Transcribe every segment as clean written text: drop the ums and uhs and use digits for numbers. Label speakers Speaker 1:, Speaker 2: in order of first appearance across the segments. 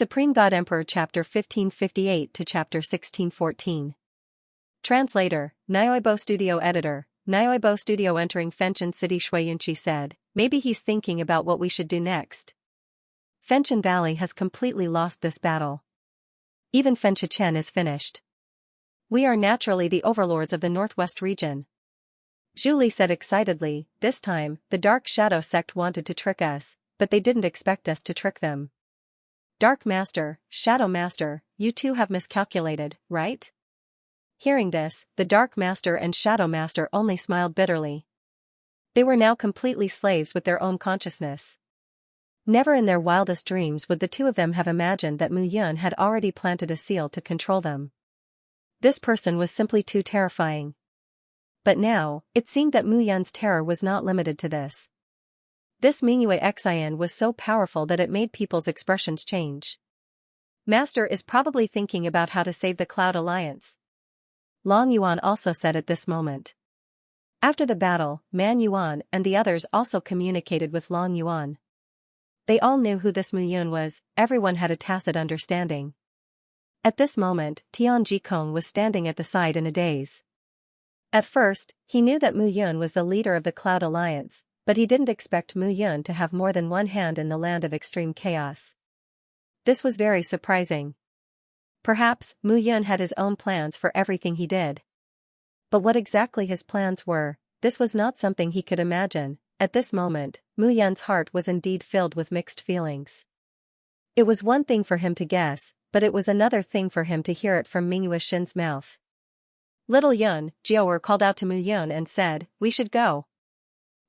Speaker 1: Supreme God Emperor Chapter 1558 to Chapter 1614. Translator, Nyoibo Studio Editor, Nyoibo Studio. Entering Fenchen City, Xianxia said, maybe he's thinking about what we should do next. Fenchen Valley has completely lost this battle. Even Fenchen is finished. We are naturally the overlords of the Northwest region. Julie said excitedly, this time, the Dark Shadow sect wanted to trick us, but they didn't expect us to trick them. Dark Master, Shadow Master, you two have miscalculated, right? Hearing this, the Dark Master and Shadow Master only smiled bitterly. They were now completely slaves with their own consciousness. Never in their wildest dreams would the two of them have imagined that Mu Yun had already planted a seal to control them. This person was simply too terrifying. But now, it seemed that Mu Yun's terror was not limited to this. This Mingyue Xian was so powerful that it made people's expressions change. Master is probably thinking about how to save the Cloud Alliance. Long Yuan also said at this moment. After the battle, Man Yuan and the others also communicated with Long Yuan. They all knew who this Mu Yun was, everyone had a tacit understanding. At this moment, Tian Jikong was standing at the side in a daze. At first, he knew that Mu Yun was the leader of the Cloud Alliance, but he didn't expect Mu Yun to have more than one hand in the land of extreme chaos. This was very surprising. Perhaps, Mu Yun had his own plans for everything he did. But what exactly his plans were, this was not something he could imagine. At this moment, Mu Yun's heart was indeed filled with mixed feelings. It was one thing for him to guess, but it was another thing for him to hear it from Mingyue Xin's mouth. Little Yun, Jiaoer called out to Mu Yun and said, we should go.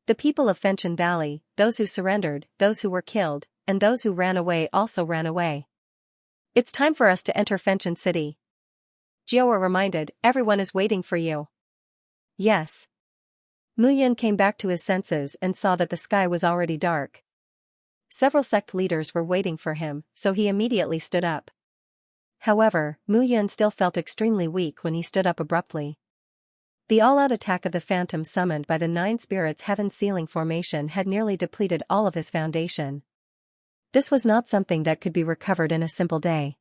Speaker 1: The people of Fenchen Valley, those who surrendered, those who were killed, and those who ran away also ran away. It's time for us to enter Fenchen City. Jiaoer reminded, everyone is waiting for you. Yes. Mu Yun came back to his senses and saw that the sky was already dark. Several sect leaders were waiting for him, so he immediately stood up. However, Mu Yun still felt extremely weak when he stood up abruptly. The all-out attack of the phantom summoned by the Nine Spirits Heaven Sealing Formation had nearly depleted all of his foundation. This was not something that could be recovered in a simple day.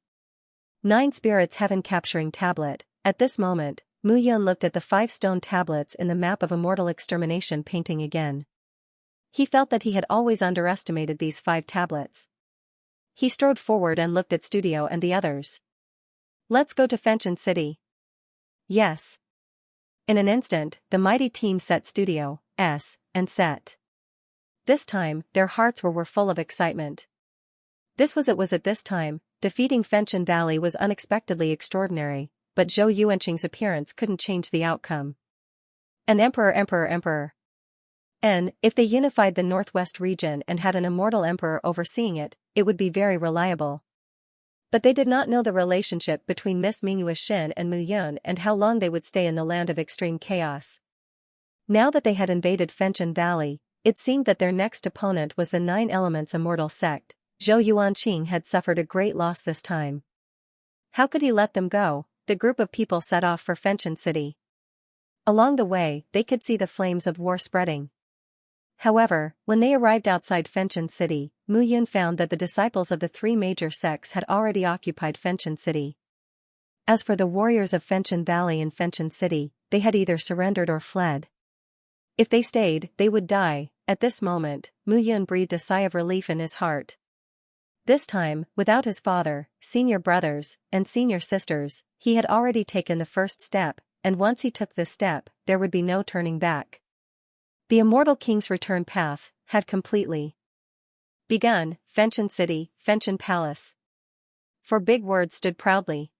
Speaker 1: Nine Spirits Heaven Capturing Tablet. At this moment, Mu Yun looked at the 5 stone tablets in the map of immortal extermination painting again. He felt that he had always underestimated these 5 tablets. He strode forward and looked at Studio and the others. Let's go to Fenchen City. Yes. In an instant, the mighty team set Studio, and set. This time, their hearts were full of excitement. It was at this time, defeating Fenchen Valley was unexpectedly extraordinary, but Zhou Yuanqing's appearance couldn't change the outcome. An emperor. And, if they unified the Northwest region and had an immortal emperor overseeing it, it would be very reliable. But they did not know the relationship between Miss Mingyue Xin and Mu Yun and how long they would stay in the land of extreme chaos. Now that they had invaded Fenchen Valley, it seemed that their next opponent was the 9 Elements Immortal Sect. Zhou Yuanqing had suffered a great loss this time. How could he let them go? The group of people set off for Fenchen City. Along the way, they could see the flames of war spreading. However, when they arrived outside Fenchen City, Mu Yun found that the disciples of the 3 major sects had already occupied Fenchen City. As for the warriors of Fenchen Valley and Fenchen City, they had either surrendered or fled. If they stayed, they would die. At this moment, Mu Yun breathed a sigh of relief in his heart. This time, without his father, senior brothers, and senior sisters, he had already taken the first step, and once he took this step, there would be no turning back. The Immortal King's return path had completely begun. Fenchen City, Fenchen Palace. 4 big words stood proudly.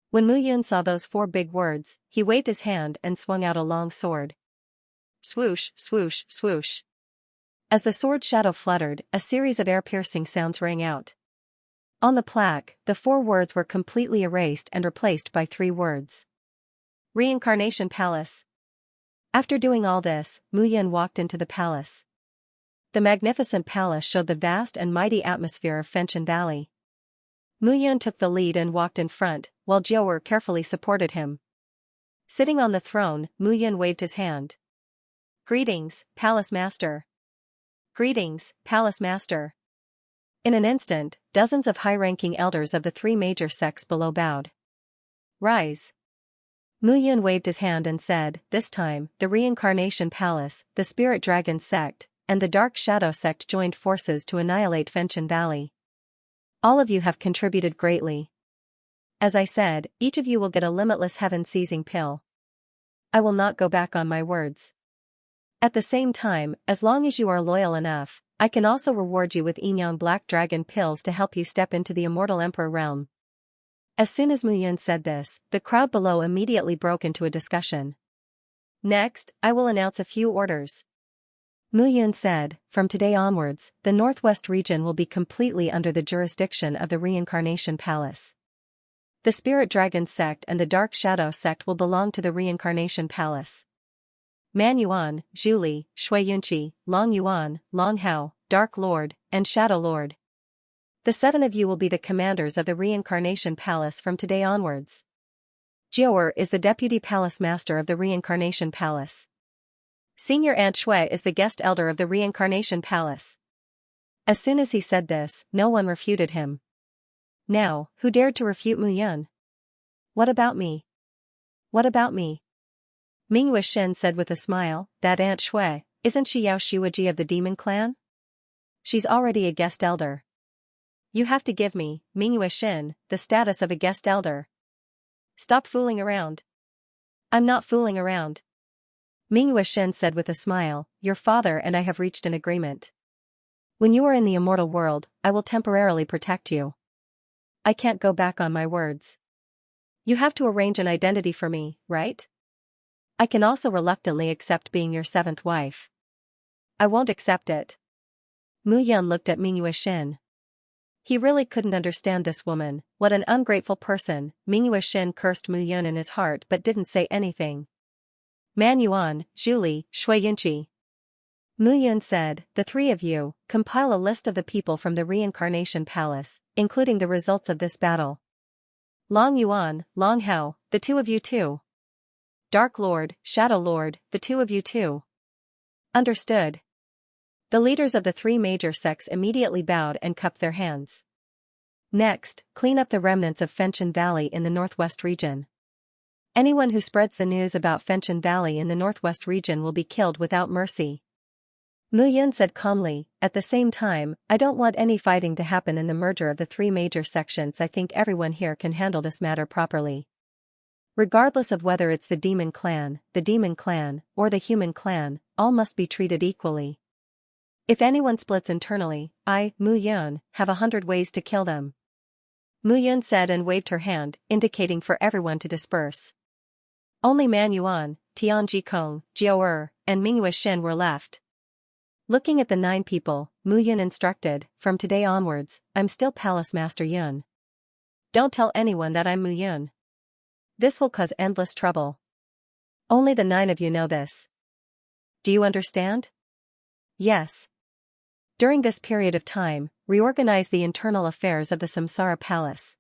Speaker 1: When Mu Yun saw those 4 big words, he waved his hand and swung out a long sword. Swoosh, swoosh, swoosh. As the sword shadow fluttered, a series of air-piercing sounds rang out. On the plaque, the 4 words were completely erased and replaced by 3 words. Reincarnation Palace. After doing all this, Mu Yun walked into the palace. The magnificent palace showed the vast and mighty atmosphere of Fenchen Valley. Mu Yun took the lead and walked in front, while Jiaoer carefully supported him. Sitting on the throne, Mu Yun waved his hand. Greetings, Palace Master. Greetings, Palace Master. In an instant, dozens of high-ranking elders of the three major sects below bowed. Rise. Mu Yun waved his hand and said, this time, the Reincarnation Palace, the Spirit Dragon sect, and the Dark Shadow sect joined forces to annihilate Fenchen Valley. All of you have contributed greatly. As I said, each of you will get a limitless heaven-seizing pill. I will not go back on my words. At the same time, as long as you are loyal enough, I can also reward you with Yinyang Black Dragon pills to help you step into the Immortal Emperor realm. As soon as Mu Yun said this, the crowd below immediately broke into a discussion. Next, I will announce a few orders. Mu Yun said, from today onwards, the Northwest region will be completely under the jurisdiction of the Reincarnation Palace. The Spirit Dragon sect and the Dark Shadow sect will belong to the Reincarnation Palace. Man Yuan, Zhu, Shui Yunqi, Long Yuan, Long Hao, Dark Lord, and Shadow Lord. The 7 of you will be the commanders of the Reincarnation Palace from today onwards. Jiaoer is the Deputy Palace Master of the Reincarnation Palace. Senior Aunt Shui is the Guest Elder of the Reincarnation Palace. As soon as he said this, no one refuted him. Now, who dared to refute Mu Yun? What about me? What about me? Ming Wuxin said with a smile, that Aunt Shui, isn't she Yao Shuiji of the Demon Clan? She's already a Guest Elder. You have to give me, Ming Wuxin, the status of a Guest Elder. Stop fooling around. I'm not fooling around. Ming Wuxin said with a smile, your father and I have reached an agreement. When you are in the immortal world, I will temporarily protect you. I can't go back on my words. You have to arrange an identity for me, right? I can also reluctantly accept being your 7th wife. I won't accept it. Mu Yun looked at Ming Wuxin. He really couldn't understand this woman. What an ungrateful person. Ming Wuxin cursed Mu Yun in his heart but didn't say anything. Man Yuan, Zhu, Shui Yunqi. Mu Yun said, the 3 of you, compile a list of the people from the Reincarnation Palace, including the results of this battle. Long Yuan, Long Hao, the 2 of you too. Dark Lord, Shadow Lord, the 2 of you too. Understood. The leaders of the 3 major sects immediately bowed and cupped their hands. Next, clean up the remnants of Fenchen Valley in the Northwest region. Anyone who spreads the news about Fenchen Valley in the Northwest region will be killed without mercy. Mu Yun said calmly, at the same time, I don't want any fighting to happen in the merger of the 3 major sections. I think everyone here can handle this matter properly. Regardless of whether it's the Demon Clan, or the Human Clan, all must be treated equally. If anyone splits internally, I, Mu Yun, have 100 ways to kill them. Mu Yun said and waved her hand, indicating for everyone to disperse. Only Man Yuan, Tian Jikong, Jiaoer, and Ming Wuxin were left. Looking at the 9 people, Mu Yun instructed, from today onwards, I'm still Palace Master Yun. Don't tell anyone that I'm Mu Yun. This will cause endless trouble. Only the 9 of you know this. Do you understand? Yes. During this period of time, reorganize the internal affairs of the Samsara Palace.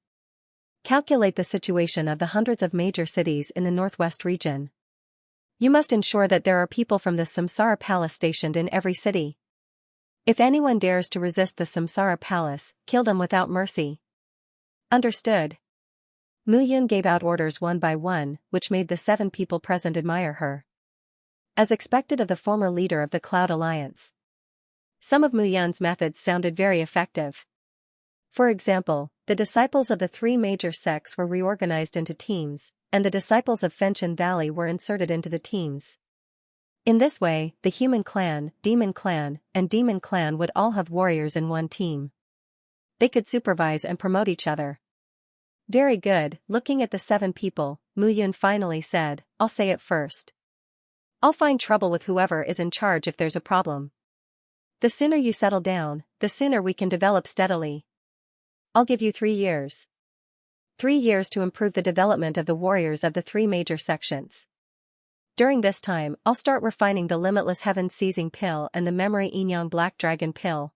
Speaker 1: Calculate the situation of the hundreds of major cities in the Northwest region. You must ensure that there are people from the Samsara Palace stationed in every city. If anyone dares to resist the Samsara Palace, kill them without mercy. Understood. Mu Yun gave out orders one by one, which made the 7 people present admire her. As expected of the former leader of the Cloud Alliance. Some of Mu Yun's methods sounded very effective. For example, the disciples of the 3 major sects were reorganized into teams, and the disciples of Fenchen Valley were inserted into the teams. In this way, the Human Clan, Demon Clan, and Demon Clan would all have warriors in one team. They could supervise and promote each other. Very good. Looking at the 7 people, Mu Yun finally said, I'll say it first. I'll find trouble with whoever is in charge if there's a problem. The sooner you settle down, the sooner we can develop steadily. I'll give you 3 years. 3 years to improve the development of the warriors of the 3 major sections. During this time, I'll start refining the Limitless Heaven-Seizing Pill and the Memory Yinyang Black Dragon Pill.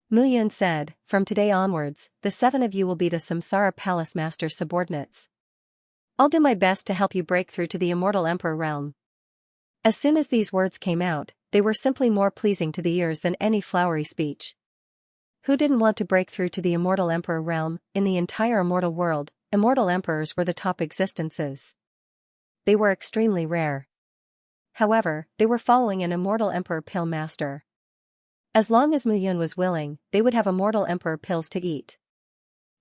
Speaker 1: Mu Yun said, from today onwards, the 7 of you will be the Samsara Palace Master's subordinates. I'll do my best to help you break through to the Immortal Emperor realm. As soon as these words came out, they were simply more pleasing to the ears than any flowery speech. Who didn't want to break through to the immortal emperor realm? In the entire immortal world, immortal emperors were the top existences. They were extremely rare. However, they were following an immortal emperor pill master. As long as Mu Yun was willing, they would have immortal emperor pills to eat.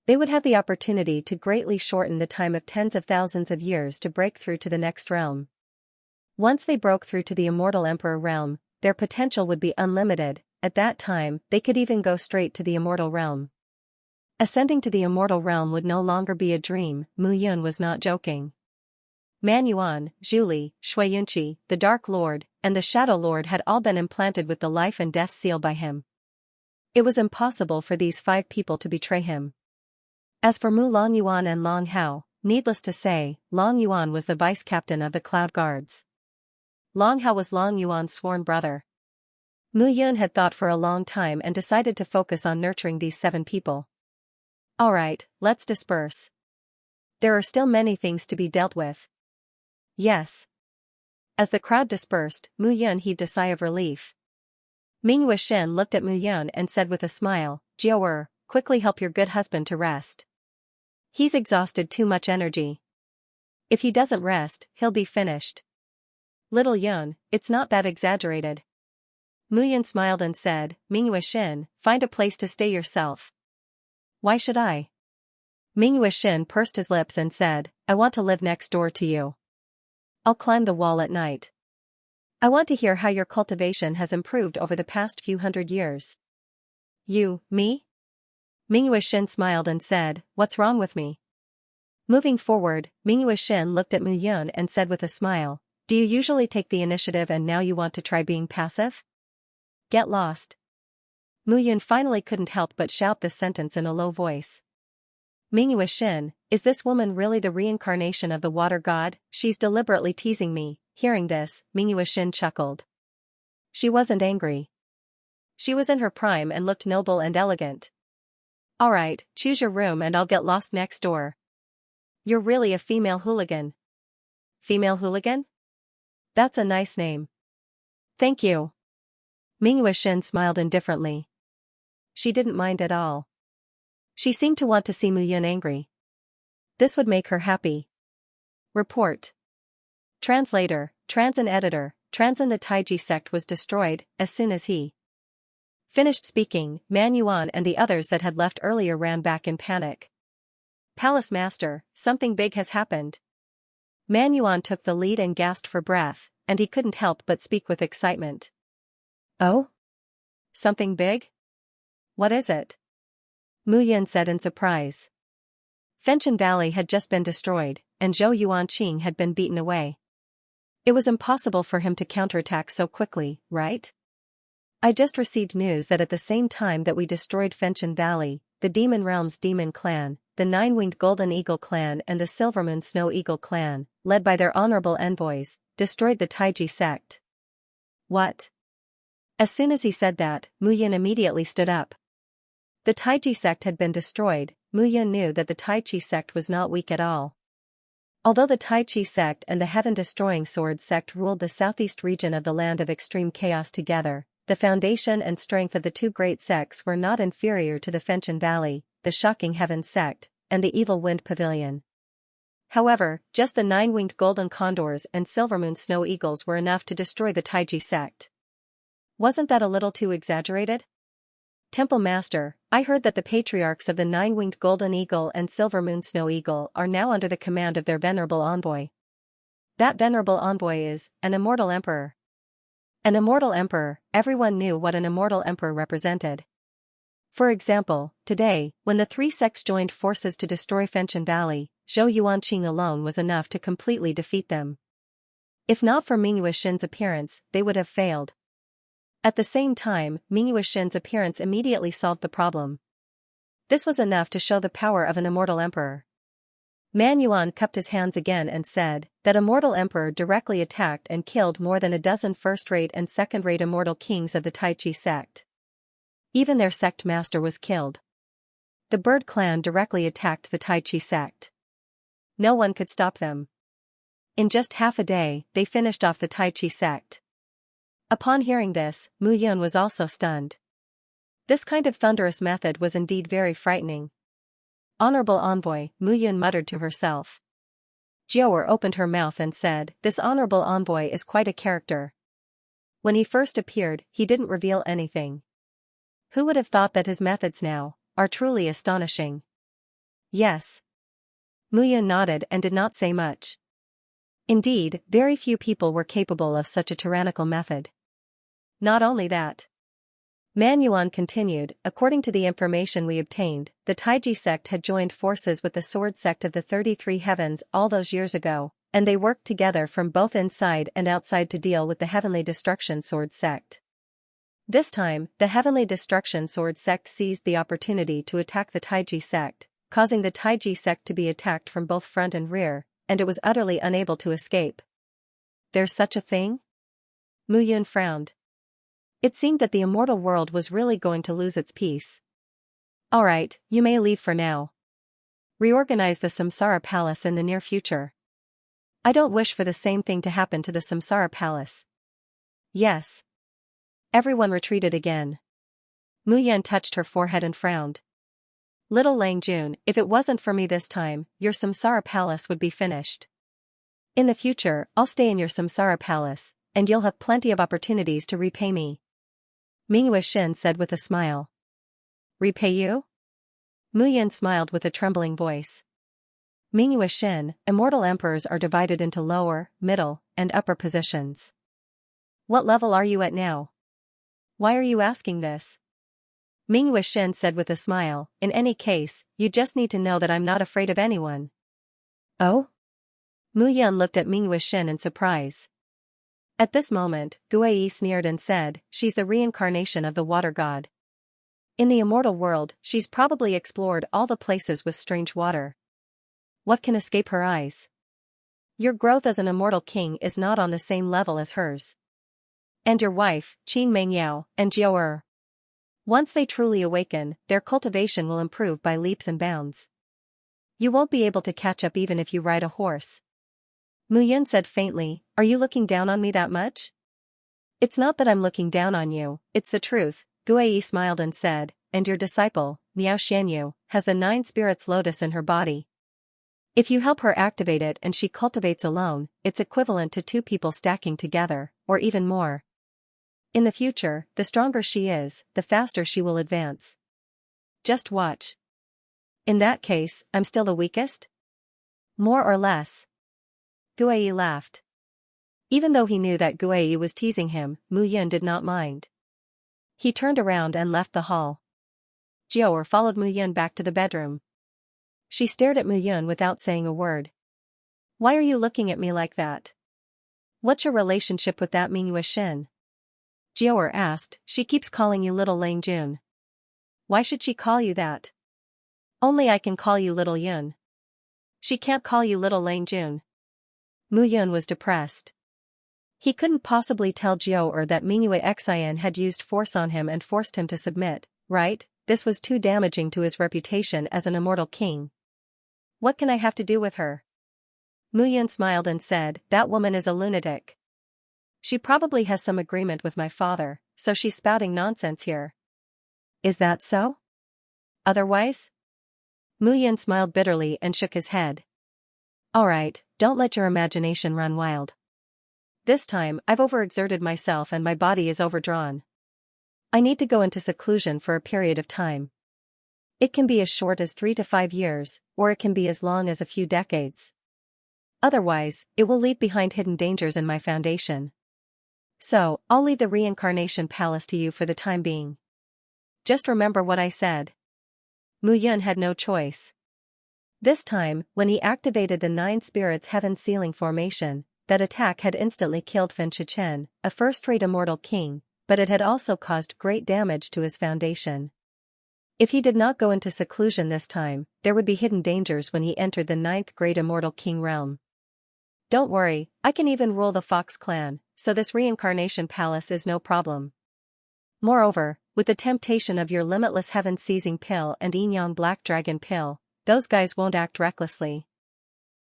Speaker 1: They would have the opportunity to greatly shorten the time of tens of thousands of years to break through to the next realm. Once they broke through to the immortal emperor realm, their potential would be unlimited. At that time, they could even go straight to the immortal realm. Ascending to the immortal realm would no longer be a dream. Mu Yun was not joking. Man Yuan, Zhu Li, Xianxia, the Dark Lord, and the Shadow Lord had all been implanted with the life and death seal by him. It was impossible for these 5 people to betray him. As for Mu Long Yuan and Long Hao, needless to say, Long Yuan was the vice-captain of the Cloud Guards. Long Hao was Long Yuan's sworn brother. Mu Yun had thought for a long time and decided to focus on nurturing these 7 people. Alright, let's disperse. There are still many things to be dealt with. Yes. As the crowd dispersed, Mu Yun heaved a sigh of relief. Ming Wuxian looked at Mu Yun and said with a smile, "Jiao, quickly help your good husband to rest. He's exhausted too much energy. If he doesn't rest, he'll be finished." "Little Yun, it's not that exaggerated." Mu Yun smiled and said, "Ming Wuxian, find a place to stay yourself." "Why should I?" Ming Wuxian pursed his lips and said, "I want to live next door to you. I'll climb the wall at night. I want to hear how your cultivation has improved over the past few hundred years." "You, me?" Ming Wuxian smiled and said, "What's wrong with me?" Moving forward, Ming Wuxian looked at Mu Yun and said with a smile, "Do you usually take the initiative and now you want to try being passive? Get lost." Mu Yun finally couldn't help but shout this sentence in a low voice. "Ming Wuxian, is this woman really the reincarnation of the water god? She's deliberately teasing me." Hearing this, Ming Wuxian chuckled. She wasn't angry. She was in her prime and looked noble and elegant. "Alright, choose your room and I'll get lost next door." "You're really a female hooligan." "Female hooligan? That's a nice name." "Thank you." Ming Wuxian smiled indifferently. She didn't mind at all. She seemed to want to see Mu Yun angry. This would make her happy. Report. Translator, Transin editor, Transin the Taiji sect was destroyed. As soon as he finished speaking, Man Yuan and the others that had left earlier ran back in panic. "Palace Master, something big has happened." Man Yuan took the lead and gasped for breath, and he couldn't help but speak with excitement. "Oh? Something big? What is it?" Mu Yun said in surprise. Fenchen Valley had just been destroyed, and Zhou Yuanqing had been beaten away. It was impossible for him to counterattack so quickly, right? "I just received news that at the same time that we destroyed Fenchen Valley, the Demon Realm's Demon Clan, the Nine-Winged Golden Eagle Clan and the Silvermoon Snow Eagle Clan, led by their honorable envoys, destroyed the Taiji sect." "What?" As soon as he said that, Mu Yun immediately stood up. The Taiji sect had been destroyed. Mu Yun knew that the Taiji sect was not weak at all. Although the Taiji sect and the Heaven-Destroying Sword sect ruled the southeast region of the Land of Extreme Chaos together, the foundation and strength of the 2 great sects were not inferior to the Fenchen Valley, the Shocking Heaven sect, and the Evil Wind Pavilion. However, just the 9-winged Golden Condors and Silvermoon Snow Eagles were enough to destroy the Taiji sect. Wasn't that a little too exaggerated? "Temple Master, I heard that the patriarchs of the 9-winged Golden Eagle and Silvermoon Snow Eagle are now under the command of their venerable envoy. That venerable envoy is an immortal emperor." An immortal emperor, everyone knew what an immortal emperor represented. For example, today, when the 3 sects joined forces to destroy Fenchen Valley, Zhou Yuanqing alone was enough to completely defeat them. If not for Ming Wuxian's appearance, they would have failed. At the same time, Ming Wuxian's appearance immediately solved the problem. This was enough to show the power of an immortal emperor. Man Yuan cupped his hands again and said, "That immortal emperor directly attacked and killed more than a dozen first-rate and second-rate immortal kings of the Taiji sect. Even their sect master was killed. The Bird clan directly attacked the Taiji sect. No one could stop them. In just half a day, they finished off the Taiji sect." Upon hearing this, Mu Yun was also stunned. This kind of thunderous method was indeed very frightening. Honorable envoy, Mu Yun muttered to herself. Jiaoer opened her mouth and said, this honorable envoy is quite a character. When he first appeared, he didn't reveal anything. Who would have thought that his methods now are truly astonishing? Yes. Mu Yun nodded and did not say much. Indeed, very few people were capable of such a tyrannical method. Not only that. Man Yuan continued, according to the information we obtained, the Taiji sect had joined forces with the sword sect of the 33 heavens all those years ago, and they worked together from both inside and outside to deal with the heavenly destruction sword sect. This time, the heavenly destruction sword sect seized the opportunity to attack the Taiji sect, causing the Taiji sect to be attacked from both front and rear, and it was utterly unable to escape. There's such a thing? Mu Yun frowned. It seemed that the immortal world was really going to lose its peace. Alright, you may leave for now. Reorganize the Samsara Palace in the near future. I don't wish for the same thing to happen to the Samsara Palace. Yes. Everyone retreated again. Mu Yan touched her forehead and frowned. Little Lang Jun, if it wasn't for me this time, your Samsara Palace would be finished. In the future, I'll stay in your Samsara Palace, and you'll have plenty of opportunities to repay me. Ming Wuxian said with a smile. Repay you? Mu Yan smiled with a trembling voice. Ming Wuxian, immortal emperors are divided into lower, middle, and upper positions. What level are you at now? Why are you asking this? Ming Wuxian said with a smile, in any case, you just need to know that I'm not afraid of anyone. Oh? Mu Yan looked at Ming Wuxian in surprise. At this moment, Guai sneered and said, she's the reincarnation of the water god. In the immortal world, she's probably explored all the places with strange water. What can escape her eyes? Your growth as an immortal king is not on the same level as hers. And your wife, Qin Mengyao, and Jiaoer. Once they truly awaken, their cultivation will improve by leaps and bounds. You won't be able to catch up even if you ride a horse. Mu Yun said faintly, are you looking down on me that much? It's not that I'm looking down on you, it's the truth, Guai smiled and said, and your disciple, Miao Xianyu, has the 9 spirits lotus in her body. If you help her activate it and she cultivates alone, it's equivalent to 2 people stacking together, or even more. In the future, the stronger she is, the faster she will advance. Just watch. In that case, I'm still the weakest? More or less. Guai laughed. Even though he knew that Guai was teasing him, Mu Yun did not mind. He turned around and left the hall. Jiaoer followed Mu Yun back to the bedroom. She stared at Mu Yun without saying a word. Why are you looking at me like that? What's your relationship with that Ming Wuxian? Jiaoer asked, she keeps calling you Little Lang Jun. Why should she call you that? Only I can call you Little Yun. She can't call you Little Lang Jun. Mu Yun was depressed. He couldn't possibly tell Jiaoer that Mingyue Xian had used force on him and forced him to submit, right? This was too damaging to his reputation as an immortal king. What can I have to do with her? Mu Yun smiled and said, that woman is a lunatic. She probably has some agreement with my father, so she's spouting nonsense here. Is that so? Otherwise? Mu Yun smiled bitterly and shook his head. Alright, don't let your imagination run wild. This time, I've overexerted myself and my body is overdrawn. I need to go into seclusion for a period of time. It can be as short as 3 to 5 years, or it can be as long as a few decades. Otherwise, it will leave behind hidden dangers in my foundation. So, I'll leave the reincarnation palace to you for the time being. Just remember what I said. Mu Yun had no choice. This time, when he activated the 9 spirits heaven sealing formation, that attack had instantly killed Fan Shichen, a first-rate immortal king, but it had also caused great damage to his foundation. If he did not go into seclusion this time, there would be hidden dangers when he entered the 9th great immortal king realm. Don't worry, I can even rule the Fox clan, so this reincarnation palace is no problem. Moreover, with the temptation of your limitless heaven seizing pill and Yin Yang black dragon pill, those guys won't act recklessly.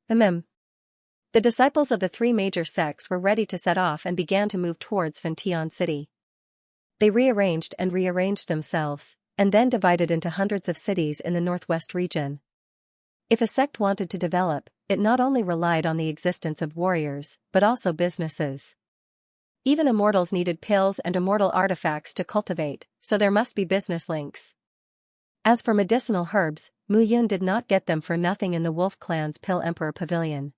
Speaker 1: The disciples of the 3 major sects were ready to set off and began to move towards Fentian City. They rearranged and rearranged themselves, and then divided into hundreds of cities in the northwest region. If a sect wanted to develop, it not only relied on the existence of warriors, but also businesses. Even immortals needed pills and immortal artifacts to cultivate, so there must be business links. As for medicinal herbs, Mu Yun did not get them for nothing in the Wolf Clan's Pill Emperor Pavilion.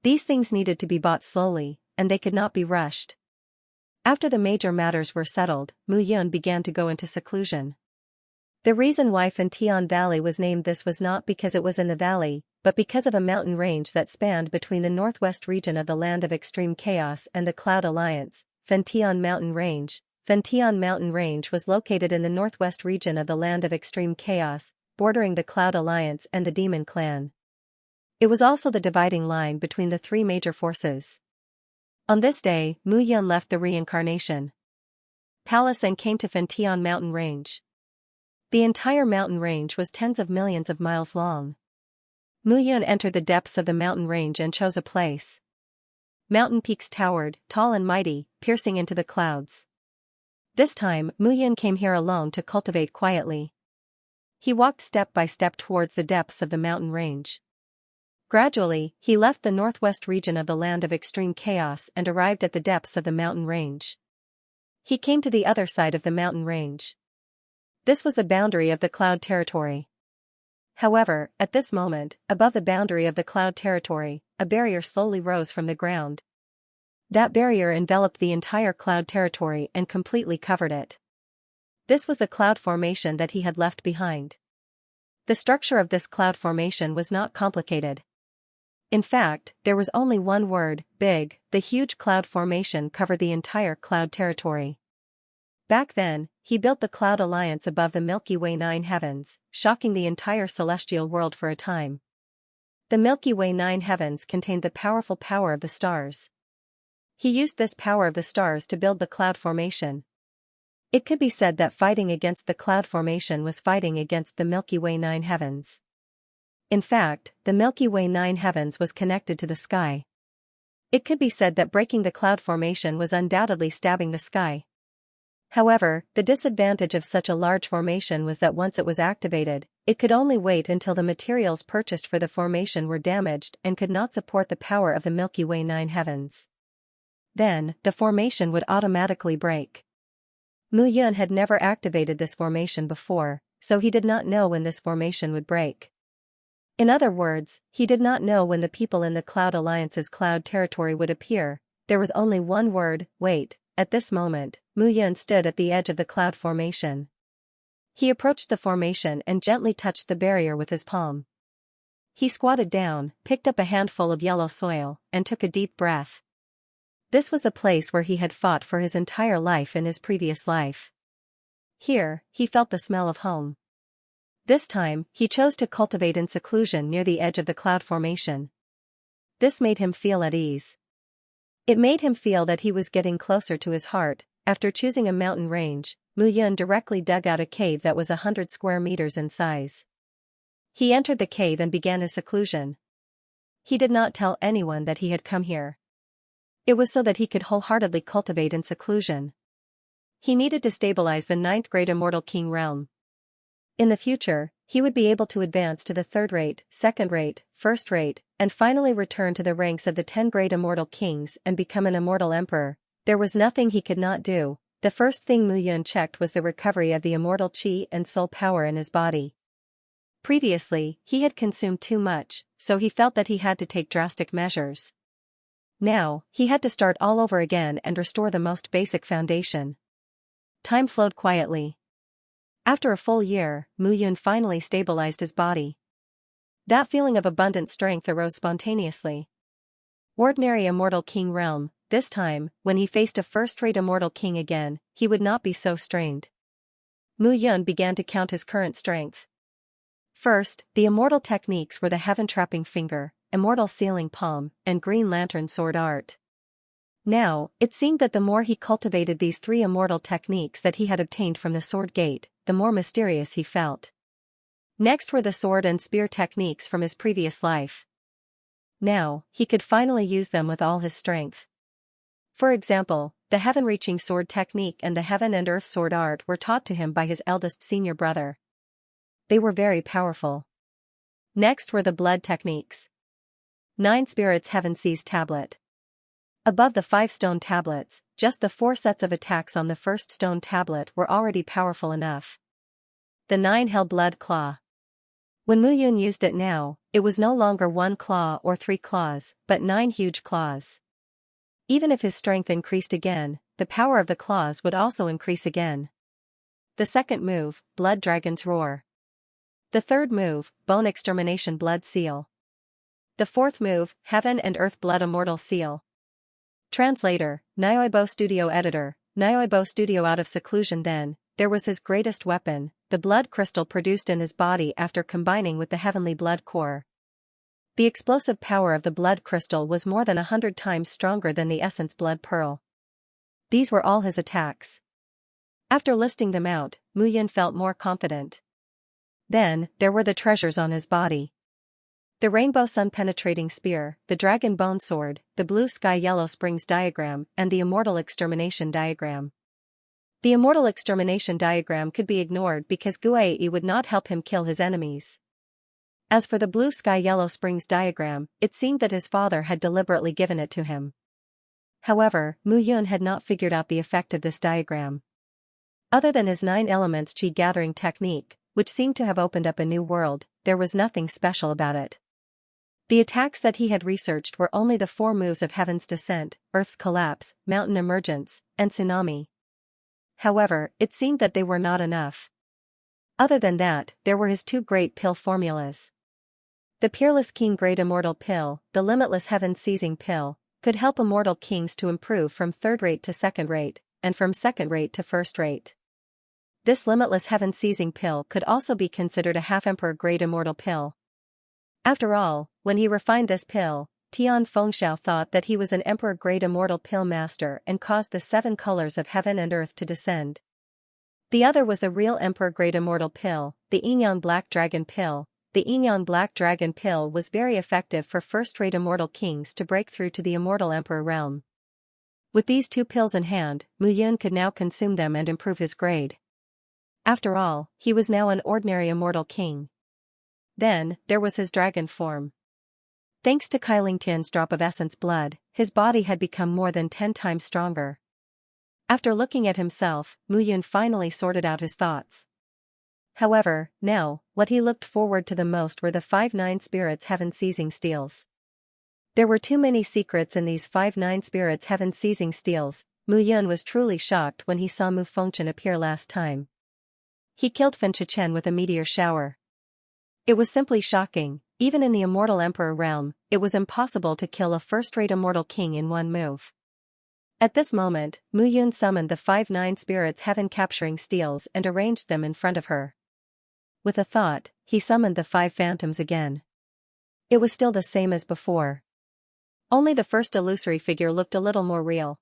Speaker 1: These things needed to be bought slowly, and they could not be rushed. After the major matters were settled, Mu Yun began to go into seclusion. The reason why Fentian Valley was named this was not because it was in the valley, but because of a mountain range that spanned between the northwest region of the Land of Extreme Chaos and the Cloud Alliance, Fentian Mountain Range. Fentian Mountain Range was located in the northwest region of the Land of Extreme Chaos, bordering the Cloud Alliance and the Demon Clan. It was also the dividing line between the three major forces. On this day, Mu Yun left the Reincarnation Palace and came to Fentian Mountain Range. The entire mountain range was tens of millions of miles long. Mu Yun entered the depths of the mountain range and chose a place. Mountain peaks towered, tall and mighty, piercing into the clouds. This time, Mu Yun came here alone to cultivate quietly. He walked step by step towards the depths of the mountain range. Gradually, he left the northwest region of the Land of Extreme Chaos and arrived at the depths of the mountain range. He came to the other side of the mountain range. This was the boundary of the Cloud Territory. However, at this moment, above the boundary of the Cloud Territory, a barrier slowly rose from the ground. That barrier enveloped the entire Cloud Territory and completely covered it. This was the cloud formation that he had left behind. The structure of this cloud formation was not complicated. In fact, there was only one word, big. The huge cloud formation covered the entire Cloud Territory. Back then, he built the Cloud Alliance above the Milky Way 9 heavens, shocking the entire celestial world for a time. The Milky Way 9 heavens contained the powerful power of the stars. He used this power of the stars to build the cloud formation. It could be said that fighting against the cloud formation was fighting against the Milky Way 9 heavens. In fact, the Milky Way 9 heavens was connected to the sky. It could be said that breaking the cloud formation was undoubtedly stabbing the sky. However, the disadvantage of such a large formation was that once it was activated, it could only wait until the materials purchased for the formation were damaged and could not support the power of the Milky Way 9 heavens. Then, the formation would automatically break. Mu Yun had never activated this formation before, so he did not know when this formation would break. In other words, he did not know when the people in the Cloud Alliance's Cloud Territory would appear. There was only one word, wait. At this moment, Mu Yun stood at the edge of the cloud formation. He approached the formation and gently touched the barrier with his palm. He squatted down, picked up a handful of yellow soil, and took a deep breath. This was the place where he had fought for his entire life in his previous life. Here, he felt the smell of home. This time, he chose to cultivate in seclusion near the edge of the cloud formation. This made him feel at ease. It made him feel that he was getting closer to his heart. After choosing a mountain range, Mu Yun directly dug out a cave that was 100 square meters in size. He entered the cave and began his seclusion. He did not tell anyone that he had come here. It was so that he could wholeheartedly cultivate in seclusion. He needed to stabilize the 9th Great Immortal King realm. In the future, he would be able to advance to the 3rd rate, 2nd rate, 1st rate, and finally return to the ranks of the 10 Great Immortal Kings and become an immortal emperor. There was nothing he could not do. The first thing Mu Yun checked was the recovery of the immortal chi and soul power in his body. Previously, he had consumed too much, so he felt that he had to take drastic measures. Now, he had to start all over again and restore the most basic foundation. Time flowed quietly. After a full year, Mu Yun finally stabilized his body. That feeling of abundant strength arose spontaneously. Ordinary Immortal King realm, this time, when he faced a first-rate Immortal King again, he would not be so strained. Mu Yun began to count his current strength. First, the immortal techniques were the Heaven-Trapping Finger, Immortal Sealing Palm, and Green Lantern Sword Art. Now, it seemed that the more he cultivated these 3 immortal techniques that he had obtained from the Sword Gate, the more mysterious he felt. Next were the sword and spear techniques from his previous life. Now, he could finally use them with all his strength. For example, the heaven-reaching sword technique and the heaven and earth sword art were taught to him by his eldest senior brother. They were very powerful. Next were the blood techniques. 9 Spirits Heaven Sees Tablet. Above the 5 stone tablets, just the 4 sets of attacks on the first stone tablet were already powerful enough. The 9 Hell Blood Claw. When Mu Yun used it now, it was no longer 1 claw or 3 claws, but 9 huge claws. Even if his strength increased again, the power of the claws would also increase again. The second move, Blood Dragon's Roar. The third move, Bone Extermination Blood Seal. The fourth move, Heaven and Earth Blood Immortal Seal. Translator, Nyoibo Studio Editor, Nyoibo Studio. Out of seclusion then, there was his greatest weapon, the blood crystal produced in his body after combining with the heavenly blood core. The explosive power of the blood crystal was more than 100 times stronger than the essence blood pearl. These were all his attacks. After listing them out, Mu Yun felt more confident. Then, there were the treasures on his body. The rainbow sun-penetrating spear, the dragon bone sword, the blue sky yellow springs diagram, and the immortal extermination diagram. The immortal extermination diagram could be ignored because Guai would not help him kill his enemies. As for the blue sky yellow springs diagram, it seemed that his father had deliberately given it to him. However, Mu Yun had not figured out the effect of this diagram. Other than his 9 elements chi gathering technique, which seemed to have opened up a new world, there was nothing special about it. The attacks that he had researched were only the 4 moves of Heaven's Descent, Earth's Collapse, Mountain Emergence, and Tsunami. However, it seemed that they were not enough. Other than that, there were his 2 great pill formulas. The Peerless King Great Immortal Pill, the Limitless Heaven Seizing Pill, could help immortal kings to improve from 3rd rate to 2nd rate, and from 2nd rate to 1st rate. This Limitless Heaven Seizing Pill could also be considered a half-emperor Great Immortal Pill. After all, when he refined this pill, Tian Fengxiao thought that he was an Emperor Great Immortal Pill Master and caused the 7 colors of heaven and earth to descend. The other was the real Emperor Great Immortal Pill, the Yinyang Black Dragon Pill. The Yinyang Black Dragon Pill was very effective for first-rate immortal kings to break through to the immortal emperor realm. With these 2 pills in hand, Mu Yun could now consume them and improve his grade. After all, he was now an ordinary immortal king. Then, there was his dragon form. Thanks to Kailingtian's drop of essence blood, his body had become more than 10 times stronger. After looking at himself, Mu Yun finally sorted out his thoughts. However, now, what he looked forward to the most were the 5 9 Spirits Heaven Seizing Steels. There were too many secrets in these 5 9 Spirits Heaven Seizing Steels. Mu Yun was truly shocked when he saw Mu Fengchen appear last time. He killed Fen Chichen with a meteor shower. It was simply shocking. Even in the immortal emperor realm, it was impossible to kill a first-rate immortal king in 1 move. At this moment, Mu Yun summoned the 5 9 Spirits Heaven Capturing Steels and arranged them in front of her. With a thought, he summoned the 5 phantoms again. It was still the same as before. Only the first illusory figure looked a little more real.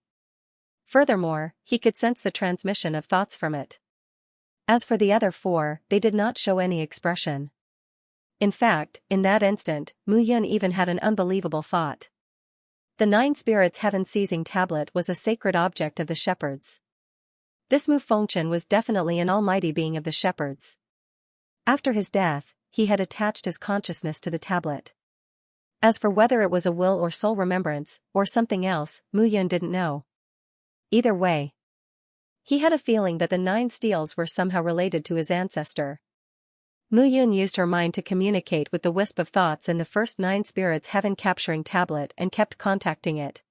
Speaker 1: Furthermore, he could sense the transmission of thoughts from it. As for the other 4, they did not show any expression. In fact, in that instant, Mu Yun even had an unbelievable thought. The 9 Spirits Heaven Seizing Tablet was a sacred object of the shepherds. This Mu Fengchen was definitely an almighty being of the shepherds. After his death, he had attached his consciousness to the tablet. As for whether it was a will or soul remembrance, or something else, Mu Yun didn't know. Either way, he had a feeling that the 9 steels were somehow related to his ancestor. Mu Yun used her mind to communicate with the wisp of thoughts in the first 9 Spirits Heaven Capturing Tablet and kept contacting it.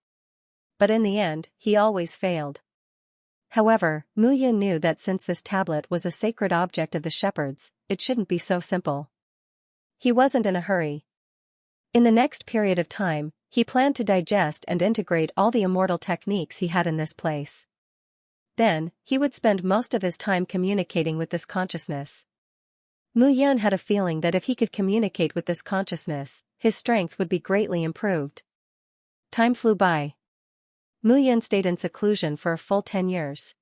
Speaker 1: But in the end, he always failed. However, Mu Yun knew that since this tablet was a sacred object of the shepherds, it shouldn't be so simple. He wasn't in a hurry. In the next period of time, he planned to digest and integrate all the immortal techniques he had in this place. Then, he would spend most of his time communicating with this consciousness. Mu Yun had a feeling that if he could communicate with this consciousness, his strength would be greatly improved. Time flew by. Mu Yun stayed in seclusion for a full 10 years.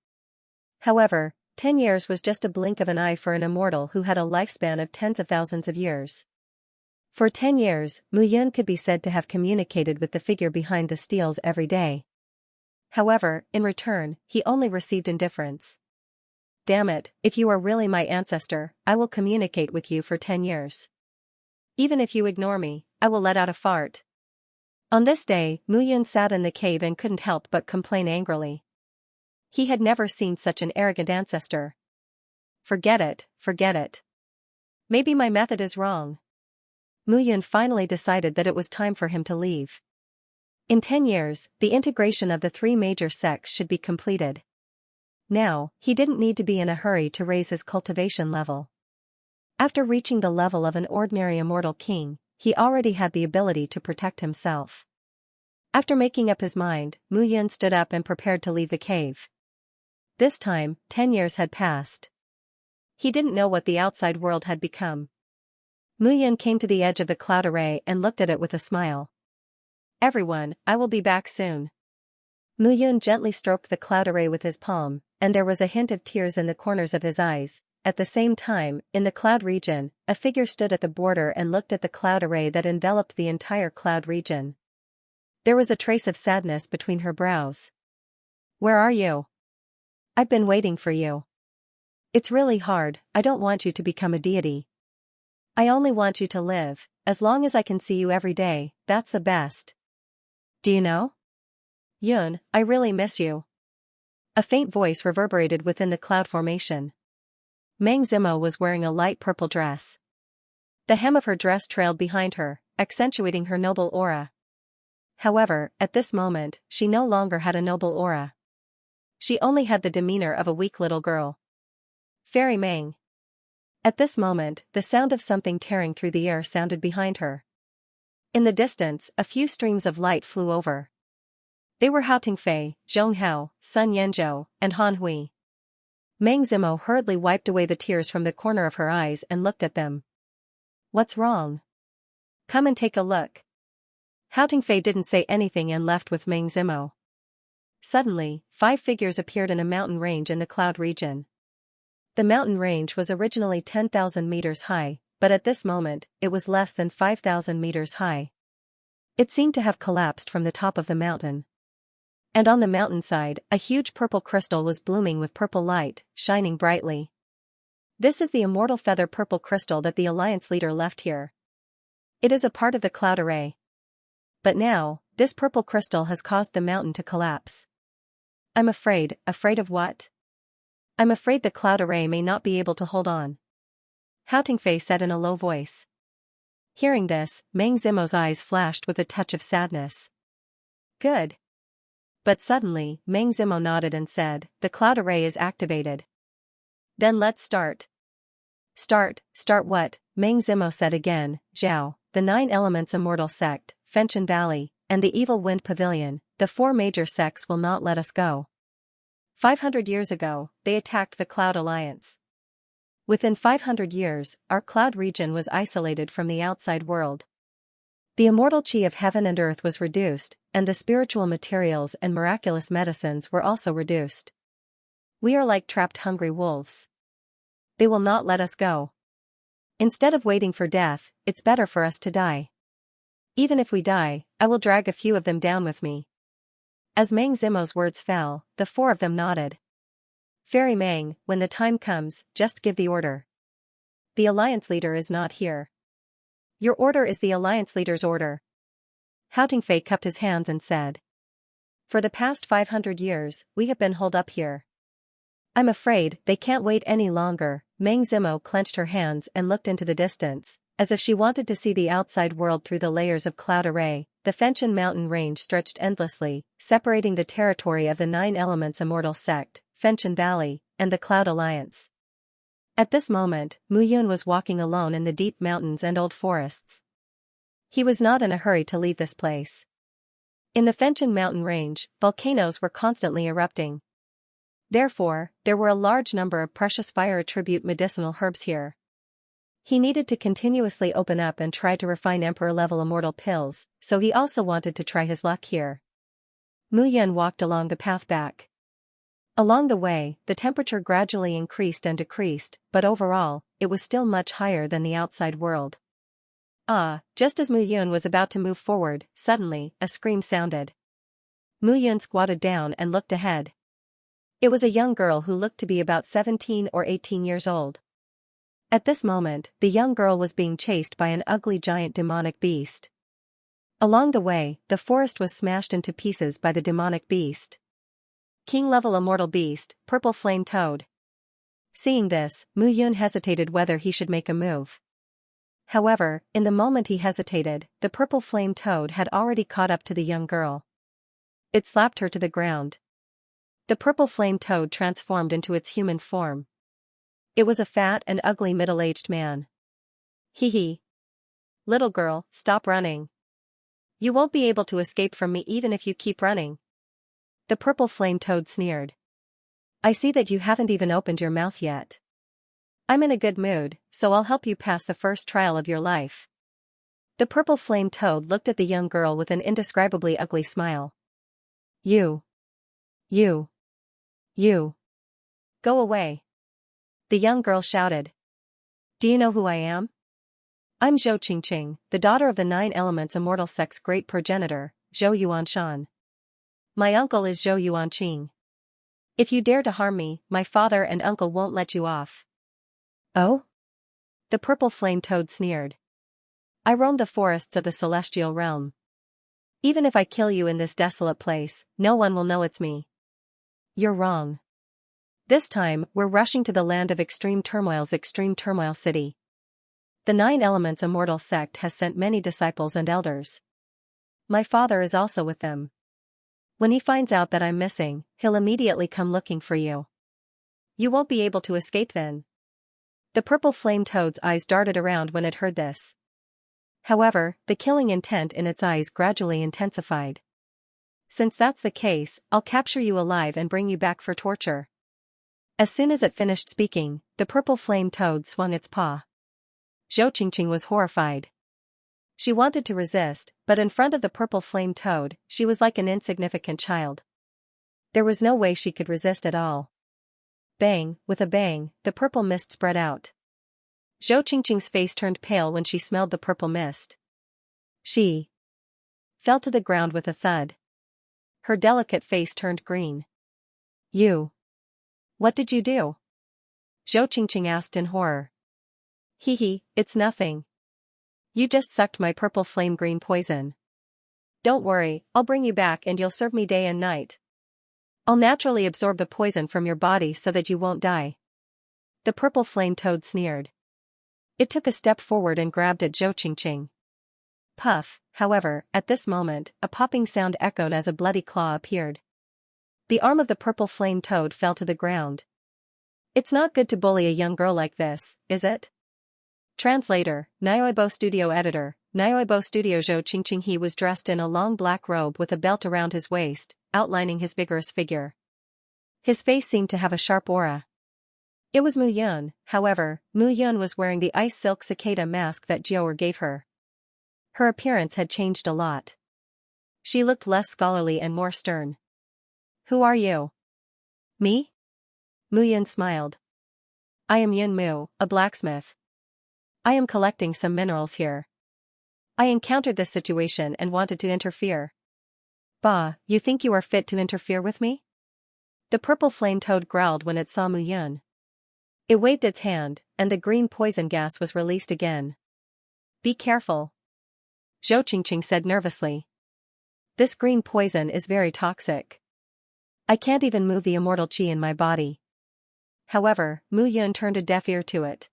Speaker 1: However, 10 years was just a blink of an eye for an immortal who had a lifespan of tens of thousands of years. For 10 years, Mu Yun could be said to have communicated with the figure behind the steels every day. However, in return, he only received indifference. Damn it, if you are really my ancestor, I will communicate with you for 10 years. Even if you ignore me, I will let out a fart. On this day, Mu Yun sat in the cave and couldn't help but complain angrily. He had never seen such an arrogant ancestor. Forget it, forget it. Maybe my method is wrong. Mu Yun finally decided that it was time for him to leave. In 10 years, the integration of the 3 major sects should be completed. Now, he didn't need to be in a hurry to raise his cultivation level. After reaching the level of an ordinary immortal king, he already had the ability to protect himself. After making up his mind, Mu Yun stood up and prepared to leave the cave. This time, 10 years had passed. He didn't know what the outside world had become. Mu Yun came to the edge of the cloud array and looked at it with a smile. Everyone, I will be back soon. Mu Yun gently stroked the cloud array with his palm, and there was a hint of tears in the corners of his eyes. At the same time, in the cloud region, a figure stood at the border and looked at the cloud array that enveloped the entire cloud region. There was a trace of sadness between her brows. Where are you? I've been waiting for you. It's really hard, I don't want you to become a deity. I only want you to live, as long as I can see you every day, that's the best. Do you know? Yun, I really miss you. A faint voice reverberated within the cloud formation. Meng Zimo was wearing a light purple dress. The hem of her dress trailed behind her, accentuating her noble aura. However, at this moment, she no longer had a noble aura. She only had the demeanor of a weak little girl. Fairy Meng. At this moment, the sound of something tearing through the air sounded behind her. In the distance, a few streams of light flew over. They were Hao Tingfei, Zhong Hao, Sun Yanzhou, and Han Hui. Meng Zimo hurriedly wiped away the tears from the corner of her eyes and looked at them. What's wrong? Come and take a look. Hao Tingfei didn't say anything and left with Meng Zimo. Suddenly, 5 figures appeared in a mountain range in the cloud region. The mountain range was originally 10,000 meters high, but at this moment, it was less than 5,000 meters high. It seemed to have collapsed from the top of the mountain. And on the mountainside, a huge purple crystal was blooming with purple light, shining brightly. This is the immortal feather purple crystal that the alliance leader left here. It is a part of the cloud array. But now, this purple crystal has caused the mountain to collapse. I'm afraid of what? I'm afraid the cloud array may not be able to hold on. Hao Tingfei said in a low voice. Hearing this, Meng Zimo's eyes flashed with a touch of sadness. Good. But suddenly, Meng Zimo nodded and said, the cloud array is activated. Then let's start. Start what? Meng Zimo said again. Zhao, the 9 elements immortal sect, Fenchen Valley, and the evil wind pavilion, the 4 major sects will not let us go. 500 years ago, they attacked the Cloud Alliance. Within 500 years, our cloud region was isolated from the outside world. The immortal chi of heaven and earth was reduced, and the spiritual materials and miraculous medicines were also reduced. We are like trapped hungry wolves. They will not let us go. Instead of waiting for death, it's better for us to die. Even if we die, I will drag a few of them down with me. As Meng Zimo's words fell, the 4 of them nodded. Fairy Meng, when the time comes, just give the order. The alliance leader is not here. Your order is the alliance leader's order. Hao Tingfei cupped his hands and said. For the past 500 years, we have been holed up here. I'm afraid they can't wait any longer. Meng Zimo clenched her hands and looked into the distance, as if she wanted to see the outside world through the layers of cloud array. The Fenchen mountain range stretched endlessly, separating the territory of the 9 elements immortal sect, Fenchen Valley, and the Cloud Alliance. At this moment, Mu Yun was walking alone in the deep mountains and old forests. He was not in a hurry to leave this place. In the Fenchen mountain range, volcanoes were constantly erupting. Therefore, there were a large number of precious fire attribute medicinal herbs here. He needed to continuously open up and try to refine emperor-level immortal pills, so he also wanted to try his luck here. Mu Yun walked along the path back. Along the way, the temperature gradually increased and decreased, but overall, it was still much higher than the outside world. Just as Mu Yun was about to move forward, suddenly, a scream sounded. Mu Yun squatted down and looked ahead. It was a young girl who looked to be about 17 or 18 years old. At this moment, the young girl was being chased by an ugly giant demonic beast. Along the way, the forest was smashed into pieces by the demonic beast. King-level immortal beast, purple flame toad. Seeing this, Mu Yun hesitated whether he should make a move. However, in the moment he hesitated, the purple flame toad had already caught up to the young girl. It slapped her to the ground. The purple flame toad transformed into its human form. It was a fat and ugly middle-aged man. Hee hee. Little girl, stop running. You won't be able to escape from me even if you keep running. The purple flame toad sneered. I see that you haven't even opened your mouth yet. I'm in a good mood, so I'll help you pass the first trial of your life. The purple flame toad looked at the young girl with an indescribably ugly smile. You. Go away. The young girl shouted. Do you know who I am? I'm Zhou Qingqing, the daughter of the 9 elements immortal sect's great progenitor, Zhou Yuanshan. My uncle is Zhou Yuanqing. If you dare to harm me, my father and uncle won't let you off. Oh? The purple flame toad sneered. I roam the forests of the celestial realm. Even if I kill you in this desolate place, no one will know it's me. You're wrong. This time, we're rushing to the land of Extreme Turmoil's Extreme Turmoil City. The 9 Elements Immortal Sect has sent many disciples and elders. My father is also with them. When he finds out that I'm missing, he'll immediately come looking for you. You won't be able to escape then. The purple flame toad's eyes darted around when it heard this. However, the killing intent in its eyes gradually intensified. Since that's the case, I'll capture you alive and bring you back for torture. As soon as it finished speaking, the purple flame toad swung its paw. Zhou Qingqing was horrified. She wanted to resist, but in front of the purple flame toad, she was like an insignificant child. There was no way she could resist at all. Bang, with a bang, the purple mist spread out. Zhou Qingqing's face turned pale when she smelled the purple mist. She fell to the ground with a thud. Her delicate face turned green. You. What did you do? Zhou Qingqing asked in horror. Hee hee, it's nothing. You just sucked my purple flame green poison. Don't worry, I'll bring you back and you'll serve me day and night. I'll naturally absorb the poison from your body so that you won't die. The purple flame toad sneered. It took a step forward and grabbed at Zhou Qingqing. Puff, however, at this moment, a popping sound echoed as a bloody claw appeared. The arm of the purple flame toad fell to the ground. It's not good to bully a young girl like this, is it? Translator, Nioibo Studio Editor, Nioibo Studio. Zhou Qingqing. He was dressed in a long black robe with a belt around his waist, outlining his vigorous figure. His face seemed to have a sharp aura. It was Mu Yun, however. Mu Yun was wearing the ice silk cicada mask that Jiaoer gave her. Her appearance had changed a lot. She looked less scholarly and more stern. Who are you? Me? Mu Yun smiled. I am Yun Mu, a blacksmith. I am collecting some minerals here. I encountered this situation and wanted to interfere. Bah, you think you are fit to interfere with me? The purple flame toad growled when it saw Mu Yun. It waved its hand, and the green poison gas was released again. Be careful. Zhou Qingqing said nervously. This green poison is very toxic. I can't even move the immortal qi in my body. However, Mu Yun turned a deaf ear to it.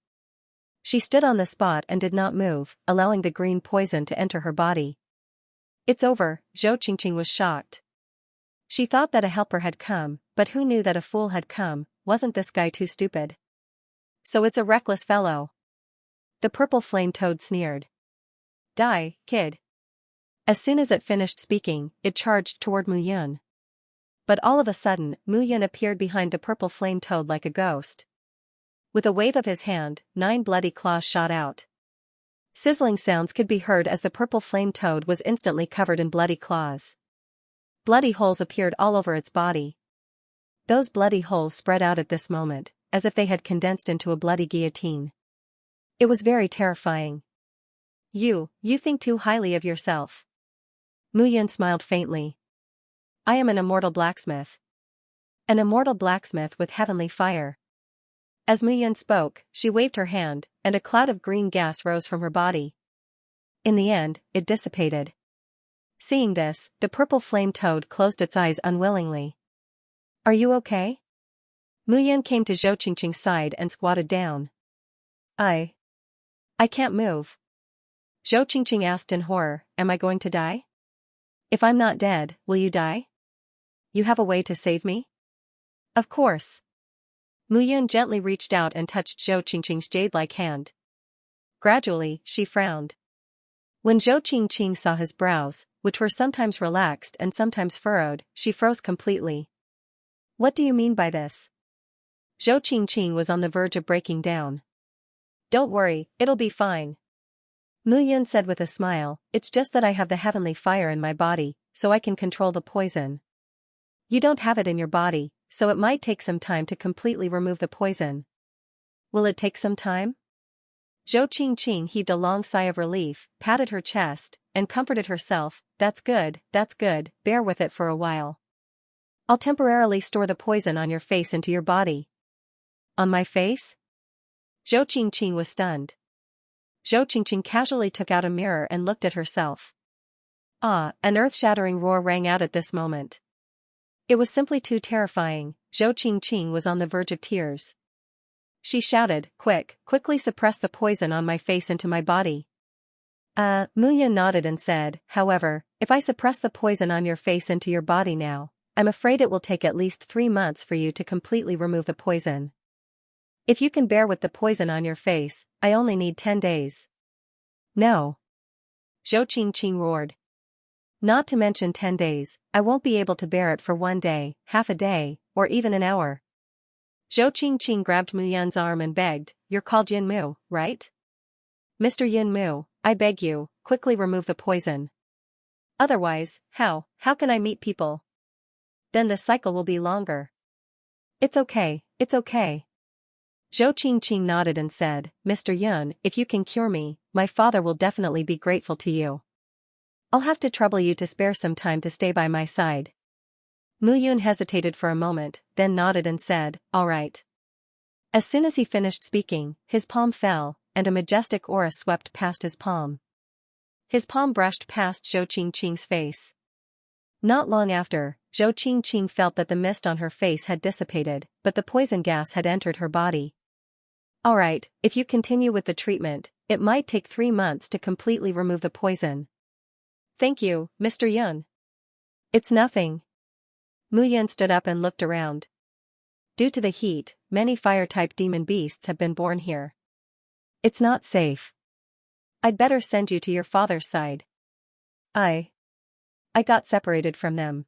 Speaker 1: She stood on the spot and did not move, allowing the green poison to enter her body. It's over, Zhou Qingqing was shocked. She thought that a helper had come, but who knew that a fool had come? Wasn't this guy too stupid? So it's a reckless fellow. The purple flame toad sneered. Die, kid. As soon as it finished speaking, it charged toward Mu Yun. But all of a sudden, Mu Yun appeared behind the purple flame toad like a ghost. With a wave of his hand, 9 bloody claws shot out. Sizzling sounds could be heard as the purple flame toad was instantly covered in bloody claws. Bloody holes appeared all over its body. Those bloody holes spread out at this moment, as if they had condensed into a bloody guillotine. It was very terrifying. You think too highly of yourself. Mu Yun smiled faintly. I am an immortal blacksmith. An immortal blacksmith with heavenly fire. As Muyun spoke, she waved her hand, and a cloud of green gas rose from her body. In the end, it dissipated. Seeing this, the purple flame toad closed its eyes unwillingly. Are you okay? Muyun came to Zhou Qingqing's side and squatted down. I can't move. Zhou Qingqing asked in horror, am I going to die? If I'm not dead, will you die? You have a way to save me? Of course. Muyun gently reached out and touched Zhou Qingqing's jade-like hand. Gradually, she frowned. When Zhou Qingqing saw his brows, which were sometimes relaxed and sometimes furrowed, she froze completely. What do you mean by this? Zhou Qingqing was on the verge of breaking down. Don't worry, it'll be fine. Muyun said with a smile, it's just that I have the heavenly fire in my body, so I can control the poison. You don't have it in your body, so it might take some time to completely remove the poison. Will it take some time? Zhou Qingqing heaved a long sigh of relief, patted her chest, and comforted herself, that's good, bear with it for a while. I'll temporarily store the poison on your face into your body. On my face? Zhou Qingqing was stunned. Zhou Qingqing casually took out a mirror and looked at herself. Ah, an earth-shattering roar rang out at this moment. It was simply too terrifying. Zhou Qingqing was on the verge of tears. She shouted, quickly suppress the poison on my face into my body. Muyun nodded and said, however, if I suppress the poison on your face into your body now, I'm afraid it will take at least 3 months for you to completely remove the poison. If you can bear with the poison on your face, I only need 10 days. No. Zhou Qingqing roared. Not to mention 10 days, I won't be able to bear it for 1 day, half a day, or even an hour. Zhou Qingqing grabbed Muyun's arm and begged, you're called Yin Mu, right? Mr. Yin Mu, I beg you, quickly remove the poison. Otherwise, how can I meet people? Then the cycle will be longer. It's okay. Zhou Qingqing nodded and said, Mr. Yun, if you can cure me, my father will definitely be grateful to you. I'll have to trouble you to spare some time to stay by my side. Muyun hesitated for a moment, then nodded and said, all right. As soon as he finished speaking, his palm fell, and a majestic aura swept past his palm. His palm brushed past Zhou Qingqing's face. Not long after, Zhou Qingqing felt that the mist on her face had dissipated, but the poison gas had entered her body. All right, if you continue with the treatment, it might take 3 months to completely remove the poison. Thank you, Mr. Yun. It's nothing. Muyun stood up and looked around. Due to the heat, many fire-type demon beasts have been born here. It's not safe. I'd better send you to your father's side. I got separated from them.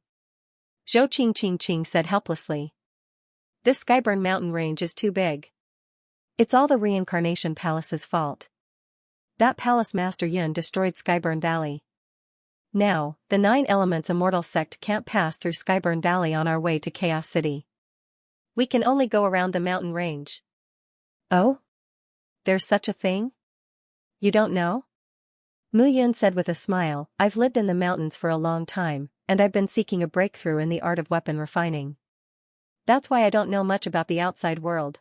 Speaker 1: Zhou Qingqing said helplessly. This Skyburn mountain range is too big. It's all the Reincarnation Palace's fault. That palace master Yun destroyed Skyburn Valley. Now, the 9 Elements Immortal sect can't pass through Skyburn Valley on our way to Chaos City. We can only go around the mountain range. Oh? There's such a thing? You don't know? Muyun said with a smile, I've lived in the mountains for a long time, and I've been seeking a breakthrough in the art of weapon refining. That's why I don't know much about the outside world.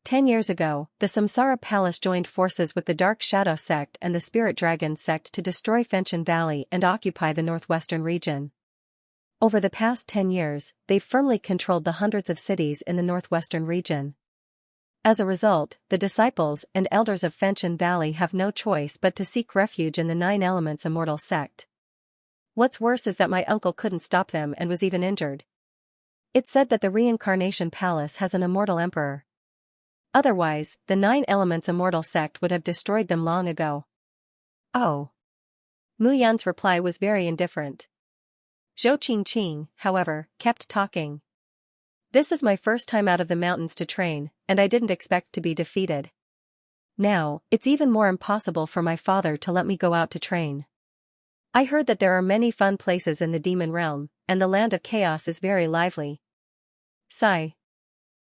Speaker 1: 10 years ago, the Samsara Palace joined forces with the Dark Shadow sect and the Spirit Dragon sect to destroy Fenshin Valley and occupy the northwestern region. Over the past 10 years, they've firmly controlled the hundreds of cities in the northwestern region. As a result, the disciples and elders of Fenshin Valley have no choice but to seek refuge in the 9 Elements Immortal sect. What's worse is that my uncle couldn't stop them and was even injured. It's said that the Reincarnation Palace has an immortal emperor. Otherwise, the 9 Elements Immortal sect would have destroyed them long ago. Oh. Muyun's reply was very indifferent. Zhou Qingqing, however, kept talking. This is my first time out of the mountains to train, and I didn't expect to be defeated. Now, it's even more impossible for my father to let me go out to train. I heard that there are many fun places in the demon realm, and the land of chaos is very lively. Sigh.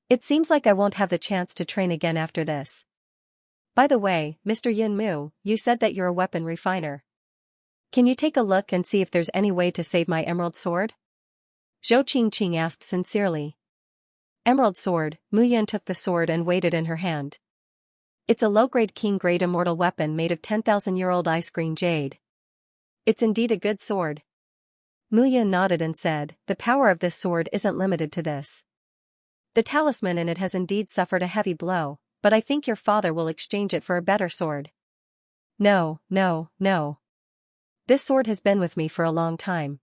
Speaker 1: It seems like I won't have the chance to train again after this. By the way, Mr. Yin Mu, you said that you're a weapon refiner. Can you take a look and see if there's any way to save my emerald sword? Zhou Qingqing asked sincerely. Emerald sword. Mu Yun took the sword and weighed it in her hand. It's a low-grade king-grade immortal weapon made of 10,000-year-old ice green jade. It's indeed a good sword. Mu Yun nodded and said, the power of this sword isn't limited to this. The talisman in it has indeed suffered a heavy blow, but I think your father will exchange it for a better sword. No, no, no. This sword has been with me for a long time.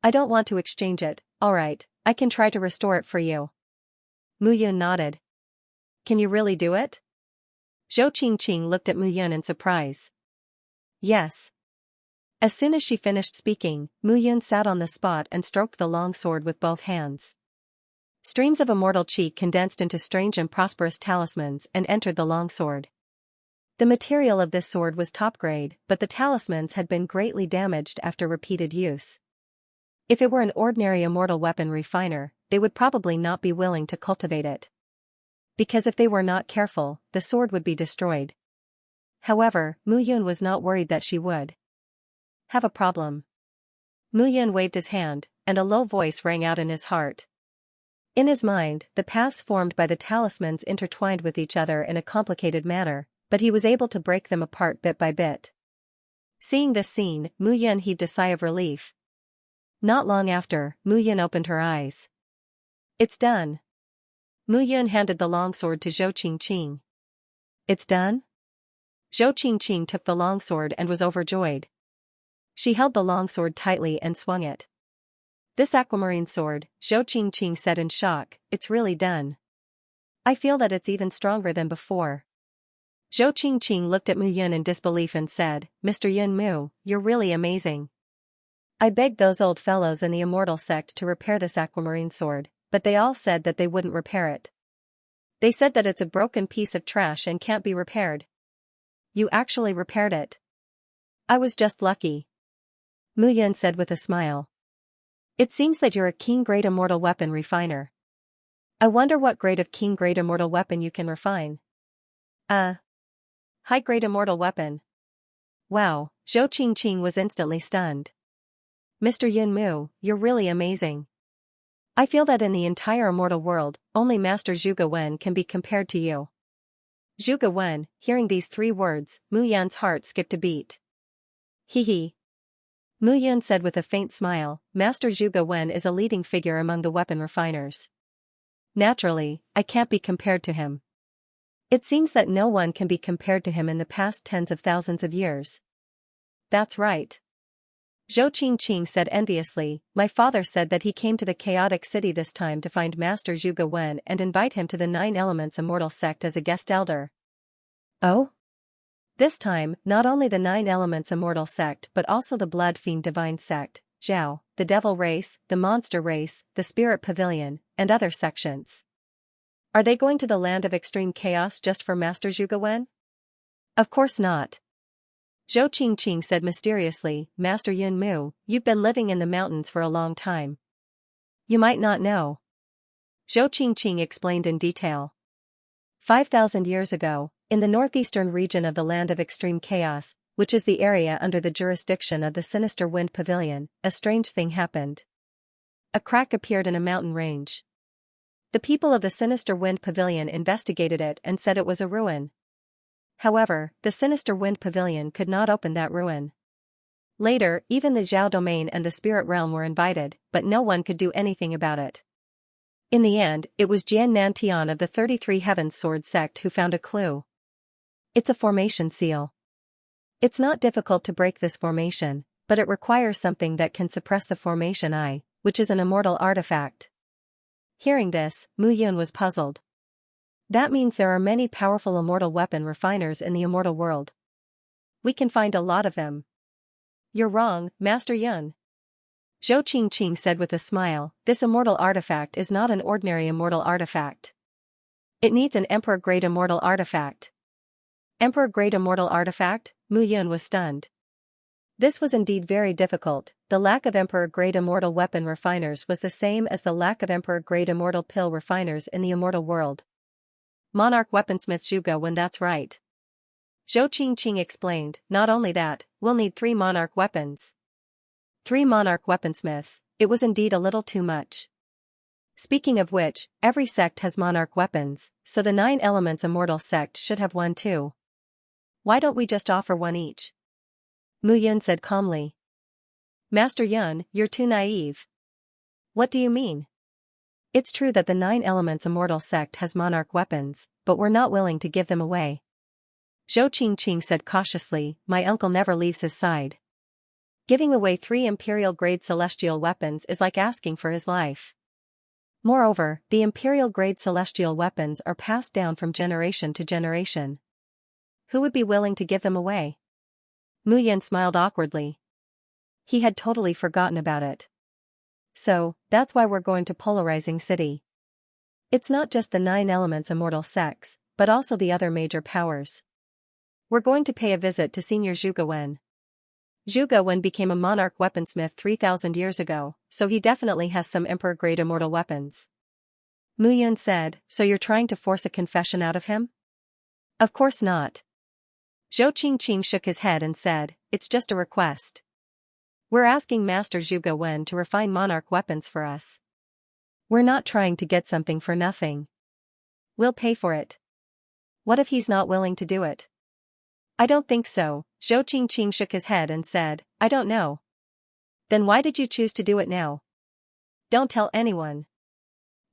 Speaker 1: I don't want to exchange it. Alright, I can try to restore it for you. Mu Yun nodded. Can you really do it? Zhou Qingqing looked at Mu Yun in surprise. Yes. As soon as she finished speaking, Mu Yun sat on the spot and stroked the long sword with both hands. Streams of immortal chi condensed into strange and prosperous talismans and entered the long sword. The material of this sword was top grade, but the talismans had been greatly damaged after repeated use. If it were an ordinary immortal weapon refiner, they would probably not be willing to cultivate it. Because if they were not careful, the sword would be destroyed. However, Mu Yun was not worried that she would have a problem. Mu Yun waved his hand, and a low voice rang out in his heart. In his mind, the paths formed by the talismans intertwined with each other in a complicated manner, but he was able to break them apart bit by bit. Seeing this scene, Mu Yun heaved a sigh of relief. Not long after, Mu Yun opened her eyes. It's done. Mu Yun handed the longsword to Zhou Qingqing. It's done? Zhou Qingqing took the longsword and was overjoyed. She held the longsword tightly and swung it. This aquamarine sword, Zhou Qingqing said in shock, it's really done. I feel that it's even stronger than before. Zhou Qingqing looked at Mu Yun in disbelief and said, Mr. Yun Mu, you're really amazing. I begged those old fellows in the immortal sect to repair this aquamarine sword, but they all said that they wouldn't repair it. They said that it's a broken piece of trash and can't be repaired. You actually repaired it. I was just lucky. Mu Yun said with a smile. It seems that you're a king-grade immortal weapon refiner. I wonder what grade of king-grade immortal weapon you can refine. High-grade immortal weapon. Wow, Zhou Qingqing was instantly stunned. Mr. Yun Mu, you're really amazing. I feel that in the entire immortal world, only Master Zhuge Wen can be compared to you. Zhuge Wen, hearing these 3 words, Mu Yun's heart skipped a beat. Hee. Mu Yun said with a faint smile, Master Zhuge Wen is a leading figure among the weapon refiners. Naturally, I can't be compared to him. It seems that no one can be compared to him in the past tens of thousands of years. That's right. Zhou Qingqing said enviously, my father said that he came to the chaotic city this time to find Master Zhuge Wen and invite him to the 9 Elements Immortal sect as a guest elder. Oh? This time, not only the 9 Elements Immortal sect but also the Blood Fiend Divine sect, Zhao, the Devil race, the Monster race, the Spirit Pavilion, and other sections. Are they going to the land of extreme chaos just for Master Zhuge Wen? Of course not. Zhou Qingqing said mysteriously, Master Yun Mu, you've been living in the mountains for a long time. You might not know. Zhou Qingqing explained in detail. 5,000 years ago, in the northeastern region of the land of extreme chaos, which is the area under the jurisdiction of the Sinister Wind Pavilion, a strange thing happened. A crack appeared in a mountain range. The people of the Sinister Wind Pavilion investigated it and said it was a ruin. However, the Sinister Wind Pavilion could not open that ruin. Later, even the Zhao domain and the Spirit Realm were invited, but no one could do anything about it. In the end, it was Jian Nantian of the 33 Heavens Sword sect who found a clue. It's a formation seal. It's not difficult to break this formation, but it requires something that can suppress the formation eye, which is an immortal artifact. Hearing this, Mu Yun was puzzled. That means there are many powerful immortal weapon refiners in the immortal world. We can find a lot of them. You're wrong, Master Yun. Zhou Qingqing said with a smile, this immortal artifact is not an ordinary immortal artifact. It needs an Emperor-grade immortal artifact. Emperor-grade immortal artifact? Mu Yun was stunned. This was indeed very difficult. The lack of Emperor-grade immortal weapon refiners was the same as the lack of Emperor-grade immortal pill refiners in the immortal world. Monarch weaponsmith Zhuge Wen, that's right. Zhou Qingqing explained, not only that, we'll need 3 monarch weapons. 3 monarch weaponsmiths, it was indeed a little too much. Speaking of which, every sect has monarch weapons, so the 9 elements immortal sect should have one too. Why don't we just offer one each? Mu Yun said calmly. Master Yun, you're too naive. What do you mean? It's true that the 9 elements immortal sect has monarch weapons, but we're not willing to give them away. Zhou Qingqing said cautiously, my uncle never leaves his side. Giving away 3 imperial-grade celestial weapons is like asking for his life. Moreover, the imperial-grade celestial weapons are passed down from generation to generation. Who would be willing to give them away? Mu Yun smiled awkwardly. He had totally forgotten about it. So, that's why we're going to Polarizing City. It's not just the 9 elements immortal sects, but also the other major powers. We're going to pay a visit to Senior Zhuge Wen. Zhuge Wen became a monarch weaponsmith 3,000 years ago, so he definitely has some emperor-grade immortal weapons. Mu Yun said, so you're trying to force a confession out of him? Of course not. Zhou Qingqing shook his head and said, it's just a request. We're asking Master Zhuge Wen to refine monarch weapons for us. We're not trying to get something for nothing. We'll pay for it. What if he's not willing to do it? I don't think so, Zhou Qingqing shook his head and said, I don't know. Then why did you choose to do it now? Don't tell anyone.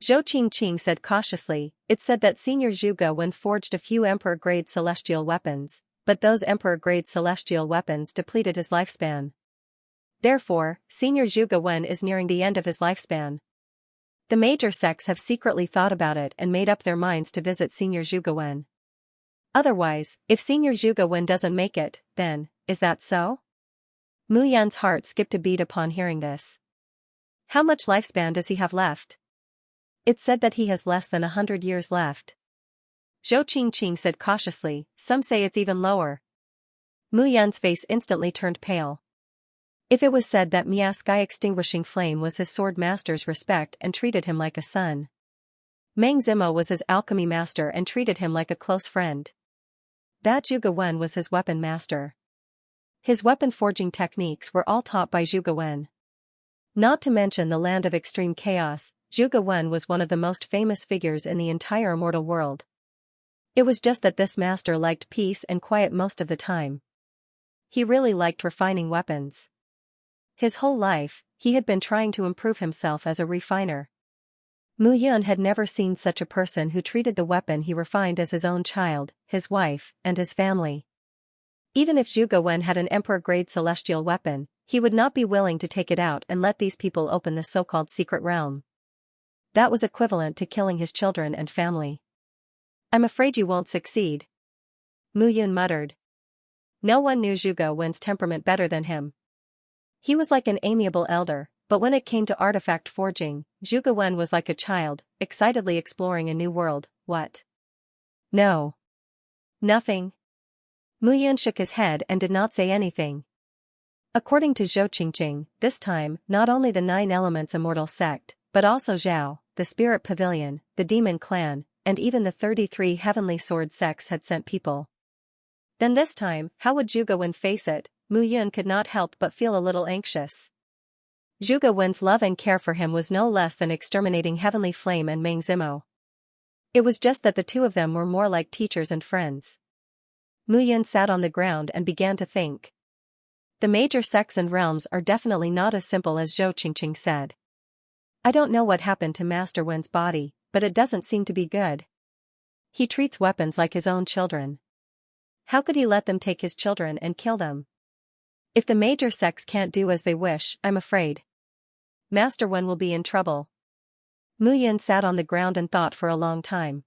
Speaker 1: Zhou Qingqing said cautiously, it's said that Senior Zhuge Wen forged a few emperor-grade celestial weapons, but those emperor-grade celestial weapons depleted his lifespan. Therefore, Senior Zhuge Wen is nearing the end of his lifespan. The major sects have secretly thought about it and made up their minds to visit Senior Zhuge Wen. Otherwise, if Senior Zhuge Wen doesn't make it, then, is that so? Mu Yan's heart skipped a beat upon hearing this. How much lifespan does he have left? It's said that he has less than 100 years left. Zhou Qingqing said cautiously, some say it's even lower. Mu Yan's face instantly turned pale. If it was said that Mia Sky-Extinguishing Flame was his sword master's respect and treated him like a son. Meng Zimo was his alchemy master and treated him like a close friend. That Zhuge Wen was his weapon master. His weapon forging techniques were all taught by Zhuge Wen. Not to mention the land of extreme chaos, Zhuge Wen was one of the most famous figures in the entire immortal world. It was just that this master liked peace and quiet most of the time. He really liked refining weapons. His whole life, he had been trying to improve himself as a refiner. Mu Yun had never seen such a person who treated the weapon he refined as his own child, his wife, and his family. Even if Zhuge Wen had an emperor-grade celestial weapon, he would not be willing to take it out and let these people open the so-called secret realm. That was equivalent to killing his children and family. I'm afraid you won't succeed. Mu Yun muttered. No one knew Zhuge Wen's temperament better than him. He was like an amiable elder, but when it came to artifact forging, Zhuge Wen was like a child, excitedly exploring a new world. What? No. Nothing. Mu Yun shook his head and did not say anything. According to Zhou Qingqing, this time, not only the 9 elements immortal sect, but also Zhao, the spirit pavilion, the demon clan, and even the 33 heavenly sword sects had sent people. Then this time, how would Zhuge Wen face it? Mu Yun could not help but feel a little anxious. Zhuge Wen's love and care for him was no less than exterminating Heavenly Flame and Meng Zimo. It was just that the two of them were more like teachers and friends. Mu Yun sat on the ground and began to think. The major sects and realms are definitely not as simple as Zhou Qingqing said. I don't know what happened to Master Wen's body, but it doesn't seem to be good. He treats weapons like his own children. How could he let them take his children and kill them? If the major sects can't do as they wish, I'm afraid Master Wen will be in trouble. Mu Yun sat on the ground and thought for a long time.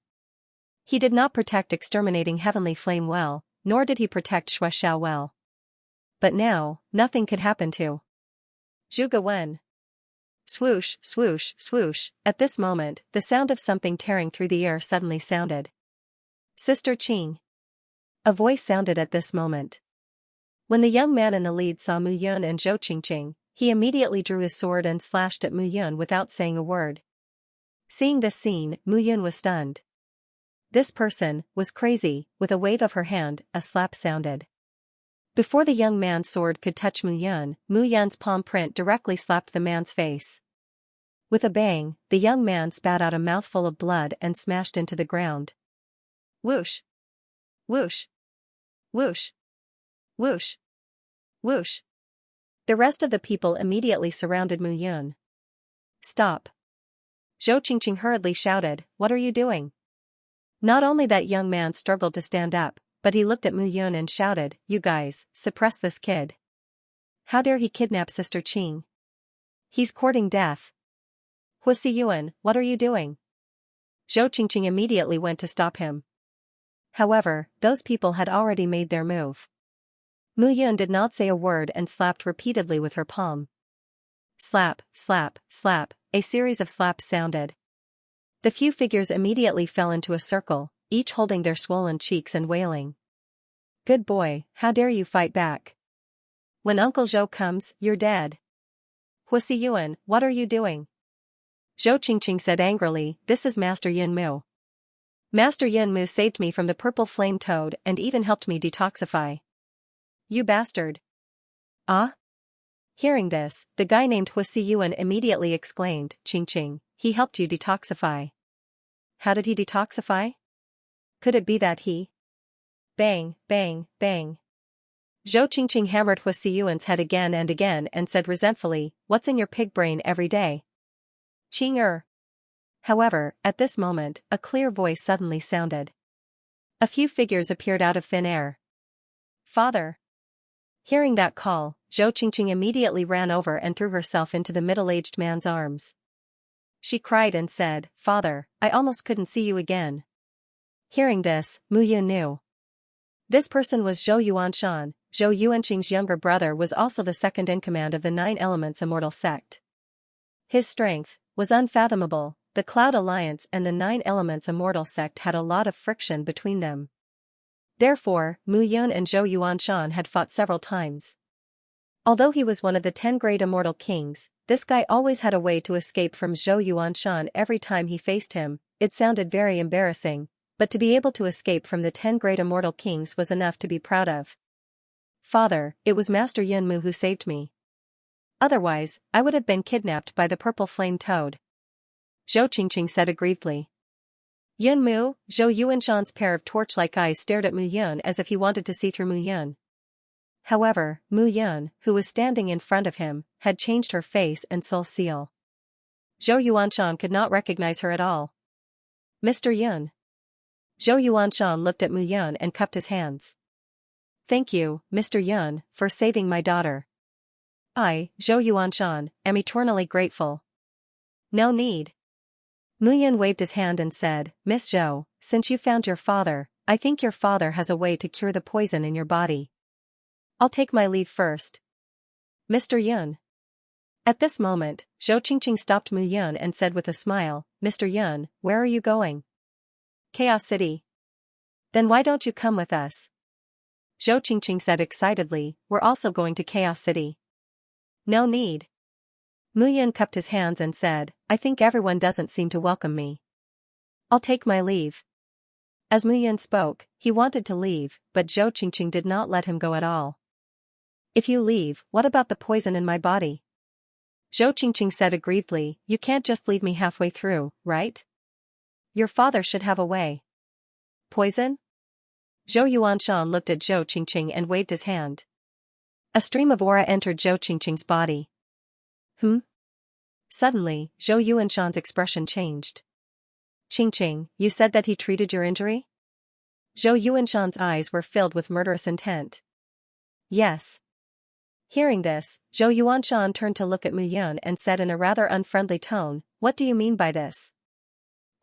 Speaker 1: He did not protect exterminating Heavenly Flame well, nor did he protect Shui Xiao well. But now, nothing could happen to Zhuge Wen. Swoosh, swoosh, swoosh. At this moment, the sound of something tearing through the air suddenly sounded. Sister Qing. A voice sounded at this moment. When the young man in the lead saw Mu Yun and Zhou Qingqing, he immediately drew his sword and slashed at Mu Yun without saying a word. Seeing this scene, Mu Yun was stunned. This person was crazy. With a wave of her hand, a slap sounded. Before the young man's sword could touch Mu Yun's palm print directly slapped the man's face. With a bang, the young man spat out a mouthful of blood and smashed into the ground. Whoosh! Whoosh! Whoosh! Whoosh! Whoosh! The rest of the people immediately surrounded Mu Yun. Stop! Zhou Qingqing hurriedly shouted, what are you doing? Not only that young man struggled to stand up, but he looked at Mu Yun and shouted, you guys, suppress this kid. How dare he kidnap Sister Qing? He's courting death. Husi Yuan, what are you doing? Zhou Qingqing immediately went to stop him. However, those people had already made their move. Mu Yun did not say a word and slapped repeatedly with her palm. Slap, slap, slap, a series of slaps sounded. The few figures immediately fell into a circle, each holding their swollen cheeks and wailing. Good boy, how dare you fight back? When Uncle Zhou comes, you're dead. Husi Yuan, what are you doing? Zhou Qingqing said angrily, this is Master Yin Mu. Master Yin Mu saved me from the purple flame toad and even helped me detoxify. You bastard. Ah? Hearing this, the guy named Husi Yuan immediately exclaimed, Qingqing, he helped you detoxify. How did he detoxify? Could it be that he? Bang, bang, bang. Zhou Qingqing hammered Husi Yuan's head again and said resentfully, what's in your pig brain every day? Qing. However, at this moment, a clear voice suddenly sounded. A few figures appeared out of thin air. Father. Hearing that call, Zhou Qingqing immediately ran over and threw herself into the middle-aged man's arms. She cried and said, Father, I almost couldn't see you again. Hearing this, Mu Yun knew. This person was Zhou Yuanshan. Zhou Yuanqing's younger brother was also the second in command of the Nine Elements Immortal Sect. His strength was unfathomable. The Cloud Alliance and the Nine Elements Immortal Sect had a lot of friction between them. Therefore, Mu Yun and Zhou Yuanshan had fought several times. Although he was one of the 10 great immortal kings, this guy always had a way to escape from Zhou Yuanshan every time he faced him. It sounded very embarrassing, but to be able to escape from the 10 great immortal kings was enough to be proud of. Father, it was Master Yin Mu who saved me. Otherwise, I would have been kidnapped by the purple flame toad. Zhou Qingqing said aggrievedly. Yun Mu, Zhou Yuanshan's pair of torch-like eyes stared at Mu Yun as if he wanted to see through Mu Yun. However, Mu Yun, who was standing in front of him, had changed her face and soul seal. Zhou Yuanshan could not recognize her at all. Mr. Yun. Zhou Yuanshan looked at Mu Yun and cupped his hands. Thank you, Mr. Yun, for saving my daughter. I, Zhou Yuanshan, am eternally grateful. No need. Mu Yun waved his hand and said, Miss Zhou, since you found your father, I think your father has a way to cure the poison in your body. I'll take my leave first. Mr. Yun. At this moment, Zhou Qingqing stopped Mu Yun and said with a smile, Mr. Yun, where are you going? Chaos City. Then why don't you come with us? Zhou Qingqing said excitedly, we're also going to Chaos City. No need. Mu Yun cupped his hands and said, I think everyone doesn't seem to welcome me. I'll take my leave. As Mu Yun spoke, he wanted to leave, but Zhou Qingqing did not let him go at all. If you leave, what about the poison in my body? Zhou Qingqing said aggrievedly, you can't just leave me halfway through, right? Your father should have a way. Poison? Zhou Yuanshan looked at Zhou Qingqing and waved his hand. A stream of aura entered Zhou Qingqing's body. Suddenly, Zhou Yuanshan's expression changed. Qingqing, you said that he treated your injury? Zhou Yuanshan's eyes were filled with murderous intent. Yes. Hearing this, Zhou Yuanshan turned to look at Mu Yun and said in a rather unfriendly tone, what do you mean by this?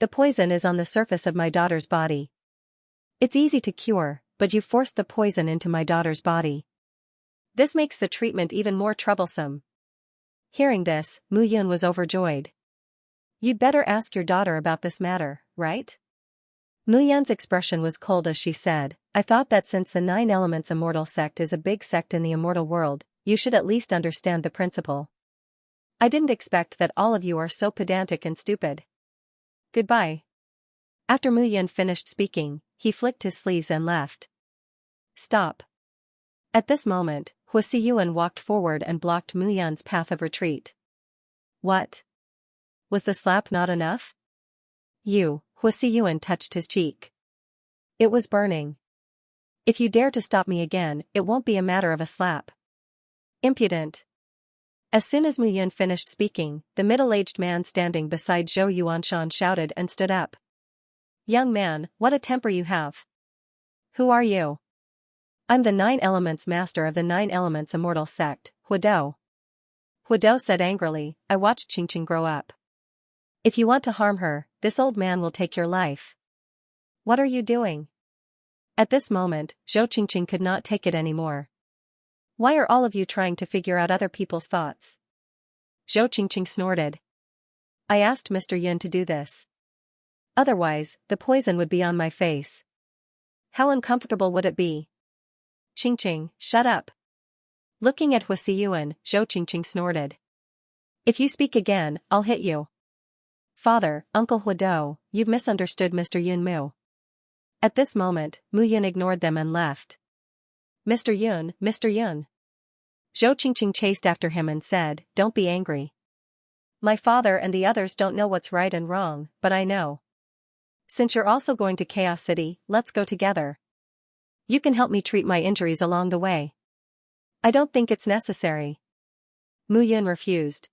Speaker 1: The poison is on the surface of my daughter's body. It's easy to cure, but you forced the poison into my daughter's body. This makes the treatment even more troublesome. Hearing this, Mu Yun was overjoyed. You'd better ask your daughter about this matter, right? Mu Yun's expression was cold as she said, I thought that since the Nine Elements Immortal Sect is a big sect in the immortal world, you should at least understand the principle. I didn't expect that all of you are so pedantic and stupid. Goodbye. After Mu Yun finished speaking, he flicked his sleeves and left. Stop. At this moment, Huasiyuan walked forward and blocked Mu Yun's path of retreat. What? Was the slap not enough? Huasiyuan touched his cheek. It was burning. If you dare to stop me again, it won't be a matter of a slap. Impudent. As soon as Mu Yun finished speaking, the middle-aged man standing beside Zhou Yuanshan shouted and stood up. Young man, what a temper you have. Who are you? I'm the 9 Elements Master of the 9 Elements Immortal Sect, Huidou. Huidou said angrily, I watched Xianxia grow up. If you want to harm her, this old man will take your life. What are you doing? At this moment, Zhou Xianxia could not take it anymore. Why are all of you trying to figure out other people's thoughts? Zhou Xianxia snorted. I asked Mr. Yun to do this. Otherwise, the poison would be on my face. How uncomfortable would it be? Xianxia, shut up. Looking at Huasiyuan, Zhou Xianxia snorted. If you speak again, I'll hit you. Father, Uncle Huidou, you've misunderstood Mr. Yun Mu. At this moment, Mu Yun ignored them and left. Mr. Yun. Zhou Xianxia chased after him and said, don't be angry. My father and the others don't know what's right and wrong, but I know. Since you're also going to Chaos City, let's go together. You can help me treat my injuries along the way. I don't think it's necessary. Mu Yun refused.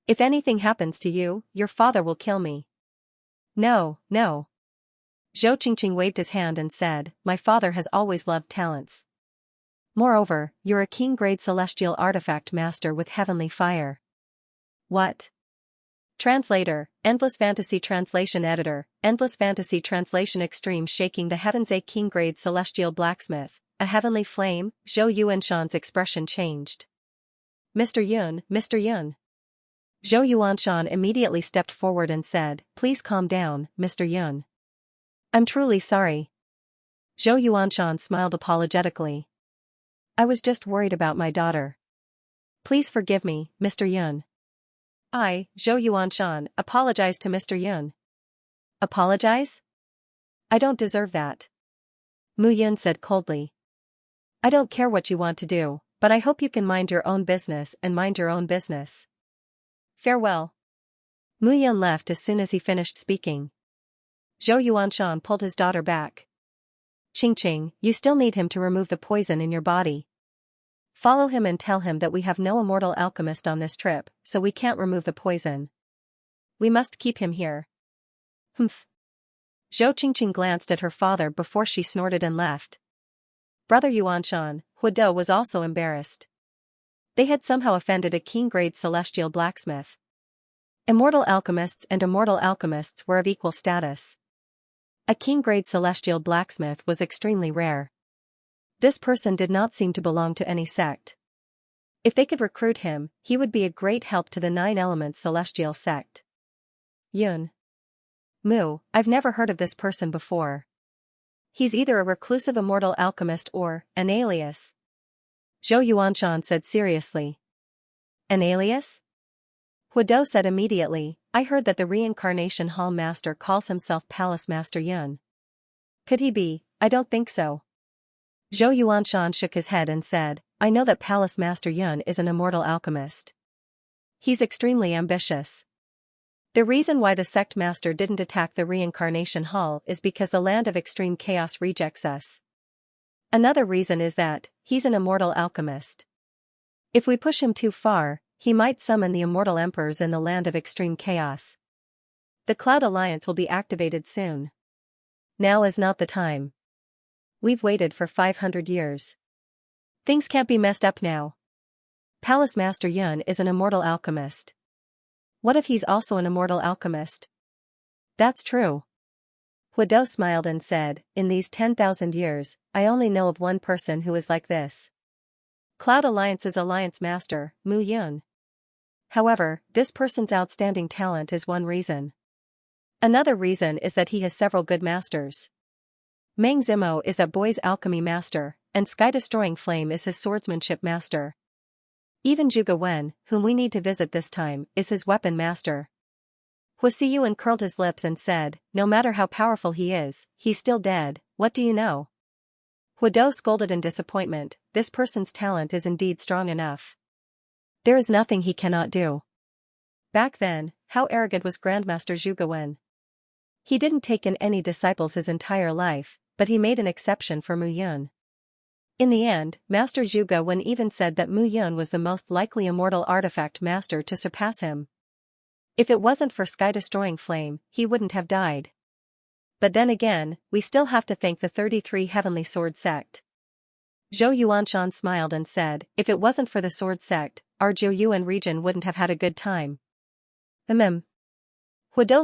Speaker 1: If anything happens to you, your father will kill me. No. Zhou Xianxia waved his hand and said, my father has always loved talents. Moreover, you're a king-grade celestial artifact master with heavenly fire. What? Translator, Endless Fantasy Translation Editor, Endless Fantasy Translation Extreme Shaking the Heavens. A king-grade celestial blacksmith, a heavenly flame. Zhou Yuanshan's expression changed. Mr. Yun. Zhou Yuanshan immediately stepped forward and said, please calm down, Mr. Yun. I'm truly sorry. Zhou Yuanshan smiled apologetically. I was just worried about my daughter. Please forgive me, Mr. Yun. I, Zhou Yuanshan, apologize to Mr. Yun. Apologize? I don't deserve that. Mu Yun said coldly. I don't care what you want to do, but I hope you can mind your own business and mind your own business. Farewell. Mu Yun left as soon as he finished speaking. Zhou Yuanshan pulled his daughter back. Xianxia, you still need him to remove the poison in your body. Follow him and tell him that we have no immortal alchemist on this trip, so we can't remove the poison. We must keep him here. Humph. Zhou Xianxia glanced at her father before she snorted and left. Brother Yuanshan, Huidou was also embarrassed. They had somehow offended a king-grade celestial blacksmith. Immortal alchemists and immortal alchemists were of equal status. A king-grade celestial blacksmith was extremely rare. This person did not seem to belong to any sect. If they could recruit him, he would be a great help to the 9 Elements Celestial sect. Yun. Mu, I've never heard of this person before. He's either a reclusive immortal alchemist or an alias. Zhou Yuanshan said seriously. An alias? Huidou said immediately, I heard that the Reincarnation Hall Master calls himself Palace Master Yun. Could he be? I don't think so. Zhou Yuanshan shook his head and said, I know that Palace Master Yun is an immortal alchemist. He's extremely ambitious. The reason why the sect master didn't attack the Reincarnation Hall is because the land of extreme chaos rejects us. Another reason is that he's an immortal alchemist. If we push him too far, he might summon the immortal emperors in the land of extreme chaos. The Cloud Alliance will be activated soon. Now is not the time. We've waited for 500 years. Things can't be messed up now. Palace Master Yun is an immortal alchemist. What if he's also an immortal alchemist? That's true. Huidou smiled and said, in these 10,000 years, I only know of one person who is like this. Cloud Alliance's Alliance Master, Mu Yun. However, this person's outstanding talent is one reason. Another reason is that he has several good masters. Meng Zimo is that boy's alchemy master, and Sky-Destroying Flame is his swordsmanship master. Even Zhuge Wen, whom we need to visit this time, is his weapon master. Huasiyuan curled his lips and said, no matter how powerful he is, he's still dead, what do you know? Huidou scolded in disappointment, this person's talent is indeed strong enough. There is nothing he cannot do. Back then, how arrogant was Grandmaster Zhuge Wen. He didn't take in any disciples his entire life, but he made an exception for Mu Yun. In the end, Master Zhuge Wen even said that Mu Yun was the most likely immortal artifact master to surpass him. If it wasn't for sky-destroying flame, he wouldn't have died. But then again, we still have to thank the 33 Heavenly Sword Sect. Zhou Yuanshan smiled and said, if it wasn't for the Sword Sect, our Jiuyuan region wouldn't have had a good time. Huidou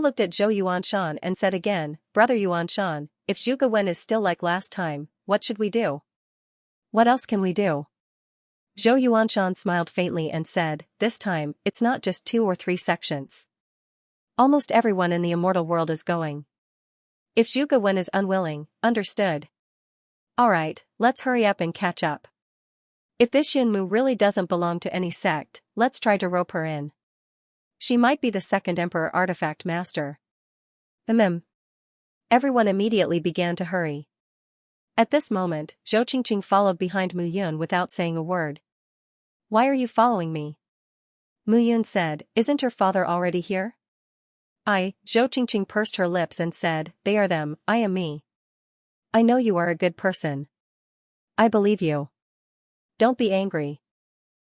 Speaker 1: looked at Zhou Yuanshan and said again, Brother Yuanshan, if Zhuge Wen is still like last time, what should we do? What else can we do? Zhou Yuanshan smiled faintly and said, this time, it's not just 2 or 3 sections. Almost everyone in the immortal world is going. If Zhuge Wen is unwilling, understood. Alright, let's hurry up and catch up. If this Xinmu really doesn't belong to any sect, let's try to rope her in. She might be the second Emperor Artifact Master. Everyone immediately began to hurry. At this moment, Zhou Qingqing followed behind Mu Yun without saying a word. Why are you following me? Mu Yun said, isn't your father already here? Zhou Qingqing pursed her lips and said, they are them, I am me. I know you are a good person. I believe you. Don't be angry.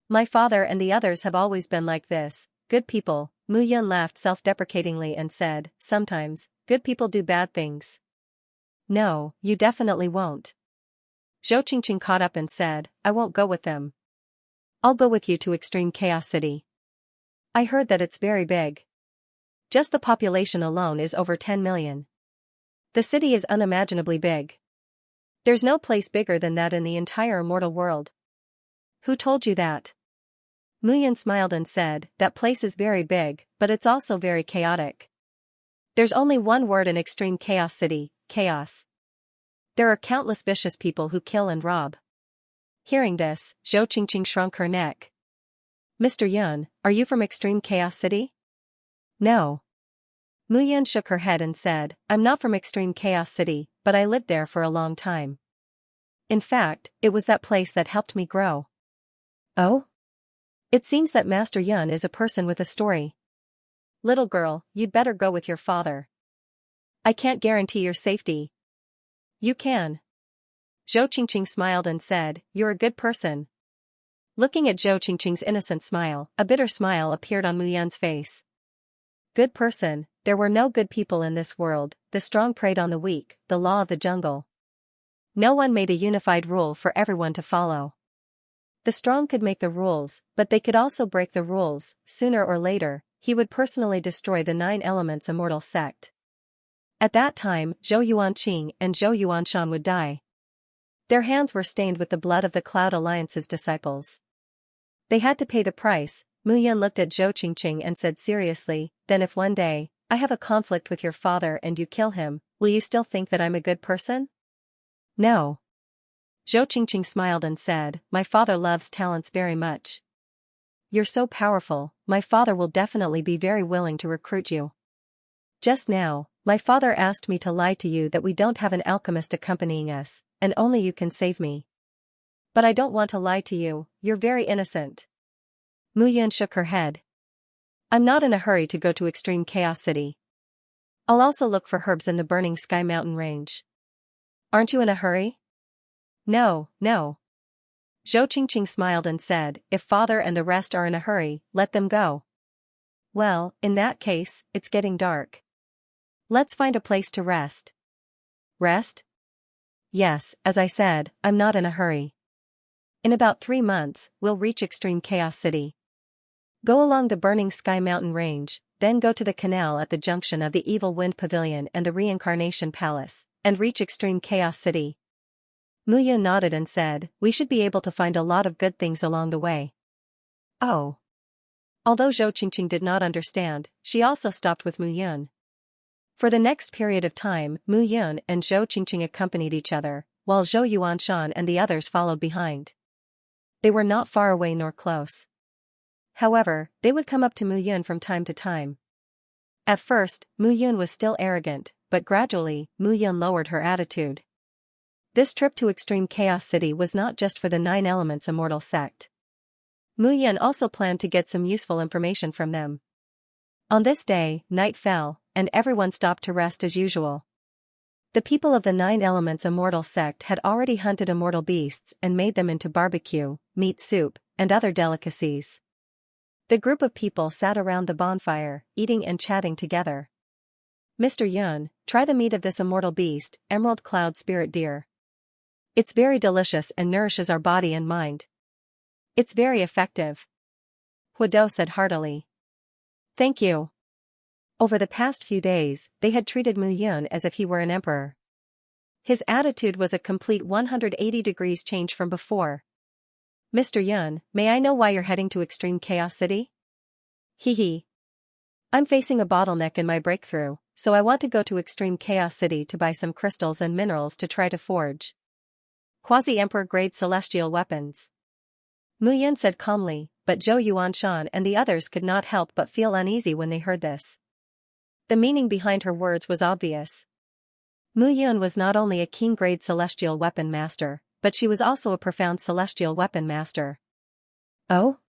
Speaker 1: My father and the others have always been like this, good people. Mu Yun laughed self-deprecatingly and said, sometimes, good people do bad things. No, you definitely won't. Zhou Qingqing caught up and said, I won't go with them. I'll go with you to Extreme Chaos City. I heard that it's very big. Just the population alone is over 10 million. The city is unimaginably big. There's no place bigger than that in the entire immortal world. Who told you that? Mu Yun smiled and said, that place is very big, but it's also very chaotic. There's only one word in Extreme Chaos City, chaos. There are countless vicious people who kill and rob. Hearing this, Zhou Qingqing shrunk her neck. Mr. Yun, are you from Extreme Chaos City? No. Mu Yun shook her head and said, I'm not from Extreme Chaos City, but I lived there for a long time. In fact, it was that place that helped me grow. Oh? It seems that Master Yun is a person with a story. Little girl, you'd better go with your father. I can't guarantee your safety. You can. Zhou Qingqing smiled and said, you're a good person. Looking at Zhou Qingqing's innocent smile, a bitter smile appeared on Mu Yun's face. Good person, there were no good people in this world, the strong preyed on the weak, the law of the jungle. No one made a unified rule for everyone to follow. The strong could make the rules, but they could also break the rules. Sooner or later, he would personally destroy the 9 Elements Immortal Sect. At that time, Zhou Yuanqing and Zhou Yuanshan would die. Their hands were stained with the blood of the Cloud Alliance's disciples. They had to pay the price. Mu Yun looked at Zhou Qingqing and said seriously, then if one day, I have a conflict with your father and you kill him, will you still think that I'm a good person? No. Zhou Qingqing smiled and said, my father loves talents very much. You're so powerful, my father will definitely be very willing to recruit you. Just now, my father asked me to lie to you that we don't have an alchemist accompanying us, and only you can save me. But I don't want to lie to you, you're very innocent. Mu Yun shook her head. I'm not in a hurry to go to Extreme Chaos City. I'll also look for herbs in the Burning Sky Mountain range. Aren't you in a hurry? No. Zhou Qingqing smiled and said, if father and the rest are in a hurry, let them go. Well, in that case, it's getting dark. Let's find a place to rest. Rest? Yes, as I said, I'm not in a hurry. In about 3 months, we'll reach Extreme Chaos City. Go along the Burning Sky Mountain range, then go to the canal at the junction of the Evil Wind Pavilion and the Reincarnation Palace, and reach Extreme Chaos City. Mu Yun nodded and said, we should be able to find a lot of good things along the way. Oh. Although Zhou Qingqing did not understand, she also stopped with Mu Yun. For the next period of time, Mu Yun and Zhou Qingqing accompanied each other, while Zhou Yuanshan and the others followed behind. They were not far away nor close. However, they would come up to Mu Yun from time to time. At first, Mu Yun was still arrogant, but gradually, Mu Yun lowered her attitude. This trip to Extreme Chaos City was not just for the Nine Elements Immortal sect. Mu Yun also planned to get some useful information from them. On this day, night fell, and everyone stopped to rest as usual. The people of the Nine Elements Immortal sect had already hunted immortal beasts and made them into barbecue, meat soup, and other delicacies. The group of people sat around the bonfire, eating and chatting together. "Mr. Yun, try the meat of this immortal beast, Emerald Cloud Spirit Deer. It's very delicious and nourishes our body and mind. It's very effective," Huido said heartily. "Thank you." Over the past few days, they had treated Mu Yun as if he were an emperor. His attitude was a complete 180 degrees change from before. "Mr. Yun, may I know why you're heading to Extreme Chaos City?" "Hee. I'm facing a bottleneck in my breakthrough, so I want to go to Extreme Chaos City to buy some crystals and minerals to try to forge quasi-emperor-grade celestial weapons," Mu Yun said calmly, but Zhou Yuanshan and the others could not help but feel uneasy when they heard this. The meaning behind her words was obvious. Mu Yun was not only a keen-grade celestial weapon master, but she was also a profound celestial weapon master. "Oh?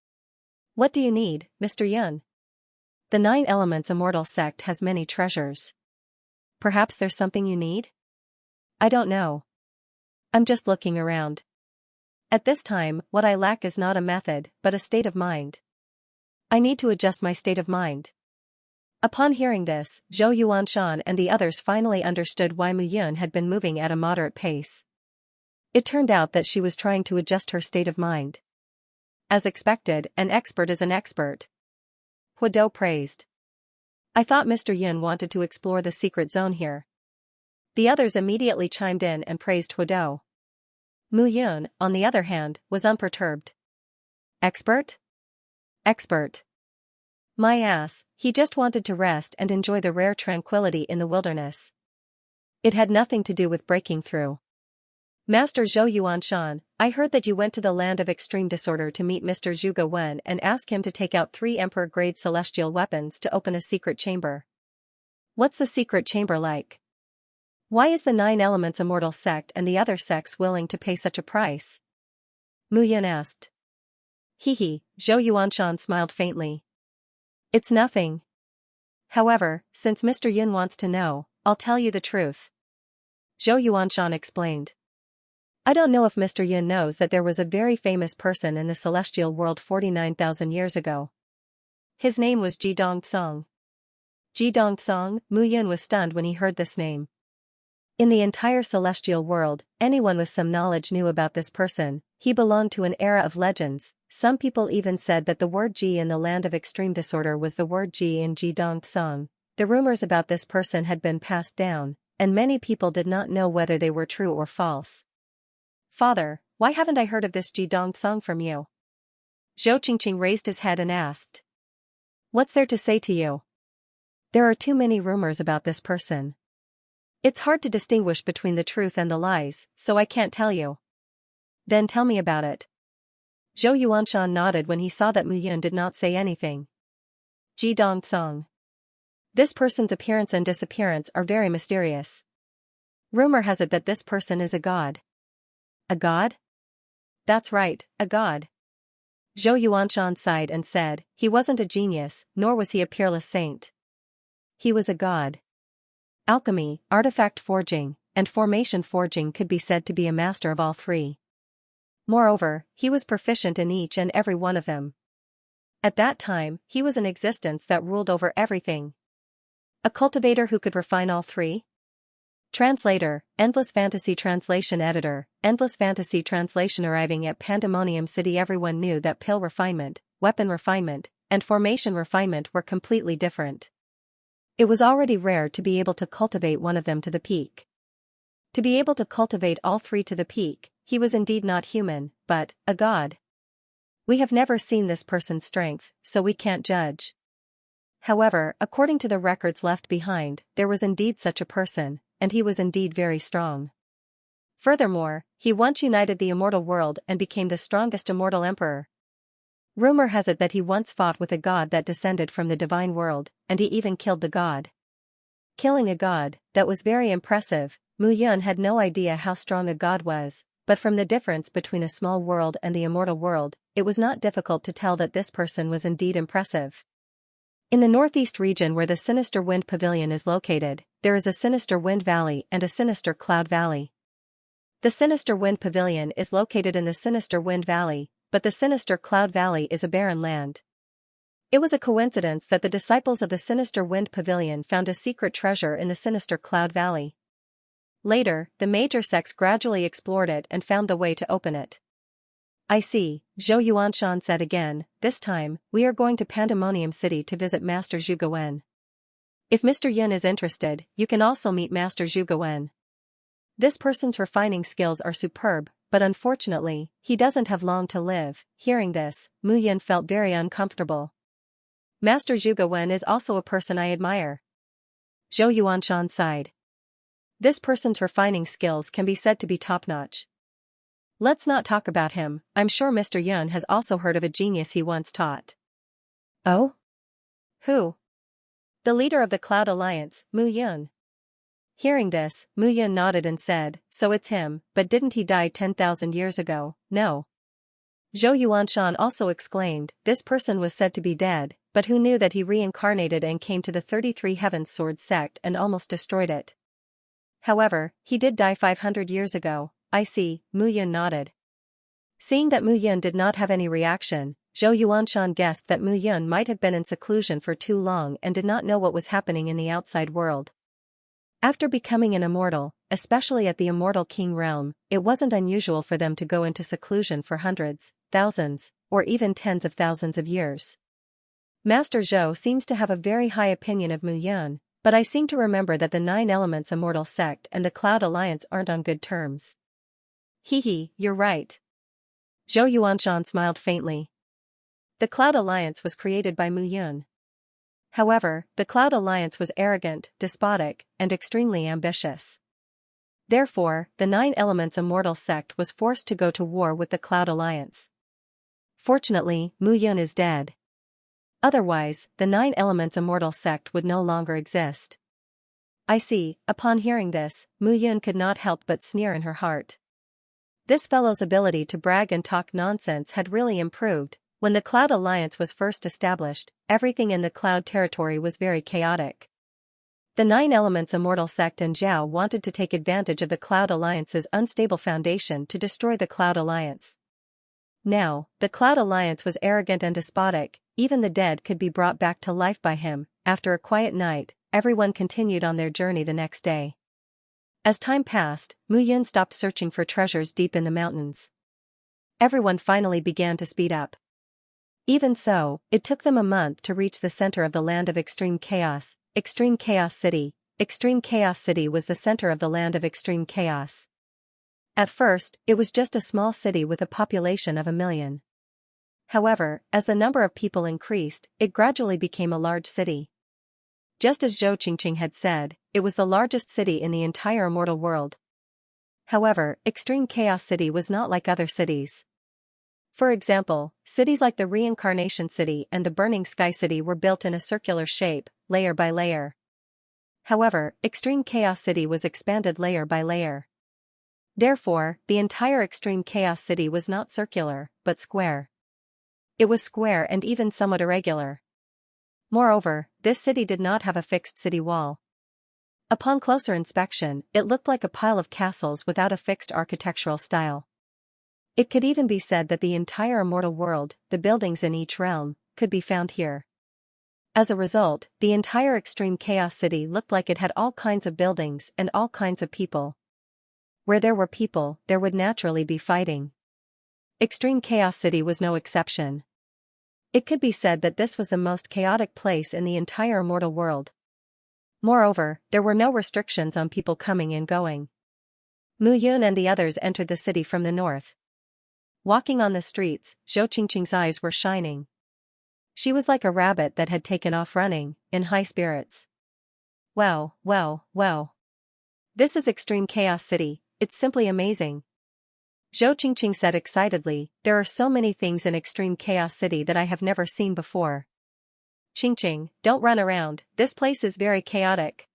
Speaker 1: What do you need, Mr. Yun?" "The Nine Elements Immortal sect has many treasures. Perhaps there's something you need?" "I don't know. I'm just looking around. At this time, what I lack is not a method, but a state of mind. I need to adjust my state of mind." Upon hearing this, Zhou Yuanshan and the others finally understood why Mu Yun had been moving at a moderate pace. It turned out that she was trying to adjust her state of mind. "As expected, an expert is an expert," Huido praised. "I thought Mr. Yun wanted to explore the secret zone here." The others immediately chimed in and praised Huido. Mu Yun, on the other hand, was unperturbed. "Expert? Expert. My ass, he just wanted to rest and enjoy the rare tranquility in the wilderness. It had nothing to do with breaking through." "Master Zhou Yuanshan, I heard that you went to the land of extreme disorder to meet Mr. Zhuge Wen and ask him to take out 3 emperor-grade celestial weapons to open a secret chamber. What's the secret chamber like? Why is the Nine Elements Immortal sect and the other sects willing to pay such a price?" Mu Yun asked. Hee, Zhou Yuanshan smiled faintly. "It's nothing. However, since Mr. Yun wants to know, I'll tell you the truth," Zhou Yuanshan explained. "I don't know if Mr. Yun knows that there was a very famous person in the celestial world 49,000 years ago. His name was Ji Dongsong." Ji Dongsong? Mu Yun was stunned when he heard this name. In the entire celestial world, anyone with some knowledge knew about this person. He belonged to an era of legends. Some people even said that the word Ji in the land of extreme disorder was the word Ji in Ji Dongsong. The rumors about this person had been passed down, and many people did not know whether they were true or false. "Father, why haven't I heard of this Ji Dongsong from you?" Zhou Qingqing raised his head and asked. "What's there to say to you? There are too many rumors about this person. It's hard to distinguish between the truth and the lies, so I can't tell you." "Then tell me about it." Zhou Yuanshan nodded when he saw that Mu Yun did not say anything. Ji Dongsong. This person's appearance and disappearance are very mysterious. Rumor has it that this person is a god. "A god?" "That's right, a god." Zhou Yuanshan sighed and said, "He wasn't a genius, nor was he a peerless saint. He was a god. Alchemy, artifact forging, and formation forging could be said to be a master of all 3. Moreover, he was proficient in each and every one of them. At that time, he was an existence that ruled over everything. A cultivator who could refine all 3? Translator, Endless Fantasy Translation Editor, Endless Fantasy Translation. Arriving at Pandemonium City, everyone knew that pill refinement, weapon refinement, and formation refinement were completely different. It was already rare to be able to cultivate one of them to the peak. To be able to cultivate all 3 to the peak, he was indeed not human, but a god. We have never seen this person's strength, so we can't judge. However, according to the records left behind, there was indeed such a person, and he was indeed very strong. Furthermore, he once united the immortal world and became the strongest immortal emperor. Rumor has it that he once fought with a god that descended from the divine world, and he even killed the god. Killing a god, that was very impressive. Mu Yun had no idea how strong a god was, but from the difference between a small world and the immortal world, it was not difficult to tell that this person was indeed impressive. In the northeast region where the Sinister Wind Pavilion is located, there is a Sinister Wind Valley and a Sinister Cloud Valley. The Sinister Wind Pavilion is located in the Sinister Wind Valley, but the Sinister Cloud Valley is a barren land. It was a coincidence that the disciples of the Sinister Wind Pavilion found a secret treasure in the Sinister Cloud Valley. Later, the major sects gradually explored it and found the way to open it. I see, Zhou Yuanshan said again, this time, we are going to Pandemonium City to visit Master Zhu Guwen. If Mr. Yun is interested, you can also meet Master Zhu Guwen. This person's refining skills are superb, but unfortunately, he doesn't have long to live. Hearing this, Mu Yun felt very uncomfortable. Master Zhu Guwen is also a person I admire. Zhou Yuanshan sighed. This person's refining skills can be said to be top-notch. Let's not talk about him, I'm sure Mr. Yun has also heard of a genius he once taught. Oh? Who? The leader of the Cloud Alliance, Mu Yun. Hearing this, Mu Yun nodded and said, so it's him, but didn't he die 10,000 years ago? No. Zhou Yuanshan also exclaimed, this person was said to be dead, but who knew that he reincarnated and came to the 33 Heavens Sword sect and almost destroyed it? However, he did die 500 years ago. I see, Mu Yun nodded. Seeing that Mu Yun did not have any reaction, Zhou Yuanshan guessed that Mu Yun might have been in seclusion for too long and did not know what was happening in the outside world. After becoming an immortal, especially at the Immortal King realm, it wasn't unusual for them to go into seclusion for hundreds, thousands, or even tens of thousands of years. Master Zhou seems to have a very high opinion of Mu Yun, but I seem to remember that the Nine Elements Immortal sect and the Cloud Alliance aren't on good terms. Hehe, you're right. Zhou Yuanshan smiled faintly. The Cloud Alliance was created by Mu Yun. However, the Cloud Alliance was arrogant, despotic, and extremely ambitious. Therefore, the Nine Elements Immortal sect was forced to go to war with the Cloud Alliance. Fortunately, Mu Yun is dead. Otherwise, the Nine Elements Immortal sect would no longer exist. I see, upon hearing this, Mu Yun could not help but sneer in her heart. This fellow's ability to brag and talk nonsense had really improved. When the Cloud Alliance was first established, everything in the Cloud territory was very chaotic. The Nine Elements Immortal sect and Zhao wanted to take advantage of the Cloud Alliance's unstable foundation to destroy the Cloud Alliance. Now, the Cloud Alliance was arrogant and despotic, even the dead could be brought back to life by him. After a quiet night, everyone continued on their journey the next day. As time passed, Mu Yun stopped searching for treasures deep in the mountains. Everyone finally began to speed up. Even so, it took them a month to reach the center of the land of Extreme Chaos, Extreme Chaos City. Extreme Chaos City was the center of the land of Extreme Chaos. At first, it was just a small city with a population of 1 million. However, as the number of people increased, it gradually became a large city. Just as Zhou Qingqing had said, it was the largest city in the entire immortal world. However, Extreme Chaos City was not like other cities. For example, cities like the Reincarnation City and the Burning Sky City were built in a circular shape, layer by layer. However, Extreme Chaos City was expanded layer by layer. Therefore, the entire Extreme Chaos City was not circular, but square. It was square and even somewhat irregular. Moreover, this city did not have a fixed city wall. Upon closer inspection, it looked like a pile of castles without a fixed architectural style. It could even be said that the entire immortal world, the buildings in each realm, could be found here. As a result, the entire Extreme Chaos City looked like it had all kinds of buildings and all kinds of people. Where there were people, there would naturally be fighting. Extreme Chaos City was no exception. It could be said that this was the most chaotic place in the entire immortal world. Moreover, there were no restrictions on people coming and going. Mu Yun and the others entered the city from the north. Walking on the streets, Zhou Qingqing's eyes were shining. She was like a rabbit that had taken off running, in high spirits. Wow, wow, wow. This is Extreme Chaos City, it's simply amazing. Zhou Qingqing said excitedly, there are so many things in Extreme Chaos City that I have never seen before. Qingqing, don't run around, this place is very chaotic.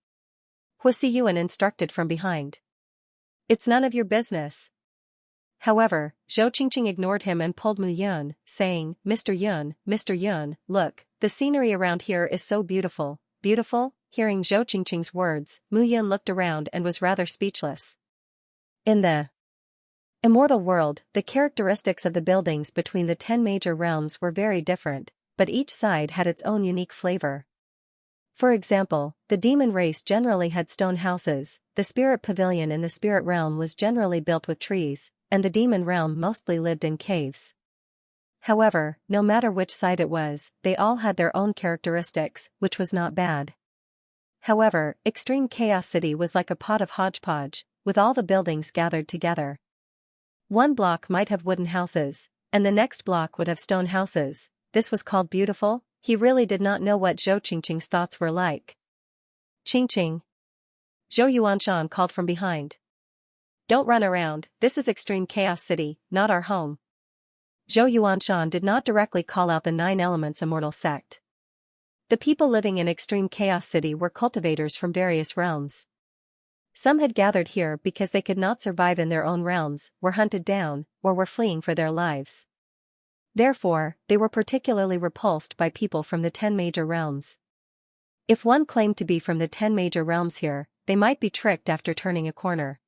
Speaker 1: Hua Siyuan instructed from behind. It's none of your business. However, Zhou Qingqing ignored him and pulled Mu Yun, saying, Mr. Yun, look, the scenery around here is so beautiful. Beautiful? Hearing Zhou Qingqing's words, Mu Yun looked around and was rather speechless. In the immortal world, the characteristics of the buildings between the 10 major realms were very different, but each side had its own unique flavor. For example, the demon race generally had stone houses, the spirit pavilion in the spirit realm was generally built with trees, and the demon realm mostly lived in caves. However, no matter which side it was, they all had their own characteristics, which was not bad. However, Extreme Chaos City was like a pot of hodgepodge, with all the buildings gathered together. One block might have wooden houses, and the next block would have stone houses. This was called beautiful? He really did not know what Zhou Qingqing's thoughts were like. Qingqing. Zhou Yuanshan called from behind. Don't run around, this is Extreme Chaos City, not our home. Zhou Yuanshan did not directly call out the 9 Elements Immortal sect. The people living in Extreme Chaos City were cultivators from various realms. Some had gathered here because they could not survive in their own realms, were hunted down, or were fleeing for their lives. Therefore, they were particularly repulsed by people from the 10 major realms. If one claimed to be from the 10 major realms here, they might be tricked after turning a corner.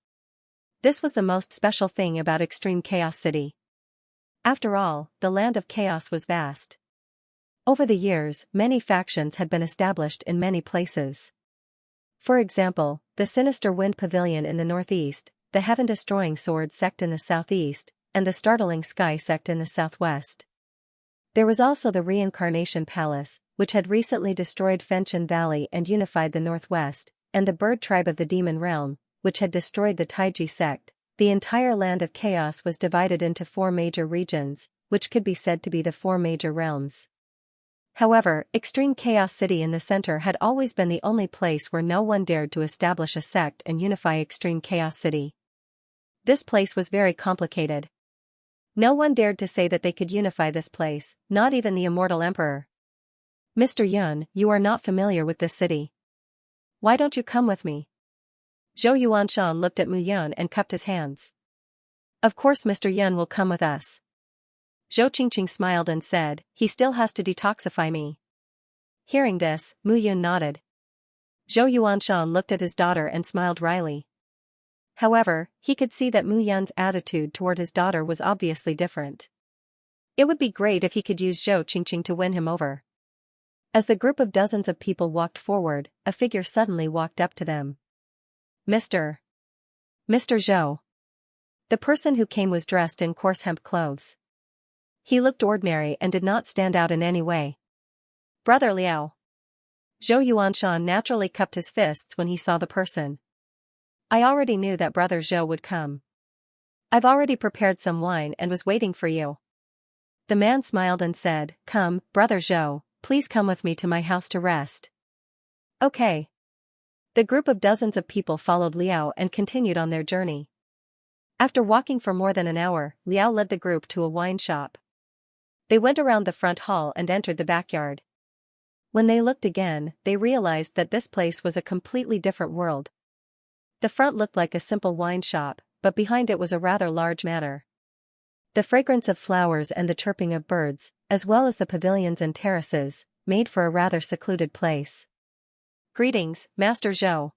Speaker 1: This was the most special thing about Extreme Chaos City. After all, the land of chaos was vast. Over the years, many factions had been established in many places. For example, the Sinister Wind Pavilion in the northeast, the Heaven-Destroying Sword sect in the southeast, and the Startling Sky sect in the southwest. There was also the Reincarnation Palace, which had recently destroyed Fenchen Valley and unified the northwest, and the Bird Tribe of the Demon Realm, which had destroyed the Taiji sect. The entire land of chaos was divided into 4 major regions, which could be said to be the 4 major realms. However, Extreme Chaos City in the center had always been the only place where no one dared to establish a sect and unify Extreme Chaos City. This place was very complicated. No one dared to say that they could unify this place, not even the Immortal Emperor. Mr. Yun, you are not familiar with this city. Why don't you come with me? Zhou Yuanshan looked at Mu Yun and cupped his hands. Of course Mr. Yun will come with us. Zhou Qingqing smiled and said, he still has to detoxify me. Hearing this, Mu Yun nodded. Zhou Yuanshan looked at his daughter and smiled wryly. However, he could see that Mu Yun's attitude toward his daughter was obviously different. It would be great if he could use Zhou Qingqing to win him over. As the group of dozens of people walked forward, a figure suddenly walked up to them. Mr. Zhou. The person who came was dressed in coarse hemp clothes. He looked ordinary and did not stand out in any way. Brother Liao. Zhou Yuanshan naturally cupped his fists when he saw the person. I already knew that Brother Zhou would come. I've already prepared some wine and was waiting for you. The man smiled and said, Come, Brother Zhou, please come with me to my house to rest. Okay. The group of dozens of people followed Liao and continued on their journey. After walking for more than an hour, Liao led the group to a wine shop. They went around the front hall and entered the backyard. When they looked again, they realized that this place was a completely different world. The front looked like a simple wine shop, but behind it was a rather large manor. The fragrance of flowers and the chirping of birds, as well as the pavilions and terraces, made for a rather secluded place. Greetings, Master Zhou.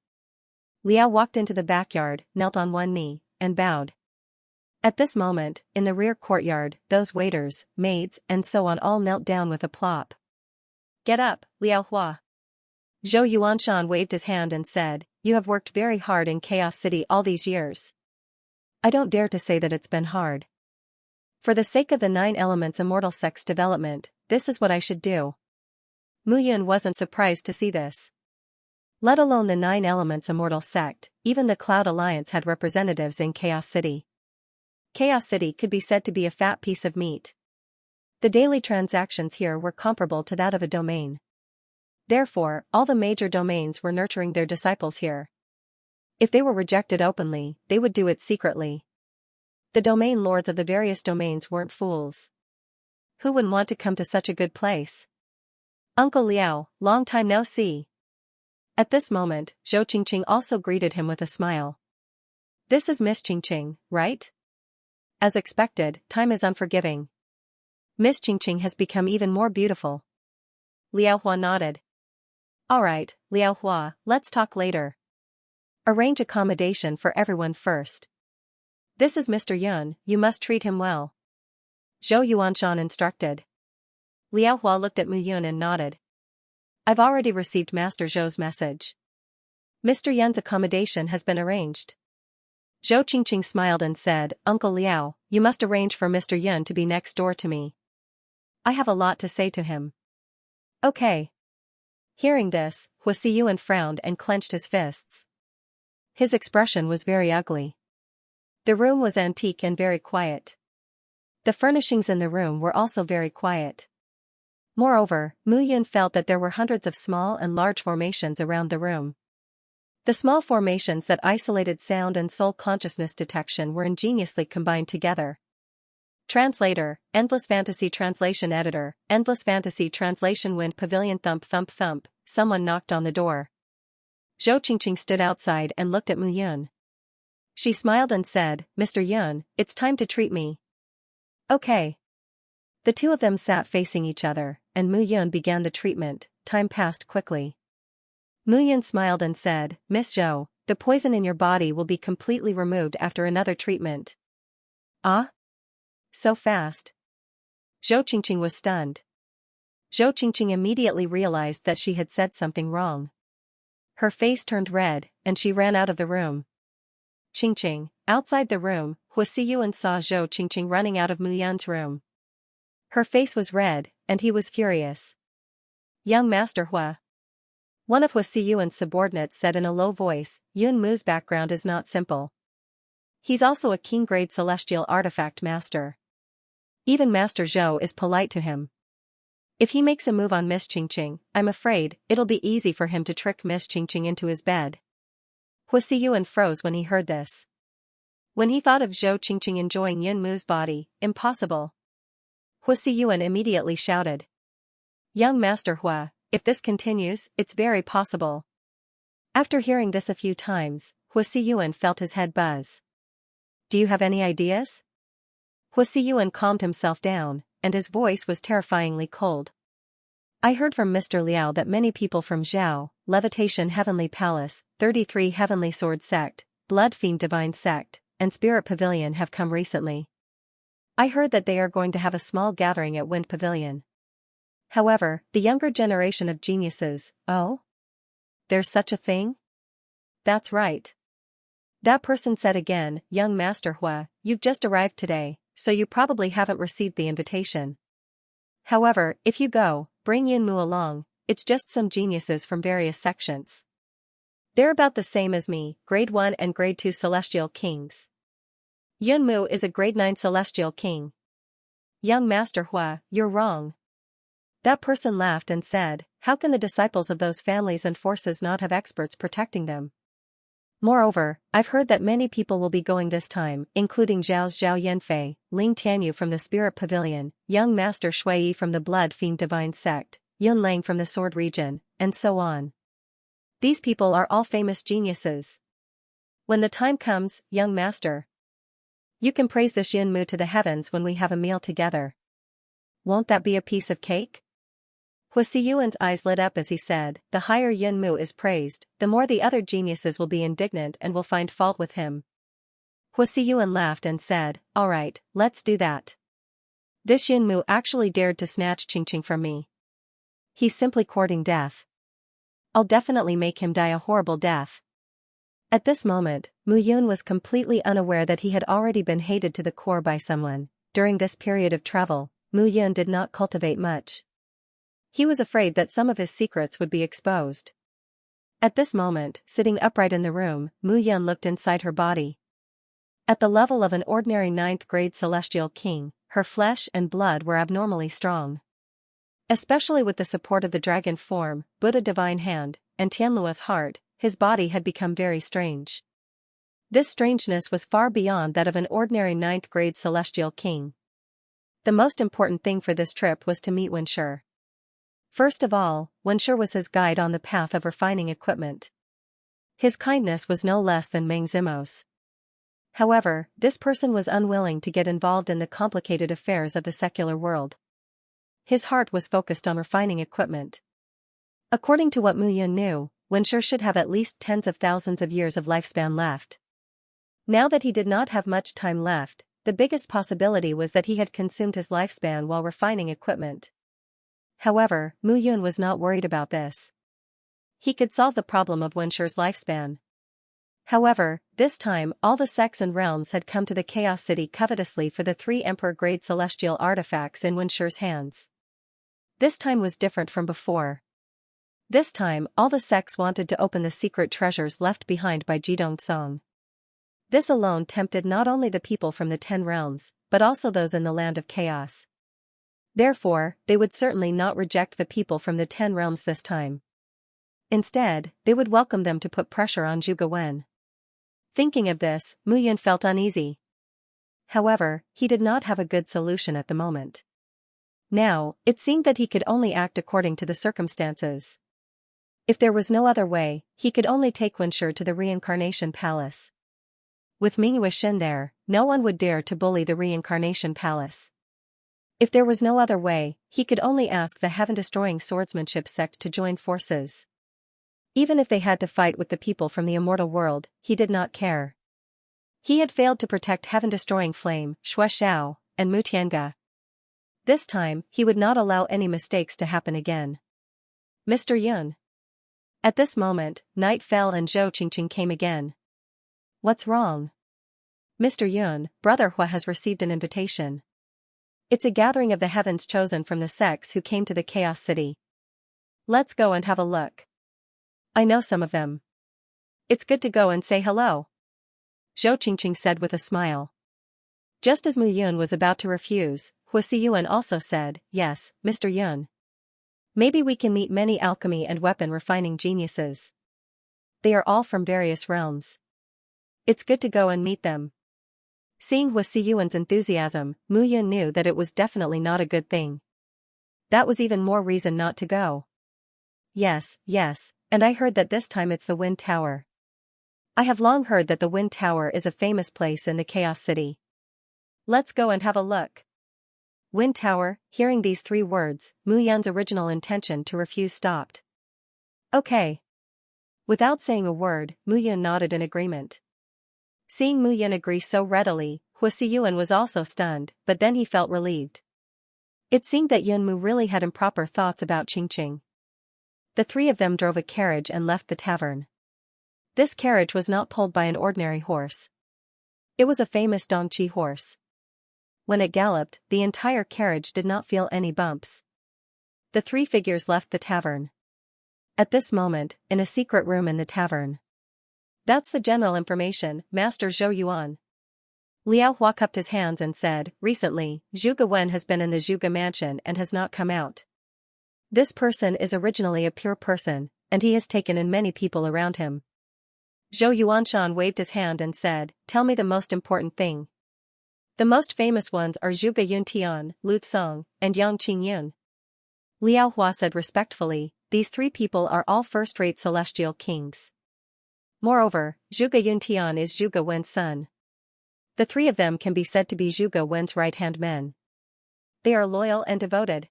Speaker 1: Liao walked into the backyard, knelt on one knee, and bowed. At this moment, in the rear courtyard, those waiters, maids, and so on all knelt down with a plop. Get up, Liao Hua. Zhou Yuanshan waved his hand and said, You have worked very hard in Chaos City all these years. I don't dare to say that it's been hard. For the sake of the 9 Elements Immortal Sect's development, this is what I should do. Mu Yun wasn't surprised to see this. Let alone the 9 Elements Immortal Sect, even the Cloud Alliance had representatives in Chaos City. Chaos City could be said to be a fat piece of meat. The daily transactions here were comparable to that of a domain. Therefore, all the major domains were nurturing their disciples here. If they were rejected openly, they would do it secretly. The domain lords of the various domains weren't fools. Who wouldn't want to come to such a good place? Uncle Liao, long time no see. At this moment, Zhou Qingqing also greeted him with a smile. This is Miss Qingqing, right? As expected, time is unforgiving. Miss Qingqing has become even more beautiful. Liao Hua nodded. Alright, Liao Hua, let's talk later. Arrange accommodation for everyone first. This is Mr. Yun, you must treat him well. Zhou Yuanshan instructed. Liao Hua looked at Mu Yun and nodded. I've already received Master Zhou's message. Mr. Yun's accommodation has been arranged. Zhou Qingqing smiled and said, Uncle Liao, you must arrange for Mr. Yun to be next door to me. I have a lot to say to him. Okay. Hearing this, Hua Siyuan frowned and clenched his fists. His expression was very ugly. The room was antique and very quiet. The furnishings in the room were also very quiet. Moreover, Mu Yun felt that there were hundreds of small and large formations around the room. The small formations that isolated sound and soul consciousness detection were ingeniously combined together. Translator, Endless Fantasy Translation Editor, Endless Fantasy Translation Wind Pavilion Thump Thump Thump, someone knocked on the door. Zhou Qingqing stood outside and looked at Mu Yun. She smiled and said, Mr. Yun, it's time to treat me. Okay. The two of them sat facing each other, and Mu Yun began the treatment. Time passed quickly. Mu Yun smiled and said, Miss Zhou, the poison in your body will be completely removed after another treatment. Ah? So fast? Zhou Qingqing was stunned. Zhou Qingqing immediately realized that she had said something wrong. Her face turned red, and she ran out of the room. Qingqing, outside the room, Hua Siyuan saw Zhou Qingqing running out of Mu Yun's room. Her face was red, and he was furious. Young Master Hua. One of Hua Siyuan's subordinates said in a low voice, Yun Mu's background is not simple. He's also a king-grade celestial artifact master. Even Master Zhou is polite to him. If he makes a move on Miss Qingqing, I'm afraid it'll be easy for him to trick Miss Qingqing into his bed. Hua Siyuan froze when he heard this. When he thought of Zhou Qingqing enjoying Yun Mu's body, impossible. Hua Siyuan immediately shouted. Young Master Hua, if this continues, it's very possible. After hearing this a few times, Hua Siyuan felt his head buzz. Do you have any ideas? Hua Siyuan calmed himself down, and his voice was terrifyingly cold. I heard from Mr. Liao that many people from Zhao, Levitation Heavenly Palace, 33 Heavenly Sword Sect, Blood Fiend Divine Sect, and Spirit Pavilion have come recently. I heard that they are going to have a small gathering at Wind Pavilion. However, the younger generation of geniuses, oh? There's such a thing? That's right. That person said again, Young Master Hua, you've just arrived today, so you probably haven't received the invitation. However, if you go, bring Yun Mu along, it's just some geniuses from various sections. They're about the same as me, Grade 1 and Grade 2 Celestial Kings. Yun Mu is a Grade 9 Celestial King. Young Master Hua, you're wrong. That person laughed and said, how can the disciples of those families and forces not have experts protecting them? Moreover, I've heard that many people will be going this time, including Zhao's Zhao Yanfei, Ling Tianyu from the Spirit Pavilion, Young Master Shui Yi from the Blood Fiend Divine Sect, Yun Lang from the Sword Region, and so on. These people are all famous geniuses. When the time comes, young master, you can praise this Yun Mu to the heavens when we have a meal together. Won't that be a piece of cake? Hua Siyuan's eyes lit up as he said, the higher Yun Mu is praised, the more the other geniuses will be indignant and will find fault with him. Hua Siyuan laughed and said, alright, let's do that. This Yun Mu actually dared to snatch Qingqing from me. He's simply courting death. I'll definitely make him die a horrible death. At this moment, Mu Yun was completely unaware that he had already been hated to the core by someone. During this period of travel, Mu Yun did not cultivate much. He was afraid that some of his secrets would be exposed. At this moment, sitting upright in the room, Mu Yun looked inside her body. At the level of an ordinary 9th grade celestial king, her flesh and blood were abnormally strong. Especially with the support of the dragon form, Buddha divine hand, and Tianlua's heart, his body had become very strange. This strangeness was far beyond that of an ordinary 9th grade celestial king. The most important thing for this trip was to meet Wenshi. First of all, Wenshi was his guide on the path of refining equipment. His kindness was no less than Meng Zimos. However, this person was unwilling to get involved in the complicated affairs of the secular world. His heart was focused on refining equipment. According to what Mu Yun knew, Wenshi should have at least tens of thousands of years of lifespan left. Now that he did not have much time left, the biggest possibility was that he had consumed his lifespan while refining equipment. However, Mu Yun was not worried about this. He could solve the problem of Wenshi's lifespan. However, this time all the sects and realms had come to the Chaos City covetously for the 3 emperor-grade celestial artifacts in Wenshi's hands. This time was different from before. This time all the sects wanted to open the secret treasures left behind by Jidong Song. This alone tempted not only the people from the 10 realms, but also those in the land of chaos. Therefore, they would certainly not reject the people from the 10 realms this time. Instead, they would welcome them to put pressure on Zhuge Wen. Thinking of this, Mu Yun felt uneasy. However, he did not have a good solution at the moment. Now, it seemed that he could only act according to the circumstances. If there was no other way, he could only take Wenshi to the Reincarnation Palace. With Ming Wuxin there, no one would dare to bully the Reincarnation Palace. If there was no other way, he could only ask the heaven-destroying swordsmanship sect to join forces. Even if they had to fight with the people from the immortal world, he did not care. He had failed to protect heaven-destroying flame, Xue Xiao, and Mu Tiange. This time, he would not allow any mistakes to happen again. Mr. Yun. At this moment, night fell and Zhou Qingqing came again. What's wrong? Mr. Yun, Brother Hua has received an invitation. It's a gathering of the heavens chosen from the sects who came to the Chaos City. Let's go and have a look. I know some of them. It's good to go and say hello. Zhou Qingqing said with a smile. Just as Mu Yun was about to refuse, Hua Siyuan also said, yes, Mr. Yun. Maybe we can meet many alchemy and weapon refining geniuses. They are all from various realms. It's good to go and meet them. Seeing Hua Siyuan's enthusiasm, Mu Yun knew that it was definitely not a good thing. That was even more reason not to go. Yes, and I heard that this time it's the Wind Tower. I have long heard that the Wind Tower is a famous place in the Chaos City. Let's go and have a look. Wind Tower, hearing these 3 words, Mu Yun's original intention to refuse stopped. Okay. Without saying a word, Mu Yun nodded in agreement. Seeing Mu Yun agree so readily, Hua Siyuan was also stunned, but then he felt relieved. It seemed that Yun Mu really had improper thoughts about Qingqing. The 3 of them drove a carriage and left the tavern. This carriage was not pulled by an ordinary horse. It was a famous Dongqi horse. When it galloped, the entire carriage did not feel any bumps. The 3 figures left the tavern. At this moment, in a secret room in the tavern. That's the general information, Master Zhou Yuan. Liao Hua cupped his hands and said, recently, Zhuge Wen has been in the Zhuge mansion and has not come out. This person is originally a pure person, and he has taken in many people around him. Zhou Yuanshan waved his hand and said, tell me the most important thing. The most famous ones are Zhuge Yuntian, Lu Tsong, and Yang Qingyun. Liao Hua said respectfully, these 3 people are all first-rate celestial kings. Moreover, Zhuge Yuntian is Zhuge Wen's son. The 3 of them can be said to be Zhuge Wen's right-hand men. They are loyal and devoted.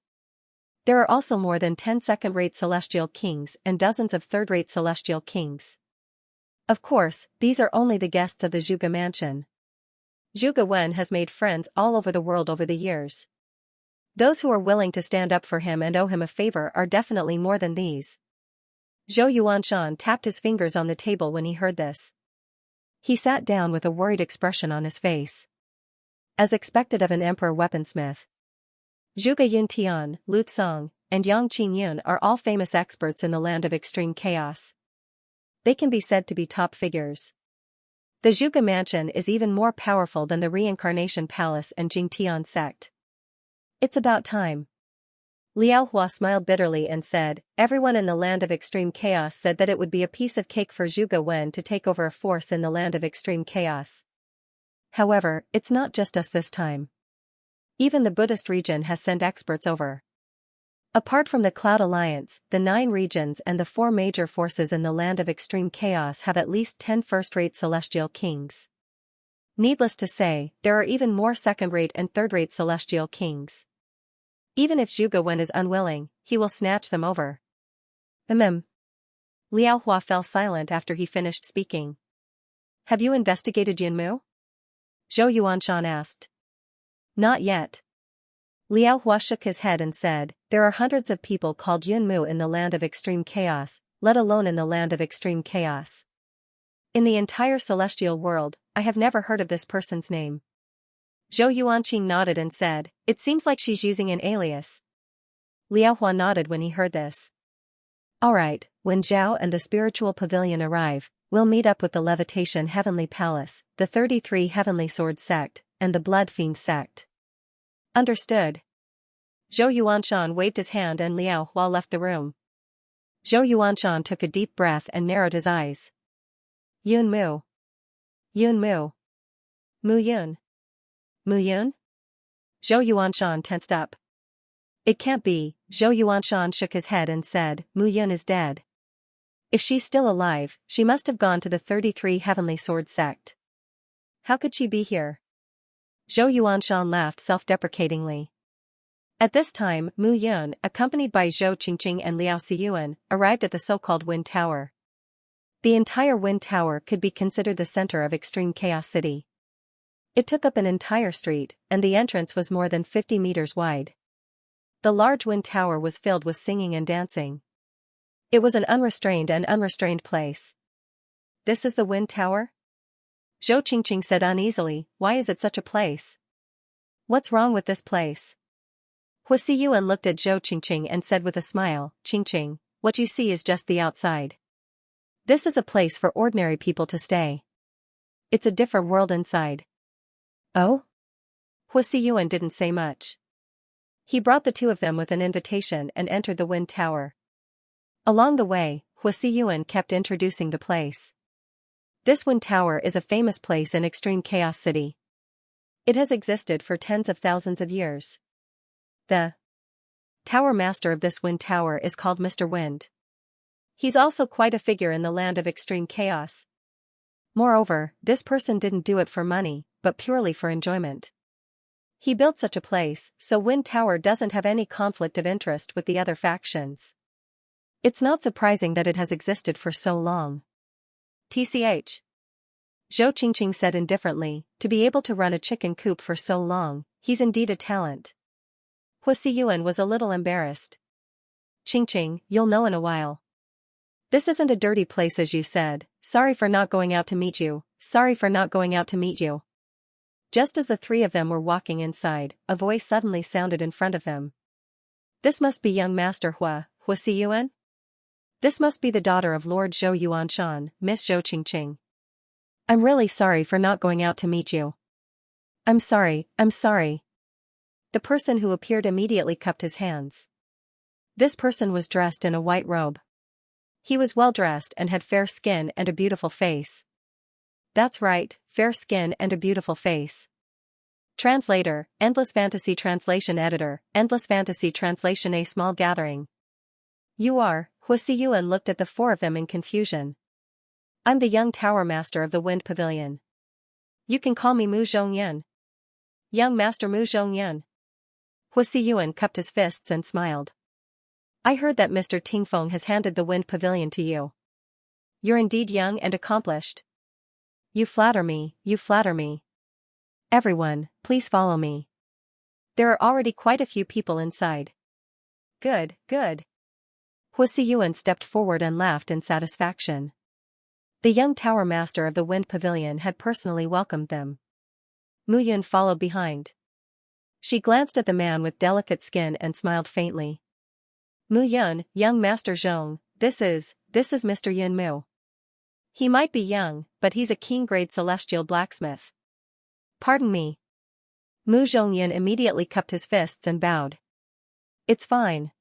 Speaker 1: There are also more than 10 second-rate celestial kings and dozens of third-rate celestial kings. Of course, these are only the guests of the Zhuge mansion. Zhuge Wen has made friends all over the world over the years. Those who are willing to stand up for him and owe him a favor are definitely more than these. Zhou Yuanshan tapped his fingers on the table when he heard this. He sat down with a worried expression on his face. As expected of an emperor weaponsmith. Zhuge Yuntian, Lu Tsong, and Yang Qingyun are all famous experts in the land of extreme chaos. They can be said to be top figures. The Zhuge mansion is even more powerful than the Reincarnation Palace and Jingtian sect. It's about time. Liao Hua smiled bitterly and said, everyone in the land of extreme chaos said that it would be a piece of cake for Zhuge Wen to take over a force in the land of extreme chaos. However, it's not just us this time. Even the Buddhist region has sent experts over. Apart from the Cloud Alliance, the 9 regions and the 4 major forces in the land of extreme chaos have at least 10 first-rate celestial kings. Needless to say, there are even more second-rate and third-rate celestial kings. Even if Zhuge Wen is unwilling, he will snatch them over. Liao Hua fell silent after he finished speaking. Have you investigated Yunmu? Zhou Yuanshan asked. Not yet. Liao Hua shook his head and said, there are hundreds of people called Yunmu in the land of extreme chaos, let alone in the land of extreme chaos. In the entire celestial world, I have never heard of this person's name. Zhou Yuanqing nodded and said, it seems like she's using an alias. Liao Hua nodded when he heard this. Alright, when Zhao and the spiritual pavilion arrive, we'll meet up with the Levitation Heavenly Palace, the 33 Heavenly Sword Sect, and the Blood Fiend Sect. Understood. Zhou Yuanshan waved his hand and Liao Hua left the room. Zhou Yuanshan took a deep breath and narrowed his eyes. Yunmu. Yunmu. Mu Yun. Mu Yun? Zhou Yuanshan tensed up. It can't be, Zhou Yuanshan shook his head and said, Mu Yun is dead. If she's still alive, she must have gone to the 33 Heavenly Sword Sect. How could she be here? Zhou Yuanshan laughed self-deprecatingly. At this time, Mu Yun, accompanied by Zhou Qingqing and Liao Xiyuan, arrived at the so-called Wind Tower. The entire Wind Tower could be considered the center of Extreme Chaos City. It took up an entire street, and the entrance was more than 50 meters wide. The large Wind Tower was filled with singing and dancing. It was an unrestrained place. This is the Wind Tower? Zhou Qingqing said uneasily, why is it such a place? What's wrong with this place? Hua Siyuan looked at Zhou Qingqing and said with a smile, Qingqing, what you see is just the outside. This is a place for ordinary people to stay. It's a different world inside. Oh? Hua Siyuan didn't say much. He brought the two of them with an invitation and entered the Wind Tower. Along the way, Hua Siyuan kept introducing the place. This Wind Tower is a famous place in Extreme Chaos City. It has existed for tens of thousands of years. The Tower Master of this Wind Tower is called Mr. Wind. He's also quite a figure in the land of extreme chaos. Moreover, this person didn't do it for money, but purely for enjoyment. He built such a place, so Wind Tower doesn't have any conflict of interest with the other factions. It's not surprising that it has existed for so long. TCH. Zhou Qingqing said indifferently, to be able to run a chicken coop for so long, he's indeed a talent. Hua Siyuan was a little embarrassed. Qingqing, you'll know in a while. This isn't a dirty place as you said, sorry for not going out to meet you, sorry for not going out to meet you. Just as the three of them were walking inside, a voice suddenly sounded in front of them. This must be young Master Hua Siyuan? This must be the daughter of Lord Zhou Yuanshan, Miss Zhou Qingqing. I'm really sorry for not going out to meet you. I'm sorry. The person who appeared immediately cupped his hands. This person was dressed in a white robe. He was well dressed and had fair skin and a beautiful face. That's right, fair skin and a beautiful face. Translator, Endless Fantasy Translation Editor, Endless Fantasy Translation A small gathering. You are, Hua Siyuan looked at the four of them in confusion. I'm the young Tower Master of the Wind Pavilion. You can call me Mu Zhongyan. Young Master Mu Zhongyan. Hua Siyuan cupped his fists and smiled. I heard that Mr. Tingfeng has handed the Wind Pavilion to you. You're indeed young and accomplished. You flatter me. Everyone, please follow me. There are already quite a few people inside. Good. Hua Siyuan stepped forward and laughed in satisfaction. The young Tower Master of the Wind Pavilion had personally welcomed them. Mu Yun followed behind. She glanced at the man with delicate skin and smiled faintly. Mu Yun, young Master Zhong, this is Mr. Yun Mu. He might be young, but he's a king-grade celestial blacksmith. Pardon me. Mu Zhongyan immediately cupped his fists and bowed. It's fine.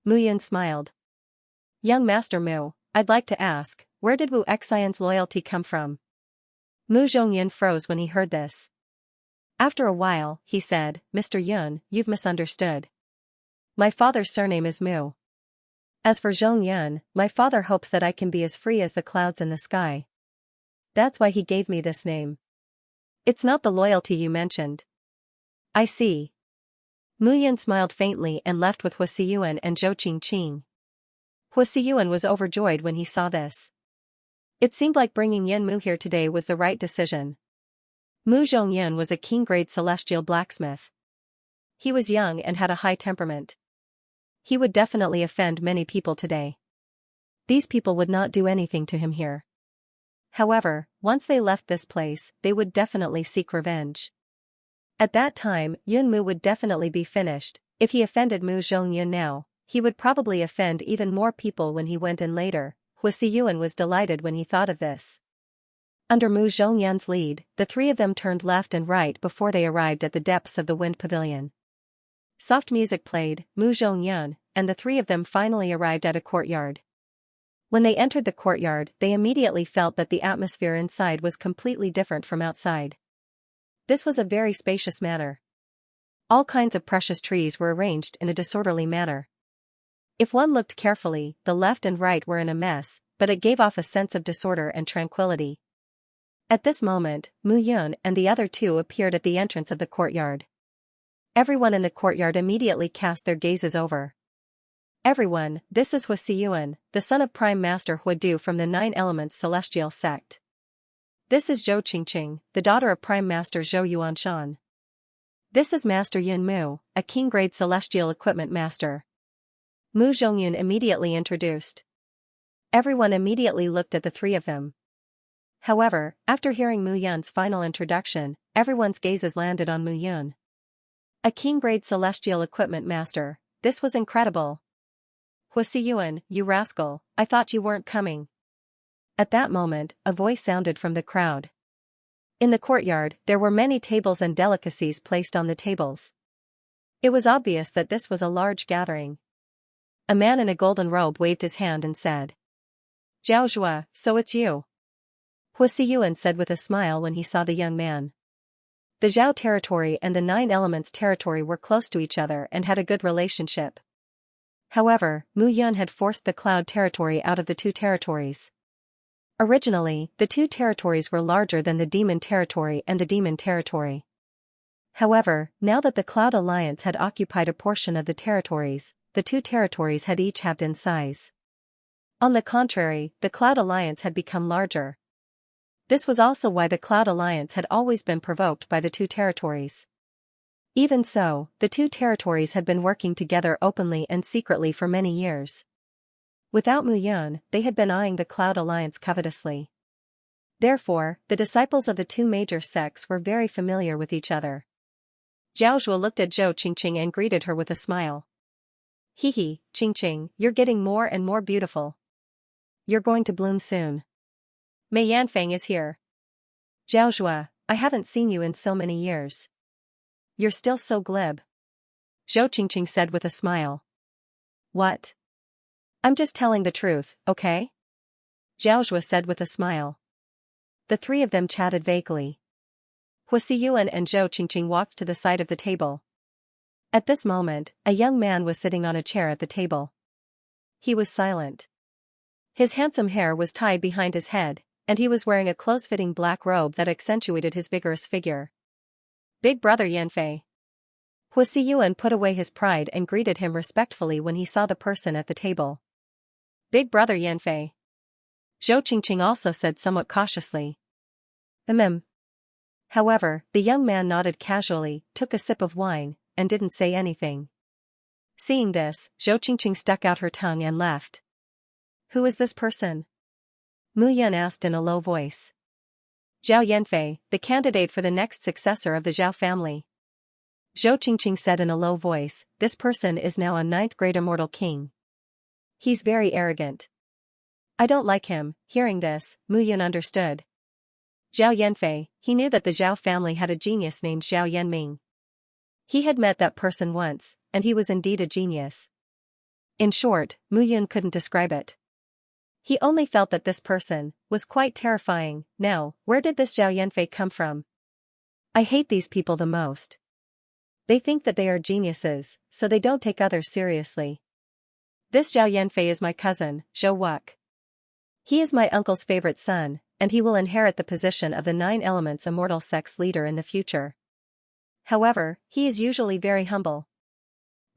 Speaker 1: Mu Yun smiled. Young Master Mu, I'd like to ask, where did Wu Xian's loyalty come from? Mu Zhongyan froze when he heard this. After a while, he said, Mr. Yun, you've misunderstood. My father's surname is Mu. As for Zhongyun, my father hopes that I can be as free as the clouds in the sky. That's why he gave me this name. It's not the loyalty you mentioned. I see. Mu Yun smiled faintly and left with Hua Siyuan and Zhou Qingqing. Hua Siyuan was overjoyed when he saw this. It seemed like bringing Yin Mu here today was the right decision. Mu Zhongyun was a king-grade celestial blacksmith. He was young and had a high temperament. He would definitely offend many people today. These people would not do anything to him here. However, once they left this place, they would definitely seek revenge. At that time, Yun Mu would definitely be finished. If he offended Mu Zhongyun now, he would probably offend even more people when he went in later. Hua Siyuan was delighted when he thought of this. Under Mu Zhongyun's lead, the three of them turned left and right before they arrived at the depths of the wind pavilion. Soft music played, Mu Zhongyun, and the three of them finally arrived at a courtyard. When they entered the courtyard, they immediately felt that the atmosphere inside was completely different from outside. This was a very spacious manor. All kinds of precious trees were arranged in a disorderly manner. If one looked carefully, the left and right were in a mess, but it gave off a sense of disorder and tranquility. At this moment, Mu Yun and the other two appeared at the entrance of the courtyard. Everyone in the courtyard immediately cast their gazes over. Everyone, this is Hua Siyuan, the son of Prime Master Hua Du from the Nine Elements Celestial Sect. This is Zhou Qingqing, the daughter of Prime Master Zhou Yuanshan. This is Master Yun Mu, a king-grade celestial equipment master. Mu Zhongyun immediately introduced. Everyone immediately looked at the three of them. However, after hearing Mu Yun's final introduction, everyone's gazes landed on Mu Yun. A king-grade celestial equipment master, this was incredible. Hua Siyuan, you rascal, I thought you weren't coming. At that moment, a voice sounded from the crowd. In the courtyard, there were many tables and delicacies placed on the tables. It was obvious that this was a large gathering. A man in a golden robe waved his hand and said, Zhao Zhua, so it's you. Hua Siyuan said with a smile when he saw the young man. The Zhao territory and the Nine Elements territory were close to each other and had a good relationship. However, Mu Yun had forced the Cloud territory out of the two territories. Originally, the two territories were larger than the Demon territory and the Demon territory. However, now that the Cloud Alliance had occupied a portion of the territories, the two territories had each halved in size. On the contrary, the Cloud Alliance had become larger. This was also why the Cloud Alliance had always been provoked by the two territories. Even so, the two territories had been working together openly and secretly for many years. Without Mu Yun, they had been eyeing the Cloud Alliance covetously. Therefore, the disciples of the two major sects were very familiar with each other. Zhao Zhua looked at Zhou Qingqing and greeted her with a smile. Hehe, Qingqing, you're getting more and more beautiful. You're going to bloom soon. Mei Yanfeng is here. Zhao Zhua, I haven't seen you in so many years. You're still so glib. Zhou Qingqing said with a smile. What? I'm just telling the truth, okay? Zhao Zhua said with a smile. The three of them chatted vaguely. Hua Siyuan and Zhou Qingqing walked to the side of the table. At this moment, a young man was sitting on a chair at the table. He was silent. His handsome hair was tied behind his head, and he was wearing a close-fitting black robe that accentuated his vigorous figure. Big brother Yanfei. Hua Siyuan put away his pride and greeted him respectfully when he saw the person at the table. Big brother Yanfei. Zhou Qingqing also said somewhat cautiously. However, the young man nodded casually, took a sip of wine, and didn't say anything. Seeing this, Zhou Qingqing stuck out her tongue and left. Who is this person? Mu Yun asked in a low voice. Zhao Yanfei, the candidate for the next successor of the Zhao family. Zhou Qingqing said in a low voice, this person is now a 9th-grade immortal king. He's very arrogant. I don't like him. Hearing this, Mu Yun understood. Zhao Yanfei, he knew that the Zhao family had a genius named Zhao Yanming. He had met that person once, and he was indeed a genius. In short, Mu Yun couldn't describe it. He only felt that this person was quite terrifying. Now, where did this Zhao Yanfei come from? I hate these people the most. They think that they are geniuses, so they don't take others seriously. This Zhao Yanfei is my cousin, Zhou Wuk. He is my uncle's favorite son, and he will inherit the position of the 9 Elements Immortal Sect's leader in the future. However, he is usually very humble.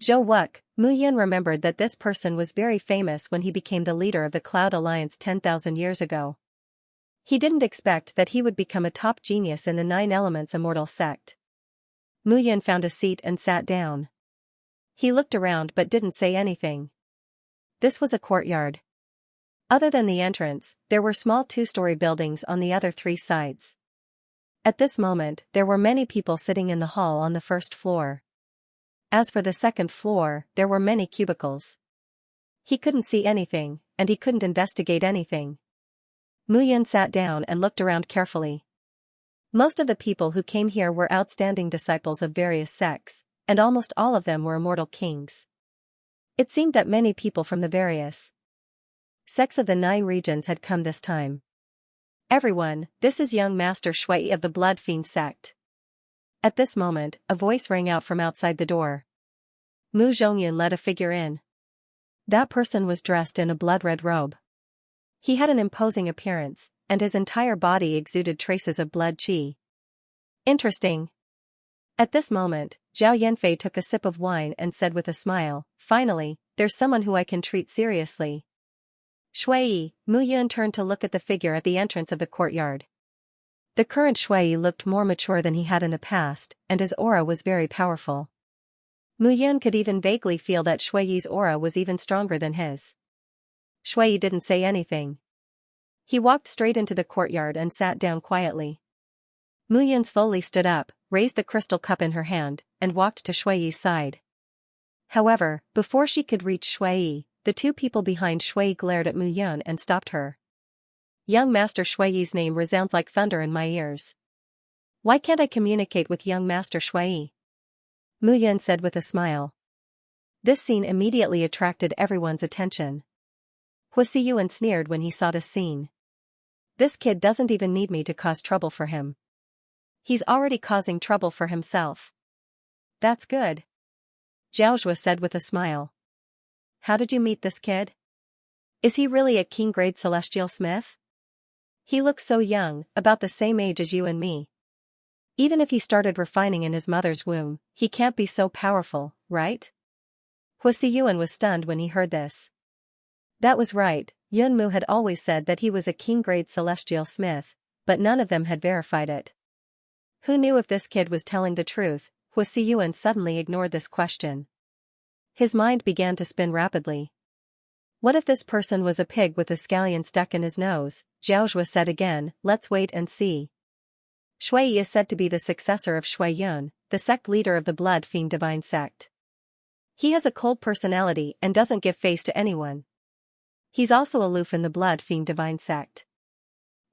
Speaker 1: Zhou Wuk, Mu Yun remembered that this person was very famous when he became the leader of the Cloud Alliance 10,000 years ago. He didn't expect that he would become a top genius in the 9 Elements Immortal Sect. Mu Yun found a seat and sat down. He looked around but didn't say anything. This was a courtyard. Other than the entrance, there were small 2-story buildings on the other 3 sides. At this moment, there were many people sitting in the hall on the first floor. As for the second floor, there were many cubicles. He couldn't see anything, and he couldn't investigate anything. Mu Yun sat down and looked around carefully. Most of the people who came here were outstanding disciples of various sects, and almost all of them were immortal kings. It seemed that many people from the various sects of the 9 regions had come this time. Everyone, this is young Master Shui of the Blood Fiend sect. At this moment, a voice rang out from outside the door. Mu Zhongyun led a figure in. That person was dressed in a blood-red robe. He had an imposing appearance, and his entire body exuded traces of blood qi. Interesting. At this moment, Zhao Yanfei took a sip of wine and said with a smile, finally, there's someone who I can treat seriously. Shui, Mu Yun turned to look at the figure at the entrance of the courtyard. The current Shui looked more mature than he had in the past, and his aura was very powerful. Mu Yun could even vaguely feel that Shui's aura was even stronger than his. Shui didn't say anything. He walked straight into the courtyard and sat down quietly. Mu Yun slowly stood up, raised the crystal cup in her hand, and walked to Shui's side. However, before she could reach Shui, the 2 people behind Shui glared at Mu Yun and stopped her. Young Master Shui's name resounds like thunder in my ears. Why can't I communicate with young Master Shui? Mu Yun said with a smile. This scene immediately attracted everyone's attention. Hua Siyuan sneered when he saw this scene. This kid doesn't even need me to cause trouble for him. He's already causing trouble for himself. That's good. Zhao Zhua said with a smile. How did you meet this kid? Is he really a king-grade celestial smith? He looks so young, about the same age as you and me. Even if he started refining in his mother's womb, he can't be so powerful, right? Hua Siyuan was stunned when he heard this. That was right, Yun Mu had always said that he was a king-grade celestial smith, but none of them had verified it. Who knew if this kid was telling the truth? Hua Siyuan suddenly ignored this question. His mind began to spin rapidly. What if this person was a pig with a scallion stuck in his nose? Zhao Zhua said again, let's wait and see. Shui is said to be the successor of Shui Yun, the sect leader of the Blood Fiend Divine Sect. He has a cold personality and doesn't give face to anyone. He's also aloof in the Blood Fiend Divine Sect.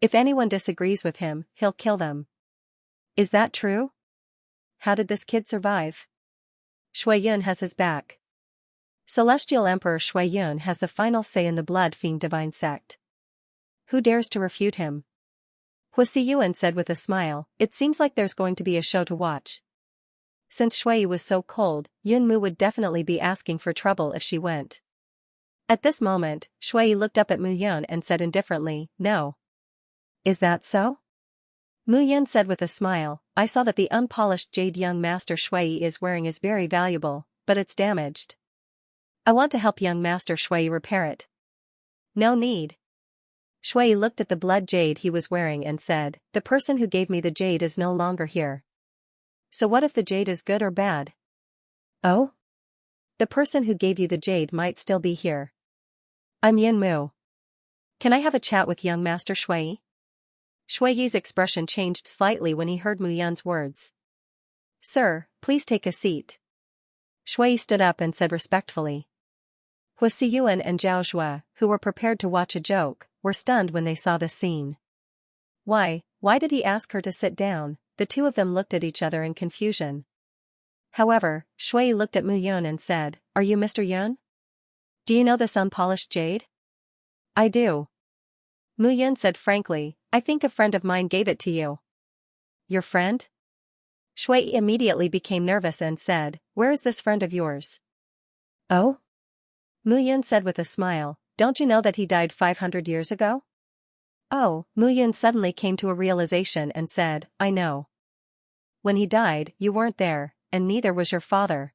Speaker 1: If anyone disagrees with him, he'll kill them. Is that true? How did this kid survive? Shui Yun has his back. Celestial Emperor Shui Yun has the final say in the Blood Fiend Divine Sect. Who dares to refute him? Hua Siyuan said with a smile, it seems like there's going to be a show to watch. Since Shui was so cold, Yun Mu would definitely be asking for trouble if she went. At this moment, Shui looked up at Mu Yun and said indifferently, no. Is that so? Mu Yun said with a smile, I saw that the unpolished jade young Master Shui is wearing is very valuable, but it's damaged. I want to help young Master Shui repair it. No need. Shui looked at the blood jade he was wearing and said, the person who gave me the jade is no longer here. So what if the jade is good or bad? Oh? The person who gave you the jade might still be here. I'm Yin Mu. Can I have a chat with young Master Shui? Shui's expression changed slightly when he heard Mu Yun's words. Sir, please take a seat. Shui stood up and said respectfully. Hua Siyuan and Zhao Zhua, who were prepared to watch a joke, were stunned when they saw this scene. Why did he ask her to sit down? The 2 of them looked at each other in confusion. However, Shui looked at Mu Yun and said, are you Mr. Yun? Do you know this unpolished jade? I do. Mu Yun said frankly, I think a friend of mine gave it to you. Your friend? Shui immediately became nervous and said, where is this friend of yours? Oh? Mu Yun said with a smile, don't you know that he died 500 years ago? Oh, Mu Yun suddenly came to a realization and said, I know. When he died, you weren't there, and neither was your father.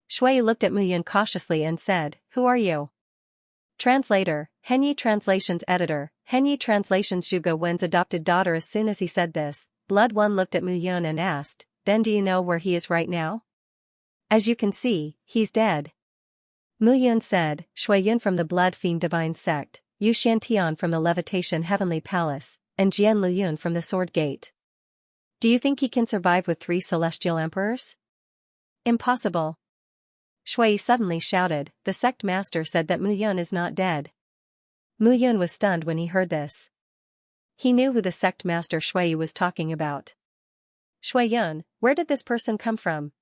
Speaker 1: Shui looked at Mu Yun cautiously and said, Who are you? Translator, Henyi Translations Editor, Henyi Translations Zhuge Wen's adopted daughter. As soon as he said this, Blood One looked at Mu Yun and asked, Then do you know where he is right now? As you can see, he's dead. Mu Yun said, Shui Yun from the Blood Fiend Divine Sect, Yu Shantian from the Levitation Heavenly Palace, and Jian Lu Yun from the Sword Gate. Do you think he can survive with 3 celestial emperors? Impossible. Shui suddenly shouted, The sect master said that Mu Yun is not dead. Mu Yun was stunned when he heard this. He knew who the sect master Shui was talking about. Shui Yun, where did this person come from?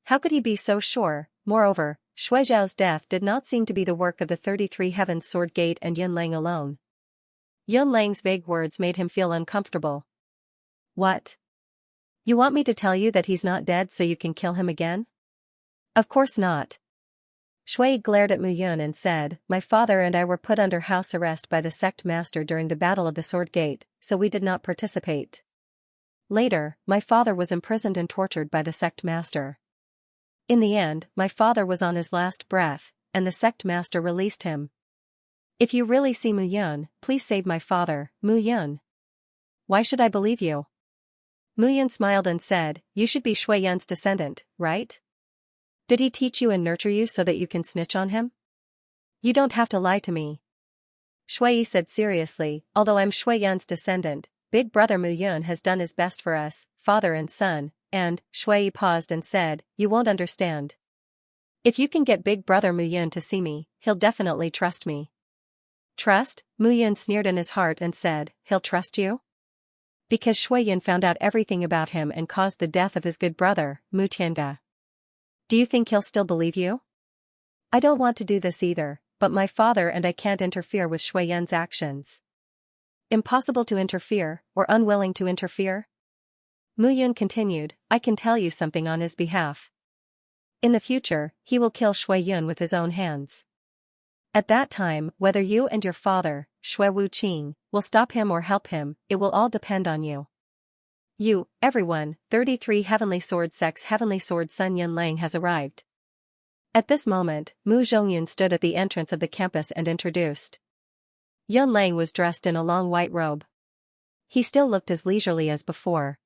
Speaker 1: How could he be so sure? Moreover, Shui Zhao's death did not seem to be the work of the 33 Heavens Sword Gate and Yun Lang alone. Yun Lang's vague words made him feel uncomfortable. What? You want me to tell you that he's not dead so you can kill him again? Of course not. Shui glared at Mu Yun and said, My father and I were put under house arrest by the sect master during the Battle of the Sword Gate, so we did not participate. Later, my father was imprisoned and tortured by the sect master. In the end, my father was on his last breath, and the sect master released him. If you really see Mu Yun, please save my father, Mu Yun. Why should I believe you? Mu Yun smiled and said, You should be Shui Yun's descendant, right? Did he teach you and nurture you so that you can snitch on him? You don't have to lie to me. Shui said seriously, Although I'm Shui Yun's descendant, Big Brother Mu Yun has done his best for us, father and son, and, Shui paused and said, You won't understand. If you can get Big Brother Mu Yun to see me, he'll definitely trust me. Trust? Mu Yun sneered in his heart and said, He'll trust you? Because Shui Yun found out everything about him and caused the death of his good brother, Mu Tiange. Do you think he'll still believe you? I don't want to do this either, but my father and I can't interfere with Shui Yun's actions. Impossible to interfere, or unwilling to interfere? Mu Yun continued, I can tell you something on his behalf. In the future, he will kill Shui Yun with his own hands. At that time, whether you and your father, Shui Wuqing, will stop him or help him, it will all depend on you. You, everyone, 33 Heavenly Sword Sect's Heavenly Sword Son Yun Lang has arrived. At this moment, Mu Zhongyun stood at the entrance of the campus and introduced. Yun Lang was dressed in a long white robe. He still looked as leisurely as before.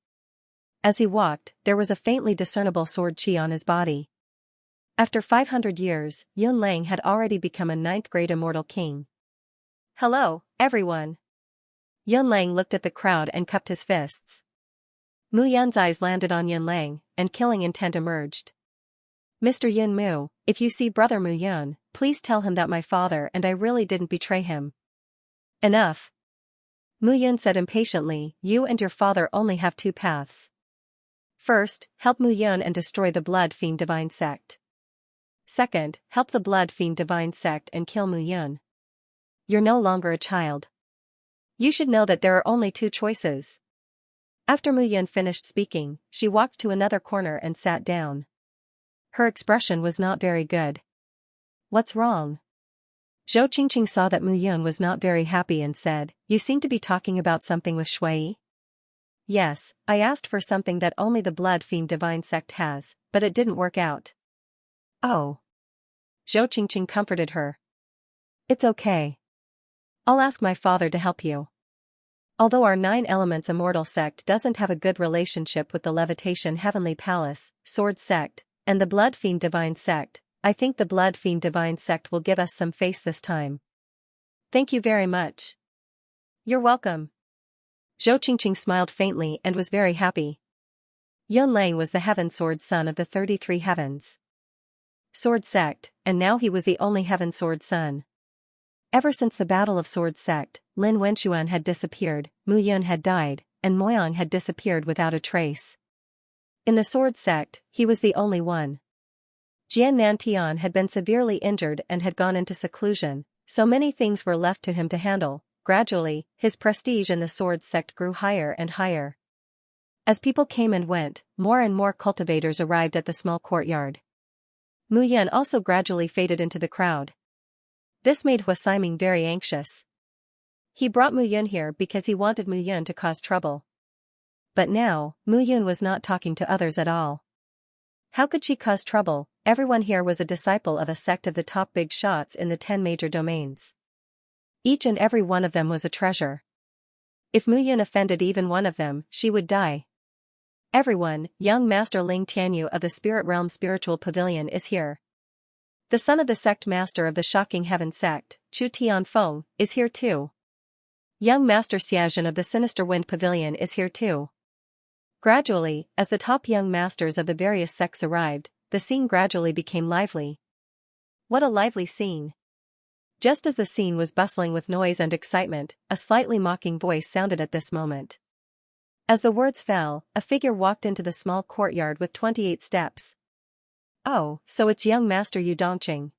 Speaker 1: As he walked, there was a faintly discernible sword chi on his body. After 500 years, Yun Lang had already become a 9th-grade immortal king. Hello, everyone. Yun Lang looked at the crowd and cupped his fists. Mu Yun's eyes landed on Yun Lang, and killing intent emerged. Mr. Yun Mu, if you see Brother Mu Yun, please tell him that my father and I really didn't betray him. Enough. Mu Yun said impatiently, You and your father only have 2 paths. First, help Mu Yun and destroy the Blood Fiend Divine Sect. Second, help the Blood Fiend Divine Sect and kill Mu Yun. You're no longer a child. You should know that there are only 2 choices. After Mu Yun finished speaking, she walked to another corner and sat down. Her expression was not very good. What's wrong? Zhou Qingqing saw that Mu Yun was not very happy and said, You seem to be talking about something with Shui? Yes, I asked for something that only the Blood Fiend Divine Sect has, but it didn't work out. Oh. Zhou Qingqing comforted her. It's okay. I'll ask my father to help you. Although our 9 Elements Immortal Sect doesn't have a good relationship with the Levitation Heavenly Palace, Sword Sect, and the Blood Fiend Divine Sect, I think the Blood Fiend Divine Sect will give us some face this time. Thank you very much. You're welcome. Zhou Qingqing smiled faintly and was very happy. Yun Lang was the Heaven Sword son of the 33 Heavens Sword Sect, and now he was the only Heaven Sword son. Ever since the Battle of Sword Sect, Lin Wenxuan had disappeared, Mu Yun had died, and Moyang had disappeared without a trace. In the Sword Sect, he was the only one. Jian Nantian had been severely injured and had gone into seclusion, so many things were left to him to handle. Gradually, his prestige in the Sword Sect grew higher and higher. As people came and went, more and more cultivators arrived at the small courtyard. Mu Yun also gradually faded into the crowd. This made Hua Siming very anxious. He brought Mu Yun here because he wanted Mu Yun to cause trouble. But now, Mu Yun was not talking to others at all. How could she cause trouble? Everyone here was a disciple of a sect of the top big shots in the 10 major domains. Each and every one of them was a treasure. If Mu Yun offended even one of them, she would die. Everyone, young Master Ling Tianyu of the Spirit Realm Spiritual Pavilion is here. The son of the sect master of the Shocking Heaven sect, Chu Tianfeng, is here too. Young Master Xianxia of the Sinister Wind Pavilion is here too. Gradually, as the top young masters of the various sects arrived, the scene gradually became lively. What a lively scene! Just as the scene was bustling with noise and excitement, a slightly mocking voice sounded at this moment. As the words fell, a figure walked into the small courtyard with 28 steps. Oh, so it's young Master Yu Dongqing.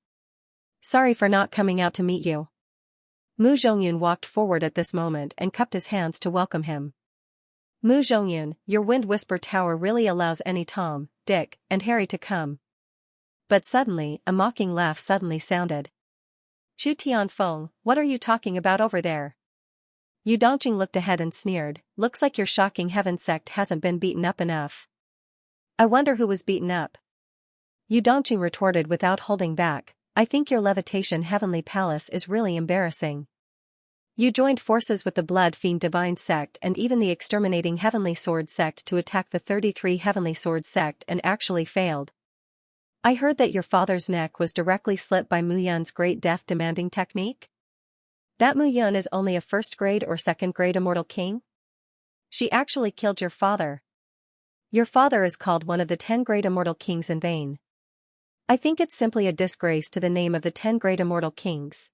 Speaker 1: Sorry for not coming out to meet you. Mu Zhongyun walked forward at this moment and cupped his hands to welcome him. Mu Zhongyun, your Wind Whisper Tower really allows any Tom, Dick, and Harry to come. But suddenly, a mocking laugh suddenly sounded. Chu Tianfeng, what are you talking about over there? Yu Dongqing looked ahead and sneered, looks like your Shocking Heaven sect hasn't been beaten up enough. I wonder who was beaten up. Yu Dongqing retorted without holding back, I think your Levitation Heavenly Palace is really embarrassing. You joined forces with the Blood Fiend Divine sect and even the Exterminating Heavenly Sword sect to attack the 33 Heavenly Sword sect and actually failed. I heard that your father's neck was directly slit by Mu Yun's great death-demanding technique? That Mu Yun is only a first-grade or second-grade immortal king? She actually killed your father. Your father is called one of the 10 great immortal kings in vain. I think it's simply a disgrace to the name of the 10 great immortal kings.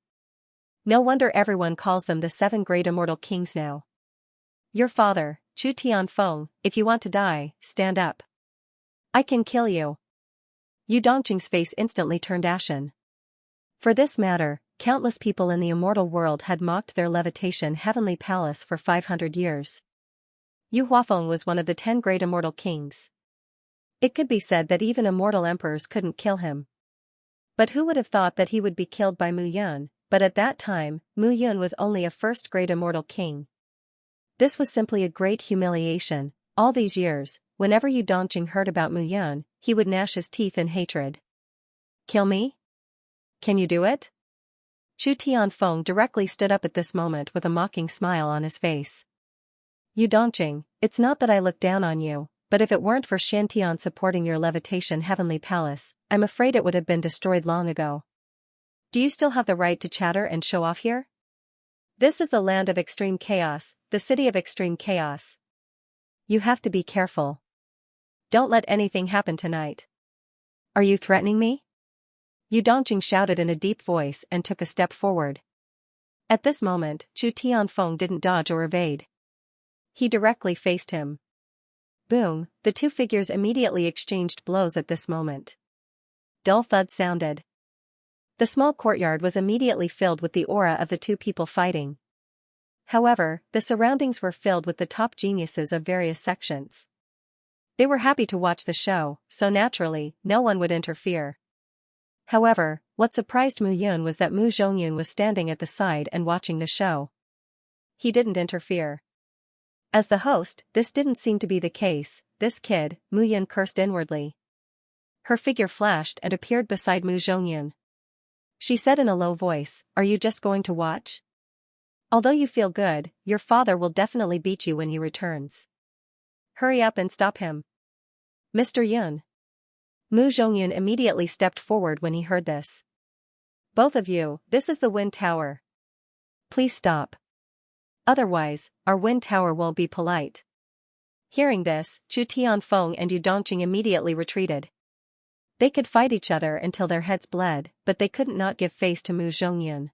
Speaker 1: No wonder everyone calls them the 7 great immortal kings now. Your father, Chu Tianfeng, if you want to die, stand up. I can kill you. Yu Dongqing's face instantly turned ashen. For this matter, countless people in the immortal world had mocked their Levitation Heavenly Palace for 500 years. Yu Huafeng was one of the 10 great immortal kings. It could be said that even immortal emperors couldn't kill him. But who would have thought that he would be killed by Mu Yun? But at that time, Mu Yun was only a first-grade immortal king. This was simply a great humiliation. All these years, whenever Yu Dongqing heard about Mu Yun, he would gnash his teeth in hatred. Kill me? Can you do it? Chu Tianfeng directly stood up at this moment with a mocking smile on his face. Yu Dongqing, it's not that I look down on you, but if it weren't for Xiantian supporting your Levitation Heavenly Palace, I'm afraid it would have been destroyed long ago. Do you still have the right to chatter and show off here? This is the land of extreme chaos, the city of extreme chaos. You have to be careful. Don't let anything happen tonight. Are you threatening me? Yu Dongqing shouted in a deep voice and took a step forward. At this moment, Chu Tianfeng didn't dodge or evade. He directly faced him. Boom, the two figures immediately exchanged blows at this moment. Dull thuds sounded. The small courtyard was immediately filled with the aura of the two people fighting. However, the surroundings were filled with the top geniuses of various sections. They were happy to watch the show, so naturally, no one would interfere. However, what surprised Mu Yun was that Mu Zhongyun was standing at the side and watching the show. He didn't interfere. As the host, this didn't seem to be the case. This kid, Mu Yun cursed inwardly. Her figure flashed and appeared beside Mu Zhongyun. She said in a low voice, are you just going to watch? Although you feel good, your father will definitely beat you when he returns. Hurry up and stop him. Mr. Yun. Mu Zhongyun immediately stepped forward when he heard this. Both of you, this is the Wind Tower. Please stop. Otherwise, our Wind Tower won't be polite. Hearing this, Chu Tianfeng and Yu Dongqing immediately retreated. They could fight each other until their heads bled, but they couldn't not give face to Mu Zhongyun.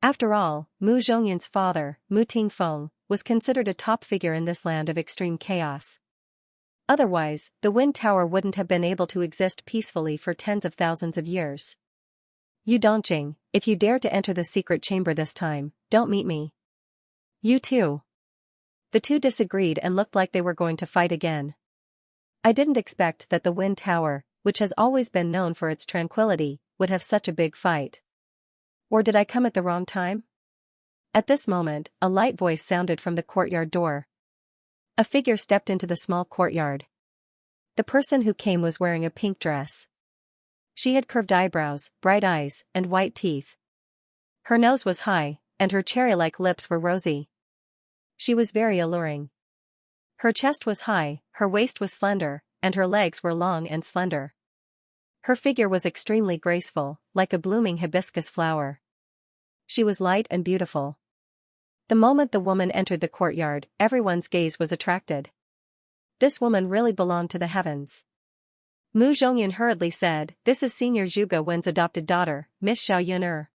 Speaker 1: After all, Mu Zhongyun's father, Mu Tingfeng, was considered a top figure in this land of extreme chaos. Otherwise, the Wind Tower wouldn't have been able to exist peacefully for tens of thousands of years. Yu Dongqing, if you dare to enter the secret chamber this time, don't meet me. You too. The two disagreed and looked like they were going to fight again. I didn't expect that the Wind Tower, which has always been known for its tranquility, would have such a big fight. Or did I come at the wrong time? At this moment, a light voice sounded from the courtyard door. A figure stepped into the small courtyard. The person who came was wearing a pink dress. She had curved eyebrows, bright eyes, and white teeth. Her nose was high, and her cherry-like lips were rosy. She was very alluring. Her chest was high, her waist was slender, and her legs were long and slender. Her figure was extremely graceful, like a blooming hibiscus flower. She was light and beautiful. The moment the woman entered the courtyard, everyone's gaze was attracted. This woman really belonged to the heavens. Mu Zhongyun hurriedly said, "This is Senior Zhuge Wen's adopted daughter, Miss Xiaoyun."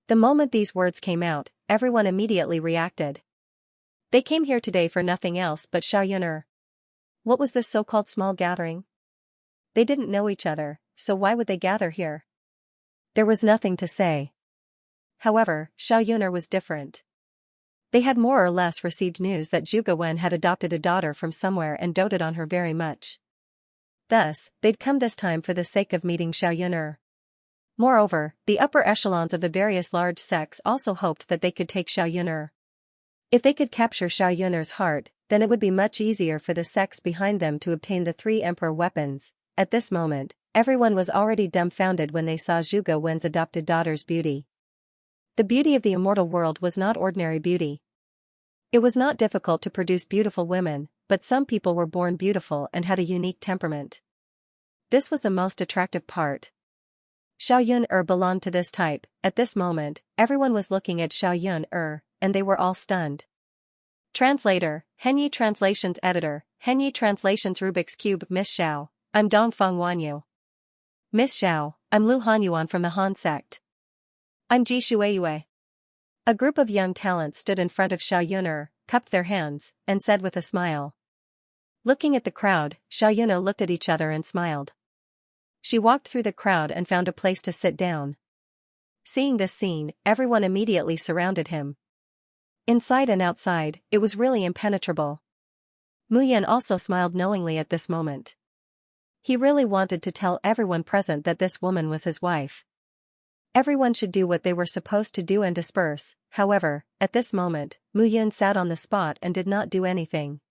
Speaker 1: The moment these words came out, everyone immediately reacted. They came here today for nothing else but Xiaoyun. What was this so-called small gathering? They didn't know each other, so why would they gather here? There was nothing to say. However, Xiaoyun was different. They had more or less received news that Zhuge Wen had adopted a daughter from somewhere and doted on her very much. Thus, they'd come this time for the sake of meeting Xiaoyun. Moreover, the upper echelons of the various large sects also hoped that they could take Xiaoyun. If they could capture Xiaoyun's heart, then it would be much easier for the sects behind them to obtain the 3 emperor weapons. At this moment, everyone was already dumbfounded when they saw Zhuge Wen's adopted daughter's beauty. The beauty of the immortal world was not ordinary beauty. It was not difficult to produce beautiful women, but some people were born beautiful and had a unique temperament. This was the most attractive part. Xiaoyun belonged to this type. At this moment, everyone was looking at Xiaoyun and they were all stunned. Translator, Henyi Translations Editor, Henyi Translations Rubik's Cube. Miss Xiao, I'm Dongfang Wanyu. Miss Xiao, I'm Lu Hanyuan from the Han sect. I'm Ji Shueyue. A group of young talents stood in front of Xiaoyun, cupped their hands, and said with a smile. Looking at the crowd, Xiaoyun looked at each other and smiled. She walked through the crowd and found a place to sit down. Seeing this scene, everyone immediately surrounded him. Inside and outside, it was really impenetrable. Mu Yan also smiled knowingly at this moment. He really wanted to tell everyone present that this woman was his wife. Everyone should do what they were supposed to do and disperse. However, at this moment, Mu Yan sat on the spot and did not do anything.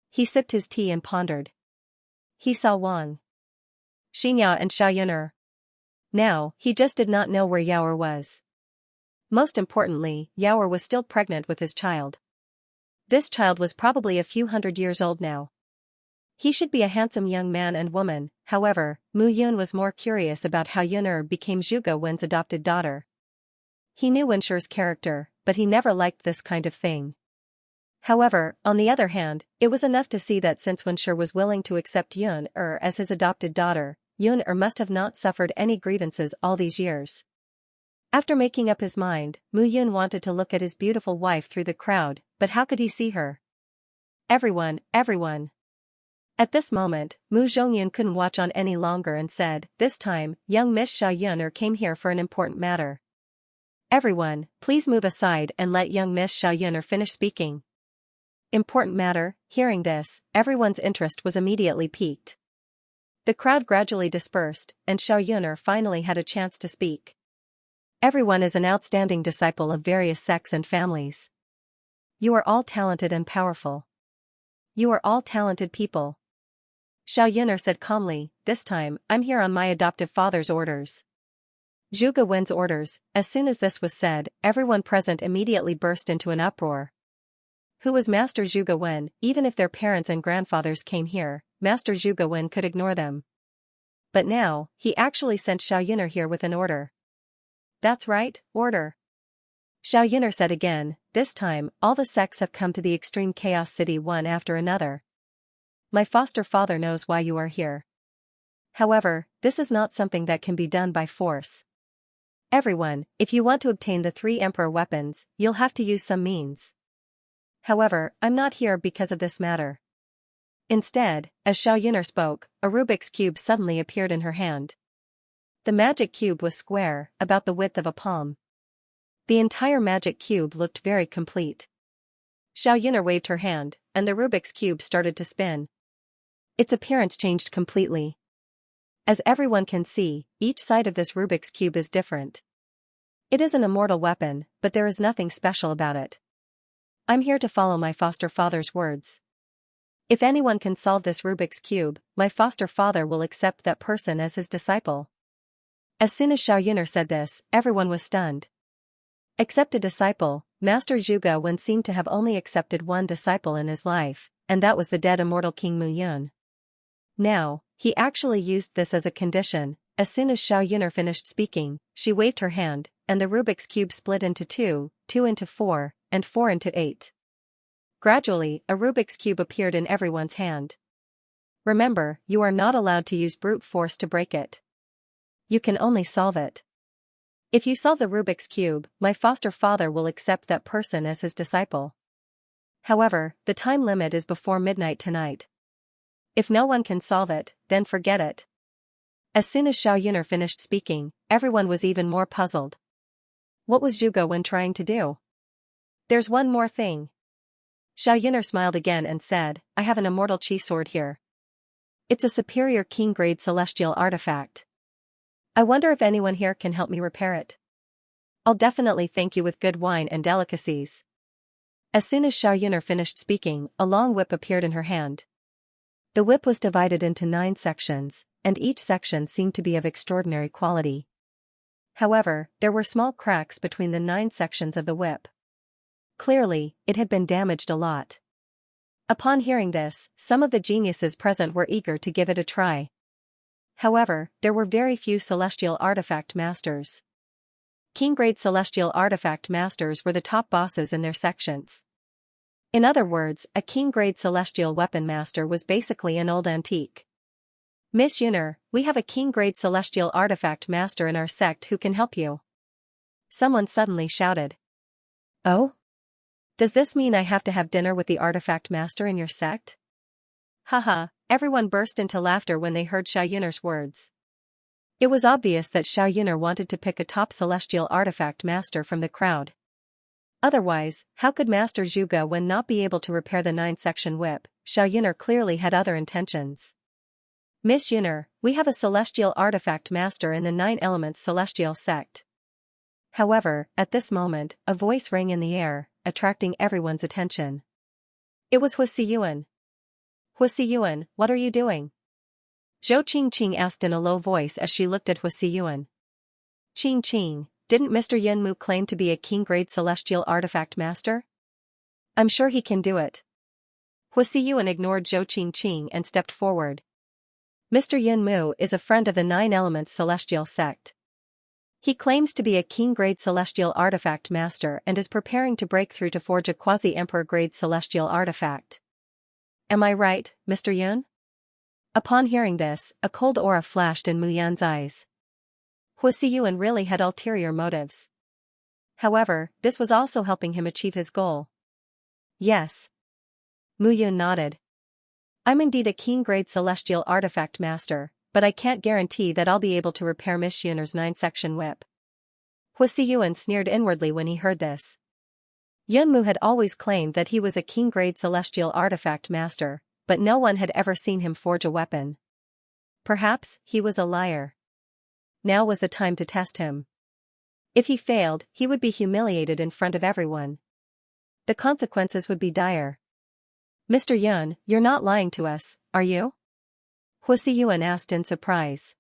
Speaker 1: He sipped his tea and pondered. He saw Wang Xianxia and Xiaoyun. Now, he just did not know where Yaoer was. Most importantly, Yaoer was still pregnant with his child. This child was probably a few hundred years old now. He should be a handsome young man and woman. However, Mu Yun was more curious about how Yun'er became Zhuge Wen's adopted daughter. He knew Wenshi's character, but he never liked this kind of thing. However, on the other hand, it was enough to see that since Wenshi was willing to accept Yun'er as his adopted daughter, Yun'er must have not suffered any grievances all these years. After making up his mind, Mu Yun wanted to look at his beautiful wife through the crowd, but how could he see her? Everyone. At this moment, Mu Zhongyun couldn't watch on any longer and said, "This time, young Miss Xiaoyun came here for an important matter. Everyone, please move aside and let young Miss Xiaoyun finish speaking." Important matter. Hearing this, everyone's interest was immediately piqued. The crowd gradually dispersed, and Xiaoyun finally had a chance to speak. Everyone is an outstanding disciple of various sects and families. You are all talented and powerful. You are all talented people. Xiaoyun said calmly, "This time, I'm here on my adoptive father's orders." Zhuge Wen's orders. As soon as this was said, everyone present immediately burst into an uproar. Who was Master Zhuge Wen? Even if their parents and grandfathers came here, Master Zhuge Wen could ignore them. But now, he actually sent Xiaoyun here with an order. That's right, order. Xiaoyun said again, "This time, all the sects have come to the extreme chaos city one after another. My foster father knows why you are here. However, this is not something that can be done by force. Everyone, if you want to obtain the 3 emperor weapons, you'll have to use some means. However, I'm not here because of this matter." Instead, as Xiaoyun spoke, a Rubik's Cube suddenly appeared in her hand. The magic cube was square, about the width of a palm. The entire magic cube looked very complete. Xiaoyun waved her hand, and the Rubik's Cube started to spin. Its appearance changed completely. As everyone can see, each side of this Rubik's Cube is different. It is an immortal weapon, but there is nothing special about it. I'm here to follow my foster father's words. If anyone can solve this Rubik's Cube, my foster father will accept that person as his disciple. As soon as Xiaoyuner said this, everyone was stunned. Except a disciple, Master Zhuge Wen seemed to have only accepted one disciple in his life, and that was the dead immortal King Mu Yun. Now, he actually used this as a condition. As soon as Xiaoyuner finished speaking, she waved her hand, and the Rubik's Cube split into 2, 2 into 4, and 4 into 8. Gradually, a Rubik's Cube appeared in everyone's hand. Remember, you are not allowed to use brute force to break it. You can only solve it. If you solve the Rubik's Cube, my foster father will accept that person as his disciple. However, the time limit is before midnight tonight. If no one can solve it, then forget it. As soon as Xiaoyuner finished speaking, everyone was even more puzzled. What was Zhuge Wen trying to do? There's one more thing. Xiaoyuner smiled again and said, I have an immortal chi sword here. It's a superior king-grade celestial artifact. I wonder if anyone here can help me repair it. I'll definitely thank you with good wine and delicacies. As soon as Xiaoyuner finished speaking, a long whip appeared in her hand. The whip was divided into 9 sections, and each section seemed to be of extraordinary quality. However, there were small cracks between the 9 sections of the whip. Clearly, it had been damaged a lot. Upon hearing this, some of the geniuses present were eager to give it a try. However, there were very few celestial artifact masters. King-grade celestial artifact masters were the top bosses in their sections. In other words, a king-grade celestial weapon master was basically an old antique. Miss Yuner, we have a king-grade celestial artifact master in our sect who can help you. Someone suddenly shouted. Oh? Does this mean I have to have dinner with the artifact master in your sect? Haha, everyone burst into laughter when they heard Xiaoyuner's words. It was obvious that Xiaoyuner wanted to pick a top celestial artifact master from the crowd. Otherwise, how could Master Zhuge Wen not be able to repair the 9-section whip? Xiaoyuner clearly had other intentions. Miss Yuner, we have a celestial artifact master in the 9 Elements Celestial sect. However, at this moment, a voice rang in the air, attracting everyone's attention. It was Huisiyuan. Huisiyuan, what are you doing? Zhou Qingqing asked in a low voice as she looked at Huisiyuan. Qingqing, didn't Mr. Yunmu claim to be a king-grade celestial artifact master? I'm sure he can do it. Huisiyuan ignored Zhou Qingqing and stepped forward. Mr. Yunmu is a friend of the 9 Elements Celestial sect. He claims to be a king-grade celestial artifact master and is preparing to break through to forge a quasi-emperor-grade celestial artifact. Am I right, Mr. Yun? Upon hearing this, a cold aura flashed in Mu Yan's eyes. Huisiyuan really had ulterior motives. However, this was also helping him achieve his goal. Yes. Mu Yun nodded. I'm indeed a king-grade celestial artifact master, but I can't guarantee that I'll be able to repair Miss Yuner's 9-section whip. Huisiyuan sneered inwardly when he heard this. Yunmu had always claimed that he was a king-grade celestial artifact master, but no one had ever seen him forge a weapon. Perhaps he was a liar. Now was the time to test him. If he failed, he would be humiliated in front of everyone. The consequences would be dire. Mr. Yun, you're not lying to us, are you? Huisiyuan asked in surprise.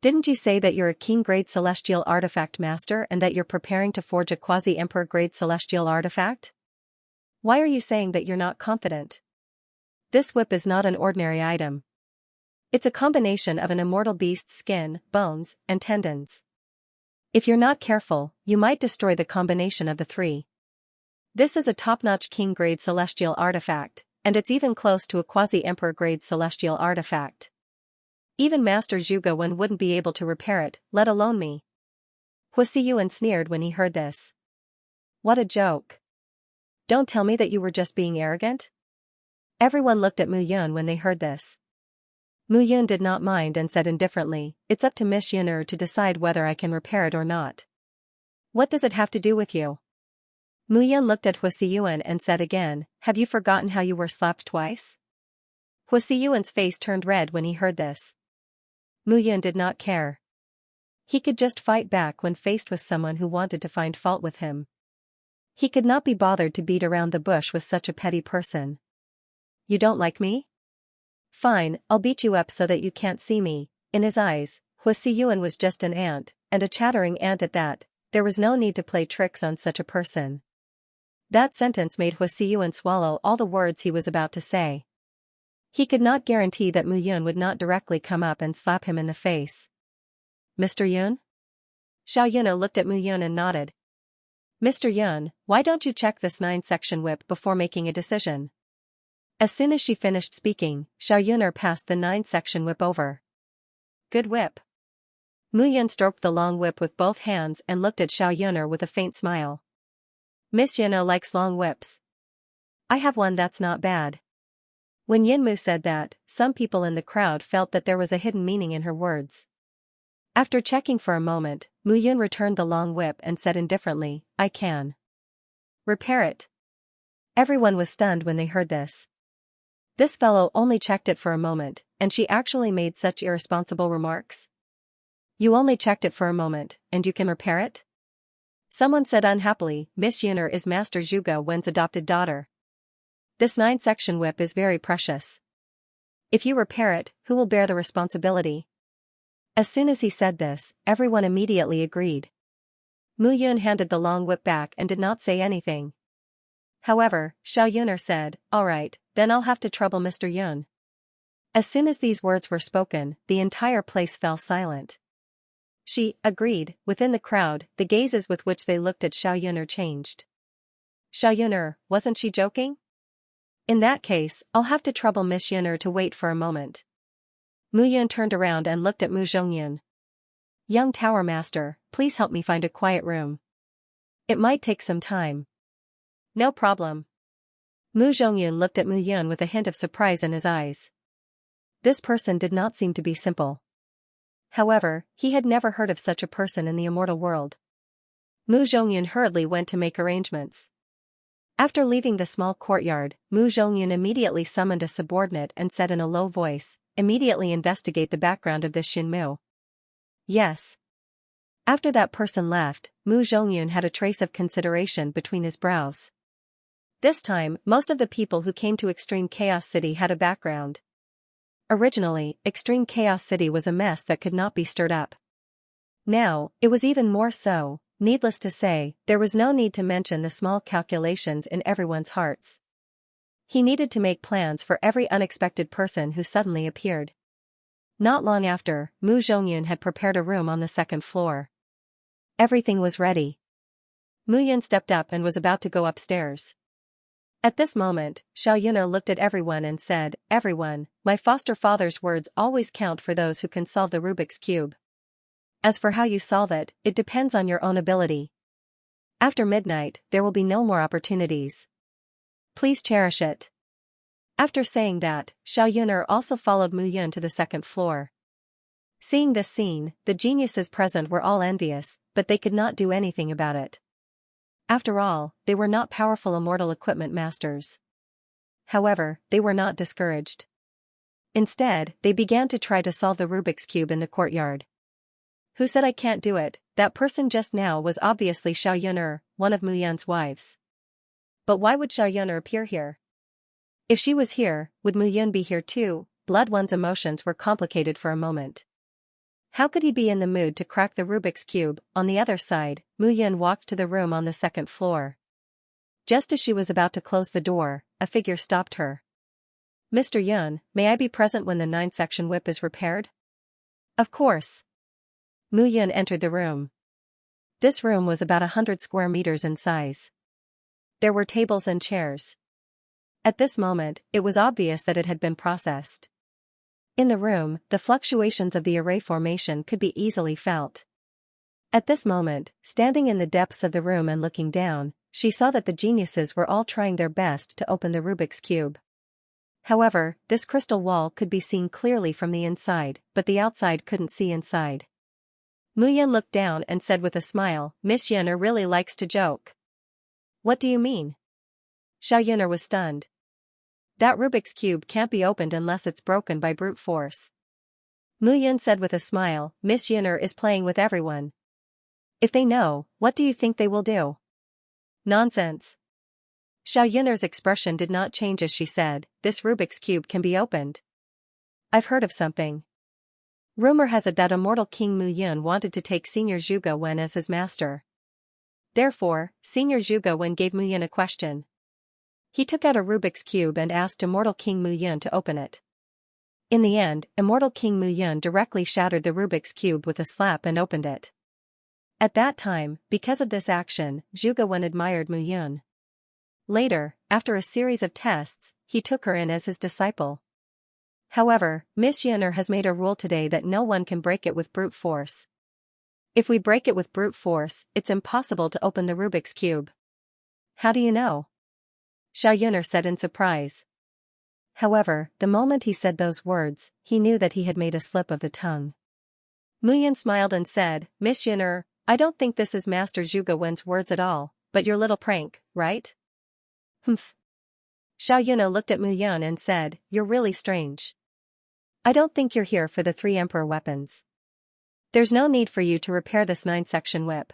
Speaker 1: Didn't you say that you're a king-grade celestial artifact master and that you're preparing to forge a quasi-emperor-grade celestial artifact? Why are you saying that you're not confident? This whip is not an ordinary item. It's a combination of an immortal beast's skin, bones, and tendons. If you're not careful, you might destroy the combination of the 3. This is a top-notch king-grade celestial artifact, and it's even close to a quasi-emperor-grade celestial artifact. Even Master Zhuge Wen wouldn't be able to repair it, let alone me. Huisiyuan sneered when he heard this. What a joke. Don't tell me that you were just being arrogant? Everyone looked at Mu Yun when they heard this. Mu Yun did not mind and said indifferently, it's up to Miss Yuner to decide whether I can repair it or not. What does it have to do with you? Mu Yun looked at Huisiyuan and said again, have you forgotten how you were slapped twice? Huisiyuan's face turned red when he heard this. Mu Yun did not care. He could just fight back when faced with someone who wanted to find fault with him. He could not be bothered to beat around the bush with such a petty person. You don't like me? Fine, I'll beat you up so that you can't see me. In his eyes, Hua Siyuan was just an ant, and a chattering ant at that. There was no need to play tricks on such a person. That sentence made Hua Siyuan swallow all the words he was about to say. He could not guarantee that Mu Yun would not directly come up and slap him in the face. Mr. Yun? Xiao Yunna looked at Mu Yun and nodded. Mr. Yun, why don't you check this 9-section whip before making a decision? As soon as she finished speaking, Xiao Yunna passed the 9-section whip over. Good whip. Mu Yun stroked the long whip with both hands and looked at Xiao Yunna with a faint smile. Miss Yunna likes long whips. I have one that's not bad. When Yinmu said that, some people in the crowd felt that there was a hidden meaning in her words. After checking for a moment, Mu Yun returned the long whip and said indifferently, I can repair it. Everyone was stunned when they heard this. This fellow only checked it for a moment, and she actually made such irresponsible remarks. You only checked it for a moment, and you can repair it? Someone said unhappily, Miss Yunner is Master Zhuge Wen's adopted daughter. This 9-section whip is very precious. If you repair it, who will bear the responsibility? As soon as he said this, everyone immediately agreed. Mu Yun handed the long whip back and did not say anything. However, Xiao Yunner said, all right, then I'll have to trouble Mr. Yun. As soon as these words were spoken, the entire place fell silent. She agreed. Within the crowd, the gazes with which they looked at Xiao Yunner changed. Xiao Yunner, wasn't she joking? In that case, I'll have to trouble Miss Yunner to wait for a moment. Mu Yun turned around and looked at Mu Zhongyun. Young Tower Master, please help me find a quiet room. It might take some time. No problem. Mu Zhongyun looked at Mu Yun with a hint of surprise in his eyes. This person did not seem to be simple. However, he had never heard of such a person in the immortal world. Mu Zhongyun hurriedly went to make arrangements. After leaving the small courtyard, Mu Zhongyun immediately summoned a subordinate and said in a low voice, immediately investigate the background of this Xinmu. Yes. After that person left, Mu Zhongyun had a trace of consideration between his brows. This time, most of the people who came to Extreme Chaos City had a background. Originally, Extreme Chaos City was a mess that could not be stirred up. Now, it was even more so. Needless to say, there was no need to mention the small calculations in everyone's hearts. He needed to make plans for every unexpected person who suddenly appeared. Not long after, Mu Zhongyun had prepared a room on the 2nd floor. Everything was ready. Mu Yun stepped up and was about to go upstairs. At this moment, Xiao Yunner looked at everyone and said, everyone, my foster father's words always count for those who can solve the Rubik's Cube. As for how you solve it, it depends on your own ability. After midnight, there will be no more opportunities. Please cherish it. After saying that, Xiao Yunner also followed Mu Yun to the 2nd floor. Seeing this scene, the geniuses present were all envious, but they could not do anything about it. After all, they were not powerful immortal equipment masters. However, they were not discouraged. Instead, they began to try to solve the Rubik's Cube in the courtyard. Who said I can't do it? That person just now was obviously Xiao Yunner, one of Mu Yun's wives. But why would Xiao Yunner appear here? If she was here, would Mu Yun be here too? Blood One's emotions were complicated for a moment. How could he be in the mood to crack the Rubik's Cube? On the other side, Mu Yun walked to the room on the 2nd floor. Just as she was about to close the door, a figure stopped her. Mr. Yun, may I be present when the 9-section whip is repaired? Of course. Mu Yun entered the room. This room was about 100 square meters in size. There were tables and chairs. At this moment, it was obvious that it had been processed. In the room, the fluctuations of the array formation could be easily felt. At this moment, standing in the depths of the room and looking down, she saw that the geniuses were all trying their best to open the Rubik's Cube. However, this crystal wall could be seen clearly from the inside, but the outside couldn't see inside. Mu Yun looked down and said with a smile, Miss Yunner really likes to joke. What do you mean? Xiao Yunner was stunned. That Rubik's Cube can't be opened unless it's broken by brute force. Mu Yun said with a smile, Miss Yun'er is playing with everyone. If they know, what do you think they will do? Nonsense. Xiao Yun'er's expression did not change as she said, this Rubik's Cube can be opened. I've heard of something. Rumor has it that immortal King Mu Yun wanted to take Senior Zhuge Wen as his master. Therefore, Senior Zhuge Wen gave Mu Yun a question. He took out a Rubik's Cube and asked immortal King Mu Yun to open it. In the end, immortal King Mu Yun directly shattered the Rubik's Cube with a slap and opened it. At that time, because of this action, Zhuge Wen admired Mu Yun. Later, after a series of tests, he took her in as his disciple. However, Miss Yun'er has made a rule today that no one can break it with brute force. If we break it with brute force, it's impossible to open the Rubik's Cube. How do you know? Xiao Yun'er said in surprise. However, the moment he said those words, he knew that he had made a slip of the tongue. Mu Yun smiled and said, Miss Yun'er, I don't think this is Master Zhuge Wen's words at all, but your little prank, right? Humph. Xiao Yun'er looked at Mu Yun and said, you're really strange. I don't think you're here for the 3 emperor weapons. There's no need for you to repair this 9-section whip.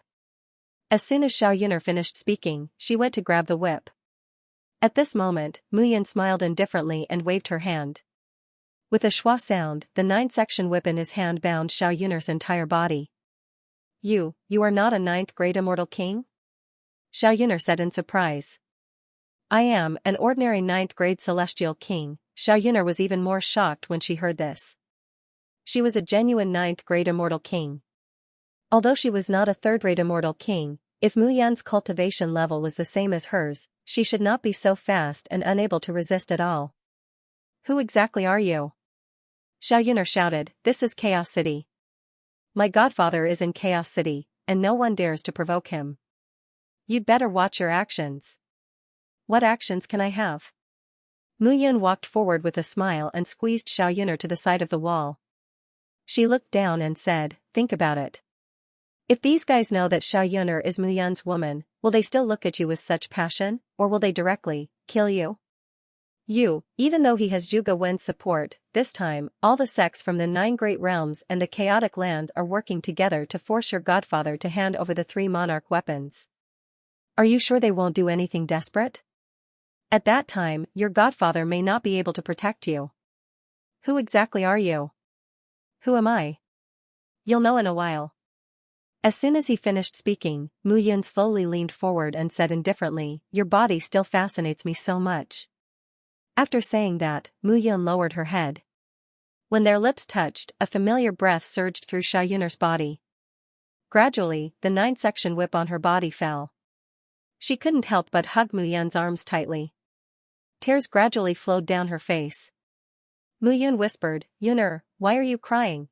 Speaker 1: As soon as Xiao Yun'er finished speaking, she went to grab the whip. At this moment, Mu Yun smiled indifferently and waved her hand. With a schwa sound, the 9-section whip in his hand bound Xiao Yun'er's entire body. You are not a 9th grade immortal king? Xiao Yun'er said in surprise. I am an ordinary 9th grade celestial king. Xiao Yun'er was even more shocked when she heard this. She was a genuine 9th grade immortal king. Although she was not a 3rd-rate immortal king, if Mu Yun's cultivation level was the same as hers, she should not be so fast and unable to resist at all. Who exactly are you? Xiao Yun'er shouted, this is Chaos City. My godfather is in Chaos City, and no one dares to provoke him. You'd better watch your actions. What actions can I have? Mu Yun walked forward with a smile and squeezed Xiao Yun'er to the side of the wall. She looked down and said, think about it. If these guys know that Xiao Yun'er is Mu Yun's woman, will they still look at you with such passion, or will they directly kill you? Even though he has Zhuge Wen's support, this time, all the sects from the 9 great realms and the chaotic lands are working together to force your godfather to hand over the 3 monarch weapons. Are you sure they won't do anything desperate? At that time, your godfather may not be able to protect you. Who exactly are you? Who am I? You'll know in a while. As soon as he finished speaking, Mu Yun slowly leaned forward and said indifferently, your body still fascinates me so much. After saying that, Mu Yun lowered her head. When their lips touched, a familiar breath surged through Xiao Yun'er's body. Gradually, the 9-section whip on her body fell. She couldn't help but hug Mu Yun's arms tightly. Tears gradually flowed down her face. Mu Yun whispered, Yun'er, why are you crying?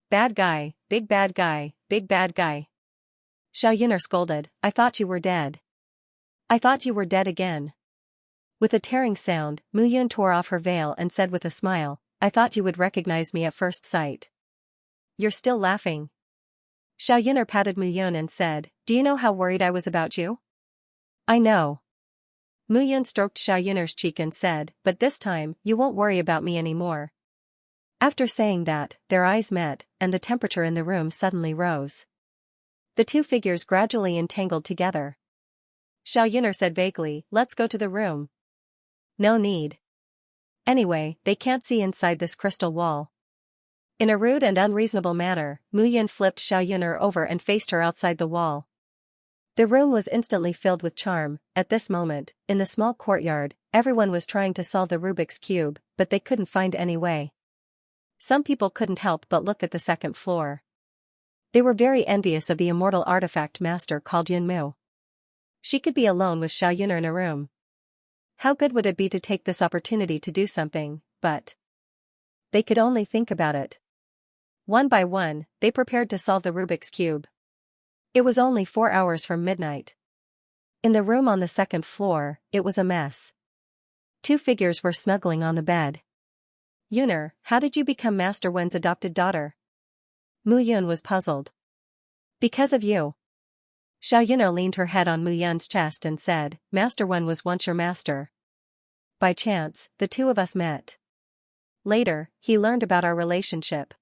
Speaker 1: Bad guy, big bad guy, big bad guy. Xiao Yun'er scolded, I thought you were dead. I thought you were dead again. With a tearing sound, Mu Yun tore off her veil and said with a smile, I thought you would recognize me at first sight. You're still laughing. Xiao Yun'er patted Mu Yun and said, do you know how worried I was about you? I know. Mu Yun stroked Xiao Yun'er's cheek and said, but this time, you won't worry about me anymore. After saying that, their eyes met, and the temperature in the room suddenly rose. The 2 figures gradually entangled together. Xiao Yun'er said vaguely, let's go to the room. No need. Anyway, they can't see inside this crystal wall. In a rude and unreasonable manner, Mu Yun flipped Xiao Yun'er over and faced her outside the wall. The room was instantly filled with charm. At this moment, in the small courtyard, everyone was trying to solve the Rubik's Cube, but they couldn't find any way. Some people couldn't help but look at the 2nd floor. They were very envious of the immortal artifact master called Yun Mu. She could be alone with Xiao Yun'er in a room. How good would it be to take this opportunity to do something, but they could only think about it. One by one, they prepared to solve the Rubik's Cube. It was only 4 hours from midnight. In the room on the 2nd floor, it was a mess. 2 figures were snuggling on the bed. Yun'er, how did you become Master Wen's adopted daughter? Mu Yun was puzzled. Because of you. Xiao Yun'er leaned her head on Mu Yun's chest and said, Master Wen was once your master. By chance, the 2 of us met. Later, he learned about our relationship.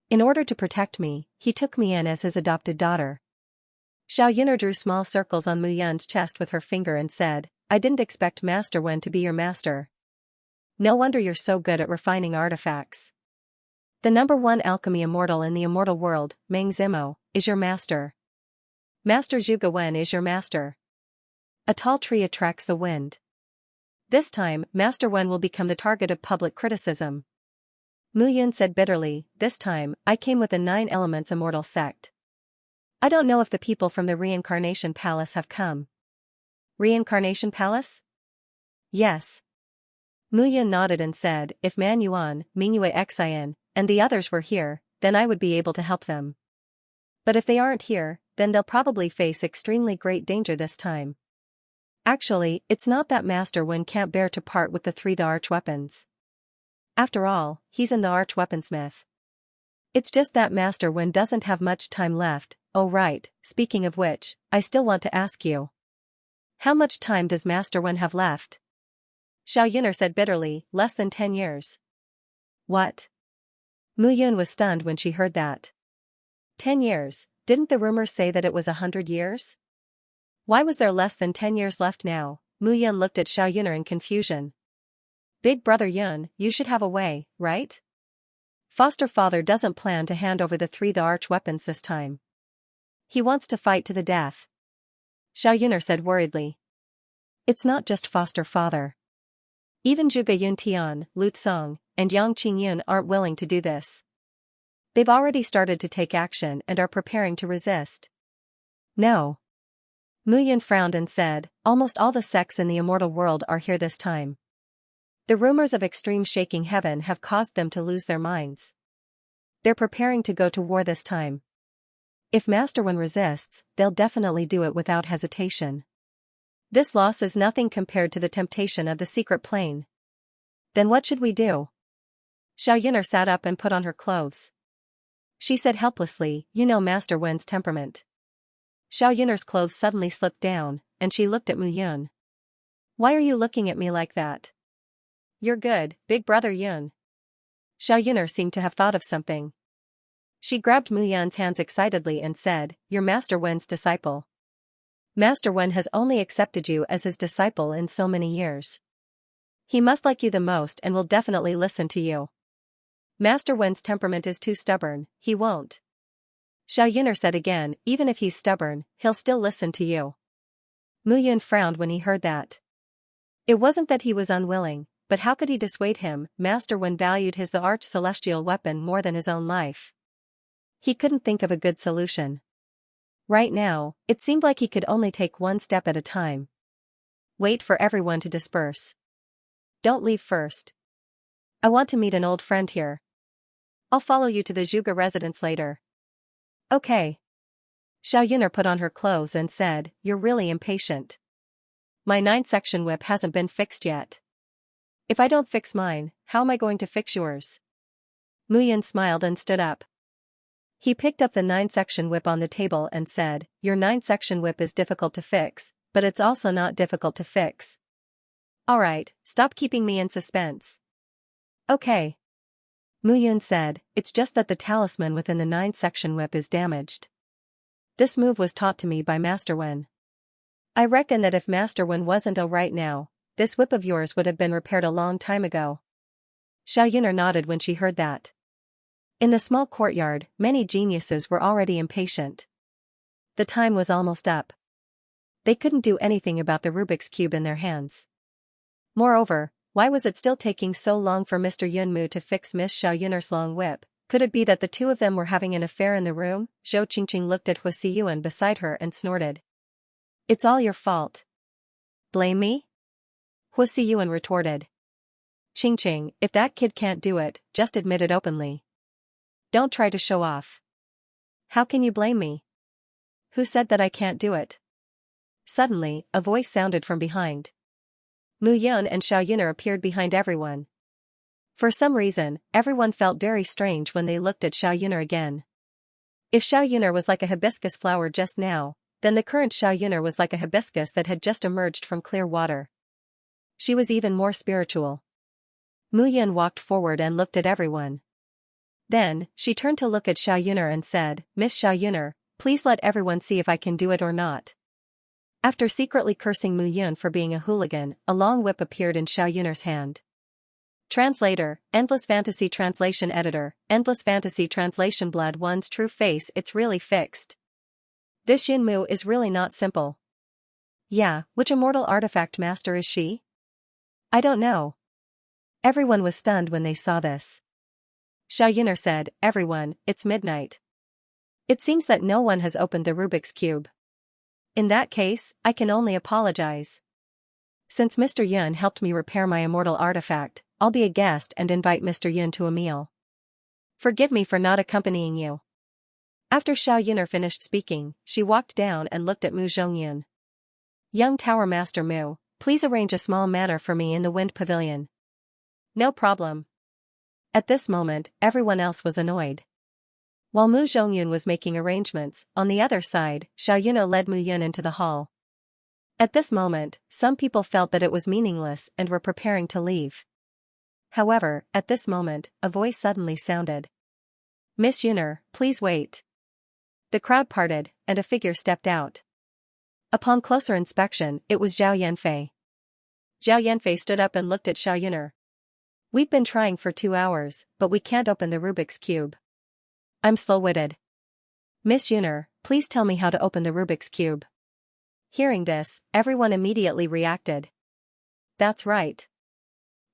Speaker 1: In order to protect me, he took me in as his adopted daughter. Xiao Yun'er drew small circles on Mu Yun's chest with her finger and said, I didn't expect Master Wen to be your master. No wonder you're so good at refining artifacts. The #1 alchemy immortal in the immortal world, Meng Zimo, is your master. Master Zhuge Wen is your master. A tall tree attracts the wind. This time, Master Wen will become the target of public criticism. Mu Yun said bitterly, this time, I came with a 9 elements immortal sect. I don't know if the people from the Reincarnation Palace have come. Reincarnation Palace? Yes. Mu Yun nodded and said, if Man Yuan, Mingyue Xian, and the others were here, then I would be able to help them. But if they aren't here, then they'll probably face extremely great danger this time. Actually, it's not that Master Wen can't bear to part with the 3 the archweapons. After all, he's in the archweaponsmith. It's just that Master Wen doesn't have much time left. Oh right, speaking of which, I still want to ask you. How much time does Master Wen have left? Xiao Yun'er said bitterly, less than 10 years. What? Mu Yun was stunned when she heard that. 10 years, didn't the rumors say that it was 100 years? Why was there less than 10 years left now? Mu Yun looked at Xiao Yun'er in confusion. Big brother Yun, you should have a way, right? Foster father doesn't plan to hand over the 3 the archweapons this time. He wants to fight to the death. Xiao Yun'er said worriedly. It's not just foster father. Even Zhuge Yuntian, Lu Tsong, and Yang Qingyun aren't willing to do this. They've already started to take action and are preparing to resist. No. Mu Yun frowned and said, almost all the sects in the immortal world are here this time. The rumors of extreme shaking heaven have caused them to lose their minds. They're preparing to go to war this time. If Master Wen resists, they'll definitely do it without hesitation. This loss is nothing compared to the temptation of the secret plane. Then what should we do? Xiao Yun'er sat up and put on her clothes. She said helplessly, you know Master Wen's temperament. Xiao Yun'er's clothes suddenly slipped down, and she looked at Mu Yun. Why are you looking at me like that? You're good, big brother Yun. Xiao Yun'er seemed to have thought of something. She grabbed Mu Yun's hands excitedly and said, you're Master Wen's disciple. Master Wen has only accepted you as his disciple in so many years. He must like you the most and will definitely listen to you. Master Wen's temperament is too stubborn, he won't. Xiao Yun'er said again, even if he's stubborn, he'll still listen to you. Mu Yun frowned when he heard that. It wasn't that he was unwilling, but how could he dissuade him? Master Wen valued the arch-celestial weapon more than his own life. He couldn't think of a good solution. Right now, it seemed like he could only take one step at a time. Wait for everyone to disperse. Don't leave first. I want to meet an old friend here. I'll follow you to the Zhuge residence later. Okay. Xiao Yun'er put on her clothes and said, you're really impatient. My 9-section whip hasn't been fixed yet. If I don't fix mine, how am I going to fix yours? Mu Yun smiled and stood up. He picked up the 9-section whip on the table and said, your 9-section whip is difficult to fix, but it's also not difficult to fix. Alright, stop keeping me in suspense. Okay. Mu Yun said, it's just that the talisman within the 9-section whip is damaged. This move was taught to me by Master Wen. I reckon that if Master Wen wasn't ill right now, this whip of yours would have been repaired a long time ago. Xiao Yun'er nodded when she heard that. In the small courtyard, many geniuses were already impatient. The time was almost up. They couldn't do anything about the Rubik's Cube in their hands. Moreover, why was it still taking so long for Mr. Yunmu to fix Miss Xiao Yun'er's long whip? Could it be that the two of them were having an affair in the room? Zhou Qingqing looked at Huasi Yuan beside her and snorted. It's all your fault. Blame me? Huasi Yuan retorted. Qingqing, if that kid can't do it, just admit it openly. Don't try to show off. How can you blame me? Who said that I can't do it? Suddenly, a voice sounded from behind. Mu Yun and Xiao Yun'er appeared behind everyone. For some reason, everyone felt very strange when they looked at Xiao Yun'er again. If Xiao Yun'er was like a hibiscus flower just now, then the current Xiao Yun'er was like a hibiscus that had just emerged from clear water. She was even more spiritual. Mu Yun walked forward and looked at everyone. Then, she turned to look at Xiao Yuner and said, Miss Xiao Yuner, please let everyone see if I can do it or not. After secretly cursing Mu Yun for being a hooligan, a long whip appeared in Xiao Yuner's hand. Translator, Endless Fantasy Translation Editor, Endless Fantasy Translation Blood One's true face, it's really fixed. This Yun Mu is really not simple. Yeah, which immortal artifact master is she? I don't know. Everyone was stunned when they saw this. Xiao Yuner said, everyone, it's midnight. It seems that no one has opened the Rubik's Cube. In that case, I can only apologize. Since Mr. Yun helped me repair my immortal artifact, I'll be a guest and invite Mr. Yun to a meal. Forgive me for not accompanying you. After Xiao Yuner finished speaking, she walked down and looked at Mu Zhongyun. Young Tower Master Mu, please arrange a small manor for me in the Wind Pavilion. No problem. At this moment, everyone else was annoyed. While Mu Zhongyun was making arrangements, on the other side, Xiao Yuner led Mu Yun into the hall. At this moment, some people felt that it was meaningless and were preparing to leave. However, at this moment, a voice suddenly sounded. Miss Yuner, please wait. The crowd parted, and a figure stepped out. Upon closer inspection, it was Zhao Yanfei. Zhao Yanfei stood up and looked at Xiao Yuner. We've been trying for 2 hours, but we can't open the Rubik's Cube. I'm slow-witted. Miss Yuner, please tell me how to open the Rubik's Cube. Hearing this, everyone immediately reacted. That's right.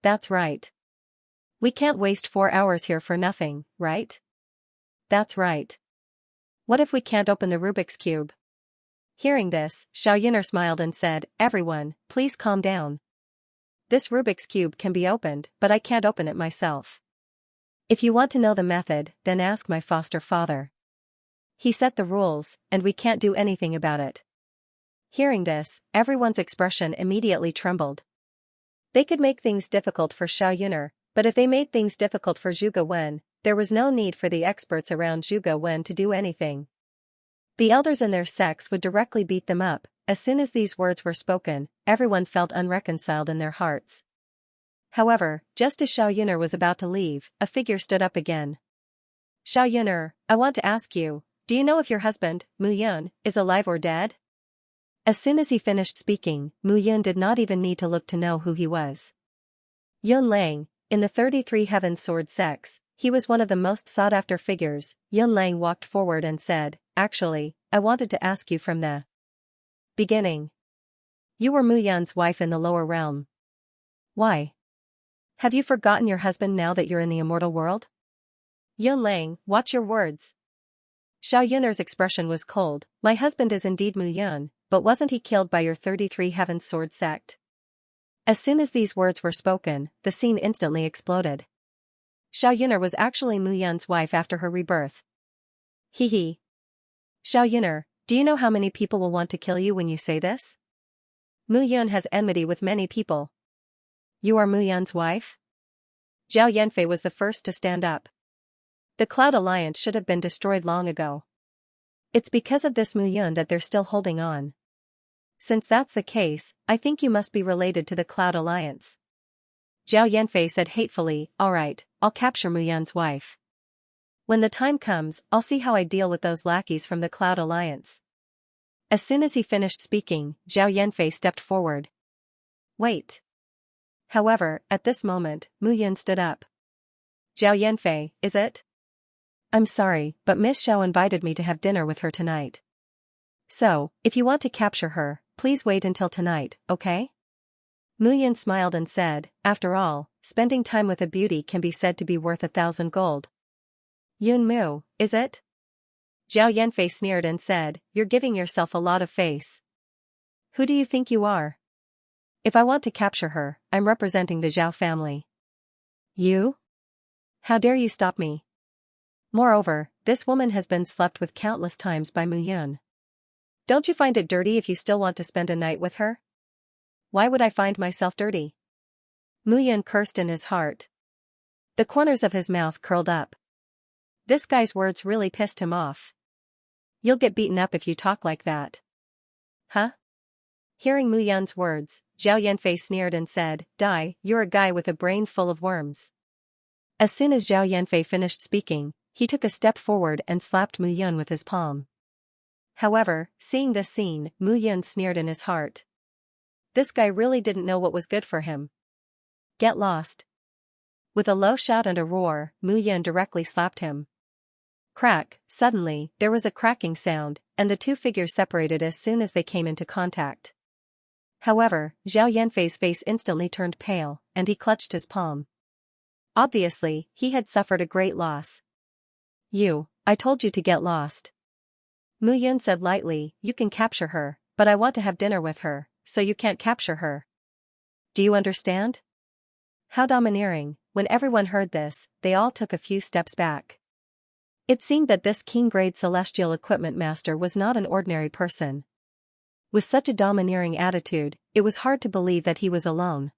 Speaker 1: That's right. We can't waste 4 hours here for nothing, right? That's right. What if we can't open the Rubik's Cube? Hearing this, Xiao Yuner smiled and said, everyone, please calm down. This Rubik's Cube can be opened, but I can't open it myself. If you want to know the method, then ask my foster father. He set the rules, and we can't do anything about it. Hearing this, everyone's expression immediately trembled. They could make things difficult for Xiao Yuner, but if they made things difficult for Zhuge Wen, there was no need for the experts around Zhuge Wen to do anything. The elders in their sects would directly beat them up. As soon as these words were spoken, everyone felt unreconciled in their hearts. However, just as Xiao Yuner was about to leave, a figure stood up again. Xiao Yuner, I want to ask you, do you know if your husband, Mu Yun, is alive or dead? As soon as he finished speaking, Mu Yun did not even need to look to know who he was. Yun Lang, in the 33 Heaven Sword sects, he was one of the most sought-after figures. Yun Lang walked forward and said, actually, I wanted to ask you from the beginning. You were Mu Yun's wife in the lower realm. Why? Have you forgotten your husband now that you're in the immortal world? Yun Lang, watch your words. Xiao Yuner's expression was cold. My husband is indeed Mu Yun, but wasn't he killed by your 33 Heaven Sword sect? As soon as these words were spoken, the scene instantly exploded. Xiao Yuner was actually Mu Yun's wife after her rebirth. Hee hee. Xiao Yuner, do you know how many people will want to kill you when you say this? Mu Yun has enmity with many people. You are Mu Yun's wife? Zhao Yanfei was the first to stand up. The Cloud Alliance should have been destroyed long ago. It's because of this Mu Yun that they're still holding on. Since that's the case, I think you must be related to the Cloud Alliance. Zhao Yanfei said hatefully, alright, I'll capture Mu Yun's wife. When the time comes, I'll see how I deal with those lackeys from the Cloud Alliance. As soon as he finished speaking, Zhao Yanfei stepped forward. Wait. However, at this moment, Mu Yun stood up. Zhao Yanfei, is it? I'm sorry, but Miss Xiao invited me to have dinner with her tonight. So, if you want to capture her, please wait until tonight, okay? Mu Yun smiled and said, after all, spending time with a beauty can be said to be worth 1,000 gold. Yun Mu, is it? Zhao Yanfei sneered and said, you're giving yourself a lot of face. Who do you think you are? If I want to capture her, I'm representing the Zhao family. You? How dare you stop me? Moreover, this woman has been slept with countless times by Mu Yun. Don't you find it dirty if you still want to spend a night with her? Why would I find myself dirty? Mu Yun cursed in his heart. The corners of his mouth curled up. This guy's words really pissed him off. You'll get beaten up if you talk like that. Huh? Hearing Mu Yun's words, Zhao Yanfei sneered and said, Die, you're a guy with a brain full of worms. As soon as Zhao Yanfei finished speaking, he took a step forward and slapped Mu Yun with his palm. However, seeing this scene, Mu Yun sneered in his heart. This guy really didn't know what was good for him. Get lost. With a low shout and a roar, Mu Yun directly slapped him. Crack, suddenly, there was a cracking sound, and the two figures separated as soon as they came into contact. However, Zhao Yanfei's face instantly turned pale, and he clutched his palm. Obviously, he had suffered a great loss. I told you to get lost. Mu Yun said lightly, you can capture her, but I want to have dinner with her, so you can't capture her. Do you understand? How domineering. When everyone heard this, they all took a few steps back. It seemed that this king-grade celestial equipment master was not an ordinary person. With such a domineering attitude, it was hard to believe that he was alone.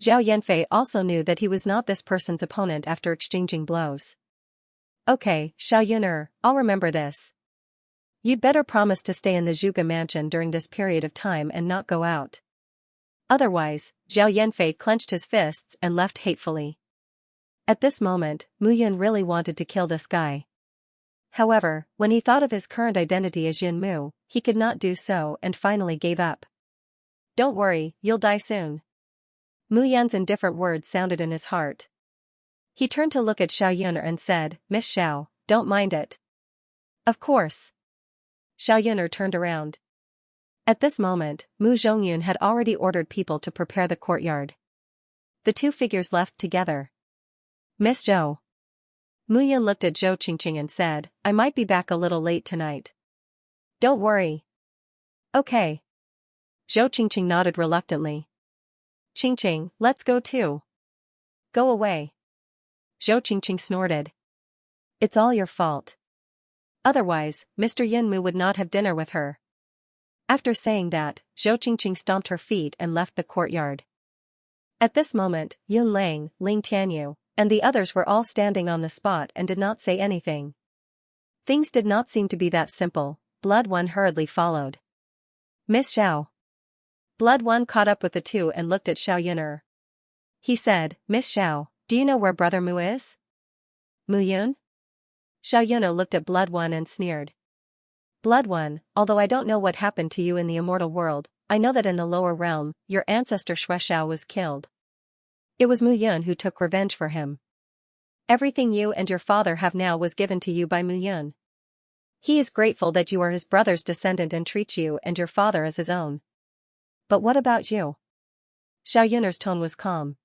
Speaker 1: Zhao Yanfei also knew that he was not this person's opponent after exchanging blows. Okay, Xiao Yuner, I'll remember this. You'd better promise to stay in the Zhuge mansion during this period of time and not go out. Otherwise, Zhao Yanfei clenched his fists and left hatefully. At this moment, Mu Yun really wanted to kill this guy. However, when he thought of his current identity as Yun Mu, he could not do so and finally gave up. Don't worry, you'll die soon. Mu Yun's indifferent words sounded in his heart. He turned to look at Xiao Yuner and said, Miss Xiao, don't mind it. Of course. Xiao Yuner turned around. At this moment, Mu Zhongyun had already ordered people to prepare the courtyard. The two figures left together. Miss Zhou. Mu Yun looked at Zhou Qingqing and said, I might be back a little late tonight. Don't worry. Okay. Zhou Qingqing nodded reluctantly. Qingqing, let's go too. Go away. Zhou Qingqing snorted. It's all your fault. Otherwise, Mr. Yun Mu would not have dinner with her. After saying that, Zhou Qingqing stomped her feet and left the courtyard. At this moment, Yun Lang, Ling Tianyu, and the others were all standing on the spot and did not say anything. Things did not seem to be that simple. Blood One hurriedly followed. Miss Xiao. Blood One caught up with the two and looked at Xiao Yuner. He said, Miss Xiao, do you know where Brother Mu is? Mu Yun? Xiao Yuner looked at Blood One and sneered. Blood One, although I don't know what happened to you in the immortal world, I know that in the lower realm, your ancestor Xue Xiao was killed. It was Mu Yun who took revenge for him. Everything you and your father have now was given to you by Mu Yun. He is grateful that you are his brother's descendant and treats you and your father as his own. But what about you? Xiao Yuner's tone was calm.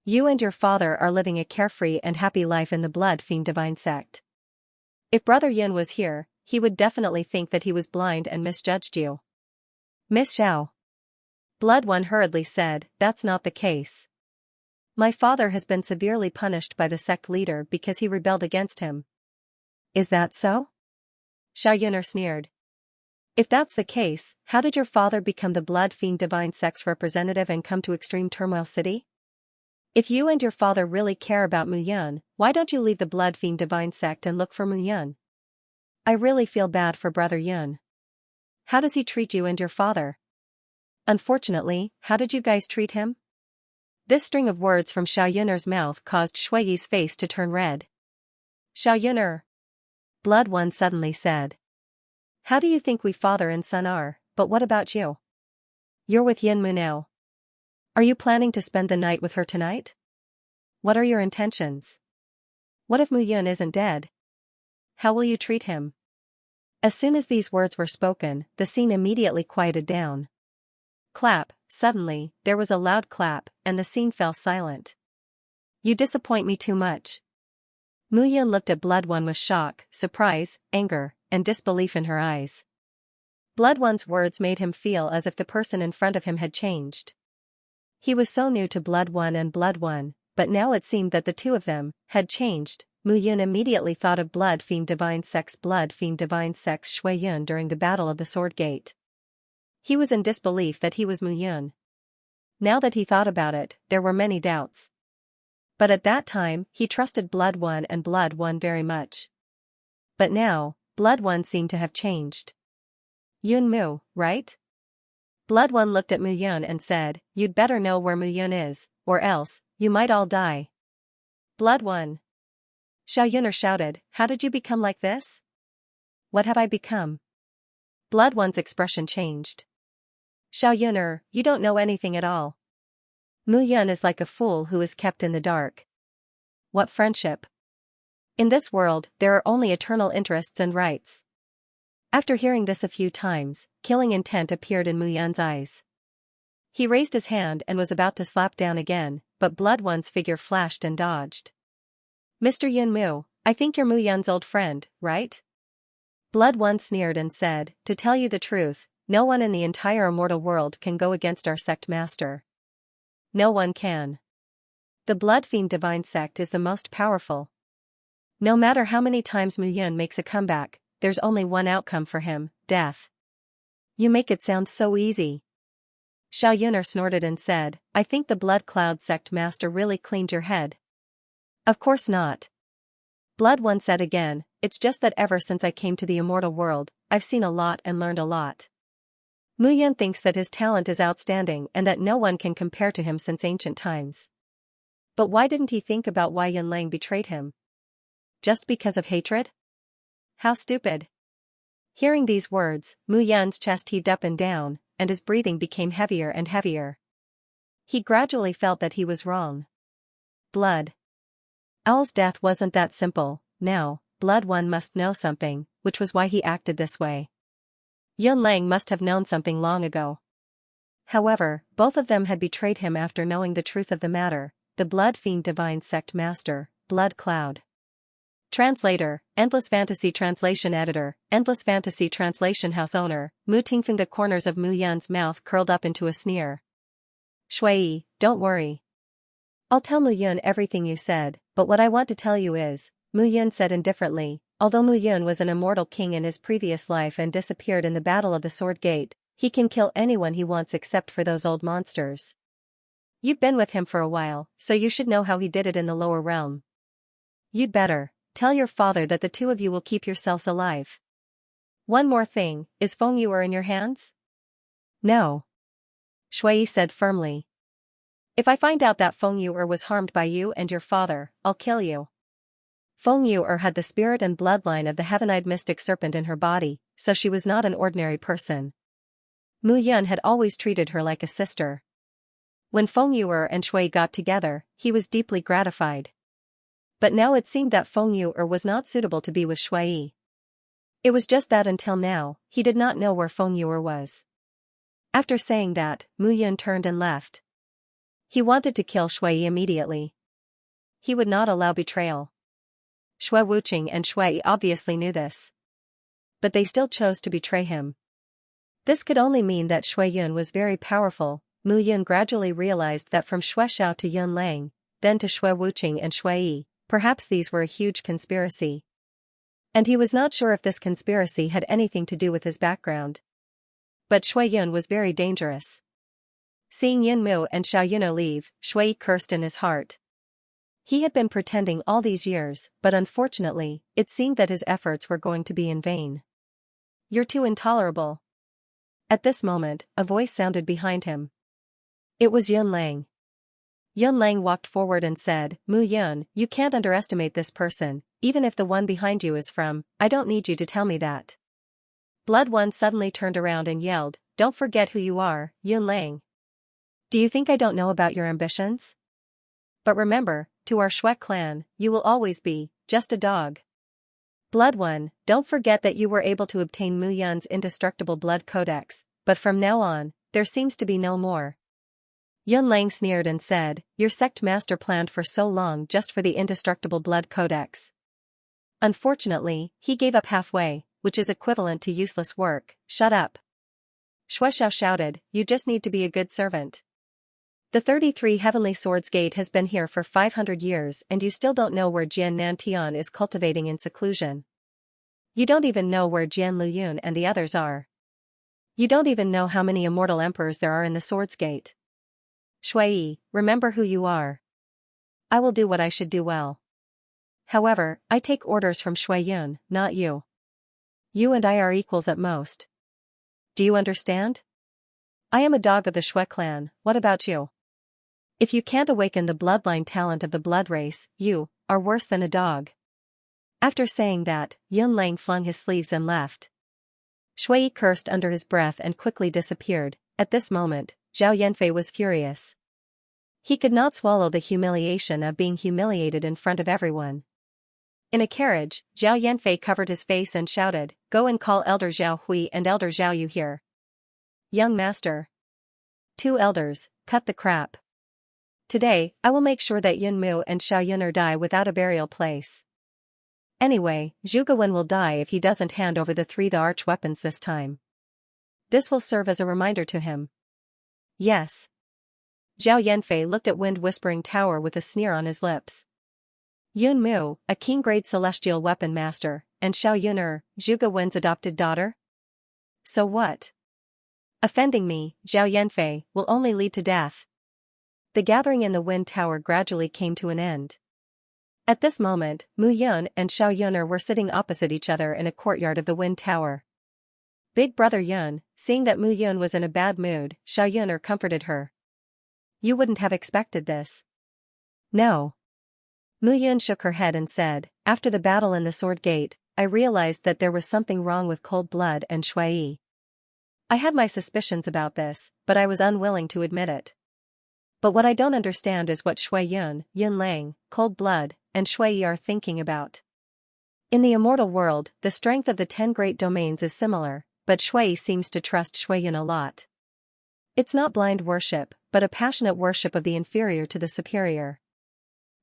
Speaker 1: You and your father are living a carefree and happy life in the Blood Fiend Divine Sect. If Brother Yun was here, he would definitely think that he was blind and misjudged you. Miss Xiao. Blood One hurriedly said, that's not the case. My father has been severely punished by the sect leader because he rebelled against him. Is that so? Xiao Yuner sneered. If that's the case, how did your father become the Blood Fiend Divine Sect's representative and come to Extreme Turmoil City? If you and your father really care about Mu Yun, why don't you leave the Blood Fiend Divine Sect and look for Mu Yun? I really feel bad for Brother Yun. How does he treat you and your father? Unfortunately, how did you guys treat him? This string of words from Xiao Yuner's mouth caused Shuiyi's face to turn red. Xiao Yuner. Blood One suddenly said. How do you think we father and son are, but what about you? You're with Yin Mu now. Are you planning to spend the night with her tonight? What are your intentions? What if Mu Yun isn't dead? How will you treat him? As soon as these words were spoken, the scene immediately quieted down. Clap, suddenly, there was a loud clap, and the scene fell silent. You disappoint me too much. Mu Yun looked at Blood One with shock, surprise, anger, and disbelief in her eyes. Blood One's words made him feel as if the person in front of him had changed. He was so new to Blood One and Blood One, but now it seemed that the two of them had changed. Mu Yun immediately thought of Blood Fiend Divine Sect's Shui Yun during the Battle of the Sword Gate. He was in disbelief that he was Mu Yun. Now that he thought about it, there were many doubts. But at that time, he trusted Blood One and Blood One very much. But now, Blood One seemed to have changed. Yun Mu, right? Blood One looked at Mu Yun and said, you'd better know where Mu Yun is, or else, you might all die. Blood One. Xiaoyuner shouted, how did you become like this? What have I become? Blood One's expression changed. Xiaoyuner, you don't know anything at all. Mu Yun is like a fool who is kept in the dark. What friendship? In this world, there are only eternal interests and rights. After hearing this a few times, killing intent appeared in Mu Yun's eyes. He raised his hand and was about to slap down again, but Blood One's figure flashed and dodged. Mr. Yun Mu, I think you're Mu Yun's old friend, right? Blood One sneered and said, to tell you the truth, no one in the entire immortal world can go against our sect master. No one can. The Blood Fiend Divine Sect is the most powerful. No matter how many times Mu Yun makes a comeback, there's only one outcome for him, death. You make it sound so easy. Xiaoyuner snorted and said, I think the Blood Cloud Sect Master really cleaned your head. Of course not. Blood One said again, it's just that ever since I came to the immortal world, I've seen a lot and learned a lot. Mu Yun thinks that his talent is outstanding and that no one can compare to him since ancient times. But why didn't he think about why Yunlang betrayed him? Just because of hatred? How stupid. Hearing these words, Mu Yun's chest heaved up and down, and his breathing became heavier and heavier. He gradually felt that he was wrong. Blood. Owl's death wasn't that simple. Now, Blood One must know something, which was why he acted this way. Yunlang must have known something long ago. However, both of them had betrayed him after knowing the truth of the matter, the Blood Fiend Divine Sect Master, Blood Cloud. Translator, Endless Fantasy Translation Editor, Endless Fantasy Translation House Owner, Mu Tingfeng. The corners of Mu Yun's mouth curled up into a sneer. Shui, don't worry. I'll tell Mu Yun everything you said, but what I want to tell you is, Mu Yun said indifferently, although Mu Yun was an immortal king in his previous life and disappeared in the Battle of the Sword Gate, he can kill anyone he wants except for those old monsters. You've been with him for a while, so you should know how he did it in the lower realm. You'd better tell your father that the two of you will keep yourselves alive. One more thing, is Feng Yuer in your hands? No. Shui said firmly. If I find out that Feng Yuer was harmed by you and your father, I'll kill you. Feng Yuer had the spirit and bloodline of the heaven-eyed mystic serpent in her body, so she was not an ordinary person. Mu Yun had always treated her like a sister. When Feng Yuer and Shui got together, he was deeply gratified. But now it seemed that Feng Yuer was not suitable to be with Shui. It was just that until now, he did not know where Feng Yuer was. After saying that, Mu Yun turned and left. He wanted to kill Shui immediately. He would not allow betrayal. Shui Wuqing and Shui obviously knew this. But they still chose to betray him. This could only mean that Shui Yun was very powerful. Mu Yun gradually realized that from Shui Xiao to Yun Lang, then to Shui Wuqing and Shui Yi, perhaps these were a huge conspiracy. And he was not sure if this conspiracy had anything to do with his background. But Shui Yun was very dangerous. Seeing Yin Mu and Xiaoyuner leave, Shui cursed in his heart. He had been pretending all these years, but unfortunately, it seemed that his efforts were going to be in vain. You're too intolerable. At this moment, a voice sounded behind him. It was Yun Lang. Yun Lang walked forward and said, Mu Yun, you can't underestimate this person, even if the one behind you is from, I don't need you to tell me that. Blood One suddenly turned around and yelled, don't forget who you are, Yun Lang. Do you think I don't know about your ambitions? But remember, to our Shui clan, you will always be, just a dog. Blood One, don't forget that you were able to obtain Mu Yun's indestructible blood codex, but from now on, there seems to be no more. Yun Lang sneered and said, your sect master planned for so long just for the indestructible blood codex. Unfortunately, he gave up halfway, which is equivalent to useless work. Shut up. Shui Xiao shouted, you just need to be a good servant. The 33 Heavenly Swords Gate has been here for 500 years and you still don't know where Jian Nantian is cultivating in seclusion. You don't even know where Jian Luyun and the others are. You don't even know how many immortal emperors there are in the Swords Gate. Shui, remember who you are. I will do what I should do well. However, I take orders from Shui Yun, not you. You and I are equals at most. Do you understand? I am a dog of the Shui clan, what about you? If you can't awaken the bloodline talent of the blood race, you are worse than a dog. After saying that, Yun Lang flung his sleeves and left. Shui cursed under his breath and quickly disappeared. At this moment, Zhao Yanfei was furious. He could not swallow the humiliation of being humiliated in front of everyone. In a carriage, Zhao Yanfei covered his face and shouted, "Go and call Elder Zhao Hui and Elder Zhao Yu here." "Young master." "Two elders, cut the crap. Today, I will make sure that Yun Mu and Xiao Yuner die without a burial place. Anyway, Zhuge Wen will die if he doesn't hand over the arch weapons this time. This will serve as a reminder to him." "Yes." Zhao Yanfei looked at Wind Whispering Tower with a sneer on his lips. Yun Mu, a king-grade celestial weapon master, and Xiao Yuner, Zhuge Wen's adopted daughter? So what? Offending me, Zhao Yanfei, will only lead to death. The gathering in the Wind Tower gradually came to an end. At this moment, Mu Yun and Xiao Yuner were sitting opposite each other in a courtyard of the Wind Tower. Big brother Yun, seeing that Mu Yun was in a bad mood, Xiao Yuner comforted her. "You wouldn't have expected this." "No." Mu Yun shook her head and said, "After the battle in the Sword Gate, I realized that there was something wrong with Cold Blood and Shui. I had my suspicions about this, but I was unwilling to admit it. But what I don't understand is what Shui Yun, Yun Lang, Cold Blood, and Shui are thinking about. In the immortal world, the strength of the 10 great domains is similar, but Shui seems to trust Shui Yun a lot. It's not blind worship, but a passionate worship of the inferior to the superior."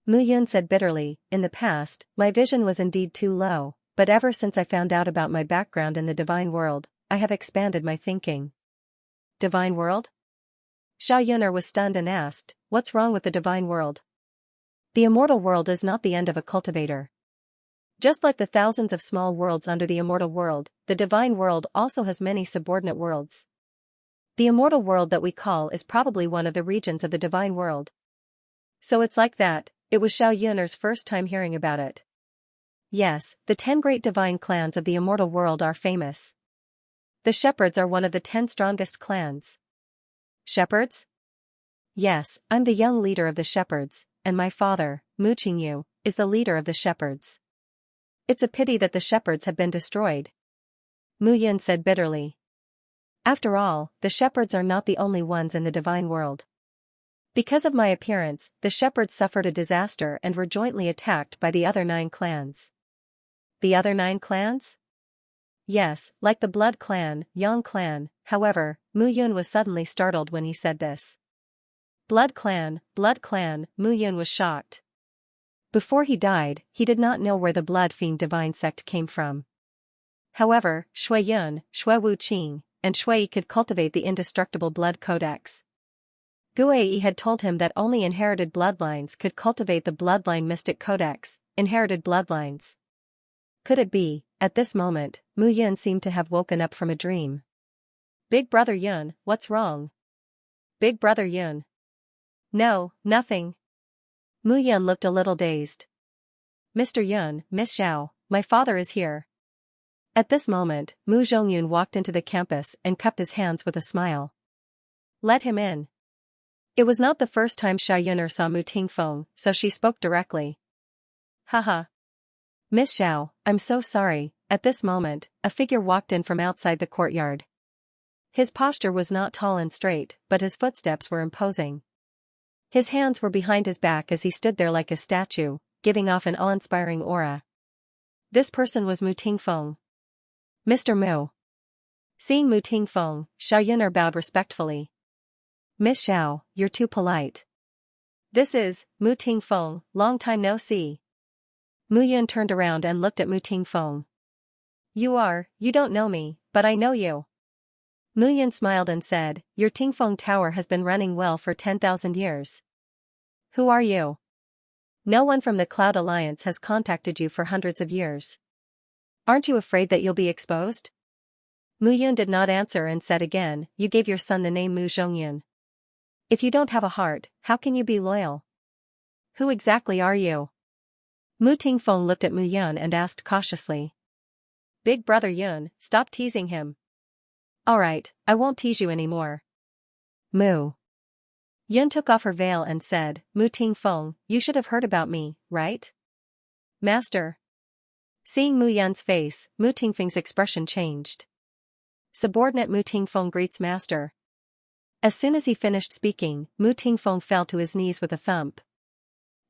Speaker 1: Mu Yun said bitterly, "In the past, my vision was indeed too low, but ever since I found out about my background in the divine world, I have expanded my thinking." "Divine world?" Xiao Yuner was stunned and asked, "What's wrong with the divine world?" "The immortal world is not the end of a cultivator. Just like the thousands of small worlds under the immortal world, the divine world also has many subordinate worlds. The immortal world that we call is probably one of the regions of the divine world." "So it's like that." It was Xiao Yuner's first time hearing about it. "Yes, the 10 great divine clans of the immortal world are famous. The shepherds are one of the 10 strongest clans." "Shepherds?" "Yes, I'm the young leader of the shepherds, and my father, Mu Qingyu, is the leader of the shepherds. It's a pity that the shepherds have been destroyed." Mu Yun said bitterly. "After all, the shepherds are not the only ones in the divine world. Because of my appearance, the shepherds suffered a disaster and were jointly attacked by the other 9 clans." "The other 9 clans?" "Yes, like the Blood Clan, Yang Clan." However, Mu Yun was suddenly startled when he said this. Blood Clan, Mu Yun was shocked. Before he died, he did not know where the Blood Fiend divine sect came from. However, Shui Yun, Shui Wu Qing, and Shui could cultivate the indestructible blood codex. Guei had told him that only inherited bloodlines could cultivate the bloodline mystic codex, inherited bloodlines. Could it be? At this moment, Mu Yun seemed to have woken up from a dream. "Big brother Yun, what's wrong?" "Big brother Yun." "No, nothing." Mu Yun looked a little dazed. "Mr. Yun, Miss Xiao, my father is here." At this moment, Mu Zhongyun walked into the campus and cupped his hands with a smile. "Let him in." It was not the first time Xiao Yuner saw Mu Tingfeng, so she spoke directly. "Haha. Miss Xiao, I'm so sorry." At this moment, a figure walked in from outside the courtyard. His posture was not tall and straight, but his footsteps were imposing. His hands were behind his back as he stood there like a statue, giving off an awe-inspiring aura. This person was Mu Tingfeng. "Mr. Mu." Seeing Mu Tingfeng, Xiao Yuner bowed respectfully. "Miss Xiao, you're too polite." "This is Mu Tingfeng, long time no see." Mu Yun turned around and looked at Mu Tingfeng. You don't know me, but I know you." Mu Yun smiled and said, "Your Tingfeng Tower has been running well for 10,000 years. Who are you?" "No one from the Cloud Alliance has contacted you for hundreds of years. Aren't you afraid that you'll be exposed?" Mu Yun did not answer and said again, "You gave your son the name Mu Zhongyun. If you don't have a heart, how can you be loyal? Who exactly are you?" Mu Tingfeng looked at Mu Yun and asked cautiously. "Big brother Yun, stop teasing him." "Alright, I won't tease you anymore." Mu. Yun took off her veil and said, Mu Tingfeng, you should have heard about me, right? Master. Seeing Mu Yun's face, Mu Tingfeng's expression changed. Subordinate Mu Tingfeng greets master. As soon as he finished speaking, Mu Tingfeng fell to his knees with a thump.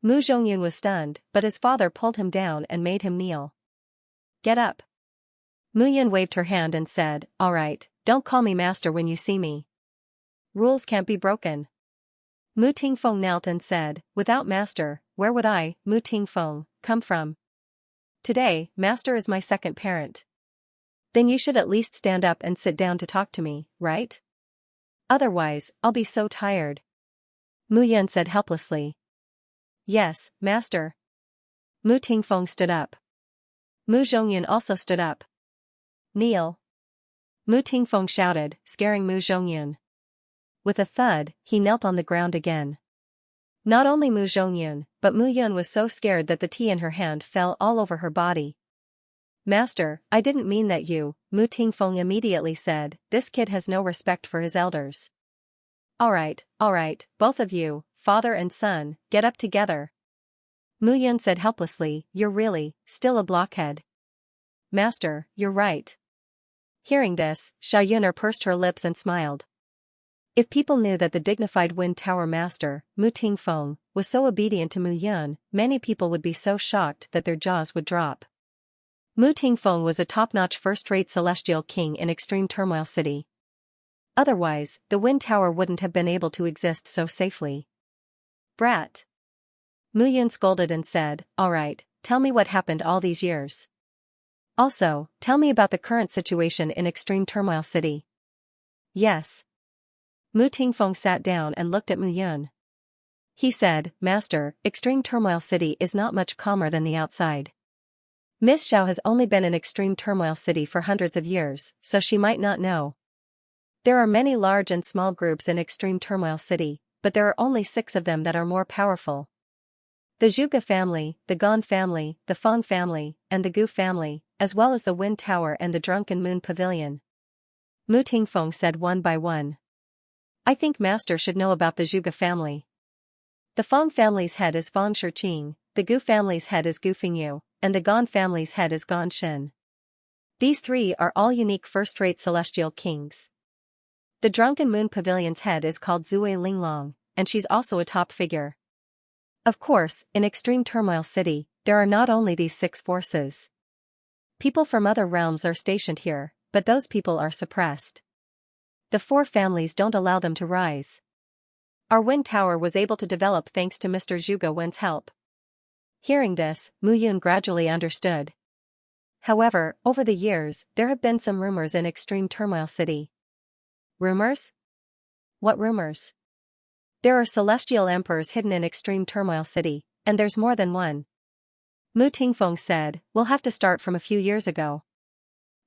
Speaker 1: Mu Zhongyun was stunned, but his father pulled him down and made him kneel. Get up. Mu Yun waved her hand and said, all right, don't call me master when you see me. Rules can't be broken. Mu Tingfeng knelt and said, without master, where would I, Mu Tingfeng, come from? Today, master is my second parent. Then you should at least stand up and sit down to talk to me, right? Otherwise, I'll be so tired. Mu Yun said helplessly. Yes, master. Mu Tingfeng stood up. Mu Zhongyun also stood up. Kneel. Mu Tingfeng shouted, scaring Mu Zhongyun. With a thud, he knelt on the ground again. Not only Mu Zhongyun, but Mu Yun was so scared that the tea in her hand fell all over her body. Master, I didn't mean that you, Mu Tingfeng immediately said, this kid has no respect for his elders. All right, both of you, father and son, get up together. Mu Yun said helplessly, you're really, still a blockhead. Master, you're right. Hearing this, Xiaoyuner pursed her lips and smiled. If people knew that the dignified Wind Tower master, Mu Tingfeng, was so obedient to Mu Yun, many people would be so shocked that their jaws would drop. Mu Tingfeng was a top-notch first-rate celestial king in Extreme Turmoil City. Otherwise, the Wind Tower wouldn't have been able to exist so safely. Brat. Mu Yun scolded and said, all right, tell me what happened all these years. Also, tell me about the current situation in Extreme Turmoil City. Yes. Mu Tingfeng sat down and looked at Mu Yun. He said, Master, Extreme Turmoil City is not much calmer than the outside. Miss Xiao has only been in Extreme Turmoil City for hundreds of years, so she might not know. There are many large and small groups in Extreme Turmoil City, but there are only 6 of them that are more powerful. The Zhuge family, the Gon family, the Feng family, and the Gu family, as well as the Wind Tower and the Drunken Moon Pavilion. Mu Tingfeng said one by one. I think Master should know about the Zhuge family. The Feng family's head is Feng Shiqing, the Gu family's head is Gu Fengyu, and the Gon family's head is Gon Shen. These 3 are all unique first-rate celestial kings. The Drunken Moon Pavilion's head is called Zui Linglong, and she's also a top figure. Of course, in Extreme Turmoil City, there are not only these 6 forces. People from other realms are stationed here, but those people are suppressed. The 4 families don't allow them to rise. Our Wind Tower was able to develop thanks to Mr. Zhuge Wen's help. Hearing this, Mu Yun gradually understood. However, over the years, there have been some rumors in Extreme Turmoil City. Rumors? What rumors? There are celestial emperors hidden in Extreme Turmoil City, and there's more than one. Mu Tingfeng said, we'll have to start from a few years ago.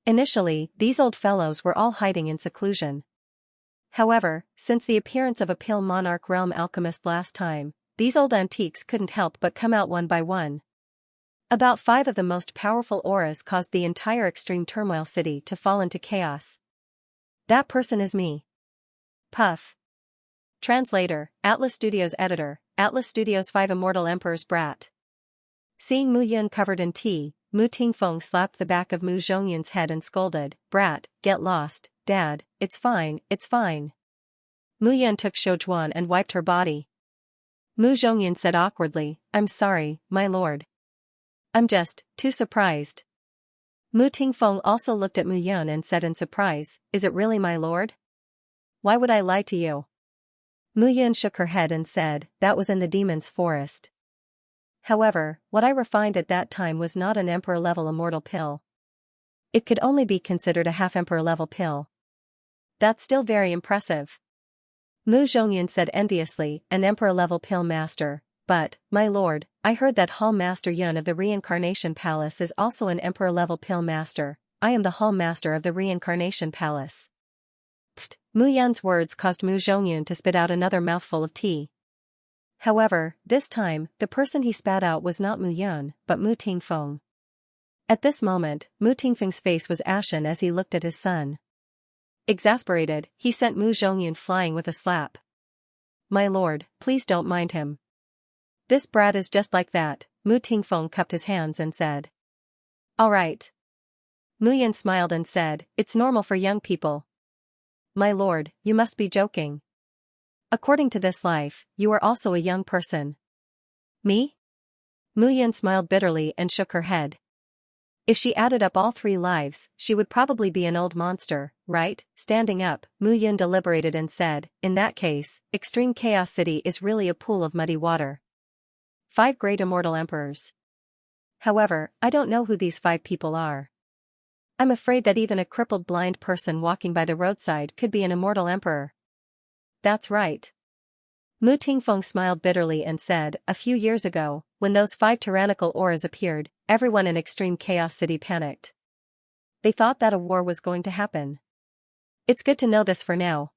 Speaker 1: Initially, these old fellows were all hiding in seclusion. However, since the appearance of a Pale Monarch Realm alchemist last time, these old antiques couldn't help but come out one by one. About 5 of the most powerful auras caused the entire Extreme Turmoil City to fall into chaos. That person is me. Puff. Translator, Atlas Studios Editor, Atlas Studios 5 Immortal Emperor's Brat. Seeing Mu Yun covered in tea, Mu Tingfeng slapped the back of Mu Zhongyun's head and scolded, Brat, get lost, Dad, it's fine, it's fine. Mu Yun took Shoujuan and wiped her body. Mu Zhongyun said awkwardly, I'm sorry, my lord. I'm just too surprised. Mu Tingfeng also looked at Mu Yun and said in surprise, is it really my lord? Why would I lie to you? Mu Yun shook her head and said, that was in the demon's forest. However, what I refined at that time was not an emperor-level immortal pill. It could only be considered a half-emperor-level pill. That's still very impressive. Mu Zhongyun said enviously, an emperor-level pill master, but, my lord, I heard that Hall Master Yun of the Reincarnation Palace is also an emperor-level pill master. I am the Hall Master of the Reincarnation Palace. Pfft, Mu Yun's words caused Mu Zhongyun to spit out another mouthful of tea. However, this time, the person he spat out was not Mu Yun, but Mu Tingfeng. At this moment, Mu Tingfeng's face was ashen as he looked at his son. Exasperated, he sent Mu Zhongyun flying with a slap. my lord, please don't mind him. This brat is just like that. Mu Tingfeng cupped his hands and said. All right. Mu Yan smiled and said, it's normal for young people. My lord, you must be joking. According to this life, you are also a young person. Me? Mu Yan smiled bitterly and shook her head. If she added up all 3 lives, she would probably be an old monster, right? Standing up, Mu Yan deliberated and said, in that case, Extreme Chaos City is really a pool of muddy water. 5 great immortal emperors. However, I don't know who these 5 people are. I'm afraid that even a crippled blind person walking by the roadside could be an immortal emperor. That's right. Mu Tingfeng smiled bitterly and said, a few years ago, when those 5 tyrannical auras appeared, everyone in Extreme Chaos City panicked. They thought that a war was going to happen. It's good to know this for now.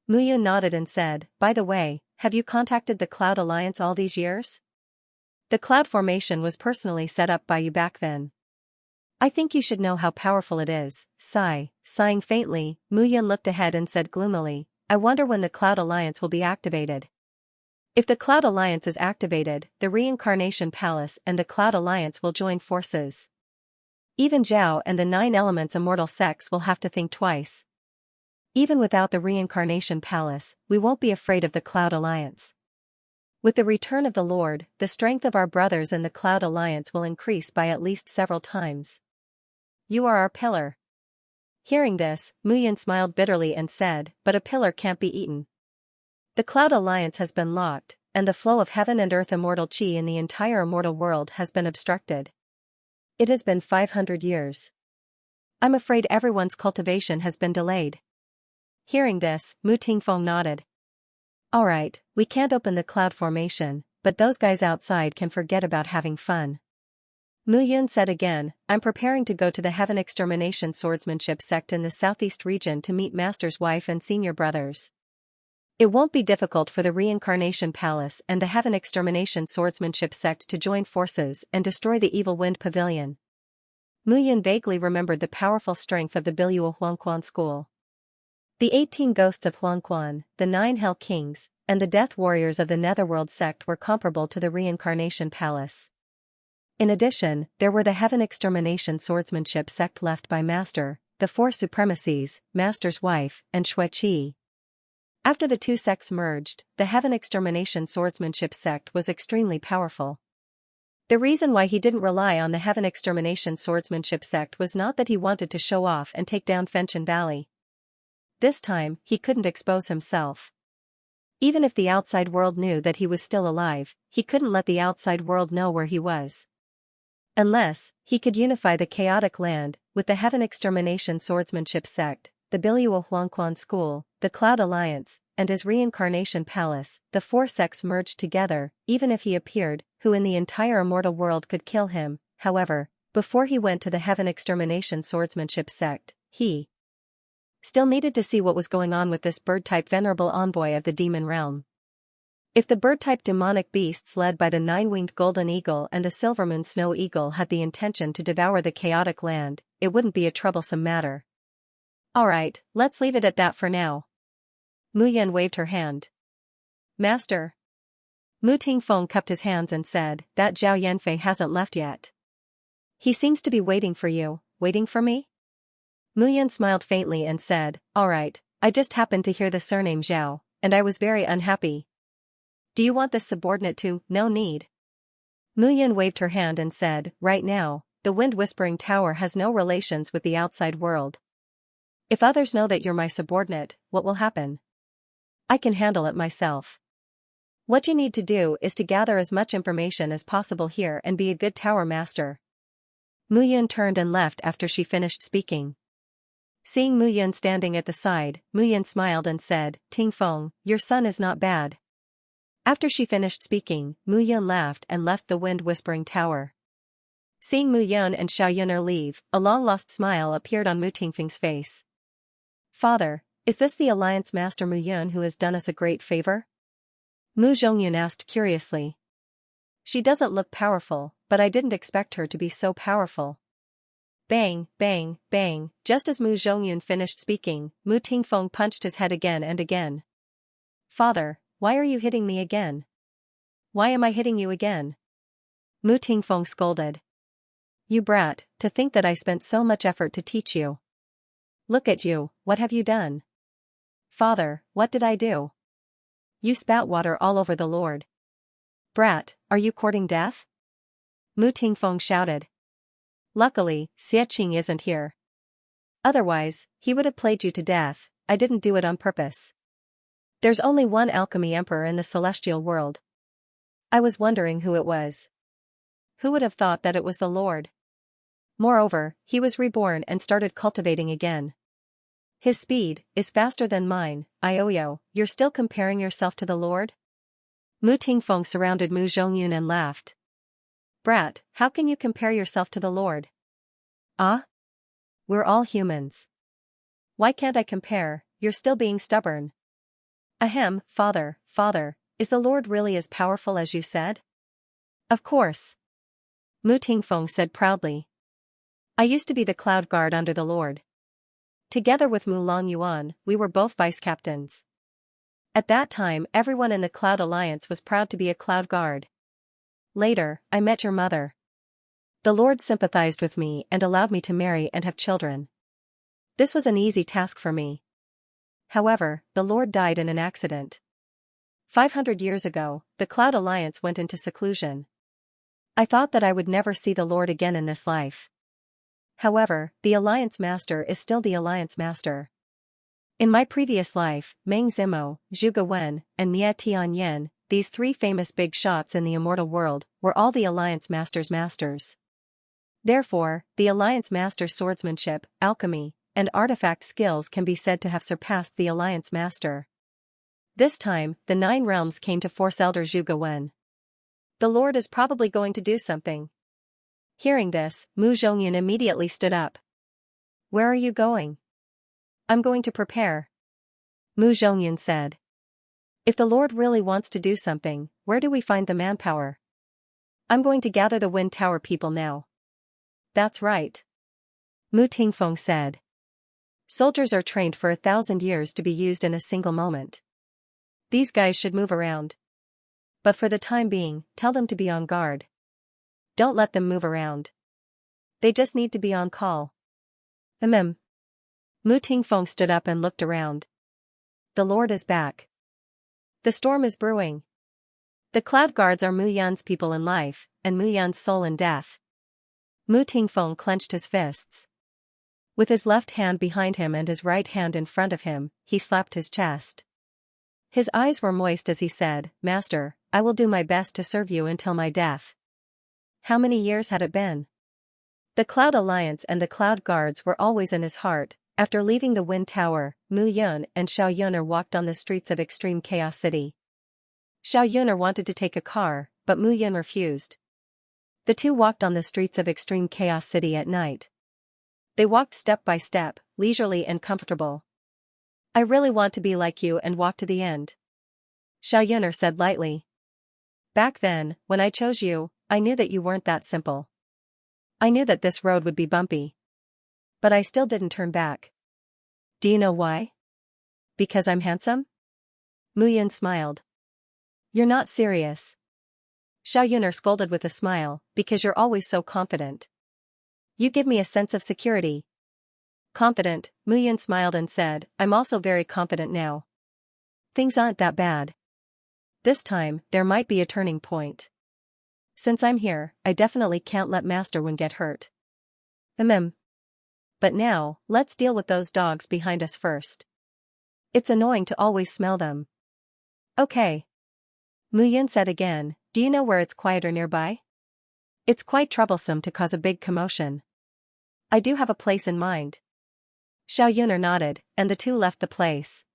Speaker 1: Mu Yan nodded and said, by the way, have you contacted the Cloud Alliance all these years? The cloud formation was personally set up by you back then. I think you should know how powerful it is. Sighing faintly, Mu Yan looked ahead and said gloomily, I wonder when the Cloud Alliance will be activated. If the Cloud Alliance is activated, the Reincarnation Palace and the Cloud Alliance will join forces. Even Zhao and the 9 Elements Immortal Sects will have to think twice. Even without the Reincarnation Palace, we won't be afraid of the Cloud Alliance. With the return of the Lord, the strength of our brothers in the Cloud Alliance will increase by at least several times. You are our pillar. Hearing this, Mu Yan smiled bitterly and said, but a pillar can't be eaten. The Cloud Alliance has been locked, and the flow of heaven and earth immortal chi in the entire immortal world has been obstructed. It has been 500 years. I'm afraid everyone's cultivation has been delayed. Hearing this, Mu Tingfeng nodded. Alright, we can't open the cloud formation, but those guys outside can forget about having fun. Mu Yan said again, I'm preparing to go to the Heaven Extermination Swordsmanship sect in the southeast region to meet Master's wife and senior brothers. It won't be difficult for the Reincarnation Palace and the Heaven Extermination Swordsmanship sect to join forces and destroy the Evil Wind Pavilion. Mu Yan vaguely remembered the powerful strength of the Biluo Huangquan school. The 18 ghosts of Huangquan, the 9 Hell Kings, and the Death Warriors of the Netherworld sect were comparable to the Reincarnation Palace. In addition, there were the Heaven Extermination Swordsmanship sect left by Master, the 4 Supremacies, Master's wife, and Shui Qi. After the 2 sects merged, the Heaven Extermination Swordsmanship sect was extremely powerful. The reason why he didn't rely on the Heaven Extermination Swordsmanship sect was not that he wanted to show off and take down Fenchen Valley. This time, he couldn't expose himself. Even if the outside world knew that he was still alive, he couldn't let the outside world know where he was. Unless, he could unify the chaotic land, with the Heaven Extermination Swordsmanship sect, the Biluo Huangquan school, the Cloud Alliance, and his Reincarnation Palace, the 4 sects merged together, even if he appeared, who in the entire immortal world could kill him. However, before he went to the Heaven Extermination Swordsmanship sect, he still needed to see what was going on with this bird-type venerable envoy of the demon realm. If the bird-type demonic beasts led by the 9-winged golden eagle and the silver-moon snow eagle had the intention to devour the chaotic land, it wouldn't be a troublesome matter. Alright, let's leave it at that for now. Mu Yan waved her hand. Master. Mu Tingfeng cupped his hands and said, that Zhao Yanfei hasn't left yet. He seems to be waiting for you. Waiting for me? Mu Yan smiled faintly and said, alright, I just happened to hear the surname Zhao, and I was very unhappy. Do you want this subordinate to? No need. Mu Yan waved her hand and said, right now, the Wind Whispering Tower has no relations with the outside world. If others know that you're my subordinate, what will happen? I can handle it myself. What you need to do is to gather as much information as possible here and be a good tower master. Mu Yan turned and left after she finished speaking. Seeing Mu Yan standing at the side, Mu Yan smiled and said, Tingfeng, your son is not bad. After she finished speaking, Mu Yan laughed and left the Wind Whispering Tower. Seeing Mu Yan and Xiao Yuner leave, a long-lost smile appeared on Mu Tingfeng's face. Father, is this the Alliance Master Mu Yan who has done us a great favor? Mu Zhongyun asked curiously. She doesn't look powerful, but I didn't expect her to be so powerful. Bang, bang, bang, just as Mu Zhongyun finished speaking, Mu Tingfeng punched his head again and again. Father, why are you hitting me again? Why am I hitting you again? Mu Tingfeng scolded. You brat, to think that I spent so much effort to teach you. Look at you, what have you done? Father, what did I do? You spat water all over the Lord. Brat, are you courting death? Mu Tingfeng shouted. Luckily, Xianxia isn't here. Otherwise, he would have played you to death. I didn't do it on purpose. There's only one alchemy emperor in the celestial world. I was wondering who it was. Who would have thought that it was the Lord? Moreover, he was reborn and started cultivating again. His speed is faster than mine. Ioyo, you're still comparing yourself to the Lord? Mu Tingfeng surrounded Mu Zhongyun and laughed. Brat, how can you compare yourself to the Lord? Ah? We're all humans. Why can't I compare? You're still being stubborn. Ahem, father, is the Lord really as powerful as you said? Of course. Mu Tingfeng said proudly. I used to be the cloud guard under the Lord. Together with Mu Longyuan, we were both vice captains. At that time, everyone in the Cloud Alliance was proud to be a cloud guard. Later, I met your mother. The Lord sympathized with me and allowed me to marry and have children. This was an easy task for me. However, the Lord died in an accident. 500 years ago, the Cloud Alliance went into seclusion. I thought that I would never see the Lord again in this life. However, the Alliance Master is still the Alliance Master. In my previous life, Meng Zimo, Zhuge Wen, and Mie Tianyan, these three famous big shots in the immortal world, were all the Alliance Master's masters. Therefore, the Alliance Master's swordsmanship, alchemy, and artifact skills can be said to have surpassed the Alliance Master. This time, the 9 realms came to force Elder Zhuge Wen. The Lord is probably going to do something. Hearing this, Mu Zhongyun immediately stood up. Where are you going? I'm going to prepare. Mu Zhongyun said. If the Lord really wants to do something, where do we find the manpower? I'm going to gather the Wind Tower people now. That's right. Mu Tingfeng said. Soldiers are trained for 1,000 years to be used in a single moment. These guys should move around. But for the time being, tell them to be on guard. Don't let them move around. They just need to be on call. Mu Tingfeng stood up and looked around. The Lord is back. The storm is brewing. The cloud guards are Mu Yan's people in life, and Mu Yan's soul in death. Mu Tingfeng clenched his fists. With his left hand behind him and his right hand in front of him, he slapped his chest. His eyes were moist as he said, Master, I will do my best to serve you until my death. How many years had it been? The Cloud Alliance and the Cloud Guards were always in his heart. After leaving the Wind Tower, Mu Yun and Xiao Yuner walked on the streets of Extreme Chaos City. Xiao Yuner wanted to take a car, but Mu Yun refused. The two walked on the streets of Extreme Chaos City at night. They walked step by step, leisurely and comfortable. I really want to be like you and walk to the end. Xiao Yuner said lightly. Back then, when I chose you, I knew that you weren't that simple. I knew that this road would be bumpy. But I still didn't turn back. Do you know why? Because I'm handsome? Mu Yun smiled. You're not serious. Xiao Yuner scolded with a smile, because you're always so confident. You give me a sense of security. Confident, Mu Yun smiled and said, I'm also very confident now. Things aren't that bad. This time, there might be a turning point. Since I'm here, I definitely can't let Master Wen get hurt. But now, let's deal with those dogs behind us first. It's annoying to always smell them. Okay. Mu Yun said again, do you know where it's quieter nearby? It's quite troublesome to cause a big commotion. I do have a place in mind. Xiao Yuner nodded, and the two left the place.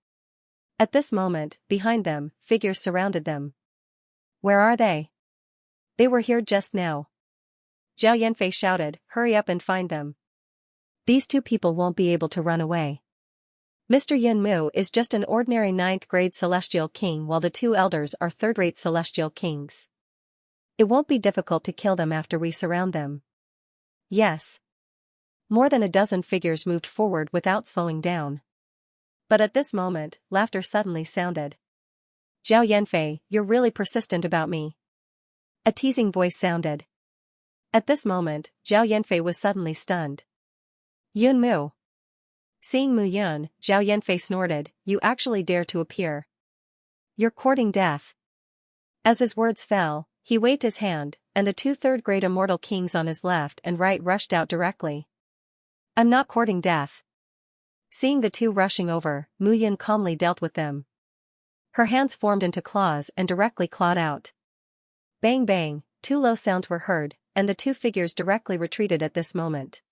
Speaker 1: At this moment, behind them, figures surrounded them. Where are they? They were here just now. Zhao Yanfei shouted, hurry up and find them. These two people won't be able to run away. Mr. Yun Mu is just an ordinary 9th grade celestial king while the two elders are 3rd-rate celestial kings. It won't be difficult to kill them after we surround them. Yes. More than a dozen figures moved forward without slowing down. But at this moment, laughter suddenly sounded. Zhao Yanfei, you're really persistent about me. A teasing voice sounded. At this moment, Zhao Yanfei was suddenly stunned. Yun Mu. Seeing Mu Yun, Zhao Yanfei snorted, you actually dare to appear. You're courting death. As his words fell, he waved his hand, and the 2 third-grade immortal kings on his left and right rushed out directly. I'm not courting death. Seeing the 2 rushing over, Mu Yun calmly dealt with them. Her hands formed into claws and directly clawed out. Bang bang, 2 low sounds were heard, and the 2 figures directly retreated at this moment.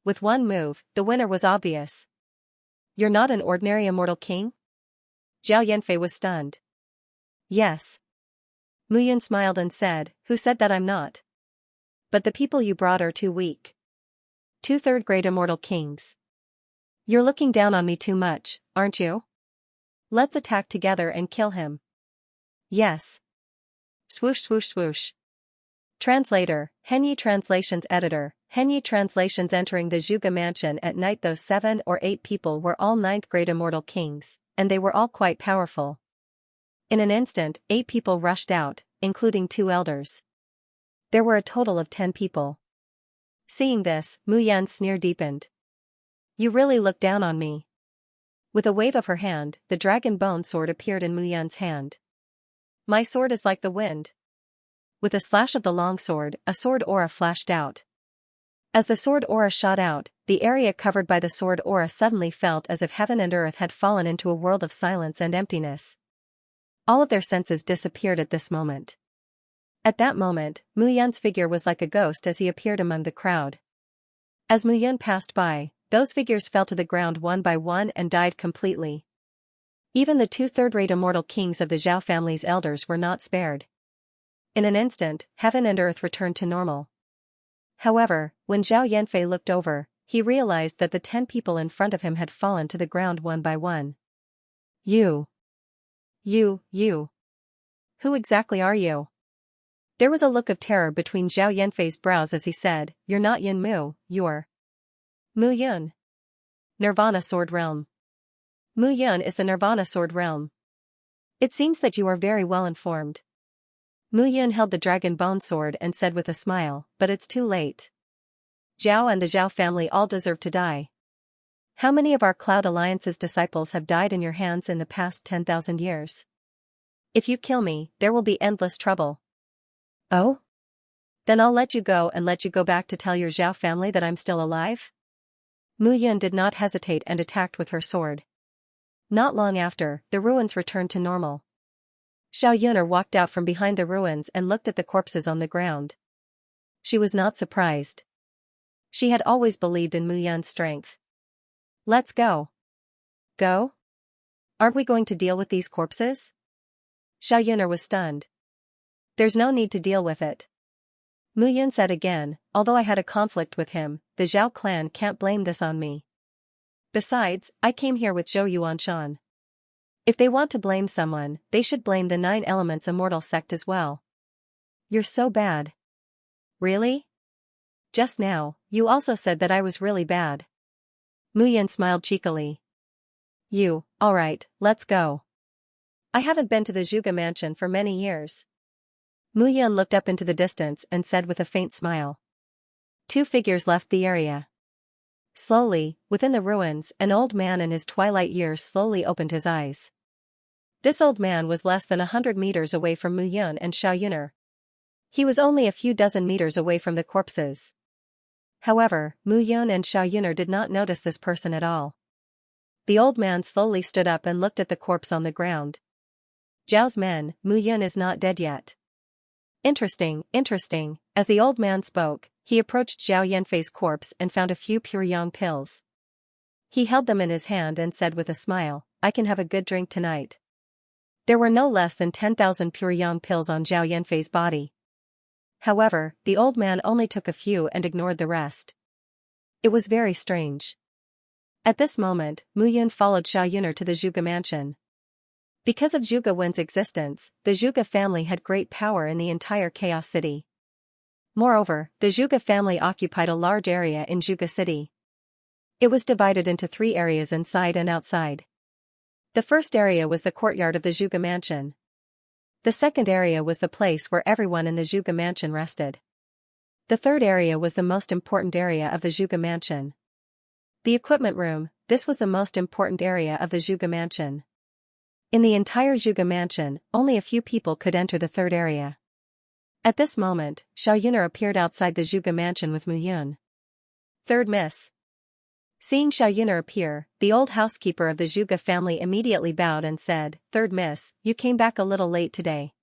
Speaker 1: With one move, the winner was obvious. You're not an ordinary immortal king? Zhao Yanfei was stunned. Yes. Mu Yun smiled and said, who said that I'm not? But the people you brought are too weak. 2 third-grade immortal kings. You're looking down on me too much, aren't you? Let's attack together and kill him. Yes. Swoosh swoosh swoosh. Translator, Henyi Translations Editor, Henyi Translations. Entering the Zhuge mansion at night. Those 7 or 8 people were all 9th-grade immortal kings, and they were all quite powerful. In an instant, 8 people rushed out, including 2 elders. There were a total of 10 people. Seeing this, Mu Yan's sneer deepened. You really look down on me. With a wave of her hand, the dragon bone sword appeared in Mu Yan's hand. My sword is like the wind. With a slash of the long sword, a sword aura flashed out. As the sword aura shot out, the area covered by the sword aura suddenly felt as if heaven and earth had fallen into a world of silence and emptiness. All of their senses disappeared at this moment. At that moment, Mu Yan's figure was like a ghost as he appeared among the crowd. As Mu Yan passed by, those figures fell to the ground one by one and died completely. Even the 2 third-rate immortal kings of the Zhao family's elders were not spared. In an instant, heaven and earth returned to normal. However, when Zhao Yanfei looked over, he realized that the 10 people in front of him had fallen to the ground one by one. You. Who exactly are you? There was a look of terror between Zhao Yanfei's brows as he said, you're not Yun Mu, you're Mu Yun. Nirvana Sword Realm. Mu Yun is the Nirvana Sword Realm. It seems that you are very well informed. Mu Yun held the dragon bone sword and said with a smile, but it's too late. Zhao and the Zhao family all deserve to die. How many of our Cloud Alliance's disciples have died in your hands in the past 10,000 years? If you kill me, there will be endless trouble. Oh? Then I'll let you go and let you go back to tell your Zhao family that I'm still alive? Mu Yun did not hesitate and attacked with her sword. Not long after, the ruins returned to normal. Xiao Yuner walked out from behind the ruins and looked at the corpses on the ground. She was not surprised. She had always believed in Mu Yan's strength. Let's go. Go? Aren't we going to deal with these corpses? Xiao Yuner was stunned. There's no need to deal with it. Mu Yun said again, although I had a conflict with him, the Zhao clan can't blame this on me. Besides, I came here with Zhou Yuanshan. If they want to blame someone, they should blame the 9 Elements Immortal sect as well. You're so bad. Really? Just now, you also said that I was really bad. Mu Yun smiled cheekily. Alright, let's go. I haven't been to the Zhuge mansion for many years. Mu Yun looked up into the distance and said with a faint smile. 2 figures left the area. Slowly, within the ruins, an old man in his twilight years slowly opened his eyes. This old man was less than 100 meters away from Mu Yun and Xiao Yuner. He was only a few dozen meters away from the corpses. However, Mu Yun and Xiao Yuner did not notice this person at all. The old man slowly stood up and looked at the corpse on the ground. Zhao's men, Mu Yun is not dead yet. Interesting. As the old man spoke, he approached Zhao Yanfei's corpse and found a few pure yang pills. He held them in his hand and said with a smile, I can have a good drink tonight. There were no less than 10,000 pure yang pills on Zhao Yanfei's body. However, the old man only took a few and ignored the rest. It was very strange. At this moment, Mu Yun followed Xiao Yuner to the Zhuge mansion. Because of Zhuge Wen's existence, the Zhuge family had great power in the entire Chaos City. Moreover, the Zhuge family occupied a large area in Zhuge City. It was divided into 3 areas inside and outside. The first area was the courtyard of the Zhuge mansion. The second area was the place where everyone in the Zhuge mansion rested. The third area was the most important area of the Zhuge mansion. The equipment room. This was the most important area of the Zhuge mansion. In the entire Zhuge mansion, only a few people could enter the third area. At this moment, Xiaoyuner appeared outside the Zhuge mansion with Mu Yun. Third miss. Seeing Xiaoyuner appear, the old housekeeper of the Zhuge family immediately bowed and said, "Third miss, you came back a little late today.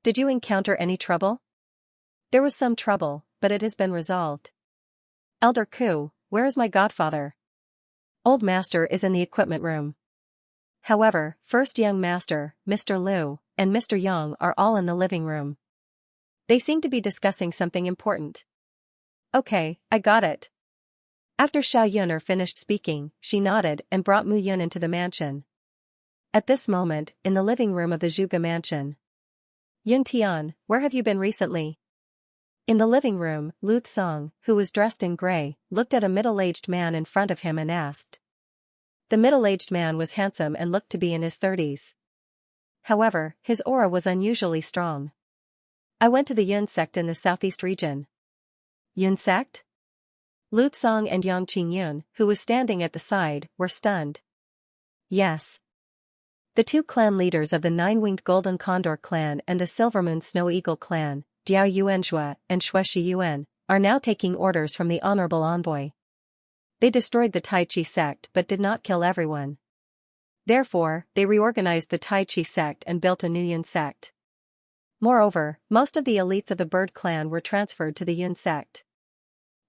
Speaker 1: Did you encounter any trouble?" "There was some trouble, but it has been resolved." "Elder Ku, where is my godfather?" "Old master is in the equipment room. However, first young master, Mr. Liu, and Mr. Yang are all in the living room. They seem to be discussing something important." "Okay, I got it." After Xiaoyuner finished speaking, she nodded and brought Mu Yun into the mansion. At this moment, in the living room of the Zhuge mansion. "Yun Tian, where have you been recently?" In the living room, Lu Tsong, who was dressed in gray, looked at a middle-aged man in front of him and asked. The middle-aged man was handsome and looked to be in his 30s. However, his aura was unusually strong. "I went to the Yun sect in the southeast region." "Yun sect?" Lu Tsong and Yang Qingyun, who was standing at the side, were stunned. "Yes. The two clan leaders of the Nine-Winged Golden Condor clan and the Silvermoon Snow Eagle clan, Diao Yuanxue and Xue Shi Yuan, are now taking orders from the Honorable Envoy. They destroyed the Tai Chi sect but did not kill everyone. Therefore, they reorganized the Tai Chi sect and built a new Yun sect. Moreover, most of the elites of the Bird clan were transferred to the Yun sect.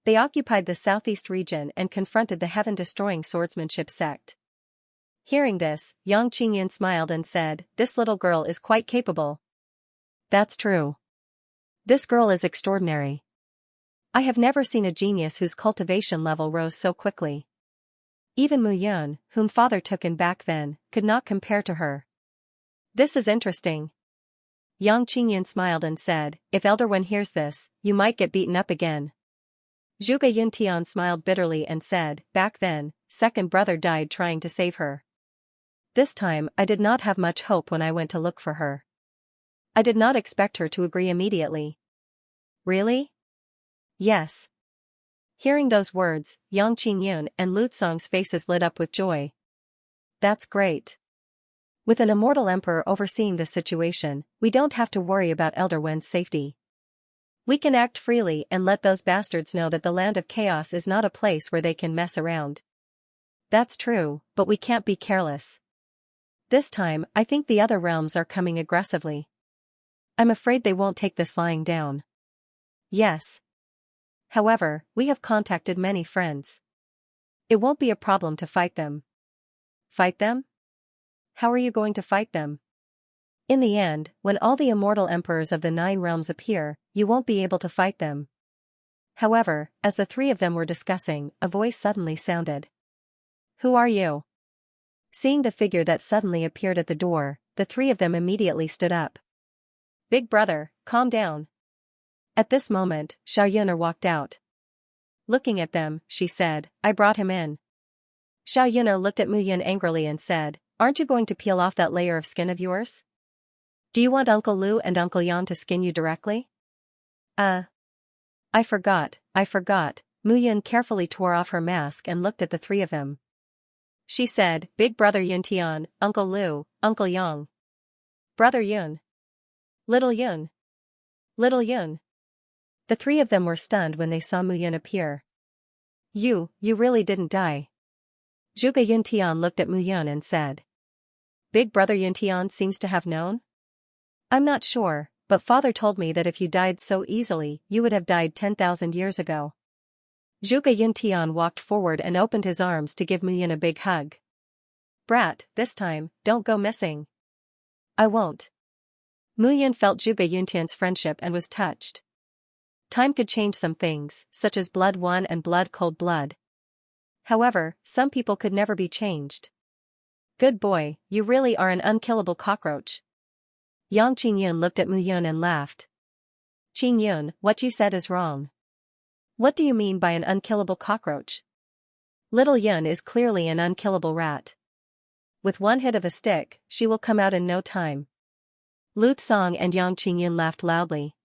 Speaker 1: They occupied the southeast region and confronted the heaven-destroying swordsmanship sect." Hearing this, Yang Qingyun smiled and said, "This little girl is quite capable." "That's true. This girl is extraordinary. I have never seen a genius whose cultivation level rose so quickly. Even Mu Yun, whom father took in back then, could not compare to her." "This is interesting." Yang Qingyun smiled and said, "If Elder Wen hears this, you might get beaten up again." Zhuge Yuntian smiled bitterly and said, "Back then, second brother died trying to save her. This time I did not have much hope when I went to look for her. I did not expect her to agree immediately." "Really?" "Yes." Hearing those words, Yang Qingyun and Lu Tsong's faces lit up with joy. "That's great. With an immortal emperor overseeing the situation, we don't have to worry about Elder Wen's safety. We can act freely and let those bastards know that the land of chaos is not a place where they can mess around." "That's true, but we can't be careless. This time, I think the other realms are coming aggressively. I'm afraid they won't take this lying down." "Yes. However, we have contacted many friends. It won't be a problem to fight them." "Fight them? How are you going to fight them?" "In the end, when all the immortal emperors of the 9 realms appear, you won't be able to fight them." However, as the three of them were discussing, a voice suddenly sounded. "Who are you?" Seeing the figure that suddenly appeared at the door, the three of them immediately stood up. "Big brother, calm down." At this moment, Xiaoyuner walked out. Looking at them, she said, "I brought him in." Xiaoyuner looked at Mu Yun angrily and said, "Aren't you going to peel off that layer of skin of yours? Do you want Uncle Lu and Uncle Yan to skin you directly?" I forgot. Mu Yun carefully tore off her mask and looked at the three of them. She said, "Big brother Yuntian, Uncle Lu, Uncle Yang. Brother Yun. Little Yun. Little Yun." The three of them were stunned when they saw Mu Yun appear. You really didn't die." Zhuge Yuntian looked at Mu Yun and said. "Big brother Yuntian seems to have known?" "I'm not sure, but father told me that if you died so easily, you would have died 10,000 years ago." Zhuge Yuntian walked forward and opened his arms to give Mu Yun a big hug. "Brat, this time, don't go missing." "I won't." Mu Yun felt Zhuge Yuntian's friendship and was touched. Time could change some things, such as blood one and blood cold blood. However, some people could never be changed. "Good boy, you really are an unkillable cockroach." Yang Qingyun looked at Mu Yun and laughed. "Qingyun, what you said is wrong." "What do you mean by an unkillable cockroach?" "Little Yun is clearly an unkillable rat." With one hit of a stick, she will come out in no time. Lu Tsang and Yang Qingyun laughed loudly.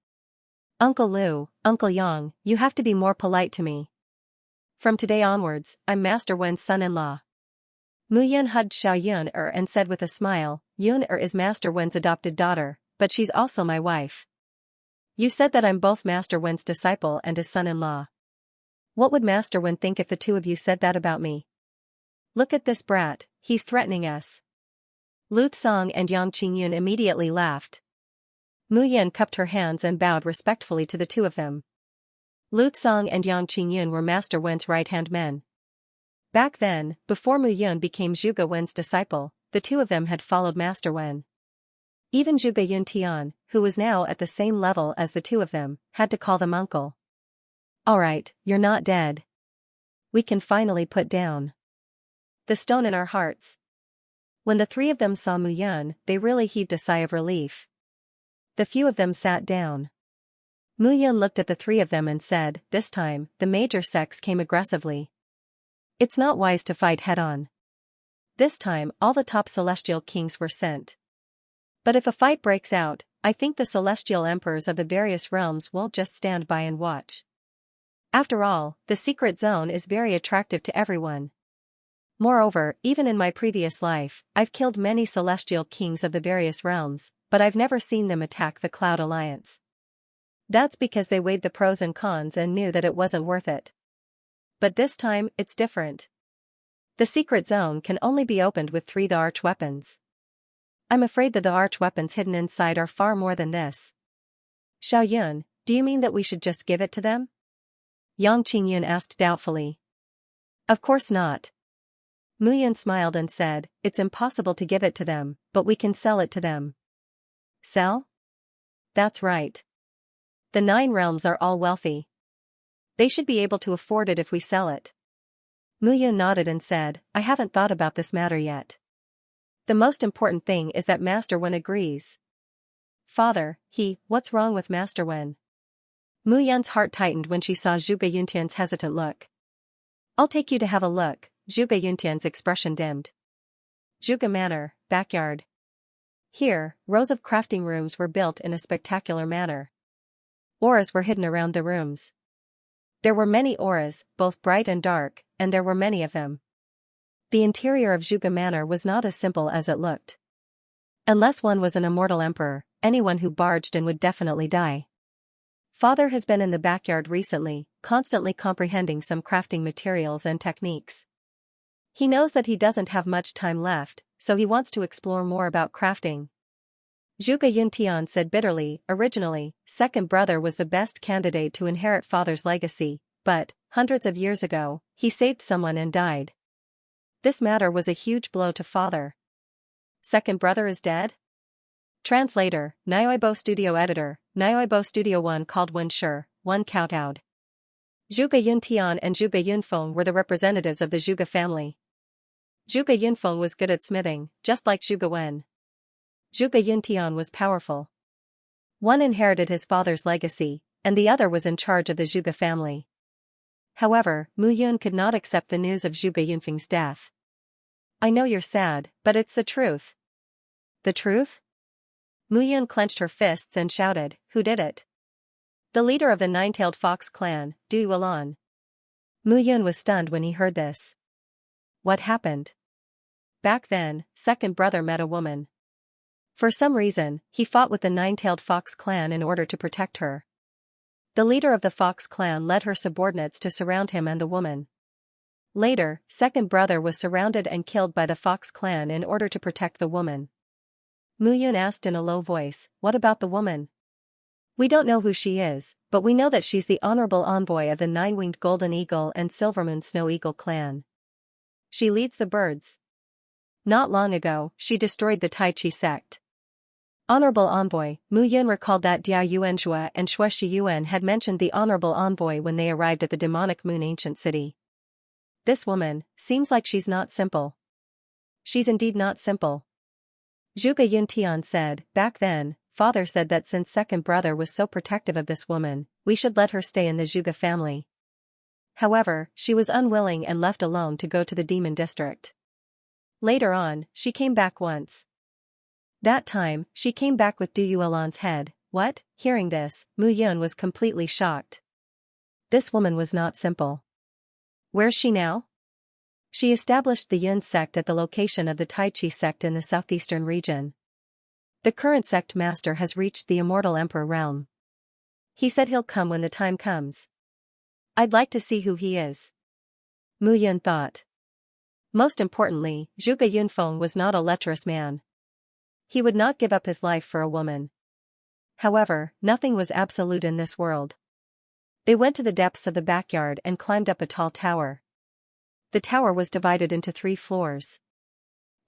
Speaker 1: Uncle Lu, Uncle Yang, you have to be more polite to me. From today onwards, I'm Master Wen's son-in-law. Mu Yun hugged Xiao Yun-er and said with a smile, Yun-er is Master Wen's adopted daughter, but she's also my wife. You said that I'm both Master Wen's disciple and his son-in-law. What would Master Wen think if the two of you said that about me? Look at this brat, he's threatening us. Lu Tsang and Yang Qingyun immediately laughed. Mu Yun cupped her hands and bowed respectfully to the two of them. Lu Tsang and Yang Qingyun were Master Wen's right-hand men. Back then, before Mu Yun became Zhuge Wen's disciple, the two of them had followed Master Wen. Even Zhuge Yuntian, who was now at the same level as the two of them, had to call them uncle. Alright, you're not dead. We can finally put down the stone in our hearts. When the three of them saw Mu Yun, they really heaved a sigh of relief. The few of them sat down. Mu Yun looked at the three of them and said, this time, the major sects came aggressively. It's not wise to fight head-on. This time, all the top celestial kings were sent. But if a fight breaks out, I think the celestial emperors of the various realms won't just stand by and watch. After all, the secret zone is very attractive to everyone. Moreover, even in my previous life, I've killed many celestial kings of the various realms, but I've never seen them attack the Cloud Alliance. That's because they weighed the pros and cons and knew that it wasn't worth it. But this time, it's different. The secret zone can only be opened with 3 the arch weapons. I'm afraid that the arch weapons hidden inside are far more than this. Xiao Yun, do you mean that we should just give it to them? Yang Qingyun asked doubtfully. Of course not. Mu Yun smiled and said, it's impossible to give it to them, but we can sell it to them. Sell? That's right. The 9 realms are all wealthy. They should be able to afford it if we sell it. Mu Yun nodded and said, I haven't thought about this matter yet. The most important thing is that Master Wen agrees. Father, what's wrong with Master Wen? Mu Yun's heart tightened when she saw Zhuge Yuntian's hesitant look. I'll take you to have a look, Zhuge Yuntian's expression dimmed. Zhuge Manor, backyard. Here, rows of crafting rooms were built in a spectacular manner. Auras were hidden around the rooms. There were many auras, both bright and dark, and there were many of them. The interior of Zhuge Manor was not as simple as it looked. Unless one was an immortal emperor, anyone who barged in would definitely die. Father has been in the backyard recently, constantly comprehending some crafting materials and techniques. He knows that he doesn't have much time left, so he wants to explore more about crafting. Zhuge Yuntian said bitterly, originally, second brother was the best candidate to inherit father's legacy, but, hundreds of years ago, he saved someone and died. This matter was a huge blow to father. Second brother is dead? Translator, Nyoibo Studio Editor, Nyoibo Studio 1 called Wen Shi, 1 kowtowed. Zhuge Yuntian and Zhuge Yunfeng were the representatives of the Zhuge family. Zhuge Yunfeng was good at smithing, just like Zhuge Wen. Zhuge Yuntian was powerful. One inherited his father's legacy, and the other was in charge of the Zhuge family. However, Mu Yun could not accept the news of Zhuge Yunfeng's death. I know you're sad, but it's the truth. The truth? Mu Yun clenched her fists and shouted, who did it? The leader of the 9-tailed fox clan, Du Yulan. Mu Yun was stunned when he heard this. What happened? Back then, second brother met a woman. For some reason, he fought with the 9-tailed fox clan in order to protect her. The leader of the fox clan led her subordinates to surround him and the woman. Later, second brother was surrounded and killed by the fox clan in order to protect the woman. Mu Yun asked in a low voice, what about the woman? We don't know who she is, but we know that she's the honorable envoy of the 9-winged golden eagle and silvermoon snow eagle clan. She leads the birds. Not long ago, she destroyed the Tai Chi sect. Honorable Envoy, Mu Yun recalled that Diao Yuanzhua and Xue Shiyuan had mentioned the Honorable Envoy when they arrived at the demonic moon ancient city. This woman, seems like she's not simple. She's indeed not simple. Zhuge Yuntian said, back then, father said that since second brother was so protective of this woman, we should let her stay in the Zhuge family. However, she was unwilling and left alone to go to the demon district. Later on, she came back once. That time, she came back with Du Yuelan's head. What? Hearing this, Mu Yun was completely shocked. This woman was not simple. Where's she now? She established the Yun sect at the location of the Tai Chi sect in the southeastern region. The current sect master has reached the immortal emperor realm. He said he'll come when the time comes. I'd like to see who he is. Mu Yun thought. Most importantly, Zhuge Yunfeng was not a lecherous man. He would not give up his life for a woman. However, nothing was absolute in this world. They went to the depths of the backyard and climbed up a tall tower. The tower was divided into 3 floors.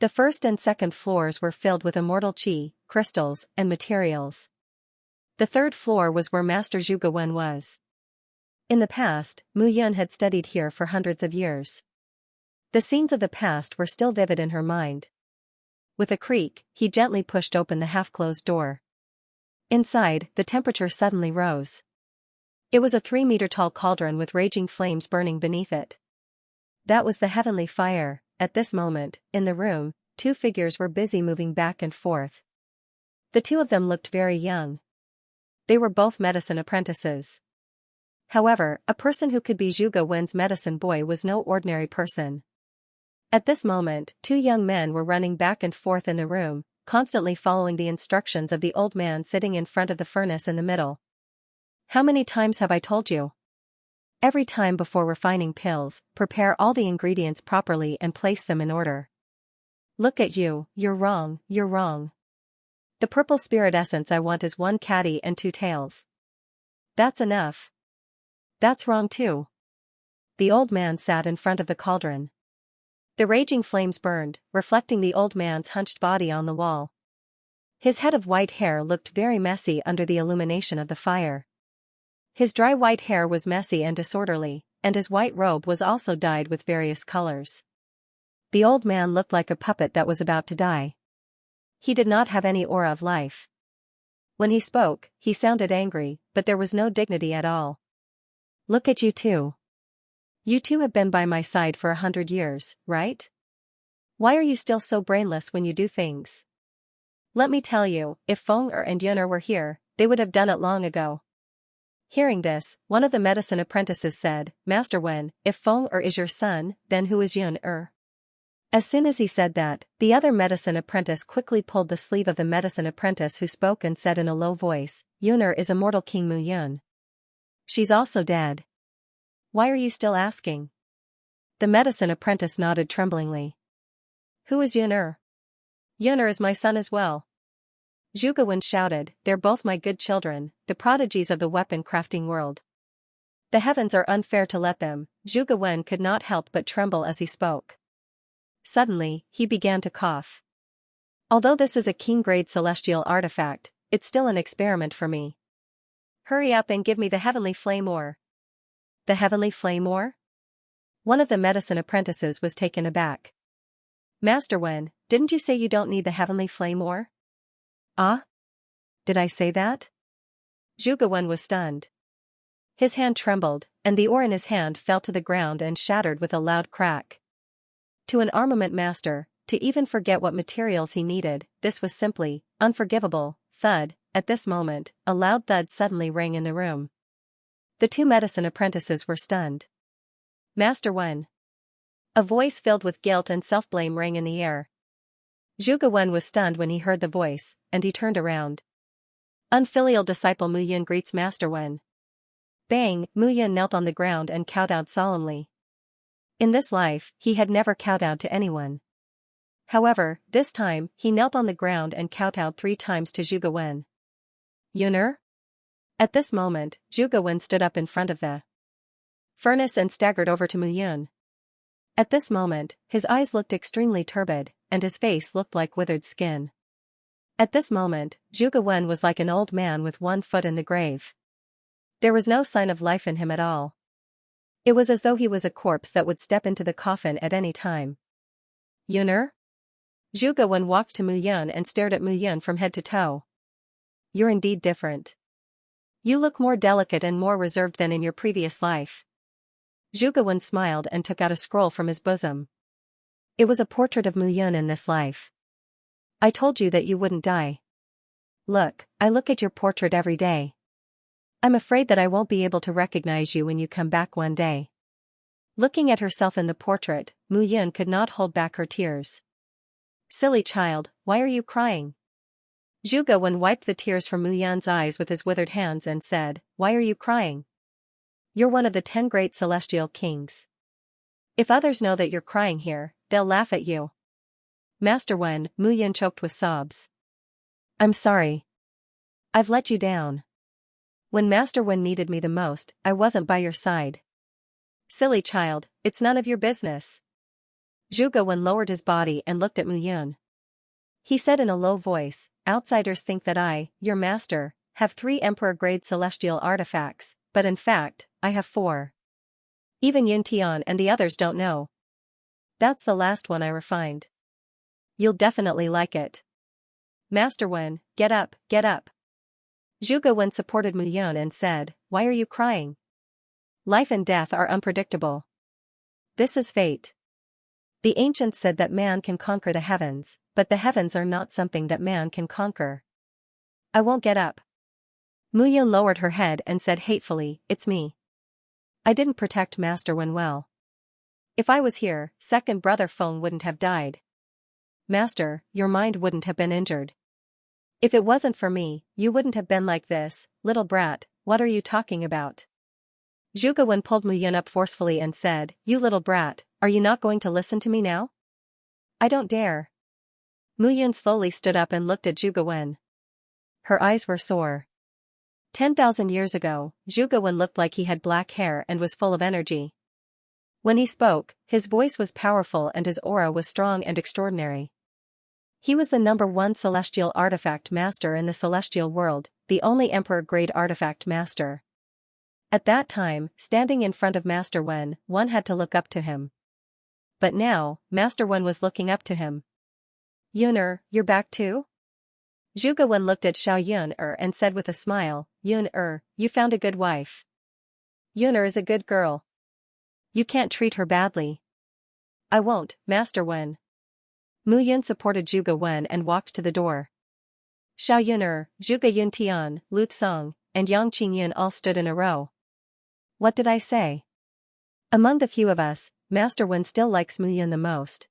Speaker 1: The first and second floors were filled with immortal qi, crystals, and materials. The third floor was where Master Zhuge Wen was. In the past, Mu Yun had studied here for hundreds of years. The scenes of the past were still vivid in her mind. With a creak, he gently pushed open the half-closed door. Inside, the temperature suddenly rose. It was a 3-meter-tall cauldron with raging flames burning beneath it. That was the heavenly fire. At this moment, in the room, 2 figures were busy moving back and forth. The 2 of them looked very young. They were both medicine apprentices. However, a person who could be Zhuge Wen's medicine boy was no ordinary person. At this moment, 2 young men were running back and forth in the room, constantly following the instructions of the old man sitting in front of the furnace in the middle. How many times have I told you? Every time before refining pills, prepare all the ingredients properly and place them in order. Look at you, you're wrong, you're wrong. The purple spirit essence I want is 1 catty and 2 tails. That's enough. That's wrong too. The old man sat in front of the cauldron. The raging flames burned, reflecting the old man's hunched body on the wall. His head of white hair looked very messy under the illumination of the fire. His dry white hair was messy and disorderly, and his white robe was also dyed with various colors. The old man looked like a puppet that was about to die. He did not have any aura of life. When he spoke, he sounded angry, but there was no dignity at all. Look at you two. You two have been by my side for 100 years, right? Why are you still so brainless when you do things? Let me tell you, if Feng Er and Yun Er were here, they would have done it long ago. Hearing this, one of the medicine apprentices said, Master Wen, if Feng Er is your son, then who is Yun Er? As soon as he said that, the other medicine apprentice quickly pulled the sleeve of the medicine apprentice who spoke and said in a low voice, Yun Er is immortal King Mu Yun. She's also dead. Why are you still asking? The medicine apprentice nodded tremblingly. Who is Yun Er? Yun Er is my son as well. Zhuge Wen shouted, they're both my good children, the prodigies of the weapon crafting world. The heavens are unfair to let them. Zhuge Wen could not help but tremble as he spoke. Suddenly, he began to cough. Although this is a king-grade celestial artifact, it's still an experiment for me. Hurry up and give me the heavenly flame ore. The heavenly flame ore? One of the medicine apprentices was taken aback. Master Wen, didn't you say you don't need the heavenly flame ore? Ah? Did I say that? Zhuge Wen was stunned. His hand trembled, and the ore in his hand fell to the ground and shattered with a loud crack. To an armament master, to even forget what materials he needed, this was simply unforgivable. Thud. At this moment, a loud thud suddenly rang in the room. The 2 medicine apprentices were stunned. Master Wen. A voice filled with guilt and self-blame rang in the air. Zhuge Wen was stunned when he heard the voice, and he turned around. Unfilial disciple Mu Yun greets Master Wen. Bang! Mu Yun knelt on the ground and kowtowed solemnly. In this life, he had never kowtowed to anyone. However, this time, he knelt on the ground and kowtowed 3 times to Zhuge Wen. Yun Er? At this moment, Zhuge Wen stood up in front of the furnace and staggered over to Mu Yun. At this moment, his eyes looked extremely turbid, and his face looked like withered skin. At this moment, Zhuge Wen was like an old man with 1 foot in the grave. There was no sign of life in him at all. It was as though he was a corpse that would step into the coffin at any time. Yun Er? Zhuge Wen walked to Mu Yun and stared at Mu Yun from head to toe. You're indeed different. You look more delicate and more reserved than in your previous life. Zhuge Wen smiled and took out a scroll from his bosom. It was a portrait of Mu Yun in this life. I told you that you wouldn't die. Look, I look at your portrait every day. I'm afraid that I won't be able to recognize you when you come back one day. Looking at herself in the portrait, Mu Yun could not hold back her tears. Silly child, why are you crying? Zhuge Wen wiped the tears from Mu Yun's eyes with his withered hands and said, Why are you crying? You're one of the 10 great celestial kings. If others know that you're crying here, they'll laugh at you. Master Wen, Mu Yun choked with sobs. I'm sorry. I've let you down. When Master Wen needed me the most, I wasn't by your side. Silly child, it's none of your business. Zhuge Wen lowered his body and looked at Mu Yun. He said in a low voice, Outsiders think that I, your master, have 3 emperor-grade celestial artifacts, but in fact, I have 4. Even Yun Tian and the others don't know. That's the last one I refined. You'll definitely like it. Master Wen, get up, get up. Zhuge Wen supported Mu Yun and said, Why are you crying? Life and death are unpredictable. This is fate. The ancients said that man can conquer the heavens, but the heavens are not something that man can conquer. I won't get up. Mu Yun lowered her head and said hatefully, It's me. I didn't protect Master Wen well. If I was here, second brother Feng wouldn't have died. Master, your mind wouldn't have been injured. If it wasn't for me, you wouldn't have been like this, little brat, what are you talking about? Zhuge Wen pulled Mu Yun up forcefully and said, You little brat, are you not going to listen to me now? I don't dare. Mu Yun slowly stood up and looked at Zhuge Wen. Her eyes were sore. 10,000 years ago, Zhuge Wen looked like he had black hair and was full of energy. When he spoke, his voice was powerful and his aura was strong and extraordinary. He was the #1 celestial artifact master in the celestial world, the only emperor-grade artifact master. At that time, standing in front of Master Wen, one had to look up to him. But now, Master Wen was looking up to him. Yun-er, you're back too? Zhuge Wen looked at Xiao Yun-er and said with a smile, Yun-er, you found a good wife. Yun-er is a good girl. You can't treat her badly. I won't, Master Wen. Mu Yun supported Zhuge Wen and walked to the door. Xiao Yun-er, Zhuge Yuntian, Lu Tsong, and Yang Qingyun all stood in a row. What did I say? Among the few of us, Master Wen still likes Mu Yun the most.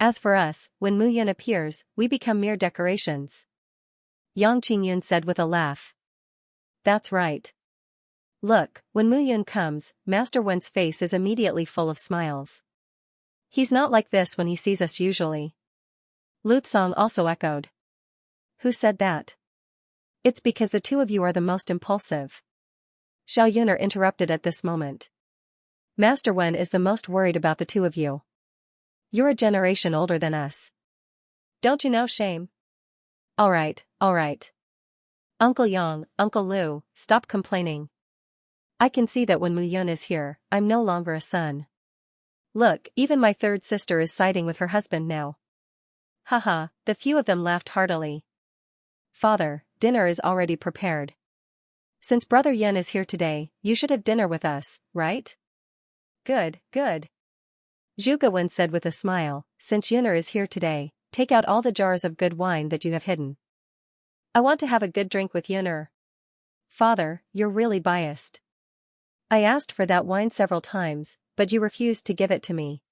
Speaker 1: As for us, when Mu Yun appears, we become mere decorations. Yang Qingyun said with a laugh. That's right. Look, when Mu Yun comes, Master Wen's face is immediately full of smiles. He's not like this when he sees us usually. Lu Tsong also echoed. Who said that? It's because the two of you are the most impulsive. Xiao Yun'er interrupted at this moment. Master Wen is the most worried about the two of you. You're a generation older than us. Don't you know shame? Alright. Uncle Yang, Uncle Lu, stop complaining. I can see that when Mu Yun is here, I'm no longer a son. Look, even my third sister is siding with her husband now. Haha, the few of them laughed heartily. Father, dinner is already prepared. Since Brother Yun is here today, you should have dinner with us, right? Good. Zhuge Wen said with a smile, since Yun'er is here today, take out all the jars of good wine that you have hidden. I want to have a good drink with Yun'er. Father, you're really biased. I asked for that wine several times, but you refused to give it to me.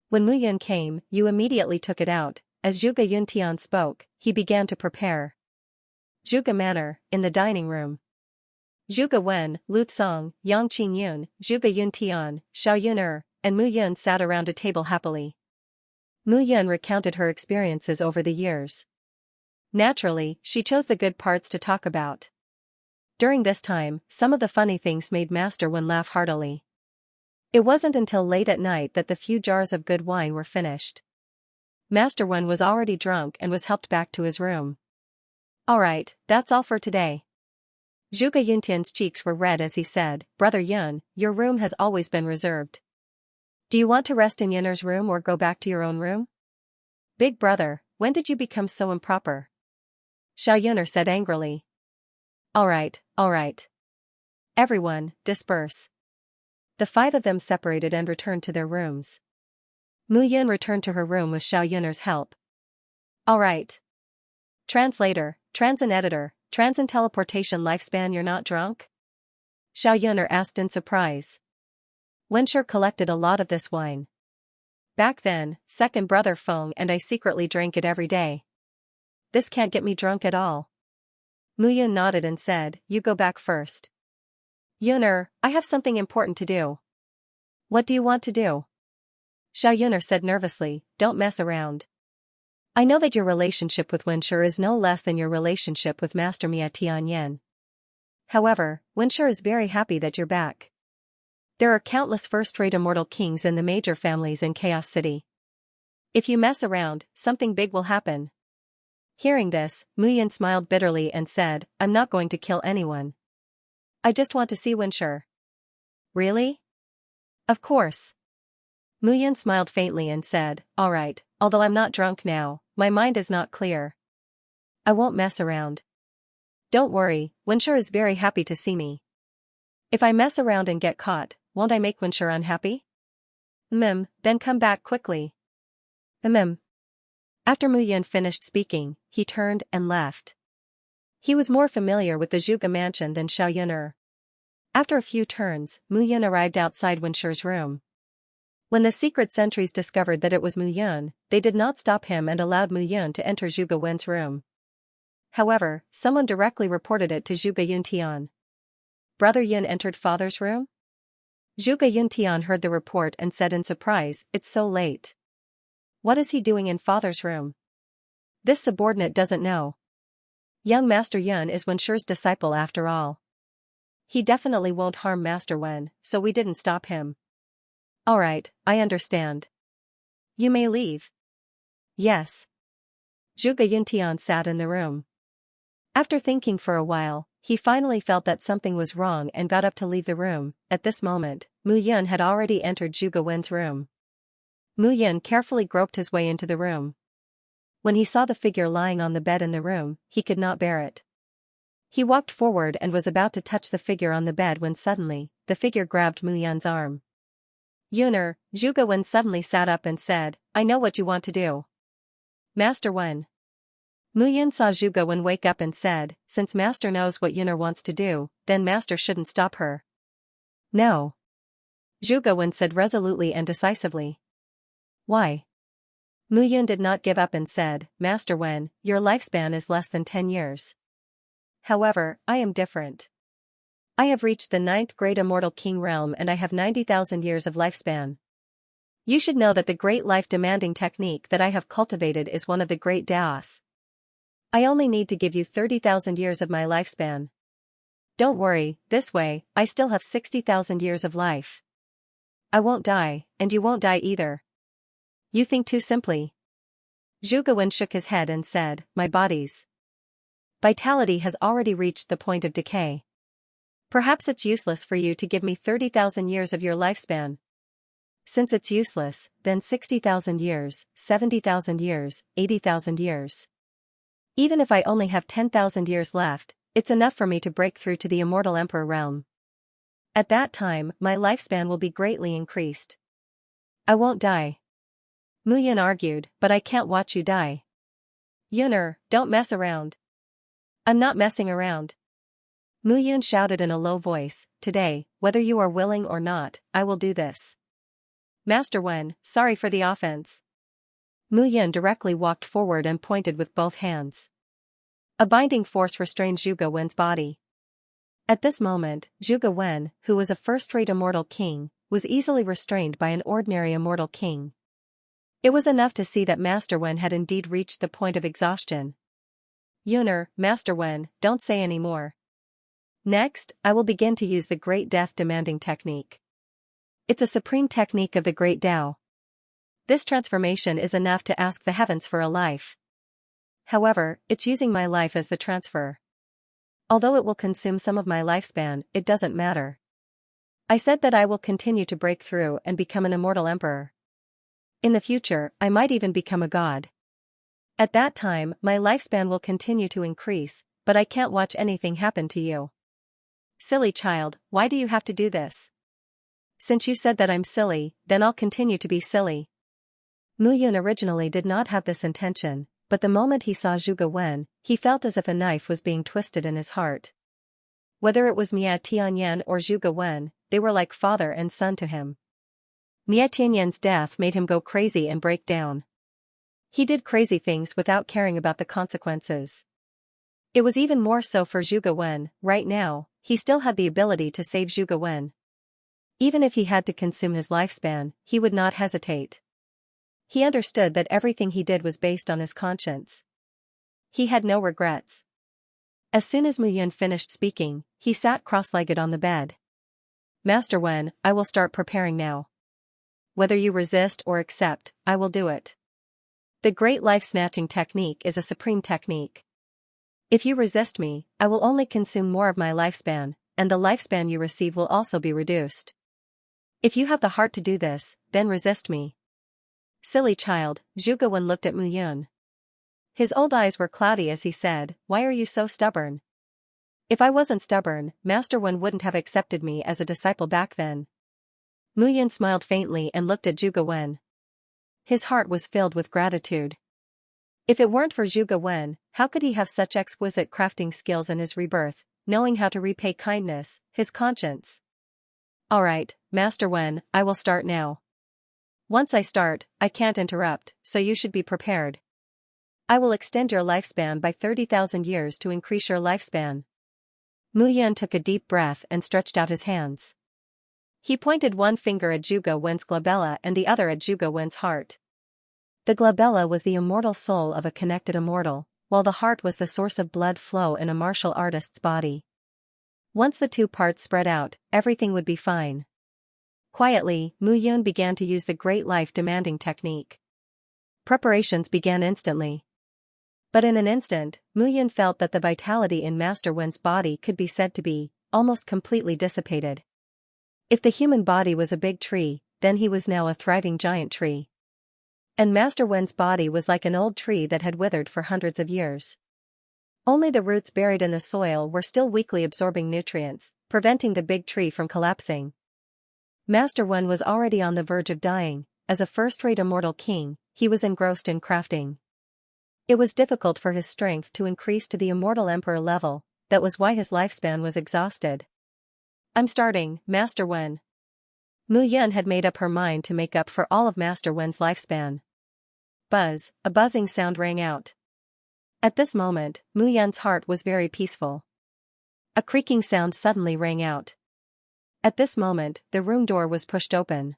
Speaker 1: When Mu Yun came, you immediately took it out. As Zhuge Yuntian spoke, he began to prepare. Zhuge Manor, in the dining room. Zhuge Wen, Lu Tsong, Yang Qingyun, Zhuge Yuntian, Xiao Yun'er, and Mu Yun sat around a table happily. Mu Yun recounted her experiences over the years. Naturally, she chose the good parts to talk about. During this time, some of the funny things made Master Wen laugh heartily. It wasn't until late at night that the few jars of good wine were finished. Master Wen was already drunk and was helped back to his room. Alright, that's all for today. Zhuge Yuntian's cheeks were red as he said, Brother Yun, your room has always been reserved. Do you want to rest in Yun'er's room or go back to your own room? Big brother, when did you become so improper? Xiao Yun'er said angrily. Alright. Everyone, disperse. The 5 of them separated and returned to their rooms. Mu Yun returned to her room with Xiao Yun'er's help. Alright. Translator, Transin editor, Transin teleportation lifespan. You're not drunk? Xiao Yun'er asked in surprise. Wenshi collected a lot of this wine. Back then, second brother Feng and I secretly drank it every day. This can't get me drunk at all. Mu Yun nodded and said, you go back first. Yun'er, I have something important to do. What do you want to do? Xiao Yun'er said nervously, don't mess around. I know that your relationship with Wenshi is no less than your relationship with Master Mia Tianyan. However, Wenshi is very happy that you're back. There are countless first-rate immortal kings in the major families in Chaos City. If you mess around, something big will happen. Hearing this, Mu Yun smiled bitterly and said, I'm not going to kill anyone. I just want to see Wenshi. Really? Of course. Mu Yun smiled faintly and said, alright, although I'm not drunk now, my mind is not clear. I won't mess around. Don't worry, Wenshi is very happy to see me. If I mess around and get caught, won't I make Wenshi unhappy? Then come back quickly. After Mu Yun finished speaking, he turned and left. He was more familiar with the Zhuge mansion than Xiao Yun'er. After a few turns, Mu Yun arrived outside Wenshi's room. When the secret sentries discovered that it was Mu Yun, they did not stop him and allowed Mu Yun to enter Zhuge Wen's room. However, someone directly reported it to Zhuge Yuntian. Brother Yun entered father's room? Zhuge Yuntian heard the report and said in surprise, it's so late. What is he doing in father's room? This subordinate doesn't know. Young Master Yun is Wenshi's disciple after all. He definitely won't harm Master Wen, so we didn't stop him. Alright, I understand. You may leave. Yes. Zhuge Yuntian sat in the room. After thinking for a while, he finally felt that something was wrong and got up to leave the room. At this moment, Mu Yun had already entered Zhuge Wen's room. Mu Yun carefully groped his way into the room. When he saw the figure lying on the bed in the room, he could not bear it. He walked forward and was about to touch the figure on the bed when suddenly, the figure grabbed Mu Yun's arm. Yun'er, Zhuge Wen suddenly sat up and said, I know what you want to do. Master Wen. Mu Yun saw Zhuge Wen wake up and said, since Master knows what Yun'er wants to do, then Master shouldn't stop her. No. Zhuge Wen said resolutely and decisively. Why? Mu Yun did not give up and said, Master Wen, your lifespan is less than 10 years. However, I am different. I have reached the 9th great immortal king realm and I have 90,000 years of lifespan. You should know that the great life-demanding technique that I have cultivated is one of the great Daos. I only need to give you 30,000 years of my lifespan. Don't worry, this way, I still have 60,000 years of life. I won't die, and you won't die either. You think too simply. Zhuge Wen shook his head and said, my body's vitality has already reached the point of decay. Perhaps it's useless for you to give me 30,000 years of your lifespan. Since it's useless, then 60,000 years, 70,000 years, 80,000 years. Even if I only have 10,000 years left, it's enough for me to break through to the immortal emperor realm. At that time, my lifespan will be greatly increased. I won't die. Mu Yun argued, but I can't watch you die. Yun'er, don't mess around. I'm not messing around. Mu Yun shouted in a low voice, today, whether you are willing or not, I will do this. Master Wen, sorry for the offense. Mu Yun directly walked forward and pointed with both hands. A binding force restrained Zhuge Wen's body. At this moment, Zhuge Wen, who was a first-rate immortal king, was easily restrained by an ordinary immortal king. It was enough to see that Master Wen had indeed reached the point of exhaustion. Yun'er, Master Wen, don't say any more. Next, I will begin to use the Great Death-demanding technique. It's a supreme technique of the Great Tao. This transformation is enough to ask the heavens for a life. However, it's using my life as the transfer. Although it will consume some of my lifespan, it doesn't matter. I said that I will continue to break through and become an immortal emperor. In the future, I might even become a god. At that time, my lifespan will continue to increase, but I can't watch anything happen to you. Silly child, why do you have to do this? Since you said that I'm silly, then I'll continue to be silly. Mu Yun originally did not have this intention, but the moment he saw Zhuge Wen, he felt as if a knife was being twisted in his heart. Whether it was Mia Tianyan or Zhuge Wen, they were like father and son to him. Mia Tianyan's death made him go crazy and break down. He did crazy things without caring about the consequences. It was even more so for Zhuge Wen. Right now, he still had the ability to save Zhuge Wen. Even if he had to consume his lifespan, he would not hesitate. He understood that everything he did was based on his conscience. He had no regrets. As soon as Mu Yun finished speaking, he sat cross-legged on the bed. Master Wen, I will start preparing now. Whether you resist or accept, I will do it. The great life-snatching technique is a supreme technique. If you resist me, I will only consume more of my lifespan, and the lifespan you receive will also be reduced. If you have the heart to do this, then resist me. Silly child, Zhuge Wen looked at Mu Yun. His old eyes were cloudy as he said, why are you so stubborn? If I wasn't stubborn, Master Wen wouldn't have accepted me as a disciple back then. Mu Yun smiled faintly and looked at Zhuge Wen. His heart was filled with gratitude. If it weren't for Zhuge Wen, how could he have such exquisite crafting skills in his rebirth, knowing how to repay kindness, his conscience? Alright, Master Wen, I will start now. Once I start, I can't interrupt, so you should be prepared. I will extend your lifespan by 30,000 years to increase your lifespan. Mu Yun took a deep breath and stretched out his hands. He pointed one finger at Zhuge Wen's glabella and the other at Zhuge Wen's heart. The glabella was the immortal soul of a connected immortal, while the heart was the source of blood flow in a martial artist's body. Once the two parts spread out, everything would be fine. Quietly, Mu Yun began to use the great life-demanding technique. Preparations began instantly. But in an instant, Mu Yun felt that the vitality in Master Wen's body could be said to be almost completely dissipated. If the human body was a big tree, then he was now a thriving giant tree. And Master Wen's body was like an old tree that had withered for hundreds of years. Only the roots buried in the soil were still weakly absorbing nutrients, preventing the big tree from collapsing. Master Wen was already on the verge of dying. As a first-rate immortal king, he was engrossed in crafting. It was difficult for his strength to increase to the immortal emperor level, that was why his lifespan was exhausted. I'm starting, Master Wen. Mu Yun had made up her mind to make up for all of Master Wen's lifespan. Buzz, a buzzing sound rang out. At this moment, Mu Yun's heart was very peaceful. A creaking sound suddenly rang out. At this moment, the room door was pushed open.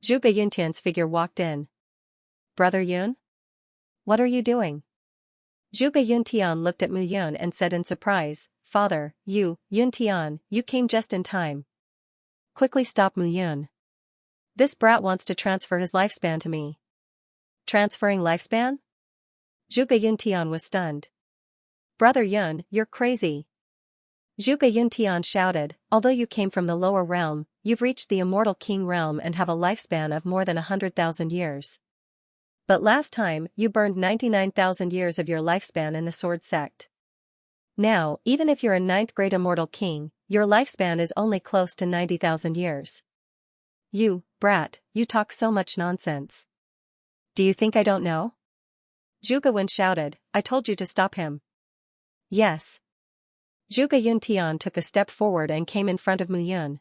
Speaker 1: Zhuge Yuntian's figure walked in. Brother Yun? What are you doing? Zhuge Yuntian looked at Mu Yun and said in surprise, Father, Yuntian, you came just in time. Quickly stop Mu Yun. This brat wants to transfer his lifespan to me. Transferring lifespan? Zhuge Yuntian was stunned. Brother Yun, you're crazy. Zhuge Yuntian shouted, although you came from the lower realm, you've reached the immortal king realm and have a lifespan of more than 100,000 years. But last time, you burned 99,000 years of your lifespan in the sword sect. Now, even if you're a 9th grade immortal king, your lifespan is only close to 90,000 years. You, brat, you talk so much nonsense. Do you think I don't know? Zhuge Wen shouted, I told you to stop him. Yes. Zhuge Yuntian took a step forward and came in front of Mu Yun.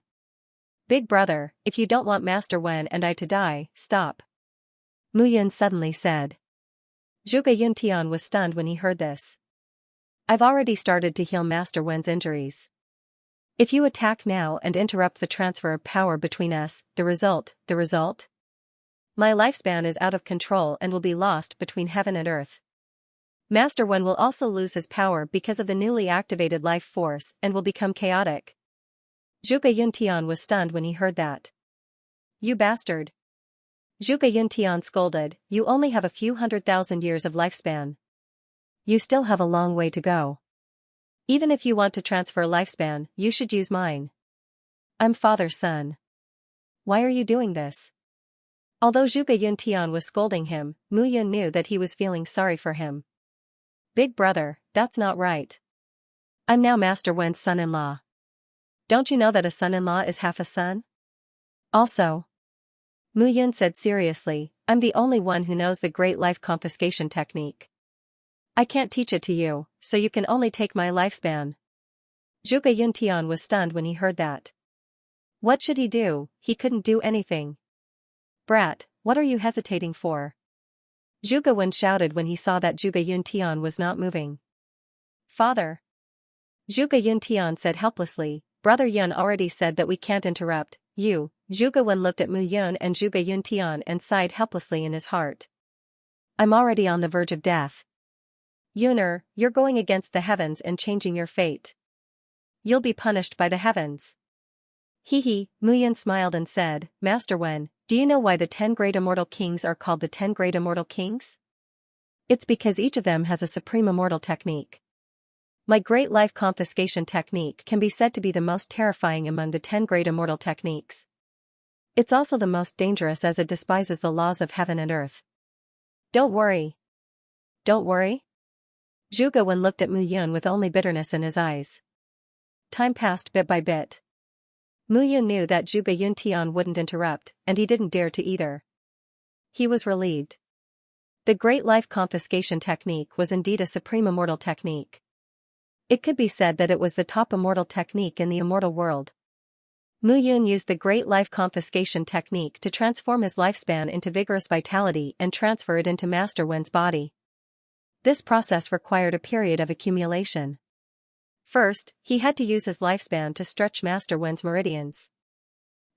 Speaker 1: Big brother, if you don't want Master Wen and I to die, stop. Mu Yun suddenly said. Zhuge Yuntian was stunned when he heard this. I've already started to heal Master Wen's injuries. If you attack now and interrupt the transfer of power between us, the result? My lifespan is out of control and will be lost between heaven and earth. Master Wen will also lose his power because of the newly activated life force and will become chaotic. Zhuge Yuntian was stunned when he heard that. You bastard. Zhuge Yuntian scolded, you only have a few 100,000 years of lifespan. You still have a long way to go. Even if you want to transfer lifespan, you should use mine. I'm father's son. Why are you doing this? Although Zhuge Yuntian was scolding him, Mu Yun knew that he was feeling sorry for him. Big brother, that's not right. I'm now Master Wen's son-in-law. Don't you know that a son-in-law is half a son? Also, Mu Yun said seriously, I'm the only one who knows the great life confiscation technique. I can't teach it to you, so you can only take my lifespan. Zhuge Yuntian was stunned when he heard that. What should he do? He couldn't do anything. Brat, what are you hesitating for? Zhuge Wen shouted when he saw that Zhuge Yuntian was not moving. Father. Zhuge Yuntian said helplessly, Brother Yun already said that we can't interrupt you. Zhuge Wen looked at Mu Yun and Zhuge Yuntian and sighed helplessly in his heart. I'm already on the verge of death. Yuner, you're going against the heavens and changing your fate. You'll be punished by the heavens. Hee, Mu Yun smiled and said, Master Wen, do you know why the 10 great immortal kings are called the 10 great immortal kings? It's because each of them has a supreme immortal technique. My great life confiscation technique can be said to be the most terrifying among the 10 great immortal techniques. It's also the most dangerous as it despises the laws of heaven and earth. Don't worry. Don't worry? Zhuge Wen looked at Mu Yun with only bitterness in his eyes. Time passed bit by bit. Mu Yun knew that Zhuge Yuntian wouldn't interrupt, and he didn't dare to either. He was relieved. The great life confiscation technique was indeed a supreme immortal technique. It could be said that it was the top immortal technique in the immortal world. Mu Yun used the great life confiscation technique to transform his lifespan into vigorous vitality and transfer it into Master Wen's body. This process required a period of accumulation. First, he had to use his lifespan to stretch Master Wen's meridians.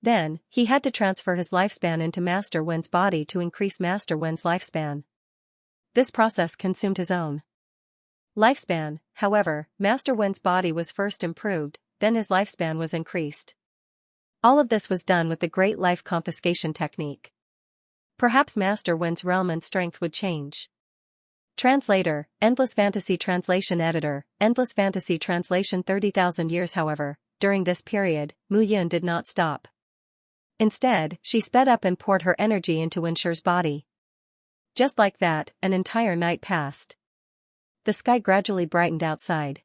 Speaker 1: Then, he had to transfer his lifespan into Master Wen's body to increase Master Wen's lifespan. This process consumed his own lifespan. However, Master Wen's body was first improved, then his lifespan was increased. All of this was done with the great life confiscation technique. Perhaps Master Wen's realm and strength would change. Translator, Endless Fantasy Translation Editor, Endless Fantasy Translation 30,000 years. However, during this period, Mu Yun did not stop. Instead, she sped up and poured her energy into Wenshi's body. Just like that, an entire night passed. The sky gradually brightened outside.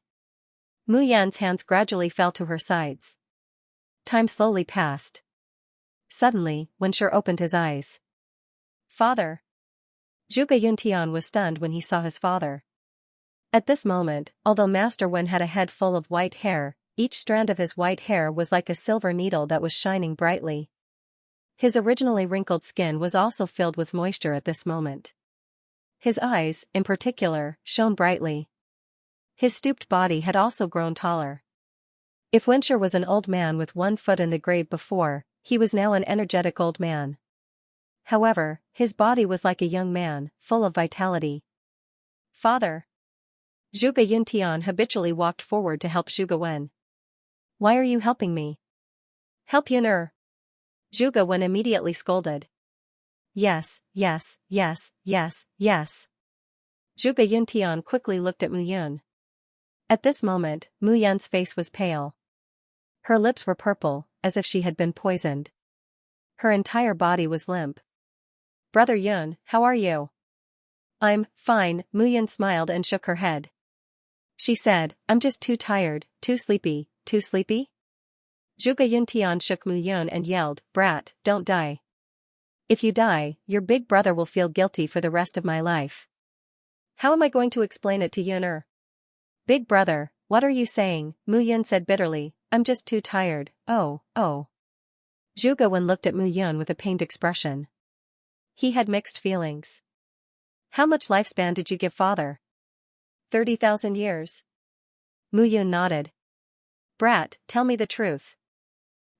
Speaker 1: Mu Yun's hands gradually fell to her sides. Time slowly passed. Suddenly, Wenshi opened his eyes. Father. Zhuge Yuntian was stunned when he saw his father. At this moment, although Master Wen had a head full of white hair, each strand of his white hair was like a silver needle that was shining brightly. His originally wrinkled skin was also filled with moisture at this moment. His eyes, in particular, shone brightly. His stooped body had also grown taller. If Wenshi was an old man with one foot in the grave before, he was now an energetic old man. However, his body was like a young man, full of vitality. Father. Zhuge Yuntian habitually walked forward to help Zhuge Wen. Why are you helping me? Help Yuner. Zhuge Wen immediately scolded. Yes. Zhuge Yuntian quickly looked at Mu Yun. At this moment, Mu Yun's face was pale. Her lips were purple, as if she had been poisoned. Her entire body was limp. Brother Yun, how are you? I'm fine, Mu Yun smiled and shook her head. She said, I'm just too tired, too sleepy. Zhuge Yuntian shook Mu Yun and yelled, Brat, don't die. If you die, your big brother will feel guilty for the rest of my life. How am I going to explain it to Yuner? Big brother, what are you saying? Mu Yun said bitterly, I'm just too tired. Oh. Zhuge Wen looked at Mu Yun with a pained expression. He had mixed feelings. How much lifespan did you give father? 30,000 years. Mu Yun nodded. Brat, tell me the truth.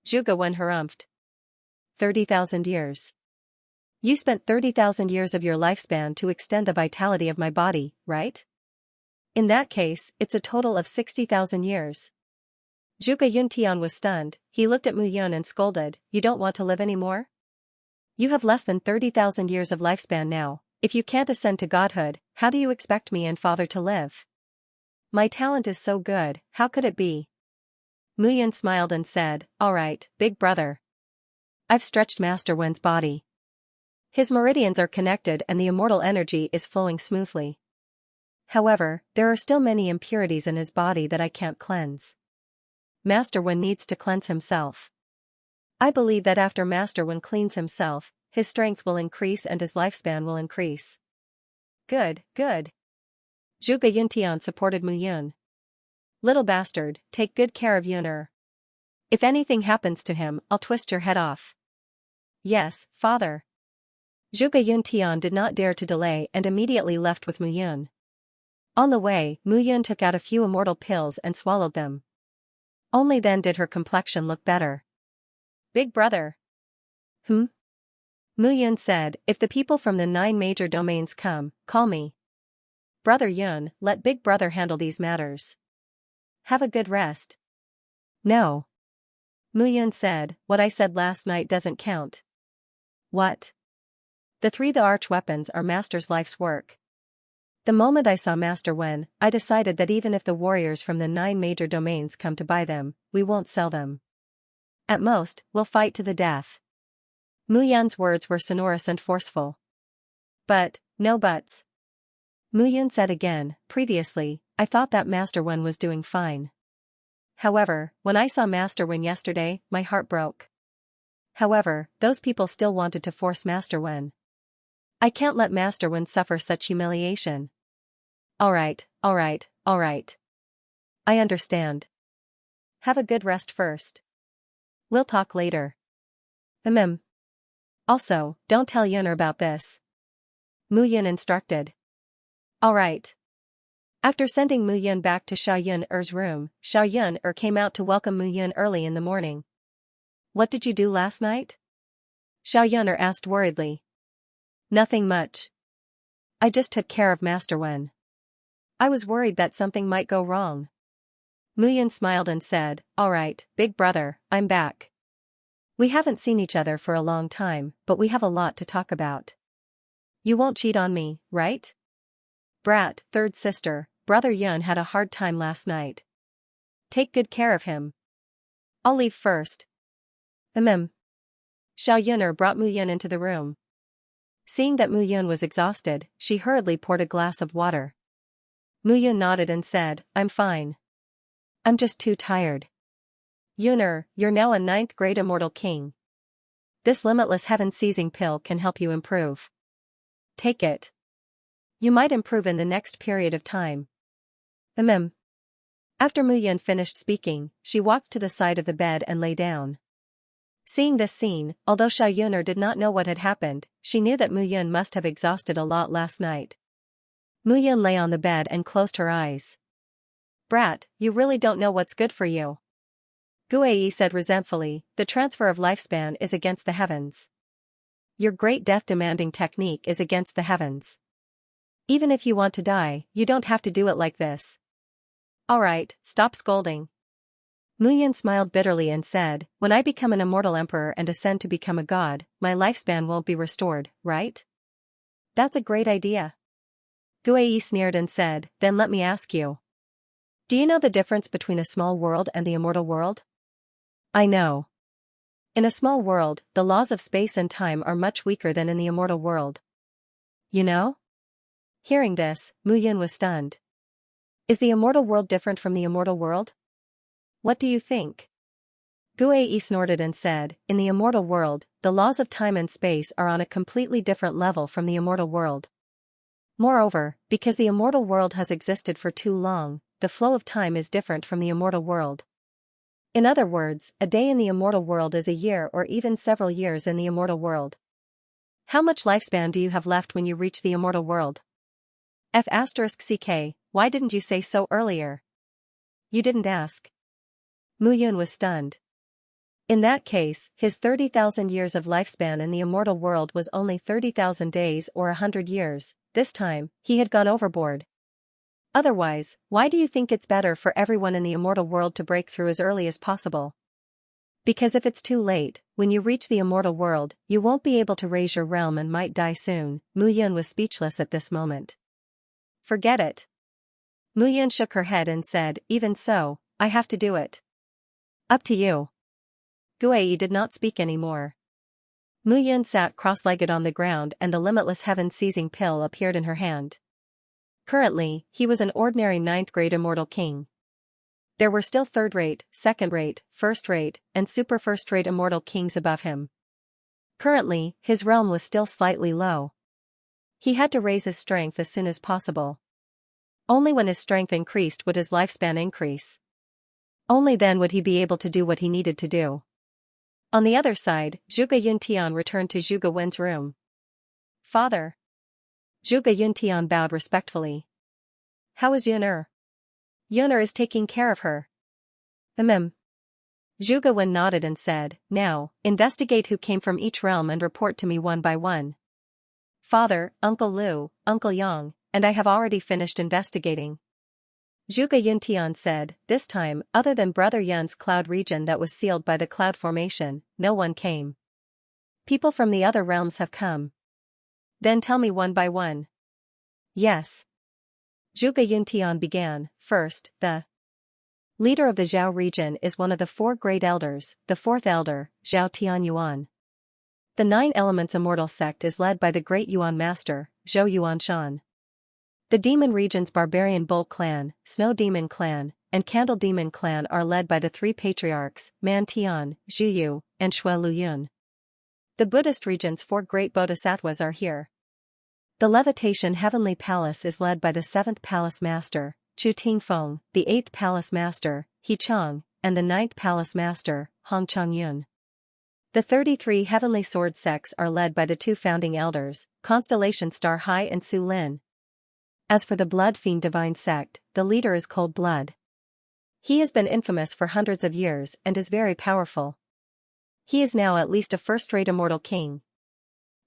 Speaker 1: Zhuge Wen harumphed. 30,000 years. You spent 30,000 years of your lifespan to extend the vitality of my body, right? In that case, it's a total of 60,000 years. Zhuge Yuntian was stunned. He looked at Mu Yun and scolded, You don't want to live anymore? You have less than 30,000 years of lifespan now. If you can't ascend to godhood, how do you expect me and father to live? My talent is so good, how could it be? Mu Yun smiled and said, All right, big brother. I've stretched Master Wen's body. His meridians are connected and the immortal energy is flowing smoothly. However, there are still many impurities in his body that I can't cleanse. Master Wen needs to cleanse himself. I believe that after Master Wen cleans himself, his strength will increase and his lifespan will increase. Good, good. Zhuge Yuntian supported Mu Yun. Little bastard, take good care of Yuner. If anything happens to him, I'll twist your head off. Yes, father. Zhuge Yuntian did not dare to delay and immediately left with Mu Yun. On the way, Mu Yun took out a few immortal pills and swallowed them. Only then did her complexion look better. Big brother. Mu Yun said, if the people from the 9 major domains come, call me. Brother Yun, let big brother handle these matters. Have a good rest. No. Mu Yun said, what I said last night doesn't count. What? The arch weapons are Master's life's work. The moment I saw Master Wen, I decided that even if the warriors from the 9 major domains come to buy them, we won't sell them. At most, we'll fight to the death. Mu Yun's words were sonorous and forceful. But, no buts. Mu Yun said again, previously, I thought that Master Wen was doing fine. However, when I saw Master Wen yesterday, my heart broke. However, those people still wanted to force Master Wen. I can't let Master Wen suffer such humiliation. Alright. I understand. Have a good rest first. We'll talk later. Also, don't tell Yuner about this. Mu Yun instructed. Alright. After sending Mu Yun back to Xiao Yun-er's room, Xiao Yun-er came out to welcome Mu Yun early in the morning. What did you do last night? Xiao Yun-er asked worriedly. Nothing much. I just took care of Master Wen. I was worried that something might go wrong. Mu Yun smiled and said, alright, big brother, I'm back. We haven't seen each other for a long time, but we have a lot to talk about. You won't cheat on me, right? Brat, third sister, brother Yun had a hard time last night. Take good care of him. I'll leave first. Xiao Yuner brought Mu Yun into the room. Seeing that Mu Yun was exhausted, she hurriedly poured a glass of water. Mu Yun nodded and said, I'm fine. I'm just too tired. Yuner, you're now a 9th grade immortal king. This limitless heaven-seizing pill can help you improve. Take it. You might improve in the next period of time. After Mu Yun finished speaking, she walked to the side of the bed and lay down. Seeing this scene, although Xiao Yuner did not know what had happened, she knew that Mu Yun must have exhausted a lot last night. Mu Yun lay on the bed and closed her eyes. Brat, you really don't know what's good for you. Guei said resentfully, the transfer of lifespan is against the heavens. Your great death-demanding technique is against the heavens. Even if you want to die, you don't have to do it like this. Alright, stop scolding. Mu Yun smiled bitterly and said, when I become an immortal emperor and ascend to become a god, my lifespan won't be restored, right? That's a great idea. Guei sneered and said, then let me ask you. Do you know the difference between a small world and the immortal world? I know. In a small world, the laws of space and time are much weaker than in the immortal world. You know? Hearing this, Mu Yun was stunned. Is the immortal world different from the immortal world? What do you think? Guei snorted and said, in the immortal world, the laws of time and space are on a completely different level from the immortal world. Moreover, because the immortal world has existed for too long, the flow of time is different from the immortal world. In other words, a day in the immortal world is a year or even several years in the immortal world. How much lifespan do you have left when you reach the immortal world? F***ck, why didn't you say so earlier? You didn't ask. Mu Yun was stunned. In that case, his 30,000 years of lifespan in the immortal world was only 30,000 days or 100 years. This time, he had gone overboard. Otherwise, why do you think it's better for everyone in the immortal world to break through as early as possible? Because if it's too late, when you reach the immortal world, you won't be able to raise your realm and might die soon. Mu Yun was speechless at this moment. Forget it. Mu Yun shook her head and said, even so, I have to do it. Up to you. Guei did not speak anymore. Mu Yun sat cross-legged on the ground and the limitless heaven-seizing pill appeared in her hand. Currently, he was an ordinary 9th-grade immortal king. There were still 3rd-rate, 2nd-rate, 1st-rate, and super 1st-rate immortal kings above him. Currently, his realm was still slightly low. He had to raise his strength as soon as possible. Only when his strength increased would his lifespan increase. Only then would he be able to do what he needed to do. On the other side, Zhuge Yuntian returned to Zhuge Wen's room. Father. Zhuge Yuntian bowed respectfully. How is Yuner? Yuner is taking care of her. Zhuge Wen nodded and said, now, investigate who came from each realm and report to me one by one. Father, Uncle Lu, Uncle Yang, and I have already finished investigating. Zhuge Yuntian said, this time, other than Brother Yun's cloud region that was sealed by the cloud formation, no one came. People from the other realms have come. Then tell me one by one. Yes. Zhuge Yuntian began, first, the leader of the Zhao region is one of the 4 great elders, the 4th elder, Zhao Tianyuan. The 9 elements immortal sect is led by the great Yuan master, Zhou Yuanshan. The demon region's barbarian bull clan, snow demon clan, and candle demon clan are led by the 3 patriarchs, Man Tian, Zhu Yu, and Shui Luyun. The Buddhist region's 4 great bodhisattvas are here. The levitation heavenly palace is led by the 7th palace master, Chu Tingfeng, the 8th palace master, He Chang, and the 9th palace master, Hong Changyun. The 33 heavenly sword sects are led by the 2 founding elders, Constellation Star Hai and Su Lin. As for the Blood Fiend Divine sect, the leader is Cold Blood. He has been infamous for hundreds of years and is very powerful. He is now at least a first-rate immortal king.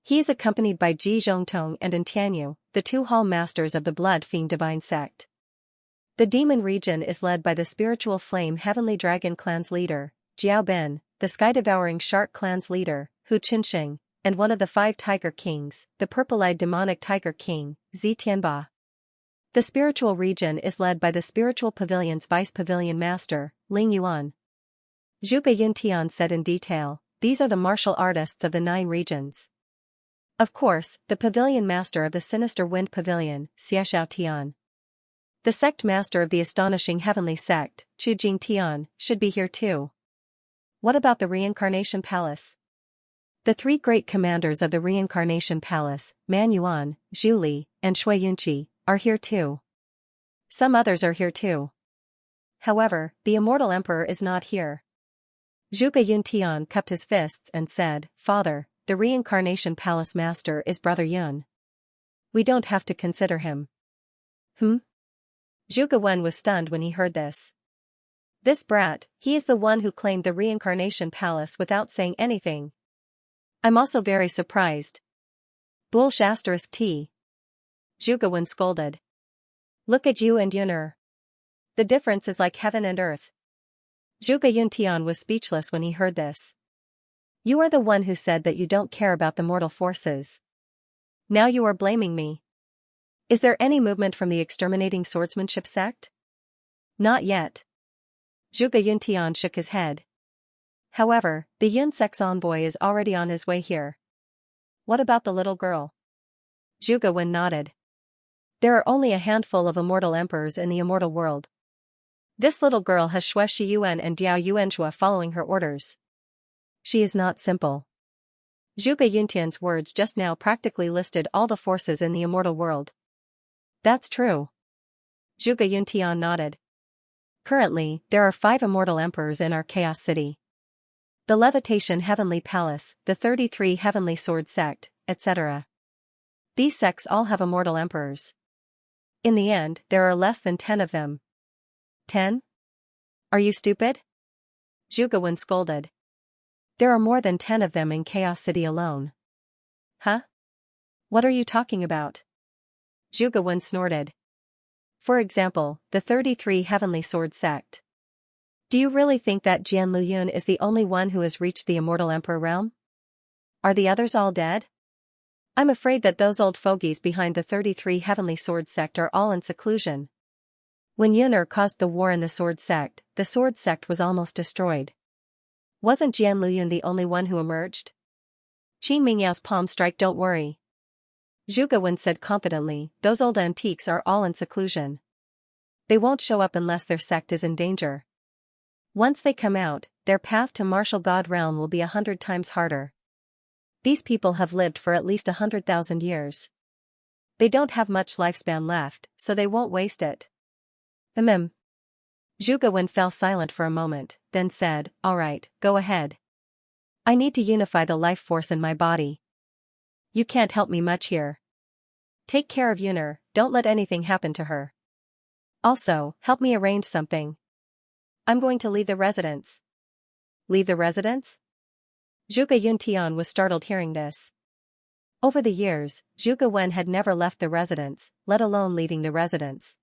Speaker 1: He is accompanied by Ji Zhongtong and Tianyu, the 2 hall masters of the Blood Fiend Divine sect. The demon region is led by the spiritual flame heavenly dragon clan's leader, Jiao Ben, the sky-devouring shark clan's leader, Hu Qinsheng, and one of the 5 tiger kings, the purple-eyed demonic tiger king, Zi Tianba. The spiritual region is led by the spiritual pavilion's vice pavilion master, Ling Yuan. Zhuge Yuntian said in detail, these are the martial artists of the 9 regions. Of course, the pavilion master of the sinister wind pavilion, Xiaxiao Tian. The sect master of the astonishing heavenly sect, Chu Jing Tian, should be here too. What about the reincarnation palace? The 3 great commanders of the reincarnation palace, Man Yuan, Zhu Li, and Shui Yunqi, are here too. Some others are here too. However, the immortal emperor is not here. Zhuge Yuntian cupped his fists and said, Father, the reincarnation palace master is Brother Yun. We don't have to consider him. Zhuge Wen was stunned when he heard this. This brat, he is the one who claimed the reincarnation palace without saying anything. I'm also very surprised. Bull*****. Zhuge Wen scolded. Look at you and Yuner. The difference is like heaven and earth. Zhuge Yuntian was speechless when he heard this. You are the one who said that you don't care about the mortal forces. Now you are blaming me. Is there any movement from the exterminating swordsmanship sect? Not yet. Zhuge Yuntian shook his head. However, the Yun sect's envoy is already on his way here. What about the little girl? Zhuge Wen nodded. There are only a handful of immortal emperors in the immortal world. This little girl has Shui Shiyuan and Diao Yuanshua following her orders. She is not simple. Zhuge Yuntian's words just now practically listed all the forces in the immortal world. That's true. Zhuge Yuntian nodded. Currently, there are 5 immortal emperors in our Chaos City. The Levitation Heavenly Palace, the 33 Heavenly Sword Sect, etc. These sects all have immortal emperors. In the end, there are less than 10 of them. 10? Are you stupid? Zhuge Wen scolded. There are more than 10 of them in Chaos City alone. Huh? What are you talking about? Zhuge Wen snorted. For example, the 33 Heavenly Sword Sect. Do you really think that Jian Luyun is the only one who has reached the immortal emperor realm? Are the others all dead? I'm afraid that those old fogies behind the 33 Heavenly Sword Sect are all in seclusion. When Yuner caused the war in the Sword Sect was almost destroyed. Wasn't Jian Luyun the only one who emerged? Qi Mingyao's palm strike, don't worry. Zhuge Wen said confidently, those old antiques are all in seclusion. They won't show up unless their sect is in danger. Once they come out, their path to martial god realm will be 100 times harder. These people have lived for at least 100,000 years. They don't have much lifespan left, so they won't waste it. Zhuge Wen fell silent for a moment, then said, "All right, go ahead. I need to unify the life force in my body. You can't help me much here. Take care of Yuner, don't let anything happen to her. Also, help me arrange something. I'm going to leave the residence." Leave the residence? Zhuge Yuntian was startled hearing this. Over the years, Zhuge Wen had never left the residence, let alone leaving the residence.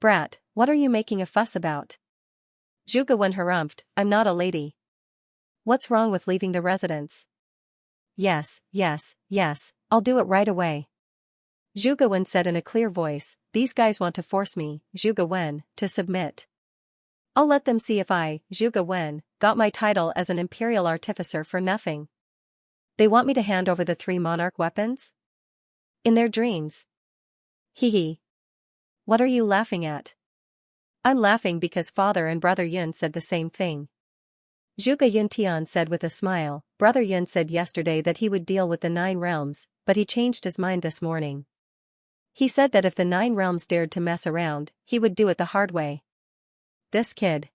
Speaker 1: "Brat, what are you making a fuss about?" Zhuge Wen harumphed, "I'm not a lady. What's wrong with leaving the residence?" Yes, I'll do it right away." Zhuge Wen said in a clear voice, "These guys want to force me, Zhuge Wen, to submit. I'll let them see if I, Zhuge Wen, got my title as an imperial artificer for nothing. They want me to hand over the 3 monarch weapons? In their dreams. Hee. What are you laughing at?" "I'm laughing because father and brother Yun said the same thing." Zhuge Yuntian said with a smile, "Brother Yun said yesterday that he would deal with the 9 realms, but he changed his mind this morning. He said that if the 9 realms dared to mess around, he would do it the hard way. This kid."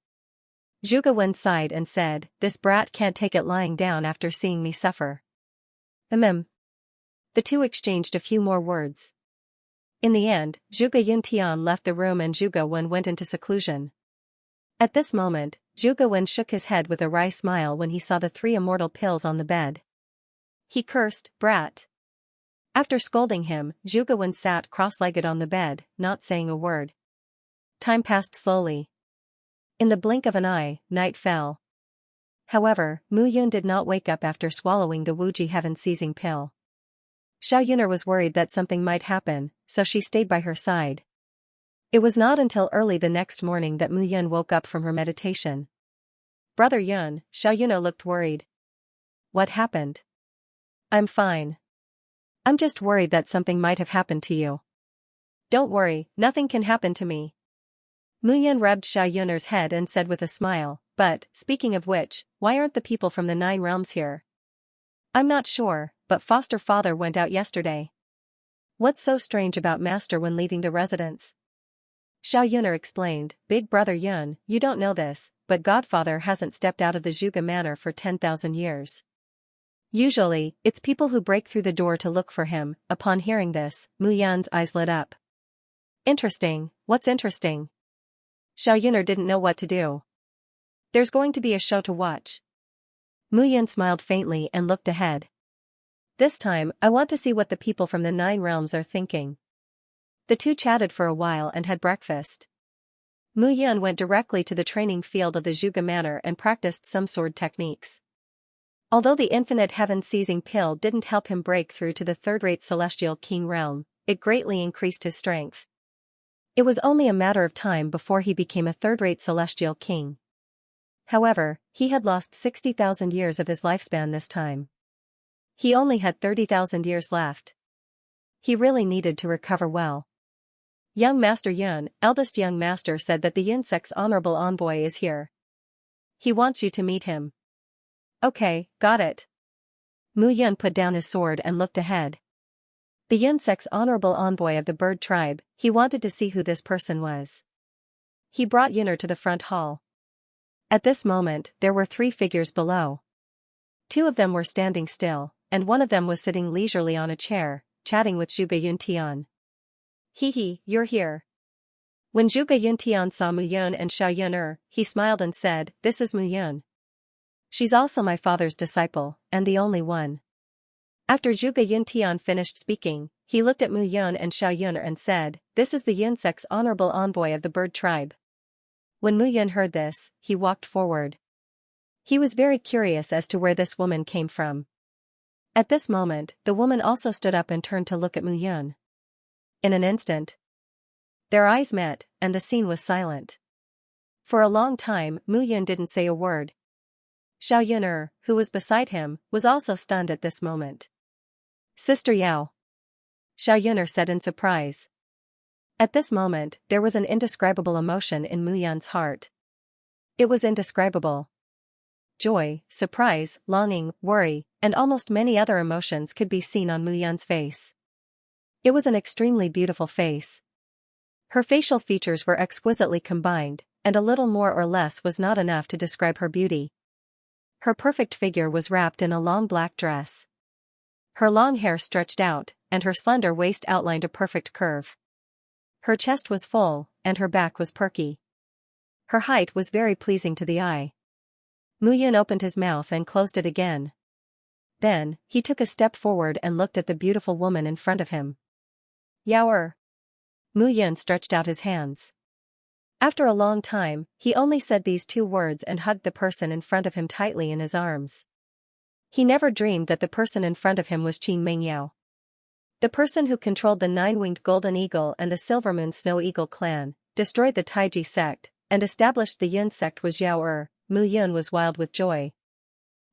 Speaker 1: Zhuge Wen sighed and said, "This brat can't take it lying down after seeing me suffer." The two exchanged a few more words. In the end, Zhuge Yuntian left the room and Zhuge Wen went into seclusion. At this moment, Zhuge Wen shook his head with a wry smile when he saw the 3 immortal pills on the bed. He cursed, "Brat." After scolding him, Zhuge Wen sat cross-legged on the bed, not saying a word. Time passed slowly. In the blink of an eye, night fell. However, Mu Yun did not wake up after swallowing the Wuji heaven-seizing pill. Xiao Yuner was worried that something might happen, so she stayed by her side. It was not until early the next morning that Mu Yun woke up from her meditation. "Brother Yun," Xiao Yuner looked worried. "What happened?" "I'm fine. I'm just worried that something might have happened to you." "Don't worry, nothing can happen to me." Mu Yun rubbed Xiao Yuner's head and said with a smile, "But, speaking of which, why aren't the people from the 9 realms here?" "I'm not sure, but foster father went out yesterday." "What's so strange about master when leaving the residence?" Xiao Yuner explained, "Big brother Yun, you don't know this, but godfather hasn't stepped out of the Zhuge manor for 10,000 years. Usually, it's people who break through the door to look for him." Upon hearing this, Mu Yan's eyes lit up. "Interesting, what's interesting?" Xiao Yuner didn't know what to do. "There's going to be a show to watch." Mu Yan smiled faintly and looked ahead. "This time, I want to see what the people from the 9 realms are thinking." The two chatted for a while and had breakfast. Mu Yan went directly to the training field of the Zhuge manor and practiced some sword techniques. Although the infinite heaven-seizing pill didn't help him break through to the 3rd-rate celestial king realm, it greatly increased his strength. It was only a matter of time before he became a 3rd-rate celestial king. However, he had lost 60,000 years of his lifespan this time. He only had 30,000 years left. He really needed to recover well. "Young Master Yun," eldest young master said that the Xianxia's honorable envoy is here. He wants you to meet him. "Okay, got it." Mu Yun put down his sword and looked ahead. The Xianxia's honorable envoy of the bird tribe, he wanted to see who this person was. He brought Yuner to the front hall. At this moment, there were 3 figures below. 2 of them were standing still, and one of them was sitting leisurely on a chair, chatting with Zhuge Yuntian. "Hee, you're here." When Zhuge Yuntian saw Mu Yun and Xiao Yuner, he smiled and said, "This is Mu Yun. She's also my father's disciple, and the only one." After Zhuge Yuntian finished speaking, he looked at Mu Yun and Xiao Yuner and said, "This is the Xianxia's honorable envoy of the bird tribe." When Mu Yun heard this, he walked forward. He was very curious as to where this woman came from. At this moment, the woman also stood up and turned to look at Mu Yun. In an instant, their eyes met, and the scene was silent. For a long time, Mu Yun didn't say a word. Xiao Yuner, who was beside him, was also stunned at this moment. "Sister Yao," Xiao Yuner said in surprise. At this moment, there was an indescribable emotion in Mu Yun's heart. It was indescribable. Joy, surprise, longing, worry, and almost many other emotions could be seen on Mu Yun's face. It was an extremely beautiful face. Her facial features were exquisitely combined, and a little more or less was not enough to describe her beauty. Her perfect figure was wrapped in a long black dress. Her long hair stretched out, and her slender waist outlined a perfect curve. Her chest was full, and her back was perky. Her height was very pleasing to the eye. Mu Yun opened his mouth and closed it again. Then, he took a step forward and looked at the beautiful woman in front of him. Yao. Mu Yun stretched out his hands. After a long time, he only said these two words and hugged the person in front of him tightly in his arms. He never dreamed that the person in front of him was Qin Mengyao. The person who controlled the nine-winged golden eagle and the silver moon snow eagle clan, destroyed the Taiji sect, and established the Yun sect was Yao. Mu Yun was wild with joy.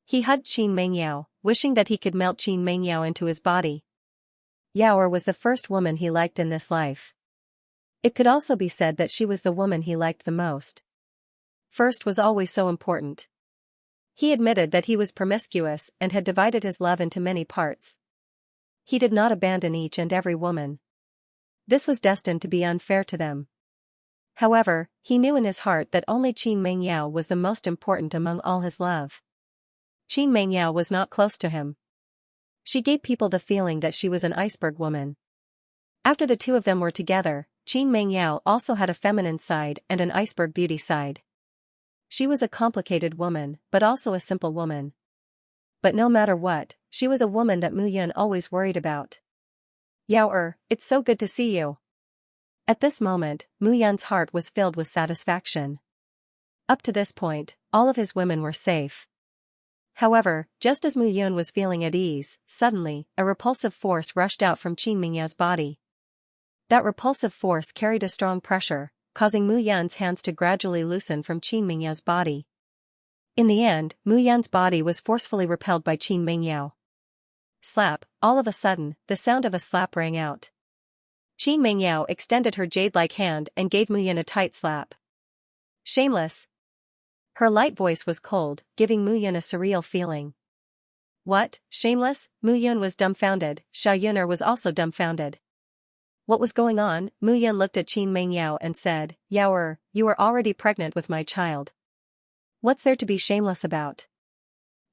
Speaker 1: He hugged Qin Mengyao, wishing that he could melt Qin Mengyao into his body. Yao was the first woman he liked in this life. It could also be said that she was the woman he liked the most. First was always so important. He admitted that he was promiscuous and had divided his love into many parts. He did not abandon each and every woman. This was destined to be unfair to them. However, he knew in his heart that only Qin Mengyao was the most important among all his love. Qin Mengyao was not close to him. She gave people the feeling that she was an iceberg woman. After the two of them were together, Qin Mengyao also had a feminine side and an iceberg beauty side. She was a complicated woman, but also a simple woman. But no matter what, she was a woman that Mu Yun always worried about. Yao, it's so good to see you. At this moment, Mu Yun's heart was filled with satisfaction. Up to this point, all of his women were safe. However, just as Mu Yun was feeling at ease, suddenly, a repulsive force rushed out from Qin Mengyao's body. That repulsive force carried a strong pressure, causing Mu Yun's hands to gradually loosen from Qin Mengyao's body. In the end, Mu Yun's body was forcefully repelled by Qin Mengyao. Slap, all of a sudden, the sound of a slap rang out. Qin Mengyao extended her jade-like hand and gave Mu Yun a tight slap. Shameless. Her light voice was cold, giving Mu Yun a surreal feeling. What, shameless? Mu Yun was dumbfounded. Xianxia was also dumbfounded. What was going on? Mu Yun looked at Qin Mengyao and said, Yao, you are already pregnant with my child. What's there to be shameless about?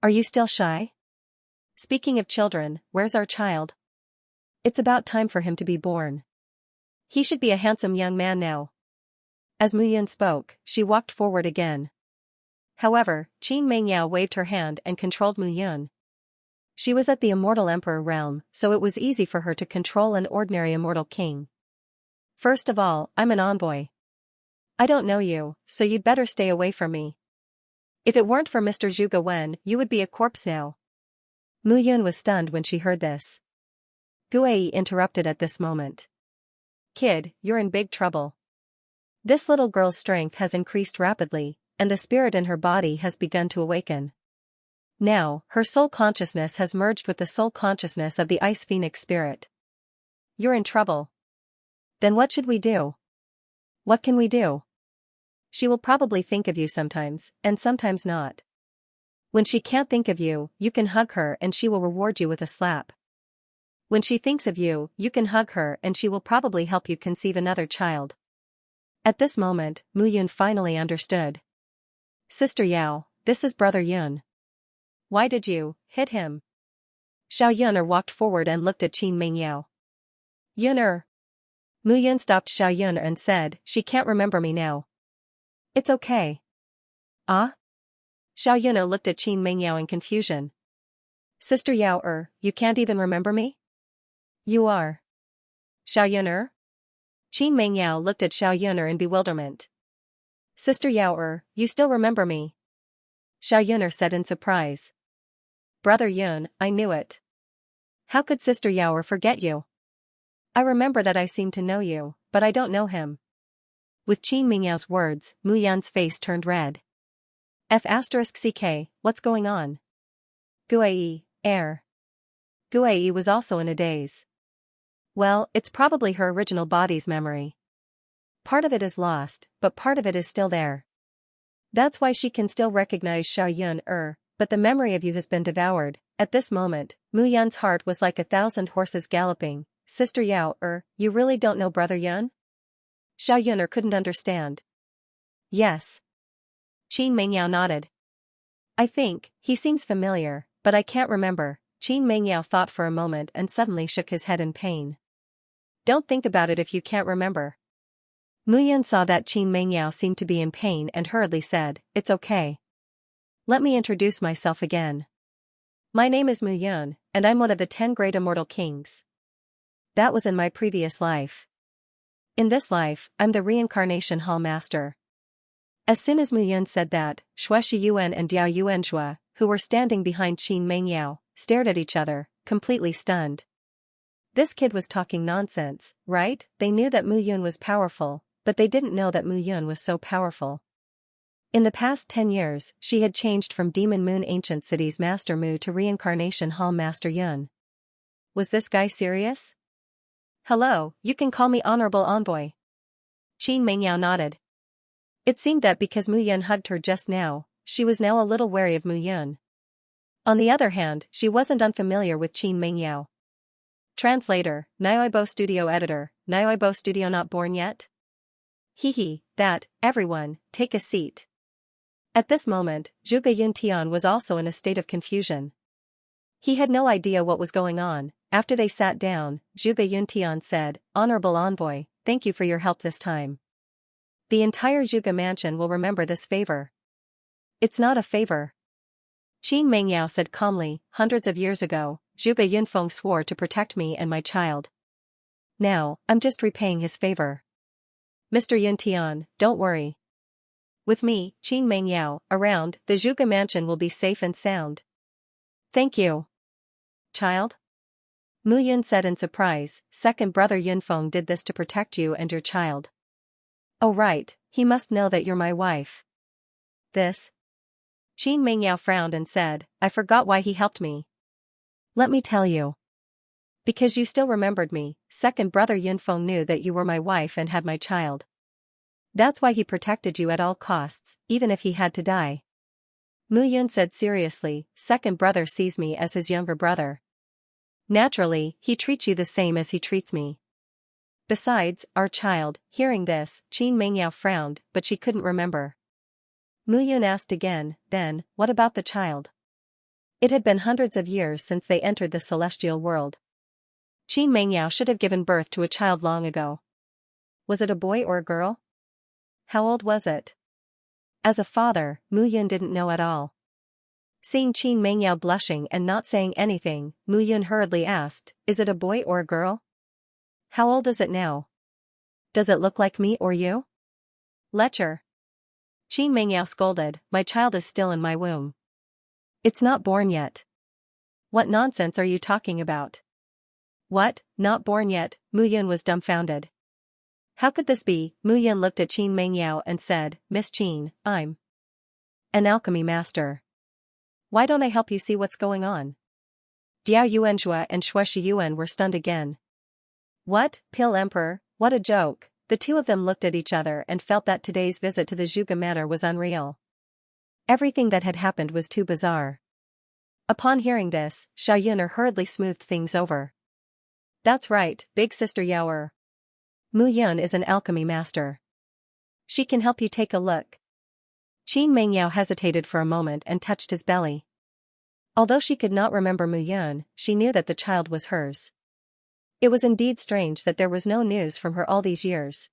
Speaker 1: Are you still shy? Speaking of children, where's our child? It's about time for him to be born. He should be a handsome young man now. As Mu Yun spoke, she walked forward again. However, Qin Mengyao waved her hand and controlled Mu Yun. She was at the immortal emperor realm, so it was easy for her to control an ordinary immortal king. First of all, I'm an envoy. I don't know you, so you'd better stay away from me. If it weren't for Mr. Zhuge Wen, you would be a corpse now. Mu Yun was stunned when she heard this. Guai interrupted at this moment. Kid, you're in big trouble. This little girl's strength has increased rapidly, and the spirit in her body has begun to awaken. Now, her soul consciousness has merged with the soul consciousness of the Ice Phoenix spirit. You're in trouble. Then what should we do? What can we do? She will probably think of you sometimes, and sometimes not. When she can't think of you, you can hug her and she will reward you with a slap. When she thinks of you, you can hug her and she will probably help you conceive another child. At this moment, Mu Yun finally understood. Sister Yao, this is Brother Yun. Why did you hit him? Xiaoyuner walked forward and looked at Qin Mengyao. Yuner. Mu Yun stopped Xiaoyuner and said, she can't remember me now. It's okay. Ah? Xiaoyuner looked at Qin Mengyao in confusion. Sister Yao, you can't even remember me? You are. Xiaoyuner? Qin Mengyao looked at Xiaoyuner in bewilderment. Sister Yao, you still remember me? Xiaoyuner said in surprise. Brother Yun, I knew it. How could Sister Yao forget you? I remember that I seem to know you, but I don't know him. With Qin Mengyao's words, Mu Yun's face turned red. F***ck, what's going on? Guai, air. Guai was also in a daze. Well, it's probably her original body's memory. Part of it is lost, but part of it is still there. That's why she can still recognize Xiaoyuner, but the memory of you has been devoured, At this moment, Mu Yun's heart was like 1,000 horses galloping. Sister Yao, you really don't know Brother Yun? Xiao Yun couldn't understand. Yes. Qin Mengyao nodded. I think, he seems familiar, but I can't remember. Qin Mengyao thought for a moment and suddenly shook his head in pain. Don't think about it if you can't remember. Mu Yun saw that Qin Mengyao seemed to be in pain and hurriedly said, It's okay. Let me introduce myself again. My name is Mu Yun, and I'm one of the 10 great immortal kings. That was in my previous life. In this life, I'm the reincarnation hall master. As soon as Mu Yun said that, Xue Shiyuan and Diao Yuanzhua, who were standing behind Qin Mengyao, stared at each other, completely stunned. This kid was talking nonsense, right? They knew that Mu Yun was powerful, but they didn't know that Mu Yun was so powerful. In the past 10 years, she had changed from Demon Moon Ancient City's Master Mu to Reincarnation Hall Master Yun. Was this guy serious? Hello, you can call me Honorable Envoy. Qin Mengyao nodded. It seemed that because Mu Yun hugged her just now, she was now a little wary of Mu Yun. On the other hand, she wasn't unfamiliar with Qin Mengyao. Translator, Nioibo Studio Editor, Nioibo Studio not born yet? That, everyone, take a seat. At this moment, Zhuge Yuntian was also in a state of confusion. He had no idea what was going on. After they sat down, Zhuge Yuntian said, Honorable Envoy, thank you for your help this time. The entire Zhuge mansion will remember this favor. It's not a favor. Qin Mengyao said calmly, hundreds of years ago, Zhuge Yunfeng swore to protect me and my child. Now, I'm just repaying his favor. Mr. Yuntian, don't worry. With me, Qin Mengyao, around, the Zhuge mansion will be safe and sound. Thank you. Child? Mu Yun said in surprise, second brother Yunfeng did this to protect you and your child. Oh right, he must know that you're my wife. This? Qin Mengyao frowned and said, I forgot why he helped me. Let me tell you. Because you still remembered me, second brother Yunfeng knew that you were my wife and had my child. That's why he protected you at all costs, even if he had to die. Mu Yun said seriously, second brother sees me as his younger brother. Naturally, he treats you the same as he treats me. Besides, our child, hearing this, Qin Mengyao frowned, but she couldn't remember. Mu Yun asked again, then, what about the child? It had been hundreds of years since they entered the celestial world. Qin Mengyao should have given birth to a child long ago. Was it a boy or a girl? How old was it? As a father, Mu Yun didn't know at all. Seeing Qin Mengyao blushing and not saying anything, Mu Yun hurriedly asked, is it a boy or a girl? How old is it now? Does it look like me or you? Lecher. Qin Mengyao scolded, my child is still in my womb. It's not born yet. What nonsense are you talking about? What, not born yet? Mu Yun was dumbfounded. How could this be? Mu Yun looked at Qin Mengyao and said, Miss Qin, I'm an alchemy master. Why don't I help you see what's going on? Diao Yuanzhua and Xue Shiyuan were stunned again. What, Pill Emperor, what a joke. The two of them looked at each other and felt that today's visit to the Zhuge Manor was unreal. Everything that had happened was too bizarre. Upon hearing this, Xiao Yun hurriedly smoothed things over. That's right, big sister Yao. Mu Yun is an alchemy master. She can help you take a look. Qin Mengyao hesitated for a moment and touched his belly. Although she could not remember Mu Yun, she knew that the child was hers. It was indeed strange that there was no news from her all these years.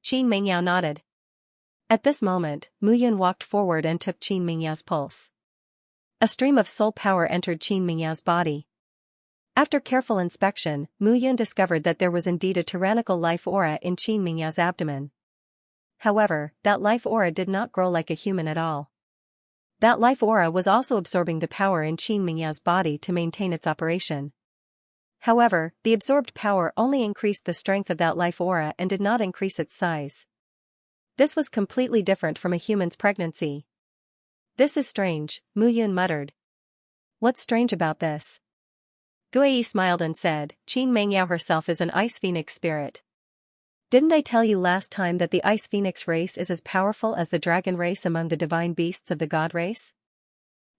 Speaker 1: Qin Mengyao nodded. At this moment, Mu Yun walked forward and took Qin Mengyao's pulse. A stream of soul power entered Qin Mengyao's body. After careful inspection, Mu Yun discovered that there was indeed a tyrannical life aura in Qin Mengyao's abdomen. However, that life aura did not grow like a human at all. That life aura was also absorbing the power in Qin Mengyao's body to maintain its operation. However, the absorbed power only increased the strength of that life aura and did not increase its size. This was completely different from a human's pregnancy. This is strange, Mu Yun muttered. What's strange about this? Guiyi smiled and said, Qin Mengyao herself is an ice phoenix spirit. Didn't I tell you last time that the ice phoenix race is as powerful as the dragon race among the divine beasts of the god race?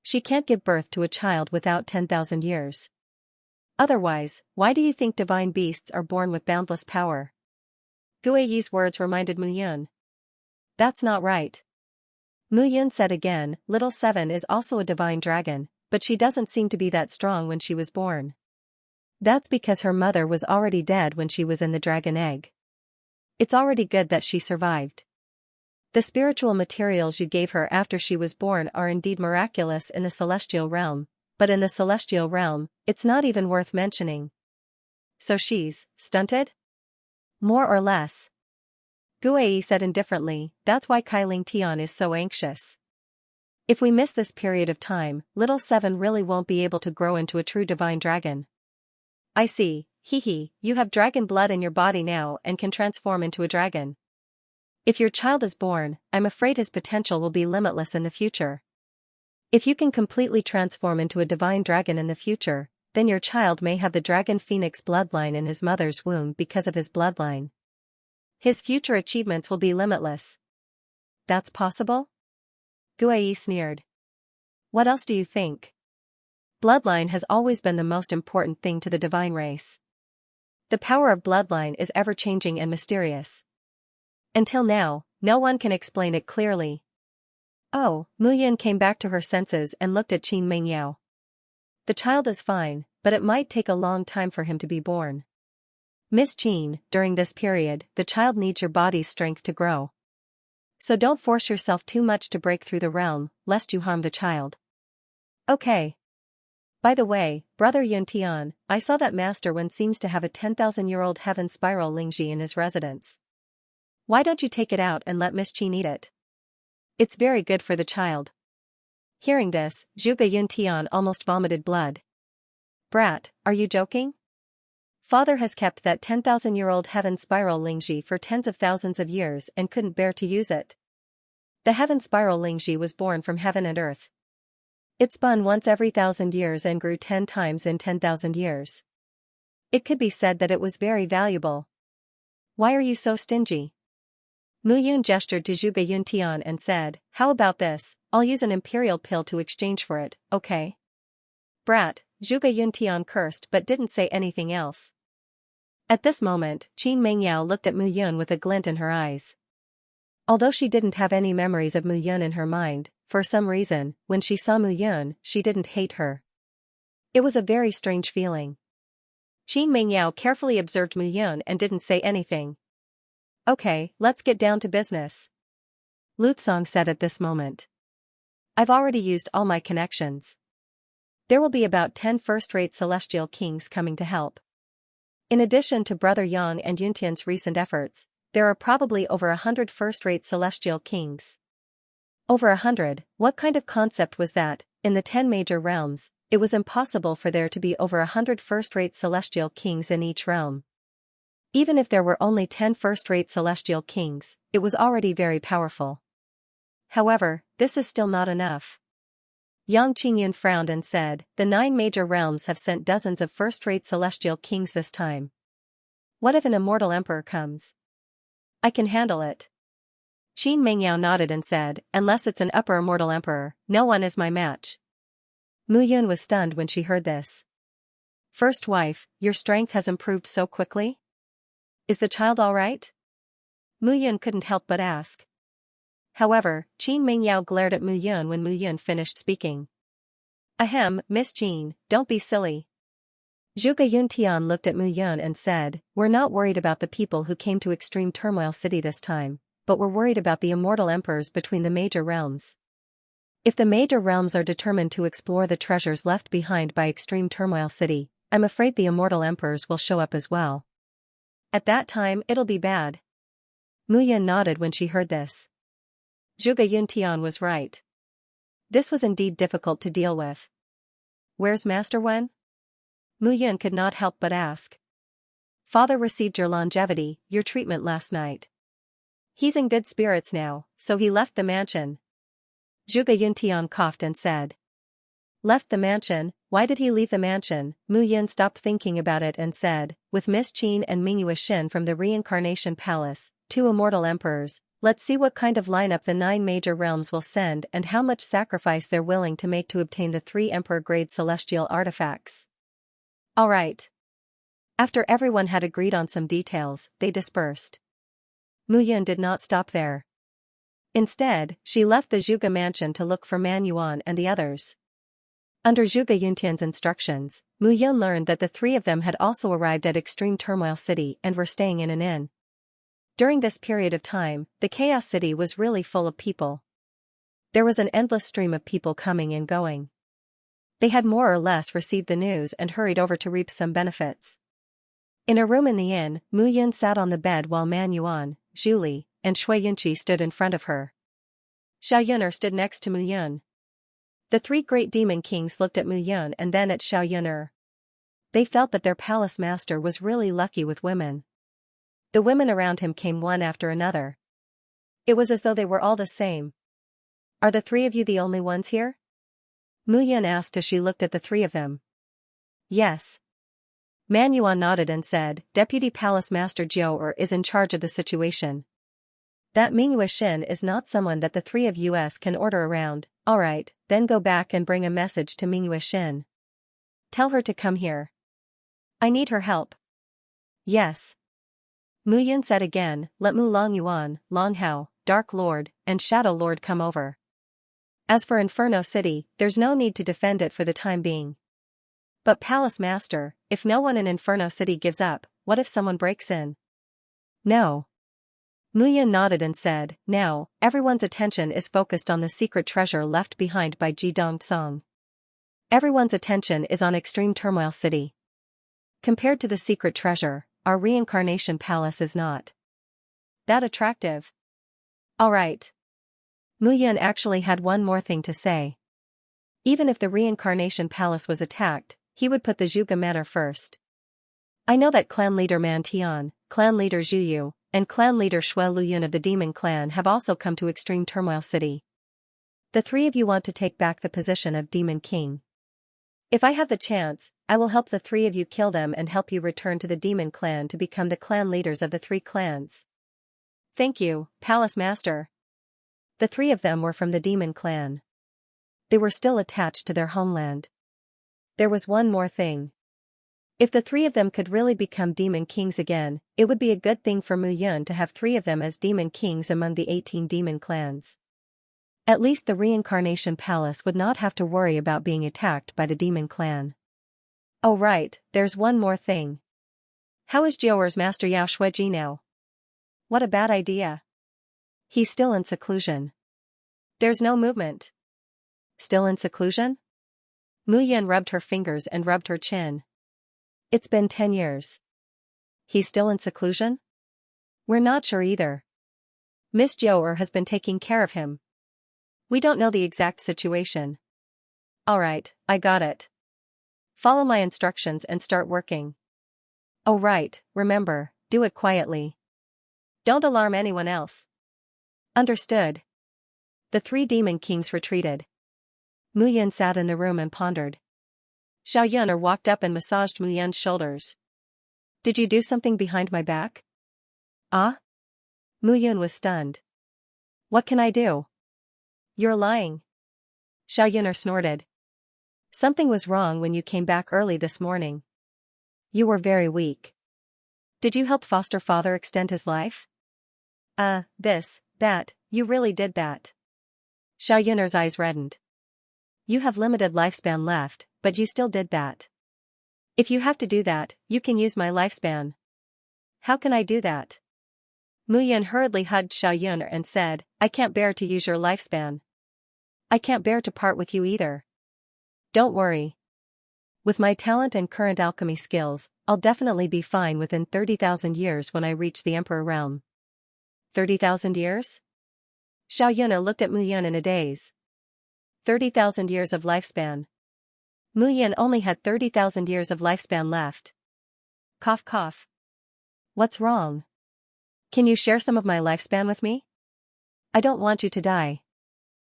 Speaker 1: She can't give birth to a child without 10,000 years. Otherwise, why do you think divine beasts are born with boundless power? Guiyi's words reminded Muyun. That's not right. Muyun said again, Little Seven is also a divine dragon, but she doesn't seem to be that strong when she was born. That's because her mother was already dead when she was in the dragon egg. It's already good that she survived. The spiritual materials you gave her after she was born are indeed miraculous in the celestial realm, but in the celestial realm, it's not even worth mentioning. So she's stunted? More or less. Guiyi said indifferently, that's why Kailing Tian is so anxious. If we miss this period of time, Little Seven really won't be able to grow into a true divine dragon. I see, you have dragon blood in your body now and can transform into a dragon. If your child is born, I'm afraid his potential will be limitless in the future. If you can completely transform into a divine dragon in the future, then your child may have the dragon phoenix bloodline in his mother's womb because of his bloodline. His future achievements will be limitless. That's possible? Guiyi sneered. What else do you think? Bloodline has always been the most important thing to the divine race. The power of bloodline is ever-changing and mysterious. Until now, no one can explain it clearly. Oh, Muyun came back to her senses and looked at Qin Mengyao. The child is fine, but it might take a long time for him to be born. Miss Qin, during this period, the child needs your body's strength to grow. So don't force yourself too much to break through the realm, lest you harm the child. Okay. By the way, Brother Yuntian, I saw that Master Wen seems to have a 10,000-year-old heaven spiral Lingji in his residence. Why don't you take it out and let Miss Qin eat it? It's very good for the child. Hearing this, Zhuge Yuntian almost vomited blood. Brat, are you joking? Father has kept that 10,000-year-old heaven spiral Lingji for tens of thousands of years and couldn't bear to use it. The heaven spiral Lingji was born from heaven and earth. It spun once every 1,000 years and grew 10 times in 10,000 years. It could be said that it was very valuable. Why are you so stingy? Muyun gestured to Zhuge Yuntian and said, how about this, I'll use an imperial pill to exchange for it, okay? Brat, Zhuge Yuntian cursed but didn't say anything else. At this moment, Qin Mengyao looked at Muyun with a glint in her eyes. Although she didn't have any memories of Muyun in her mind, for some reason, when she saw Muyun, she didn't hate her. It was a very strange feeling. Qin Mengyao carefully observed Muyun and didn't say anything. Okay, let's get down to business. Lutsong said at this moment. I've already used all my connections. There will be about 10 first-rate celestial kings coming to help. In addition to Brother Yang and Yuntian's recent efforts, there are probably over 100 first-rate celestial kings. Over 100, what kind of concept was that? In the 10 major realms, it was impossible for there to be over 100 first-rate celestial kings in each realm. Even if there were only 10 first-rate celestial kings, it was already very powerful. However, this is still not enough. Yang Qingyun frowned and said, the 9 major realms have sent dozens of first-rate celestial kings this time. What if an immortal emperor comes? I can handle it. Qin Mengyao nodded and said, unless it's an upper immortal emperor, no one is my match. Muyun was stunned when she heard this. First wife, your strength has improved so quickly? Is the child all right? Muyun couldn't help but ask. However, Qin Mengyao glared at Muyun when Muyun finished speaking. Ahem, Miss Qin, don't be silly. Zhuge Yuntian looked at Muyun and said, we're not worried about the people who came to Extreme Turmoil City this time, but we're worried about the immortal emperors between the major realms. If the major realms are determined to explore the treasures left behind by Extreme Turmoil City, I'm afraid the immortal emperors will show up as well. At that time it'll be bad. Muyun nodded when she heard this. Zhuge Yuntian was right. This was indeed difficult to deal with. Where's Master Wen? Muyun could not help but ask. Father received your longevity, your treatment last night. He's in good spirits now, so he left the mansion. Zhuge Yuntian coughed and said. Left the mansion? Why did he leave the mansion? Muyun stopped thinking about it and said, with Miss Qin and Mingyue Shin from the Reincarnation Palace, 2 immortal emperors, Let's see what kind of lineup the 9 major realms will send and how much sacrifice they're willing to make to obtain the 3 emperor-grade celestial artifacts. Alright. After everyone had agreed on some details, they dispersed. Mu Yun did not stop there. Instead, she left the Zhuge mansion to look for Man Yuan and the others. Under Zhuge Yuntian's instructions, Mu Yun learned that the 3 of them had also arrived at Extreme Turmoil City and were staying in an inn. During this period of time, the Chaos City was really full of people. There was an endless stream of people coming and going. They had more or less received the news and hurried over to reap some benefits. In a room in the inn, Mu Yun sat on the bed while Man Yuan, Zhu Li, and Shui Yunqi stood in front of her. Xiao Yun'er stood next to Mu Yun. The 3 great demon kings looked at Mu Yun and then at Xiao Yun'er. They felt that their palace master was really lucky with women. The women around him came one after another. It was as though they were all the same. Are the 3 of you the only ones here? Mu Yun asked as she looked at the 3 of them. Yes. Man Yuan nodded and said, Deputy Palace Master Jiu'er is in charge of the situation. That Mingyue Xin is not someone that the 3 of us can order around. Alright, then go back and bring a message to Mingyue Xin. Tell her to come here. I need her help. Yes. Mu Yun said again, let Mu Long Yuan, Long Hao, Dark Lord, and Shadow Lord come over. As for Inferno City, there's no need to defend it for the time being. But Palace Master, if no one in Inferno City gives up, what if someone breaks in? No. Mu Yun nodded and said, now, everyone's attention is focused on the secret treasure left behind by Ji Dongcong. Everyone's attention is on Extreme Turmoil City. Compared to the secret treasure, our reincarnation palace is not that attractive. Alright. Mu Yun actually had one more thing to say. Even if the reincarnation palace was attacked, he would put the Zhuge manor first. I know that clan leader Man Tian, clan leader Zhu Yu, and clan leader Shui Luyun of the Demon Clan have also come to Extreme Turmoil City. The 3 of you want to take back the position of Demon King. If I have the chance, I will help the 3 of you kill them and help you return to the Demon Clan to become the clan leaders of the 3 clans. Thank you, Palace Master. The 3 of them were from the Demon Clan. They were still attached to their homeland. There was one more thing. If the 3 of them could really become Demon Kings again, it would be a good thing for Mu Yun to have 3 of them as Demon Kings among the 18 Demon Clans. At least the Reincarnation Palace would not have to worry about being attacked by the Demon Clan. Oh right, there's one more thing. How is Jiu'er's Master Yao Xueji now? What a bad idea. He's still in seclusion. There's no movement. Still in seclusion? Mu Yun rubbed her fingers and rubbed her chin. It's been 10 years. He's still in seclusion? We're not sure either. Miss Jiu'er has been taking care of him. We don't know the exact situation. Alright, I got it. Follow my instructions and start working. Oh right, remember, do it quietly. Don't alarm anyone else. Understood. The 3 Demon Kings retreated. Mu Yun sat in the room and pondered. Xiao Yun'er walked up and massaged Mu Yun's shoulders. Did you do something behind my back? Ah? Mu Yun was stunned. What can I do? You're lying. Xiao Yun'er snorted. Something was wrong when you came back early this morning. You were very weak. Did you help foster father extend his life? That, you really did that. Xiao Yun'er's eyes reddened. You have limited lifespan left, but you still did that. If you have to do that, you can use my lifespan. How can I do that? Mu Yun hurriedly hugged Xiao Yun'er and said, I can't bear to use your lifespan. I can't bear to part with you either. Don't worry. With my talent and current alchemy skills, I'll definitely be fine within 30,000 years when I reach the Emperor realm. 30,000 years? Xiao Yun'er looked at Mu Yun in a daze. 30,000 years of lifespan. Mu Yun only had 30,000 years of lifespan left. Cough cough. What's wrong? Can you share some of my lifespan with me? I don't want you to die.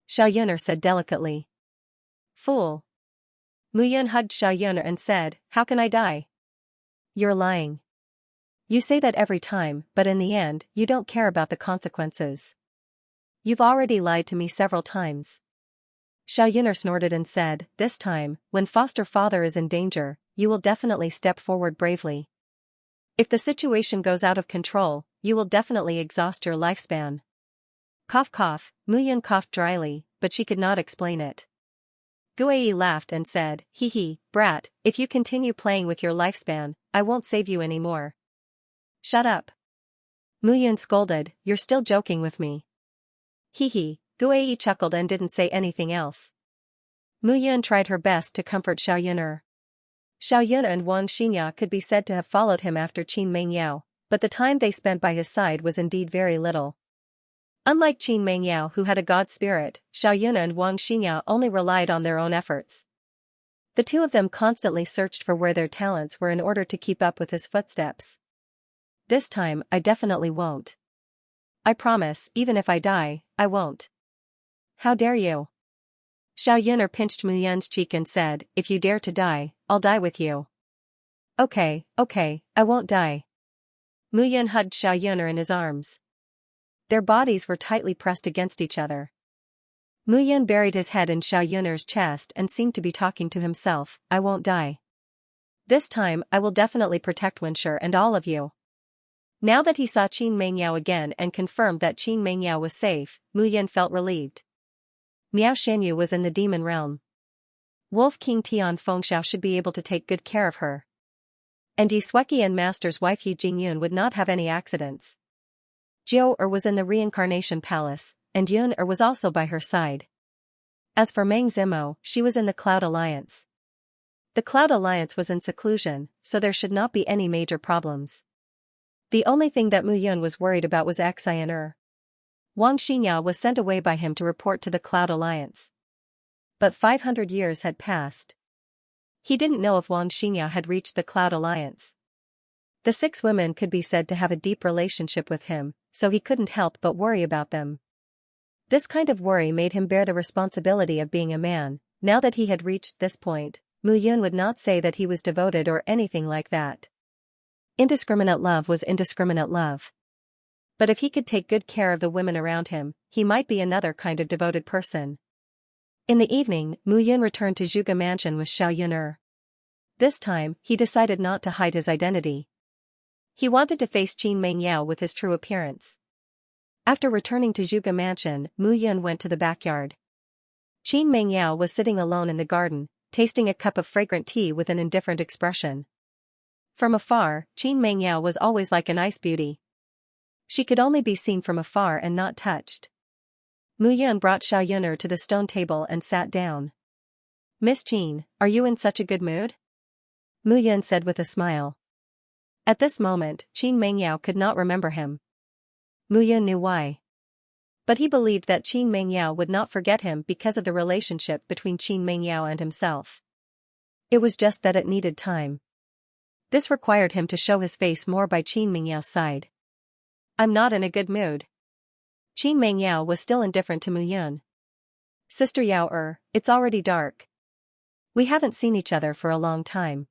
Speaker 1: Xiao Yun'er said delicately. Fool. Mu Yun hugged Xiao Yun'er and said, how can I die? You're lying. You say that every time, but in the end, you don't care about the consequences. You've already lied to me several times. Xiaoyuner snorted and said, this time, when foster father is in danger, you will definitely step forward bravely. If the situation goes out of control, you will definitely exhaust your lifespan. Cough cough, Muyun coughed dryly, but she could not explain it. Guei laughed and said, hee hee, brat, if you continue playing with your lifespan, I won't save you anymore. Shut up. Muyun scolded, you're still joking with me. Hee hee, Guei chuckled and didn't say anything else. Muyun tried her best to comfort Xiaoyuner. Xiaoyuner and Wang Xinya could be said to have followed him after Qin Mengyao, but the time they spent by his side was indeed very little. Unlike Qin Mengyao who had a god spirit, Xiaoyuner and Wang Xinya only relied on their own efforts. The two of them constantly searched for where their talents were in order to keep up with his footsteps. This time, I definitely won't. I promise, even if I die, I won't. How dare you? Xiaoyuner pinched Muyun's cheek and said, if you dare to die, I'll die with you. Okay, I won't die. Muyun hugged Xiaoyuner in his arms. Their bodies were tightly pressed against each other. Muyun buried his head in Xiaoyuner's chest and seemed to be talking to himself, I won't die. This time I will definitely protect Wenshi and all of you. Now that he saw Qin Mengyao again and confirmed that Qin Mengyao was safe, Muyun felt relieved. Miao Shanyu was in the demon realm. Wolf King Tian Fengxiao should be able to take good care of her. And Yi Sueki and Master's wife Yi Jingyun would not have any accidents. Jiu was in the reincarnation palace, and Yun was also by her side. As for Meng Zimo, she was in the Cloud Alliance. The Cloud Alliance was in seclusion, so there should not be any major problems. The only thing that Muyun was worried about was Xianxia. Wang Xinya was sent away by him to report to the Cloud Alliance. But 500 years had passed. He didn't know if Wang Xinya had reached the Cloud Alliance. The 6 women could be said to have a deep relationship with him, so he couldn't help but worry about them. This kind of worry made him bear the responsibility of being a man. Now that he had reached this point, Muyun would not say that he was devoted or anything like that. Indiscriminate love was indiscriminate love. But if he could take good care of the women around him, he might be another kind of devoted person. In the evening, Muyun returned to Zhuge Mansion with Xiaoyuner. This time, he decided not to hide his identity. He wanted to face Qin Mengyao with his true appearance. After returning to Zhuge Mansion, Muyun went to the backyard. Qin Mengyao was sitting alone in the garden, tasting a cup of fragrant tea with an indifferent expression. From afar, Qin Mengyao was always like an ice beauty. She could only be seen from afar and not touched. Muyun brought Xiaoyuner to the stone table and sat down. Miss Qin, are you in such a good mood? Muyun said with a smile. At this moment, Qin Mengyao could not remember him. Muyun knew why. But he believed that Qin Mengyao would not forget him because of the relationship between Qin Mengyao and himself. It was just that it needed time. This required him to show his face more by Qin Mengyao's side. I'm not in a good mood. Qin Mengyao was still indifferent to Muyun. Sister Yao it's already dark. We haven't seen each other for a long time.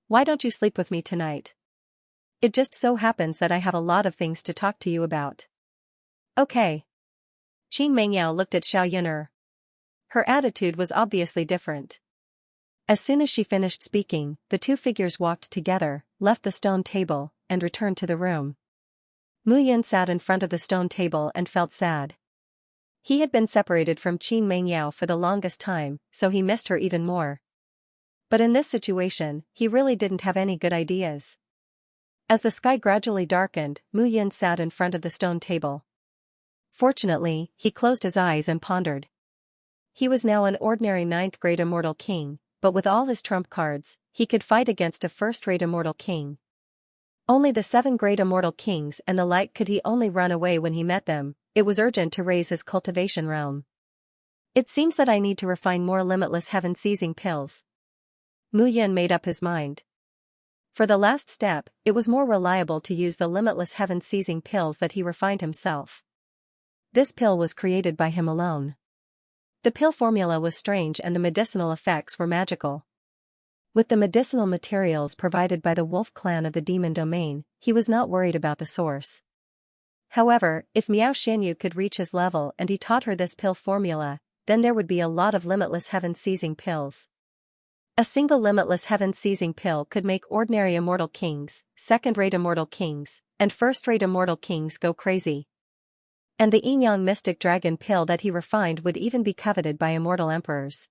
Speaker 1: Why don't you sleep with me tonight? It just so happens that I have a lot of things to talk to you about. Okay. Qin Mengyao looked at Xiaoyuner. Her attitude was obviously different. As soon as she finished speaking, the two figures walked together, left the stone table, and returned to the room. Muyun sat in front of the stone table and felt sad. He had been separated from Qin Mengyao for the longest time, so he missed her even more. But in this situation, he really didn't have any good ideas. As the sky gradually darkened, Muyun sat in front of the stone table. Fortunately, he closed his eyes and pondered. He was now an ordinary 9th grade immortal king, but with all his trump cards, he could fight against a first-rate immortal king. Only the 7 great immortal kings and the like could he only run away when he met them. It was urgent to raise his cultivation realm. It seems that I need to refine more limitless heaven-seizing pills. Muyun made up his mind. For the last step, it was more reliable to use the limitless heaven-seizing pills that he refined himself. This pill was created by him alone. The pill formula was strange and the medicinal effects were magical. With the medicinal materials provided by the wolf clan of the demon domain, he was not worried about the source. However, if Miao Xianyu could reach his level and he taught her this pill formula, then there would be a lot of limitless heaven-seizing pills. A single limitless heaven-seizing pill could make ordinary immortal kings, second-rate immortal kings, and first-rate immortal kings go crazy. And the Yin-Yang mystic dragon pill that he refined would even be coveted by immortal emperors.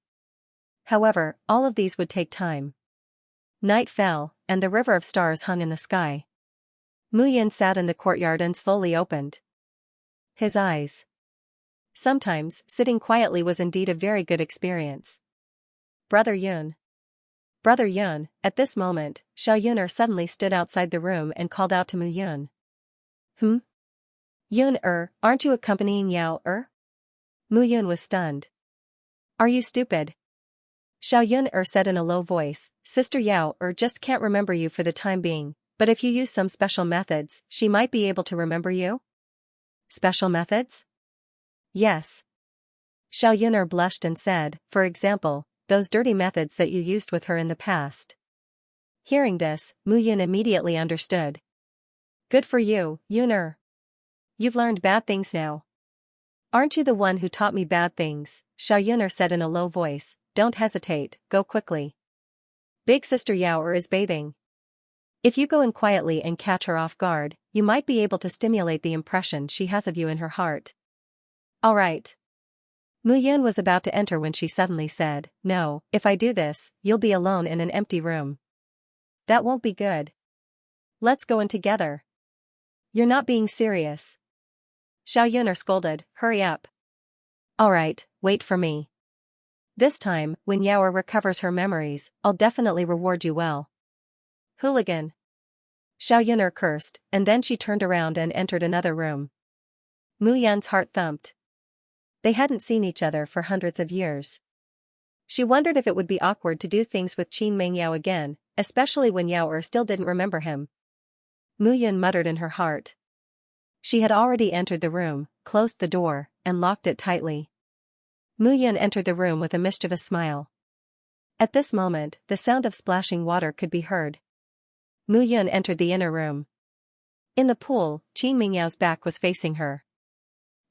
Speaker 1: However, all of these would take time. Night fell, and the river of stars hung in the sky. Mu Yin sat in the courtyard and slowly opened his eyes. Sometimes, sitting quietly was indeed a very good experience. Brother Yun. Brother Yun, at this moment, Xiao Yuner suddenly stood outside the room and called out to Mu Yun. Yun aren't you accompanying Yao Mu Yun was stunned. Are you stupid? Xiao Yun said in a low voice, Sister Yao just can't remember you for the time being, but if you use some special methods, she might be able to remember you? Special methods? Yes. Xiao Yuner blushed and said, for example, those dirty methods that you used with her in the past. Hearing this, Mu Yun immediately understood. Good for you, Yuner. You've learned bad things now. Aren't you the one who taught me bad things? Xiao Yuner said in a low voice, don't hesitate, go quickly. Big Sister Yao is bathing. If you go in quietly and catch her off guard, you might be able to stimulate the impression she has of you in her heart. All right. Mu Yun was about to enter when she suddenly said, no, if I do this, you'll be alone in an empty room. That won't be good. Let's go in together. You're not being serious. Xiao Yuner scolded, hurry up. All right, wait for me. This time, when Yao recovers her memories, I'll definitely reward you well. Hooligan. Xiao Yuner cursed, and then she turned around and entered another room. Mu Yan's heart thumped. They hadn't seen each other for hundreds of years. She wondered if it would be awkward to do things with Qin Meng Yao again, especially when Yao still didn't remember him. Mu Yun muttered in her heart. She had already entered the room, closed the door, and locked it tightly. Mu Yun entered the room with a mischievous smile. At this moment, the sound of splashing water could be heard. Mu Yun entered the inner room. In the pool, Qin Meng Yao's back was facing her.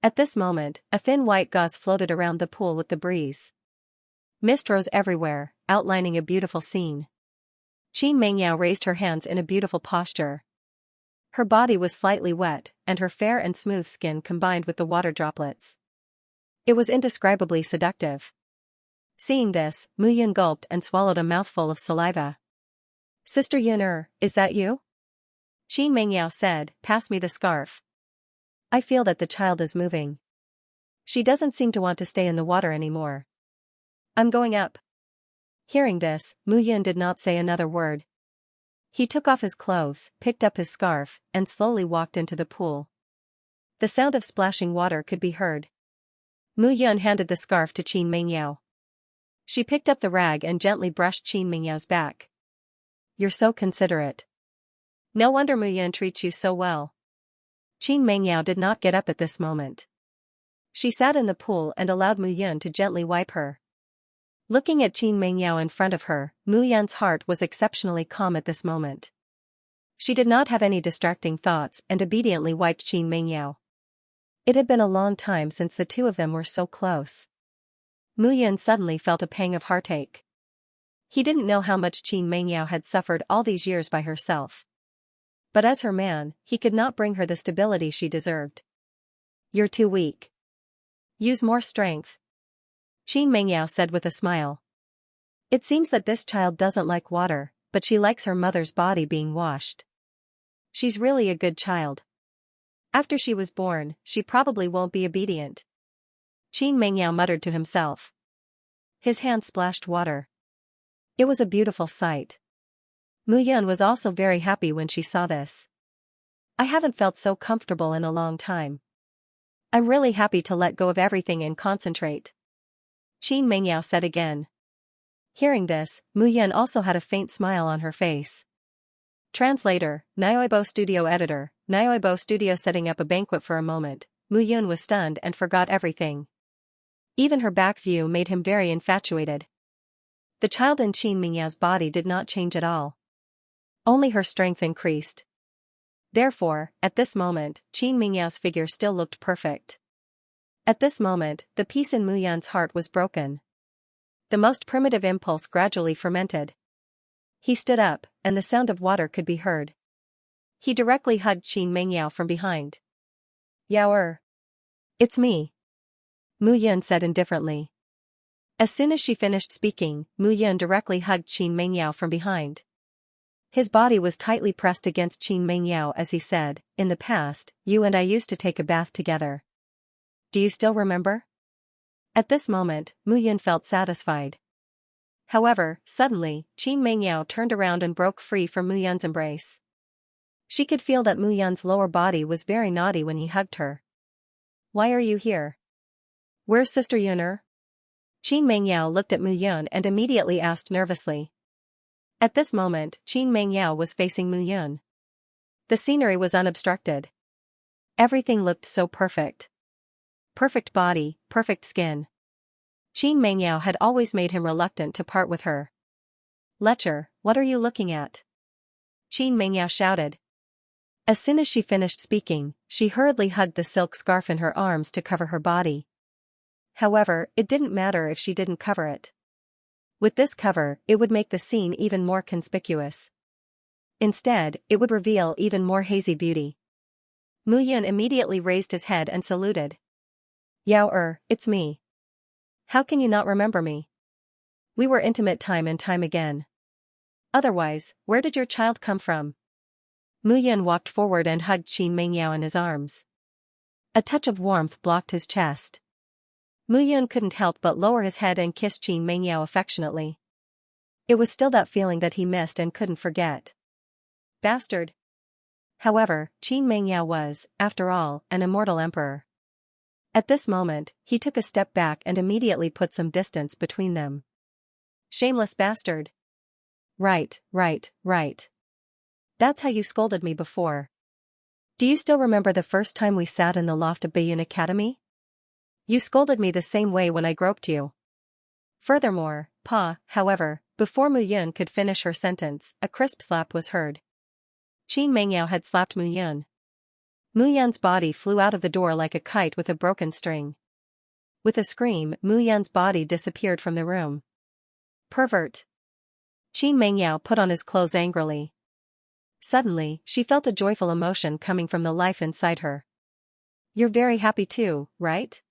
Speaker 1: At this moment, a thin white gauze floated around the pool with the breeze. Mist rose everywhere, outlining a beautiful scene. Qin Meng Yao raised her hands in a beautiful posture. Her body was slightly wet, and her fair and smooth skin combined with the water droplets. It was indescribably seductive. Seeing this, Mu Yun gulped and swallowed a mouthful of saliva. Sister Yun is that you? Qin Meng Yao said, pass me the scarf. I feel that the child is moving. She doesn't seem to want to stay in the water anymore. I'm going up. Hearing this, Mu Yun did not say another word. He took off his clothes, picked up his scarf, and slowly walked into the pool. The sound of splashing water could be heard. Mu Yun handed the scarf to Qin Meng Yao. She picked up the rag and gently brushed Qin Meng Yao's back. You're so considerate. No wonder Mu Yun treats you so well. Qin Meng Yao did not get up at this moment. She sat in the pool and allowed Mu Yun to gently wipe her. Looking at Qin Meng Yao in front of her, Mu Yun's heart was exceptionally calm at this moment. She did not have any distracting thoughts and obediently wiped Qin Meng Yao. It had been a long time since the two of them were so close. Mu Yun suddenly felt a pang of heartache. He didn't know how much Qin Meng Yao had suffered all these years by herself. But as her man, he could not bring her the stability she deserved. You're too weak. Use more strength. Qin Meng Yao said with a smile. It seems that this child doesn't like water, but she likes her mother's body being washed. She's really a good child. After she was born, she probably won't be obedient. Qin Meng Yao muttered to himself. His hand splashed water. It was a beautiful sight. Mu Yun was also very happy when she saw this. I haven't felt so comfortable in a long time. I'm really happy to let go of everything and concentrate. Qin Meng Yao said again. Hearing this, Mu Yun also had a faint smile on her face. Translator, Nioibo Studio Editor, Nioibo Studio. Setting up a banquet for a moment, Mu Yun was stunned and forgot everything. Even her back view made him very infatuated. the child in Qin Mingyao's body did not change at all. Only her strength increased. Therefore, at this moment, Qin Mingyao's figure still looked perfect. At this moment, the peace in Mu Yan's heart was broken. The most primitive impulse gradually fermented. He stood up, and the sound of water could be heard. He directly hugged Qin Mingyao from behind. Yao. It's me. Mu Yan said indifferently. As soon as she finished speaking, Mu Yan directly hugged Qin Mingyao from behind. His body was tightly pressed against Qin Mingyao as he said, "In the past, you and I used to take a bath together. Do you still remember?" At this moment, Mu Yan felt satisfied. However, suddenly, Qin Mingyao turned around and broke free from Mu Yan's embrace. She could feel that Mu Yan's lower body was very naughty when he hugged her. "Why are you here? Where's Sister Yuner?" Qin Mingyao looked at Mu Yan and immediately asked nervously. At this moment, Qin Mingyao was facing Mu Yan. The scenery was unobstructed. Everything looked so perfect. Perfect body, perfect skin. Qin Mingyao had always made him reluctant to part with her. "Lecher, what are you looking at?" Qin Mingyao shouted. As soon as she finished speaking, she hurriedly hugged the silk scarf in her arms to cover her body. However, it didn't matter if she didn't cover it. With this cover, it would make the scene even more conspicuous. Instead, it would reveal even more hazy beauty. Mu Yan immediately raised his head and saluted. "Yao, it's me. How can you not remember me? We were intimate time and time again. Otherwise, where did your child come from?" Mu Yan walked forward and hugged Qin Mingyao in his arms. A touch of warmth blocked his chest. Mu Yan couldn't help but lower his head and kiss Qin Mingyao affectionately. It was still that feeling that he missed and couldn't forget. Bastard. However, Qin Mingyao was, after all, an immortal emperor. At this moment, he took a step back and immediately put some distance between them. "Shameless bastard. Right. That's how you scolded me before. Do you still remember the first time we sat in the loft of Bayun Academy? You scolded me the same way when I groped you." Furthermore, however, before Mu Yan could finish her sentence, a crisp slap was heard. Qin Mingyao had slapped Mu Yan. Mu Yan's body flew out of the door like a kite with a broken string. With a scream, Mu Yan's body disappeared from the room. "Pervert." Qin Mingyao put on his clothes angrily. Suddenly, she felt a joyful emotion coming from the life inside her. "You're very happy too, right?"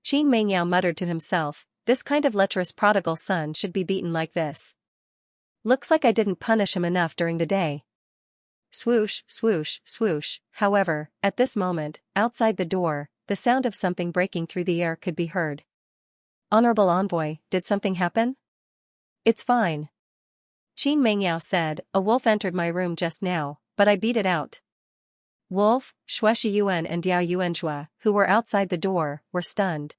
Speaker 1: Qin Mingyao muttered to himself, "This kind of lecherous prodigal son should be beaten like this. Looks like I didn't punish him enough during the day." Swoosh, swoosh, swoosh. However, at this moment, outside the door, the sound of something breaking through the air could be heard. "Honorable Envoy, did something happen?" "It's fine." Qin Mingyao said, "A wolf entered my room just now, but I beat it out." Wolf, Shueshi Yuan and Diao Yuanzhua, who were outside the door, were stunned.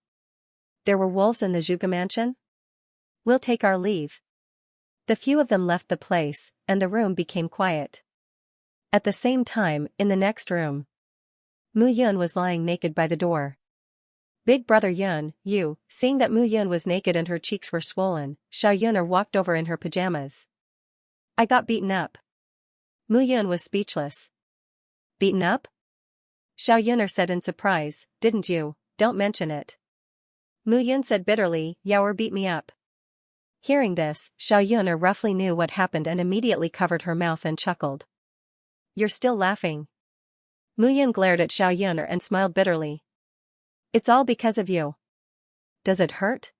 Speaker 1: There were wolves in the Zhuge mansion? "We'll take our leave." The few of them left the place, and the room became quiet. At the same time, in the next room, Mu Yun was lying naked by the door. "Big brother Yun, seeing that Mu Yun was naked and her cheeks were swollen, Xiao Yuner walked over in her pajamas. "I got beaten up." Mu Yun was speechless. "Beaten up?" Xiao Yuner said in surprise, "Didn't you? Don't mention it." Mu Yun said bitterly, "Yaoer beat me up." Hearing this, Xiao Yuner roughly knew what happened and immediately covered her mouth and chuckled. "You're still laughing." Mu Yun glared at Xiao Yuner and smiled bitterly. "It's all because of you. Does it hurt?"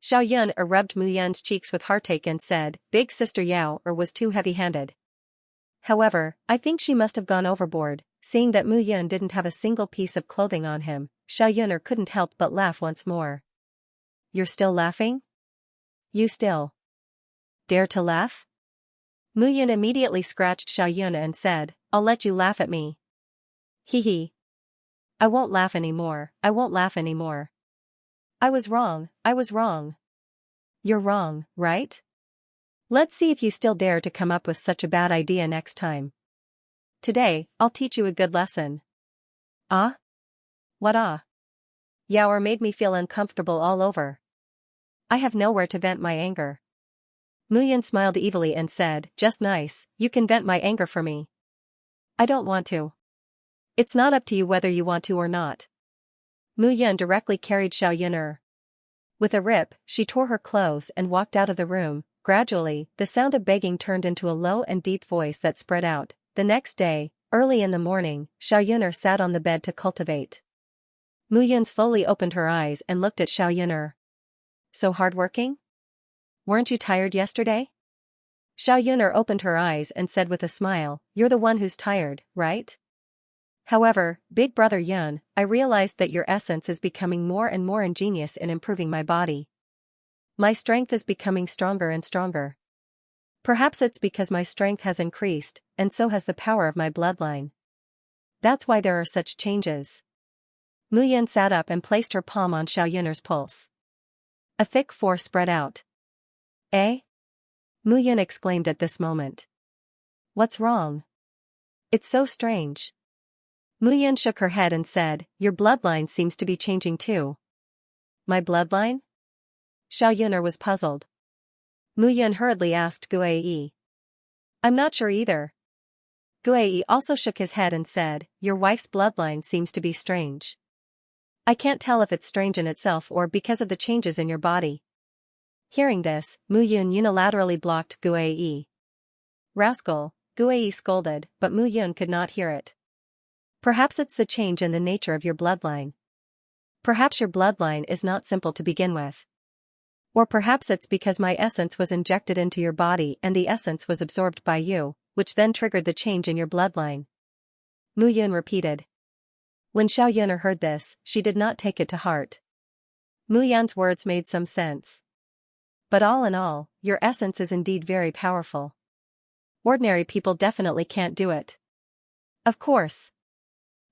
Speaker 1: Xiao Yuner rubbed Mu Yun's cheeks with heartache and said, "Big sister Yao was too heavy-handed. However, I think she must have gone overboard." Seeing that Mu Yun didn't have a single piece of clothing on him, Xiao Yuner couldn't help but laugh once more. "You're still laughing? You still dare to laugh?" Mu Yun immediately scratched Xiao Yun and said, "I'll let you laugh at me." "Hee. I won't laugh anymore, I won't laugh anymore. I was wrong. You're wrong, right? Let's see if you still dare to come up with such a bad idea next time. Today, I'll teach you a good lesson." "Ah? What ah?" Yaoer made me feel uncomfortable all over. I have nowhere to vent my anger. Mu Yun smiled evilly and said, just nice, you can vent my anger for me. I don't want to. It's not up to you whether you want to or not. Mu Yun directly carried Xiao Yun'er. With a rip, she tore her clothes and walked out of the room. Gradually, the sound of begging turned into a low and deep voice that spread out. The next day, early in the morning, Xiao Yun'er sat on the bed to cultivate. Mu Yun slowly opened her eyes and looked at Xiao Yun'er. So hardworking? Weren't you tired yesterday? Xiao Yun'er opened her eyes and said with a smile, you're the one who's tired, right? However, Big Brother Yun, I realized that your essence is becoming more and more ingenious in improving my body. My strength is becoming stronger and stronger. Perhaps it's because my strength has increased, and so has the power of my bloodline. That's why there are such changes. Mu Yun sat up and placed her palm on Xiao Yun'er's pulse. A thick force spread out. Eh? Mu Yun exclaimed at this moment. What's wrong? It's so strange. Mu Yun shook her head and said, your bloodline seems to be changing too. My bloodline? Xiao Yun'er was puzzled. Mu Yun hurriedly asked Guai. I'm not sure either. Guai also shook his head and said, your wife's bloodline seems to be strange. I can't tell if it's strange in itself or because of the changes in your body. Hearing this, Mu Yun unilaterally blocked Guai. Rascal, Guai scolded, but Mu Yun could not hear it. Perhaps it's the change in the nature of your bloodline. Perhaps your bloodline is not simple to begin with. Or perhaps it's because my essence was injected into your body and the essence was absorbed by you, which then triggered the change in your bloodline. Mu Yun repeated. When Xiao Yun'er heard this, she did not take it to heart. Mu Yun's words made some sense. But all in all, your essence is indeed very powerful. Ordinary people definitely can't do it. Of course.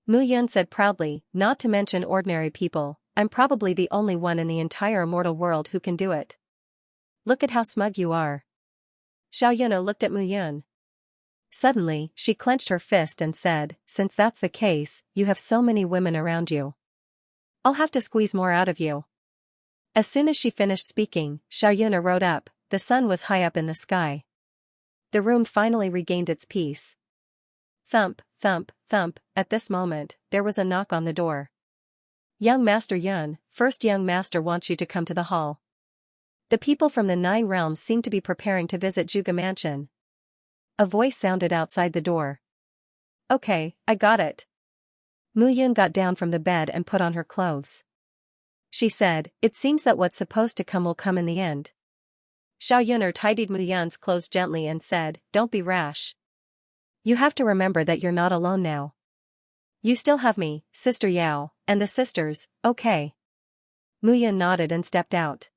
Speaker 1: Mu Yun said proudly, not to mention ordinary people, I'm probably the only one in the entire immortal world who can do it. Look at how smug you are. Xiao Yun'er looked at Mu Yun. Suddenly, she clenched her fist and said, since that's the case, you have so many women around you. I'll have to squeeze more out of you. As soon as she finished speaking, Xiao Yun'er rode up, the sun was high up in the sky. The room finally regained its peace. Thump, thump, thump, at this moment, there was a knock on the door. Young Master Yun, first young master wants you to come to the hall. The people from the 9 realms seem to be preparing to visit Zhuge Mansion. A voice sounded outside the door. Okay, I got it. Mu Yun got down from the bed and put on her clothes. She said, it seems that what's supposed to come will come in the end. Xiao Yun'er tidied Mu Yun's clothes gently and said, don't be rash. You have to remember that you're not alone now. You still have me, Sister Yao, and the sisters, okay. Mu Yun nodded and stepped out.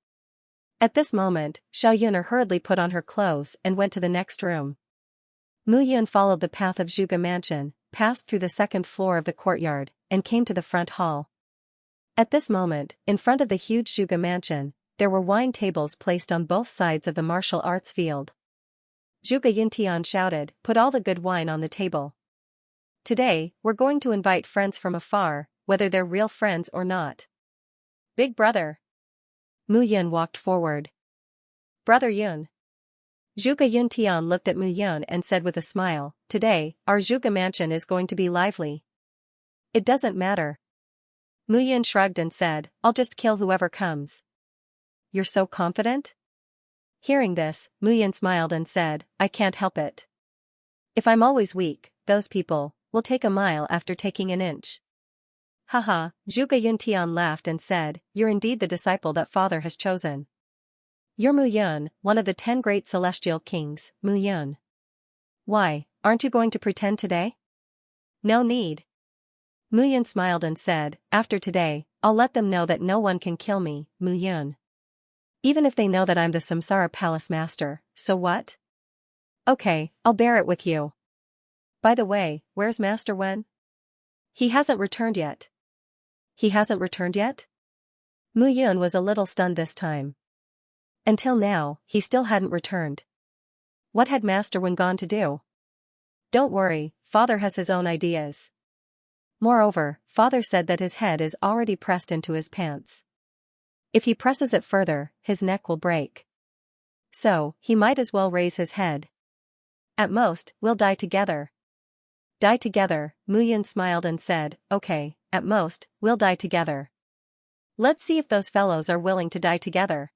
Speaker 1: At this moment, Xiao Yun'er hurriedly put on her clothes and went to the next room. Mu Yun followed the path of Zhuge Mansion, passed through the second floor of the courtyard, and came to the front hall. At this moment, in front of the huge Zhuge Mansion, there were wine tables placed on both sides of the martial arts field. Zhuge Yuntian shouted, put all the good wine on the table. Today, we're going to invite friends from afar, whether they're real friends or not. Big brother. Mu Yun walked forward. Brother Yun. Zhuge Yuntian looked at Mu Yun and said with a smile, today, our Zhuge Mansion is going to be lively. It doesn't matter. Mu Yun shrugged and said, I'll just kill whoever comes. You're so confident? Hearing this, Mu Yun smiled and said, I can't help it. If I'm always weak, those people will take a mile after taking an inch. Haha, Zhuge Yuntian laughed and said, you're indeed the disciple that father has chosen. You're Mu Yun, one of the 10 great celestial kings, Mu Yun. Why, aren't you going to pretend today? No need. Mu Yun smiled and said, after today, I'll let them know that no one can kill me, Mu Yun. Even if they know that I'm the Samsara Palace Master, so what? Okay, I'll bear it with you. By the way, where's Master Wen? He hasn't returned yet. He hasn't returned yet? Mu Yun was a little stunned this time. Until now, he still hadn't returned. What had Master Wen gone to do? Don't worry, father has his own ideas. Moreover, father said that his head is already pressed into his pants. If he presses it further, his neck will break. So, he might as well raise his head. At most, we'll die together. Die together, Mu Yun smiled and said, okay, at most, we'll die together. Let's see if those fellows are willing to die together.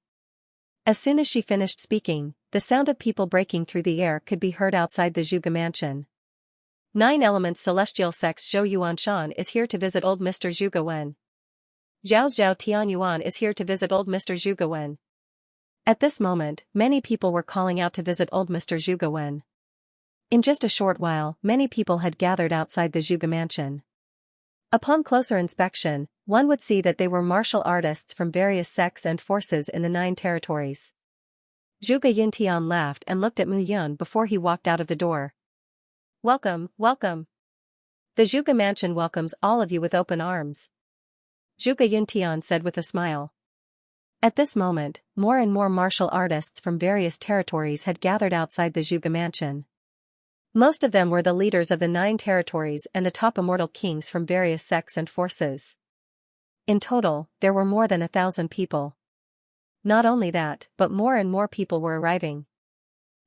Speaker 1: As soon as she finished speaking, the sound of people breaking through the air could be heard outside the Zhuge mansion. 9 Elements Celestial Sex Zhou Yuanshan is here to visit old Mr. Zhuge Wen. Zhao Tianyuan is here to visit old Mr. Zhuge Wen. At this moment, many people were calling out to visit old Mr. Zhuge Wen. In just a short while, many people had gathered outside the Zhuge mansion. Upon closer inspection, one would see that they were martial artists from various sects and forces in the 9 territories. Zhuge Yuntian laughed and looked at Mu Yun before he walked out of the door. Welcome, welcome. The Zhuge mansion welcomes all of you with open arms. Zhuge Yuntian said with a smile. At this moment, more and more martial artists from various territories had gathered outside the Zhuge mansion. Most of them were the leaders of the 9 territories and the top immortal kings from various sects and forces. In total, there were more than 1,000 people. Not only that, but more and more people were arriving.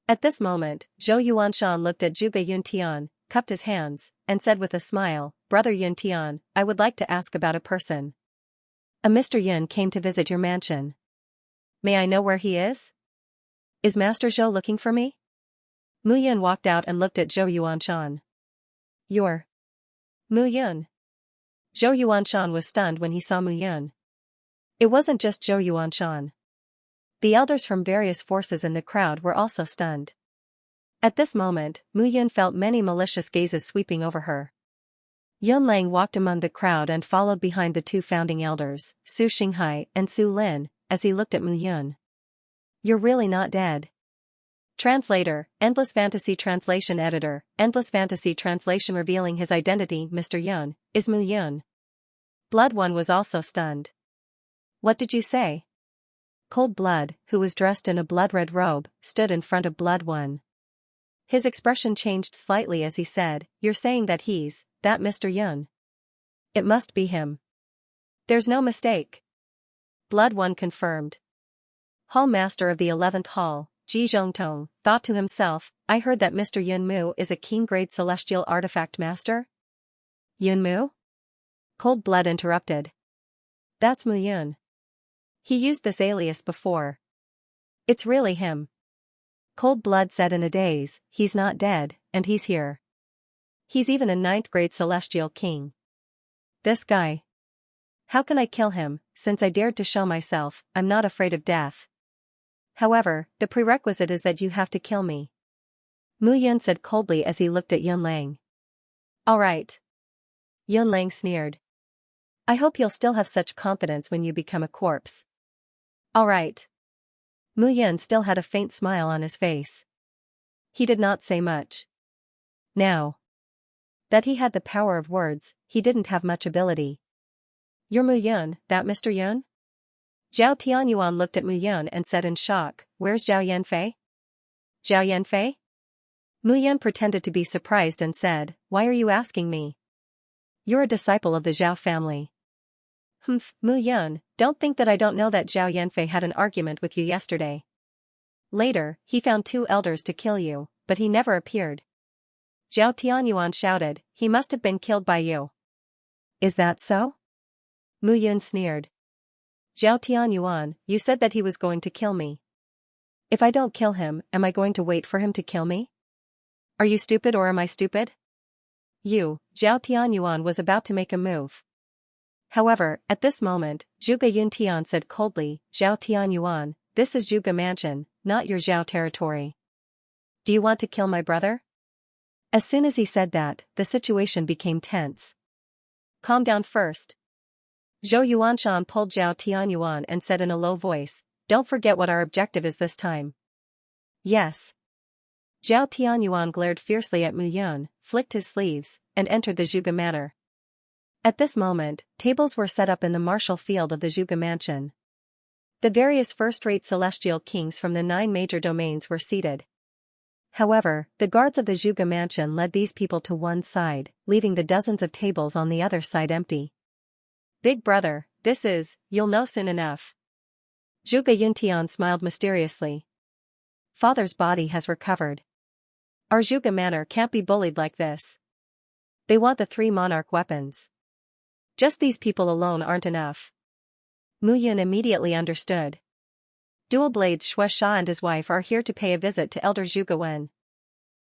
Speaker 1: At this moment, Zhou Yuanshan looked at Zhuge Yuntian, cupped his hands, and said with a smile, Brother Yuntian, I would like to ask about a person. A Mr. Yun came to visit your mansion. May I know where he is? Is Master Zhou looking for me? Mu Yun walked out and looked at Zhou Yuanshan. You're Mu Yun. Zhou Yuanshan was stunned when he saw Mu Yun. It wasn't just Zhou Yuanshan. The elders from various forces in the crowd were also stunned. At this moment, Mu Yun felt many malicious gazes sweeping over her. Yun Lang walked among the crowd and followed behind the 2 founding elders, Su Xinghai and Su Lin, as he looked at Mu Yun. You're really not dead. Translator, Endless Fantasy Translation Editor, Endless Fantasy Translation revealing his identity, Mr. Yun, is Mu Yun. Blood One was also stunned. What did you say? Cold Blood, who was dressed in a blood-red robe, stood in front of Blood One. His expression changed slightly as he said, You're saying that he's, that Mr. Yun? It must be him. There's no mistake. Blood One confirmed. Hall Master of the 11th Hall, Ji Zhongtong, thought to himself, I heard that Mr. Yun Mu is a King-grade celestial artifact master? Yun Mu? Cold Blood interrupted. That's Mu Yun. He used this alias before. It's really him. Cold Blood said in a daze, he's not dead, and he's here. He's even a 9th-grade celestial king. This guy. How can I kill him, since I dared to show myself, I'm not afraid of death. However, the prerequisite is that you have to kill me. Mu Yun said coldly as he looked at Yun Lang. All right. Yun Lang sneered. I hope you'll still have such confidence when you become a corpse. All right. Mu Yun still had a faint smile on his face. He did not say much. Now that he had the power of words, he didn't have much ability. You're Mu Yun, that Mr. Yun? Zhao Tianyuan looked at Mu Yun and said in shock, Where's Zhao Yanfei? Zhao Yanfei? Mu Yun pretended to be surprised and said, Why are you asking me? You're a disciple of the Zhao family. Mu Yun, don't think that I don't know that Zhao Yanfei had an argument with you yesterday. Later, he found 2 elders to kill you, but he never appeared. Zhao Tianyuan shouted, He must have been killed by you. Is that so? Mu Yun sneered. Zhao Tianyuan, you said that he was going to kill me. If I don't kill him, am I going to wait for him to kill me? Are you stupid or am I stupid? Zhao Tianyuan was about to make a move. However, at this moment, Zhuge Yuntian said coldly, Zhao Tianyuan, this is Zhuge Mansion, not your Zhao territory. Do you want to kill my brother? As soon as he said that, the situation became tense. Calm down first. Zhou Yuanshan pulled Zhao Tianyuan and said in a low voice, Don't forget what our objective is this time. Yes. Zhao Tianyuan glared fiercely at Mu Yun, flicked his sleeves, and entered the Zhuge Manor. At this moment, tables were set up in the martial field of the Zhuge Mansion. The various first-rate celestial kings from the 9 major domains were seated. However, the guards of the Zhuge Mansion led these people to one side, leaving the dozens of tables on the other side empty. Big brother, this is, you'll know soon enough. Zhuge Yuntian smiled mysteriously. father's body has recovered. Our Zhuge manor can't be bullied like this. They want the 3 monarch weapons. Just these people alone aren't enough. Mu Yun immediately understood. Dual Blades Xianxia and his wife are here to pay a visit to Elder Zhuge Wen.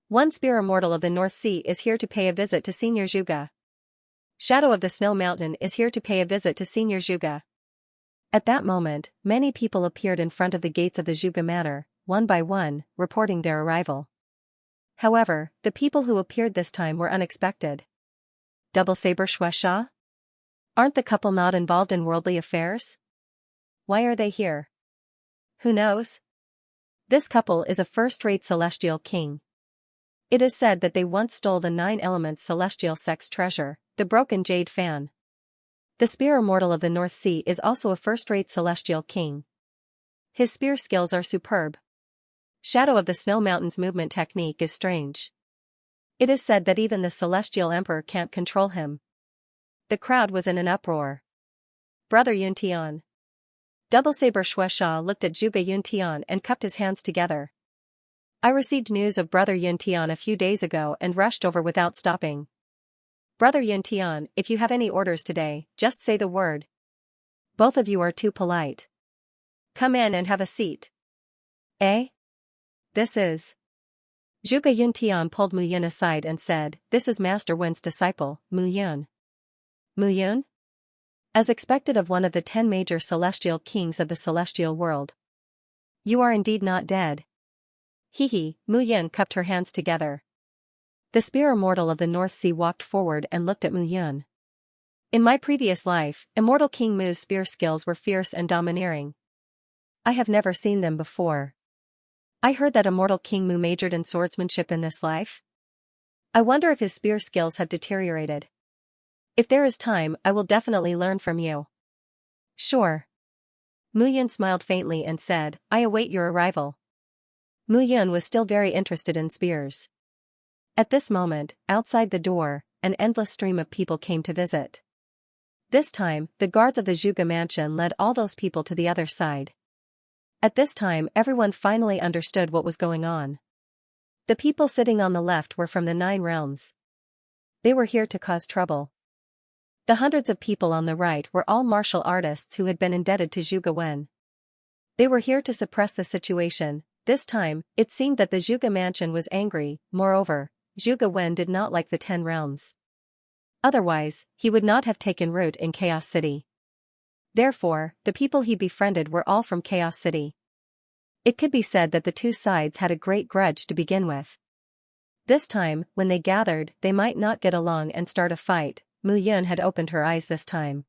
Speaker 1: One spear immortal of the North Sea is here to pay a visit to Senior Zhuge. Shadow of the Snow Mountain is here to pay a visit to Senior Zhuge. At that moment, many people appeared in front of the gates of the Zhuge manor, one by one, reporting their arrival. However, the people who appeared this time were unexpected. Double Saber Xianxia? Aren't the couple not involved in worldly affairs? Why are they here? Who knows? This couple is a first-rate celestial king. It is said that they once stole the 9 elements celestial sex treasure, the broken jade fan. The spear immortal of the North Sea is also a first-rate celestial king. His spear skills are superb. Shadow of the Snow Mountain's movement technique is strange. It is said that even the celestial emperor can't control him. The crowd was in an uproar. Brother Yuntian. Double Saber Xianxia looked at Zhuge Yuntian and cupped his hands together. I received news of Brother Yuntian a few days ago and rushed over without stopping. Brother Yuntian, if you have any orders today, just say the word. Both of you are too polite. Come in and have a seat. Eh? This is... Zhuge Yuntian pulled Mu Yun aside and said, "This is Master Wen's disciple, Mu Yun." Mu Yun? As expected of one of the 10 major celestial kings of the celestial world. You are indeed not dead. Hee, Mu Yun cupped her hands together. The spear immortal of the North Sea walked forward and looked at Mu Yun. In my previous life, Immortal King Mu's spear skills were fierce and domineering. I have never seen them before. I heard that Immortal King Mu majored in swordsmanship in this life. I wonder if his spear skills have deteriorated. If there is time, I will definitely learn from you. Sure. Mu Yun smiled faintly and said, "I await your arrival." Mu Yun was still very interested in spears. At this moment, outside the door, an endless stream of people came to visit. This time, the guards of the Zhuge mansion led all those people to the other side. At this time, everyone finally understood what was going on. The people sitting on the left were from the 9 realms. They were here to cause trouble. The hundreds of people on the right were all martial artists who had been indebted to Zhuge Wen. They were here to suppress the situation. This time, it seemed that the Zhuge mansion was angry. Moreover, Zhuge Wen did not like the 10 realms. Otherwise, he would not have taken root in Chaos City. Therefore, the people he befriended were all from Chaos City. It could be said that the 2 sides had a great grudge to begin with. This time, when they gathered, they might not get along and start a fight. Mu Yun had opened her eyes this time.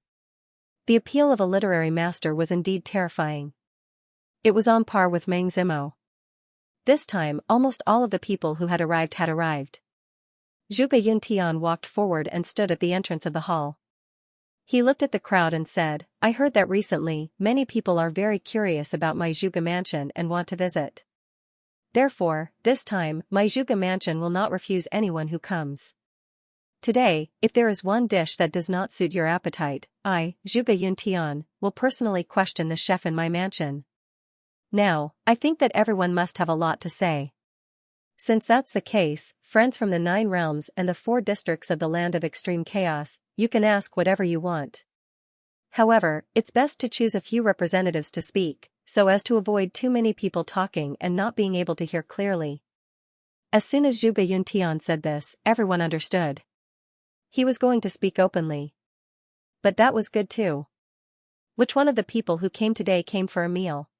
Speaker 1: The appeal of a literary master was indeed terrifying. It was on par with Meng Zimo. This time, almost all of the people who had arrived had arrived. Zhuge Yuntian walked forward and stood at the entrance of the hall. He looked at the crowd and said, "I heard that recently, many people are very curious about my Zhuge mansion and want to visit. Therefore, this time, my Zhuge mansion will not refuse anyone who comes. Today, if there is one dish that does not suit your appetite, I, Zhuge Yuntian, will personally question the chef in my mansion." Now, I think that everyone must have a lot to say. Since that's the case, friends from the 9 realms and the 4 districts of the land of extreme chaos, you can ask whatever you want. However, it's best to choose a few representatives to speak, so as to avoid too many people talking and not being able to hear clearly. As soon as Zhuge Yuntian said this, everyone understood. He was going to speak openly. But that was good too. Which one of the people who came today came for a meal?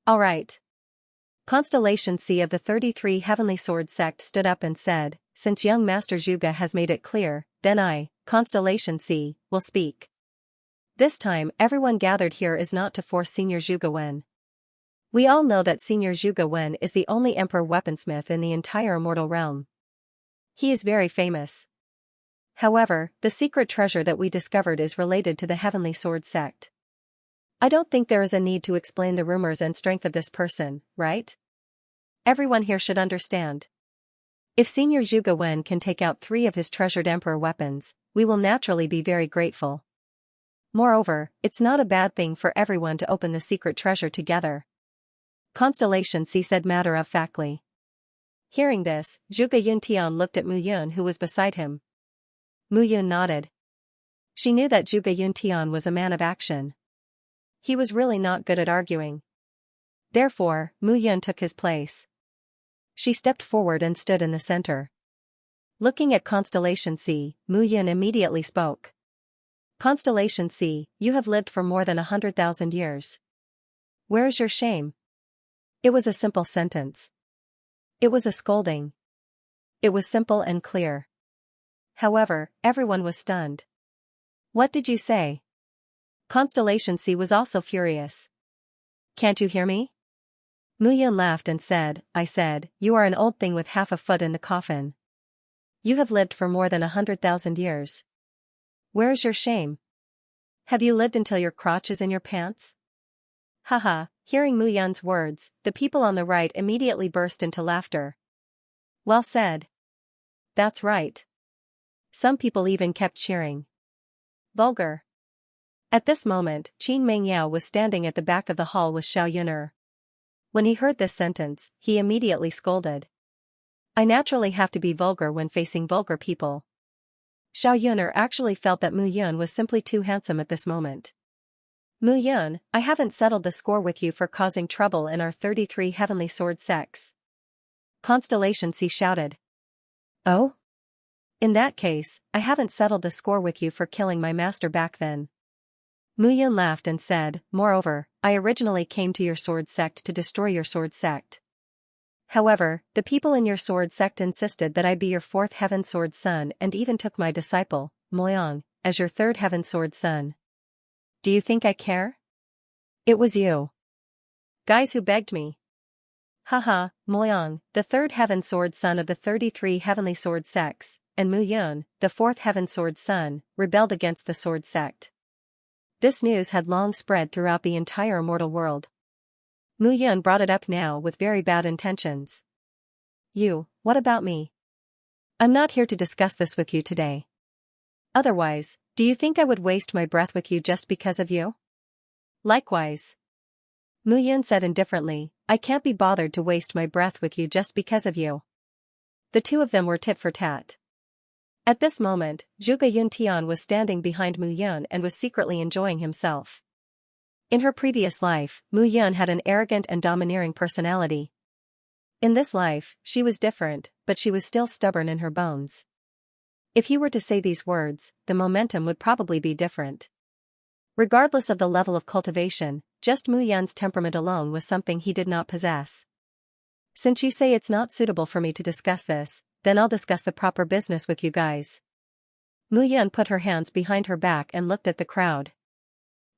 Speaker 1: All right. Constellation C of the 33 Heavenly Sword sect stood up and said, "Since young Master Zhuge has made it clear, then I, Constellation C, will speak. This time, everyone gathered here is not to force Senior Zhuge Wen. We all know that Senior Zhuge Wen is the only emperor weaponsmith in the entire immortal realm. He is very famous. However, the secret treasure that we discovered is related to the Heavenly Sword sect. I don't think there is a need to explain the rumors and strength of this person, right? Everyone here should understand. If Senior Zhuge Wen can take out 3 of his treasured emperor weapons, we will naturally be very grateful. Moreover, it's not a bad thing for everyone to open the secret treasure together. Constellation C said matter-of-factly. Hearing this, Zhuge Yuntian looked at Mu Yun who was beside him. Mu Yun nodded. She knew that Zhuge Yuntian was a man of action. He was really not good at arguing. Therefore, Mu Yun took his place. She stepped forward and stood in the center. Looking at Constellation C, Mu Yun immediately spoke. Constellation C, you have lived for more than 100,000 years. Where is your shame? It was a simple sentence. It was a scolding. It was simple and clear. However, everyone was stunned. What did you say? Constellation C was also furious. Can't you hear me? Mu Yun laughed and said, I said, you are an old thing with half a foot in the coffin. You have lived for more than 100,000 years. Where is your shame? Have you lived until your crotch is in your pants? Haha, hearing Mu Yun's words, the people on the right immediately burst into laughter. Well said. That's right. Some people even kept cheering. Vulgar. At this moment, Qin Mengyao was standing at the back of the hall with Xiao Yuner. When he heard this sentence, he immediately scolded. I naturally have to be vulgar when facing vulgar people. Xiao Yuner actually felt that Mu Yun was simply too handsome at this moment. Mu Yun, I haven't settled the score with you for causing trouble in our 33 heavenly sword sects. Constellation C shouted. Oh? In that case, I haven't settled the score with you for killing my master back then. Mu Yun laughed and said, moreover, I originally came to your sword sect to destroy your sword sect. However, the people in your sword sect insisted that I be your fourth heaven sword son and even took my disciple, Moyang, as your third heaven sword son. Do you think I care? It was you guys who begged me. Haha, Moyang, the third heaven sword son of the 33 heavenly sword sects, and Mu Yun, the fourth heaven sword son, rebelled against the sword sect. This news had long spread throughout the entire immortal world. Mu Yun brought it up now with very bad intentions. What about me? I'm not here to discuss this with you today. Otherwise, do you think I would waste my breath with you just because of you? Likewise. Mu Yun said indifferently, I can't be bothered to waste my breath with you just because of you. The two of them were tit for tat. At this moment, Zhuge Yuntian was standing behind Mu Yun and was secretly enjoying himself. In her previous life, Mu Yun had an arrogant and domineering personality. In this life, she was different, but she was still stubborn in her bones. If he were to say these words, the momentum would probably be different. Regardless of the level of cultivation, just Mu Yun's temperament alone was something he did not possess. Since you say it's not suitable for me to discuss this, then I'll discuss the proper business with you guys. Mu Yun put her hands behind her back and looked at the crowd.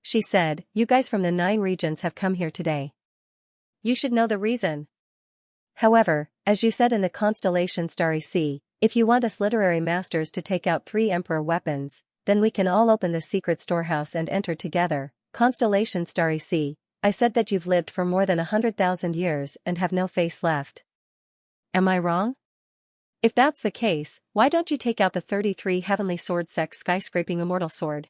Speaker 1: She said, you guys from the 9 regions have come here today. You should know the reason. However, as you said in the constellation Starry Sea, if you want us literary masters to take out 3 emperor weapons, then we can all open the secret storehouse and enter together. Constellation Starry Sea, I said that you've lived for more than 100,000 years and have no face left. Am I wrong? If that's the case, why don't you take out the 33 heavenly sword sect skyscraping immortal sword?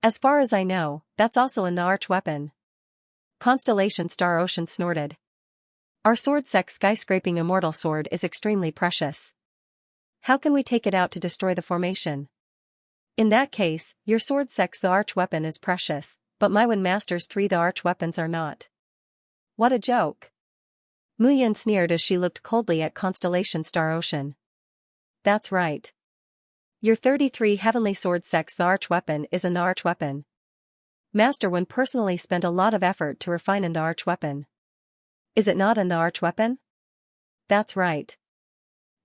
Speaker 1: As far as I know, that's also in the arch weapon. Constellation Star Ocean snorted. Our sword sect skyscraping immortal sword is extremely precious. How can we take it out to destroy the formation? In that case, your sword sect's the arch weapon is precious, but my Wen Master's 3 the arch weapons are not. What a joke. Mu Yun sneered as she looked coldly at Constellation Star Ocean. That's right. Your 33 heavenly sword sect's the arch weapon is in the arch weapon. Master Wen personally spent a lot of effort to refine in the arch weapon. Is it not in the arch weapon? That's right.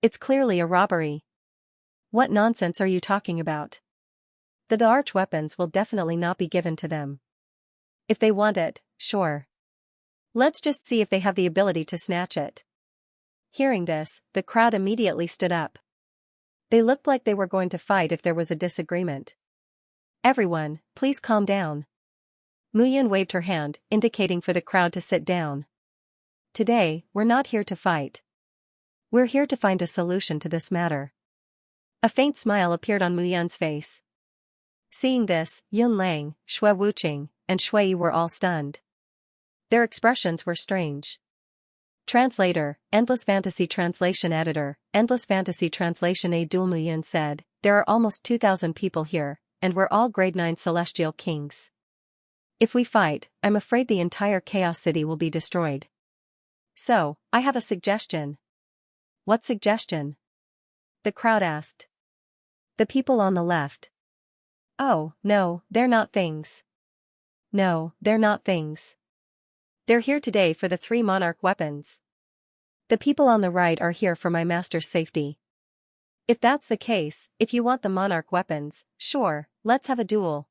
Speaker 1: It's clearly a robbery. What nonsense are you talking about? The arch weapons will definitely not be given to them. If they want it, sure. Let's just see if they have the ability to snatch it. Hearing this, the crowd immediately stood up. They looked like they were going to fight if there was a disagreement. Everyone, please calm down. Mu Yun waved her hand, indicating for the crowd to sit down. Today, we're not here to fight. We're here to find a solution to this matter. A faint smile appeared on Mu Yun's face. Seeing this, Yun Lang, Xue Wuqing, and Shui Yi were all stunned. Their expressions were strange. Translator, Endless Fantasy Translation Editor, Endless Fantasy Translation A. Dul Muyin said, there are almost 2,000 people here, and we're all grade 9 celestial kings. If we fight, I'm afraid the entire Chaos City will be destroyed. So, I have a suggestion. What suggestion? The crowd asked. The people on the left. Oh, no, they're not things. No, they're not things. They're here today for the 3 monarch weapons. The people on the right are here for my master's safety. If that's the case, if you want the monarch weapons, sure, let's have a duel.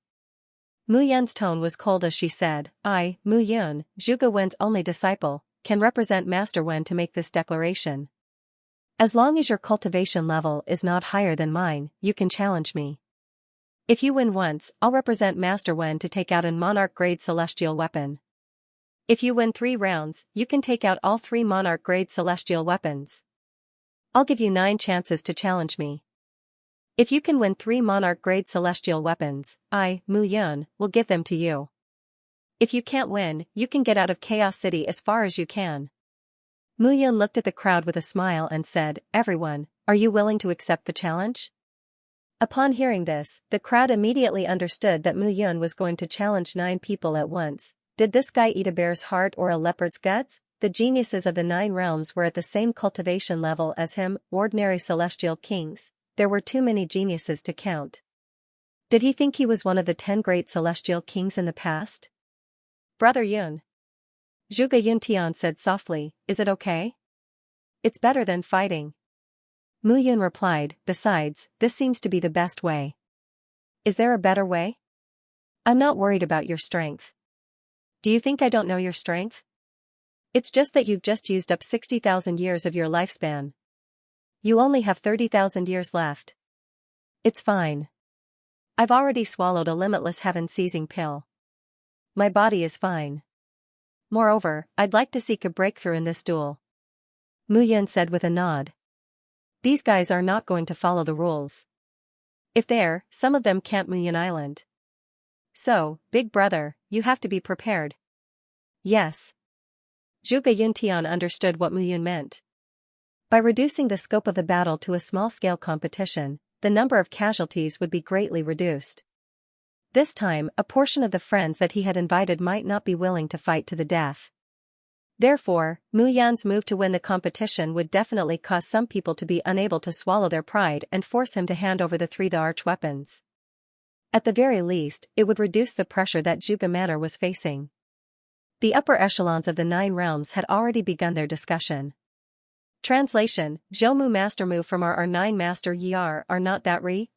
Speaker 1: Mu Yun's tone was cold as she said, I, Mu Yun, Zhuge Wen's only disciple, can represent Master Wen to make this declaration. As long as your cultivation level is not higher than mine, you can challenge me. If you win once, I'll represent Master Wen to take out a monarch-grade celestial weapon. If you win 3 rounds, you can take out all 3 monarch-grade celestial weapons. I'll give you 9 chances to challenge me. If you can win 3 monarch-grade celestial weapons, I, Mu Yun, will give them to you. If you can't win, you can get out of Chaos City as far as you can. Mu Yun looked at the crowd with a smile and said, everyone, are you willing to accept the challenge? Upon hearing this, the crowd immediately understood that Mu Yun was going to challenge 9 people at once. Did this guy eat a bear's heart or a leopard's guts? The geniuses of the 9 realms were at the same cultivation level as him, ordinary celestial kings. There were too many geniuses to count. Did he think he was one of the 10 great celestial kings in the past? Brother Yun. Zhuge Yuntian said softly, is it okay? It's better than fighting. Mu Yun replied, besides, this seems to be the best way. Is there a better way? I'm not worried about your strength. Do you think I don't know your strength? It's just that you've just used up 60,000 years of your lifespan. You only have 30,000 years left. It's fine. I've already swallowed a limitless heaven-seizing pill. My body is fine. Moreover, I'd like to seek a breakthrough in this duel. Mu Yun said with a nod. These guys are not going to follow the rules. If they're, some of them can't Mu Yun Island. So, big brother, you have to be prepared. Yes. Zhuge Yuntian understood what Mu Yun meant. By reducing the scope of the battle to a small-scale competition, the number of casualties would be greatly reduced. This time, a portion of the friends that he had invited might not be willing to fight to the death. Therefore, Mu Yun's move to win the competition would definitely cause some people to be unable to swallow their pride and force him to hand over the 3 arch weapons. At the very least, it would reduce the pressure that Zhuge Manor was facing. The upper echelons of the 9 realms had already begun their discussion. Translation, Zhou master move from our 9 master ye are not that it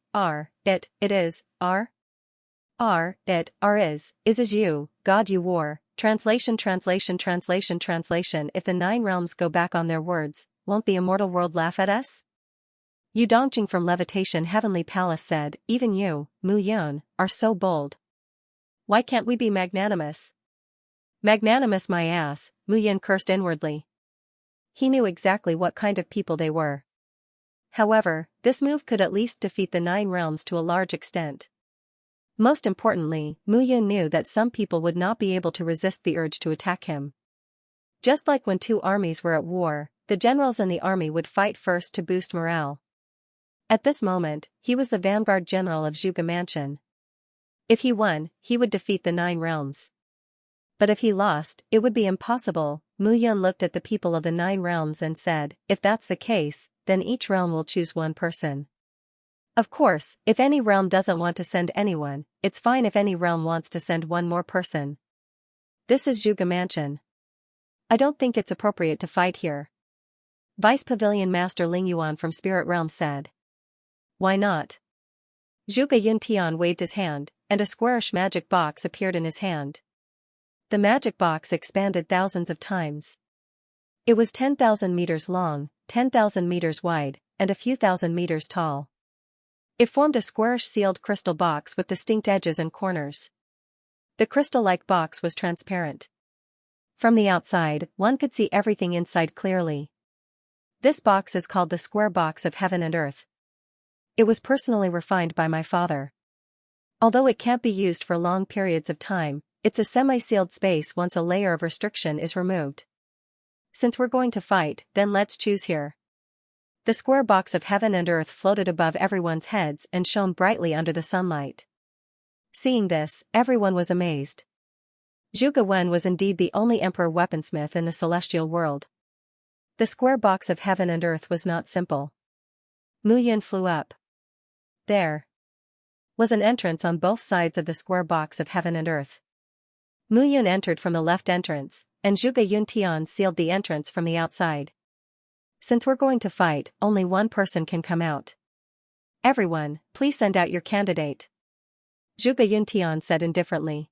Speaker 1: is, it is you, God you war. Translation if the 9 realms go back on their words, won't the immortal world laugh at us? Yu Dongjing from Levitation Heavenly Palace said, even you, Mu Yun, are so bold. Why can't we be magnanimous? Magnanimous my ass, Mu Yun cursed inwardly. He knew exactly what kind of people they were. However, this move could at least defeat the 9 realms to a large extent. Most importantly, Mu Yun knew that some people would not be able to resist the urge to attack him. Just like when 2 armies were at war, the generals in the army would fight first to boost morale. At this moment, he was the vanguard general of Zhuge Mansion. If he won, he would defeat the 9 realms. But if he lost, it would be impossible. Mu Yun looked at the people of the 9 realms and said, if that's the case, then each realm will choose 1 person. Of course, if any realm doesn't want to send anyone, it's fine if any realm wants to send 1 more person. This is Zhuge Mansion. I don't think it's appropriate to fight here. Vice Pavilion Master Ling Yuan from Spirit Realm said. Why not? Zhuge Yuntian waved his hand, and a squarish magic box appeared in his hand. The magic box expanded thousands of times. It was 10,000 meters long, 10,000 meters wide, and a few thousand meters tall. It formed a squarish sealed crystal box with distinct edges and corners. The crystal-like box was transparent. From the outside, one could see everything inside clearly. This box is called the Square Box of Heaven and Earth. It was personally refined by my father. Although it can't be used for long periods of time, it's a semi-sealed space once a layer of restriction is removed. Since we're going to fight, then let's choose here. The square box of heaven and earth floated above everyone's heads and shone brightly under the sunlight. Seeing this, everyone was amazed. Zhuge Wen was indeed the only emperor weaponsmith in the celestial world. The square box of heaven and earth was not simple. Mu Yun flew up. There was an entrance on both sides of the square box of heaven and earth. Mu Yun entered from the left entrance, and Zhuge Yuntian sealed the entrance from the outside. Since we're going to fight, only one person can come out. Everyone, please send out your candidate. Zhuge Yuntian said indifferently.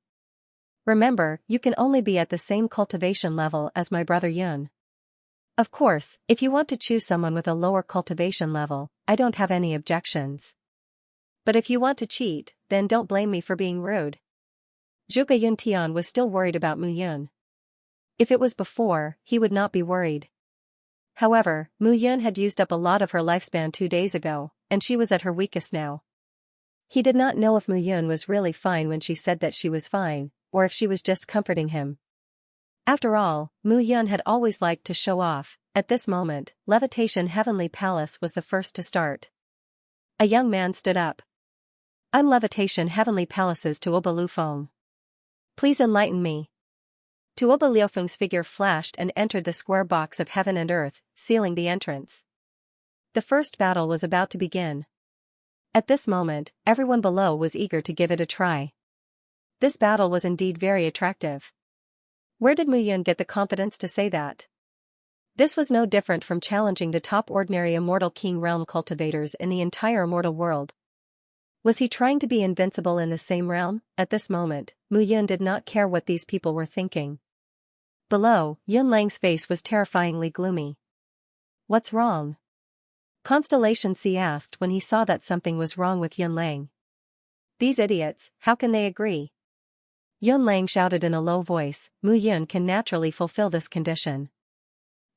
Speaker 1: Remember, you can only be at the same cultivation level as my brother Yun. Of course, if you want to choose someone with a lower cultivation level, I don't have any objections. But if you want to cheat, then don't blame me for being rude. Zhuge Yuntian was still worried about Mu Yun. If it was before, he would not be worried. However, Mu Yun had used up a lot of her lifespan 2 days ago, and she was at her weakest now. He did not know if Mu Yun was really fine when she said that she was fine, or if she was just comforting him. After all, Mu Yun had always liked to show off. At this moment, Levitation Heavenly Palace was the first to start. A young man stood up. I'm Levitation Heavenly Palace's Tuoba Lufeng. Please enlighten me. Tuoba Liufeng's figure flashed and entered the square box of heaven and earth, sealing the entrance. The first battle was about to begin. At this moment, everyone below was eager to give it a try. This battle was indeed very attractive. Where did Mu Yun get the confidence to say that? This was no different from challenging the top ordinary immortal king realm cultivators in the entire immortal world. Was he trying to be invincible in the same realm? At this moment, Mu Yun did not care what these people were thinking. Below, Yun Lang's face was terrifyingly gloomy. What's wrong? Constellation C asked when he saw that something was wrong with Yun Lang. These idiots, how can they agree? Yun Lang shouted in a low voice, Mu Yun can naturally fulfill this condition.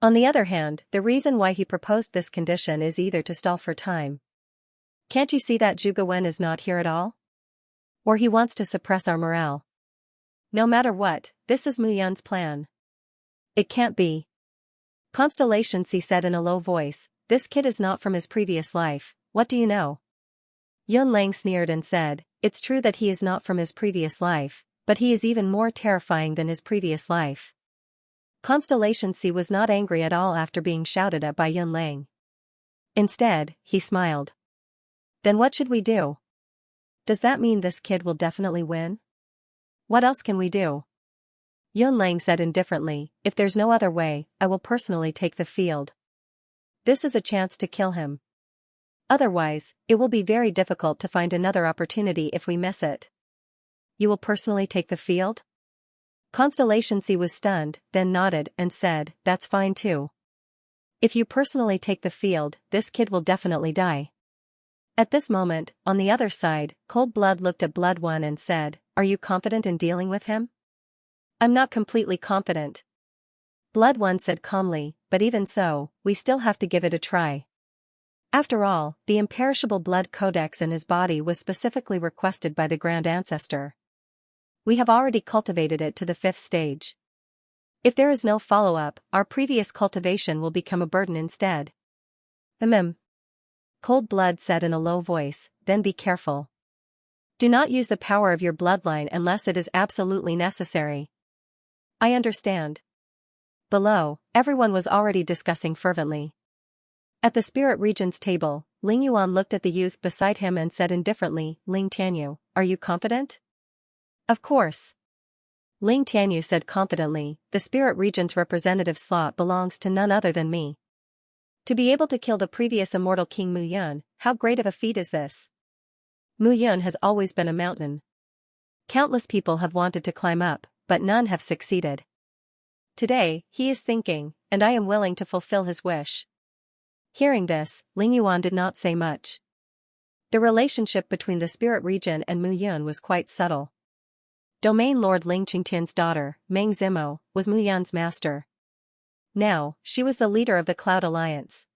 Speaker 1: On the other hand, the reason why he proposed this condition is either to stall for time. Can't you see that Zhuge Wen is not here at all? Or he wants to suppress our morale. No matter what, this is Mu Yun's plan. It can't be. Constellation C said in a low voice, this kid is not from his previous life, what do you know? Yun Lang sneered and said, it's true that he is not from his previous life, but he is even more terrifying than his previous life. Constellation C was not angry at all after being shouted at by Yun Lang. Instead, he smiled. Then what should we do? Does that mean this kid will definitely win? What else can we do? Yun Lang said indifferently, if there's no other way, I will personally take the field. This is a chance to kill him. Otherwise, it will be very difficult to find another opportunity if we miss it. You will personally take the field? Constellation C was stunned, then nodded and said, that's fine too. If you personally take the field, this kid will definitely die. At this moment, on the other side, Cold Blood looked at Blood One and said, are you confident in dealing with him? I'm not completely confident. Blood One said calmly, but even so, we still have to give it a try. After all, the imperishable blood codex in his body was specifically requested by the Grand Ancestor. We have already cultivated it to the 5th stage. If there is no follow-up, our previous cultivation will become a burden instead. Cold Blood said in a low voice, then be careful. Do not use the power of your bloodline unless it is absolutely necessary. I understand. Below, everyone was already discussing fervently. At the Spirit Regent's table, Ling Yuan looked at the youth beside him and said indifferently, Ling Tianyu, are you confident? Of course. Ling Tianyu said confidently, the Spirit Regent's representative slot belongs to none other than me. To be able to kill the previous immortal King Mu Yun, how great of a feat is this? Mu Yun has always been a mountain. Countless people have wanted to climb up, but none have succeeded. Today, he is thinking, and I am willing to fulfill his wish. Hearing this, Ling Yuan did not say much. The relationship between the Spirit Regent and Mu Yun was quite subtle. Domain Lord Ling Qingtian's daughter, Meng Zimo, was Mu Yun's master. Now, she was the leader of the Cloud Alliance.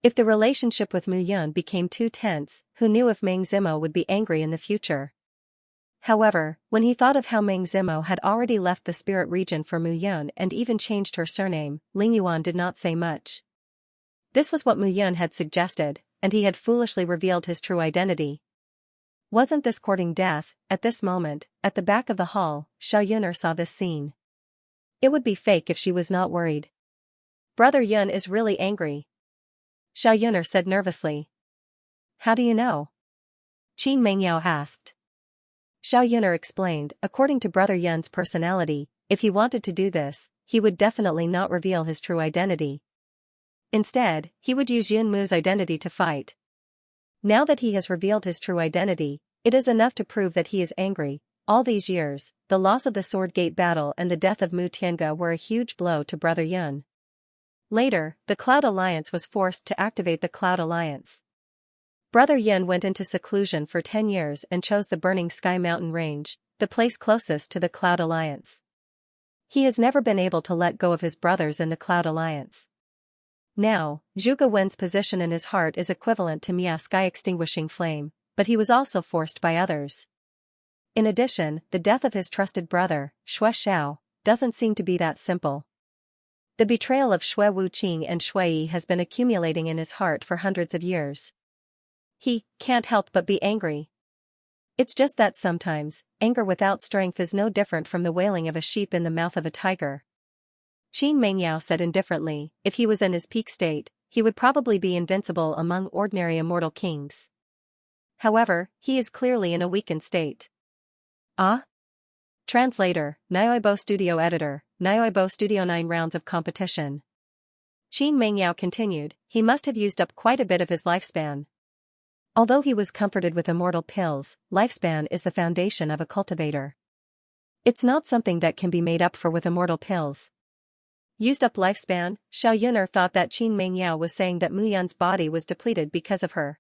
Speaker 1: If the relationship with Mu Yun became too tense, who knew if Meng Zimo would be angry in the future? However, when he thought of how Meng Zimo had already left the spirit region for Mu Yun and even changed her surname, Ling Yuan did not say much. This was what Mu Yun had suggested, and he had foolishly revealed his true identity. Wasn't this courting death? At this moment, at the back of the hall, Xiao Yuner saw this scene. It would be fake if she was not worried. Brother Yun is really angry, Xiao Yuner said nervously. How do you know? Qin Mengyao asked. Xiao Yuner explained, according to Brother Yun's personality, if he wanted to do this, he would definitely not reveal his true identity. Instead, he would use Yun Mu's identity to fight. Now that he has revealed his true identity, it is enough to prove that he is angry. All these years, the loss of the Sword Gate battle and the death of Mu Tiange were a huge blow to Brother Yun. Later, the Cloud Alliance was forced to activate the Cloud Alliance. Brother Yun went into seclusion for 10 years and chose the Burning Sky Mountain Range, the place closest to the Cloud Alliance. He has never been able to let go of his brothers in the Cloud Alliance. Now, Zhuge Wen's position in his heart is equivalent to Mia's sky-extinguishing flame, but he was also forced by others. In addition, the death of his trusted brother, Xue Xiao, doesn't seem to be that simple. The betrayal of Xue Wuqing and Xue Yi has been accumulating in his heart for hundreds of years. He can't help but be angry. It's just that sometimes, anger without strength is no different from the wailing of a sheep in the mouth of a tiger. Qin Mengyao said indifferently, if he was in his peak state, he would probably be invincible among ordinary immortal kings. However, he is clearly in a weakened state. Ah? Translator, Nyoibo Studio Editor, Nyoibo Studio 9 rounds of competition. Qin Mengyao continued, he must have used up quite a bit of his lifespan. Although he was comforted with immortal pills, lifespan is the foundation of a cultivator. It's not something that can be made up for with immortal pills. Used up lifespan? Xiao Yuner thought that Qin Mengyao was saying that Mu Yun's body was depleted because of her.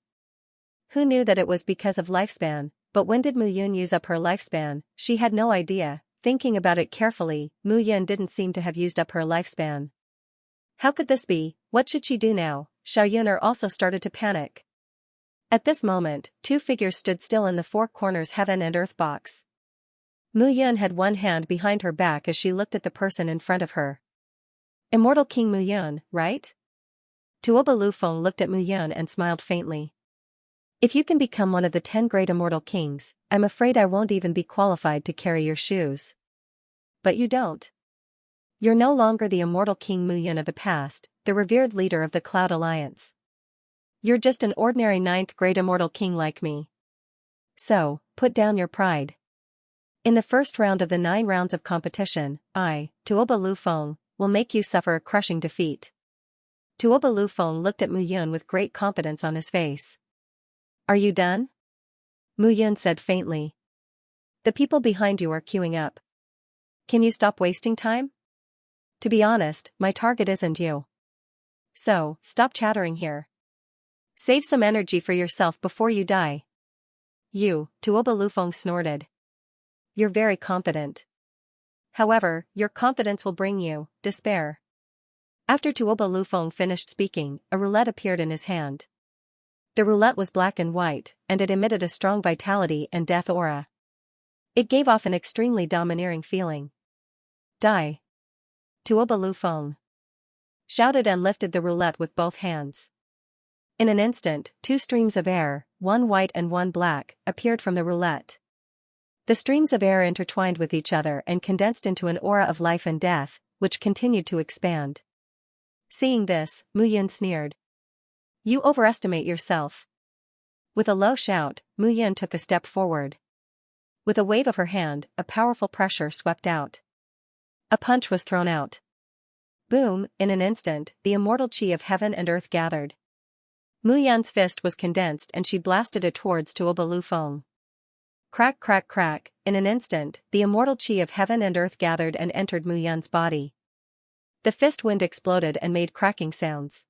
Speaker 1: Who knew that it was because of lifespan, but when did Mu Yun use up her lifespan? She had no idea. Thinking about it carefully, Mu Yun didn't seem to have used up her lifespan. How could this be? What should she do now? Xiao Yuner also started to panic. At this moment, two figures stood still in the four corners heaven and earth box. Mu Yun had one hand behind her back as she looked at the person in front of her. Immortal King Mu Yun, right? Tuoba Lufeng looked at Mu Yun and smiled faintly. If you can become one of the 10 great immortal kings, I'm afraid I won't even be qualified to carry your shoes. But you don't. You're no longer the immortal King Mu Yun of the past, the revered leader of the Cloud Alliance. You're just an ordinary 9th great immortal king like me. So, put down your pride. In the first round of the 9 rounds of competition, I, Tuoba Lufeng, will make you suffer a crushing defeat. Tuoba Lufeng looked at Mu Yun with great confidence on his face. Are you done? Mu Yun said faintly. The people behind you are queuing up. Can you stop wasting time? To be honest, my target isn't you. So, stop chattering here. Save some energy for yourself before you die. You, Tuoba Lufeng snorted. You're very confident. However, your confidence will bring you despair. After Tuoba Lufeng finished speaking, a roulette appeared in his hand. The roulette was black and white, and it emitted a strong vitality and death aura. It gave off an extremely domineering feeling. Die. Tuoba Lufeng shouted and lifted the roulette with both hands. In an instant, 2 streams of air, one white and one black, appeared from the roulette. The streams of air intertwined with each other and condensed into an aura of life and death, which continued to expand. Seeing this, Mu Yun sneered. You overestimate yourself. With a low shout, Mu Yun took a step forward. With a wave of her hand, a powerful pressure swept out. A punch was thrown out. Boom, in an instant, the immortal chi of heaven and earth gathered. Mu Yun's fist was condensed and she blasted it towards Tuoba Lufeng. Crack crack crack, in an instant, the immortal chi of heaven and earth gathered and entered Mu Yun's body. The fist wind exploded and made cracking sounds.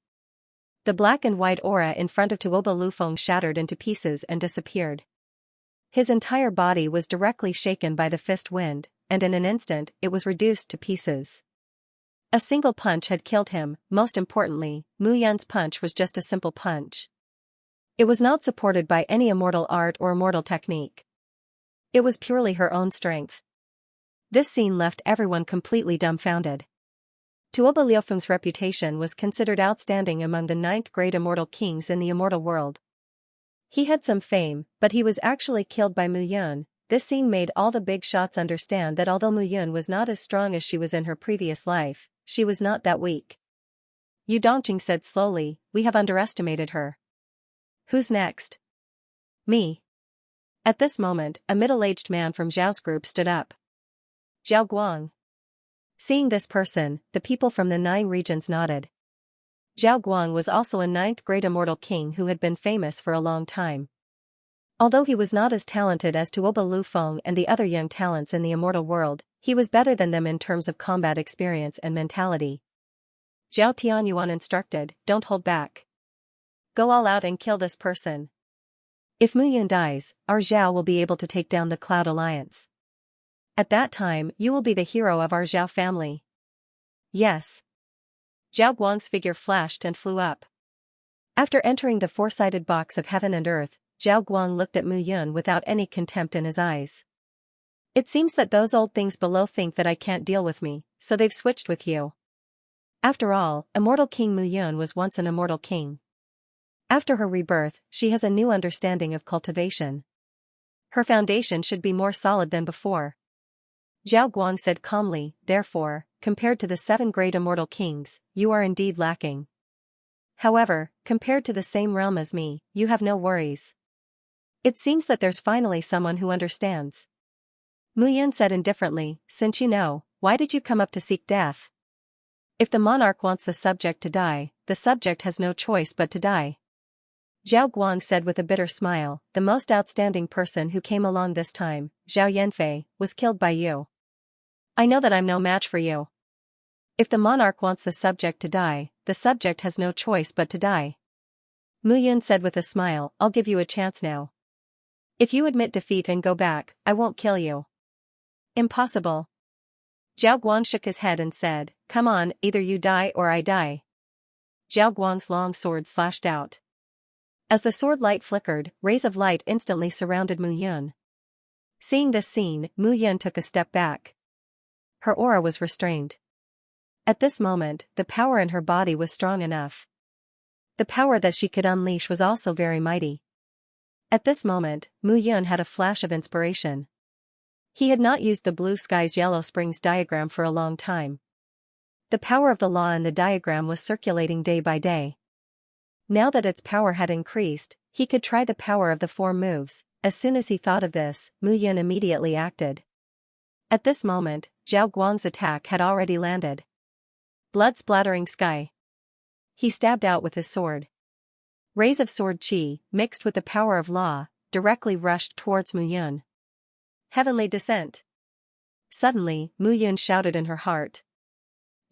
Speaker 1: The black and white aura in front of Tuoba Lufeng shattered into pieces and disappeared. His entire body was directly shaken by the fist wind, and in an instant it was reduced to pieces. A single punch had killed him. Most importantly, Mu Yun's punch was just a simple punch. It was not supported by any immortal art or immortal technique. It was purely her own strength. This scene left everyone completely dumbfounded. Tuoba Liufeng's reputation was considered outstanding among the ninth-grade immortal kings in the immortal world. He had some fame, but he was actually killed by Mu Yun. This scene made all the big shots understand that although Mu Yun was not as strong as she was in her previous life, she was not that weak. Yu Dongqing said slowly, "We have underestimated her." "Who's next?" "Me." At this moment, a middle-aged man from Zhao's group stood up. "Zhao Guang." Seeing this person, the people from the 9 regions nodded. Zhao Guang was also a 9th-grade immortal king who had been famous for a long time. Although he was not as talented as Tuoba Lufeng and the other young talents in the immortal world, he was better than them in terms of combat experience and mentality. Zhao Tianyuan instructed, "Don't hold back. Go all out and kill this person. If Mu Yun dies, our Zhao will be able to take down the Cloud Alliance. At that time, you will be the hero of our Zhao family." "Yes." Zhao Guang's figure flashed and flew up. After entering the four-sided box of heaven and earth, Zhao Guang looked at Mu Yun without any contempt in his eyes. "It seems that those old things below think that I can't deal with me, so they've switched with you. After all, Immortal King Mu Yun was once an immortal king. After her rebirth, she has a new understanding of cultivation. Her foundation should be more solid than before." Zhao Guang said calmly, "Therefore, compared to the 7 great immortal kings, you are indeed lacking. However, compared to the same realm as me, you have no worries. It seems that there's finally someone who understands." Mu Yun said indifferently, "Since you know, why did you come up to seek death? If the monarch wants the subject to die, the subject has no choice but to die." Zhao Guang said with a bitter smile, "The most outstanding person who came along this time, Zhao Yanfei, was killed by you. I know that I'm no match for you. If the monarch wants the subject to die, the subject has no choice but to die." Mu Yun said with a smile, "I'll give you a chance now. If you admit defeat and go back, I won't kill you." "Impossible." Zhao Guang shook his head and said, "Come on, either you die or I die." Zhao Guang's long sword slashed out. As the sword light flickered, rays of light instantly surrounded Mu Yun. Seeing this scene, Mu Yun took a step back. Her aura was restrained. At this moment, the power in her body was strong enough. The power that she could unleash was also very mighty. At this moment, Mu Yun had a flash of inspiration. He had not used the Blue Skies Yellow Springs diagram for a long time. The power of the law in the diagram was circulating day by day. Now that its power had increased, he could try the power of the 4 moves. As soon as he thought of this, Mu Yun immediately acted. At this moment, Zhao Guang's attack had already landed. Blood splattering sky. He stabbed out with his sword. Rays of sword chi, mixed with the power of law, directly rushed towards Mu Yun. Heavenly descent. Suddenly, Mu Yun shouted in her heart.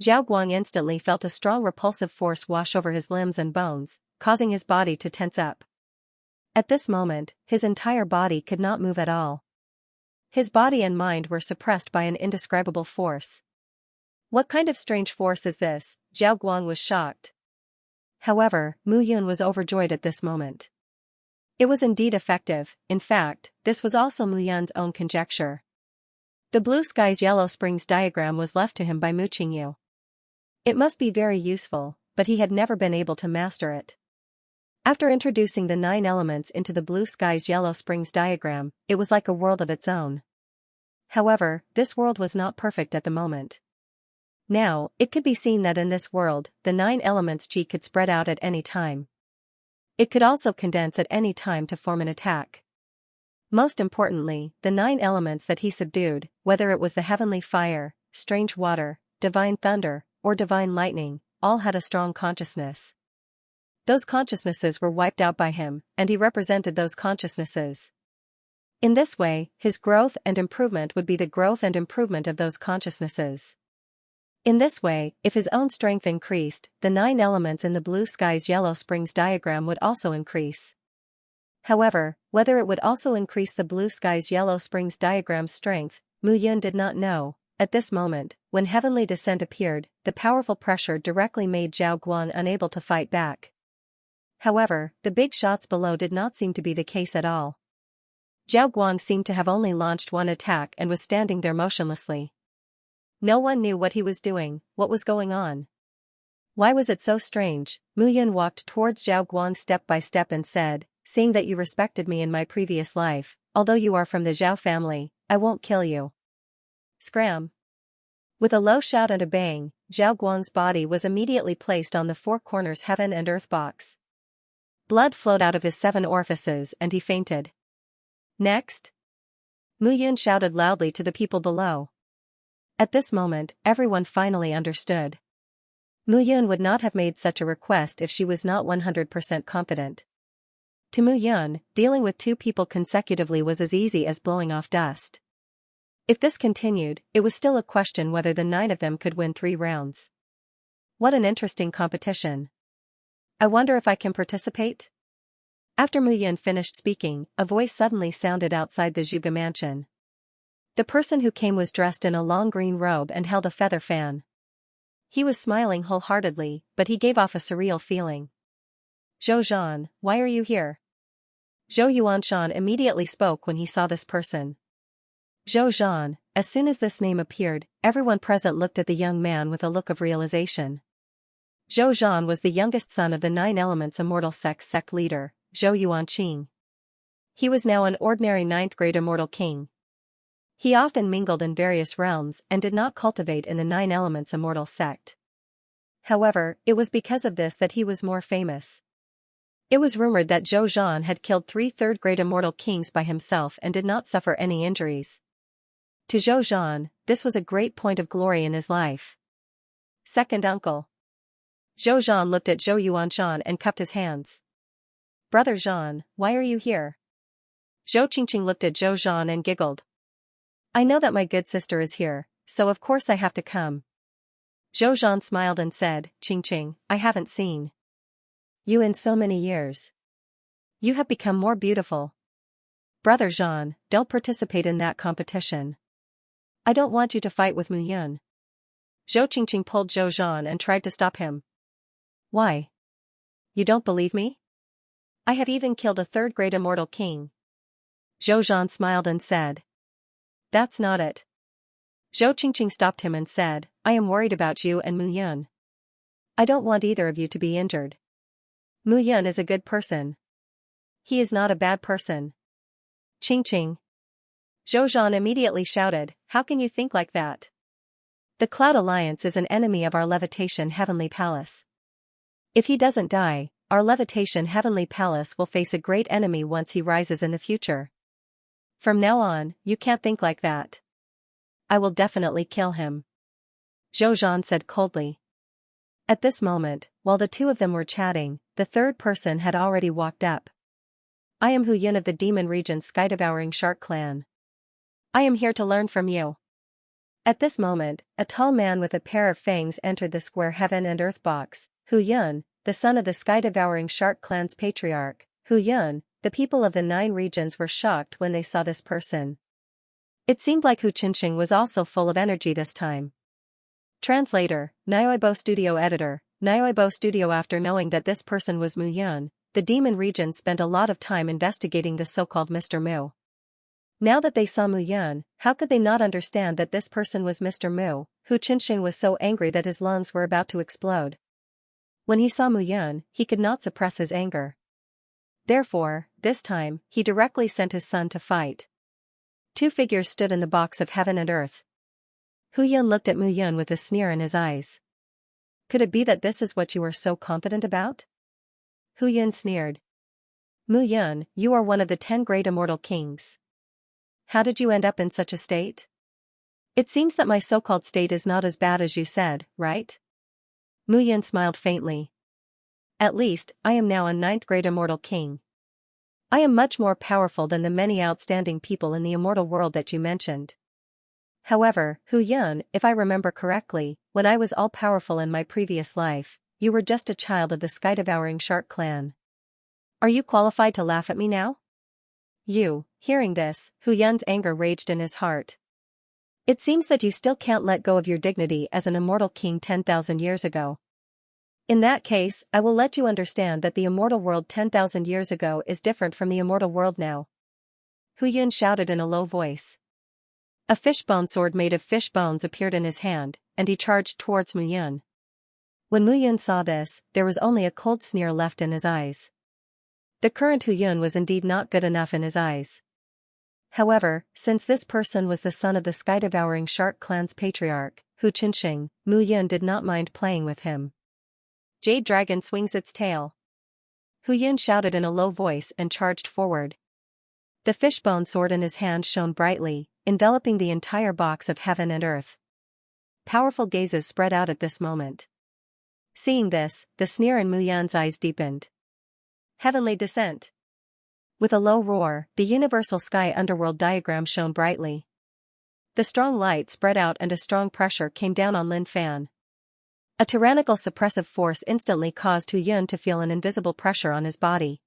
Speaker 1: Zhao Guang instantly felt a strong repulsive force wash over his limbs and bones, causing his body to tense up. At this moment, his entire body could not move at all. His body and mind were suppressed by an indescribable force. What kind of strange force is this? Zhao Guang was shocked. However, Mu Yun was overjoyed at this moment. It was indeed effective. In fact, this was also Mu Yun's own conjecture. The Blue Skies Yellow Springs diagram was left to him by Mu Qingyu. It must be very useful, but he had never been able to master it. After introducing the 9 elements into the Blue Skies Yellow Springs diagram, it was like a world of its own. However, this world was not perfect at the moment. Now, it could be seen that in this world, the 9 elements chi could spread out at any time. It could also condense at any time to form an attack. Most importantly, the 9 elements that he subdued, whether it was the heavenly fire, strange water, divine thunder, or divine lightning, all had a strong consciousness. Those consciousnesses were wiped out by him, and he represented those consciousnesses. In this way, his growth and improvement would be the growth and improvement of those consciousnesses. In this way, if his own strength increased, the 9 elements in the Blue Skies Yellow Springs diagram would also increase. However, whether it would also increase the Blue Skies Yellow Springs diagram's strength, Mu Yun did not know. At this moment, when heavenly descent appeared, the powerful pressure directly made Zhao Guang unable to fight back. However, the big shots below did not seem to be the case at all. Zhao Guang seemed to have only launched one attack and was standing there motionlessly. No one knew what he was doing, what was going on. Why was it so strange? Mu Yun walked towards Zhao Guang step by step and said, "Seeing that you respected me in my previous life, although you are from the Zhao family, I won't kill you." Scram! With a low shout and a bang, Zhao Guang's body was immediately placed on the four corners heaven and earth box. Blood flowed out of his 7 orifices and he fainted. Next! Mu Yun shouted loudly to the people below. At this moment, everyone finally understood. Mu Yun would not have made such a request if she was not 100% confident. To Mu Yun, dealing with 2 people consecutively was as easy as blowing off dust. If this continued, it was still a question whether the 9 of them could win 3 rounds. What an interesting competition. I wonder if I can participate? After Mu Yun finished speaking, a voice suddenly sounded outside the Zhuge mansion. The person who came was dressed in a long green robe and held a feather fan. He was smiling wholeheartedly, but he gave off a surreal feeling. "Zhou Zhan, why are you here?" Zhou Yuanshan immediately spoke when he saw this person. Zhou Zhan. As soon as this name appeared, everyone present looked at the young man with a look of realization. Zhou Zhan was the youngest son of the 9 Elements Immortal sect leader, Zhou Yuanqing. He was now an ordinary 9th-grade immortal king. He often mingled in various realms and did not cultivate in the 9 Elements Immortal sect. However, it was because of this that he was more famous. It was rumored that Zhou Zhan had killed 3 third-grade immortal kings by himself and did not suffer any injuries. To Zhou Zhan, this was a great point of glory in his life. Second uncle. Zhou Zhan looked at Zhou Yuanshan and cupped his hands. "Brother Zhan, why are you here?" Zhou Qingqing looked at Zhou Zhan and giggled. "I know that my good sister is here, so of course I have to come." Zhou Zhan smiled and said, "Qingqing, I haven't seen you in so many years. You have become more beautiful. Brother Zhan, don't participate in that competition. I don't want you to fight with Mu Yun." Zhou Qingqing pulled Zhou Zhan and tried to stop him. "Why? You don't believe me? I have even killed a 3rd-grade immortal king." Zhou Zhan smiled and said, "That's not it." Zhou Qingqing stopped him and said, "I am worried about you and Mu Yun. I don't want either of you to be injured. Mu Yun is a good person. He is not a bad person." "Qingqing." Zhou Zhan immediately shouted, "How can you think like that? The Cloud Alliance is an enemy of our Levitation Heavenly Palace. If he doesn't die, our Levitation Heavenly Palace will face a great enemy once he rises in the future. From now on, you can't think like that. I will definitely kill him." Zhou Zhan said coldly. At this moment, while the 2 of them were chatting, the 3rd person had already walked up. "I am Hu Yun of the Demon Region's Sky-Devouring Shark Clan. I am here to learn from you." At this moment, a tall man with a pair of fangs entered the square heaven and earth box. Hu Yun, the son of the Sky-Devouring Shark Clan's patriarch, Hu Yun. The people of the 9 regions were shocked when they saw this person. It seemed like Hu Qingqing was also full of energy this time. Translator, Nioibo Studio Editor, Nioibo Studio. After knowing that this person was Mu Yun, the Demon Region spent a lot of time investigating the so-called Mr. Mu. Now that they saw Mu Yun, how could they not understand that this person was Mr. Mu? Hu Qingqing was so angry that his lungs were about to explode. When he saw Mu Yun, he could not suppress his anger. Therefore, this time, he directly sent his son to fight. 2 figures stood in the box of heaven and earth. Hu Yun looked at Mu Yun with a sneer in his eyes. "Could it be that this is what you are so confident about?" Hu Yun sneered. "Mu Yun, you are one of the 10 great immortal kings. How did you end up in such a state? It seems that my so-called state is not as bad as you said, right?" Mu Yun smiled faintly. "At least, I am now a 9th-grade immortal king. I am much more powerful than the many outstanding people in the immortal world that you mentioned. However, Hu Yun, if I remember correctly, when I was all-powerful in my previous life, you were just a child of the Sky-Devouring Shark Clan. Are you qualified to laugh at me now?" Hearing this, Hu Yun's anger raged in his heart. "It seems that you still can't let go of your dignity as an immortal king 10,000 years ago. In that case, I will let you understand that the immortal world 10,000 years ago is different from the immortal world now." Hu Yun shouted in a low voice. A fishbone sword made of fish bones appeared in his hand, and he charged towards Mu Yun. When Mu Yun saw this, there was only a cold sneer left in his eyes. The current Hu Yun was indeed not good enough in his eyes. However, since this person was the son of the sky-devouring shark clan's patriarch, Hu Qinsheng, Mu Yun did not mind playing with him. Jade Dragon swings its tail. Hu Yun shouted in a low voice and charged forward. The fishbone sword in his hand shone brightly, enveloping the entire box of heaven and earth. Powerful gazes spread out at this moment. Seeing this, the sneer in Mu Yun's eyes deepened. Heavenly descent. With a low roar, the universal sky underworld diagram shone brightly. The strong light spread out and a strong pressure came down on Lin Fan. A tyrannical suppressive force instantly caused Hu Yun to feel an invisible pressure on his body.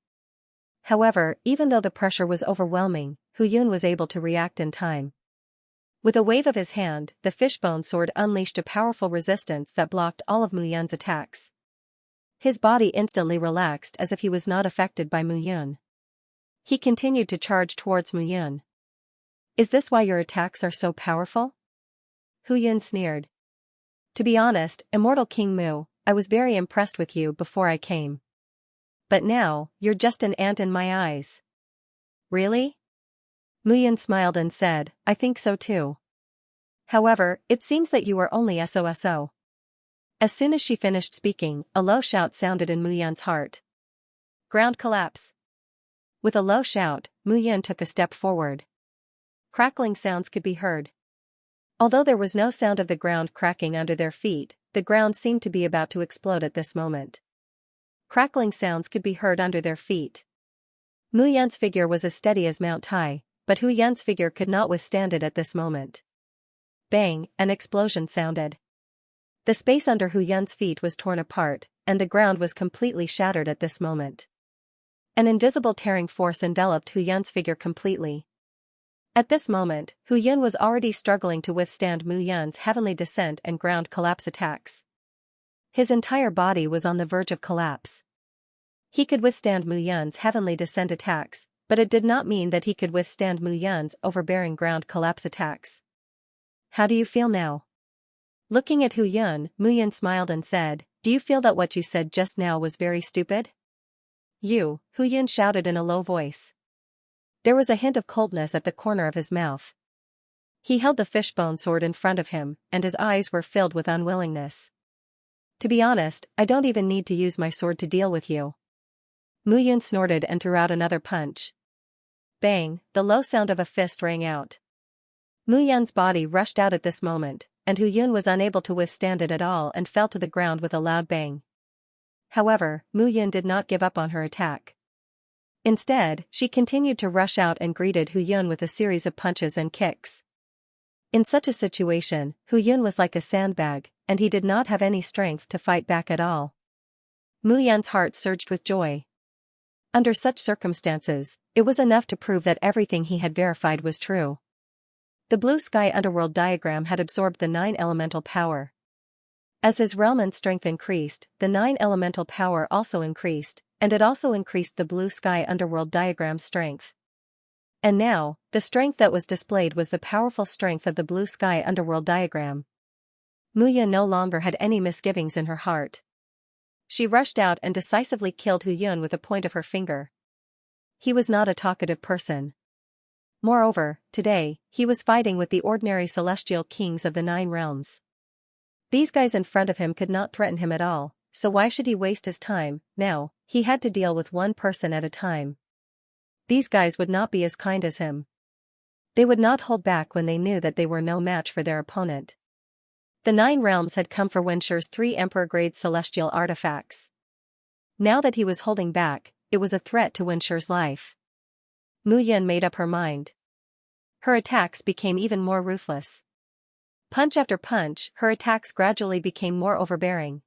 Speaker 1: However, even though the pressure was overwhelming, Hu Yun was able to react in time. With a wave of his hand, the fishbone sword unleashed a powerful resistance that blocked all of Mu Yun's attacks. His body instantly relaxed as if he was not affected by Mu Yun. He continued to charge towards Mu Yun. Is this why your attacks are so powerful? Hu Yun sneered. To be honest, Immortal King Mu, I was very impressed with you before I came. But now, you're just an ant in my eyes. Really? Mu Yun smiled and said, I think so too. However, it seems that you are only SOSO. As soon as she finished speaking, a low shout sounded in Mu Yun's heart. Ground collapse. With a low shout, Mu Yun took a step forward. Crackling sounds could be heard. Although there was no sound of the ground cracking under their feet, the ground seemed to be about to explode at this moment. Crackling sounds could be heard under their feet. Mu Yun's figure was as steady as Mount Tai, but Hu Yun's figure could not withstand it at this moment. Bang, an explosion sounded. The space under Hu Yun's feet was torn apart, and the ground was completely shattered at this moment. An invisible tearing force enveloped Hu Yun's figure completely. At this moment, Hu Yun was already struggling to withstand Mu Yun's heavenly descent and ground collapse attacks. His entire body was on the verge of collapse. He could withstand Mu Yun's heavenly descent attacks, but it did not mean that he could withstand Mu Yun's overbearing ground collapse attacks. How do you feel now? Looking at Hu Yun, Mu Yun smiled and said, Do you feel that what you said just now was very stupid? You, Hu Yun shouted in a low voice. There was a hint of coldness at the corner of his mouth. He held the fishbone sword in front of him, and his eyes were filled with unwillingness. To be honest, I don't even need to use my sword to deal with you. Mu Yun snorted and threw out another punch. Bang, the low sound of a fist rang out. Mu Yun's body rushed out at this moment, and Hu Yun was unable to withstand it at all and fell to the ground with a loud bang. However, Mu Yun did not give up on her attack. Instead, she continued to rush out and greeted Hu Yun with a series of punches and kicks. In such a situation, Hu Yun was like a sandbag, and he did not have any strength to fight back at all. Mu Yun's heart surged with joy. Under such circumstances, it was enough to prove that everything he had verified was true. The blue sky underworld diagram had absorbed the 9 elemental power. As his realm and strength increased, the 9 elemental power also increased, and it also increased the blue sky underworld diagram's strength. And now, the strength that was displayed was the powerful strength of the blue sky underworld diagram. Mu Yun no longer had any misgivings in her heart. She rushed out and decisively killed Hu Yun with a point of her finger. He was not a talkative person. Moreover, today, he was fighting with the ordinary celestial kings of the 9 realms. These guys in front of him could not threaten him at all, so why should he waste his time? Now, he had to deal with one person at a time. These guys would not be as kind as him. They would not hold back when they knew that they were no match for their opponent. The 9 realms had come for Wenshi's 3 emperor-grade celestial artifacts. Now that he was holding back, it was a threat to Wenshi's life. Mu Yun made up her mind. Her attacks became even more ruthless. Punch after punch, her attacks gradually became more overbearing.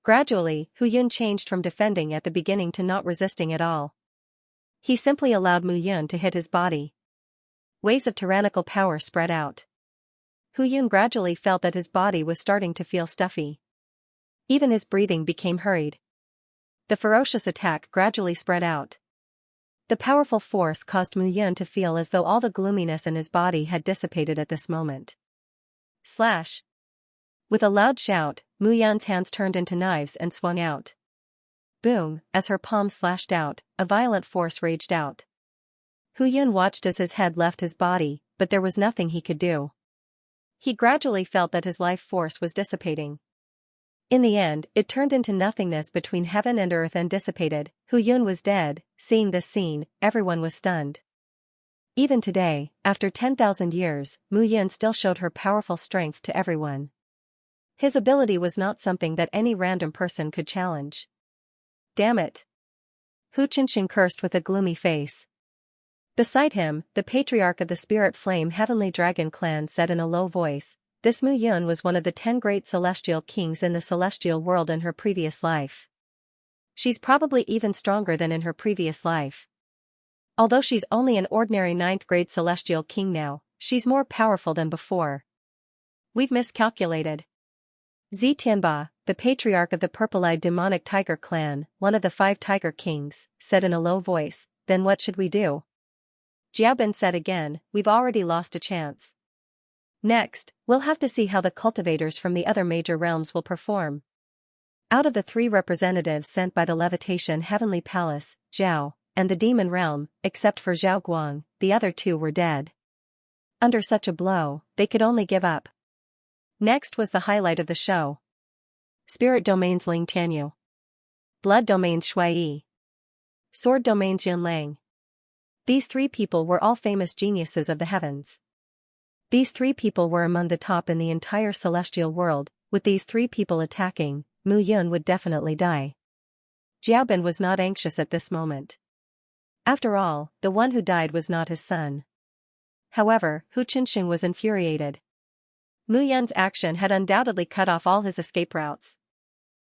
Speaker 1: Gradually, Hu Yun changed from defending at the beginning to not resisting at all. He simply allowed Mu Yun to hit his body. Waves of tyrannical power spread out. Hu Yun gradually felt that his body was starting to feel stuffy. Even his breathing became hurried. The ferocious attack gradually spread out. The powerful force caused Mu Yun to feel as though all the gloominess in his body had dissipated at this moment. Slash! With a loud shout, Mu Yun's hands turned into knives and swung out. Boom! As her palms slashed out, a violent force raged out. Hu Yun watched as his head left his body, but there was nothing he could do. He gradually felt that his life force was dissipating. In the end, it turned into nothingness between heaven and earth and dissipated. Hu Yun was dead. Seeing this scene, everyone was stunned. Even today, after 10,000 years, Mu Yun still showed her powerful strength to everyone. His ability was not something that any random person could challenge. Damn it! Hu Qianxing cursed with a gloomy face. Beside him, the patriarch of the Spirit Flame Heavenly Dragon clan said in a low voice, "This Mu Yun was one of the 10 great celestial kings in the celestial world in her previous life. She's probably even stronger than in her previous life. Although she's only an ordinary 9th grade celestial king now, she's more powerful than before. We've miscalculated." Xianxia, the patriarch of the purple-eyed demonic tiger clan, one of the 5 tiger kings, said in a low voice, "Then what should we do?" Xiaobin said again, "We've already lost a chance. Next, we'll have to see how the cultivators from the other major realms will perform." Out of the 3 representatives sent by the Levitation Heavenly Palace, Zhao, and the Demon Realm, except for Zhao Guang, the other 2 were dead. Under such a blow, they could only give up. Next was the highlight of the show. Spirit Domains Ling Tianyu. Blood Domains Shui Yi. Sword Domains Yun Lang. These 3 people were all famous geniuses of the heavens. These 3 people were among the top in the entire celestial world. With these 3 people attacking, Mu Yun would definitely die. Xiaobin was not anxious at this moment. After all, the one who died was not his son. However, Hu Qianxing was infuriated. Mu Yun's action had undoubtedly cut off all his escape routes.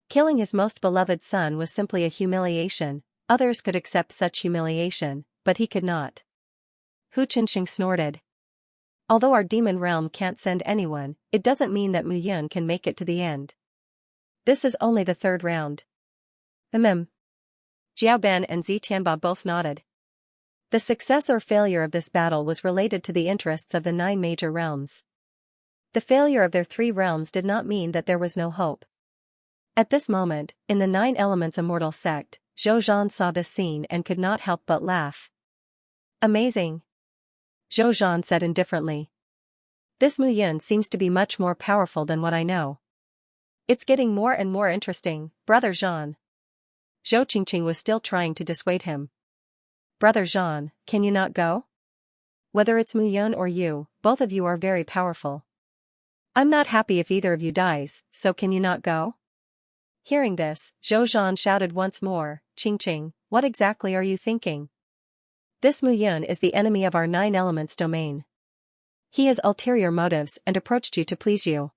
Speaker 1: Killing his most beloved son was simply a humiliation. Others could accept such humiliation, but he could not. Hu Qianxing snorted. "Although our demon realm can't send anyone, it doesn't mean that Mu Yun can make it to the end. This is only the 3rd round." Xiaoben and Xianxia both nodded. The success or failure of this battle was related to the interests of the 9 major realms. The failure of their 3 realms did not mean that there was no hope. At this moment, in the 9 Elements Immortal sect, Zhou Zhan saw this scene and could not help but laugh. "Amazing," Zhou Zhan said indifferently. "This Mu Yun seems to be much more powerful than what I know. It's getting more and more interesting, Brother Zhan." Zhou Qingqing was still trying to dissuade him. "Brother Zhan, can you not go? Whether it's Mu Yun or you, both of you are very powerful. I'm not happy if either of you dies, so can you not go?" Hearing this, Zhou Zhan shouted once more, "Qingqing, what exactly are you thinking? This Mu Yun is the enemy of our 9 elements domain. He has ulterior motives and approached you to please you.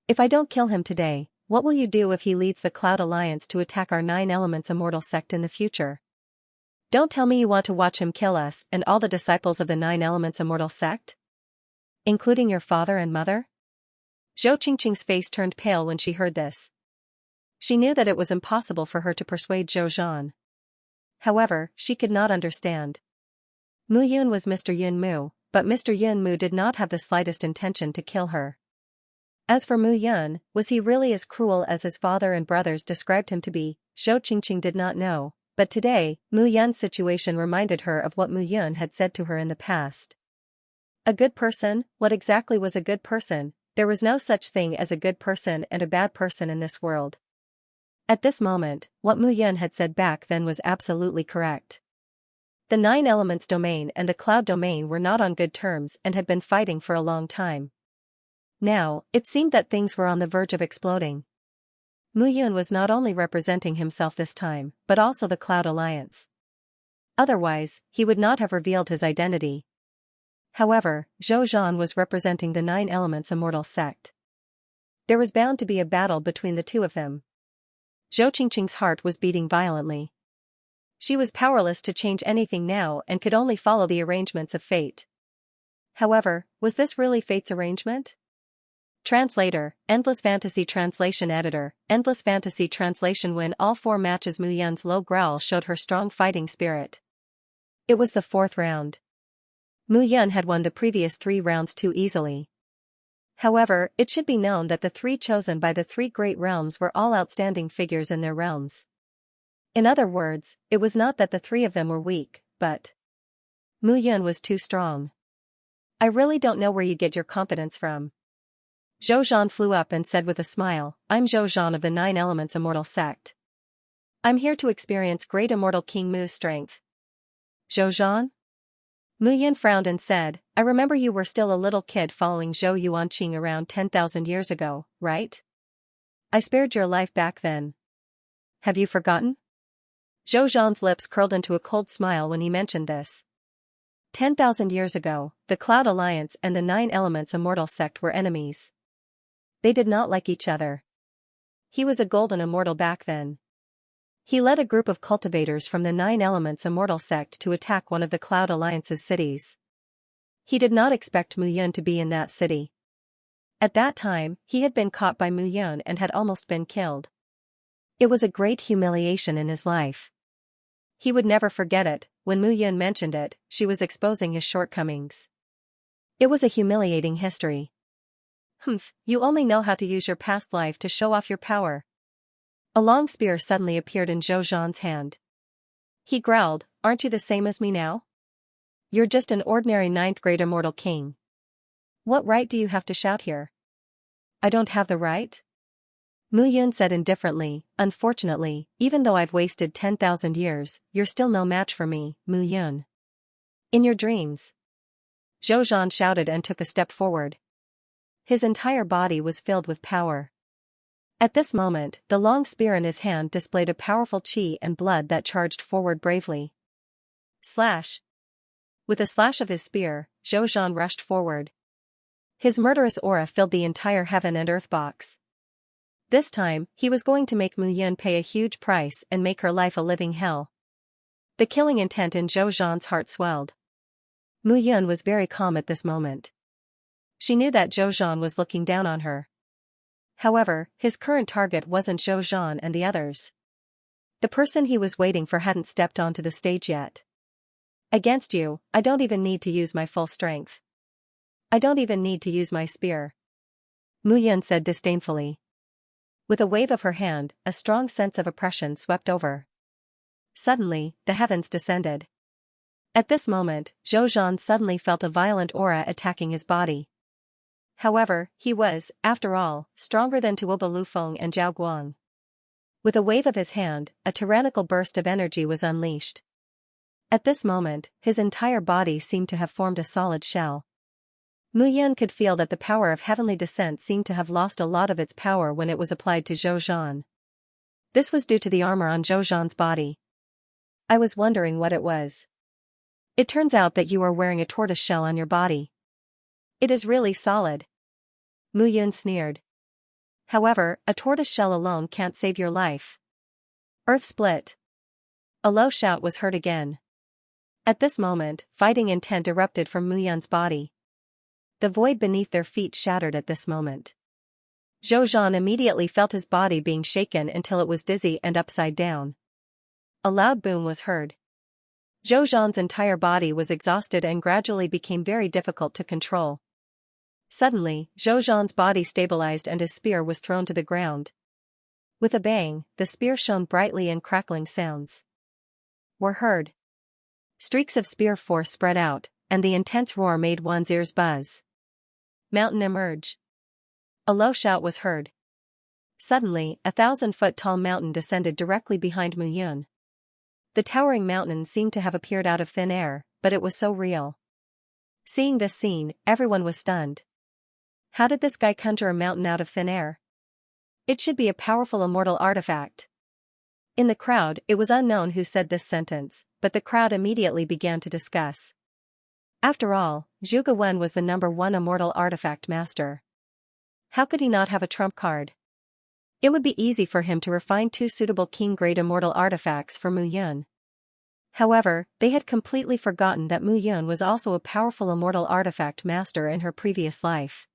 Speaker 1: If I don't kill him today, what will you do if he leads the Cloud Alliance to attack our 9 elements immortal sect in the future? Don't tell me you want to watch him kill us and all the disciples of the 9 elements immortal sect? Including your father and mother?" Zhou Qingqing's face turned pale when she heard this. She knew that it was impossible for her to persuade Zhou Zhan. However, she could not understand. Mu Yun was Mr. Yun Mu, but Mr. Yun Mu did not have the slightest intention to kill her. As for Mu Yun, was he really as cruel as his father and brothers described him to be? Zhou Qingqing did not know, but today, Mu Yun's situation reminded her of what Mu Yun had said to her in the past. A good person? What exactly was a good person? There was no such thing as a good person and a bad person in this world. At this moment, what Mu Yun had said back then was absolutely correct. The 9 elements domain and the cloud domain were not on good terms and had been fighting for a long time. Now, it seemed that things were on the verge of exploding. Mu Yun was not only representing himself this time, but also the Cloud Alliance. Otherwise, he would not have revealed his identity. However, Zhou Zhan was representing the 9 elements immortal sect. There was bound to be a battle between the 2 of them. Zhou Qingqing's heart was beating violently. She was powerless to change anything now and could only follow the arrangements of fate. However, was this really fate's arrangement? Translator, Endless Fantasy Translation Editor, Endless Fantasy Translation. Win all 4 matches. Mu Yun's low growl showed her strong fighting spirit. It was the fourth round. Mu Yun had won the previous 3 rounds too easily. However, it should be known that the 3 chosen by the 3 great realms were all outstanding figures in their realms. In other words, it was not that the 3 of them were weak, but Mu Yun was too strong. I really don't know where you get your confidence from. Zhou Zhan flew up and said with a smile, I'm Zhou Zhan of the 9 Elements Immortal Sect. I'm here to experience great immortal King Mu's strength. Zhou Zhan? Mu Yun frowned and said, I remember you were still a little kid following Zhou Yuanqing around 10,000 years ago, right? I spared your life back then. Have you forgotten? Zhou Zhan's lips curled into a cold smile when he mentioned this. 10,000 years ago, the Cloud Alliance and the 9 Elements Immortal Sect were enemies. They did not like each other. He was a golden immortal back then. He led a group of cultivators from the 9 Elements Immortal Sect to attack one of the Cloud Alliance's cities. He did not expect Mu Yun to be in that city. At that time, he had been caught by Mu Yun and had almost been killed. It was a great humiliation in his life. He would never forget it. When Mu Yun mentioned it, she was exposing his shortcomings. It was a humiliating history. Humph, you only know how to use your past life to show off your power. A long spear suddenly appeared in Zhou Zhan's hand. He growled, aren't you the same as me now? You're just an ordinary 9th grade immortal king. What right do you have to shout here? I don't have the right? Mu Yun said indifferently, unfortunately, even though I've wasted 10,000 years, you're still no match for me, Mu Yun. In your dreams. Zhou Zhan shouted and took a step forward. His entire body was filled with power. At this moment, the long spear in his hand displayed a powerful qi and blood that charged forward bravely. Slash. With a slash of his spear, Zhou Zhan rushed forward. His murderous aura filled the entire heaven and earth box. This time, he was going to make Mu Yun pay a huge price and make her life a living hell. The killing intent in Zhou Zhan's heart swelled. Mu Yun was very calm at this moment. She knew that Zhou Zhan was looking down on her. However, his current target wasn't Zhou Zhan and the others. The person he was waiting for hadn't stepped onto the stage yet. Against you, I don't even need to use my full strength. I don't even need to use my spear. Mu Yun said disdainfully. With a wave of her hand, a strong sense of oppression swept over. Suddenly, the heavens descended. At this moment, Zhou Zhan suddenly felt a violent aura attacking his body. However, he was, after all, stronger than Tuoba Lufeng and Zhao Guang. With a wave of his hand, a tyrannical burst of energy was unleashed. At this moment, his entire body seemed to have formed a solid shell. Mu Yun could feel that the power of heavenly descent seemed to have lost a lot of its power when it was applied to Zhou Zhan. This was due to the armor on Zhou Zhan's body. I was wondering what it was. It turns out that you are wearing a tortoise shell on your body. It is really solid. Mu Yun sneered. However, a tortoise shell alone can't save your life. Earth split. A low shout was heard again. At this moment, fighting intent erupted from Mu Yun's body. The void beneath their feet shattered at this moment. Zhou Zhan immediately felt his body being shaken until it was dizzy and upside down. A loud boom was heard. Zhou Zhan's entire body was exhausted and gradually became very difficult to control. Suddenly, Zhou Zhan's body stabilized and his spear was thrown to the ground. With a bang, the spear shone brightly and crackling sounds were heard. Streaks of spear force spread out, and the intense roar made one's ears buzz. Mountain emerge. A low shout was heard. Suddenly, a 1,000-foot-tall mountain descended directly behind Mu Yun. The towering mountain seemed to have appeared out of thin air, but it was so real. Seeing this scene, everyone was stunned. How did this guy conjure a mountain out of thin air? It should be a powerful immortal artifact. In the crowd, it was unknown who said this sentence, but the crowd immediately began to discuss. After all, Zhuge Wen was the #1 immortal artifact master. How could he not have a trump card? It would be easy for him to refine 2 suitable king-grade immortal artifacts for Mu Yun. However, they had completely forgotten that Mu Yun was also a powerful immortal artifact master in her previous life.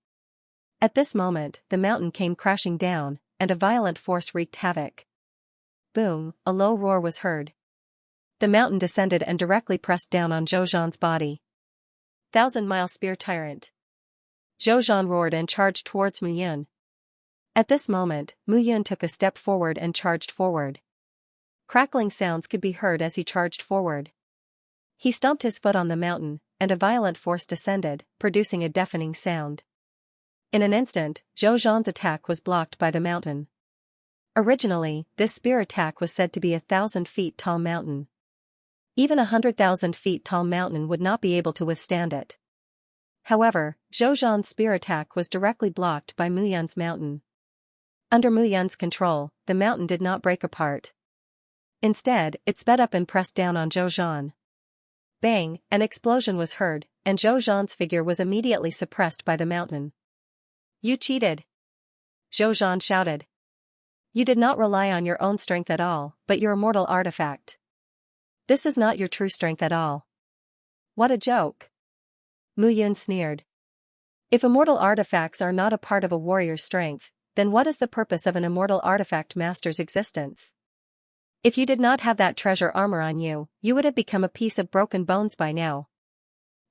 Speaker 1: At this moment, the mountain came crashing down, and a violent force wreaked havoc. Boom, a low roar was heard. the mountain descended and directly pressed down on Zhou Zhan's body. 1,000-mile spear tyrant. Zhou Zhan roared and charged towards Mu Yun. At this moment, Mu Yun took a step forward and charged forward. Crackling sounds could be heard as he charged forward. He stomped his foot on the mountain, and a violent force descended, producing a deafening sound. In an instant, Zhou Zhan's attack was blocked by the mountain. Originally, this spear attack was said to be 1,000 feet tall mountain. Even 100,000 feet tall mountain would not be able to withstand it. However, Zhou Zhan's spear attack was directly blocked by Mu Yun's mountain. Under Mu Yun's control, the mountain did not break apart. Instead, it sped up and pressed down on Zhou Zhan. Bang, an explosion was heard, and Zhou Zhan's figure was immediately suppressed by the mountain. You cheated! Zhou Zhan shouted. You did not rely on your own strength at all, but your immortal artifact. This is not your true strength at all. What a joke! Mu Yun sneered. If immortal artifacts are not a part of a warrior's strength, then what is the purpose of an immortal artifact master's existence? If you did not have that treasure armor on you, you would have become a piece of broken bones by now.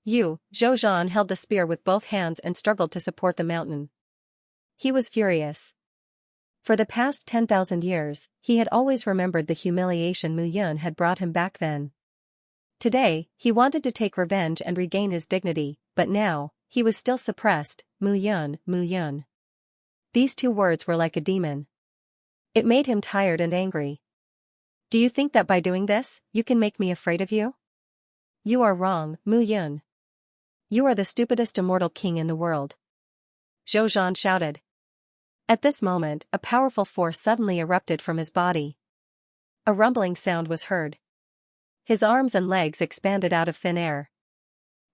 Speaker 1: Zhou Zhan held the spear with both hands and struggled to support the mountain. He was furious. For the past 10,000 years, he had always remembered the humiliation Mu Yun had brought him back then. Today, he wanted to take revenge and regain his dignity, but now, he was still suppressed. Mu Yun, Mu Yun. These two words were like a demon. It made him tired and angry. Do you think that by doing this, you can make me afraid of you? You are wrong, Mu Yun. You are the stupidest immortal king in the world. Zhou Zhan shouted. At this moment, a powerful force suddenly erupted from his body. A rumbling sound was heard. His arms and legs expanded out of thin air.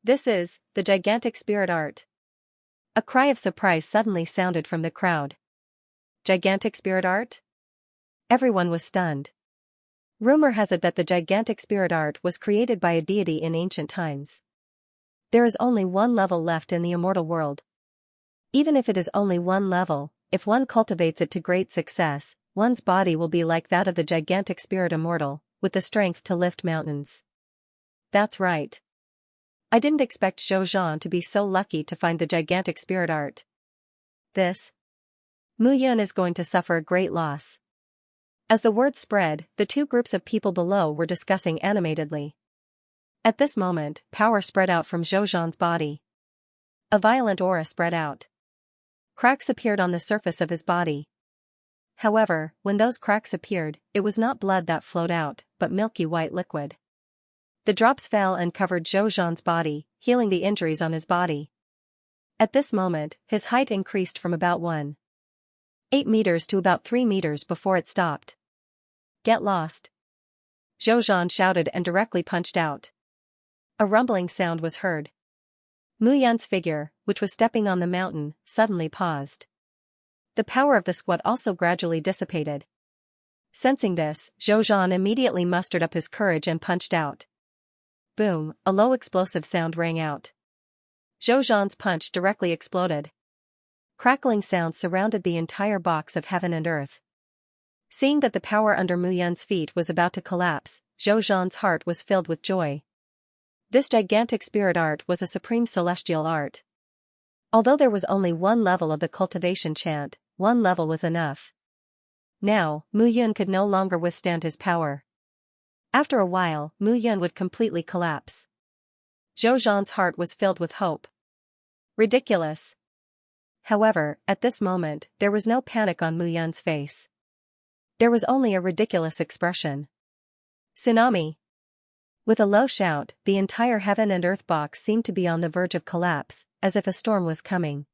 Speaker 1: This is the gigantic spirit art. A cry of surprise suddenly sounded from the crowd. Gigantic spirit art? Everyone was stunned. Rumor has it that the gigantic spirit art was created by a deity in ancient times. There is only one level left in the immortal world. Even if it is only one level, if one cultivates it to great success, one's body will be like that of the gigantic spirit immortal, with the strength to lift mountains. That's right. I didn't expect Zhou Zhan to be so lucky to find the gigantic spirit art. This. Mu Yun is going to suffer a great loss. As the word spread, the two groups of people below were discussing animatedly. At this moment, power spread out from Zhou Zhan's body. A violent aura spread out. Cracks appeared on the surface of his body. However, when those cracks appeared, it was not blood that flowed out, but milky white liquid. The drops fell and covered Zhou Zhan's body, healing the injuries on his body. At this moment, his height increased from about 1.8 meters to about 3 meters before it stopped. Get lost! Zhou Zhan shouted and directly punched out. A rumbling sound was heard. Mu Yun's figure, which was stepping on the mountain, suddenly paused. The power of the squat also gradually dissipated. Sensing this, Zhou Zhan immediately mustered up his courage and punched out. Boom, a low explosive sound rang out. Zhou Zhan's punch directly exploded. Crackling sounds surrounded the entire box of heaven and earth. Seeing that the power under Mu Yun's feet was about to collapse, Zhou Zhan's heart was filled with joy. This gigantic spirit art was a supreme celestial art. Although there was only one level of the cultivation chant, one level was enough. Now, Mu Yun could no longer withstand his power. After a while, Mu Yun would completely collapse. Zhou Zhan's heart was filled with hope. Ridiculous. However, at this moment, there was no panic on Mu Yun's face. There was only a ridiculous expression. Tsunami. With a low shout, the entire heaven and earth box seemed to be on the verge of collapse, as if a storm was coming.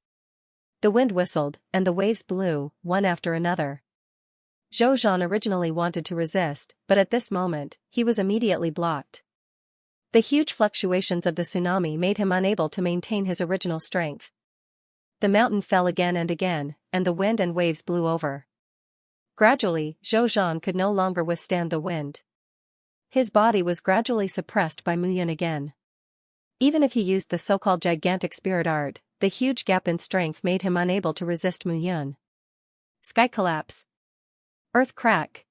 Speaker 1: The wind whistled, and the waves blew, one after another. Zhou Zhan originally wanted to resist, but at this moment, he was immediately blocked. The huge fluctuations of the tsunami made him unable to maintain his original strength. The mountain fell again, and the wind and waves blew over. Gradually, Zhou Zhan could no longer withstand the wind. His body was gradually suppressed by Mu Yun again. Even if he used the so-called gigantic spirit art, the huge gap in strength made him unable to resist Mu Yun. Sky collapse. Earth crack.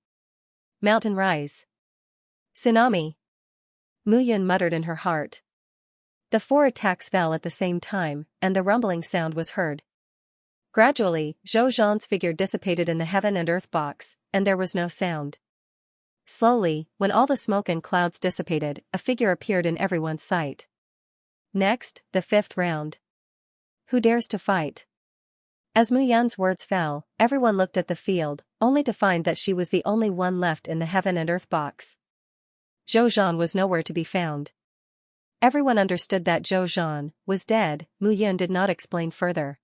Speaker 1: Mountain rise. Tsunami. Mu Yun muttered in her heart. The 4 attacks fell at the same time, and the rumbling sound was heard. Gradually, Zhou Zhan's figure dissipated in the heaven and earth box, and there was no sound. Slowly, when all the smoke and clouds dissipated, a figure appeared in everyone's sight. Next, the 5th round. Who dares to fight? As Mu Yan's words fell, everyone looked at the field, only to find that she was the only one left in the heaven and earth box. Zhou Zhan was nowhere to be found. Everyone understood that Zhou Zhan was dead. Mu Yun did not explain further.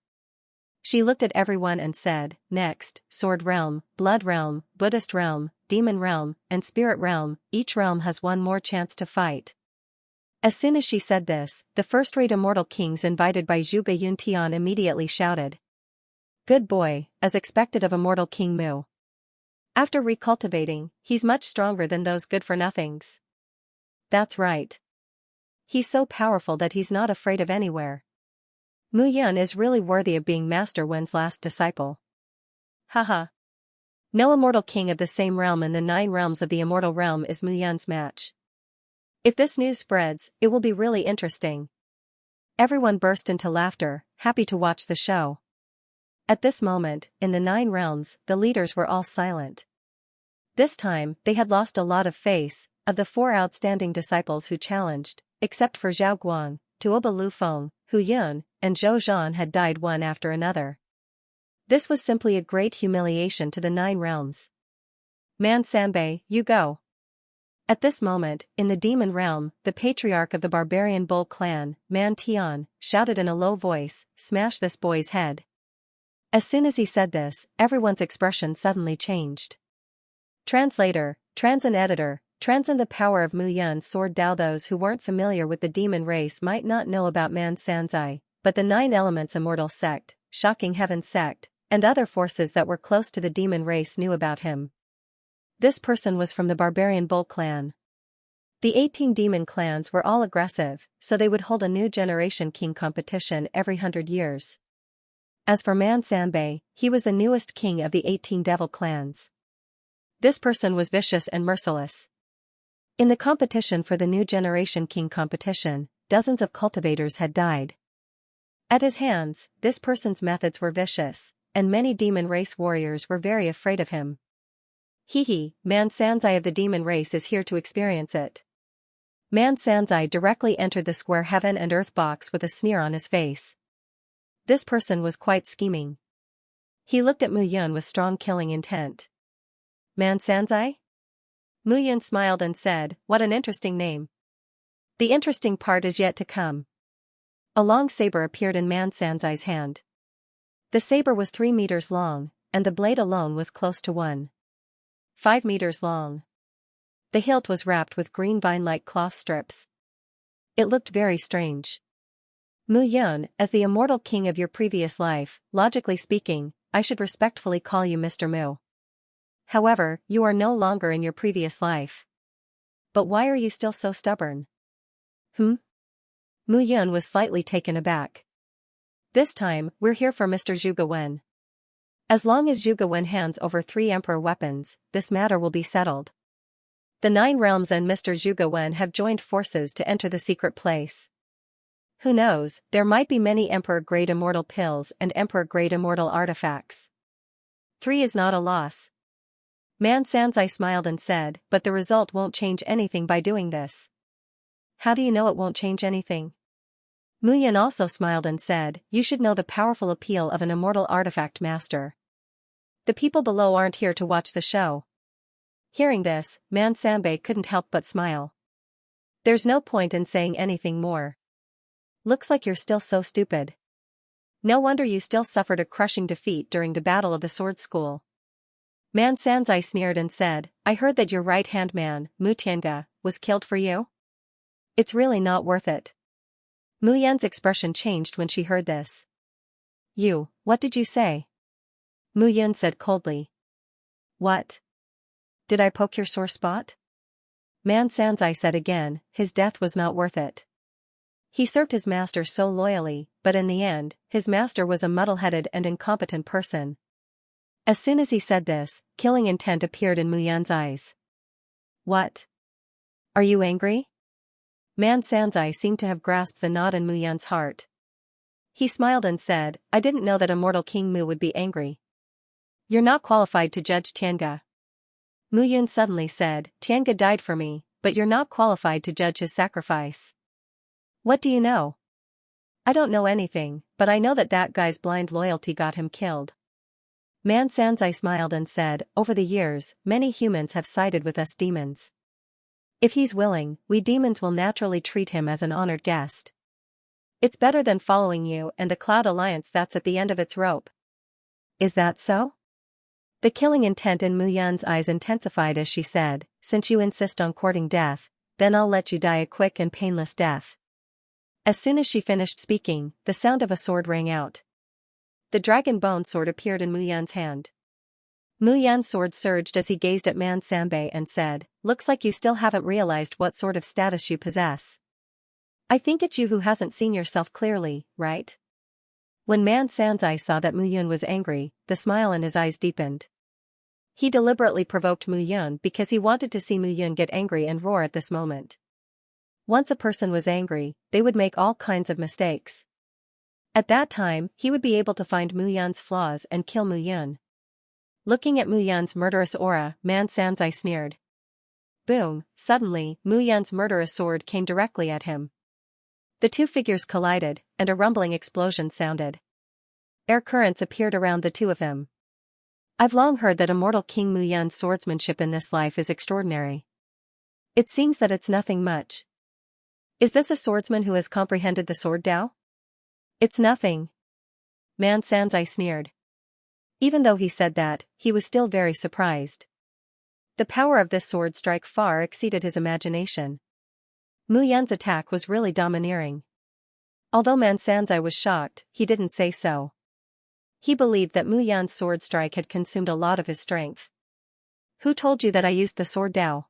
Speaker 1: She looked at everyone and said, "Next, Sword Realm, Blood Realm, Buddhist Realm, Demon Realm, and Spirit Realm, each realm has one more chance to fight." As soon as she said this, the first-rate immortal kings invited by Zhuge Yuntian immediately shouted. "Good boy," as expected of immortal King Mu. After recultivating, he's much stronger than those good-for-nothings. That's right. He's so powerful that he's not afraid of anywhere. Mu Yun is really worthy of being Master Wen's last disciple. Haha. No immortal king of the same realm in the 9 realms of the immortal realm is Mu Yun's match. If this news spreads, it will be really interesting. Everyone burst into laughter, happy to watch the show. At this moment, in the 9 realms, the leaders were all silent. This time, they had lost a lot of face. Of the 4 outstanding disciples who challenged, except for Zhao Guang, Tuoba Lufeng, Hu Yun, and Zhou Zhan had died one after another. This was simply a great humiliation to the 9 realms. "Man Sanbei, you go." At this moment, in the demon realm, the patriarch of the barbarian bull clan, Man Tian, shouted in a low voice, "Smash this boy's head." As soon as he said this, everyone's expression suddenly changed. Translator, Transin editor, Transin the power of Mu Yun's sword Dao. Those who weren't familiar with the demon race might not know about Man Sanzai, but the 9 elements immortal sect, Shocking Heaven sect, and other forces that were close to the demon race knew about him. This person was from the barbarian bull clan. The 18 demon clans were all aggressive, so they would hold a new generation king competition every 100 years. As for Man Sanbei, he was the newest king of the 18 devil clans. This person was vicious and merciless. In the competition for the new generation king competition, dozens of cultivators had died. At his hands, this person's methods were vicious, and many demon race warriors were very afraid of him. Hehe, Man Sanzai of the demon race is here to experience it. Man Sanzai directly entered the square heaven and earth box with a sneer on his face. This person was quite scheming. He looked at Mu Yun with strong killing intent. Man Sanzai? Mu Yun smiled and said, "What an interesting name." The interesting part is yet to come. A long saber appeared in Man Sanzai's hand. The saber was 3 meters long, and the blade alone was close to 1.5 meters long. The hilt was wrapped with green vine-like cloth strips. It looked very strange. Mu Yun, as the immortal king of your previous life, logically speaking, I should respectfully call you Mr. Mu. However, you are no longer in your previous life. But why are you still so stubborn? Mu Yun was slightly taken aback. This time, we're here for Mr. Zhuge Wen. As long as Zhuge Wen hands over 3 emperor weapons, this matter will be settled. The 9 realms and Mr. Zhuge Wen have joined forces to enter the secret place. Who knows, there might be many emperor-grade immortal pills and emperor-grade immortal artifacts. 3 is not a loss. Man Sanzai smiled and said, "But the result won't change anything by doing this." How do you know it won't change anything? Mu Yun also smiled and said, "You should know the powerful appeal of an immortal artifact master. The people below aren't here to watch the show." Hearing this, Man Sanbei couldn't help but smile. There's no point in saying anything more. Looks like you're still so stupid. No wonder you still suffered a crushing defeat during the Battle of the Sword School. Man Sanzai sneered and said, "I heard that your right-hand man, Mu Tiange, was killed for you? It's really not worth it." Mu Yan's expression changed when she heard this. What did you say?" Mu Yun said coldly. "What? Did I poke your sore spot?" Man Sanzai said again, his death was not worth it. He served his master so loyally, but in the end, his master was a muddle-headed and incompetent person. As soon as he said this, killing intent appeared in Mu Yan's eyes. "What? Are you angry?" Man Sanzai seemed to have grasped the knot in Mu Yun's heart. He smiled and said, I didn't know that immortal King Mu would be angry. You're not qualified to judge Tianga. Mu Yun suddenly said, Tianga died for me, but you're not qualified to judge his sacrifice. What do you know? I don't know anything, but I know that guy's blind loyalty got him killed. Man Sanzai smiled and said, over the years, many humans have sided with us demons. If he's willing, we demons will naturally treat him as an honored guest. It's better than following you and the Cloud Alliance that's at the end of its rope. Is that so? The killing intent in Mu Yun's eyes intensified as she said, since you insist on courting death, then I'll let you die a quick and painless death. As soon as she finished speaking, the sound of a sword rang out. The dragon bone sword appeared in Mu Yun's hand. Mu Yun's sword surged as he gazed at Man Sanbai and said, looks like you still haven't realized what sort of status you possess. I think it's you who hasn't seen yourself clearly, right? When Man Sanzai saw that Mu Yun was angry, the smile in his eyes deepened. He deliberately provoked Mu Yun because he wanted to see Mu Yun get angry and roar at this moment. Once a person was angry, they would make all kinds of mistakes. At that time, he would be able to find Mu Yun's flaws and kill Mu Yun. Looking at Mu Yun's murderous aura, Man Sanzai sneered. Boom, suddenly, Mu Yun's murderous sword came directly at him. The two figures collided, and a rumbling explosion sounded. Air currents appeared around the two of them. I've long heard that immortal King Mu Yun's swordsmanship in this life is extraordinary. It seems that it's nothing much. Is this a swordsman who has comprehended the sword Tao? It's nothing. Man Sanzai sneered. Even though he said that, he was still very surprised. The power of this sword strike far exceeded his imagination. Mu Yun's attack was really domineering. Although Man Sanzai was shocked, he didn't say so. He believed that Mu Yun's sword strike had consumed a lot of his strength. Who told you that I used the sword Tao?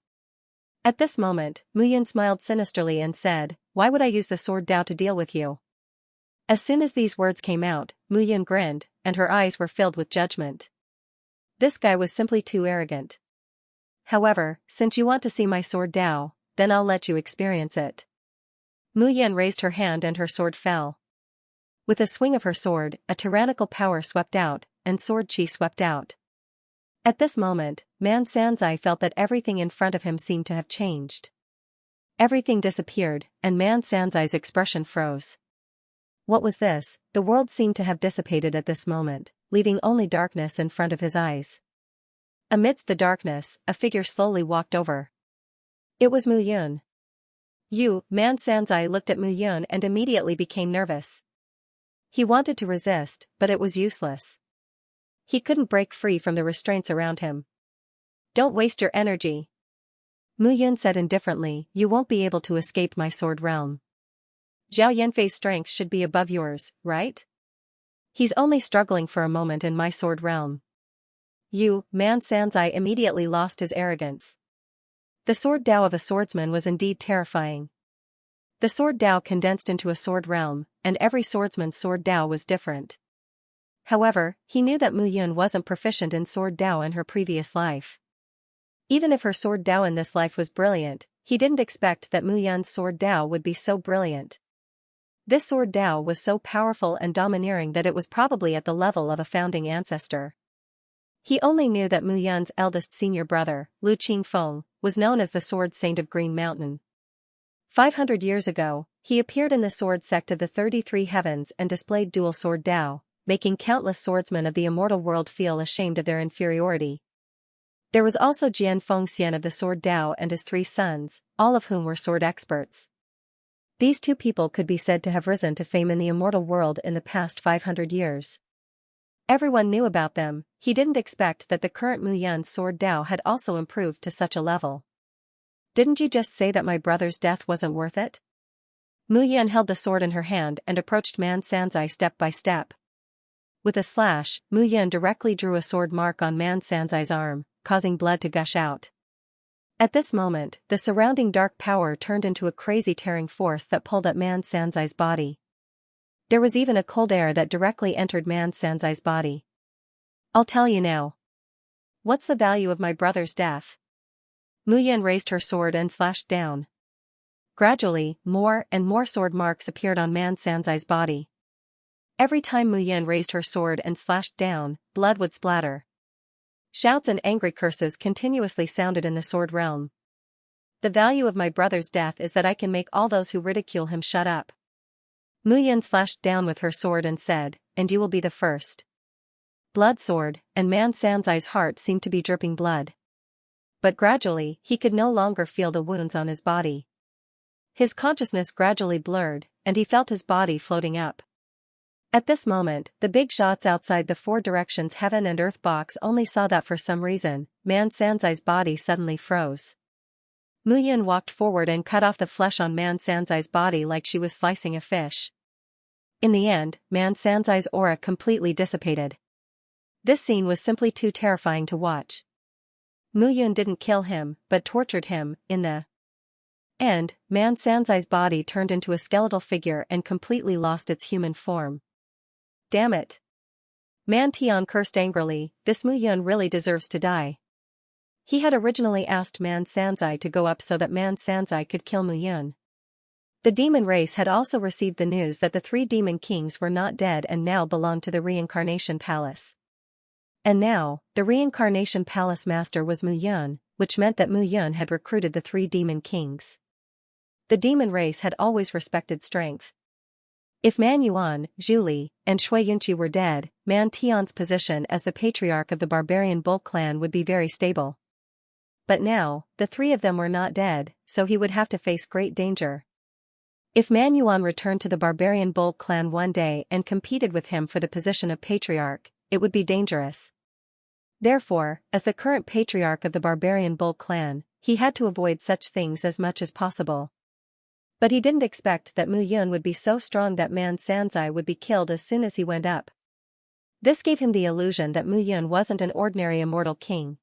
Speaker 1: At this moment, Mu Yun smiled sinisterly and said, why would I use the sword Tao to deal with you? As soon as these words came out, Mu Yun grinned, and her eyes were filled with judgment. This guy was simply too arrogant. However, since you want to see my sword Tao, then I'll let you experience it. Mu Yun raised her hand and her sword fell. With a swing of her sword, a tyrannical power swept out, and sword chi swept out. At this moment, Man Sanzai felt that everything in front of him seemed to have changed. Everything disappeared, and Man Sanzai's expression froze. What was this? The world seemed to have dissipated at this moment, leaving only darkness in front of his eyes. Amidst the darkness, a figure slowly walked over. It was Mu Yun. Man Sanzai looked at Mu Yun and immediately became nervous. He wanted to resist, but it was useless. He couldn't break free from the restraints around him. Don't waste your energy. Mu Yun said indifferently, you won't be able to escape my sword realm. Zhao Yanfei's strength should be above yours, right? He's only struggling for a moment in my sword realm. Man Sanzai immediately lost his arrogance. The sword Tao of a swordsman was indeed terrifying. The sword Tao condensed into a sword realm, and every swordsman's sword Tao was different. However, he knew that Mu Yun wasn't proficient in sword Tao in her previous life. Even if her sword Tao in this life was brilliant, he didn't expect that Mu Yun's sword Tao would be so brilliant. This sword Tao was so powerful and domineering that it was probably at the level of a founding ancestor. He only knew that Mu Yun's eldest senior brother, Lu Qingfeng, was known as the Sword Saint of Green Mountain. 500 years ago, he appeared in the sword sect of the 33 heavens and displayed dual sword Tao, making countless swordsmen of the immortal world feel ashamed of their inferiority. There was also Jian Fengxian of the sword Tao and his 3 sons, all of whom were sword experts. These 2 people could be said to have risen to fame in the immortal world in the past 500 years. Everyone knew about them. He didn't expect that the current Mu Yun's sword Tao had also improved to such a level. Didn't you just say that my brother's death wasn't worth it? Mu Yun held the sword in her hand and approached Man Sanzai step by step. With a slash, Mu Yun directly drew a sword mark on Man Sanzai's arm, causing blood to gush out. At this moment, the surrounding dark power turned into a crazy tearing force that pulled at Man Sanzai's body. There was even a cold air that directly entered Man Sanzai's body. I'll tell you now. What's the value of my brother's death? Mu Yun raised her sword and slashed down. Gradually, more and more sword marks appeared on Man Sanzai's body. Every time Mu Yun raised her sword and slashed down, blood would splatter. Shouts and angry curses continuously sounded in the sword realm. The value of my brother's death is that I can make all those who ridicule him shut up. Mu Yun slashed down with her sword and said, and you will be the first. Blood sword, and Man Sanzai's heart seemed to be dripping blood. But gradually, he could no longer feel the wounds on his body. His consciousness gradually blurred, and he felt his body floating up. At this moment, the big shots outside the four directions heaven and earth box only saw that for some reason, Man Sanzai's body suddenly froze. Mu Yun walked forward and cut off the flesh on Man Sanzai's body like she was slicing a fish. In the end, Man Sanzai's aura completely dissipated. This scene was simply too terrifying to watch. Mu Yun didn't kill him, but tortured him. In the end, Man Sanzai's body turned into a skeletal figure and completely lost its human form. Damn it! Man Tian cursed angrily, this Mu Yun really deserves to die. He had originally asked Man Sanzai to go up so that Man Sanzai could kill Mu Yun. The demon race had also received the news that the three demon kings were not dead and now belonged to the reincarnation palace. And now, the reincarnation palace master was Mu Yun, which meant that Mu Yun had recruited the three demon kings. The demon race had always respected strength. If Man Yuan, Zhu Li, and Shui Yunqi were dead, Man Tian's position as the patriarch of the barbarian bull clan would be very stable. But now, the three of them were not dead, so he would have to face great danger. If Man Yuan returned to the barbarian bull clan one day and competed with him for the position of patriarch, it would be dangerous. Therefore, as the current patriarch of the barbarian bull clan, he had to avoid such things as much as possible. But he didn't expect that Mu Yun would be so strong that Man Sanzai would be killed as soon as he went up. This gave him the illusion that Mu Yun wasn't an ordinary immortal king.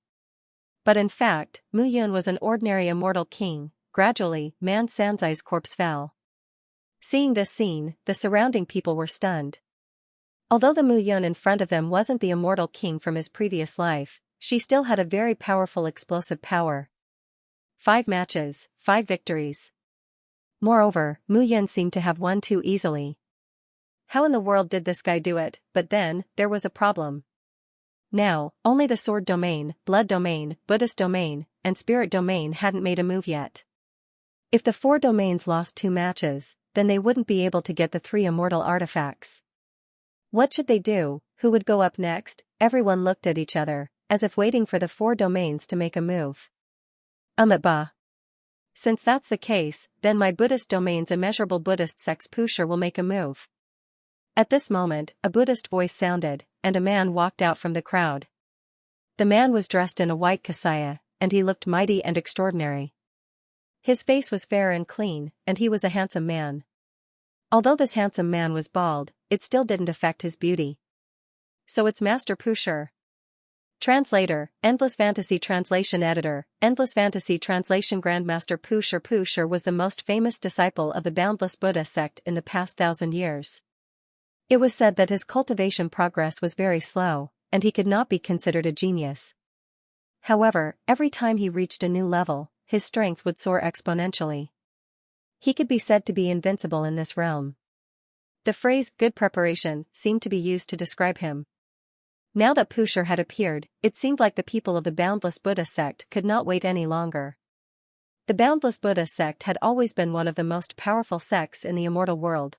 Speaker 1: But in fact, Mu Yun was an ordinary immortal king. Gradually, Man Sanzai's corpse fell. Seeing this scene, the surrounding people were stunned. Although the Mu Yun in front of them wasn't the immortal king from his previous life, she still had a very powerful explosive power. 5 matches, 5 victories. Moreover, Mu Yun seemed to have won too easily. How in the world did this guy do it? But then, there was a problem. Now, only the sword domain, blood domain, Buddhist domain, and spirit domain hadn't made a move yet. If the 4 domains lost 2 matches, then they wouldn't be able to get the 3 immortal artifacts. What should they do? Who would go up next? Everyone looked at each other, as if waiting for the 4 domains to make a move. Bah. Since that's the case, then my Buddhist domain's immeasurable Buddhist sex pusher will make a move. At this moment, a Buddhist voice sounded, and a man walked out from the crowd. The man was dressed in a white kasaya, and he looked mighty and extraordinary. His face was fair and clean, and he was a handsome man. Although this handsome man was bald, it still didn't affect his beauty. So it's Master Pusher. Translator, Endless Fantasy Translation Editor, Endless Fantasy Translation Grandmaster Pusher. Pusher was the most famous disciple of the Boundless Buddha sect in the past 1,000 years. It was said that his cultivation progress was very slow, and he could not be considered a genius. However, every time he reached a new level, his strength would soar exponentially. He could be said to be invincible in this realm. The phrase, good preparation, seemed to be used to describe him. Now that Pusher had appeared, it seemed like the people of the Boundless Buddha sect could not wait any longer. The Boundless Buddha sect had always been one of the most powerful sects in the immortal world.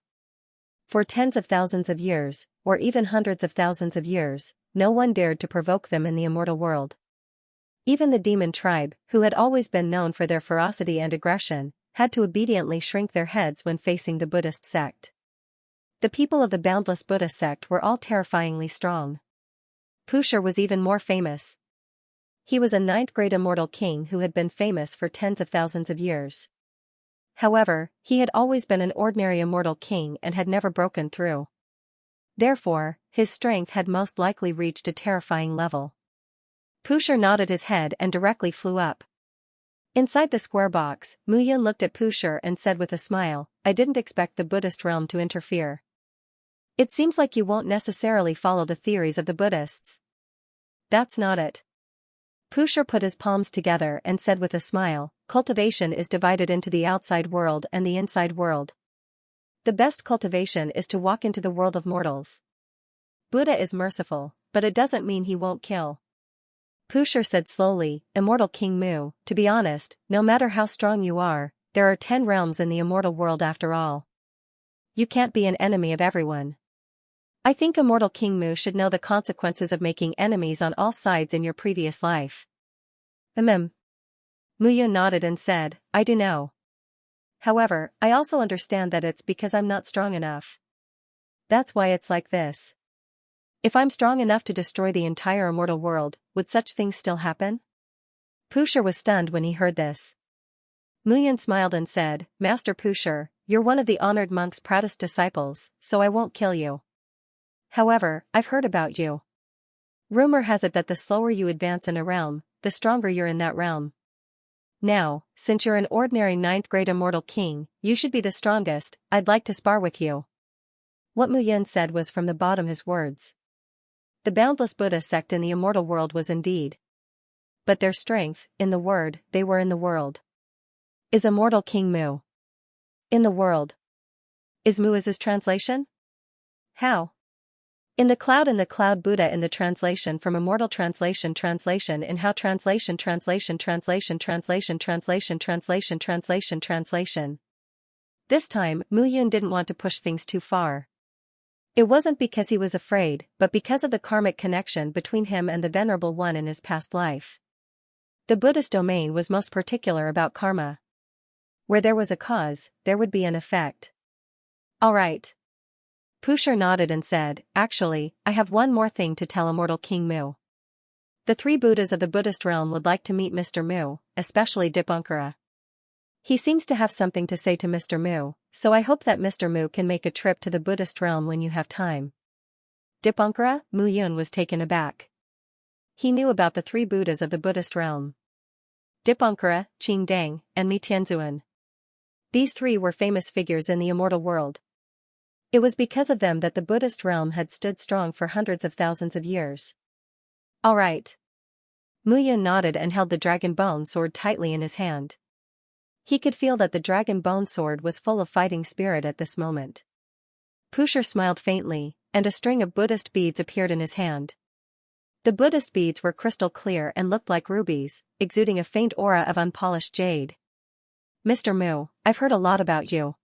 Speaker 1: For tens of thousands of years, or even hundreds of thousands of years, no one dared to provoke them in the immortal world. Even the demon tribe, who had always been known for their ferocity and aggression, had to obediently shrink their heads when facing the Buddhist sect. The people of the Boundless Buddha sect were all terrifyingly strong. Pusher was even more famous. He was a 9th-grade immortal king who had been famous for tens of thousands of years. However, he had always been an ordinary immortal king and had never broken through. Therefore, his strength had most likely reached a terrifying level. Pusher nodded his head and directly flew up. Inside the square box, Mu Yun looked at Pusher and said with a smile, I didn't expect the Buddhist realm to interfere. It seems like you won't necessarily follow the theories of the Buddhists. That's not it. Pushar put his palms together and said with a smile, cultivation is divided into the outside world and the inside world. The best cultivation is to walk into the world of mortals. Buddha is merciful, but it doesn't mean he won't kill. Pushar said slowly, Immortal King Mu, to be honest, no matter how strong you are, there are 10 realms in the immortal world after all. You can't be an enemy of everyone. I think Immortal King Mu should know the consequences of making enemies on all sides in your previous life. Mu Yun nodded and said, I do know. However, I also understand that it's because I'm not strong enough. That's why it's like this. If I'm strong enough to destroy the entire immortal world, would such things still happen? Pushar was stunned when he heard this. Mu Yun smiled and said, Master Pushar, you're one of the honored monk's proudest disciples, so I won't kill you. However, I've heard about you. Rumor has it that the slower you advance in a realm, the stronger you're in that realm. Now, since you're an ordinary 9th grade immortal king, you should be the strongest. I'd like to spar with you. What Mu Yun said was from the bottom of his words. The boundless Buddha sect in the immortal world was indeed. But their strength, in the word, they were in the world. Is Immortal King Mu in the world? Is Mu is his translation? How? In the cloud Buddha in the translation from Immortal translation in how translation. This time, Mu Yun didn't want to push things too far. It wasn't because he was afraid, but because of the karmic connection between him and the Venerable One in his past life. The Buddhist domain was most particular about karma. Where there was a cause, there would be an effect. All right. Pushar nodded and said, actually, I have one more thing to tell Immortal King Mu. The 3 Buddhas of the Buddhist realm would like to meet Mr. Mu, especially Dipankara. He seems to have something to say to Mr. Mu, so I hope that Mr. Mu can make a trip to the Buddhist realm when you have time. Dipankara? Mu Yun was taken aback. He knew about the 3 Buddhas of the Buddhist realm. Dipankara, Qing Dang, and Mi Tianzuan. These 3 were famous figures in the immortal world. It was because of them that the Buddhist realm had stood strong for hundreds of thousands of years. All right. Mu Yun nodded and held the dragon bone sword tightly in his hand. He could feel that the dragon bone sword was full of fighting spirit at this moment. Pushar smiled faintly, and a string of Buddhist beads appeared in his hand. The Buddhist beads were crystal clear and looked like rubies, exuding a faint aura of unpolished jade. Mr. Mu, I've heard a lot about you.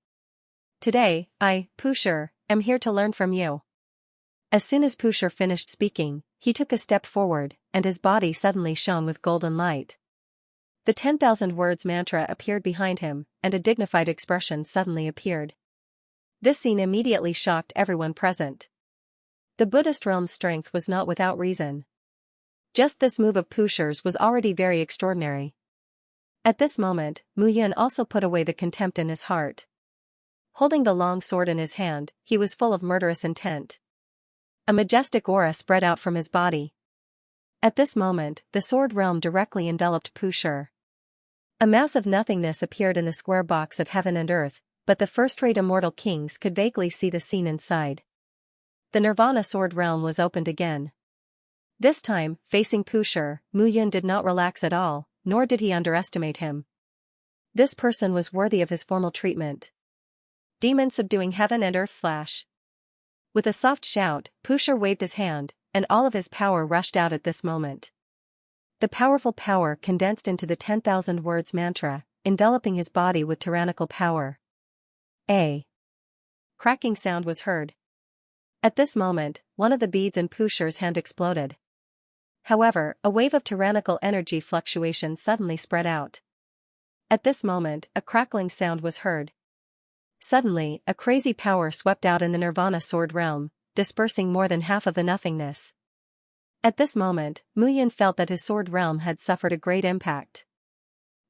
Speaker 1: Today, I, Pushar, am here to learn from you. As soon as Pushar finished speaking, he took a step forward, and his body suddenly shone with golden light. The 10,000 words mantra appeared behind him, and a dignified expression suddenly appeared. This scene immediately shocked everyone present. The Buddhist realm's strength was not without reason. Just this move of Pushar's was already very extraordinary. At this moment, Mu Yun also put away the contempt in his heart. Holding the long sword in his hand, he was full of murderous intent. A majestic aura spread out from his body. At this moment, the sword realm directly enveloped Pushar. A mass of nothingness appeared in the square box of heaven and earth, but the first-rate immortal kings could vaguely see the scene inside. The Nirvana sword realm was opened again. This time, facing Pushar, Mu Yun did not relax at all, nor did he underestimate him. This person was worthy of his formal treatment. Demon subduing heaven and earth / With a soft shout, Pushar waved his hand, and all of his power rushed out at this moment. The powerful power condensed into the 10,000 words mantra, enveloping his body with tyrannical power. A cracking sound was heard. At this moment, one of the beads in Pushar's hand exploded. However, a wave of tyrannical energy fluctuation suddenly spread out. At this moment, a crackling sound was heard. Suddenly, a crazy power swept out in the Nirvana sword realm, dispersing more than half of the nothingness. At this moment, Mu Yun felt that his sword realm had suffered a great impact.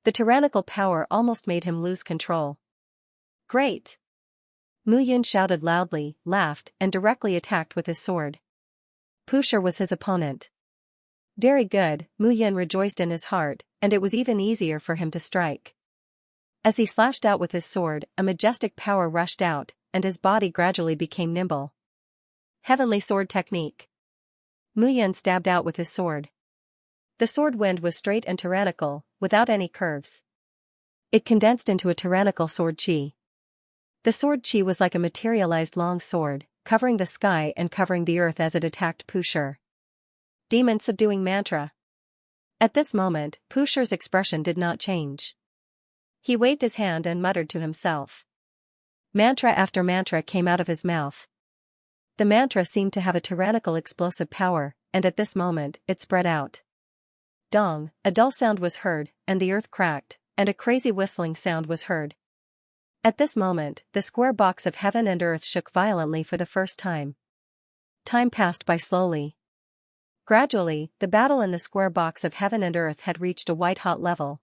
Speaker 1: The tyrannical power almost made him lose control. Great! Mu Yun shouted loudly, laughed, and directly attacked with his sword. Pushar was his opponent. Very good, Mu Yun rejoiced in his heart, and it was even easier for him to strike. As he slashed out with his sword, a majestic power rushed out, and his body gradually became nimble. Heavenly sword technique. Mu Yun stabbed out with his sword. The sword wind was straight and tyrannical, without any curves. It condensed into a tyrannical sword chi. The sword chi was like a materialized long sword, covering the sky and covering the earth as it attacked Pushur. Demon subduing mantra. At this moment, Pushur's expression did not change. He waved his hand and muttered to himself. Mantra after mantra came out of his mouth. The mantra seemed to have a tyrannical explosive power, and at this moment, it spread out. Dong, a dull sound was heard, and the earth cracked, and a crazy whistling sound was heard. At this moment, the square box of heaven and earth shook violently for the first time. Time passed by slowly. Gradually, the battle in the square box of heaven and earth had reached a white-hot level.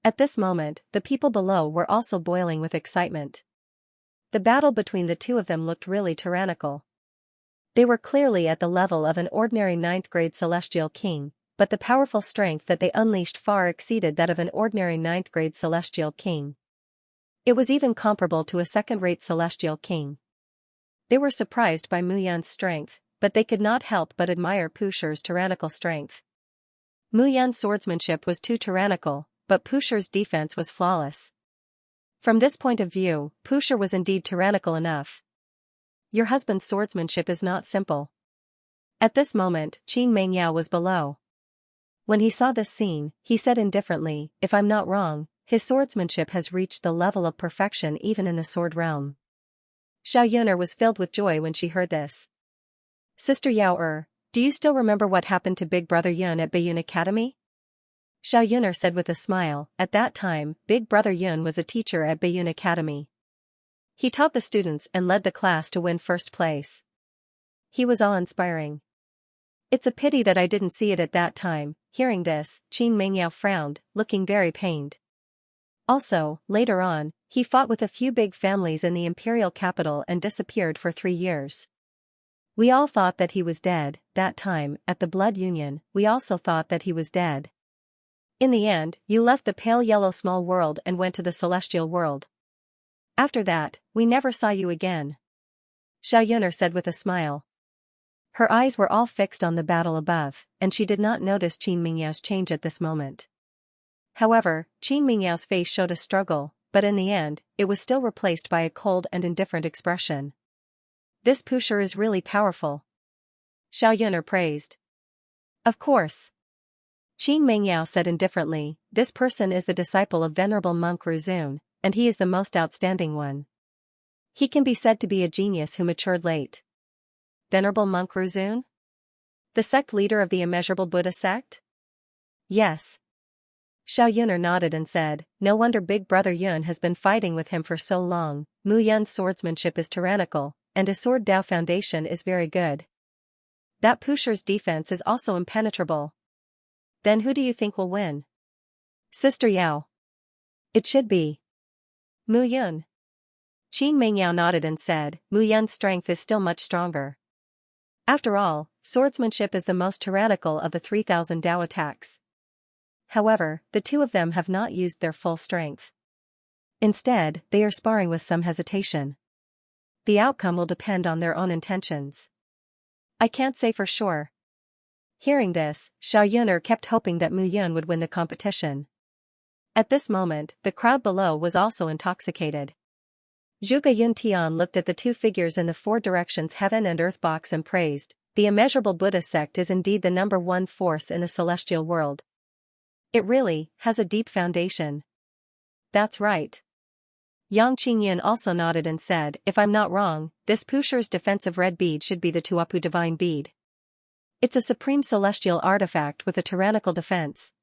Speaker 1: At this moment, the people below were also boiling with excitement. The battle between the two of them looked really tyrannical. They were clearly at the level of an ordinary ninth-grade celestial king, but the powerful strength that they unleashed far exceeded that of an ordinary ninth-grade celestial king. It was even comparable to a second-rate celestial king. They were surprised by Mu Yan's strength, but they could not help but admire Pushur's tyrannical strength. Mu Yan's swordsmanship was too tyrannical, but Pushur's defense was flawless. From this point of view, Pushur was indeed tyrannical enough. Your husband's swordsmanship is not simple. At this moment, Qin Mengyao was below. When he saw this scene, he said indifferently, "If I'm not wrong, his swordsmanship has reached the level of perfection even in the sword realm." Xiao Yuner was filled with joy when she heard this. "Sister Yao do you still remember what happened to Big Brother Yun at Baiyun Academy?" Xiao Yuner said with a smile. At that time, Big Brother Yun was a teacher at Baiyun Academy. He taught the students and led the class to win first place. He was awe-inspiring. It's a pity that I didn't see it at that time. Hearing this, Qin Mengyao frowned, looking very pained. Also, later on, he fought with a few big families in the imperial capital and disappeared for 3 years. We all thought that he was dead. That time, at the Blood Union, we also thought that he was dead. In the end, you left the pale yellow small world and went to the celestial world. After that, we never saw you again. Xiao Yuner said with a smile. Her eyes were all fixed on the battle above, and she did not notice Qin Mingyao's change at this moment. However, Qin Mingyao's face showed a struggle, but in the end, it was still replaced by a cold and indifferent expression. This Pushur is really powerful. Xiao Yuner praised. Of course. Qin Mengyao said indifferently, this person is the disciple of Venerable Monk Ruzun, and he is the most outstanding one. He can be said to be a genius who matured late. Venerable Monk Ruzun? The sect leader of the Immeasurable Buddha sect? Yes. Xiao Yuner nodded and said, no wonder Big Brother Yun has been fighting with him for so long. Mu Yun's swordsmanship is tyrannical, and his sword Dao foundation is very good. That Pushur's defense is also impenetrable. Then who do you think will win? Sister Yao. It should be Mu Yun. Qin Mengyao nodded and said, Mu Yun's strength is still much stronger. After all, swordsmanship is the most tyrannical of the 3,000 Dao attacks. However, the two of them have not used their full strength. Instead, they are sparring with some hesitation. The outcome will depend on their own intentions. I can't say for sure. Hearing this, Xiao Yuner kept hoping that Mu Yun would win the competition. At this moment, the crowd below was also intoxicated. Zhuge Yuntian looked at the two figures in the four directions heaven and earth box and praised, the Immeasurable Buddha sect is indeed the #1 force in the celestial world. It really has a deep foundation. That's right. Yang Qingyin also nodded and said, if I'm not wrong, this Pushur's defensive red bead should be the Tuapu divine bead. It's a supreme celestial artifact with a tyrannical defense.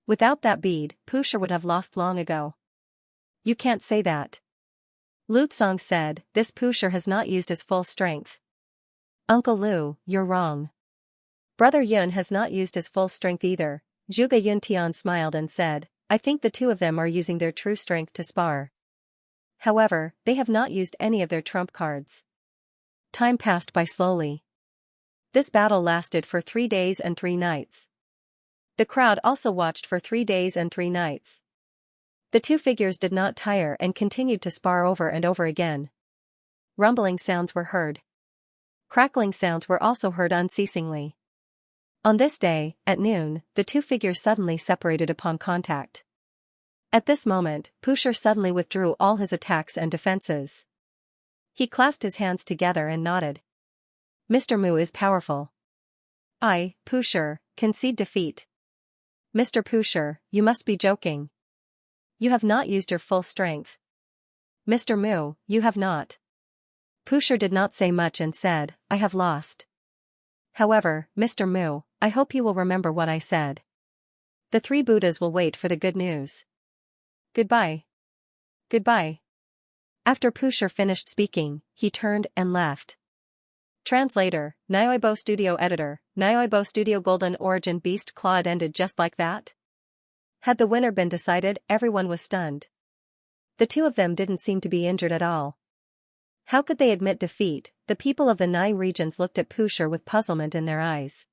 Speaker 1: Without that bead, Pushur would have lost long ago. You can't say that. Lu Tsong said, this Pushur has not used his full strength. Uncle Lu, you're wrong. Brother Yun has not used his full strength either. Zhuge Yuntian smiled and said, I think the two of them are using their true strength to spar. However, they have not used any of their trump cards. Time passed by slowly. This battle lasted for 3 days and 3 nights. The crowd also watched for 3 days and 3 nights. The two figures did not tire and continued to spar over and over again. Rumbling sounds were heard. Crackling sounds were also heard unceasingly. On this day, at noon, the two figures suddenly separated upon contact. At this moment, Pusher suddenly withdrew all his attacks and defenses. He clasped his hands together and nodded. Mr. Mu is powerful. I, Pusher, concede defeat. Mr. Pusher, you must be joking. You have not used your full strength. Mr. Mu, you have not. Pusher did not say much and said, I have lost. However, Mr. Mu, I hope you will remember what I said. The three Buddhas will wait for the good news. Goodbye. Goodbye. After Pusher finished speaking, he turned and left. Translator, Nyoibo Studio Editor, Nyoibo Studio Golden Origin Beast Claw. It ended just like that? Had the winner been decided, everyone was stunned. The two of them didn't seem to be injured at all. How could they admit defeat? The people of the 9 regions looked at Pusher with puzzlement in their eyes.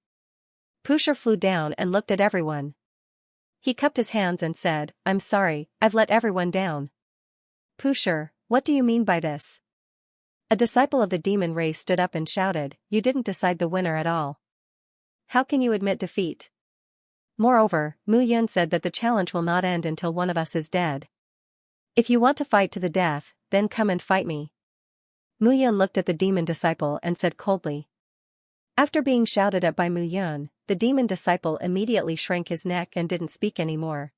Speaker 1: Pusher flew down and looked at everyone. He cupped his hands and said, I'm sorry, I've let everyone down. Pusher, what do you mean by this? A disciple of the demon race stood up and shouted, you didn't decide the winner at all. How can you admit defeat? Moreover, Mu Yun said that the challenge will not end until one of us is dead. If you want to fight to the death, then come and fight me. Mu Yun looked at the demon disciple and said coldly. After being shouted at by Mu Yun, the demon disciple immediately shrank his neck and didn't speak anymore.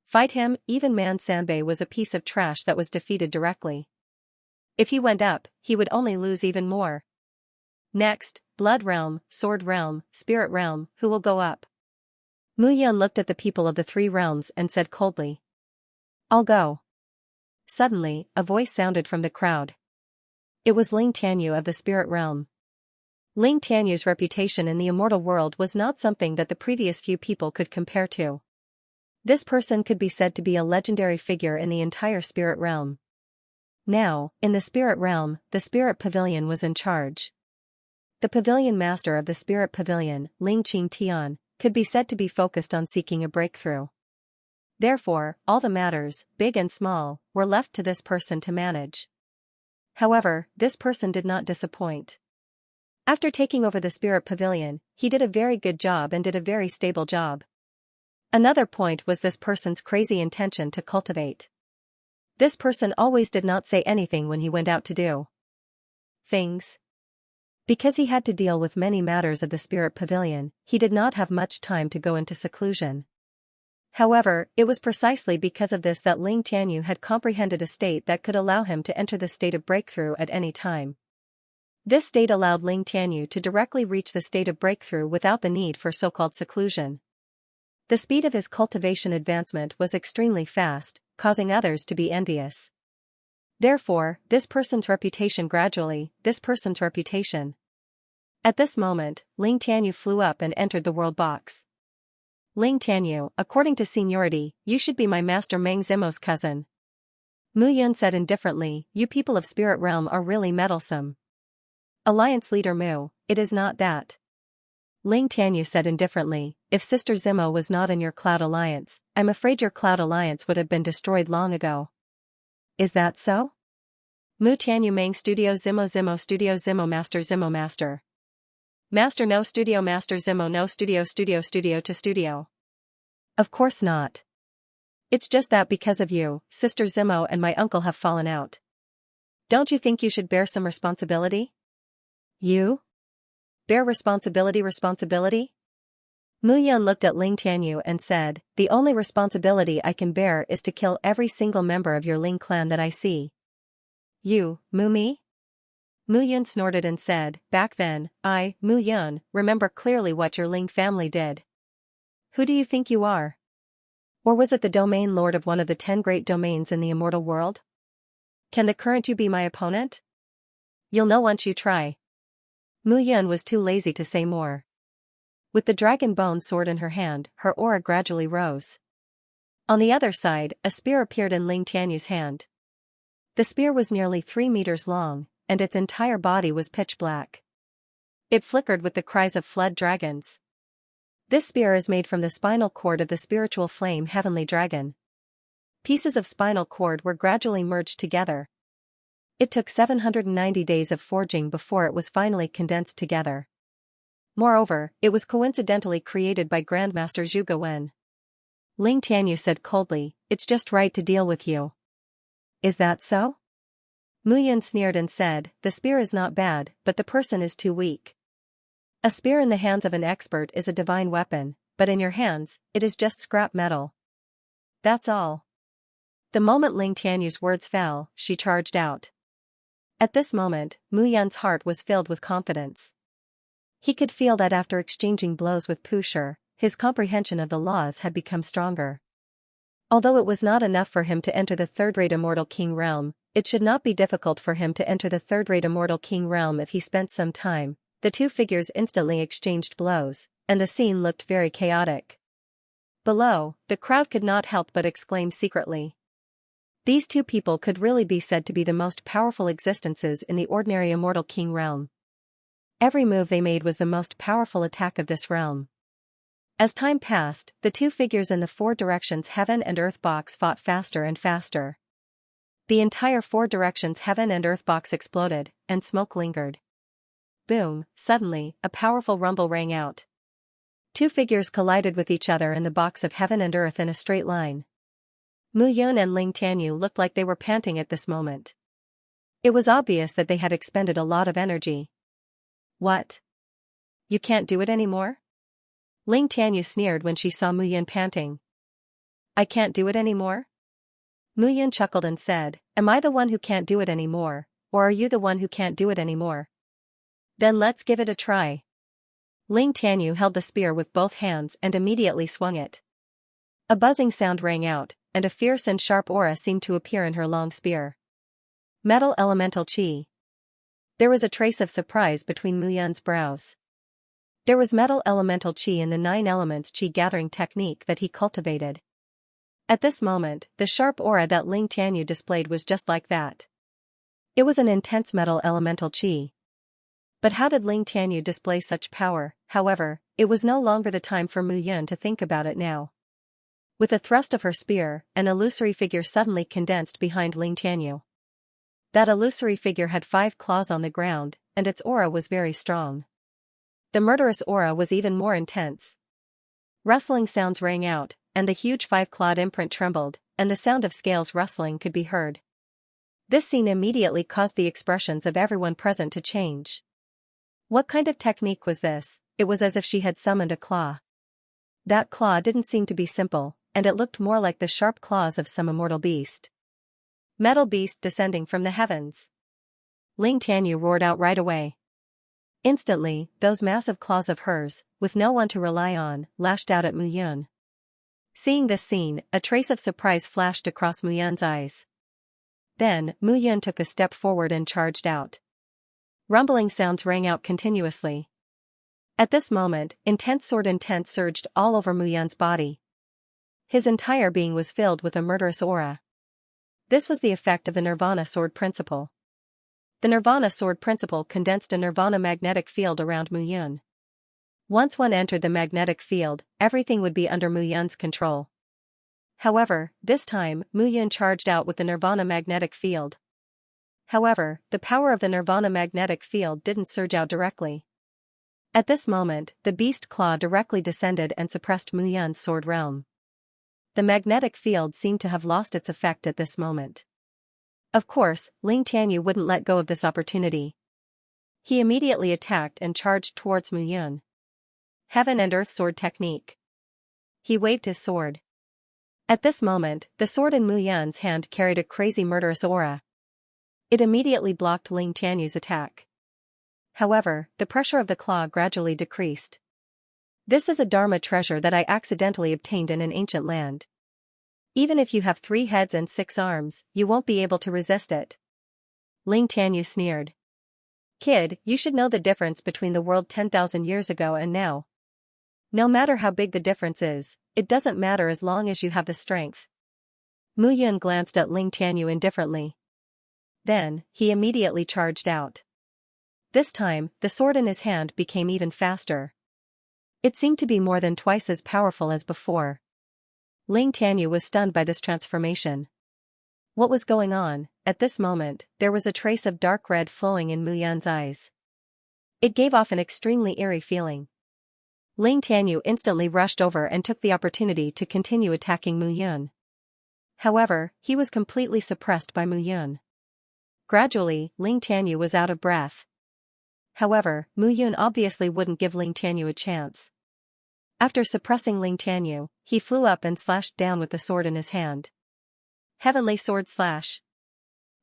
Speaker 1: Fight him, even Man Sanbei was a piece of trash that was defeated directly. If he went up, he would only lose even more. Next, Blood Realm, Sword Realm, Spirit Realm, who will go up? Mu Yun looked at the people of the 3 realms and said coldly. I'll go. Suddenly, a voice sounded from the crowd. It was Ling Tianyu of the Spirit Realm. Ling Tianyu's reputation in the immortal world was not something that the previous few people could compare to. This person could be said to be a legendary figure in the entire Spirit Realm. Now, in the Spirit Realm, the Spirit Pavilion was in charge. The Pavilion Master of the Spirit Pavilion, Ling Qing Tian, could be said to be focused on seeking a breakthrough. Therefore, all the matters, big and small, were left to this person to manage. However, this person did not disappoint. After taking over the Spirit Pavilion, he did a very good job and did a very stable job. Another point was this person's crazy intention to cultivate. This person always did not say anything when he went out to do things. Because he had to deal with many matters of the Spirit Pavilion, he did not have much time to go into seclusion. However, it was precisely because of this that Ling Tianyu had comprehended a state that could allow him to enter the state of breakthrough at any time. This state allowed Ling Tianyu to directly reach the state of breakthrough without the need for so-called seclusion. The speed of his cultivation advancement was extremely fast, causing others to be envious. Therefore, this person's reputation. At this moment, Ling Tianyu flew up and entered the world box. Ling Tianyu, according to seniority, you should be my master Meng Zimo's cousin. Mu Yun said indifferently, you people of Spirit Realm are really meddlesome. Alliance leader Mu, it is not that. Ling Tianyu said indifferently, if Sister Zimo was not in your Cloud Alliance, I'm afraid your Cloud Alliance would have been destroyed long ago. Is that so? Mu Tianyu Meng Studio Zimo Studio Zimo Master. Master no Studio Master Zimo no Studio to Studio. Of course not. It's just that because of you, Sister Zimo and my uncle have fallen out. Don't you think you should bear some responsibility? You? Bear responsibility? Mu Yun looked at Ling Tianyu and said, the only responsibility I can bear is to kill every single member of your Ling clan that I see. You, me? Mu Yun snorted and said, back then, I, Mu Yun, remember clearly what your Ling family did. Who do you think you are? Or was it the domain lord of one of the 10 great domains in the immortal world? Can the current you be my opponent? You'll know once you try. Mu Yun was too lazy to say more. With the dragon bone sword in her hand, her aura gradually rose. On the other side, a spear appeared in Ling Tianyu's hand. The spear was nearly 3 meters long, and its entire body was pitch black. It flickered with the cries of fled dragons. This spear is made from the spinal cord of the spiritual flame heavenly dragon. Pieces of spinal cord were gradually merged together. It took 790 days of forging before it was finally condensed together. Moreover, it was coincidentally created by Grandmaster Zhuge Wen. Ling Tianyu said coldly, "It's just right to deal with you." "Is that so?" Mu Yun sneered and said, "The spear is not bad, but the person is too weak. A spear in the hands of an expert is a divine weapon, but in your hands, it is just scrap metal. That's all." The moment Ling Tianyu's words fell, she charged out. At this moment, Mu Yun's heart was filled with confidence. He could feel that after exchanging blows with Pu Shi, his comprehension of the laws had become stronger. Although it was not enough for him to enter the third-rate immortal king realm, it should not be difficult for him to enter the third-rate immortal king realm if he spent some time. The two figures instantly exchanged blows, and the scene looked very chaotic. Below, the crowd could not help but exclaim secretly. These two people could really be said to be the most powerful existences in the ordinary immortal king realm. Every move they made was the most powerful attack of this realm. As time passed, the two figures in the four directions heaven and earth box fought faster and faster. The entire four directions heaven and earth box exploded, and smoke lingered. Boom, suddenly, a powerful rumble rang out. Two figures collided with each other in the box of heaven and earth in a straight line. Mu Yun and Ling Tianyu looked like they were panting at this moment. It was obvious that they had expended a lot of energy. "What? You can't do it anymore?" Ling Tianyu sneered when she saw Mu Yun panting. "I can't do it anymore?" Mu Yun chuckled and said, "Am I the one who can't do it anymore, or are you the one who can't do it anymore? Then let's give it a try." Ling Tianyu held the spear with both hands and immediately swung it. A buzzing sound rang out, and a fierce and sharp aura seemed to appear in her long spear. Metal elemental chi. There was a trace of surprise between Mu Yun's brows. There was metal elemental chi in the 9 elements chi gathering technique that he cultivated. At this moment, the sharp aura that Ling Tianyu displayed was just like that. It was an intense metal elemental chi. But how did Ling Tianyu display such power? However, it was no longer the time for Mu Yun to think about it now. With a thrust of her spear, an illusory figure suddenly condensed behind Ling Tianyu. That illusory figure had 5 claws on the ground, and its aura was very strong. The murderous aura was even more intense. Rustling sounds rang out, and the huge 5-clawed imprint trembled, and the sound of scales rustling could be heard. This scene immediately caused the expressions of everyone present to change. What kind of technique was this? It was as if she had summoned a claw. That claw didn't seem to be simple, and it looked more like the sharp claws of some immortal beast. Metal beast descending from the heavens. Ling Tianyu roared out right away. Instantly, those massive claws of hers, with no one to rely on, lashed out at Mu Yun. Seeing this scene, a trace of surprise flashed across Mu Yun's eyes. Then, Mu Yun took a step forward and charged out. Rumbling sounds rang out continuously. At this moment, intense sword intent surged all over Mu Yun's body. His entire being was filled with a murderous aura. This was the effect of the Nirvana sword principle. The Nirvana sword principle condensed a Nirvana magnetic field around Mu Yun. Once one entered the magnetic field, everything would be under Mu Yun's control. However, this time, Mu Yun charged out with the Nirvana magnetic field. However, the power of the Nirvana magnetic field didn't surge out directly. At this moment, the beast claw directly descended and suppressed Mu Yun's sword realm. The magnetic field seemed to have lost its effect at this moment. Of course, Ling Tianyu wouldn't let go of this opportunity. He immediately attacked and charged towards Mu Yun. Heaven and Earth sword technique. He waved his sword. At this moment, the sword in Mu Yun's hand carried a crazy murderous aura. It immediately blocked Ling Tianyu's attack. However, the pressure of the claw gradually decreased. This is a Dharma treasure that I accidentally obtained in an ancient land. Even if you have 3 heads and 6 arms, you won't be able to resist it. Ling Tianyu sneered. Kid, you should know the difference between the world 10,000 years ago and now. No matter how big the difference is, it doesn't matter as long as you have the strength. Mu Yun glanced at Ling Tianyu indifferently. Then, he immediately charged out. This time, the sword in his hand became even faster. It seemed to be more than twice as powerful as before. Ling Tianyu was stunned by this transformation. What was going on? At this moment, there was a trace of dark red flowing in Mu Yun's eyes. It gave off an extremely eerie feeling. Ling Tianyu instantly rushed over and took the opportunity to continue attacking Mu Yun. However, he was completely suppressed by Mu Yun. Gradually, Ling Tianyu was out of breath. However, Mu Yun obviously wouldn't give Ling Tianyu a chance. After suppressing Ling Tianyu, he flew up and slashed down with the sword in his hand. Heavenly Sword Slash.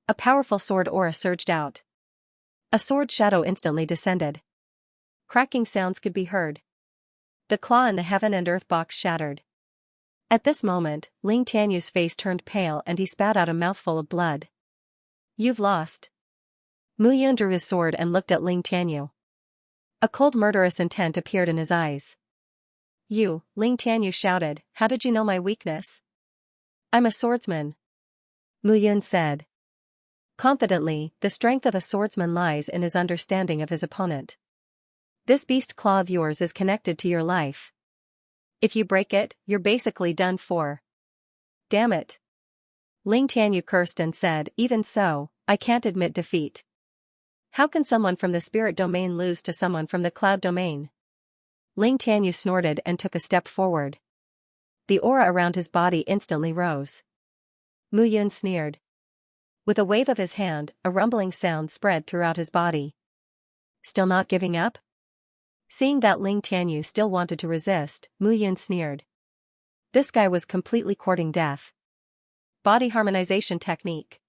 Speaker 1: A powerful sword aura surged out. A sword shadow instantly descended. Cracking sounds could be heard. The claw in the heaven and earth box shattered. At this moment, Ling Tianyu's face turned pale and he spat out a mouthful of blood. You've lost. Mu Yun drew his sword and looked at Ling Tianyu. A cold murderous intent appeared in his eyes. You, Ling Tianyu shouted, how did you know my weakness? I'm a swordsman. Mu Yun said. Confidently, the strength of a swordsman lies in his understanding of his opponent. This beast claw of yours is connected to your life. If you break it, you're basically done for. Damn it. Ling Tianyu cursed and said, even so, I can't admit defeat. How can someone from the spirit domain lose to someone from the cloud domain? Ling Tianyu snorted and took a step forward. The aura around his body instantly rose. Mu Yun sneered. With a wave of his hand, a rumbling sound spread throughout his body. Still not giving up? Seeing that Ling Tianyu still wanted to resist, Mu Yun sneered. This guy was completely courting death. Body harmonization technique.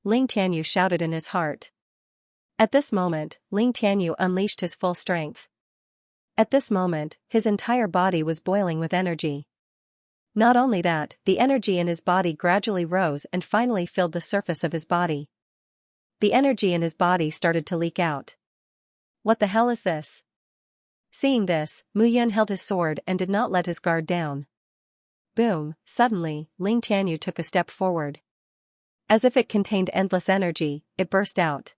Speaker 1: Ling Tianyu shouted in his heart. At this moment, Ling Tianyu unleashed his full strength. At this moment, his entire body was boiling with energy. Not only that, the energy in his body gradually rose and finally filled the surface of his body. The energy in his body started to leak out. What the hell is this? Seeing this, Mu Yun held his sword and did not let his guard down. Boom, suddenly, Ling Tianyu took a step forward. As if it contained endless energy, it burst out.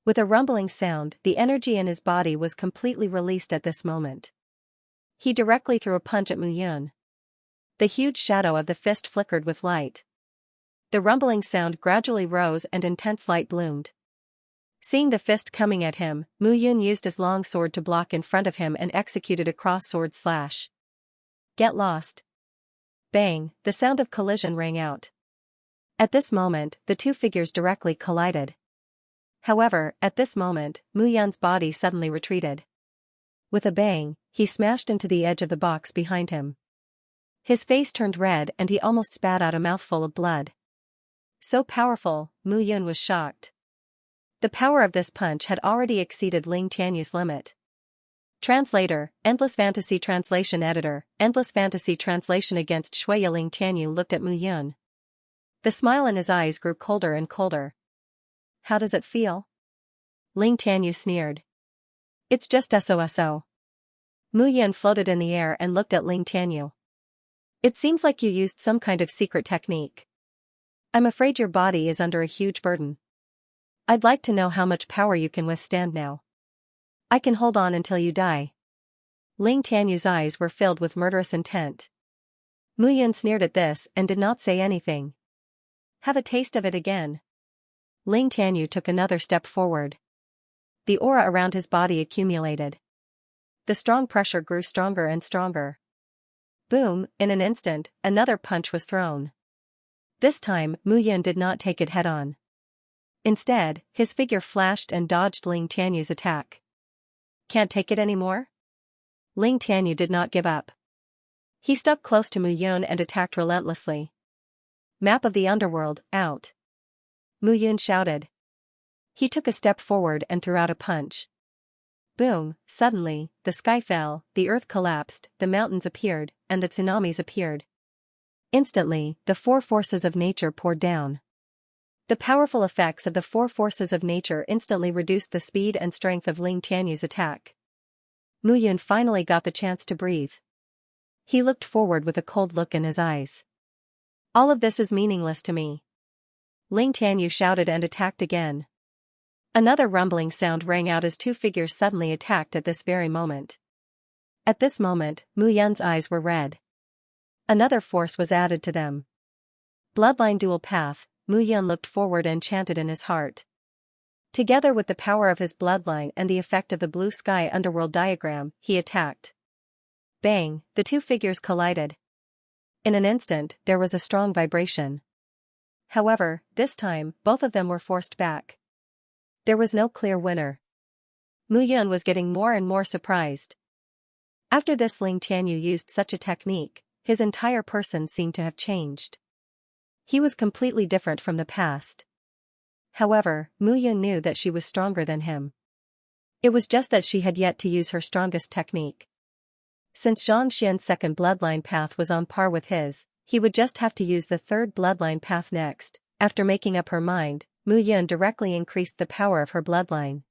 Speaker 1: With a rumbling sound, the energy in his body was completely released at this moment. He directly threw a punch at Mu Yun. The huge shadow of the fist flickered with light. The rumbling sound gradually rose and intense light bloomed. Seeing the fist coming at him, Mu Yun used his long sword to block in front of him and executed a cross sword slash. Get lost. Bang, the sound of collision rang out. At this moment, the two figures directly collided. However, at this moment, Mu Yun's body suddenly retreated. With a bang, he smashed into the edge of the box behind him. His face turned red and he almost spat out a mouthful of blood. So powerful, Mu Yun was shocked. The power of this punch had already exceeded Ling Tianyu's limit. Translator, Endless Fantasy Translation Editor, Endless Fantasy Translation against Shuya. Ling Tianyu looked at Mu Yun. The smile in his eyes grew colder and colder. How does it feel? Ling Tianyu sneered. It's just SOSO. Mu Yun floated in the air and looked at Ling Tianyu. It seems like you used some kind of secret technique. I'm afraid your body is under a huge burden. I'd like to know how much power you can withstand now. I can hold on until you die. Ling Tianyu's eyes were filled with murderous intent. Mu Yun sneered at this and did not say anything. Have a taste of it again. Ling Tianyu took another step forward. The aura around his body accumulated. The strong pressure grew stronger and stronger. Boom, in an instant, another punch was thrown. This time, Mu Yun did not take it head-on. Instead, his figure flashed and dodged Ling Tianyu's attack. Can't take it anymore? Ling Tianyu did not give up. He stuck close to Mu Yun and attacked relentlessly. Map of the underworld, out. Mu Yun shouted. He took a step forward and threw out a punch. Boom, suddenly, the sky fell, the earth collapsed, the mountains appeared, and the tsunamis appeared. Instantly, the four forces of nature poured down. The powerful effects of the four forces of nature instantly reduced the speed and strength of Ling Tianyu's attack. Mu Yun finally got the chance to breathe. He looked forward with a cold look in his eyes. All of this is meaningless to me. Ling Tianyu shouted and attacked again. Another rumbling sound rang out as two figures suddenly attacked at this very moment. At this moment, Mu Yun's eyes were red. Another force was added to them. Bloodline dual path, Mu Yun looked forward and chanted in his heart. Together with the power of his bloodline and the effect of the blue sky underworld diagram, he attacked. Bang, the two figures collided. In an instant, there was a strong vibration. However, this time, both of them were forced back. There was no clear winner. Mu Yun was getting more and more surprised. After this, Ling Tianyu used such a technique, his entire person seemed to have changed. He was completely different from the past. However, Mu Yun knew that she was stronger than him. It was just that she had yet to use her strongest technique. Since Xianxia's second bloodline path was on par with his, he would just have to use the third bloodline path next. After making up her mind, Mu Yun directly increased the power of her bloodline.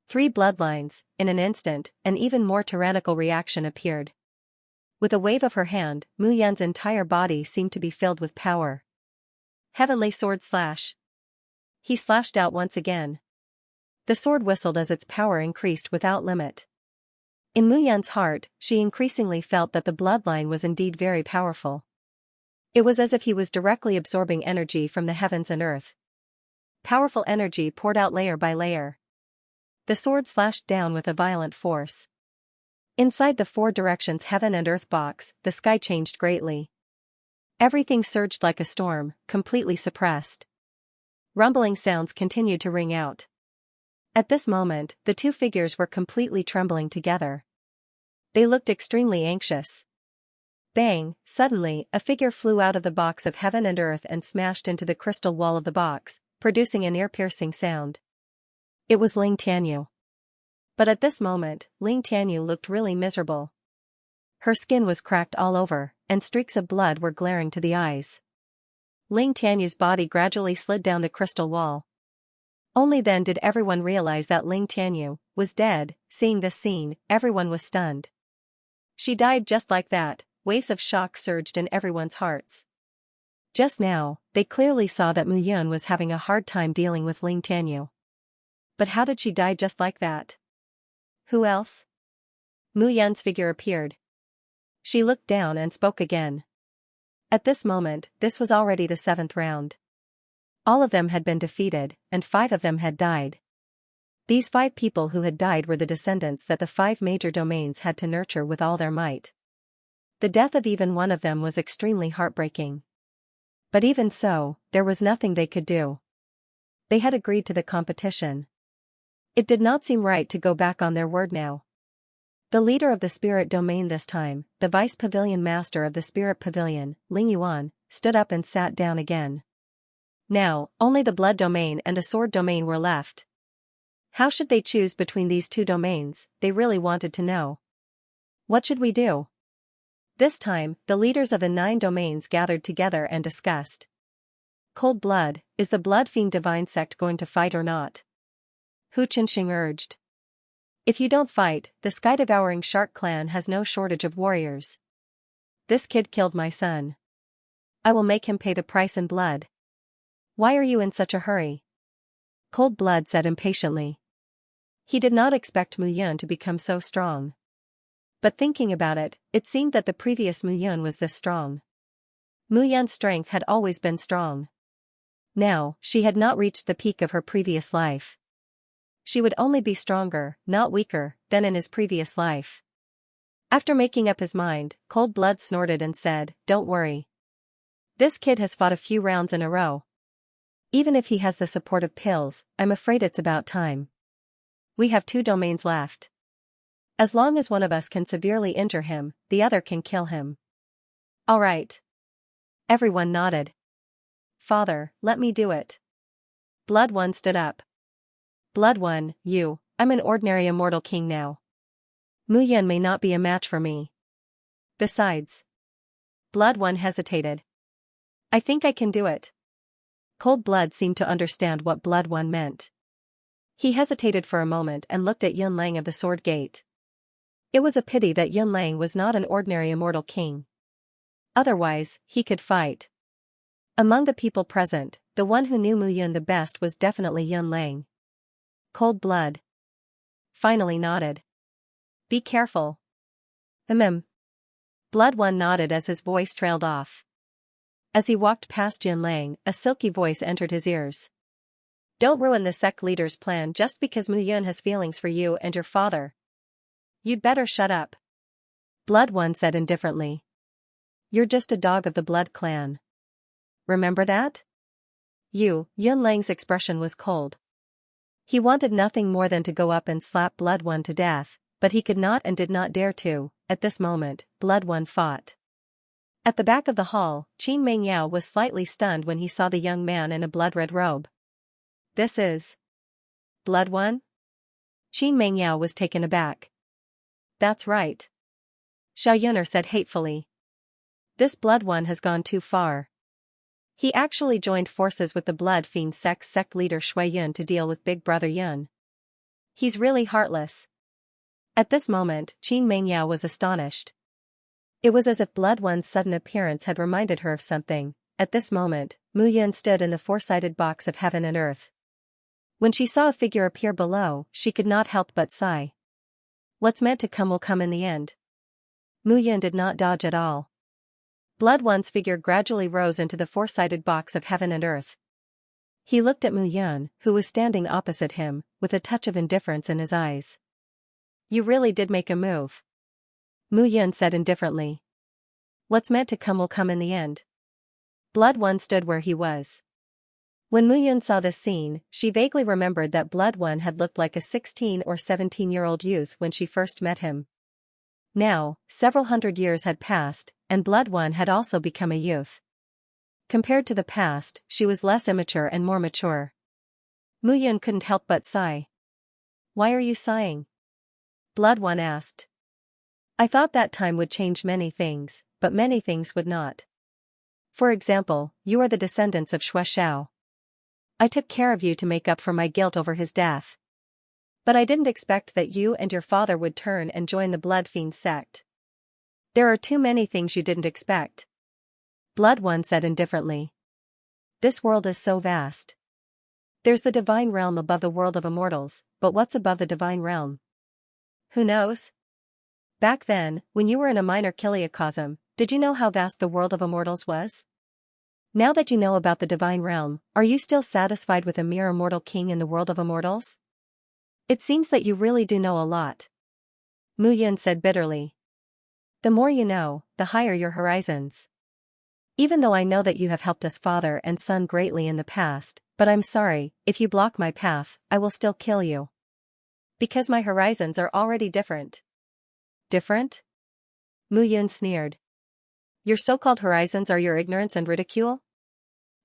Speaker 1: 3 bloodlines, in an instant, an even more tyrannical reaction appeared. With a wave of her hand, Mu Yun's entire body seemed to be filled with power. Heavenly sword slash. He slashed out once again. The sword whistled as its power increased without limit. In Mu Yun's heart, she increasingly felt that the bloodline was indeed very powerful. It was as if he was directly absorbing energy from the heavens and earth. Powerful energy poured out layer by layer. The sword slashed down with a violent force. Inside the 4 directions heaven and earth box, the sky changed greatly. Everything surged like a storm, completely suppressed. Rumbling sounds continued to ring out. At this moment, the two figures were completely trembling together. They looked extremely anxious. Bang, suddenly, a figure flew out of the box of heaven and earth and smashed into the crystal wall of the box, producing an ear-piercing sound. It was Ling Tianyu. But at this moment, Ling Tianyu looked really miserable. Her skin was cracked all over, and streaks of blood were glaring to the eyes. Ling Tianyu's body gradually slid down the crystal wall. Only then did everyone realize that Ling Tianyu was dead. Seeing this scene, everyone was stunned. She died just like that. Waves of shock surged in everyone's hearts. Just now, they clearly saw that Mu Yun was having a hard time dealing with Ling Tianyu. But how did she die just like that? Who else? Mu Yun's figure appeared. She looked down and spoke again. At this moment, this was already the 7th round. All of them had been defeated, and 5 of them had died. These 5 people who had died were the descendants that the 5 major domains had to nurture with all their might. The death of even one of them was extremely heartbreaking. But even so, there was nothing they could do. They had agreed to the competition. It did not seem right to go back on their word now. The leader of the spirit domain this time, the vice pavilion master of the spirit pavilion, Ling Yuan, stood up and sat down again. Now, only the blood domain and the sword domain were left. How should they choose between these 2 domains? They really wanted to know. What should we do? This time, the leaders of the 9 domains gathered together and discussed. Cold blood, is the Blood Fiend Divine Sect going to fight or not? Hu Qinxing urged. If you don't fight, the Sky-Devouring Shark Clan has no shortage of warriors. This kid killed my son. I will make him pay the price in blood. Why are you in such a hurry? Cold Blood said impatiently. He did not expect Mu Yun to become so strong. But thinking about it, it seemed that the previous Mu Yun was this strong. Mu Yun's strength had always been strong. Now, she had not reached the peak of her previous life. She would only be stronger, not weaker, than in his previous life. After making up his mind, Cold Blood snorted and said, "Don't worry. This kid has fought a few rounds in a row. Even if he has the support of pills, I'm afraid it's about time. We have 2 domains left. As long as one of us can severely injure him, the other can kill him." All right. Everyone nodded. Father, let me do it. Blood One stood up. Blood One, I'm an ordinary immortal king now. Mu Yun may not be a match for me. Besides. Blood One hesitated. I think I can do it. Cold Blood seemed to understand what Blood One meant. He hesitated for a moment and looked at Yun Lang of the Sword Gate. It was a pity that Yun Lang was not an ordinary immortal king. Otherwise, he could fight. Among the people present, the one who knew Mu Yun the best was definitely Yun Lang. Cold Blood finally nodded. Be careful. Blood One nodded as his voice trailed off. As he walked past Yun Lang, a silky voice entered his ears. Don't ruin the sect leader's plan just because Mu Yun has feelings for you and your father. You'd better shut up. Blood One said indifferently. You're just a dog of the Blood clan. Remember that? Yun Lang's expression was cold. He wanted nothing more than to go up and slap Blood One to death, but he could not and did not dare to. At this moment, Blood One fought. At the back of the hall, Qin Mengyao was slightly stunned when he saw the young man in a blood-red robe. This is Blood One? Qin Mengyao was taken aback. That's right. Xiao Yuner said hatefully. This Blood One has gone too far. He actually joined forces with the Blood Fiend sect leader Shui Yun to deal with Big Brother Yun. He's really heartless. At this moment, Qin Mengyao was astonished. It was as if Blood One's sudden appearance had reminded her of something. At this moment, Mu Yun stood in the four-sided box of heaven and earth. When she saw a figure appear below, she could not help but sigh. What's meant to come will come in the end. Mu Yun did not dodge at all. Blood One's figure gradually rose into the four-sided box of heaven and earth. He looked at Mu Yun, who was standing opposite him, with a touch of indifference in his eyes. You really did make a move. Mu Yun said indifferently. What's meant to come will come in the end. Blood One stood where he was. When Mu Yun saw this scene, she vaguely remembered that Blood One had looked like a 16 or 17-year-old youth when she first met him. Now, several hundred years had passed, and Blood One had also become a youth. Compared to the past, she was less immature and more mature. Mu Yun couldn't help but sigh. Why are you sighing? Blood One asked. I thought that time would change many things, but many things would not. For example, you are the descendants of Xue Xiao. I took care of you to make up for my guilt over his death. But I didn't expect that you and your father would turn and join the Blood Fiend sect. There are too many things you didn't expect. Blood One said indifferently. This world is so vast. There's the divine realm above the world of immortals, but what's above the divine realm? Who knows? Back then, when you were in a minor kiliacosm, did you know how vast the world of immortals was? Now that you know about the divine realm, are you still satisfied with a mere immortal king in the world of immortals? It seems that you really do know a lot. Mu Yun said bitterly. The more you know, the higher your horizons. Even though I know that you have helped us father and son greatly in the past, but I'm sorry, if you block my path, I will still kill you. Because my horizons are already different. Different? Mu Yun sneered. Your so-called horizons are your ignorance and ridicule?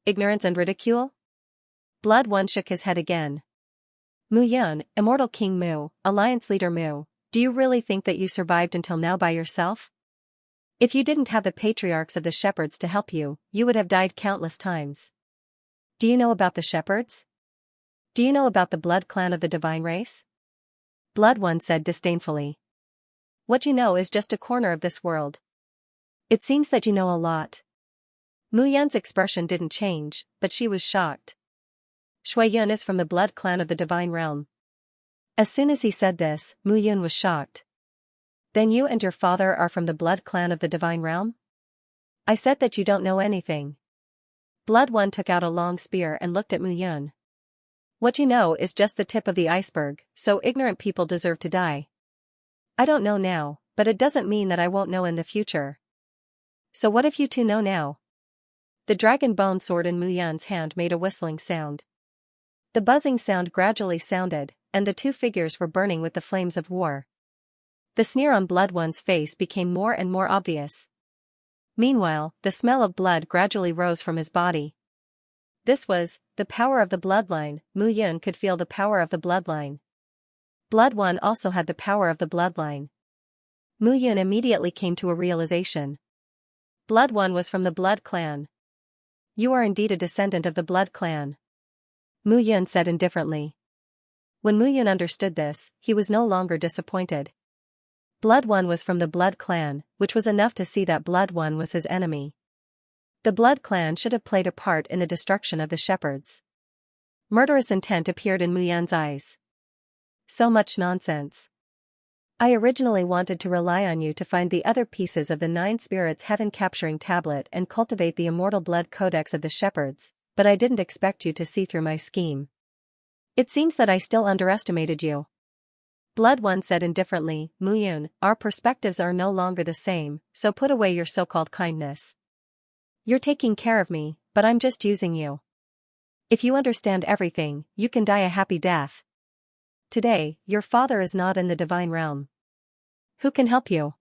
Speaker 1: Ignorance and ridicule? Blood One shook his head again. Mu Yun, Immortal King Mu, Alliance Leader Mu, do you really think that you survived until now by yourself? If you didn't have the patriarchs of the shepherds to help you, you would have died countless times. Do you know about the shepherds? Do you know about the blood clan of the divine race? Blood One said disdainfully. What you know is just a corner of this world. It seems that you know a lot. Mu Yun's expression didn't change, but she was shocked. Shui Yun is from the blood clan of the divine realm. As soon as he said this, Mu Yun was shocked. Then you and your father are from the blood clan of the divine realm? I said that you don't know anything. Blood One took out a long spear and looked at Mu Yun. What you know is just the tip of the iceberg, so ignorant people deserve to die. I don't know now, but it doesn't mean that I won't know in the future. So what if you two know now? The dragon bone sword in Mu Yun's hand made a whistling sound. The buzzing sound gradually sounded, and the two figures were burning with the flames of war. The sneer on Blood One's face became more and more obvious. Meanwhile, the smell of blood gradually rose from his body. This was the power of the bloodline. Mu Yun could feel the power of the bloodline. Blood One also had the power of the bloodline. Mu Yun immediately came to a realization. Blood One was from the Blood clan. You are indeed a descendant of the Blood clan. Mu Yun said indifferently. When Mu Yun understood this, he was no longer disappointed. Blood One was from the Blood clan, which was enough to see that Blood One was his enemy. The Blood clan should have played a part in the destruction of the shepherds. Murderous intent appeared in Mu Yun's eyes. So much nonsense. I originally wanted to rely on you to find the other pieces of the 9 spirits heaven capturing tablet and cultivate the immortal blood codex of the shepherds, but I didn't expect you to see through my scheme. It seems that I still underestimated you. Blood One said indifferently, Mu Yun, our perspectives are no longer the same, so put away your so-called kindness. You're taking care of me, but I'm just using you. If you understand everything, you can die a happy death. Today, your father is not in the divine realm. Who can help you?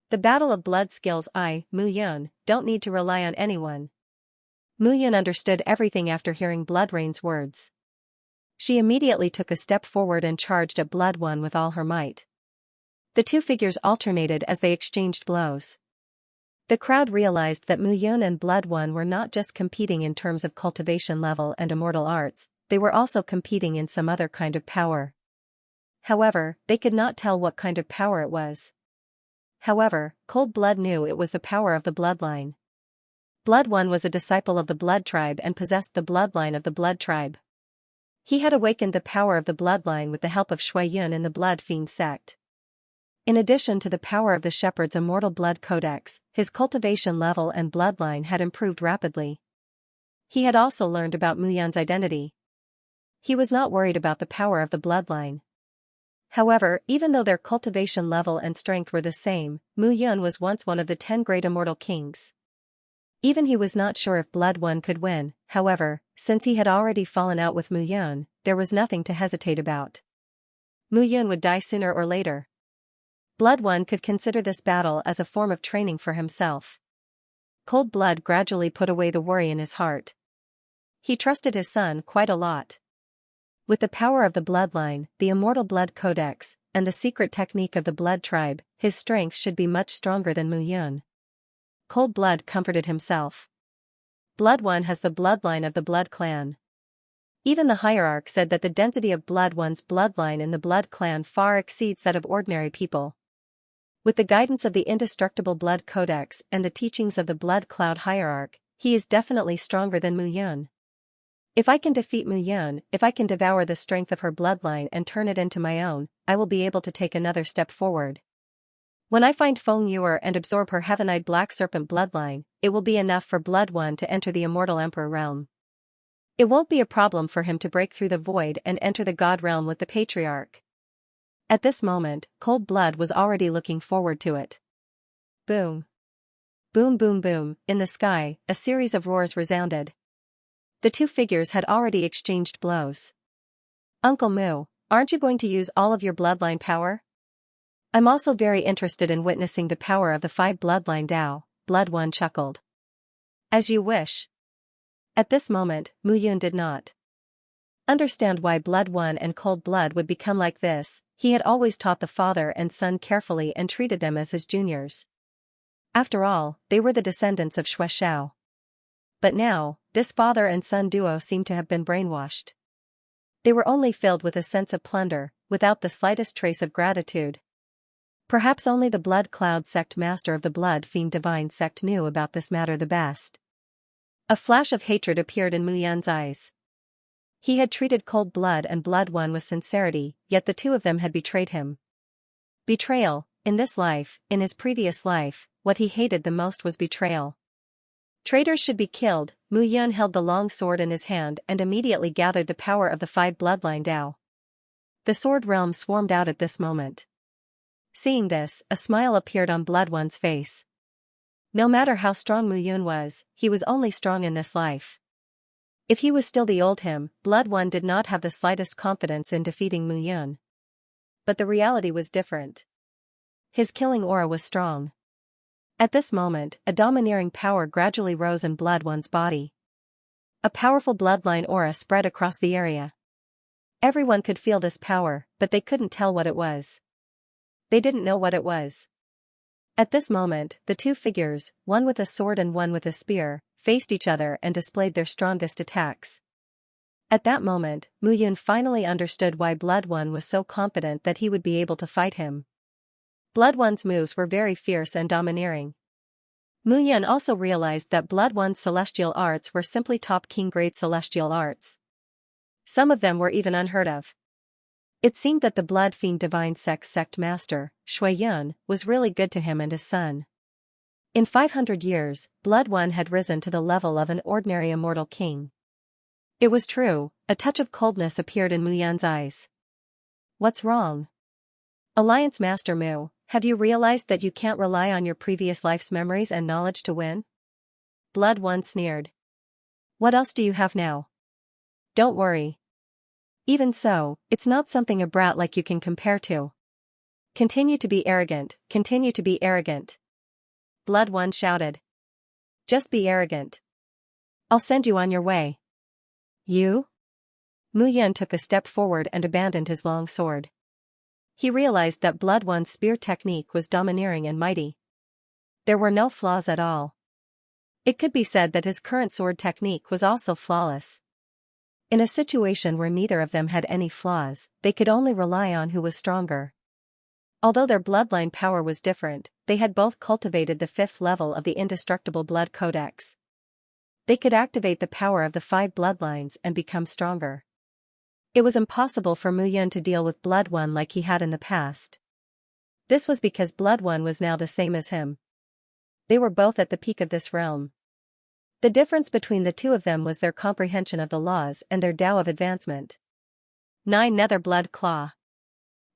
Speaker 1: The battle of blood skills. I, Mu Yun, don't need to rely on anyone. Mu Yun understood everything after hearing Blood Rain's words. She immediately took a step forward and charged at Blood One with all her might. The two figures alternated as they exchanged blows. The crowd realized that Mu Yun and Blood One were not just competing in terms of cultivation level and immortal arts, they were also competing in some other kind of power. However, they could not tell what kind of power it was. However, Cold Blood knew it was the power of the bloodline. Blood One was a disciple of the Blood Tribe and possessed the bloodline of the Blood Tribe. He had awakened the power of the bloodline with the help of Shui Yun in the Blood Fiend sect. In addition to the power of the Shepherd's immortal blood codex, his cultivation level and bloodline had improved rapidly. He had also learned about Mu Yun's identity. He was not worried about the power of the bloodline. However, even though their cultivation level and strength were the same, Mu Yun was once one of the 10 great immortal kings. Even he was not sure if Blood One could win, however, since he had already fallen out with Mu Yun, there was nothing to hesitate about. Mu Yun would die sooner or later. Blood One could consider this battle as a form of training for himself. Cold Blood gradually put away the worry in his heart. He trusted his son quite a lot. With the power of the bloodline, the immortal blood codex, and the secret technique of the Blood Tribe, his strength should be much stronger than Mu Yun. Cold Blood comforted himself. Blood One has the bloodline of the Blood Clan. Even the hierarch said that the density of Blood One's bloodline in the Blood Clan far exceeds that of ordinary people. With the guidance of the indestructible Blood Codex and the teachings of the Blood Cloud Hierarch, he is definitely stronger than Mu Yun. If I can defeat Mu Yun, if I can devour the strength of her bloodline and turn it into my own, I will be able to take another step forward. When I find Feng Yuer and absorb her heaven-eyed black serpent bloodline, it will be enough for Blood One to enter the immortal emperor realm. It won't be a problem for him to break through the void and enter the god realm with the patriarch. At this moment, Cold Blood was already looking forward to it. Boom. Boom boom boom, in the sky, a series of roars resounded. The two figures had already exchanged blows. Uncle Mu, aren't you going to use all of your bloodline power? I'm also very interested in witnessing the power of the 5 bloodline Dao, Blood One chuckled. As you wish. At this moment, Mu Yun did not understand why Blood One and Cold Blood would become like this. He had always taught the father and son carefully and treated them as his juniors. After all, they were the descendants of Xue Shao. But now, this father and son duo seemed to have been brainwashed. They were only filled with a sense of plunder, without the slightest trace of gratitude. Perhaps only the Blood Cloud sect master of the Blood Fiend Divine sect knew about this matter the best. A flash of hatred appeared in Mu Yun's eyes. He had treated Cold Blood and Blood One with sincerity, yet the two of them had betrayed him. Betrayal, in this life, in his previous life, what he hated the most was betrayal. Traitors should be killed. Mu Yun held the long sword in his hand and immediately gathered the power of the 5 bloodline Dao. The sword realm swarmed out at this moment. Seeing this, a smile appeared on Blood One's face. No matter how strong Mu Yun was, he was only strong in this life. If he was still the old him, Blood One did not have the slightest confidence in defeating Mu Yun. But the reality was different. His killing aura was strong. At this moment, a domineering power gradually rose in Blood One's body. A powerful bloodline aura spread across the area. Everyone could feel this power, but they couldn't tell what it was. They didn't know what it was. At this moment, the two figures, one with a sword and one with a spear, faced each other and displayed their strongest attacks. At that moment, Mu Yun finally understood why Blood One was so confident that he would be able to fight him. Blood One's moves were very fierce and domineering. Mu Yun also realized that Blood One's celestial arts were simply top king-grade celestial arts. Some of them were even unheard of. It seemed that the Blood Fiend Divine sect master, Shui Yun, was really good to him and his son. In 500 years, Blood One had risen to the level of an ordinary immortal king. It was true, a touch of coldness appeared in Mu Yan's eyes. What's wrong? Alliance Master Mu, have you realized that you can't rely on your previous life's memories and knowledge to win? Blood One sneered. What else do you have now? Don't worry. Even so, it's not something a brat like you can compare to. Continue to be arrogant, continue to be arrogant. Blood One shouted. Just be arrogant. I'll send you on your way. You? Mu Yan took a step forward and abandoned his long sword. He realized that Blood One's spear technique was domineering and mighty. There were no flaws at all. It could be said that his current sword technique was also flawless. In a situation where neither of them had any flaws, they could only rely on who was stronger. Although their bloodline power was different, they had both cultivated the 5th level of the Indestructible Blood Codex. They could activate the power of the 5 bloodlines and become stronger. It was impossible for Mu Yan to deal with Blood One like he had in the past. This was because Blood One was now the same as him. They were both at the peak of this realm. The difference between the two of them was their comprehension of the laws and their Tao of advancement. 9 Nether Blood Claw.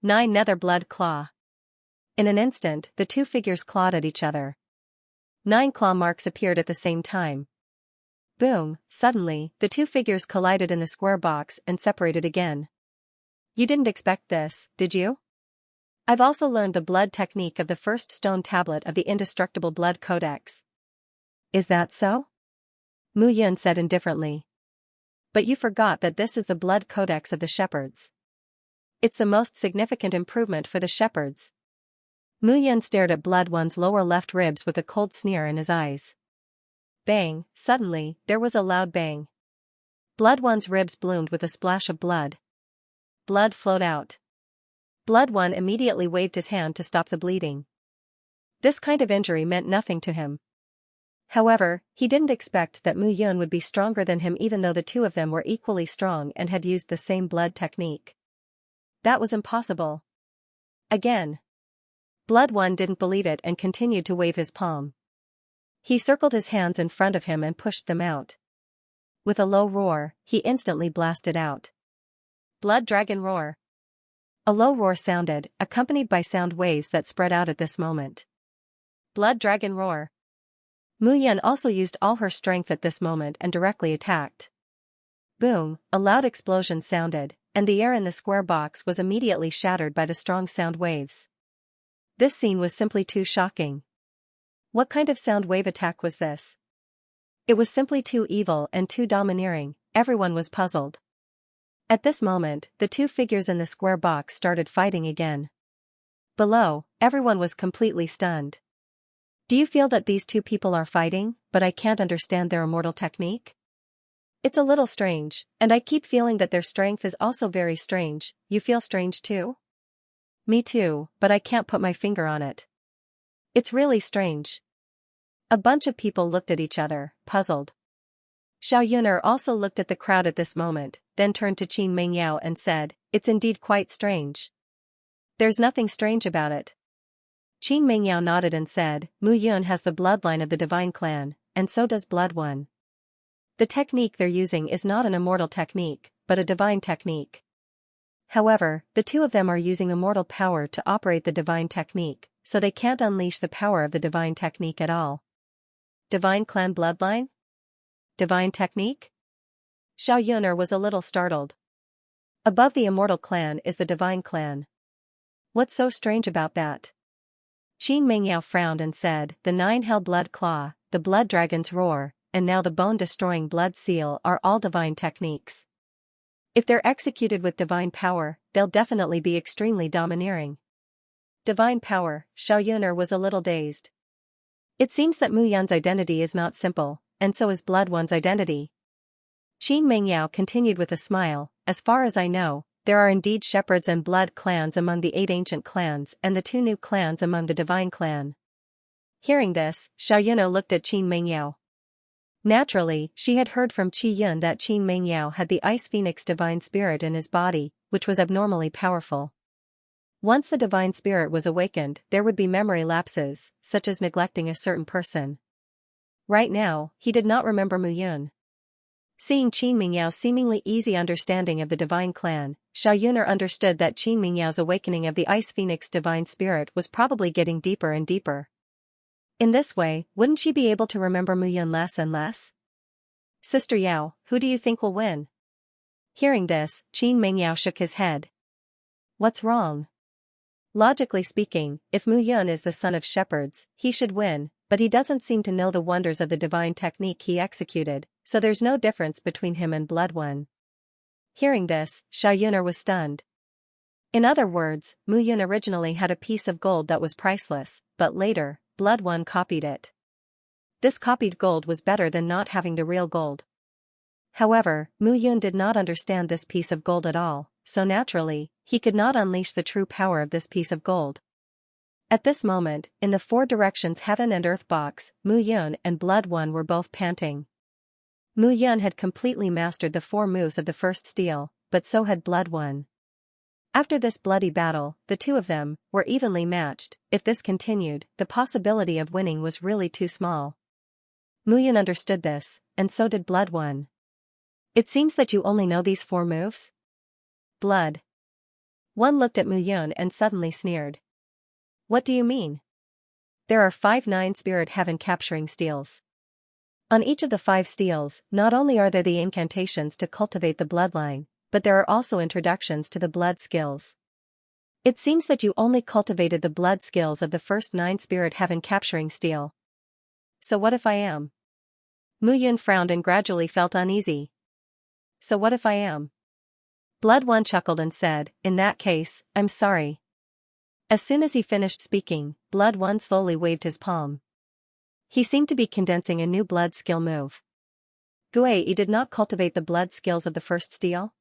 Speaker 1: 9 Nether Blood Claw. In an instant, the two figures clawed at each other. 9 claw marks appeared at the same time. Boom, suddenly, the two figures collided in the square box and separated again. You didn't expect this, did you? I've also learned the blood technique of the first stone tablet of the Indestructible Blood Codex. Is that so? Mu Yan said indifferently. But you forgot that this is the blood codex of the shepherds. It's the most significant improvement for the shepherds. Mu Yan stared at Blood One's lower left ribs with a cold sneer in his eyes. Bang, suddenly, there was a loud bang. Blood One's ribs bloomed with a splash of blood. Blood flowed out. Blood One immediately waved his hand to stop the bleeding. This kind of injury meant nothing to him. However, he didn't expect that Mu Yan would be stronger than him even though the two of them were equally strong and had used the same blood technique. That was impossible. Again. Blood One didn't believe it and continued to wave his palm. He circled his hands in front of him and pushed them out. With a low roar, he instantly blasted out. Blood Dragon Roar. A low roar sounded, accompanied by sound waves that spread out at this moment. Blood Dragon Roar. Mu Yan also used all her strength at this moment and directly attacked. Boom, a loud explosion sounded, and the air in the square box was immediately shattered by the strong sound waves. This scene was simply too shocking. What kind of sound wave attack was this? It was simply too evil and too domineering, everyone was puzzled. At this moment, the two figures in the square box started fighting again. Below, everyone was completely stunned. Do you feel that these two people are fighting, but I can't understand their immortal technique? It's a little strange, and I keep feeling that their strength is also very strange. You feel strange too? Me too, but I can't put my finger on it. It's really strange. A bunch of people looked at each other, puzzled. Xiaoyuner also looked at the crowd at this moment, then turned to Qin Mengyao and said, "It's indeed quite strange." "There's nothing strange about it." Qin Mengyao nodded and said, "Mu Yun has the bloodline of the divine clan, and so does Blood One. The technique they're using is not an immortal technique, but a divine technique. However, the two of them are using immortal power to operate the divine technique, so they can't unleash the power of the divine technique at all." Divine clan bloodline? Divine technique? Xiaoyuner was a little startled. Above the immortal clan is the divine clan. What's so strange about that? Qin Mengyao frowned and said, "The 9 Hell Blood Claw, the Blood Dragon's Roar, and now the Bone-Destroying Blood Seal are all divine techniques. If they're executed with divine power, they'll definitely be extremely domineering." Divine power, Xiaoyuner was a little dazed. It seems that Mu Yan's identity is not simple, and so is Blood One's identity. Qin Mengyao continued with a smile, "As far as I know, there are indeed shepherds and blood clans among the 8 ancient clans and the 2 new clans among the divine clan." Hearing this, Xiaoyuner looked at Qin Mengyao. Naturally, she had heard from Qi Yun that Qin Mengyao had the Ice Phoenix divine spirit in his body, which was abnormally powerful. Once the divine spirit was awakened, there would be memory lapses, such as neglecting a certain person. Right now, he did not remember Mu Yun. Seeing Qin Mingyao's seemingly easy understanding of the divine clan, Xiaoyuner understood that Qin Mingyao's awakening of the Ice Phoenix divine spirit was probably getting deeper and deeper. In this way, wouldn't she be able to remember Mu Yun less and less? Sister Yao, who do you think will win? Hearing this, Qin Mingyao shook his head. What's wrong? Logically speaking, if Mu Yun is the son of shepherds, he should win, but he doesn't seem to know the wonders of the divine technique he executed, so there's no difference between him and Blood One. Hearing this, Xiaoyuner was stunned. In other words, Mu Yun originally had a piece of gold that was priceless, but later, Blood One copied it. This copied gold was better than not having the real gold. However, Mu Yun did not understand this piece of gold at all, so naturally, he could not unleash the true power of this piece of gold. At this moment, in the four directions heaven and earth box, Mu Yun and Blood One were both panting. Mu Yun had completely mastered the four moves of the first steel, but so had Blood One. After this bloody battle, the two of them were evenly matched. If this continued, the possibility of winning was really too small. Mu Yun understood this, and so did Blood One. It seems that you only know these four moves? Blood One looked at Mu Yun and suddenly sneered. What do you mean? There are 5 9-spirit heaven capturing steels. On each of the 5 steels, not only are there the incantations to cultivate the bloodline, but there are also introductions to the blood skills. It seems that you only cultivated the blood skills of the first 9-spirit heaven capturing steel. So what if I am? Mu Yun frowned and gradually felt uneasy. So what if I am? Blood One chuckled and said, in that case, I'm sorry. As soon as he finished speaking, Blood One slowly waved his palm. He seemed to be condensing a new blood skill move. Guei did not cultivate the blood skills of the first steel?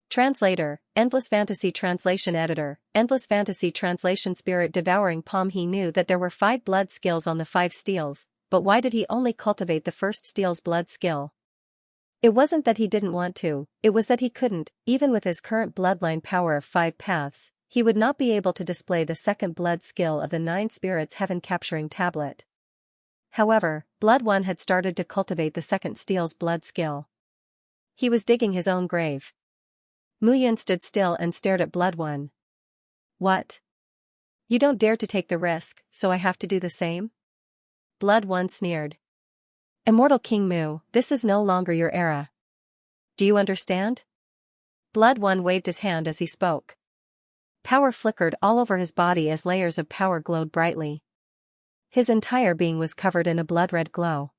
Speaker 1: Translator, Endless Fantasy Translation Editor, Endless Fantasy Translation Spirit Devouring Palm. He knew that there were 5 blood skills on the 5 steels, but why did he only cultivate the first steel's blood skill? It wasn't that he didn't want to, it was that he couldn't. Even with his current bloodline power of 5 paths, he would not be able to display the second blood skill of the 9 spirits heaven capturing tablet. However, Blood One had started to cultivate the second steel's blood skill. He was digging his own grave. Mu Yun stood still and stared at Blood One. What? You don't dare to take the risk, so I have to do the same? Blood One sneered. Immortal King Mu, this is no longer your era. Do you understand? Blood One waved his hand as he spoke. Power flickered all over his body as layers of power glowed brightly. His entire being was covered in a blood-red glow.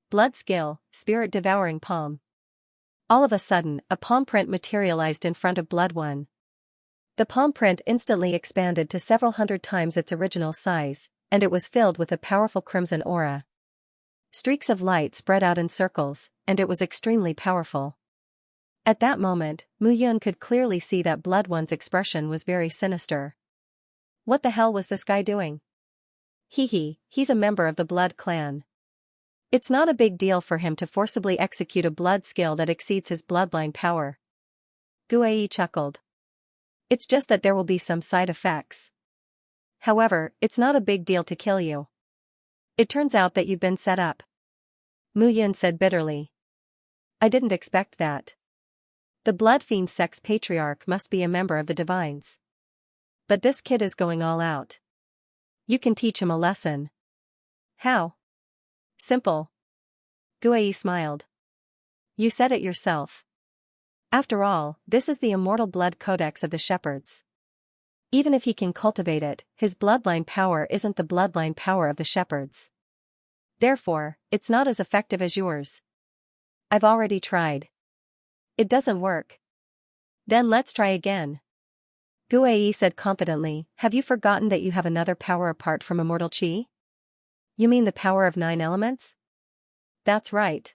Speaker 1: Blood skill, Spirit Devouring Palm. All of a sudden, a palm print materialized in front of Blood One. The palm print instantly expanded to several hundred times its original size, and it was filled with a powerful crimson aura. Streaks of light spread out in circles, and it was extremely powerful. At that moment, Mu Yun could clearly see that Blood One's expression was very sinister. What the hell was this guy doing? He's a member of the Blood clan. It's not a big deal for him to forcibly execute a blood skill that exceeds his bloodline power. Guei chuckled. It's just that there will be some side effects. However, it's not a big deal to kill you. It turns out that you've been set up. Mu Yun said bitterly. I didn't expect that. The Blood Fiend Sex Patriarch must be a member of the Divines. But this kid is going all out. You can teach him a lesson. How? Simple. Guei smiled. You said it yourself. After all, this is the immortal blood codex of the shepherds. Even if he can cultivate it, his bloodline power isn't the bloodline power of the shepherds. Therefore, it's not as effective as yours. I've already tried. It doesn't work. Then let's try again. Guei said confidently, have you forgotten that you have another power apart from immortal qi? You mean the power of 9 elements? That's right.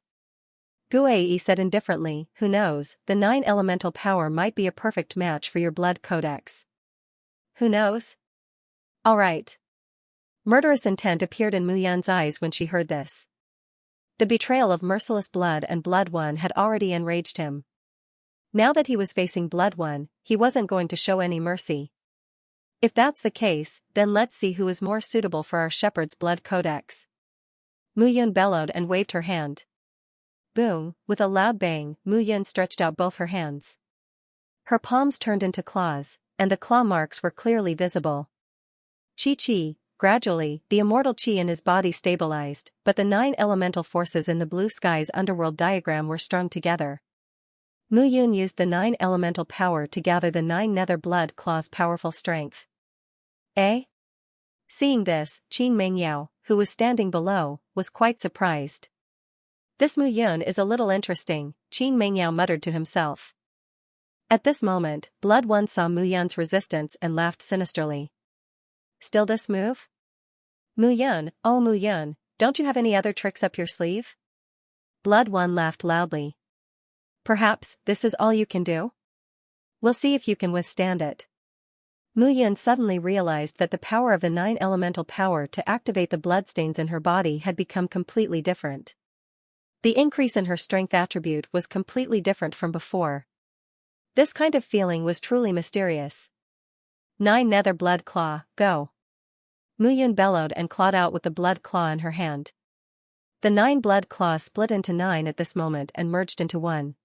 Speaker 1: Guei said indifferently, who knows, the 9 elemental power might be a perfect match for your blood codex. Who knows? All right. Murderous intent appeared in Mu Yun's eyes when she heard this. The betrayal of merciless Blood and Blood One had already enraged him. Now that he was facing Blood One, he wasn't going to show any mercy. If that's the case, then let's see who is more suitable for our shepherd's blood codex. Mu Yun bellowed and waved her hand. Boom, with a loud bang, Mu Yun stretched out both her hands. Her palms turned into claws, and the claw marks were clearly visible. Chi. Gradually, the immortal chi in his body stabilized, but the 9 elemental forces in the blue sky's underworld diagram were strung together. Mu Yun used the 9 elemental power to gather the 9 nether blood claws' powerful strength. Eh? Seeing this, Qin Mengyao, who was standing below, was quite surprised. This Mu Yun is a little interesting, Qin Mengyao muttered to himself. At this moment, Blood One saw Mu Yun's resistance and laughed sinisterly. Still this move? Mu Yun, oh Mu Yun, don't you have any other tricks up your sleeve? Blood One laughed loudly. Perhaps this is all you can do? We'll see if you can withstand it. Mu Yun suddenly realized that the power of the 9 elemental power to activate the bloodstains in her body had become completely different. The increase in her strength attribute was completely different from before. This kind of feeling was truly mysterious. 9 nether blood claw, go. Mu Yun bellowed and clawed out with the blood claw in her hand. The 9 blood claws split into 9 at this moment and merged into one.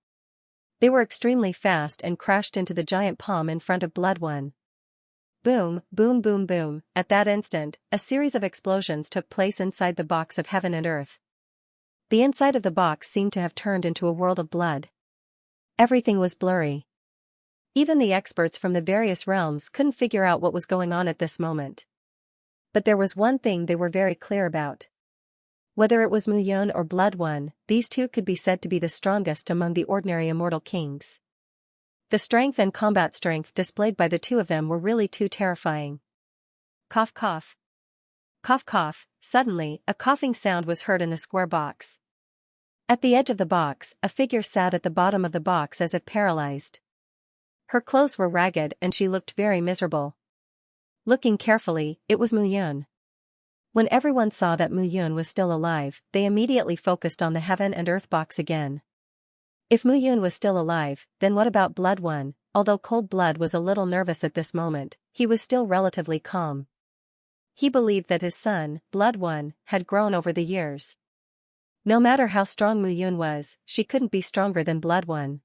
Speaker 1: They were extremely fast and crashed into the giant palm in front of Blood One. Boom, boom, boom, boom. At that instant, a series of explosions took place inside the box of heaven and earth. The inside of the box seemed to have turned into a world of blood. Everything was blurry. Even the experts from the various realms couldn't figure out what was going on at this moment. But there was one thing they were very clear about. Whether it was Mu Yun or Blood One, these two could be said to be the strongest among the ordinary immortal kings. The strength and combat strength displayed by the two of them were really too terrifying. Cough cough. Cough cough. Suddenly, a coughing sound was heard in the square box. At the edge of the box, a figure sat at the bottom of the box as if paralyzed. Her clothes were ragged and she looked very miserable. Looking carefully, it was Mu Yun. When everyone saw that Mu Yun was still alive, they immediately focused on the heaven and earth box again. If Mu Yun was still alive, then what about Blood One? Although Cold Blood was a little nervous at this moment, he was still relatively calm. He believed that his son, Blood One, had grown over the years. No matter how strong Mu Yun was, she couldn't be stronger than Blood One.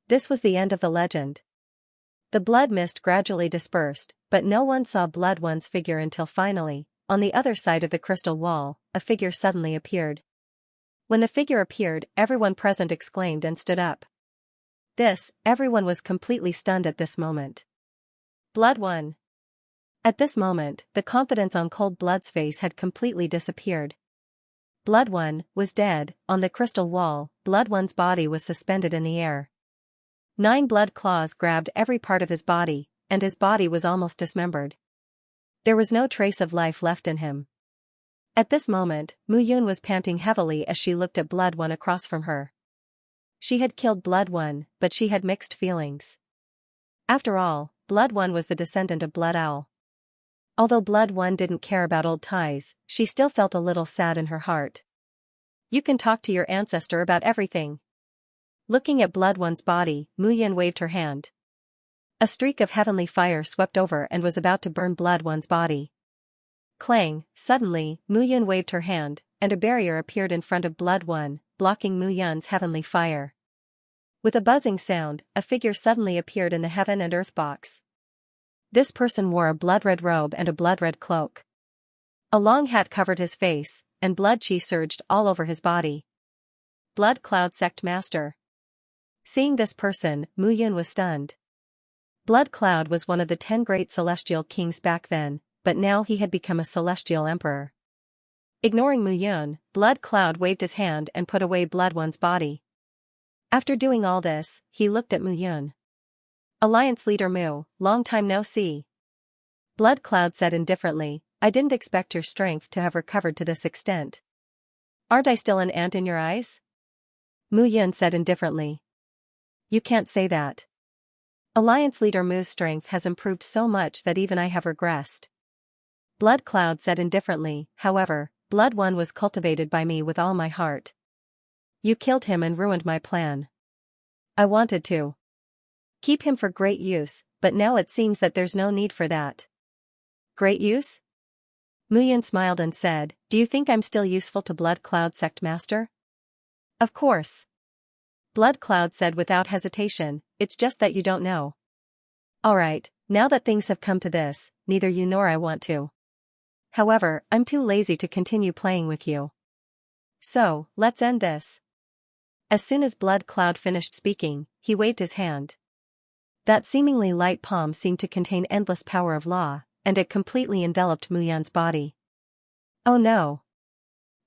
Speaker 1: This was the end of the legend. The blood mist gradually dispersed, but no one saw Blood One's figure until finally, on the other side of the crystal wall, a figure suddenly appeared. When the figure appeared, everyone present exclaimed and stood up. Everyone was completely stunned at this moment. Blood One. At this moment, the confidence on Cold Blood's face had completely disappeared. Blood One was dead. On the crystal wall, Blood One's body was suspended in the air. 9 blood claws grabbed every part of his body, and his body was almost dismembered. There was no trace of life left in him. At this moment, Mu Yun was panting heavily as she looked at Blood One across from her. She had killed Blood One, but she had mixed feelings. After all, Blood One was the descendant of Blood Owl. Although Blood One didn't care about old ties, she still felt a little sad in her heart. You can talk to your ancestor about everything. Looking at Blood One's body, Mu Yun waved her hand. A streak of heavenly fire swept over and was about to burn Blood One's body. Clang! Suddenly, Mu Yun waved her hand, and a barrier appeared in front of Blood One, blocking Mu Yun's heavenly fire. With a buzzing sound, a figure suddenly appeared in the heaven and earth box. This person wore a blood-red robe and a blood-red cloak. A long hat covered his face, and blood chi surged all over his body. Blood Cloud Sect Master. Seeing this person, Mu Yun was stunned. Blood Cloud was one of the 10 great celestial kings back then, but now he had become a celestial emperor. Ignoring Mu Yun, Blood Cloud waved his hand and put away Blood One's body. After doing all this, he looked at Mu Yun. Alliance Leader Mu, long time no see. Blood Cloud said indifferently, I didn't expect your strength to have recovered to this extent. Aren't I still an ant in your eyes? Mu Yun said indifferently. You can't say that. Alliance Leader Mu's strength has improved so much that even I have regressed. Blood Cloud said indifferently, however, Blood One was cultivated by me with all my heart. You killed him and ruined my plan. I wanted to keep him for great use, but now it seems that there's no need for that. Great use? Mu Yun smiled and said, do you think I'm still useful to Blood Cloud Sect Master? Of course. Blood Cloud said without hesitation, it's just that you don't know. Alright, now that things have come to this, neither you nor I want to. However, I'm too lazy to continue playing with you. So, let's end this. As soon as Blood Cloud finished speaking, he waved his hand. That seemingly light palm seemed to contain endless power of law, and it completely enveloped Mu Yan's body. Oh no.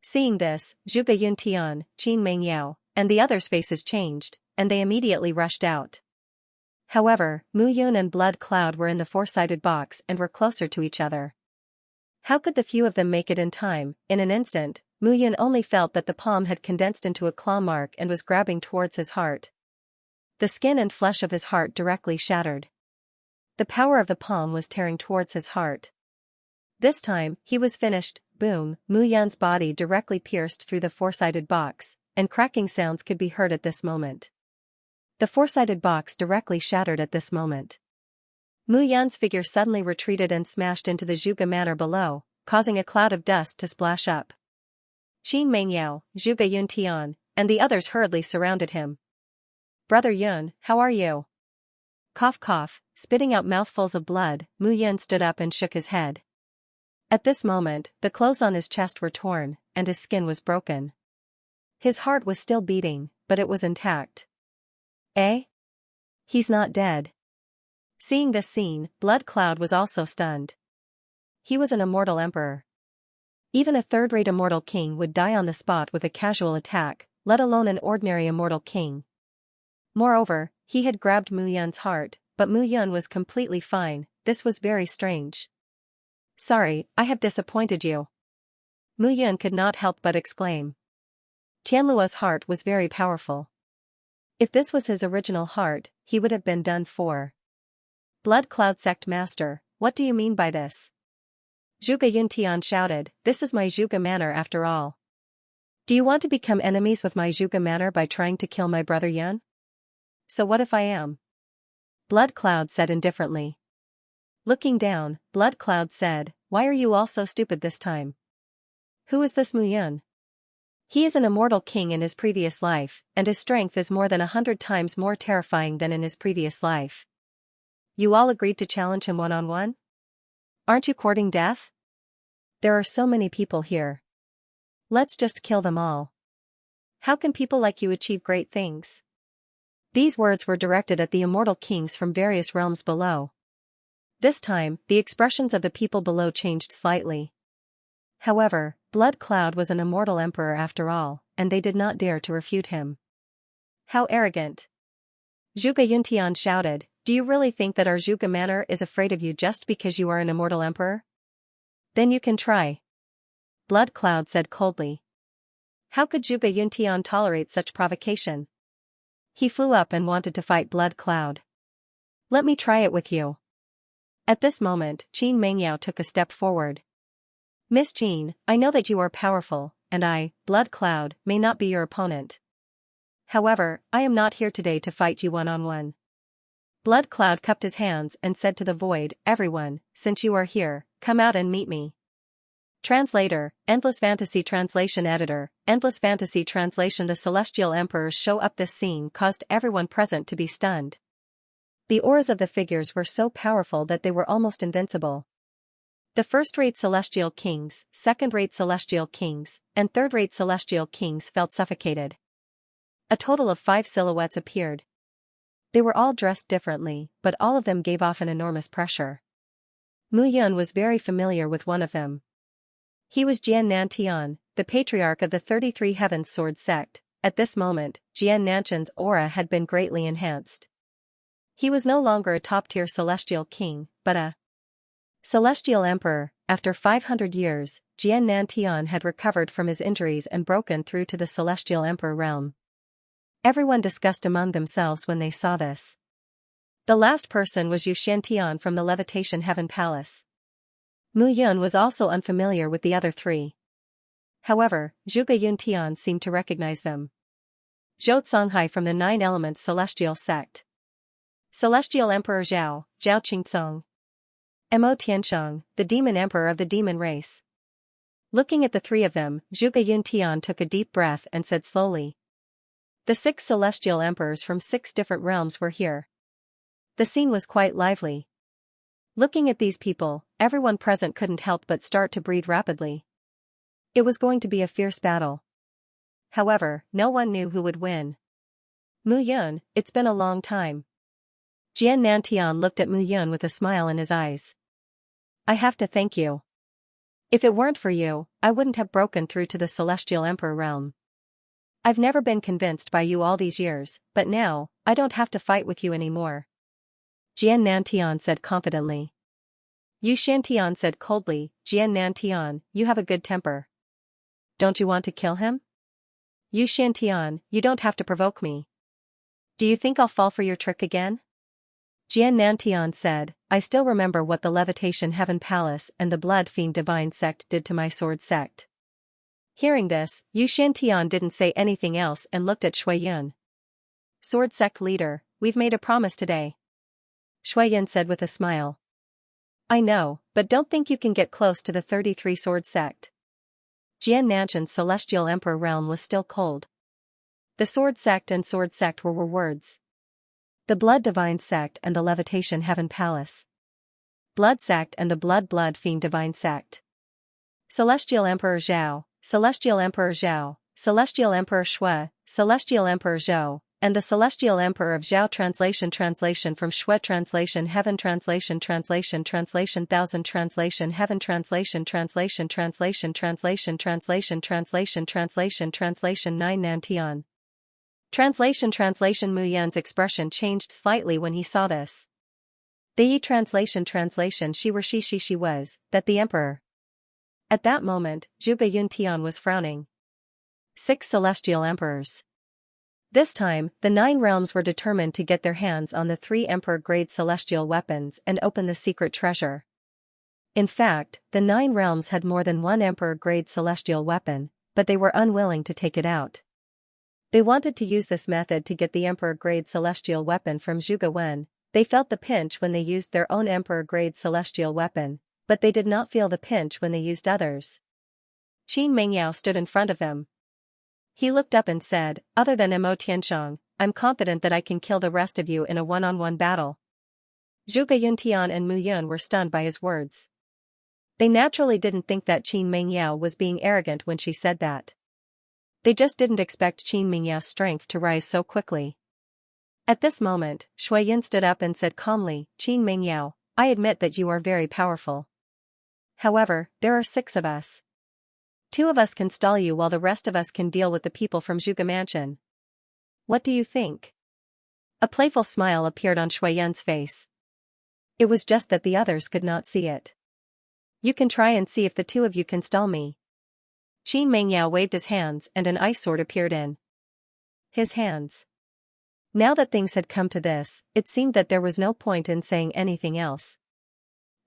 Speaker 1: Seeing this, Zhuge Yuntian, Qin Mengyao, and the others' faces changed, and they immediately rushed out. However, Mu Yun and Blood Cloud were in the four-sided box and were closer to each other. How could the few of them make it in time? In an instant, Mu Yun only felt that the palm had condensed into a claw mark and was grabbing towards his heart. The skin and flesh of his heart directly shattered. The power of the palm was tearing towards his heart. This time, he was finished. Boom, Mu Yan's body directly pierced through the four-sided box, and cracking sounds could be heard at this moment. The four-sided box directly shattered at this moment. Mu Yan's figure suddenly retreated and smashed into the Zhuge Manor below, causing a cloud of dust to splash up. Qin Mengyao, Zhuge Yuntian, and the others hurriedly surrounded him. Brother Yun, how are you? Cough cough, spitting out mouthfuls of blood, Mu Yun stood up and shook his head. At this moment, the clothes on his chest were torn, and his skin was broken. His heart was still beating, but it was intact. Eh? He's not dead. Seeing this scene, Blood Cloud was also stunned. He was an immortal emperor. Even a third-rate immortal king would die on the spot with a casual attack, let alone an ordinary immortal king. Moreover, he had grabbed Mu Yun's heart, but Mu Yun was completely fine. This was very strange. Sorry, I have disappointed you. Mu Yun could not help but exclaim. Tianluo's heart was very powerful. If this was his original heart, he would have been done for. Blood Cloud Sect Master, what do you mean by this? Zhuge Yuntian shouted, this is my Zhuge Manor after all. Do you want to become enemies with my Zhuge Manor by trying to kill my brother Yun? So what if I am? Blood Cloud said indifferently. Looking down, Blood Cloud said, why are you all so stupid this time? Who is this Mu Yun? He is an immortal king in his previous life, and his strength is more than 100 times more terrifying than in his previous life. You all agreed to challenge him one-on-one? Aren't you courting death? There are so many people here. Let's just kill them all. How can people like you achieve great things? These words were directed at the immortal kings from various realms below. This time, the expressions of the people below changed slightly. However, Blood Cloud was an immortal emperor after all, and they did not dare to refute him. How arrogant! Zhuge Yuntian shouted, do you really think that our Zhuge Manor is afraid of you just because you are an immortal emperor? Then you can try. Blood Cloud said coldly. How could Zhuge Yuntian tolerate such provocation? He flew up and wanted to fight Blood Cloud. Let me try it with you. At this moment, Qin Mengyao took a step forward. Miss Qin, I know that you are powerful, and I, Blood Cloud, may not be your opponent. However, I am not here today to fight you one-on-one. Blood Cloud cupped his hands and said to the void, everyone, since you are here, come out and meet me. Translator, Endless Fantasy Translation Editor, Endless Fantasy Translation. The celestial emperors show up. This scene caused everyone present to be stunned. The auras of the figures were so powerful that they were almost invincible. The first-rate celestial kings, second-rate celestial kings, and third-rate celestial kings felt suffocated. A total of 5 silhouettes appeared. They were all dressed differently, but all of them gave off an enormous pressure. Mu Yun was very familiar with one of them. He was Jian Nantian, the patriarch of the 33 Heavens Sword sect. At this moment, Jian Nantian's aura had been greatly enhanced. He was no longer a top-tier celestial king, but a celestial emperor. After 500 years, Jian Nantian had recovered from his injuries and broken through to the celestial emperor realm. Everyone discussed among themselves when they saw this. The last person was Yu Xiantian from the Levitation Heaven Palace. Mu Yun was also unfamiliar with the other three. However, Zhuge Yuntian seemed to recognize them. Zhou Songhai from the 9 Elements Celestial Sect. Celestial Emperor Zhao, Zhao Qingcong. Mo Tiansheng, the Demon Emperor of the Demon Race. Looking at the three of them, Zhuge Yuntian took a deep breath and said slowly, The 6 celestial emperors from 6 different realms were here. The scene was quite lively. Looking at these people, everyone present couldn't help but start to breathe rapidly. It was going to be a fierce battle. However, no one knew who would win. Mu Yun, it's been a long time. Jian Nantian looked at Mu Yun with a smile in his eyes. I have to thank you. If it weren't for you, I wouldn't have broken through to the Celestial Emperor realm. I've never been convinced by you all these years, but now, I don't have to fight with you anymore. Jian Nantian said confidently. Yu Xiantian said coldly, Jian Nantian, you have a good temper. Don't you want to kill him? Yu Xiantian, you don't have to provoke me. Do you think I'll fall for your trick again? Jian Nantian said, I still remember what the Levitation Heaven Palace and the Blood Fiend Divine Sect did to my sword sect. Hearing this, Yu Xiantian didn't say anything else and looked at Shui Yun. Sword sect leader, we've made a promise today. Shui Yun said with a smile. I know, but don't think you can get close to the 33 sword sect. Jian Nanshan's Celestial Emperor realm was still cold. The sword sect and sword sect were words. The Blood Divine Sect and the Levitation Heaven Palace. Blood Sect and the Blood Fiend Divine Sect. Celestial Emperor Zhao, Celestial Emperor Zhao, Celestial Emperor Shui, Celestial Emperor Zhou, and the Celestial Emperor of Zhao. Translation from Shui. Translation Heaven. Translation 1000. Translation Heaven. Translation 9 Nantian. Translation Mu Yan's expression changed slightly when he saw this. The Yi translation she were she was, that the emperor. At that moment, Zhuge Yuntian was frowning. 6 celestial emperors. This time, the 9 realms were determined to get their hands on the 3 emperor-grade celestial weapons and open the secret treasure. In fact, the 9 realms had more than 1 emperor-grade celestial weapon, but they were unwilling to take it out. They wanted to use this method to get the emperor-grade celestial weapon from Zhuge Wen. They felt the pinch when they used their own emperor-grade celestial weapon, but they did not feel the pinch when they used others. Qin Mengyao stood in front of them. He looked up and said, other than Mo Tianshang, I'm confident that I can kill the rest of you in a one-on-one battle. Zhuge Yuntian and Mu Yun were stunned by his words. They naturally didn't think that Qin Mengyao was being arrogant when she said that. They just didn't expect Qin Mengyao's strength to rise so quickly. At this moment, Shui Yun stood up and said calmly, Qin Mengyao, I admit that you are very powerful. However, there are 6 of us. 2 of us can stall you while the rest of us can deal with the people from Zhuge Mansion. What do you think? A playful smile appeared on Shui Yun's face. It was just that the others could not see it. You can try and see if the 2 of you can stall me. Qin Mengyao waved his hands and an ice sword appeared in his hands. Now that things had come to this, it seemed that there was no point in saying anything else.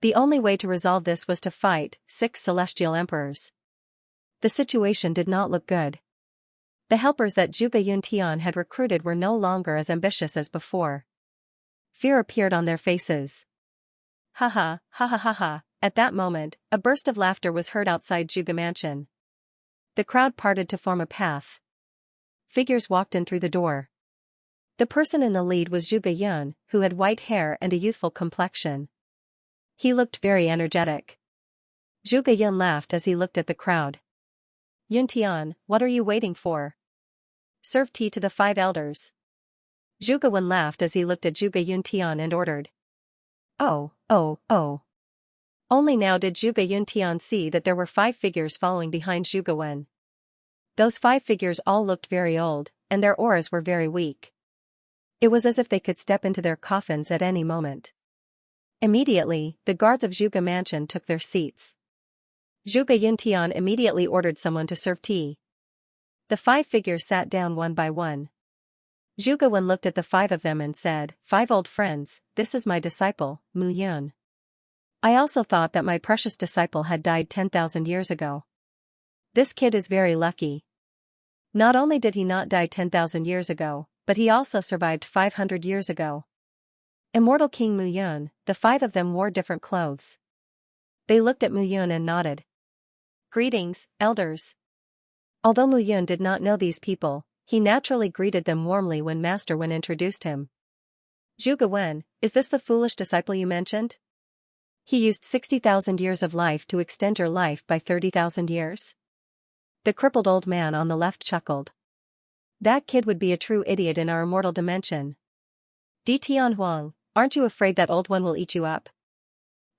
Speaker 1: The only way to resolve this was to fight 6 celestial emperors. The situation did not look good. The helpers that Zhuge Yuntian had recruited were no longer as ambitious as before. Fear appeared on their faces. Ha ha, ha ha ha ha. At that moment, a burst of laughter was heard outside Zhuge Mansion. The crowd parted to form a path. Figures walked in through the door. The person in the lead was Zhuge Yun, who had white hair and a youthful complexion. He looked very energetic. Zhuge Yun laughed as he looked at the crowd. Yuntian, what are you waiting for? Serve tea to the 5 elders. Zhuge Wen laughed as he looked at Zhuge Yuntian and ordered. Oh. Only now did Zhuge Yuntian see that there were 5 figures following behind Zhuge Wen. Those 5 figures all looked very old, and their auras were very weak. It was as if they could step into their coffins at any moment. Immediately, the guards of Zhuge Mansion took their seats. Zhuge Yuntian immediately ordered someone to serve tea. The 5 figures sat down one by one. Zhuge Wen looked at the 5 of them and said, 5 old friends, this is my disciple, Mu Yun. I also thought that my precious disciple had died 10,000 years ago. This kid is very lucky. Not only did he not die 10,000 years ago, but he also survived 500 years ago. Immortal King Mu Yun, the 5 of them wore different clothes. They looked at Mu Yun and nodded. Greetings, elders. Although Mu Yun did not know these people, He naturally greeted them warmly when Master Wen introduced him. Zhuge Wen, is this the foolish disciple you mentioned? He used 60,000 years of life to extend your life by 30,000 years? The crippled old man on the left chuckled. That kid would be a true idiot in our immortal dimension. Di Tianhuang, aren't you afraid that old one will eat you up?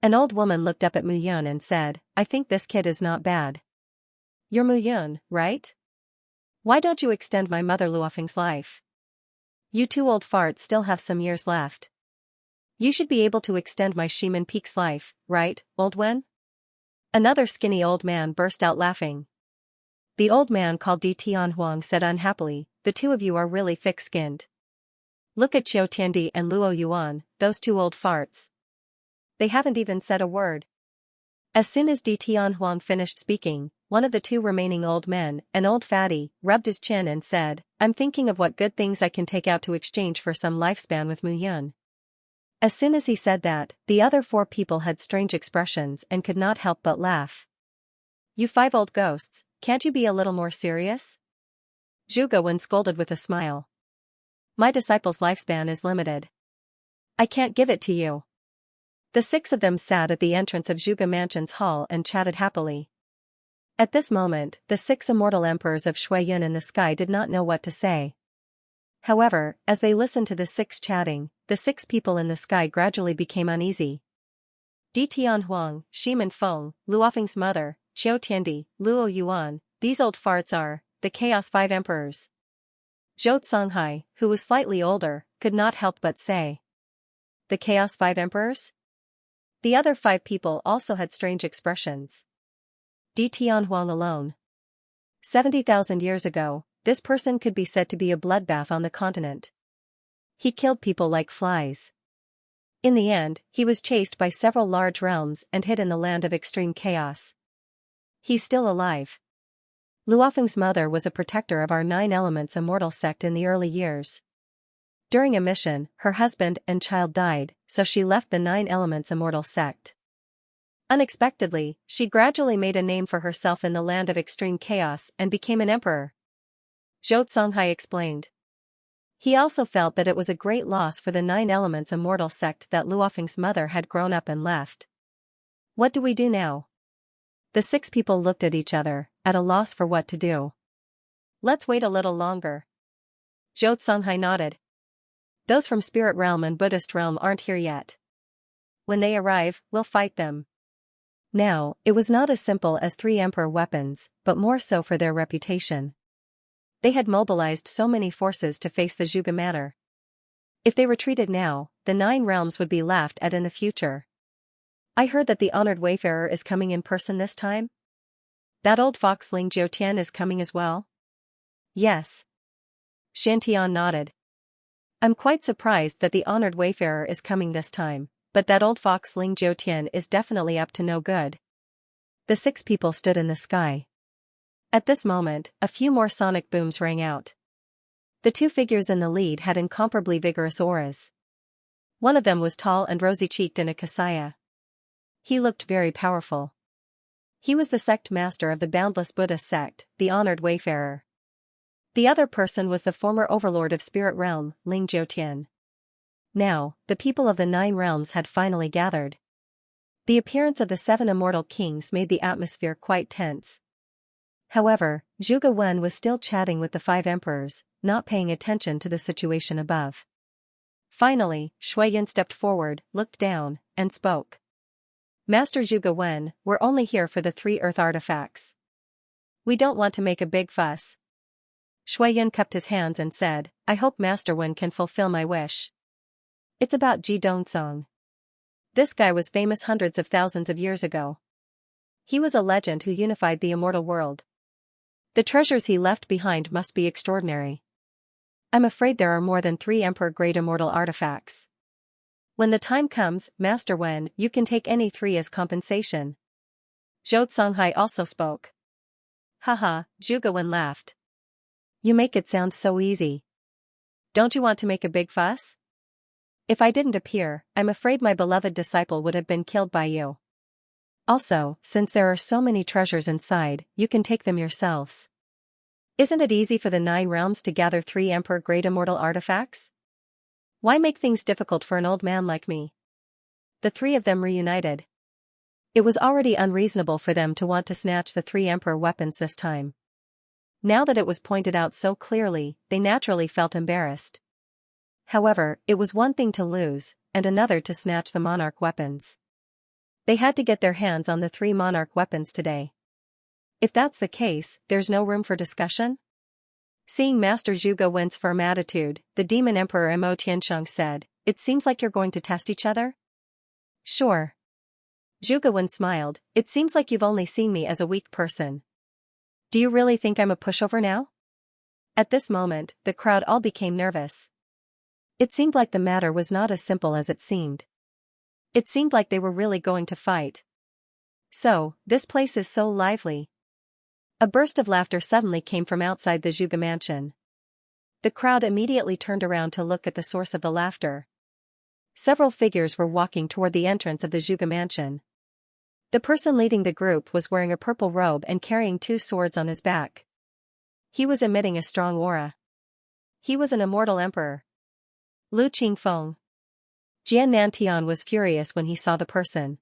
Speaker 1: An old woman looked up at Mu Yun and said, I think this kid is not bad. You're Mu Yun, right? Why don't you extend my mother Luofeng's life? You two old farts still have some years left. You should be able to extend my Shiman Peak's life, right, old Wen? Another skinny old man burst out laughing. The old man called Di Tianhuang said unhappily, the two of you are really thick-skinned. Look at Qiu Tiandi and Luo Yuan, those two old farts. They haven't even said a word. As soon as Di Tianhuang finished speaking, one of the two remaining old men, an old fatty, rubbed his chin and said, I'm thinking of what good things I can take out to exchange for some lifespan with Mu Yun. As soon as he said that, the other four people had strange expressions and could not help but laugh. You five old ghosts, can't you be a little more serious? Zhuge Wen scolded with a smile. My disciple's lifespan is limited. I can't give it to you. The six of them sat at the entrance of Zhuge Mansion's hall and chatted happily. At this moment, the six immortal emperors of Shuiyun in the sky did not know what to say. However, as they listened to the six chatting, the six people in the sky gradually became uneasy. Di Tianhuang, Shiman Feng, Luofeng's mother, Qiu Tiandi, Luo Yuan, these old farts are the Chaos Five Emperors. Zhou Songhai, who was slightly older, could not help but say. The Chaos Five Emperors? The other five people also had strange expressions. Di Tianhuang alone. 70,000 years ago, this person could be said to be a bloodbath on the continent. He killed people like flies. In the end, he was chased by several large realms and hid in the land of extreme chaos. He's still alive. Luofeng's mother was a protector of our Nine Elements immortal sect in the early years. During a mission, her husband and child died, so she left the Nine Elements immortal sect. Unexpectedly, she gradually made a name for herself in the land of extreme chaos and became an emperor. Zhou Songhai explained. He also felt that it was a great loss for the Nine Elements immortal sect that Luofeng's mother had grown up and left. What do we do now? The six people looked at each other, at a loss for what to do. Let's wait a little longer. Zhou Songhai nodded. Those from Spirit Realm and Buddhist Realm aren't here yet. When they arrive, we'll fight them. Now, it was not as simple as 3 emperor weapons, but more so for their reputation. They had mobilized so many forces to face the Zhuge matter. If they retreated now, the 9 realms would be laughed at in the future. I heard that the honored wayfarer is coming in person this time? That old fox Ling Jiutian is coming as well? Yes. Xianxia nodded. I'm quite surprised that the honored wayfarer is coming this time, but that old fox Ling Jiutian is definitely up to no good. The 6 people stood in the sky. At this moment, a few more sonic booms rang out. The 2 figures in the lead had incomparably vigorous auras. One of them was tall and rosy-cheeked in a kasaya. He looked very powerful. He was the sect master of the boundless Buddhist sect, the honored wayfarer. The other person was the former overlord of Spirit Realm, Ling Jiutian. Now, the people of the 9 realms had finally gathered. The appearance of the 7 immortal kings made the atmosphere quite tense. However, Zhuge Wen was still chatting with the 5 emperors, not paying attention to the situation above. Finally, Shuiyun stepped forward, looked down, and spoke. Master Zhuge Wen, we're only here for the 3 earth artifacts. We don't want to make a big fuss. Shuiyun cupped his hands and said, I hope Master Wen can fulfill my wish. It's about Ji Dongsong. This guy was famous hundreds of thousands of years ago. He was a legend who unified the immortal world. The treasures he left behind must be extraordinary. I'm afraid there are more than 3 emperor-grade immortal artifacts. When the time comes, Master Wen, you can take any 3 as compensation. Zhou Songhai also spoke. Haha, Zhuge Wen laughed. You make it sound so easy. Don't you want to make a big fuss? If I didn't appear, I'm afraid my beloved disciple would have been killed by you. Also, since there are so many treasures inside, you can take them yourselves. Isn't it easy for the 9 realms to gather 3 emperor-grade immortal artifacts? Why make things difficult for an old man like me? The 3 of them reunited. It was already unreasonable for them to want to snatch the 3 emperor weapons this time. Now that it was pointed out so clearly, they naturally felt embarrassed. However, it was one thing to lose, and another to snatch the monarch weapons. They had to get their hands on the 3 monarch weapons today. If that's the case, there's no room for discussion? Seeing Master Zhuge Wen's firm attitude, the Demon Emperor Mo Tiansheng said, "It seems like you're going to test each other?" "Sure." Zhuge Wen smiled, "It seems like you've only seen me as a weak person. Do you really think I'm a pushover now?" At this moment, the crowd all became nervous. It seemed like the matter was not as simple as it seemed. It seemed like they were really going to fight. "So, this place is so lively." A burst of laughter suddenly came from outside the Zhuge mansion. The crowd immediately turned around to look at the source of the laughter. Several figures were walking toward the entrance of the Zhuge mansion. The person leading the group was wearing a purple robe and carrying 2 swords on his back. He was emitting a strong aura. He was an immortal emperor. Lu Qingfeng. Jian Nantian was furious when he saw the person.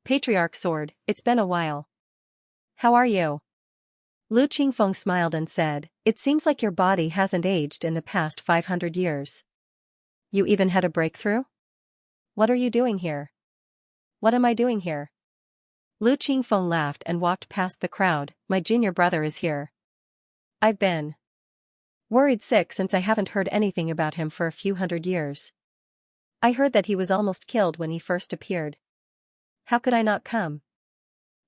Speaker 1: "Patriarch Sword, it's been a while. How are you?" Lu Qingfeng smiled and said, "It seems like your body hasn't aged in the past 500 years. You even had a breakthrough? What are you doing here?" "What am I doing here?" Lu Qingfeng laughed and walked past the crowd. "My junior brother is here. I've been worried sick since I haven't heard anything about him for a few hundred years. I heard that he was almost killed when he first appeared. How could I not come?"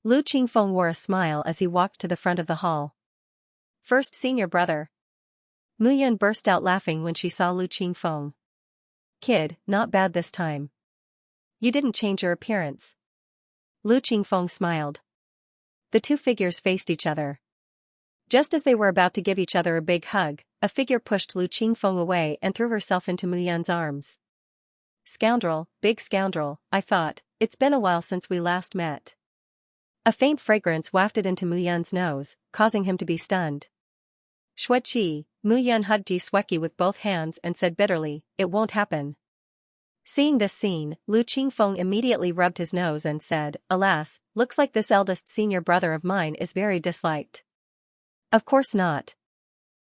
Speaker 1: Lu Qingfeng wore a smile as he walked to the front of the hall. "First senior brother." Mu Yun burst out laughing when she saw Lu Qingfeng. "Kid, not bad this time. You didn't change your appearance." Lu Qingfeng smiled. The 2 figures faced each other. Just as they were about to give each other a big hug, a figure pushed Lu Qingfeng away and threw herself into Mu Yun's arms. "Scoundrel, big scoundrel," I thought, "it's been a while since we last met." A faint fragrance wafted into Mu Yun's nose, causing him to be stunned. "Shueqi," Mu Yun hugged Ji Sueki with both hands and said bitterly, "It won't happen." Seeing this scene, Lu Qingfeng immediately rubbed his nose and said, "Alas, looks like this eldest senior brother of mine is very disliked." "Of course not."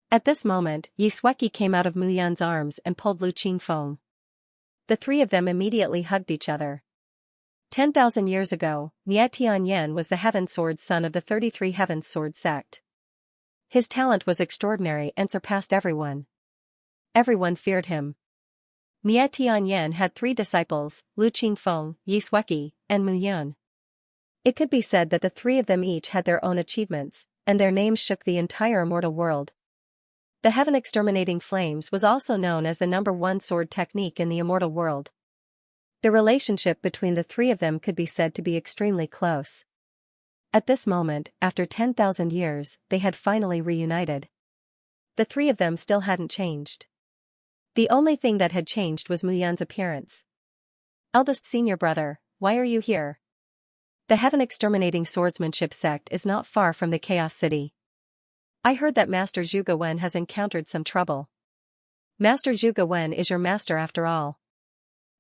Speaker 1: At this moment, Ji Sueki came out of Mu Yun's arms and pulled Lu Qingfeng. The 3 of them immediately hugged each other. 10,000 years ago, Nie Tianyan was the Heaven Sword son of the 33 Heaven Sword sect. His talent was extraordinary and surpassed everyone. Everyone feared him. Nie Tianyan had 3 disciples, Lu Qingfeng, Ji Sueki, and Mu Yun. It could be said that the 3 of them each had their own achievements, and their names shook the entire immortal world. The Heaven Exterminating Flames was also known as the #1 sword technique in the immortal world. The relationship between the 3 of them could be said to be extremely close. At this moment, after 10,000 years, they had finally reunited. The 3 of them still hadn't changed. The only thing that had changed was Mu Yun's appearance. "Eldest senior brother, why are you here?" "The Heaven Exterminating Swordsmanship sect is not far from the Chaos City. I heard that Master Zhuge Wen has encountered some trouble." "Master Zhuge Wen is your master after all.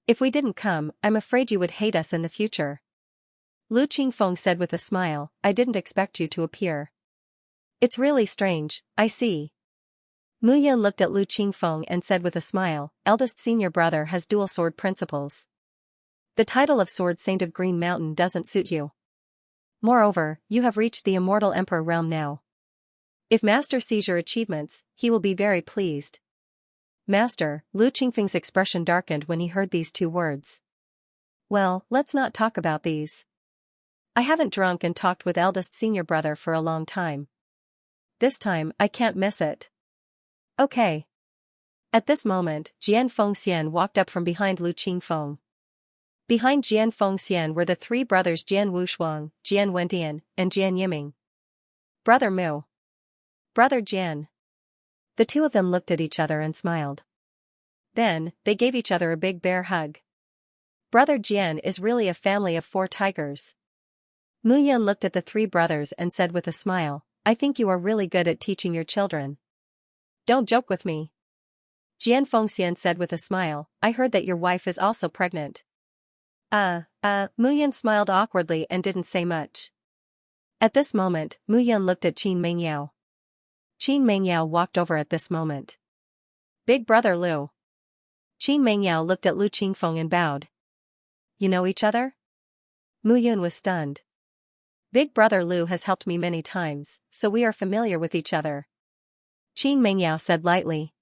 Speaker 1: If we didn't come, I'm afraid you would hate us in the future." Lu Qingfeng said with a smile, "I didn't expect you to appear." "It's really strange, I see." Mu Yun looked at Lu Qingfeng and said with a smile, "Eldest senior brother has dual sword principles. The title of Sword Saint of Green Mountain doesn't suit you. Moreover, you have reached the immortal emperor realm now. If Master sees your achievements, he will be very pleased." "Master," Lu Qingfeng's expression darkened when he heard these 2 words. "Well, let's not talk about these. I haven't drunk and talked with eldest senior brother for a long time. This time, I can't miss it." "Okay." At this moment, Jian Fengxian walked up from behind Lu Qingfeng. Behind Jian Fengxian were the 3 brothers Jian Wushuang, Jian Wendian, and Jian Yiming. "Brother Mu. Brother Jian." The 2 of them looked at each other and smiled. Then, they gave each other a big bear hug. Brother Jian is really a family of 4 tigers. Mu Yun looked at the 3 brothers and said with a smile, I think you are really good at teaching your children. Don't joke with me. Jian Fengxian said with a smile, I heard that your wife is also pregnant. Mu Yan smiled awkwardly and didn't say much. At this moment, Mu Yan looked at Qin Mengyao. Qin Mengyao walked over at this moment. Big brother Lu. Qin Mengyao looked at Lu Qingfeng and bowed. You know each other? Mu Yun was stunned. Big brother Lu has helped me many times, so we are familiar with each other. Qin Mengyao said lightly.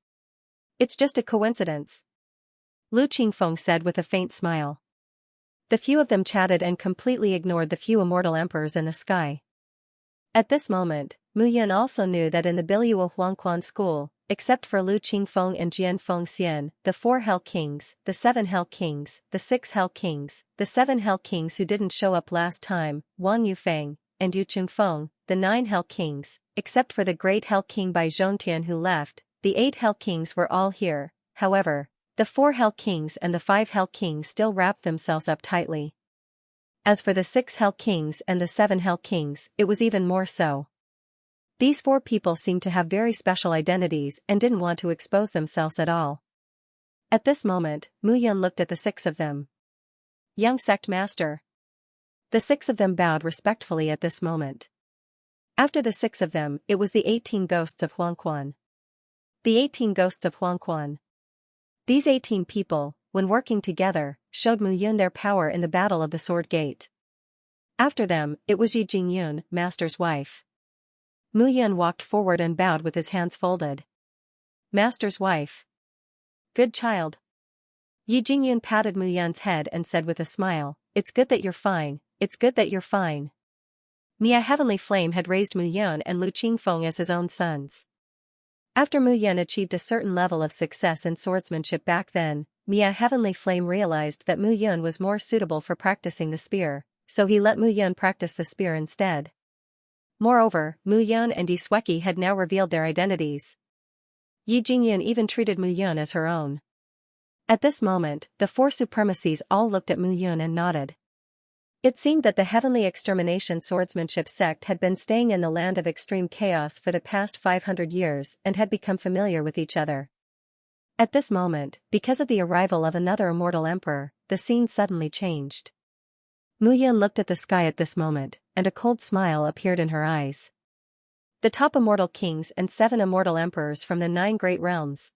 Speaker 1: It's just a coincidence. Lu Qingfeng said with a faint smile. The few of them chatted and completely ignored the few immortal emperors in the sky. At this moment, Mu Yun also knew that in the Biluo Huangquan school, except for Lu Qingfeng and Jian Fengxian, the 4 Hell Kings, the 7 Hell Kings, the 6 Hell Kings, the 7 Hell Kings who didn't show up last time, Wang Yufeng, and Yu Chungfeng, the 9 Hell Kings, except for the great Hell King Bai Zhongtian who left, the 8 Hell Kings were all here. However, the 4 Hell Kings and the 5 Hell Kings still wrapped themselves up tightly. As for the 6 Hell Kings and the 7 Hell Kings, it was even more so. These 4 people seemed to have very special identities and didn't want to expose themselves at all. At this moment, Mu Yun looked at the 6 of them. Young sect master. The 6 of them bowed respectfully at this moment. After the 6 of them, it was the 18 ghosts of Huangquan. The 18 ghosts of Huangquan. These 18 people, when working together, showed Mu Yun their power in the Battle of the Sword Gate. After them, it was Yi Jingyun, master's wife. Mu Yun walked forward and bowed with his hands folded. Master's wife. Good child. Yi Jingyun patted Mu Yun's head and said with a smile, It's good that you're fine, it's good that you're fine. Mia Heavenly Flame had raised Mu Yun and Lu Qingfeng as his own sons. After Mu Yun achieved a certain level of success in swordsmanship back then, Mia Heavenly Flame realized that Mu Yun was more suitable for practicing the spear, so he let Mu Yun practice the spear instead. Moreover, Mu Yun and Yi Sueki had now revealed their identities. Yi Jingyun even treated Mu Yun as her own. At this moment, the 4 supremacies all looked at Mu Yun and nodded. It seemed that the Heavenly Extermination Swordsmanship sect had been staying in the land of extreme chaos for the past 500 years and had become familiar with each other. At this moment, because of the arrival of another immortal emperor, the scene suddenly changed. Mu Yun looked at the sky at this moment, and a cold smile appeared in her eyes. The top immortal kings and 7 immortal emperors from the 9 great realms.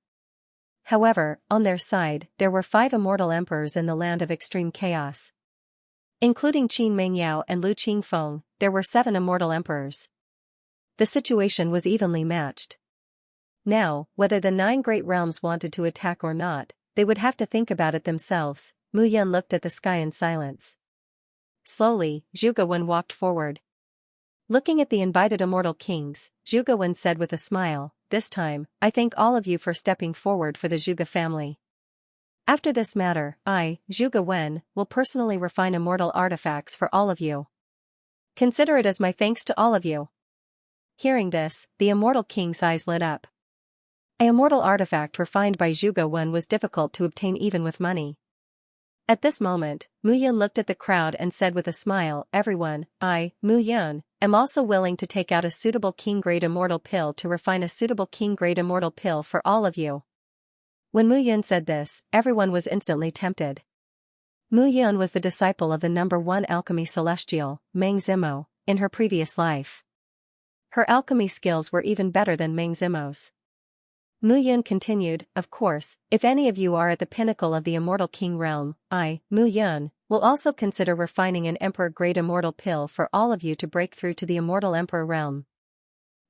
Speaker 1: However, on their side, there were 5 immortal emperors in the land of extreme chaos. Including Qin Mengyao and Lu Qingfeng, there were 7 immortal emperors. The situation was evenly matched. Now, whether the 9 great realms wanted to attack or not, they would have to think about it themselves. Mu Yun looked at the sky in silence. Slowly, Zhuge Wen walked forward. Looking at the invited immortal kings, Zhuge Wen said with a smile, This time, I thank all of you for stepping forward for the Zhuge family. After this matter, I, Zhuge Wen, will personally refine immortal artifacts for all of you. Consider it as my thanks to all of you. Hearing this, the immortal king's eyes lit up. An immortal artifact refined by Zhuge Wen was difficult to obtain even with money. At this moment, Mu Yun looked at the crowd and said with a smile, Everyone, I, Mu Yun, am also willing to take out a suitable king-grade immortal pill to refine a suitable king-grade immortal pill for all of you. When Mu Yun said this, everyone was instantly tempted. Mu Yun was the disciple of the number 1 alchemy celestial, Meng Zimo, in her previous life. Her alchemy skills were even better than Meng Zimo's. Mu Yun continued, Of course, if any of you are at the pinnacle of the immortal king realm, I, Mu Yun, will also consider refining an emperor-grade immortal pill for all of you to break through to the immortal emperor realm.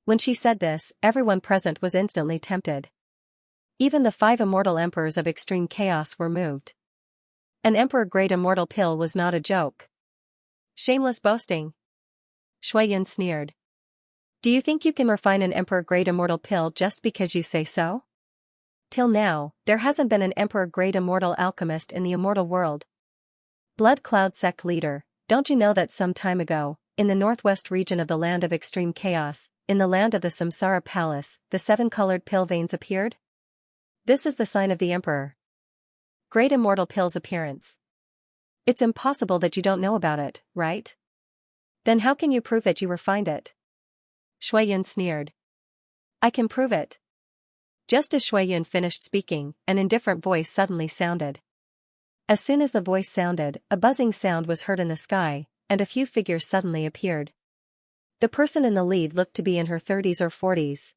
Speaker 1: When she said this, everyone present was instantly tempted. Even the 5 immortal emperors of extreme chaos were moved. An emperor-grade immortal pill was not a joke. Shameless boasting. Shui Yun sneered. Do you think you can refine an emperor-grade immortal pill just because you say so? Till now, there hasn't been an emperor-grade immortal alchemist in the immortal world. Blood Cloud Sect leader, don't you know that some time ago, in the northwest region of the land of extreme chaos, in the land of the Samsara Palace, the 7-colored pill veins appeared? This is the sign of the emperor. Great immortal pill's appearance. It's impossible that you don't know about it, right? Then how can you prove that you refined it? Shuiyun sneered. I can prove it. Just as Shuiyun finished speaking, an indifferent voice suddenly sounded. As soon as the voice sounded, a buzzing sound was heard in the sky, and a few figures suddenly appeared. The person in the lead looked to be in her 30s or 40s.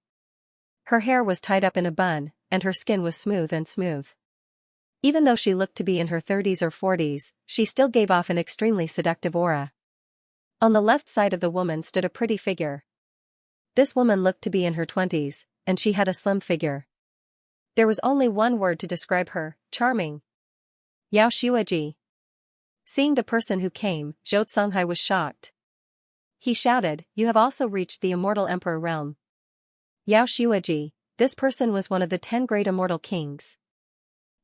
Speaker 1: Her hair was tied up in a bun, and her skin was smooth. Even though she looked to be in her 30s or 40s, she still gave off an extremely seductive aura. On the left side of the woman stood a pretty figure. This woman looked to be in her 20s, and she had a slim figure. There was only one word to describe her: charming. Yao Xueji. Seeing the person who came, Zhou Songhai was shocked. He shouted, "You have also reached the immortal emperor realm." Yao Xueji, this person was one of the 10 great immortal kings.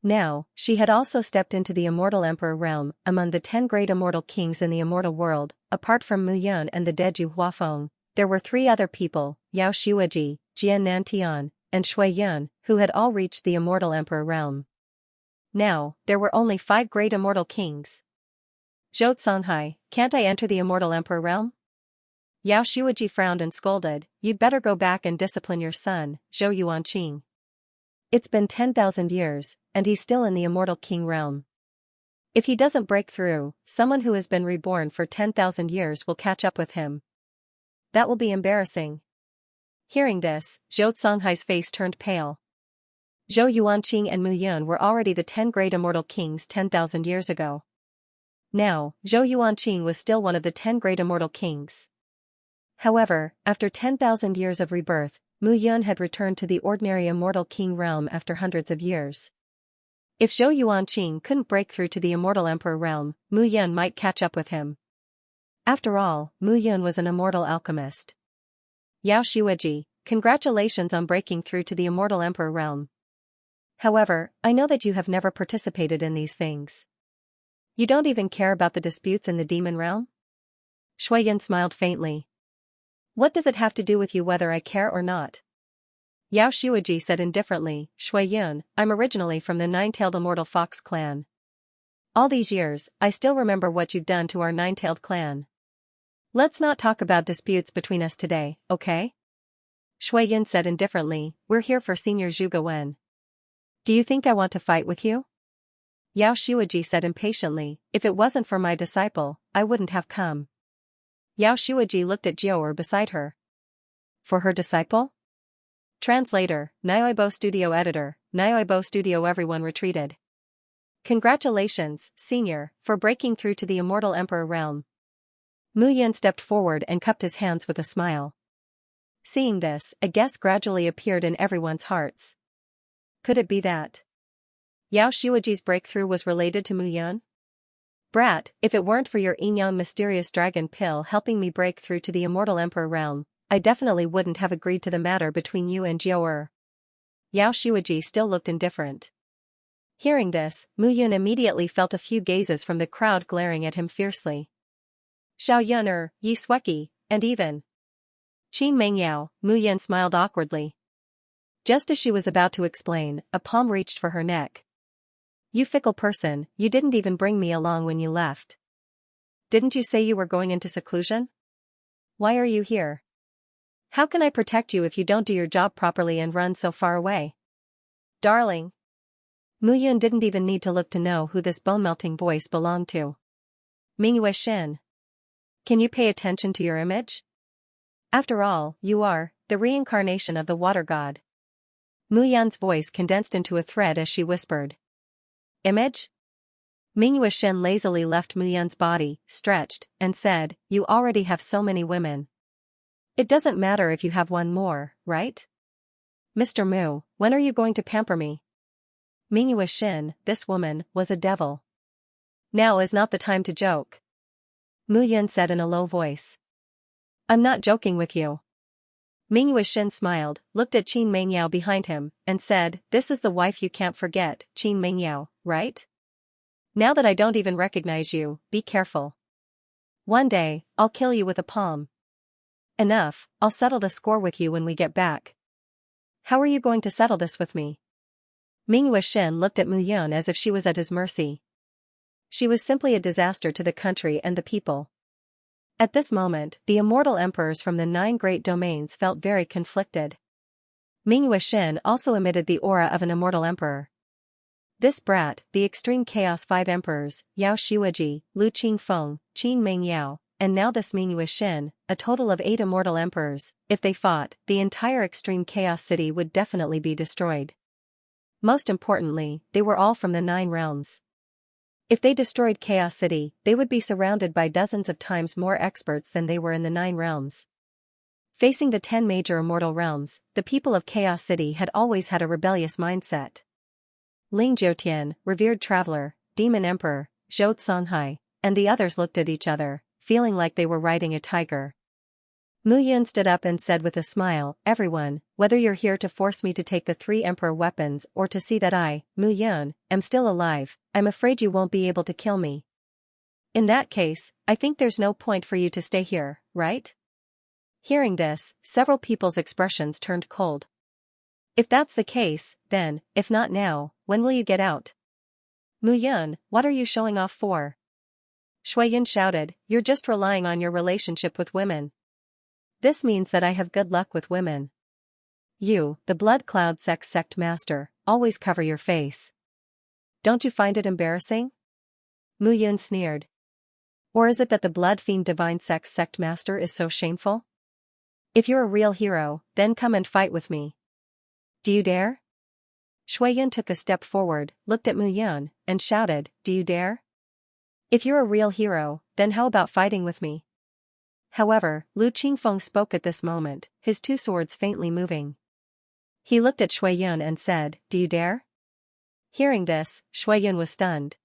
Speaker 1: Now, she had also stepped into the immortal emperor realm. Among the 10 great immortal kings in the immortal world, apart from Mu Yun and the dead Yu Huafeng, there were 3 other people: Yao Xueji, Jian Nantian, and Shui Yun, who had all reached the immortal emperor realm. Now, there were only 5 great immortal kings. Zhou Songhai, can't I enter the immortal emperor realm? Yao Xueji frowned and scolded, "You'd better go back and discipline your son, Zhou Yuanqing. It's been 10,000 years, and he's still in the immortal king realm. If he doesn't break through, someone who has been reborn for 10,000 years will catch up with him. That will be embarrassing." Hearing this, Zhou Songhai's face turned pale. Zhou Yuanqing and Mu Yun were already the 10 great immortal kings 10,000 years ago. Now, Zhou Yuanqing was still one of the 10 great immortal kings. However, after 10,000 years of rebirth, Mu Yun had returned to the ordinary immortal king realm after hundreds of years. If Zhou Yuanqing couldn't break through to the immortal emperor realm, Mu Yun might catch up with him. After all, Mu Yun was an immortal alchemist. Yao Xueji, congratulations on breaking through to the immortal emperor realm. However, I know that you have never participated in these things. You don't even care about the disputes in the demon realm? Shuiyun smiled faintly. What does it have to do with you whether I care or not? Yao Xueji said indifferently, Shuiyun, I'm originally from the 9-tailed immortal fox clan. All these years, I still remember what you've done to our 9-tailed clan. Let's not talk about disputes between us today, okay? Shuiyun said indifferently, we're here for Senior Zhuge Wen. Do you think I want to fight with you? Yao Xueji said impatiently, if it wasn't for my disciple, I wouldn't have come. Yao Xueji looked at Jiaoer beside her. For her disciple? Translator, Nioibo Studio Editor, Nioibo Studio. Everyone retreated. Congratulations, Senior, for breaking through to the immortal emperor realm. Mu Yun stepped forward and cupped his hands with a smile. Seeing this, a guess gradually appeared in everyone's hearts. Could it be that Yao Xueji's breakthrough was related to Mu Yun? Brat, if it weren't for your Yinyang mysterious dragon pill helping me break through to the immortal emperor realm, I definitely wouldn't have agreed to the matter between you and Jiaoer. Yao Xueji still looked indifferent. Hearing this, Mu Yun immediately felt a few gazes from the crowd glaring at him fiercely. Xiao Yun Yi Sueki, and even Qin Mengyao. Mu Yun smiled awkwardly. Just as she was about to explain, a palm reached for her neck. You fickle person, you didn't even bring me along when you left. Didn't you say you were going into seclusion? Why are you here? How can I protect you if you don't do your job properly and run so far away? Darling. Mu Yun didn't even need to look to know who this bone-melting voice belonged to. Mingyue Xin. Can you pay attention to your image? After all, you are the reincarnation of the water god. Mu Yun's voice condensed into a thread as she whispered. Image? Mingyue Xin lazily left Mu Yun's body, stretched, and said, you already have so many women. It doesn't matter if you have one more, right? Mr. Mu, when are you going to pamper me? Mingyue Xin, this woman, was a devil. Now is not the time to joke. Mu Yun said in a low voice. I'm not joking with you. Mingyue Xin smiled, looked at Qin Mengyao behind him, and said, this is the wife you can't forget, Qin Mengyao, right? Now that I don't even recognize you, be careful. One day, I'll kill you with a palm. Enough, I'll settle the score with you when we get back. How are you going to settle this with me? Mingyue Xin looked at Mu Yun as if she was at his mercy. She was simply a disaster to the country and the people. At this moment, the immortal emperors from the 9 great domains felt very conflicted. Ming Yuexin also emitted the aura of an immortal emperor. This brat, the extreme chaos 5 emperors, Yao Shiweji, Lu Qingfeng, Qin Mengyao, and now this Ming Yuexin, a total of 8 immortal emperors, if they fought, the entire extreme chaos city would definitely be destroyed. Most importantly, they were all from the 9 realms. If they destroyed Chaos City, they would be surrounded by dozens of times more experts than they were in the 9 realms. Facing the 10 major immortal realms, the people of Chaos City had always had a rebellious mindset. Ling Jiutian, revered traveler, demon emperor, Zhou Songhai, and the others looked at each other, feeling like they were riding a tiger. Mu Yun stood up and said with a smile, "Everyone, whether you're here to force me to take the 3 emperor weapons or to see that I, Mu Yun, am still alive, I'm afraid you won't be able to kill me. In that case, I think there's no point for you to stay here, right?" Hearing this, several people's expressions turned cold. If that's the case, then, if not now, when will you get out? Mu Yun, what are you showing off for? Shuiyin shouted, "You're just relying on your relationship with women. This means that I have good luck with women. You, the Blood Cloud Sex Sect Master, always cover your face. Don't you find it embarrassing?" Mu Yun sneered. Or is it that the Blood Fiend Divine Sex Sect Master is so shameful? If you're a real hero, then come and fight with me. Do you dare? Shuiyin took a step forward, looked at Mu Yun, and shouted, "Do you dare? If you're a real hero, then how about fighting with me?" However, Lu Qingfeng spoke at this moment, his 2 swords faintly moving. He looked at Shuiyin and said, "Do you dare?" Hearing this, Shuiyin was stunned.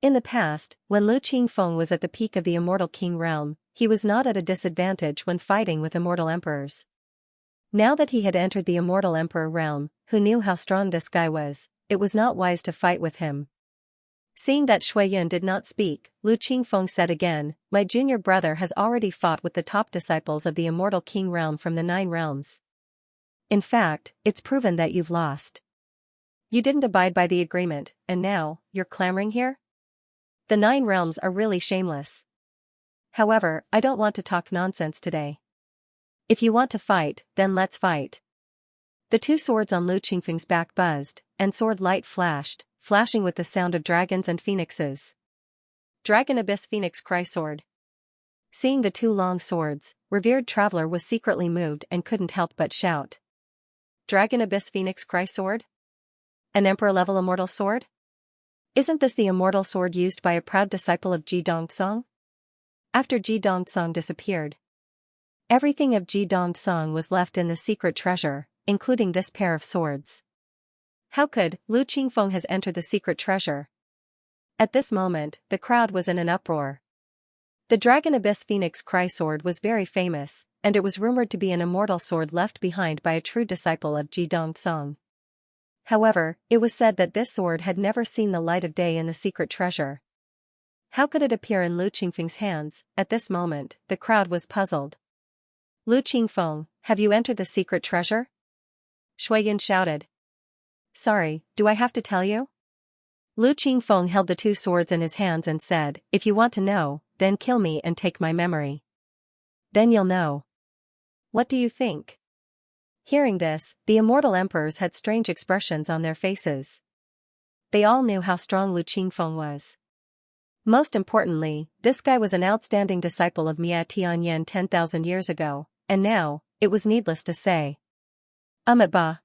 Speaker 1: In the past, when Lu Qingfeng was at the peak of the Immortal King realm, he was not at a disadvantage when fighting with immortal emperors. Now that he had entered the Immortal Emperor realm, who knew how strong this guy was, it was not wise to fight with him. Seeing that Shuiyin did not speak, Lu Qingfeng said again, "My junior brother has already fought with the top disciples of the Immortal King realm from the 9 realms. In fact, it's proven that you've lost. You didn't abide by the agreement, and now, you're clamoring here? The 9 realms are really shameless. However, I don't want to talk nonsense today. If you want to fight, then let's fight." The 2 swords on Lu Qingfeng's back buzzed, and sword light flashed, flashing with the sound of dragons and phoenixes. Dragon Abyss Phoenix Cry Sword. Seeing the 2 long swords, revered traveler was secretly moved and couldn't help but shout. Dragon Abyss Phoenix Cry Sword? An emperor-level immortal sword? Isn't this the immortal sword used by a proud disciple of Ji Dongsong? After Ji Dongsong disappeared, everything of Ji Dongsong was left in the secret treasure, including this pair of swords. How could Lu Qingfeng has entered the secret treasure? At this moment, the crowd was in an uproar. The Dragon Abyss Phoenix Cry Sword was very famous, and it was rumored to be an immortal sword left behind by a true disciple of Ji Dongsong. However, it was said that this sword had never seen the light of day in the secret treasure. How could it appear in Lu Qingfeng's hands? At this moment, the crowd was puzzled. Lu Qingfeng, have you entered the secret treasure? Shuiyin shouted. Sorry, do I have to tell you? Lu Qingfeng held the 2 swords in his hands and said, "If you want to know, then kill me and take my memory. Then you'll know. What do you think?" Hearing this, the immortal emperors had strange expressions on their faces. They all knew how strong Lu Qingfeng was. Most importantly, this guy was an outstanding disciple of Mia Tianyan 10,000 years ago, and now, it was needless to say. Ba.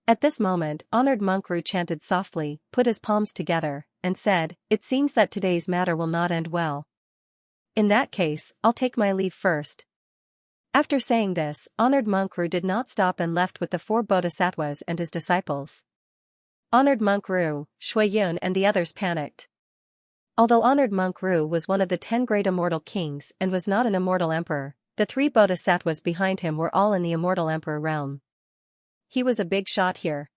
Speaker 1: At this moment, honored monk Ru chanted softly, put his palms together, and said, "It seems that today's matter will not end well. In that case, I'll take my leave first." After saying this, honored monk Ru did not stop and left with the 4 bodhisattvas and his disciples. Honored monk Ru, Shuiyin and the others panicked. Although honored monk Ru was one of the 10 great immortal kings and was not an immortal emperor, the 3 bodhisattvas behind him were all in the immortal emperor realm. He was a big shot here.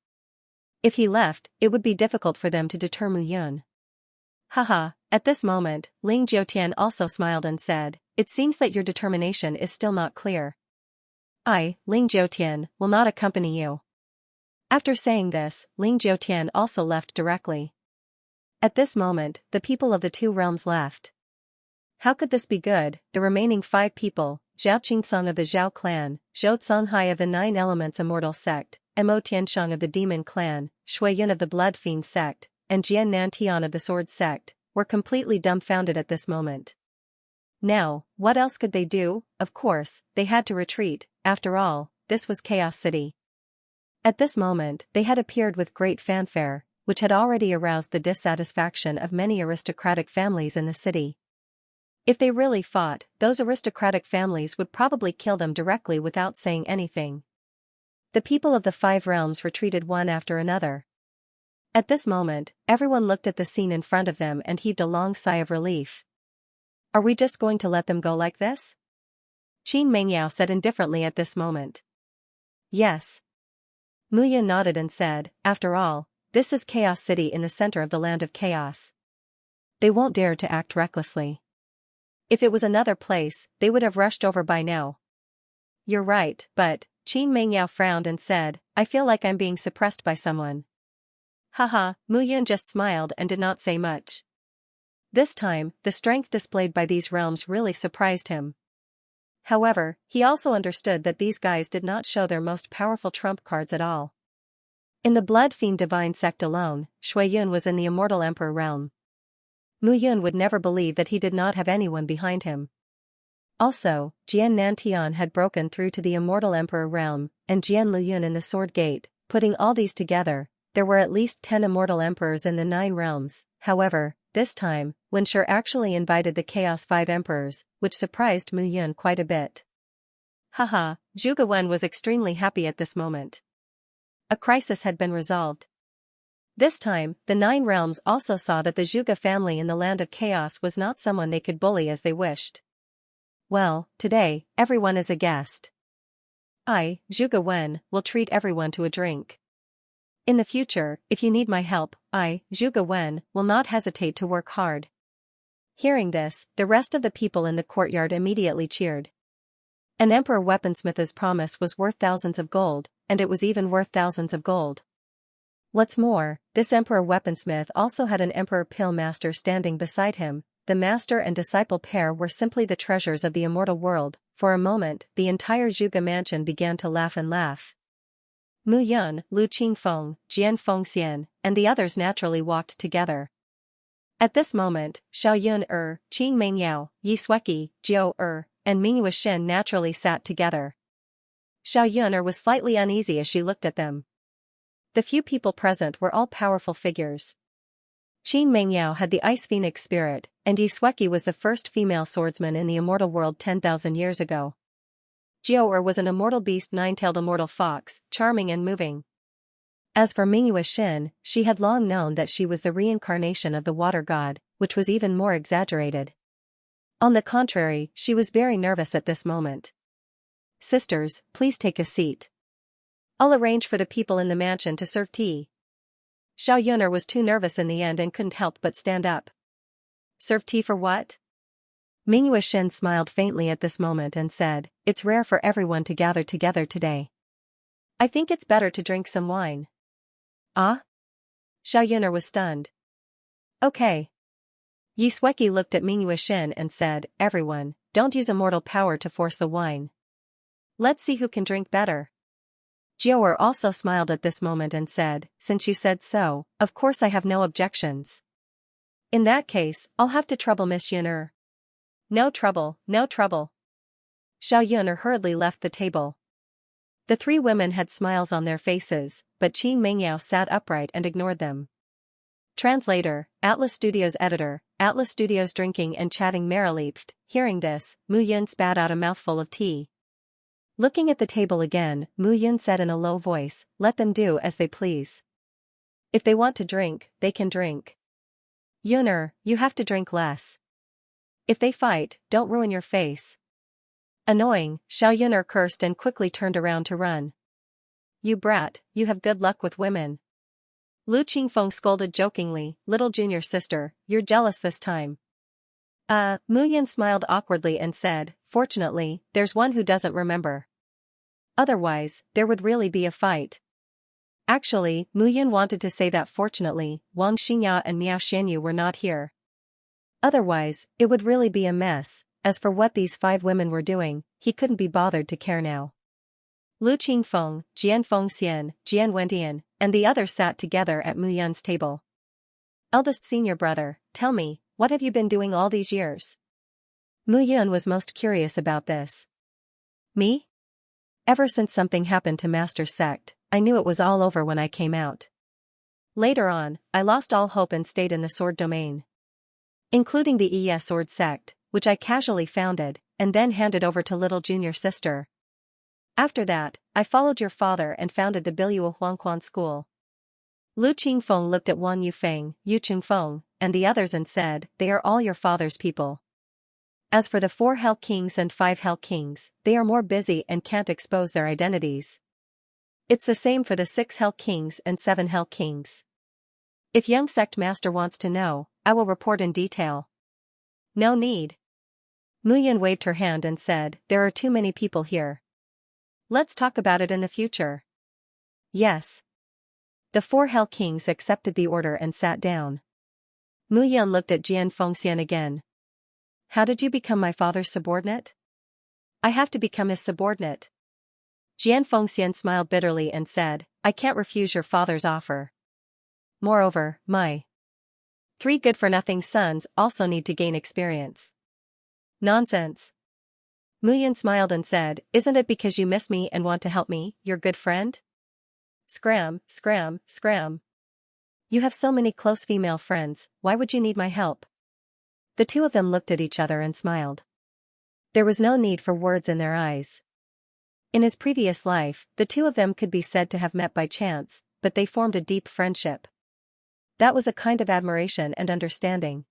Speaker 1: If he left, it would be difficult for them to deter Mu Yun. Haha, at this moment, Ling Jiutian also smiled and said, "It seems that your determination is still not clear. I, Ling Jiutian, will not accompany you." After saying this, Ling Jiutian also left directly. At this moment, the people of the 2 realms left. How could this be good? The remaining 5 people, Zhao Qingsong of the Zhao clan, Zhou Songhai of the 9 Elements Immortal sect, Mo Tianshang of the Demon clan, Shui Yun of the Blood Fiend sect, and Jian Nantian of the Sword sect, were completely dumbfounded at this moment. Now, what else could they do? Of course, they had to retreat. After all, this was Chaos City. At this moment, they had appeared with great fanfare, which had already aroused the dissatisfaction of many aristocratic families in the city. If they really fought, those aristocratic families would probably kill them directly without saying anything. The people of the 5 realms retreated one after another. At this moment, everyone looked at the scene in front of them and heaved a long sigh of relief. Are we just going to let them go like this? Qin Mengyao said indifferently at this moment. Yes. Mu Yun nodded and said, after all, this is Chaos City in the center of the land of chaos. They won't dare to act recklessly. If it was another place, they would have rushed over by now. You're right, but, Qin Mengyao frowned and said, I feel like I'm being suppressed by someone. Haha, Mu Yun just smiled and did not say much. This time, the strength displayed by these realms really surprised him. However, he also understood that these guys did not show their most powerful trump cards at all. In the Blood Fiend Divine sect alone, Shui Yun was in the Immortal Emperor realm. Mu Yun would never believe that he did not have anyone behind him. Also, Jian Nantian had broken through to the Immortal Emperor realm, and Jian Luyun in the Sword Gate. Putting all these together, there were at least 10 Immortal Emperors in the 9 realms. However, this time, Wen Shi actually invited the Chaos 5 Emperors, which surprised Mu Yun quite a bit. Haha, Zhuge Wen was extremely happy at this moment. A crisis had been resolved. This time, the 9 realms also saw that the Zhuge family in the land of chaos was not someone they could bully as they wished. Well, today, everyone is a guest. I, Zhuge Wen, will treat everyone to a drink. In the future, if you need my help, I, Zhuge Wen, will not hesitate to work hard. Hearing this, the rest of the people in the courtyard immediately cheered. An emperor weaponsmith's promise was worth thousands of gold, and it was even worth thousands of gold. What's more, this emperor weaponsmith also had an emperor pill master standing beside him. The master and disciple pair were simply the treasures of the immortal world. For a moment, the entire Zhuge mansion began to laugh and laugh. Mu Yun, Lu Qingfeng, Jian Fengxian, and the others naturally walked together. At this moment, Xiao Yun Qin Mengyao, Yi Sueki, Jiu and Mingyue Xin naturally sat together. Xiao Yun was slightly uneasy as she looked at them. The few people present were all powerful figures. Qin Mengyao had the Ice Phoenix spirit, and Yi Sueki was the first female swordsman in the immortal world 10,000 years ago. Jiu was an immortal beast, 9-tailed immortal fox, charming and moving. As for Mingyue Xin, she had long known that she was the reincarnation of the water god, which was even more exaggerated. On the contrary, she was very nervous at this moment. Sisters, please take a seat. I'll arrange for the people in the mansion to serve tea. Xiao Yun was too nervous in the end and couldn't help but stand up. Serve tea for what? Mingyue Xin smiled faintly at this moment and said, it's rare for everyone to gather together today. I think it's better to drink some wine. Ah? Xiao Yun was stunned. Okay. Yi Sueki looked at Mingyue Xin and said, everyone, don't use immortal power to force the wine. Let's see who can drink better. Jiu also smiled at this moment and said, since you said so, of course I have no objections. In that case, I'll have to trouble Miss Yun. No trouble, no trouble. Xiao Yun hurriedly left the table. The 3 women had smiles on their faces, but Qin Mengyao sat upright and ignored them. Translator, Atlas Studios editor, Atlas Studios drinking and chatting merrily. Hearing this, Mu Yun spat out a mouthful of tea. Looking at the table again, Mu Yun said in a low voice, let them do as they please. If they want to drink, they can drink. Yun, you have to drink less. If they fight, don't ruin your face. Annoying, Xiao Yun cursed and quickly turned around to run. You brat, you have good luck with women. Lu Qingfeng scolded jokingly, little junior sister, you're jealous this time. Mu Yun smiled awkwardly and said, fortunately, there's one who doesn't remember. Otherwise, there would really be a fight. Actually, Mu Yun wanted to say that fortunately, Wang Xinya and Miao Xianyu were not here. Otherwise, it would really be a mess. As for what these 5 women were doing, he couldn't be bothered to care now. Lu Qingfeng, Jian Fengxian, Jian Wentian, and the others sat together at Mu Yun's table. Eldest senior brother, tell me, what have you been doing all these years? Mu Yun was most curious about this. Me? Ever since something happened to Master's sect, I knew it was all over when I came out. Later on, I lost all hope and stayed in the sword domain. Including the Iya sword sect, which I casually founded, and then handed over to little junior sister. After that, I followed your father and founded the Bilua Huangquan school. Lu Qingfeng looked at Wan Yufeng, Yu Chengfeng, and the others and said, they are all your father's people. As for the 4 Hell Kings and 5 Hell Kings, they are more busy and can't expose their identities. It's the same for the 6 Hell Kings and 7 Hell Kings. If young sect master wants to know, I will report in detail. No need. Mu Yun waved her hand and said, there are too many people here. Let's talk about it in the future. Yes. The 4 Hell Kings accepted the order and sat down. Mu Yun looked at Jian Fengxian again. How did you become my father's subordinate? I have to become his subordinate. Jian Fengxian smiled bitterly and said, I can't refuse your father's offer. Moreover, my 3 good-for-nothing sons also need to gain experience. Nonsense. Mu Yun smiled and said, isn't it because you miss me and want to help me, your good friend? Scram, scram, scram. You have so many close female friends, why would you need my help? The 2 of them looked at each other and smiled. There was no need for words in their eyes. In his previous life, the 2 of them could be said to have met by chance, but they formed a deep friendship. That was a kind of admiration and understanding.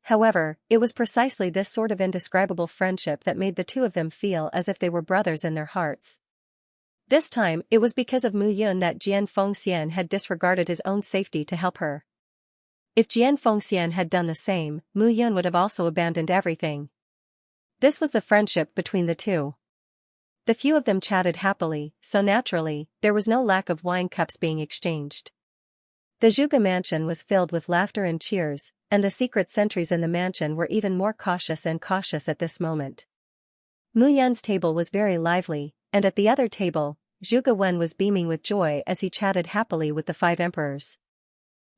Speaker 1: However, it was precisely this sort of indescribable friendship that made the 2 of them feel as if they were brothers in their hearts. This time, it was because of Mu Yun that Jian Fengxian had disregarded his own safety to help her. If Jian Fengxian had done the same, Mu Yun would have also abandoned everything. This was the friendship between the 2. The few of them chatted happily, so naturally, there was no lack of wine cups being exchanged. The Zhuge mansion was filled with laughter and cheers, and the secret sentries in the mansion were even more cautious and cautious at this moment. Mu Yun's table was very lively, and at the other table, Zhuge Wen was beaming with joy as he chatted happily with the 5 emperors.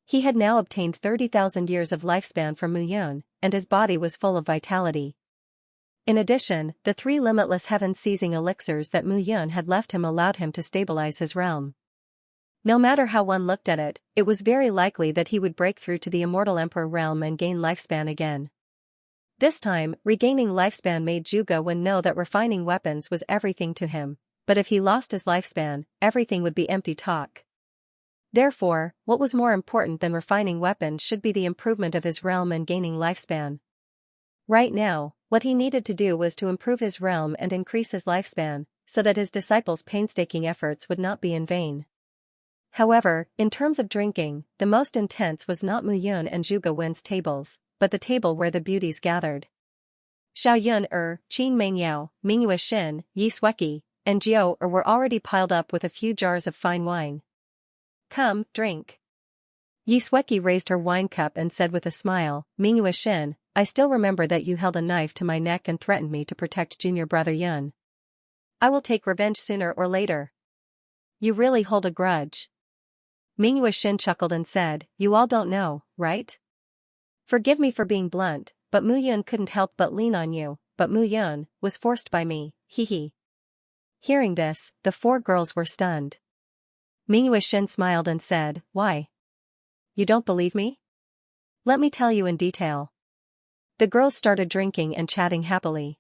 Speaker 1: He had now obtained 30,000 years of lifespan from Mu Yun, and his body was full of vitality. In addition, the 3 limitless heaven-seizing elixirs that Mu Yun had left him allowed him to stabilize his realm. No matter how one looked at it, it was very likely that he would break through to the immortal emperor realm and gain lifespan again. This time, regaining lifespan made Zhuge Wen know that refining weapons was everything to him, but if he lost his lifespan, everything would be empty talk. Therefore, what was more important than refining weapons should be the improvement of his realm and gaining lifespan. Right now, what he needed to do was to improve his realm and increase his lifespan, so that his disciples' painstaking efforts would not be in vain. However, in terms of drinking, the most intense was not Mu Yun and Zhuge Wen's tables, but the table where the beauties gathered. Xiao Yun Qin Mengyao, Mingyue Xin, Yi Sueki, and Jiao were already piled up with a few jars of fine wine. Come, drink. Yi Sueki raised her wine cup and said with a smile, Mingyue Xin, I still remember that you held a knife to my neck and threatened me to protect junior brother Yun. I will take revenge sooner or later. You really hold a grudge. Mingyue Xin chuckled and said, you all don't know, right? Forgive me for being blunt, but Mu Yun couldn't help but lean on you, but Mu Yun was forced by me, hee. Hearing this, the 4 girls were stunned. Mingyue Xin smiled and said, why? You don't believe me? Let me tell you in detail. The girls started drinking and chatting happily.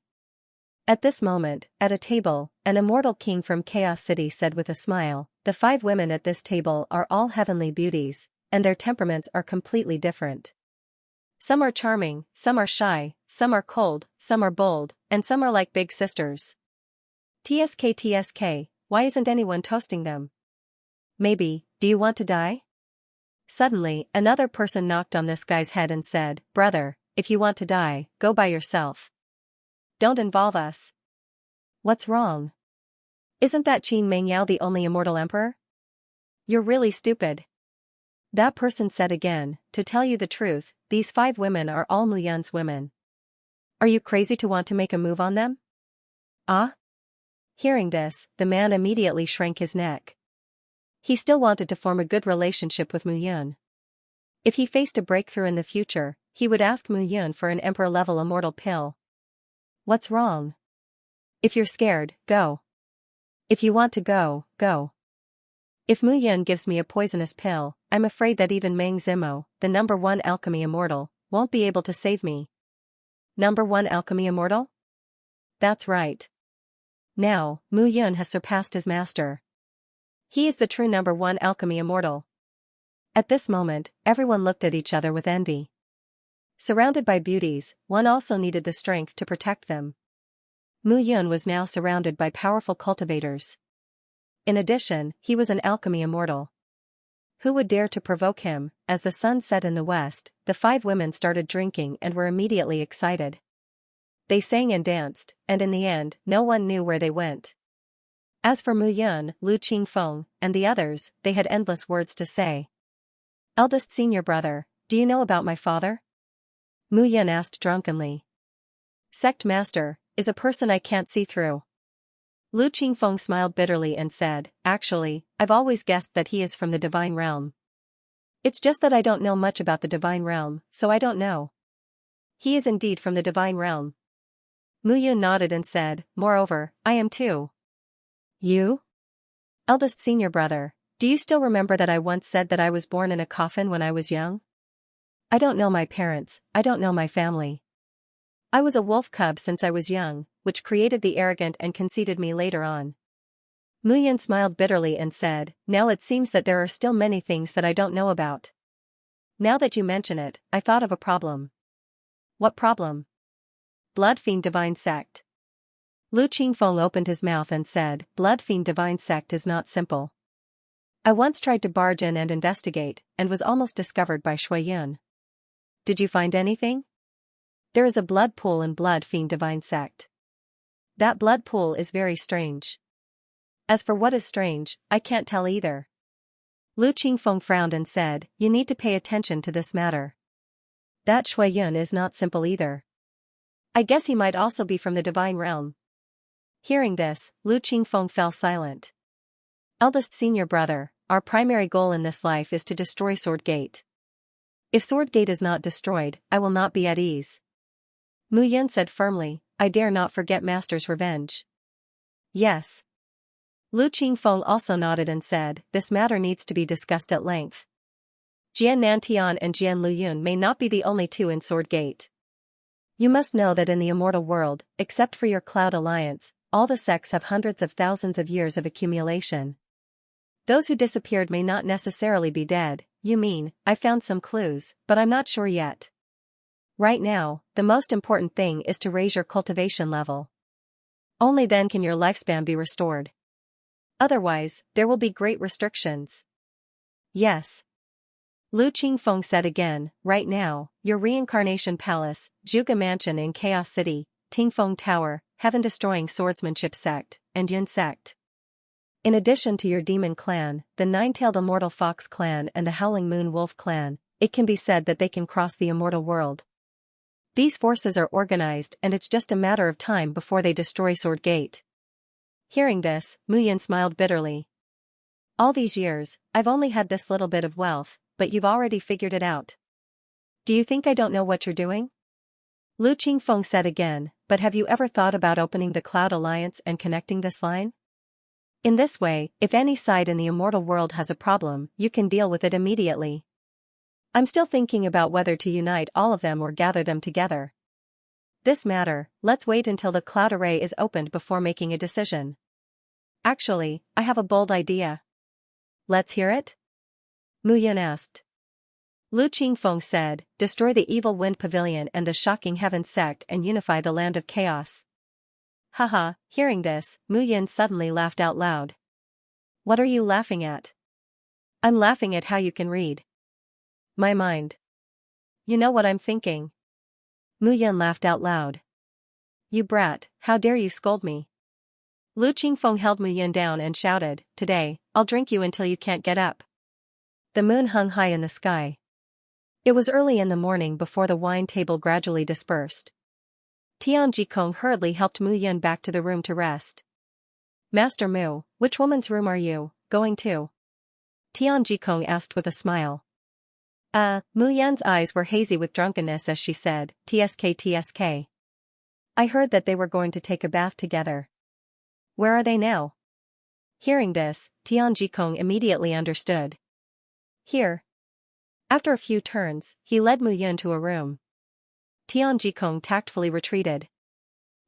Speaker 1: At this moment, at a table, an immortal king from Chaos City said with a smile, the 5 women at this table are all heavenly beauties, and their temperaments are completely different. Some are charming, some are shy, some are cold, some are bold, and some are like big sisters. TSK, why isn't anyone toasting them? Maybe, do you want to die? Suddenly, another person knocked on this guy's head and said, brother, if you want to die, go by yourself. Don't involve us. What's wrong? Isn't that Qin Mengyao the only immortal emperor? You're really stupid. That person said again, to tell you the truth, these 5 women are all Mu Yun's women. Are you crazy to want to make a move on them? Ah? Hearing this, the man immediately shrank his neck. He still wanted to form a good relationship with Mu Yun. If he faced a breakthrough in the future, he would ask Mu Yun for an emperor-level immortal pill. What's wrong? If you're scared, go. If you want to go, go. If Mu Yun gives me a poisonous pill, I'm afraid that even Meng Zimo, the #1 alchemy immortal, won't be able to save me. #1 alchemy immortal? That's right. Now, Mu Yun has surpassed his master. He is the true #1 alchemy immortal. At this moment, everyone looked at each other with envy. Surrounded by beauties, one also needed the strength to protect them. Mu Yun was now surrounded by powerful cultivators. In addition, he was an alchemy immortal. Who would dare to provoke him? As the sun set in the west, the 5 women started drinking and were immediately excited. They sang and danced, and in the end, no one knew where they went. As for Mu Yun, Lu Qingfeng, and the others, they had endless words to say. Eldest senior brother, do you know about my father? Mu Yun asked drunkenly. Sect master, is a person I can't see through. Lu Qingfeng smiled bitterly and said, actually, I've always guessed that he is from the divine realm. It's just that I don't know much about the divine realm, so I don't know. He is indeed from the divine realm. Mu Yun nodded and said, moreover, I am too. You? Eldest senior brother, do you still remember that I once said that I was born in a coffin when I was young? I don't know my parents, I don't know my family. I was a wolf cub since I was young, which created the arrogant and conceited me later on. Mu Yun smiled bitterly and said, now it seems that there are still many things that I don't know about. Now that you mention it, I thought of a problem. What problem? Blood Fiend Divine Sect. Lu Qingfeng opened his mouth and said, Blood Fiend Divine Sect is not simple. I once tried to barge in and investigate, and was almost discovered by Shui Yun. Did you find anything? There is a blood pool in Blood Fiend Divine Sect. That blood pool is very strange. As for what is strange, I can't tell either. Lu Qingfeng frowned and said, you need to pay attention to this matter. That Shui Yun is not simple either. I guess he might also be from the divine realm. Hearing this, Lu Qingfeng fell silent. Eldest senior brother, our primary goal in this life is to destroy Sword Gate. If Sword Gate is not destroyed, I will not be at ease. Mu Yun said firmly, I dare not forget Master's revenge. Yes. Lu Qingfeng also nodded and said, this matter needs to be discussed at length. Jian Nantian and Jian Luyun may not be the only 2 in Sword Gate. You must know that in the immortal world, except for your Cloud Alliance, all the sects have hundreds of thousands of years of accumulation. Those who disappeared may not necessarily be dead. You mean, I found some clues, but I'm not sure yet. Right now, the most important thing is to raise your cultivation level. Only then can your lifespan be restored. Otherwise, there will be great restrictions. Yes. Lu Qingfeng said again, right now, your reincarnation palace, Zhuge Mansion in Chaos City, Tingfeng Tower, Heaven-Destroying Swordsmanship Sect, and Yun Sect. In addition to your demon clan, the 9-tailed immortal fox clan and the Howling Moon Wolf clan, it can be said that they can cross the immortal world. These forces are organized and it's just a matter of time before they destroy Sword Gate. Hearing this, Mu Yun smiled bitterly. All these years, I've only had this little bit of wealth, but you've already figured it out. Do you think I don't know what you're doing? Lu Qingfeng said again, but have you ever thought about opening the Cloud Alliance and connecting this line? In this way, if any side in the immortal world has a problem, you can deal with it immediately. I'm still thinking about whether to unite all of them or gather them together. This matter, let's wait until the cloud array is opened before making a decision. Actually, I have a bold idea. Let's hear it? Mu Yun asked. Lu Qingfeng said, destroy the evil wind pavilion and the shocking heaven sect and unify the land of chaos. Haha, hearing this, Mu Yun suddenly laughed out loud. What are you laughing at? I'm laughing at how you can read my mind. You know what I'm thinking. Mu Yun laughed out loud. You brat, how dare you scold me? Lu Qingfeng held Mu Yun down and shouted, today, I'll drink you until you can't get up. The moon hung high in the sky. It was early in the morning before the wine table gradually dispersed. Tian Jikong hurriedly helped Mu Yun back to the room to rest. Master Mu, which woman's room are you going to? Tian Jikong asked with a smile. Mu Yun's eyes were hazy with drunkenness as she said, TSK. I heard that they were going to take a bath together. Where are they now? Hearing this, Tian Jikong immediately understood. Here. After a few turns, he led Mu Yun to a room. Tian Jikong tactfully retreated.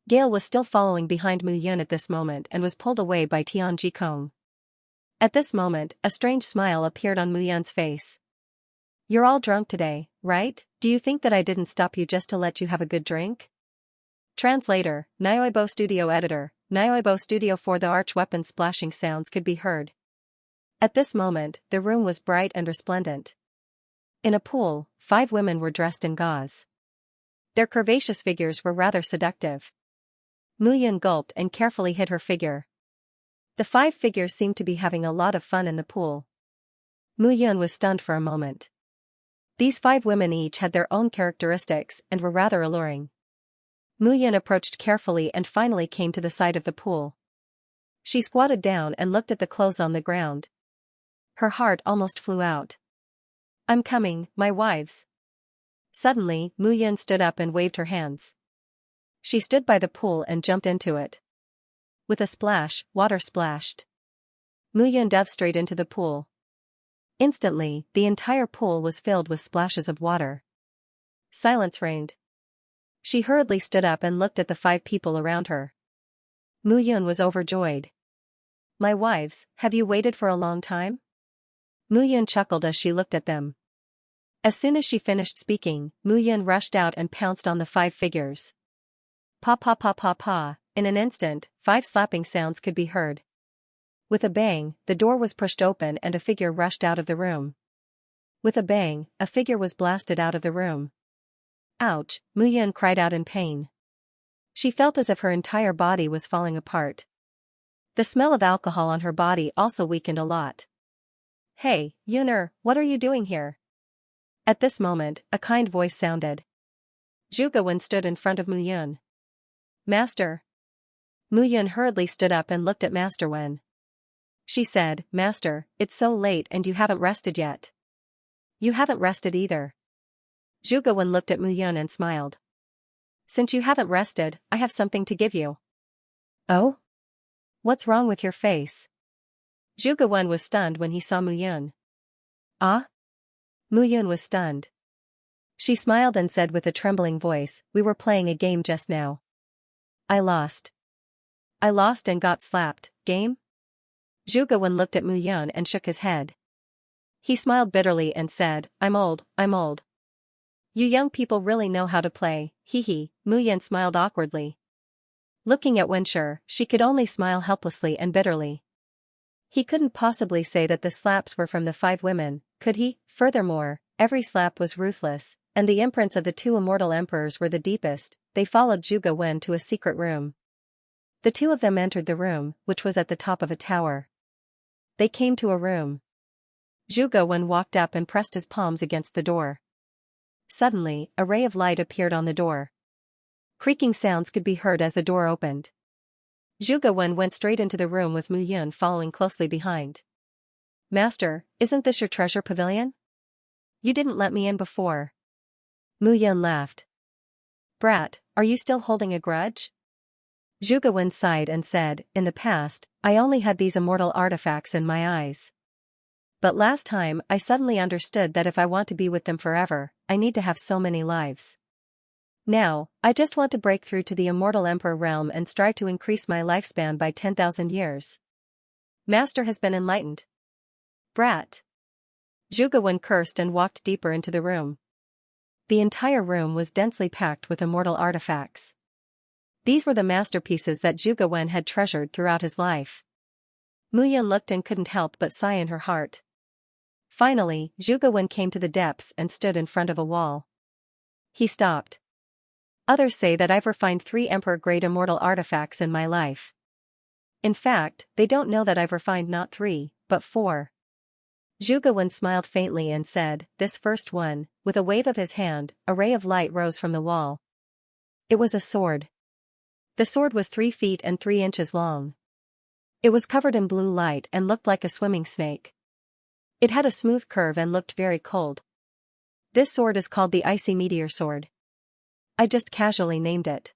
Speaker 1: Gale was still following behind Mu Yun at this moment and was pulled away by Tian Jikong. At this moment, a strange smile appeared on Mu Yun's face. You're all drunk today, right? Do you think that I didn't stop you just to let you have a good drink? Translator, Nioibo Studio Editor, Nioibo Studio. For the arch weapon splashing sounds could be heard. At this moment, the room was bright and resplendent. In a pool, 5 women were dressed in gauze. Their curvaceous figures were rather seductive. Mu Yun gulped and carefully hid her figure. The 5 figures seemed to be having a lot of fun in the pool. Mu Yun was stunned for a moment. These 5 women each had their own characteristics and were rather alluring. Mu Yun approached carefully and finally came to the side of the pool. She squatted down and looked at the clothes on the ground. Her heart almost flew out. I'm coming, my wives. Suddenly, Mu Yun stood up and waved her hands. She stood by the pool and jumped into it. With a splash, water splashed. Mu Yun dove straight into the pool. Instantly, the entire pool was filled with splashes of water. Silence reigned. She hurriedly stood up and looked at the 5 people around her. Mu Yun was overjoyed. My wives, have you waited for a long time? Mu Yun chuckled as she looked at them. As soon as she finished speaking, Mu Yun rushed out and pounced on the 5 figures. Pa pa pa pa pa, in an instant, 5 slapping sounds could be heard. With a bang, the door was pushed open and a figure rushed out of the room. With a bang, a figure was blasted out of the room. Ouch, Mu Yun cried out in pain. She felt as if her entire body was falling apart. The smell of alcohol on her body also weakened a lot. Hey, Yuner, what are you doing here? At this moment, a kind voice sounded. Zhuge Wen stood in front of Mu Yun. Master. Mu Yun hurriedly stood up and looked at Master Wen. She said, Master, it's so late and you haven't rested yet. You haven't rested either. Zhuge Wen looked at Mu Yun and smiled. Since you haven't rested, I have something to give you. Oh? What's wrong with your face? Zhuge Wen was stunned when he saw Mu Yun. Ah? Mu Yun was stunned. She smiled and said with a trembling voice, we were playing a game just now. I lost. I lost and got slapped. Game? Zhuge Wen looked at Mu Yun and shook his head. He smiled bitterly and said, I'm old. You young people really know how to play, hee hee. Mu Yun smiled awkwardly. Looking at Wenshi, she could only smile helplessly and bitterly. He couldn't possibly say that the slaps were from the 5 women, could he? Furthermore, every slap was ruthless, and the imprints of the 2 immortal emperors were the deepest. They followed Zhuge Wen to a secret room. The 2 of them entered the room, which was at the top of a tower. They came to a room. Zhuge Wen walked up and pressed his palms against the door. Suddenly, a ray of light appeared on the door. Creaking sounds could be heard as the door opened. Zhuge Wen went straight into the room with Mu Yun following closely behind. Master, isn't this your treasure pavilion? You didn't let me in before. Mu Yun laughed. Brat, are you still holding a grudge? Zhuge Wen sighed and said, in the past, I only had these immortal artifacts in my eyes. But last time I suddenly understood that if I want to be with them forever, I need to have so many lives. Now, I just want to break through to the immortal emperor realm and strive to increase my lifespan by 10,000 years. Master has been enlightened. Brat. Zhuge Wen cursed and walked deeper into the room. The entire room was densely packed with immortal artifacts. These were the masterpieces that Zhuge Wen had treasured throughout his life. Mu Yun looked and couldn't help but sigh in her heart. Finally, Zhuge Wen came to the depths and stood in front of a wall. He stopped. Others say that I've refined 3 emperor-grade immortal artifacts in my life. In fact, they don't know that I've refined not 3, but 4. Zhuge Wen smiled faintly and said, "This first one." With a wave of his hand, a ray of light rose from the wall. It was a sword. The sword was 3 feet and 3 inches long. It was covered in blue light and looked like a swimming snake. It had a smooth curve and looked very cold. This sword is called the Icy Meteor Sword. I just casually named it.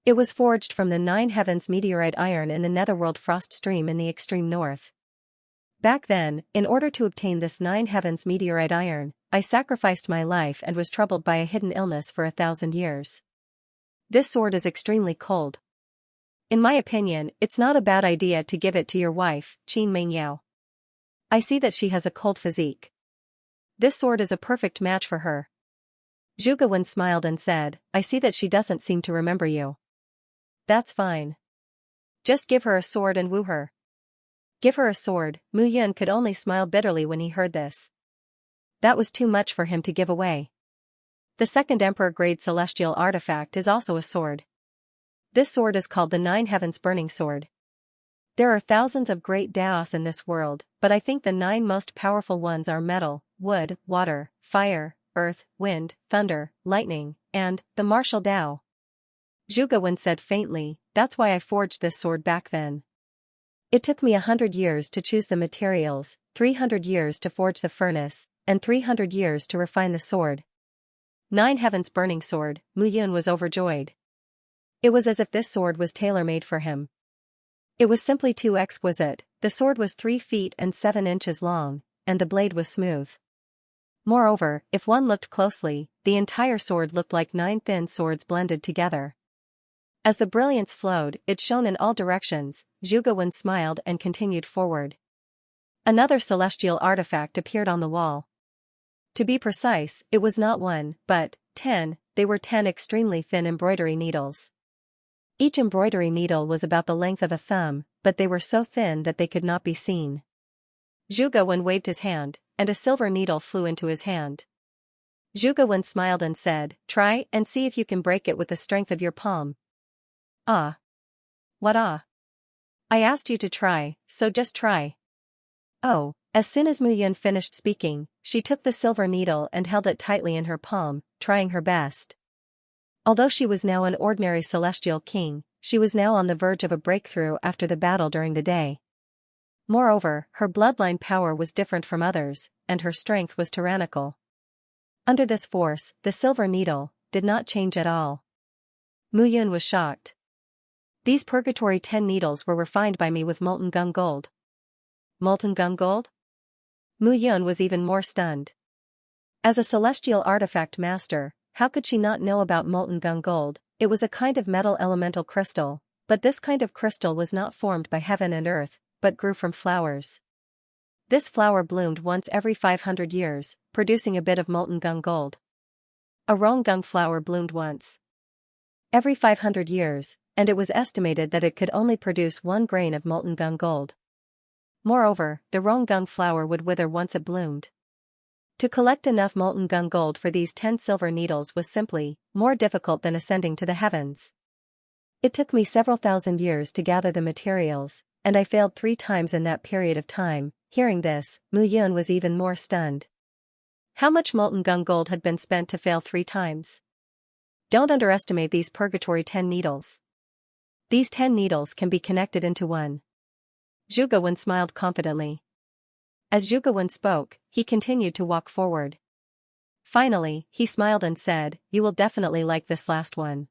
Speaker 1: It was forged from the 9 heavens meteorite iron in the netherworld frost stream in the extreme north. Back then, in order to obtain this 9 heavens meteorite iron, I sacrificed my life and was troubled by a hidden illness for 1,000 years. This sword is extremely cold. In my opinion, it's not a bad idea to give it to your wife, Qin Mengyao. I see that she has a cold physique. This sword is a perfect match for her. Zhuge Wen smiled and said, "I see that she doesn't seem to remember you. That's fine. Just give her a sword and woo her." Give her a sword. Mu Yun could only smile bitterly when he heard this. That was too much for him to give away. The second Emperor-grade celestial artifact is also a sword. This sword is called the 9 Heavens Burning Sword. There are thousands of great Daos in this world, but I think the 9 most powerful ones are metal, wood, water, fire, earth, wind, thunder, lightning, and the martial Dao. Zhuge Wen said faintly, "That's why I forged this sword back then. It took me 100 years to choose the materials, 300 years to forge the furnace, and 300 years to refine the sword." 9 Heavens Burning Sword. Mu Yun was overjoyed. It was as if this sword was tailor-made for him. It was simply too exquisite. The sword was 3 feet and 7 inches long, and the blade was smooth. Moreover, if one looked closely, the entire sword looked like 9 thin swords blended together. As the brilliance flowed, it shone in all directions. Zhuge Wen smiled and continued forward. Another celestial artifact appeared on the wall. To be precise, it was not 1, but 10. They were 10 extremely thin embroidery needles. Each embroidery needle was about the length of a thumb, but they were so thin that they could not be seen. Zhuge Wen waved his hand, and a silver needle flew into his hand. Zhuge Wen smiled and said, "Try and see if you can break it with the strength of your palm." "Ah. What ah? I asked you to try, so just try." "Oh." As soon as Mu Yun finished speaking, she took the silver needle and held it tightly in her palm, trying her best. Although she was now an ordinary celestial king, she was now on the verge of a breakthrough after the battle during the day. Moreover, her bloodline power was different from others, and her strength was tyrannical. Under this force, the silver needle did not change at all. Mu Yun was shocked. "These Purgatory 10 needles were refined by me with molten gung gold." Molten gung gold? Mu Yun was even more stunned. As a celestial artifact master, how could she not know about molten gung gold? It was a kind of metal elemental crystal, but this kind of crystal was not formed by heaven and earth, but grew from flowers. This flower bloomed once every 500 years, producing a bit of molten gung gold. A Ronggung flower bloomed once every 500 years, and it was estimated that it could only produce 1 grain of molten gung gold. Moreover, the Ronggung flower would wither once it bloomed. To collect enough molten gung gold for these 10 silver needles was simply more difficult than ascending to the heavens. It took me several thousand years to gather the materials, and I failed 3 times in that period of time. Hearing this, Mu Yun was even more stunned. How much molten gung gold had been spent to fail 3 times? Don't underestimate these Purgatory 10 needles. These 10 needles can be connected into one. Zhuge Wen smiled confidently. As Zhuge Wen spoke, he continued to walk forward. Finally, he smiled and said, "You will definitely like this last one.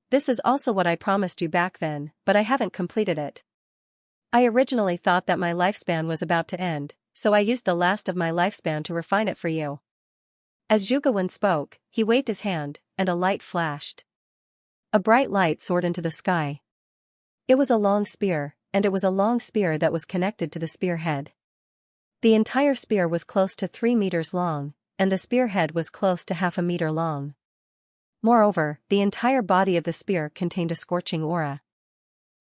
Speaker 1: This is also what I promised you back then, but I haven't completed it. I originally thought that my lifespan was about to end, so I used the last of my lifespan to refine it for you." As Zhuge Wen spoke, he waved his hand, and a light flashed. A bright light soared into the sky. It was a long spear, and it was a long spear that was connected to the spearhead. The entire spear was close to 3 meters long, and the spearhead was close to half a meter long. Moreover, the entire body of the spear contained a scorching aura.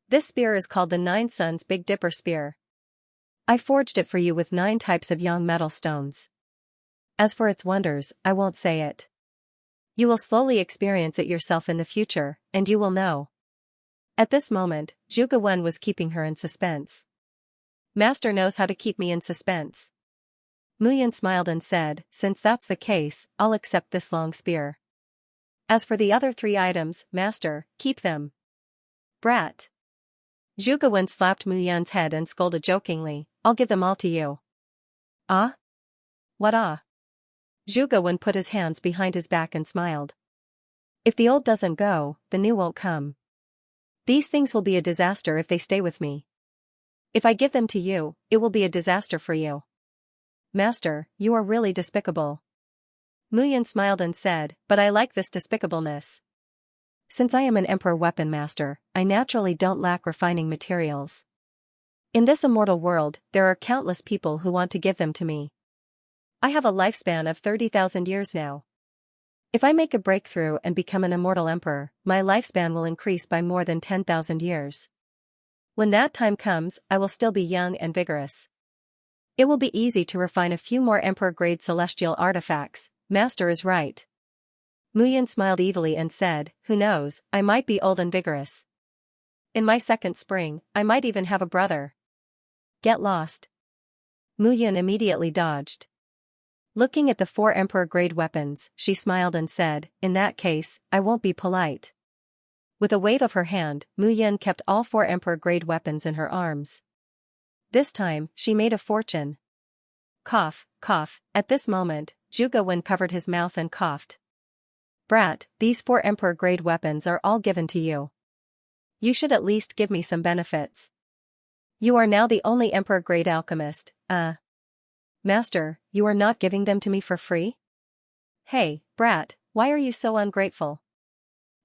Speaker 1: This spear is called the 9 Suns Big Dipper Spear. I forged it for you with 9 types of yang metal stones. As for its wonders, I won't say it. You will slowly experience it yourself in the future, and you will know. At this moment, Zhuge Wen was keeping her in suspense. Master knows how to keep me in suspense. Mu Yun smiled and said, since that's the case, I'll accept this long spear. As for the other 3 items, master, keep them. Brat. Zhuge Wen slapped Mu Yun's head and scolded jokingly, I'll give them all to you. Ah? What ah? Zhuge Wen put his hands behind his back and smiled. If the old doesn't go, the new won't come. These things will be a disaster if they stay with me. If I give them to you, it will be a disaster for you. Master, you are really despicable. Mu Yun smiled and said, but I like this despicableness. Since I am an emperor weapon master, I naturally don't lack refining materials. In this immortal world, there are countless people who want to give them to me. I have a lifespan of 30,000 years now. If I make a breakthrough and become an immortal emperor, my lifespan will increase by more than 10,000 years. When that time comes, I will still be young and vigorous. It will be easy to refine a few more emperor-grade celestial artifacts. Master is right. Mu Yun smiled evilly and said, who knows, I might be old and vigorous. In my second spring, I might even have a brother. Get lost. Mu Yun immediately dodged. Looking at the 4 emperor-grade weapons, she smiled and said, in that case, I won't be polite. With a wave of her hand, Mu Yun kept all 4 emperor-grade weapons in her arms. This time, she made a fortune. Cough, cough, at this moment, Zhuge Wen covered his mouth and coughed. Brat, these 4 emperor-grade weapons are all given to you. You should at least give me some benefits. You are now the only emperor-grade alchemist, Master, you are not giving them to me for free? Hey, brat, why are you so ungrateful?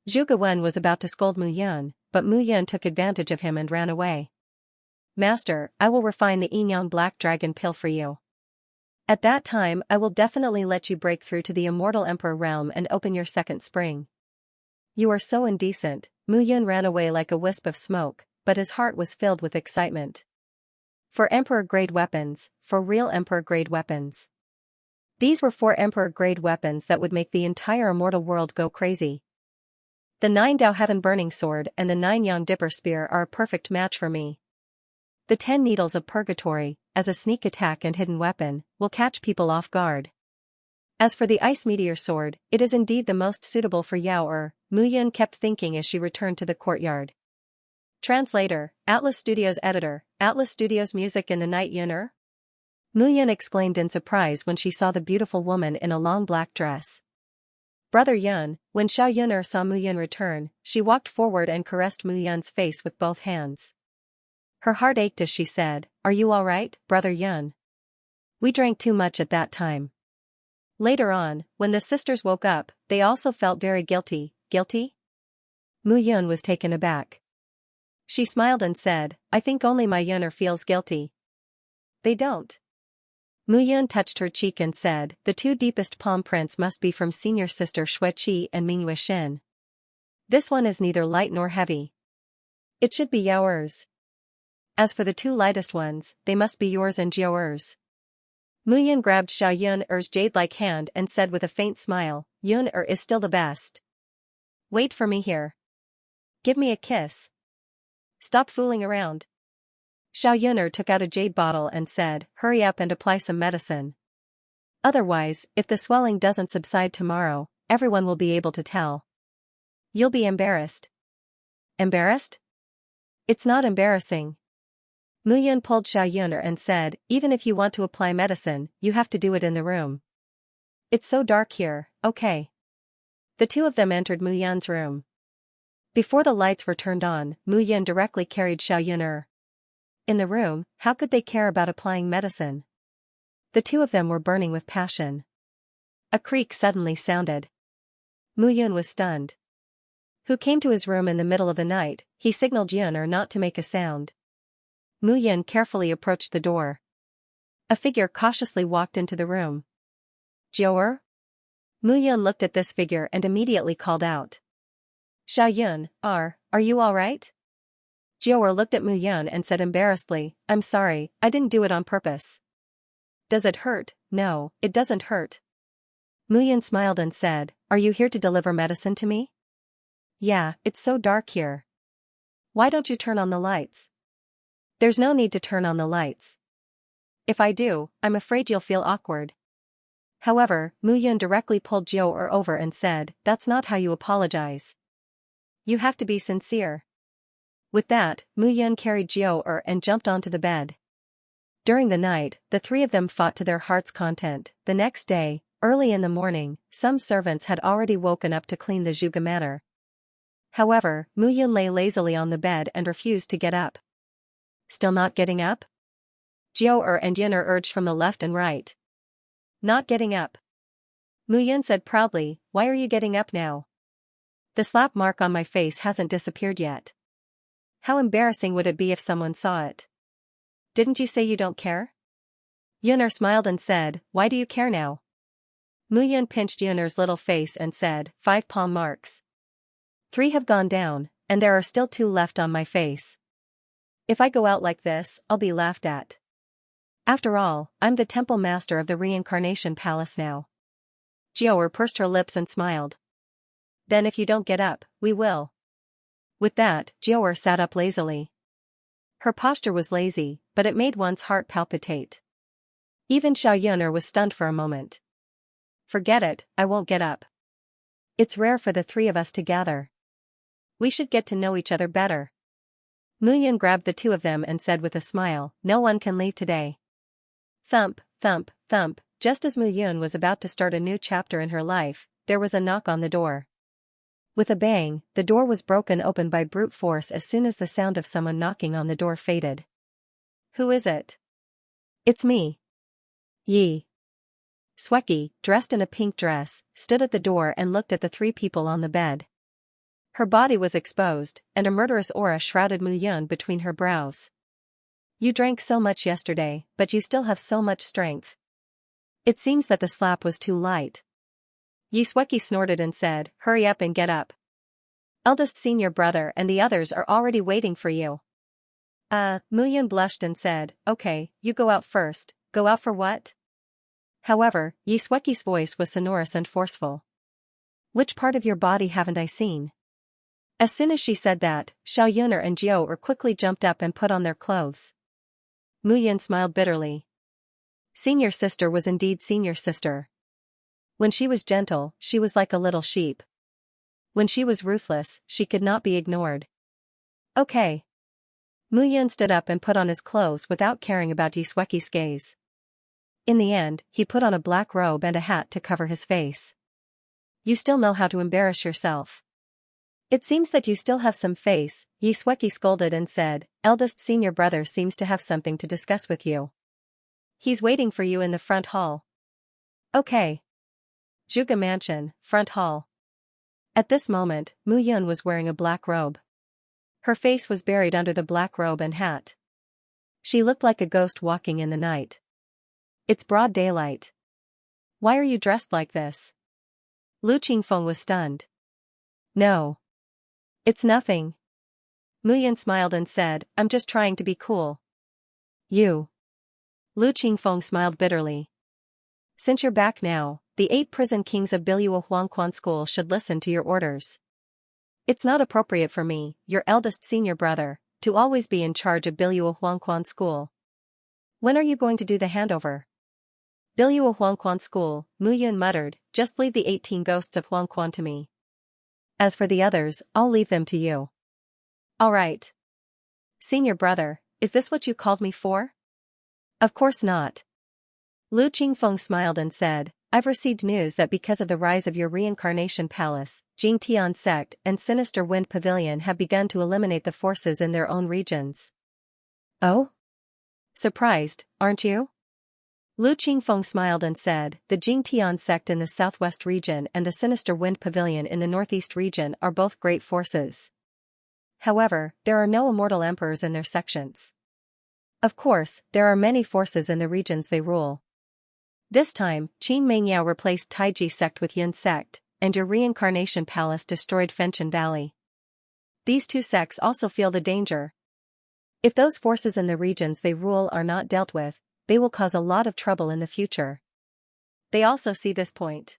Speaker 1: Zhuge Wen was about to scold Mu Yun, but Mu Yun took advantage of him and ran away. Master, I will refine the Yinyang Black Dragon pill for you. At that time I will definitely let you break through to the immortal emperor realm and open your second spring. You are so indecent. Mu Yun ran away like a wisp of smoke, but his heart was filled with excitement. For emperor-grade weapons, for real emperor-grade weapons. These were 4 emperor-grade weapons that would make the entire immortal world go crazy. The 9 Dao Heaven Burning Sword and the 9 Yang Dipper Spear are a perfect match for me. The 10 Needles of Purgatory, as a sneak attack and hidden weapon, will catch people off guard. As for the Ice Meteor Sword, it is indeed the most suitable for Yao. Mu Yun kept thinking as she returned to the courtyard. Translator, Atlas Studios Editor, Atlas Studios Music in the Night Yun'er? Mu Yun exclaimed in surprise when she saw the beautiful woman in a long black dress. Brother Yun, when Xiao Yun'er saw Mu Yun return, she walked forward and caressed Mu Yun's face with both hands. Her heart ached as she said, are you all right, Brother Yun? We drank too much at that time. Later on, when the sisters woke up, they also felt very guilty. Guilty? Mu Yun was taken aback. She smiled and said, I think only my Yun'er feels guilty. They don't. Mu Yun touched her cheek and said, the 2 deepest palm prints must be from senior sister Xue Qi and Mingyue Xin. This one is neither light nor heavy. It should be Yao'er's. As for the 2 lightest ones, they must be yours and Jiao'er's. Mu Yun grabbed Xiao Yun'er's jade-like hand and said with a faint smile, Yun'er is still the best. Wait for me here. Give me a kiss. Stop fooling around. Xiao Yun'er took out a jade bottle and said, hurry up and apply some medicine. Otherwise, if the swelling doesn't subside tomorrow, everyone will be able to tell. You'll be embarrassed. Embarrassed? It's not embarrassing. Mu Yun pulled Xiao Yun'er and said, even if you want to apply medicine, you have to do it in the room. It's so dark here, okay. The 2 of them entered Mu Yun's room. Before the lights were turned on, Mu Yun directly carried Xiao Yun'er. In the room, how could they care about applying medicine? The 2 of them were burning with passion. A creak suddenly sounded. Mu Yun was stunned. Who came to his room in the middle of the night? He signaled Yun'er not to make a sound. Mu Yun carefully approached the door. A figure cautiously walked into the room. Jiao'er? Mu Yun looked at this figure and immediately called out. Xiao Yun, are you all right? Jiao'er looked at Mu Yun and said embarrassedly, I'm sorry, I didn't do it on purpose. Does it hurt? No, it doesn't hurt. Mu Yun smiled and said, are you here to deliver medicine to me? Yeah, it's so dark here. Why don't you turn on the lights? There's no need to turn on the lights. If I do, I'm afraid you'll feel awkward. However, Mu Yun directly pulled Jiao over and said, that's not how you apologize. You have to be sincere. With that, Mu Yun carried Jiao and jumped onto the bed. During the night, the three of them fought to their heart's content. The next day, early in the morning, some servants had already woken up to clean the Zhuge manor. However, Mu Yun lay lazily on the bed and refused to get up. Still not getting up? Jiao and Yun urged from the left and right. Not getting up. Mu Yun said proudly, why are you getting up now? The slap mark on my face hasn't disappeared yet. How embarrassing would it be if someone saw it? Didn't you say you don't care? Yun'er smiled and said, why do you care now? Mu Yun pinched Yun'er's little face and said, 5 palm marks. 3 have gone down, and there are still 2 left on my face. If I go out like this, I'll be laughed at. After all, I'm the temple master of the reincarnation palace now. Jiao pursed her lips and smiled. Then if you don't get up, we will. With that, Jiao sat up lazily. Her posture was lazy, but it made one's heart palpitate. Even Xiao Yun'er was stunned for a moment. Forget it, I won't get up. It's rare for the 3 of us to gather. We should get to know each other better. Mu Yun grabbed the 2 of them and said with a smile, no one can leave today. Thump, thump, thump, just as Mu Yun was about to start a new chapter in her life, there was a knock on the door. With a bang, the door was broken open by brute force as soon as the sound of someone knocking on the door faded. Who is it? It's me. Yi. Sweki, dressed in a pink dress, stood at the door and looked at the 3 people on the bed. Her body was exposed, and a murderous aura shrouded Mu Yun between her brows. You drank so much yesterday, but you still have so much strength. It seems that the slap was too light. Yi Sweki snorted and said, hurry up and get up. Eldest senior brother and the others are already waiting for you. Mu Yun blushed and said, okay, you go out first. Go out for what? However, Yi Sweki's voice was sonorous and forceful. Which part of your body haven't I seen? As soon as she said that, Xiao Yun'er and Jiao quickly jumped up and put on their clothes. Mu Yun smiled bitterly. Senior sister was indeed senior sister. When she was gentle, she was like a little sheep. When she was ruthless, she could not be ignored. Okay. Mu Yun stood up and put on his clothes without caring about Yi Sweki's gaze. In the end, he put on a black robe and a hat to cover his face. You still know how to embarrass yourself. It seems that you still have some face, Yi Sweki scolded and said, eldest senior brother seems to have something to discuss with you. He's waiting for you in the front hall. Okay. Zhuge Mansion, front hall. At this moment, Mu Yun was wearing a black robe. Her face was buried under the black robe and hat. She looked like a ghost walking in the night. It's broad daylight. Why are you dressed like this? Lu Qingfeng was stunned. No. It's nothing. Mu Yun smiled and said, I'm just trying to be cool. You. Lu Qingfeng smiled bitterly. Since you're back now, the 8 prison kings of Biluo Huangquan School should listen to your orders. It's not appropriate for me, your eldest senior brother, to always be in charge of Biluo Huangquan School. When are you going to do the handover? Biluo Huangquan School, Mu Yun muttered, just leave the 18 ghosts of Huangquan to me. As for the others, I'll leave them to you. All right. Senior brother, is this what you called me for? Of course not. Lu Qingfeng smiled and said, I've received news that because of the rise of your reincarnation palace, Jingtian sect and Sinister Wind Pavilion have begun to eliminate the forces in their own regions. Oh? Surprised, aren't you? Lu Qingfeng smiled and said, the Jingtian sect in the southwest region and the Sinister Wind Pavilion in the northeast region are both great forces. However, there are no immortal emperors in their sections. Of course, there are many forces in the regions they rule. This time, Qin Mengyao replaced Taiji sect with Yun sect, and your reincarnation palace destroyed Fenchen Valley. These 2 sects also feel the danger. If those forces in the regions they rule are not dealt with, they will cause a lot of trouble in the future. They also see this point.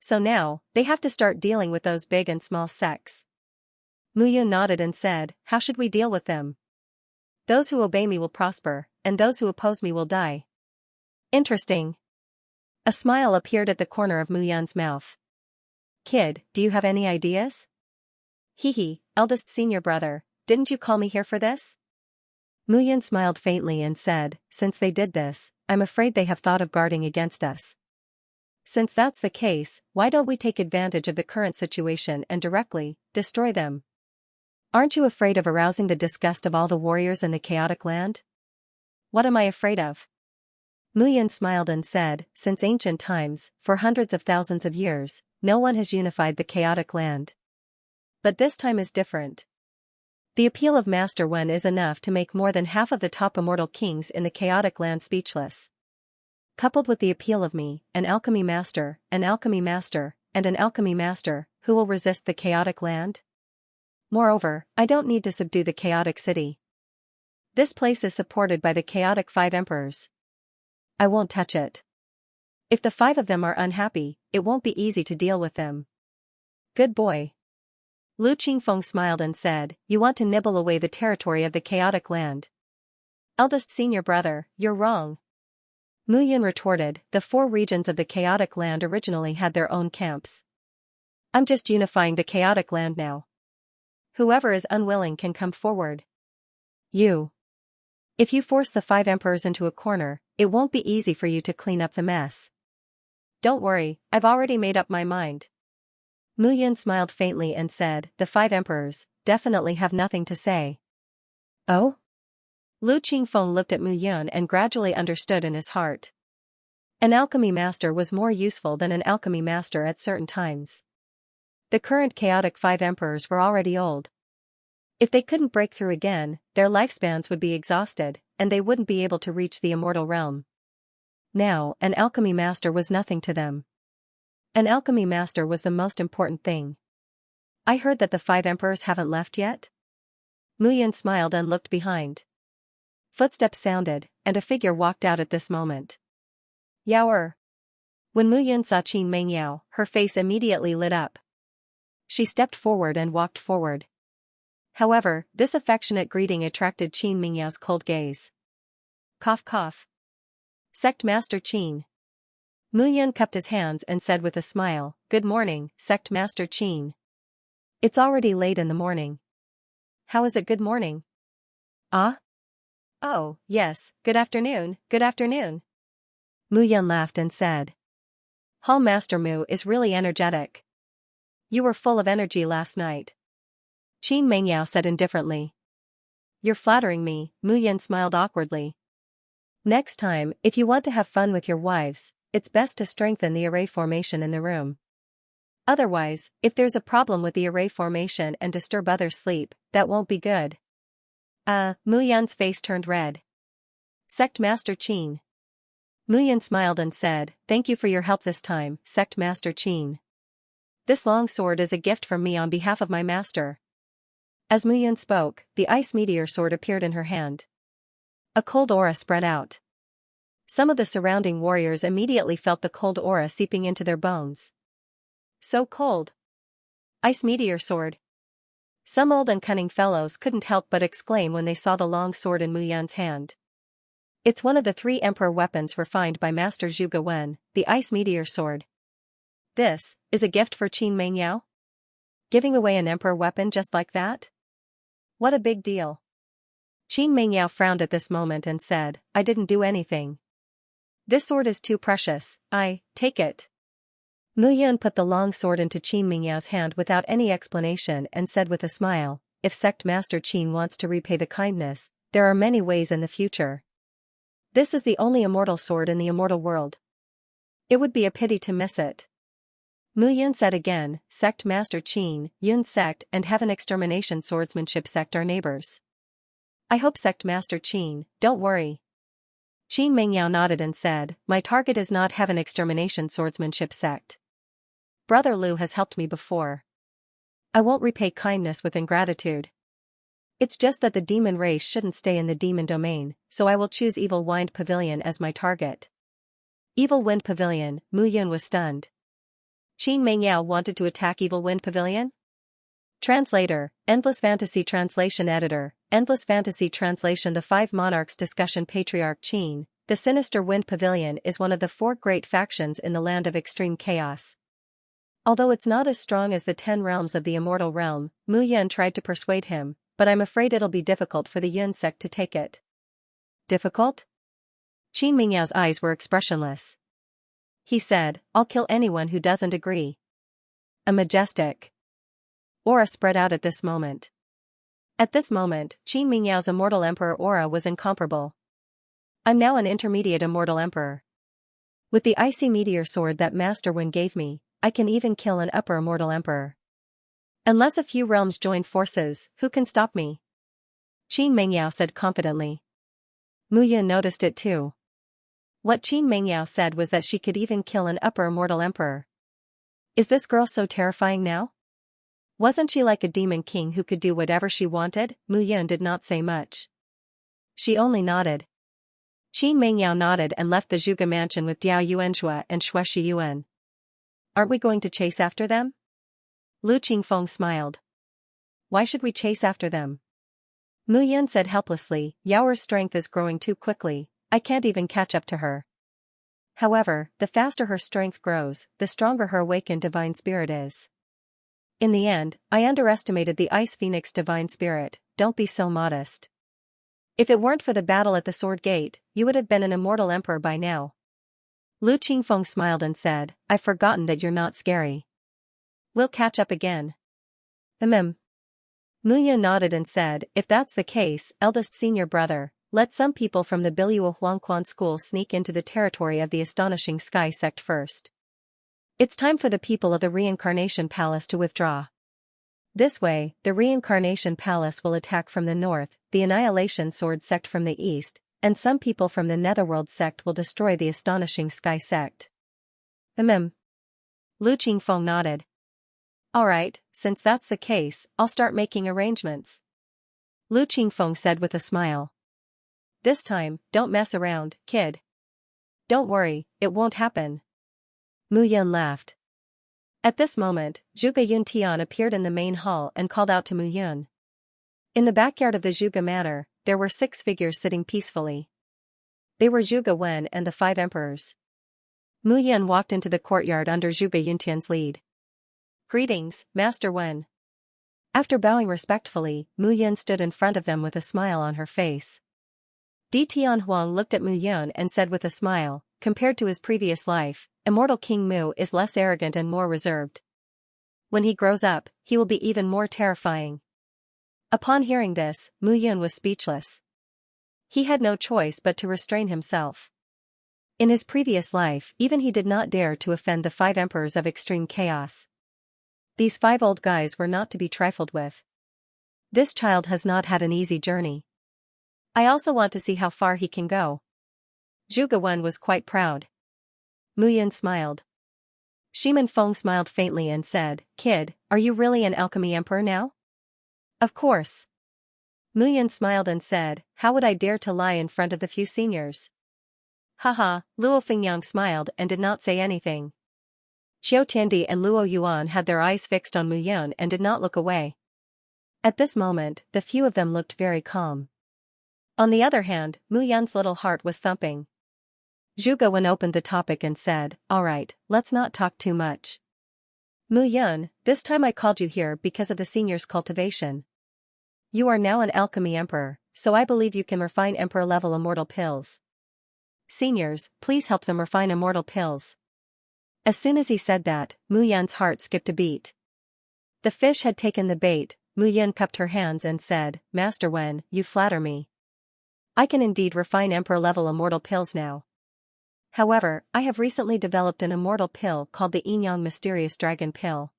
Speaker 1: So now, they have to start dealing with those big and small sects. Mu Yun nodded and said, how should we deal with them? Those who obey me will prosper, and those who oppose me will die. Interesting. A smile appeared at the corner of Mu Yan's mouth. Kid, do you have any ideas? Hee, eldest senior brother, didn't you call me here for this? Mu Yan smiled faintly and said, since they did this, I'm afraid they have thought of guarding against us. Since that's the case, why don't we take advantage of the current situation and directly destroy them? Aren't you afraid of arousing the disgust of all the warriors in the chaotic land? What am I afraid of? Mu Yan smiled and said, since ancient times, for hundreds of thousands of years, no one has unified the chaotic land. But this time is different. The appeal of Master Wen is enough to make more than half of the top immortal kings in the chaotic land speechless. Coupled with the appeal of me, an alchemy master, and an alchemy master, who will resist the chaotic land? Moreover, I don't need to subdue the chaotic city. This place is supported by the chaotic 5 emperors. I won't touch it. If the 5 of them are unhappy, it won't be easy to deal with them. Good boy. Lu Qingfeng smiled and said, you want to nibble away the territory of the chaotic land. Eldest senior brother, you're wrong. Mu Yan retorted, the 4 regions of the chaotic land originally had their own camps. I'm just unifying the chaotic land now. Whoever is unwilling can come forward. You. If you force the 5 emperors into a corner, it won't be easy for you to clean up the mess. Don't worry, I've already made up my mind. Mu Yan smiled faintly and said, the 5 emperors definitely have nothing to say. Oh? Lu Qingfeng looked at Mu Yan and gradually understood in his heart. An alchemy master was more useful than an alchemy master at certain times. The current chaotic 5 emperors were already old. If they couldn't break through again, their lifespans would be exhausted, and they wouldn't be able to reach the immortal realm. Now, an alchemy master was nothing to them. An alchemy master was the most important thing. I heard that the 5 emperors haven't left yet? Mu Yan smiled and looked behind. Footsteps sounded, and a figure walked out at this moment. Yaoer. When Mu Yan saw Qin Mengyao, her face immediately lit up. She stepped forward and walked forward. However, this affectionate greeting attracted Qin Mingyao's cold gaze. Cough cough. Sect Master Qin. Mu Yan cupped his hands and said with a smile, good morning, Sect Master Qin. It's already late in the morning. How is it good morning? Ah? Oh, yes, good afternoon, good afternoon. Mu Yan laughed and said. Hall Master Mu is really energetic. You were full of energy last night. Qin Mengyao said indifferently. You're flattering me, Mu Yan smiled awkwardly. Next time, if you want to have fun with your wives, it's best to strengthen the array formation in the room. Otherwise, if there's a problem with the array formation and disturb others' sleep, that won't be good. Mu Yan's face turned red. Sect Master Qin. Mu Yan smiled and said, thank you for your help this time, Sect Master Qin. This long sword is a gift from me on behalf of my master. As Mu Yan spoke, the ice meteor sword appeared in her hand. A cold aura spread out. Some of the surrounding warriors immediately felt the cold aura seeping into their bones. So cold. Ice meteor sword. Some old and cunning fellows couldn't help but exclaim when they saw the long sword in Mu Yan's hand. It's one of the 3 emperor weapons refined by Master Zhuge Wen, the ice meteor sword. This is a gift for Qin Mengyao? Giving away an emperor weapon just like that? What a big deal. Qin Mengyao frowned at this moment and said, I didn't do anything. This sword is too precious, take it. Mu Yan put the long sword into Qin Mingyao's hand without any explanation and said with a smile, if Sect Master Qin wants to repay the kindness, there are many ways in the future. This is the only immortal sword in the immortal world. It would be a pity to miss it. Mu Yan said again, Sect Master Qin, Yun Sect and Heaven Extermination Swordsmanship Sect are neighbors. I hope Sect Master Qin, don't worry. Qin Mengyao nodded and said, my target is not Heaven Extermination Swordsmanship Sect. Brother Lu has helped me before. I won't repay kindness with ingratitude. It's just that the demon race shouldn't stay in the demon domain, so I will choose Evil Wind Pavilion as my target. Evil Wind Pavilion, Mu Yan was stunned. Qin Mengyao wanted to attack Evil Wind Pavilion? Translator, Endless Fantasy Translation Editor, Endless Fantasy Translation. The Five Monarchs Discussion. Patriarch Qin, the Sinister Wind Pavilion is one of the 4 great factions in the Land of Extreme Chaos. Although it's not as strong as the 10 realms of the Immortal Realm, Mu Yun tried to persuade him, but I'm afraid it'll be difficult for the Yun sect to take it. Difficult? Qin Mingyao's eyes were expressionless. He said, I'll kill anyone who doesn't agree. A majestic aura spread out at this moment. At this moment, Qin Mingyao's Immortal Emperor aura was incomparable. I'm now an intermediate Immortal Emperor. With the icy meteor sword that Master Wen gave me, I can even kill an upper Immortal Emperor. Unless a few realms join forces, who can stop me? Qin Mingyao said confidently. Mu Yun noticed it too. What Qin Mingyao said was that she could even kill an upper Immortal Emperor. Is this girl so terrifying now? Wasn't she like a demon king who could do whatever she wanted? Mu Yun did not say much. She only nodded. Qin Mingyao nodded and left the Zhuge mansion with Diao Yuanxue and Xue Shiyuan. Aren't we going to chase after them? Lu Qingfeng smiled. Why should we chase after them? Mu Yun said helplessly, Yaoer's strength is growing too quickly, I can't even catch up to her. However, the faster her strength grows, the stronger her awakened divine spirit is. In the end, I underestimated the Ice Phoenix divine spirit, don't be so modest. If it weren't for the battle at the Sword Gate, you would have been an Immortal Emperor by now. Lu Qingfeng smiled and said, I've forgotten that you're not scary. We'll catch up again. Mu Yun nodded and said, if that's the case, eldest senior brother, let some people from the Biluo Huangquan school sneak into the territory of the Astonishing Sky sect first. It's time for the people of the Reincarnation Palace to withdraw. This way, the Reincarnation Palace will attack from the north, the Annihilation Sword sect from the east, and some people from the Netherworld sect will destroy the Astonishing Sky sect. Lu Qingfeng nodded. Alright, since that's the case, I'll start making arrangements. Lu Qingfeng said with a smile. This time, don't mess around, kid. Don't worry, it won't happen. Mu Yun laughed. At this moment, Zhuge Yuntian appeared in the main hall and called out to Mu Yun. In the backyard of the Zhuge Manor, there were 6 figures sitting peacefully. They were Zhuge Wen and the 5 emperors. Mu Yun walked into the courtyard under Zhuge Yuntian's lead. Greetings, Master Wen. After bowing respectfully, Mu Yun stood in front of them with a smile on her face. Di Tianhuang looked at Mu Yun and said with a smile, compared to his previous life, Immortal King Mu is less arrogant and more reserved. When he grows up, he will be even more terrifying. Upon hearing this, Mu Yun was speechless. He had no choice but to restrain himself. In his previous life, even he did not dare to offend the 5 emperors of extreme chaos. These 5 old guys were not to be trifled with. This child has not had an easy journey. I also want to see how far he can go. Zhuge Wen was quite proud. Mu Yun smiled. Shimen Feng smiled faintly and said, Kid, are you really an alchemy emperor now? Of course. Mu Yun smiled and said, how would I dare to lie in front of the few seniors? Haha, Luo Fingyang smiled and did not say anything. Qiu Tiandi and Luo Yuan had their eyes fixed on Mu Yun and did not look away. At this moment, the few of them looked very calm. On the other hand, Mu Yun's little heart was thumping. Zhuge Wen opened the topic and said, alright, let's not talk too much. Mu Yun, this time I called you here because of the senior's cultivation. You are now an alchemy emperor, so I believe you can refine emperor-level immortal pills. Seniors, please help them refine immortal pills. As soon as he said that, Mu Yun's heart skipped a beat. The fish had taken the bait. Mu Yun cupped her hands and said, Master Wen, you flatter me. I can indeed refine emperor-level immortal pills now. However, I have recently developed an immortal pill called the Yinyang Mysterious Dragon Pill.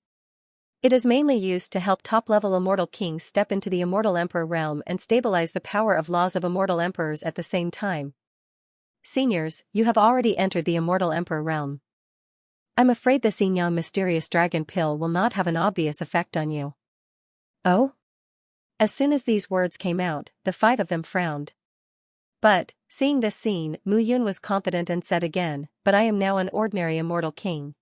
Speaker 1: It is mainly used to help top-level immortal kings step into the immortal emperor realm and stabilize the power of laws of immortal emperors at the same time. Seniors, you have already entered the immortal emperor realm. I'm afraid this Yinyang Mysterious Dragon Pill will not have an obvious effect on you. Oh? As soon as these words came out, the 5 of them frowned. But, seeing this scene, Mu Yun was confident and said again, but I am now an ordinary immortal king.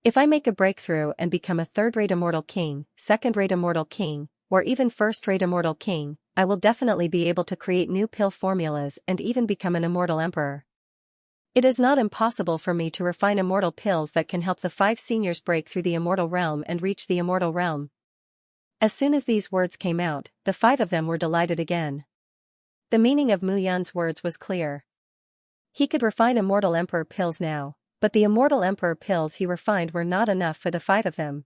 Speaker 1: If I make a breakthrough and become a 3rd-rate immortal king, 2nd-rate immortal king, or even 1st-rate immortal king, I will definitely be able to create new pill formulas and even become an immortal emperor. It is not impossible for me to refine immortal pills that can help the 5 seniors break through the immortal realm and reach the immortal realm. As soon as these words came out, the 5 of them were delighted again. The meaning of Mu Yun's words was clear. He could refine immortal emperor pills now, but the immortal emperor pills he refined were not enough for the 5 of them.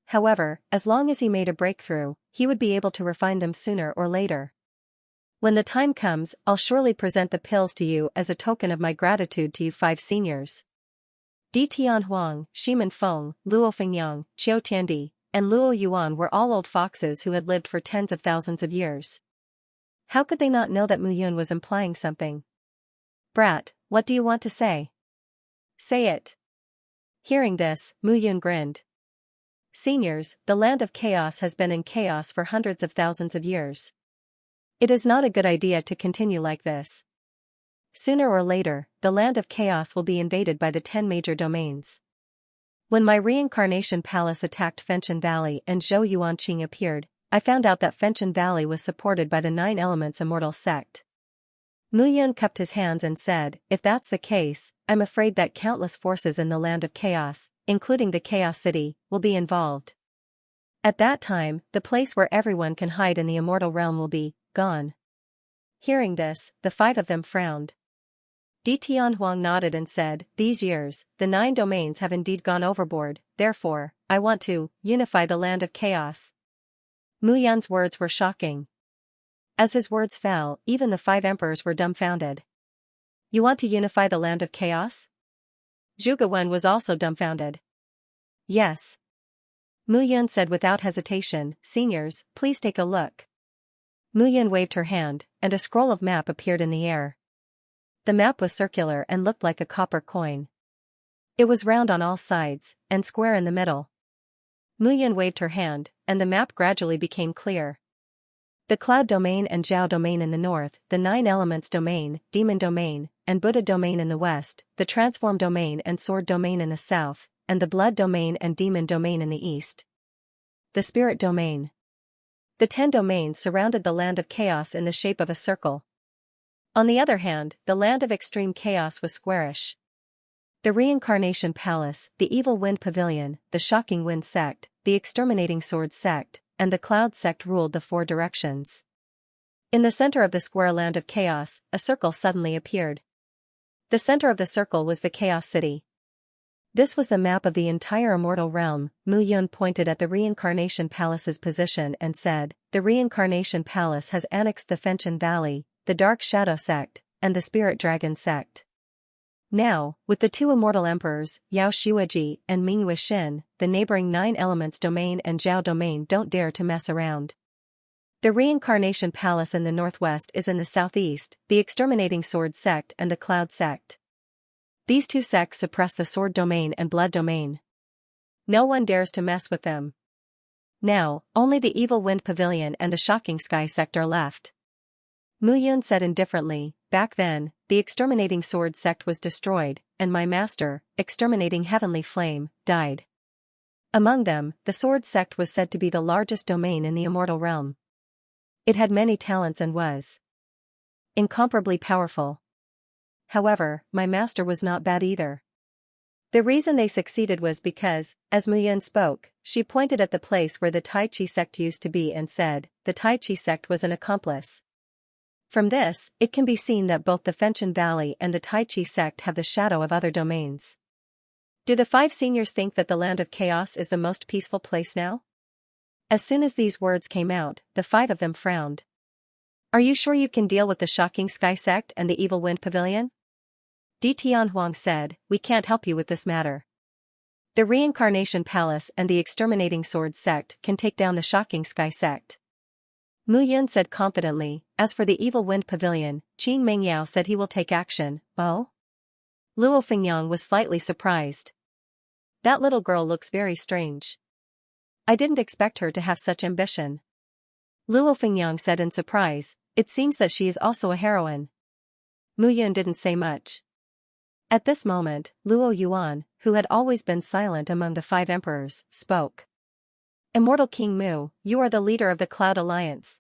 Speaker 1: However, as long as he made a breakthrough, he would be able to refine them sooner or later. When the time comes, I'll surely present the pills to you as a token of my gratitude to you 5 seniors. Di Tianhuang, Shimen Feng, Luo Fengyang, Qiu Tiandi, and Luo Yuan were all old foxes who had lived for tens of thousands of years. How could they not know that Mu Yun was implying something? Brat, what do you want to say? Say it. Hearing this, Mu Yun grinned. Seniors, the land of chaos has been in chaos for hundreds of thousands of years. It is not a good idea to continue like this. Sooner or later, the land of chaos will be invaded by the 10 major domains. When my reincarnation palace attacked Fenchen Valley and Zhou Yuanqing appeared, I found out that Fenchen Valley was supported by the 9 Elements Immortal sect. Mu Yun cupped his hands and said, if that's the case, I'm afraid that countless forces in the land of chaos, including the Chaos City, will be involved. At that time, the place where everyone can hide in the immortal realm will be gone. Hearing this, the 5 of them frowned. Di Tianhuang nodded and said, these years, the 9 domains have indeed gone overboard, therefore, I want to unify the land of chaos. Mu Yun's words were shocking. As his words fell, even the 5 emperors were dumbfounded. You want to unify the land of chaos? Zhuge Wen was also dumbfounded. Yes. Mu Yun said without hesitation, seniors, please take a look. Mu Yun waved her hand, and a scroll of map appeared in the air. The map was circular and looked like a copper coin. It was round on all sides, and square in the middle. Mu Yun waved her hand, and the map gradually became clear. The Cloud Domain and Zhao Domain in the north, the 9 Elements Domain, Demon Domain, and Buddha Domain in the west, the Transform Domain and Sword Domain in the south, and the Blood Domain and Demon Domain in the east. The Spirit Domain. The 10 domains surrounded the land of chaos in the shape of a circle. On the other hand, the land of extreme chaos was squarish. The Reincarnation Palace, the Evil Wind Pavilion, the Shocking Wind Sect, the Exterminating Sword Sect, and the Cloud Sect ruled the 4 directions. In the center of the square land of chaos, a circle suddenly appeared. The center of the circle was the Chaos City. This was the map of the entire immortal realm. Mu Yun pointed at the Reincarnation Palace's position and said, the Reincarnation Palace has annexed the Fenchen Valley, the Dark Shadow Sect, and the Spirit Dragon Sect. Now, with the 2 immortal emperors, Yao Xueji and Ming Wuxin, the neighboring 9 Elements Domain and Zhao Domain don't dare to mess around. The Reincarnation Palace in the northwest is in the southeast, the Exterminating Sword Sect and the Cloud Sect. These 2 sects suppress the Sword Domain and Blood Domain. No one dares to mess with them. Now, only the Evil Wind Pavilion and the Shocking Sky Sect are left. Mu Yun said indifferently, back then, the Exterminating Sword Sect was destroyed, and my master, Exterminating Heavenly Flame, died. Among them, the Sword Sect was said to be the largest domain in the immortal realm. It had many talents and was incomparably powerful. However, my master was not bad either. The reason they succeeded was because, as Mu Yun spoke, she pointed at the place where the Tai Chi sect used to be and said, the Tai Chi sect was an accomplice. From this, it can be seen that both the Fenchen Valley and the Tai Chi sect have the shadow of other domains. Do the 5 seniors think that the land of chaos is the most peaceful place now? As soon as these words came out, the 5 of them frowned. Are you sure you can deal with the Shocking Sky sect and the Evil Wind Pavilion? Di Tianhuang said, we can't help you with this matter. The Reincarnation Palace and the Exterminating Sword Sect can take down the Shocking Sky sect. Mu Yun said confidently, as for the Evil Wind Pavilion, Qin Mengyao said he will take action. Oh? Luo Fengyang was slightly surprised. That little girl looks very strange. I didn't expect her to have such ambition. Luo Fengyang said in surprise, it seems that she is also a heroine. Mu Yun didn't say much. At this moment, Luo Yuan, who had always been silent among the 5 emperors, spoke. Immortal King Mu, you are the leader of the Cloud Alliance.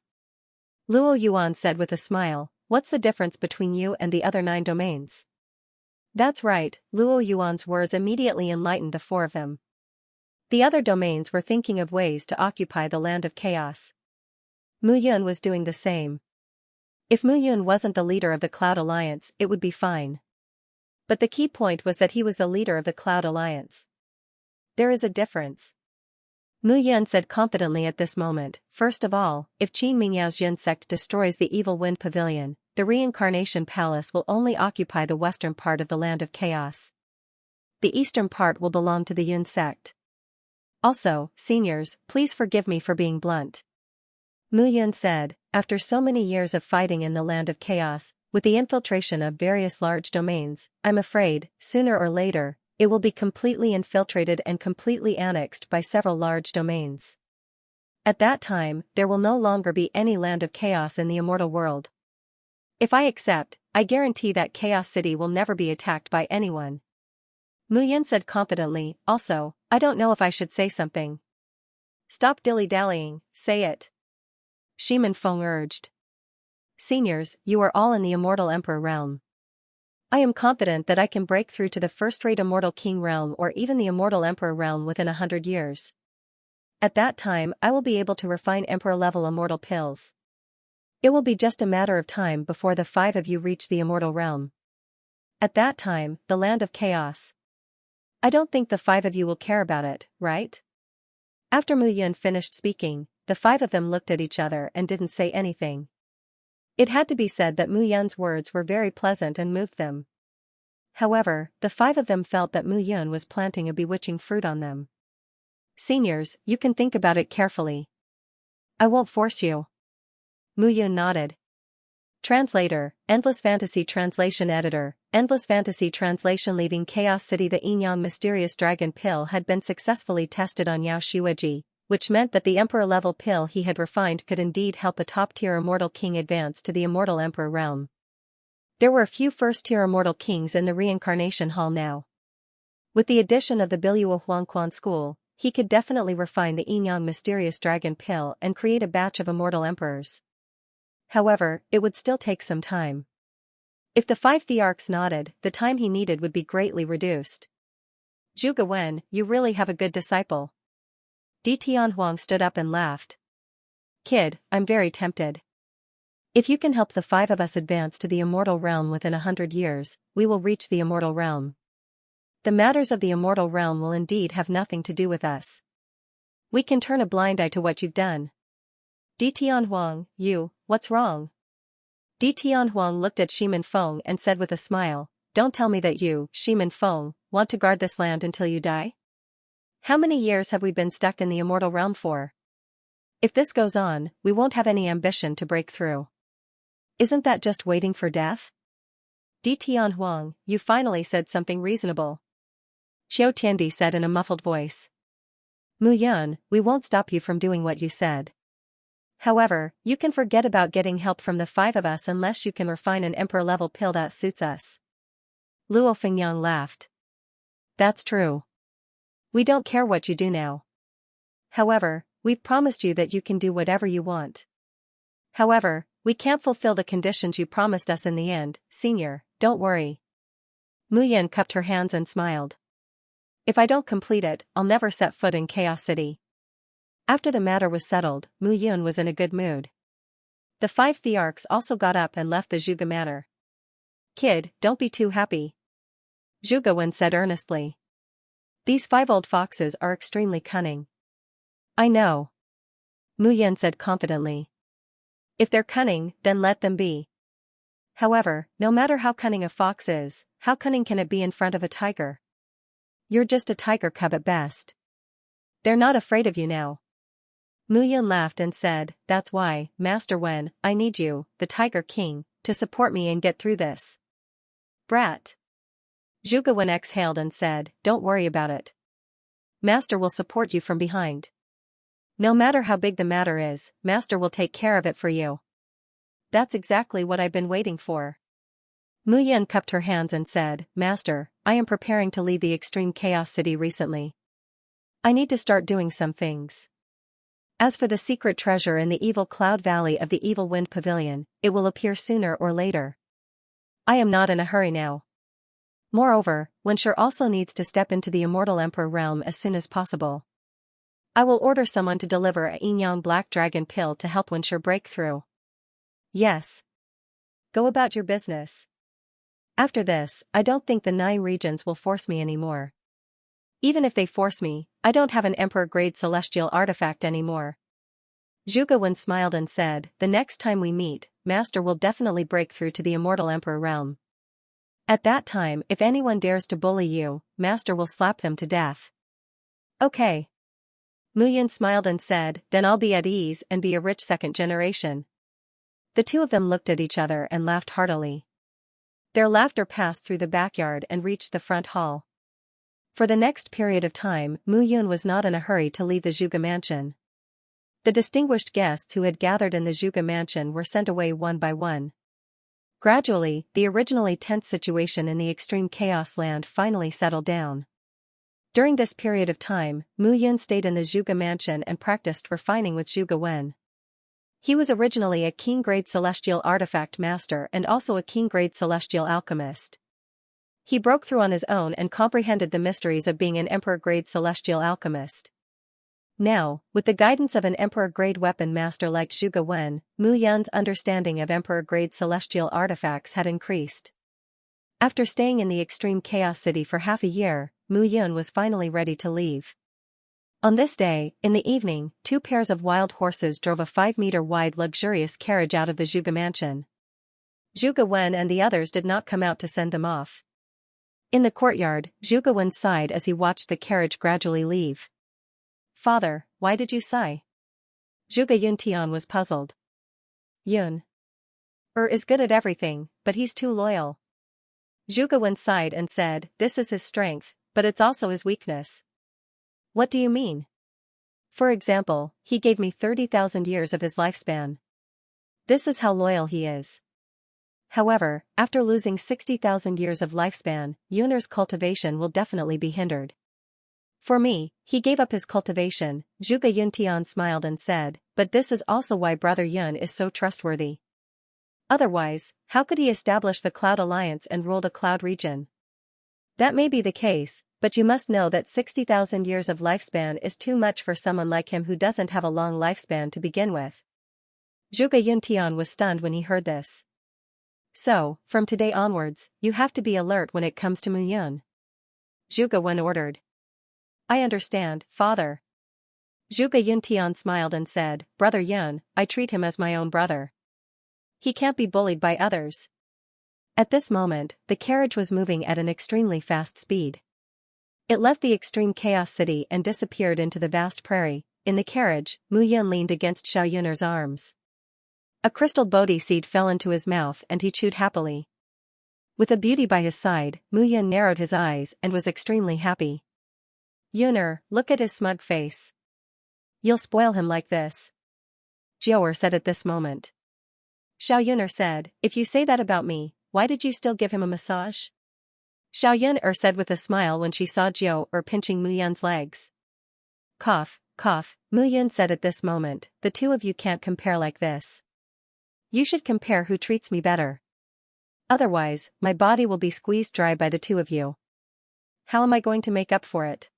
Speaker 1: Luo Yuan said with a smile, what's the difference between you and the other 9 domains? That's right, Luo Yuan's words immediately enlightened the 4 of them. The other domains were thinking of ways to occupy the land of chaos. Mu Yun was doing the same. If Mu Yun wasn't the leader of the Cloud Alliance, it would be fine. But the key point was that he was the leader of the Cloud Alliance. There is a difference. Mu Yun said confidently at this moment, first of all, if Qin Mingyao's Yun sect destroys the Evil Wind Pavilion, the Reincarnation Palace will only occupy the western part of the land of chaos. The eastern part will belong to the Yun sect. Also, seniors, please forgive me for being blunt. Mu Yun said, after so many years of fighting in the land of chaos, with the infiltration of various large domains, I'm afraid, sooner or later, it will be completely infiltrated and completely annexed by several large domains. At that time, there will no longer be any land of chaos in the immortal world. If I accept, I guarantee that Chaos City will never be attacked by anyone. Mu Yun said confidently, also, I don't know if I should say something. Stop dilly-dallying, say it. Shimin Feng urged. Seniors, you are all in the Immortal Emperor realm. I am confident that I can break through to the first-rate Immortal King realm or even the Immortal Emperor realm within 100 years. At that time, I will be able to refine Emperor-level immortal pills. It will be just a matter of time before the 5 of you reach the Immortal realm. At that time, the land of chaos. I don't think the 5 of you will care about it, right? After Mu Yun finished speaking, the 5 of them looked at each other and didn't say anything. It had to be said that Mu Yun's words were very pleasant and moved them. However, the 5 of them felt that Mu Yun was planting a bewitching fruit on them. Seniors, you can think about it carefully. I won't force you. Mu Yun nodded. Translator, Endless Fantasy Translation Editor, Endless Fantasy Translation. Leaving Chaos City, the Yin-Yang Mysterious Dragon Pill had been successfully tested on Yao Shiweji, which meant that the Emperor-level pill he had refined could indeed help a top-tier Immortal King advance to the Immortal Emperor realm. There were a few first-tier Immortal Kings in the Reincarnation Hall now. With the addition of the Biluo Huangquan School, he could definitely refine the Yin-Yang Mysterious Dragon Pill and create a batch of Immortal Emperors. However, it would still take some time. If the 5 Thearchs nodded, the time he needed would be greatly reduced. Zhuge Wen, you really have a good disciple. Di Tianhuang stood up and laughed. Kid, I'm very tempted. If you can help the 5 of us advance to the Immortal Realm within 100 years, we will reach the Immortal Realm. The matters of the Immortal Realm will indeed have nothing to do with us. We can turn a blind eye to what you've done. Di Tianhuang, what's wrong? Di Tianhuang looked at Shimin Feng and said with a smile, don't tell me that you, Shimin Feng, want to guard this land until you die? How many years have we been stuck in the Immortal Realm for? If this goes on, we won't have any ambition to break through. Isn't that just waiting for death? Di Tianhuang, you finally said something reasonable. Qiu Tiandi said in a muffled voice. Mu Yun, we won't stop you from doing what you said. However, you can forget about getting help from the 5 of us unless you can refine an Emperor-level pill that suits us. Luo Fengyang laughed. That's true. We don't care what you do now. However, we've promised you that you can do whatever you want. However, we can't fulfill the conditions you promised us in the end, senior, don't worry. Mu Yun cupped her hands and smiled. If I don't complete it, I'll never set foot in Chaos City. After the matter was settled, Mu Yun was in a good mood. The 5 Thearchs also got up and left the Zhuge Manor. Kid, don't be too happy. Zhuge Wen said earnestly. These 5 old foxes are extremely cunning. I know. Mu Yun said confidently. If they're cunning, then let them be. However, no matter how cunning a fox is, how cunning can it be in front of a tiger? You're just a tiger cub at best. They're not afraid of you now. Mu Yun laughed and said, that's why, Master Wen, I need you, the Tiger King, to support me and get through this. Brat. Zhuge Wen exhaled and said, don't worry about it. Master will support you from behind. No matter how big the matter is, Master will take care of it for you. That's exactly what I've been waiting for. Mu Yun cupped her hands and said, Master, I am preparing to leave the extreme Chaos City recently. I need to start doing some things. As for the secret treasure in the evil cloud valley of the evil wind pavilion, it will appear sooner or later. I am not in a hurry now. Moreover, Wenshi also needs to step into the immortal emperor realm as soon as possible. I will order someone to deliver a Yin black dragon pill to help Wenshi break through. Yes. Go about your business. After this, I don't think the 9 regions will force me anymore. Even if they force me, I don't have an emperor-grade celestial artifact anymore. Zhuge Wen smiled and said, the next time we meet, Master will definitely break through to the immortal emperor realm. At that time, if anyone dares to bully you, Master will slap them to death. Okay. Mu Yun smiled and said, then I'll be at ease and be a rich second generation. The two of them looked at each other and laughed heartily. Their laughter passed through the backyard and reached the front hall. For the next period of time, Mu Yun was not in a hurry to leave the Zhuge mansion. The distinguished guests who had gathered in the Zhuge mansion were sent away one by one. Gradually, the originally tense situation in the extreme chaos land finally settled down. During this period of time, Mu Yun stayed in the Zhuge mansion and practiced refining with Zhuge Wen. He was originally a king-grade celestial artifact master and also a king-grade celestial alchemist. He broke through on his own and comprehended the mysteries of being an emperor-grade celestial alchemist. Now, with the guidance of an emperor-grade weapon master like Zhuge Wen, Mu Yun's understanding of emperor-grade celestial artifacts had increased. After staying in the extreme chaos city for half a year, Mu Yun was finally ready to leave. On this day, in the evening, 2 pairs of wild horses drove a 5-meter-wide luxurious carriage out of the Zhuge mansion. Zhuge Wen and the others did not come out to send them off. In the courtyard, Zhuge Wen sighed as he watched the carriage gradually leave. Father, why did you sigh? Zhuge Yuntian was puzzled. Yun is good at everything, but he's too loyal. Zhuge Wen sighed and said, this is his strength, but it's also his weakness. What do you mean? For example, he gave me 30,000 years of his lifespan. This is how loyal he is. However, after losing 60,000 years of lifespan, Yun's cultivation will definitely be hindered. For me, he gave up his cultivation. Zhuge Yuntian smiled and said, but this is also why Brother Yun is so trustworthy. Otherwise, how could he establish the Cloud Alliance and rule the Cloud region? That may be the case, but you must know that 60,000 years of lifespan is too much for someone like him who doesn't have a long lifespan to begin with. Zhuge Yuntian was stunned when he heard this. So, from today onwards, you have to be alert when it comes to Mu Yun. Zhuge Wen ordered. I understand, father. Zhuge Yuntian smiled and said, Brother Yun, I treat him as my own brother. He can't be bullied by others. At this moment, the carriage was moving at an extremely fast speed. It left the extreme chaos city and disappeared into the vast prairie. In the carriage, Mu Yun leaned against Xiao Yun's arms. A crystal bodhi seed fell into his mouth and he chewed happily. With a beauty by his side, Mu Yun narrowed his eyes and was extremely happy. Yuner, look at his smug face. You'll spoil him like this. Jiaoer said at this moment. Xiao Yuner said, if you say that about me, why did you still give him a massage? Xiao Yuner said with a smile when she saw Jiaoer pinching Mu Yun's legs. Cough, cough, Mu Yun said at this moment, the two of you can't compare like this. You should compare who treats me better. Otherwise, my body will be squeezed dry by the two of you. How am I going to make up for it?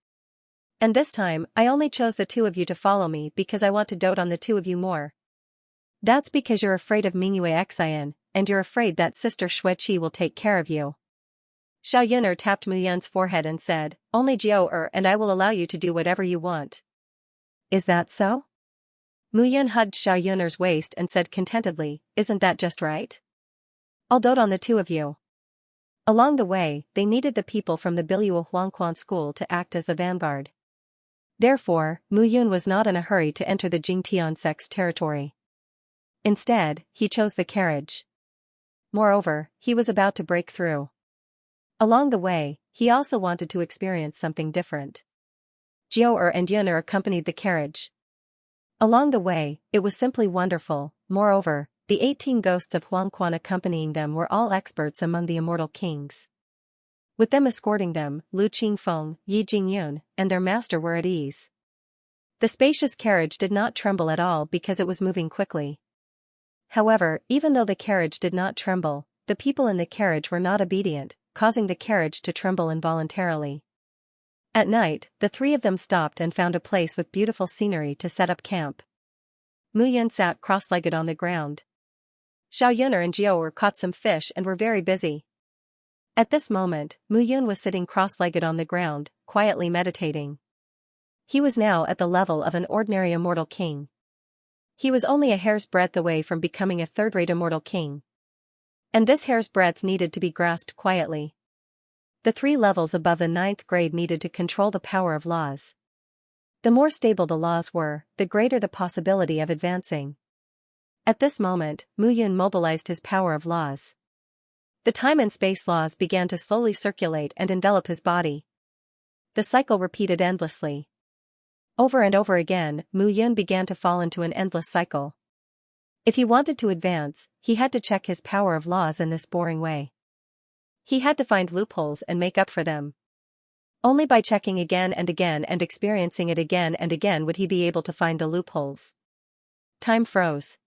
Speaker 1: And this time, I only chose the two of you to follow me because I want to dote on the two of you more. That's because you're afraid of Mingyue Xian, and you're afraid that Sister Xueqi will take care of you. Xiao Yuner tapped Mu Yun's forehead and said, only Jiaoer and I will allow you to do whatever you want. Is that so? Mu Yun hugged Xiao Yuner's waist and said contentedly, isn't that just right? I'll dote on the two of you. Along the way, they needed the people from the Biluo Huangquan school to act as the vanguard. Therefore, Mu Yun was not in a hurry to enter the Jingtian sect's territory. Instead, he chose the carriage. Moreover, he was about to break through. Along the way, he also wanted to experience something different. Jiaoer and Yuner accompanied the carriage. Along the way, it was simply wonderful. Moreover, the 18 ghosts of Huangquan accompanying them were all experts among the immortal kings. With them escorting them, Lu Qingfeng, Yi Jingyun, and their master were at ease. The spacious carriage did not tremble at all because it was moving quickly. However, even though the carriage did not tremble, the people in the carriage were not obedient, causing the carriage to tremble involuntarily. At night, the three of them stopped and found a place with beautiful scenery to set up camp. Mu Yun sat cross-legged on the ground. Xiaoyun'er and Jiao'er caught some fish and were very busy. At this moment, Mu Yun was sitting cross-legged on the ground, quietly meditating. He was now at the level of an ordinary immortal king. He was only a hair's breadth away from becoming a third-rate immortal king. And this hair's breadth needed to be grasped quietly. The 3 levels above the 9th grade needed to control the power of laws. The more stable the laws were, the greater the possibility of advancing. At this moment, Mu Yun mobilized his power of laws. The time and space laws began to slowly circulate and envelop his body. The cycle repeated endlessly. Over and over again, Mu Yun began to fall into an endless cycle. If he wanted to advance, he had to check his power of laws in this boring way. He had to find loopholes and make up for them. Only by checking again and experiencing it again and again would he be able to find the loopholes. Time froze.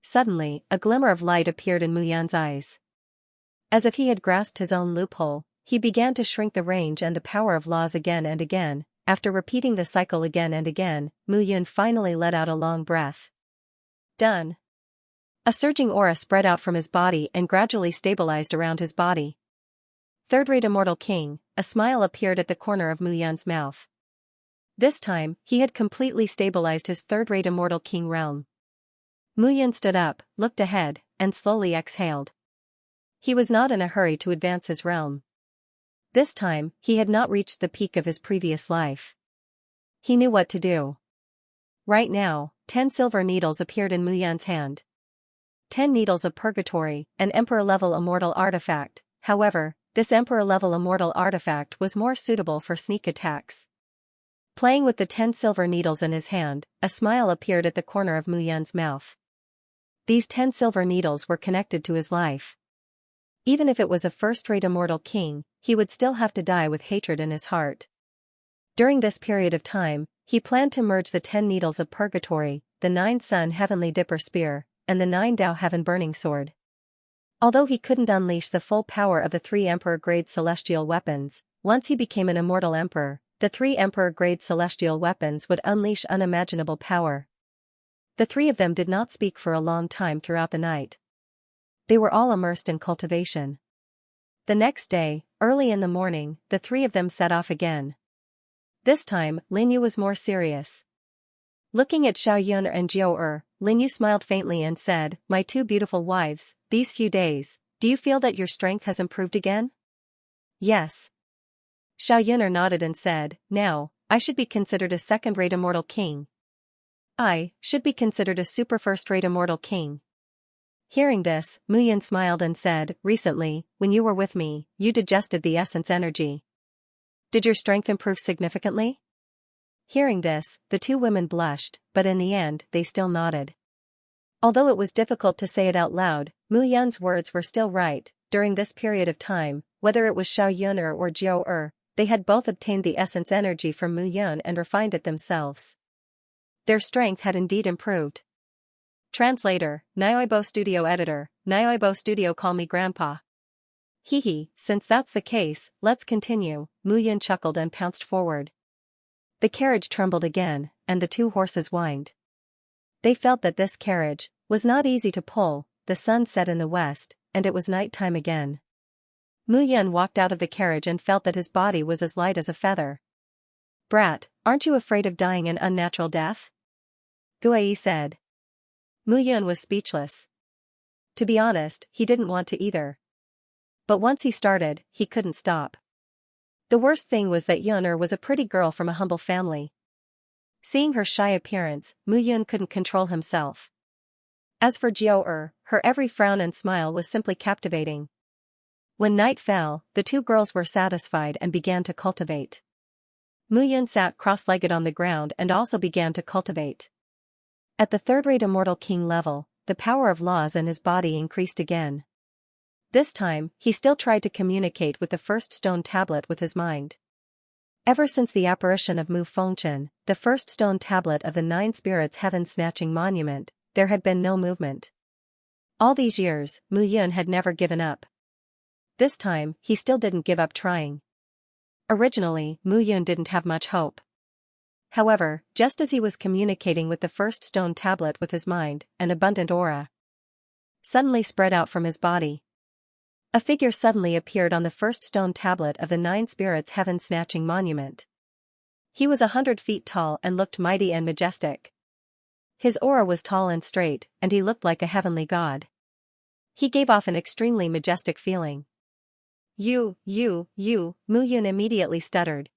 Speaker 1: Suddenly, a glimmer of light appeared in Mu Yun's eyes. As if he had grasped his own loophole, he began to shrink the range and the power of laws again and again. After repeating the cycle again and again, Mu Yun finally let out a long breath. Done. A surging aura spread out from his body and gradually stabilized around his body. Third-rate immortal king, a smile appeared at the corner of Mu Yun's mouth. This time, he had completely stabilized his third-rate immortal king realm. Mu Yun stood up, looked ahead, and slowly exhaled. He was not in a hurry to advance his realm. This time, he had not reached the peak of his previous life. He knew what to do. Right now, 10 silver needles appeared in Mu Yun's hand. 10 needles of purgatory, an emperor-level immortal artifact. However, this emperor-level immortal artifact was more suitable for sneak attacks. Playing with the 10 silver needles in his hand, a smile appeared at the corner of Mu Yun's mouth. These 10 silver needles were connected to his life. Even if it was a first-rate immortal king, he would still have to die with hatred in his heart. During this period of time, he planned to merge the 10 needles of purgatory, the 9 sun heavenly dipper spear, and the 9 Dao heaven burning sword. Although he couldn't unleash the full power of the 3 emperor-grade celestial weapons, once he became an immortal emperor, the 3 emperor-grade celestial weapons would unleash unimaginable power. The 3 of them did not speak for a long time throughout the night. They were all immersed in cultivation. The next day, early in the morning, the 3 of them set off again. This time, Lin Yu was more serious. Looking at Xiaoyun'er and Jiao'er, Lin Yu smiled faintly and said, "My 2 beautiful wives, these few days, do you feel that your strength has improved again?" "Yes." Xiaoyun'er nodded and said, "Now, I should be considered a second-rate immortal king. I should be considered a super first-rate immortal king." Hearing this, Mu Yun smiled and said, "Recently, when you were with me, you digested the essence energy. Did your strength improve significantly?" Hearing this, the 2 women blushed, but in the end, they still nodded. Although it was difficult to say it out loud, Mu Yun's words were still right. During this period of time, whether it was Xiaoyun'er or Jiao'er, they had both obtained the essence energy from Mu Yun and refined it themselves. Their strength had indeed improved. Translator, Nyoibo Studio Editor, Nyoibo Studio call me Grandpa. Hee, since that's the case, let's continue. Mu Yun chuckled and pounced forward. The carriage trembled again, and the 2 horses whined. They felt that this carriage was not easy to pull. The sun set in the west, and it was night time again. Mu Yun walked out of the carriage and felt that his body was as light as a feather. "Brat, aren't you afraid of dying an unnatural death?" Guai said. Mu Yun was speechless. To be honest, he didn't want to either. But once he started, he couldn't stop. The worst thing was that Yun'er was a pretty girl from a humble family. Seeing her shy appearance, Mu Yun couldn't control himself. As for Jiao'er, her every frown and smile was simply captivating. When night fell, the 2 girls were satisfied and began to cultivate. Mu Yun sat cross-legged on the ground and also began to cultivate. At the third-rate immortal king level, the power of laws in his body increased again. This time, he still tried to communicate with the first stone tablet with his mind. Ever since the apparition of Mu Fengchen, the first stone tablet of the Nine Spirits Heaven-Snatching Monument, there had been no movement. All these years, Mu Yun had never given up. This time, he still didn't give up trying. Originally, Mu Yun didn't have much hope. However, just as he was communicating with the first stone tablet with his mind, an abundant aura suddenly spread out from his body. A figure suddenly appeared on the first stone tablet of the Nine Spirits Heaven-Snatching Monument. He was 100 feet tall and looked mighty and majestic. His aura was tall and straight, and he looked like a heavenly god. He gave off an extremely majestic feeling. You, Mu Yun immediately stuttered.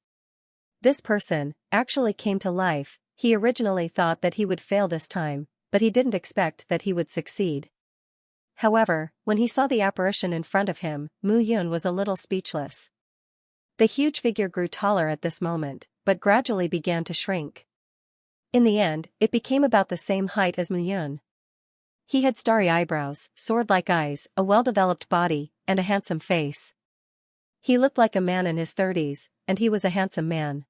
Speaker 1: This person actually came to life. He originally thought that he would fail this time, but he didn't expect that he would succeed. However, when he saw the apparition in front of him, Mu Yun was a little speechless. The huge figure grew taller at this moment, but gradually began to shrink. In the end, it became about the same height as Mu Yun. He had starry eyebrows, sword-like eyes, a well-developed body, and a handsome face. He looked like a man in his 30s, and he was a handsome man.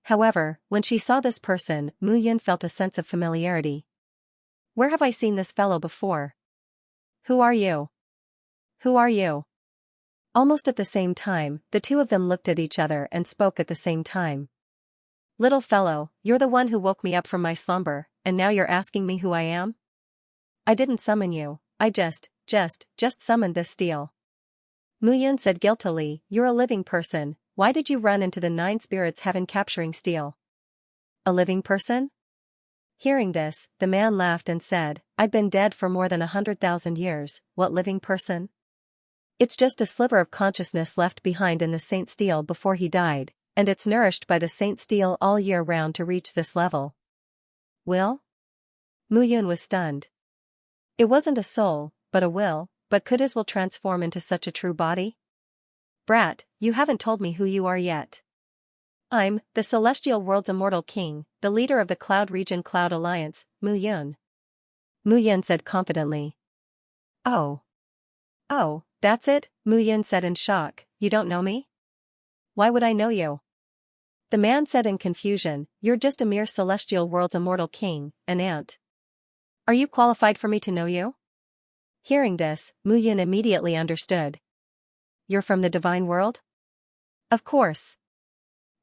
Speaker 1: However, when she saw this person, Mu Yun felt a sense of familiarity. Where have I seen this fellow before? Who are you? Who are you? Almost at the same time, the two of them looked at each other and spoke at the same time. Little fellow, you're the one who woke me up from my slumber, and now you're asking me who I am? I didn't summon you, I just summoned this steel. Mu Yun said guiltily, you're a living person, why did you run into the Nine Spirits Heaven capturing steel? A living person? Hearing this, the man laughed and said, I'd been dead for more than 100,000 years, what living person? It's just a sliver of consciousness left behind in the Saint Steel before he died, and it's nourished by the Saint Steel all year round to reach this level. Will? Mu Yun was stunned. It wasn't a soul, but a will, but could his will transform into such a true body? Brat, you haven't told me who you are yet. I'm the Celestial World's immortal king, the leader of the Cloud Region Cloud Alliance, Mu Yun. Mu Yun said confidently. Oh, that's it, Mu Yun said in shock, you don't know me? Why would I know you? The man said in confusion, you're just a mere Celestial World's immortal king, an ant. Are you qualified for me to know you? Hearing this, Mu Yun immediately understood. You're from the divine world? Of course.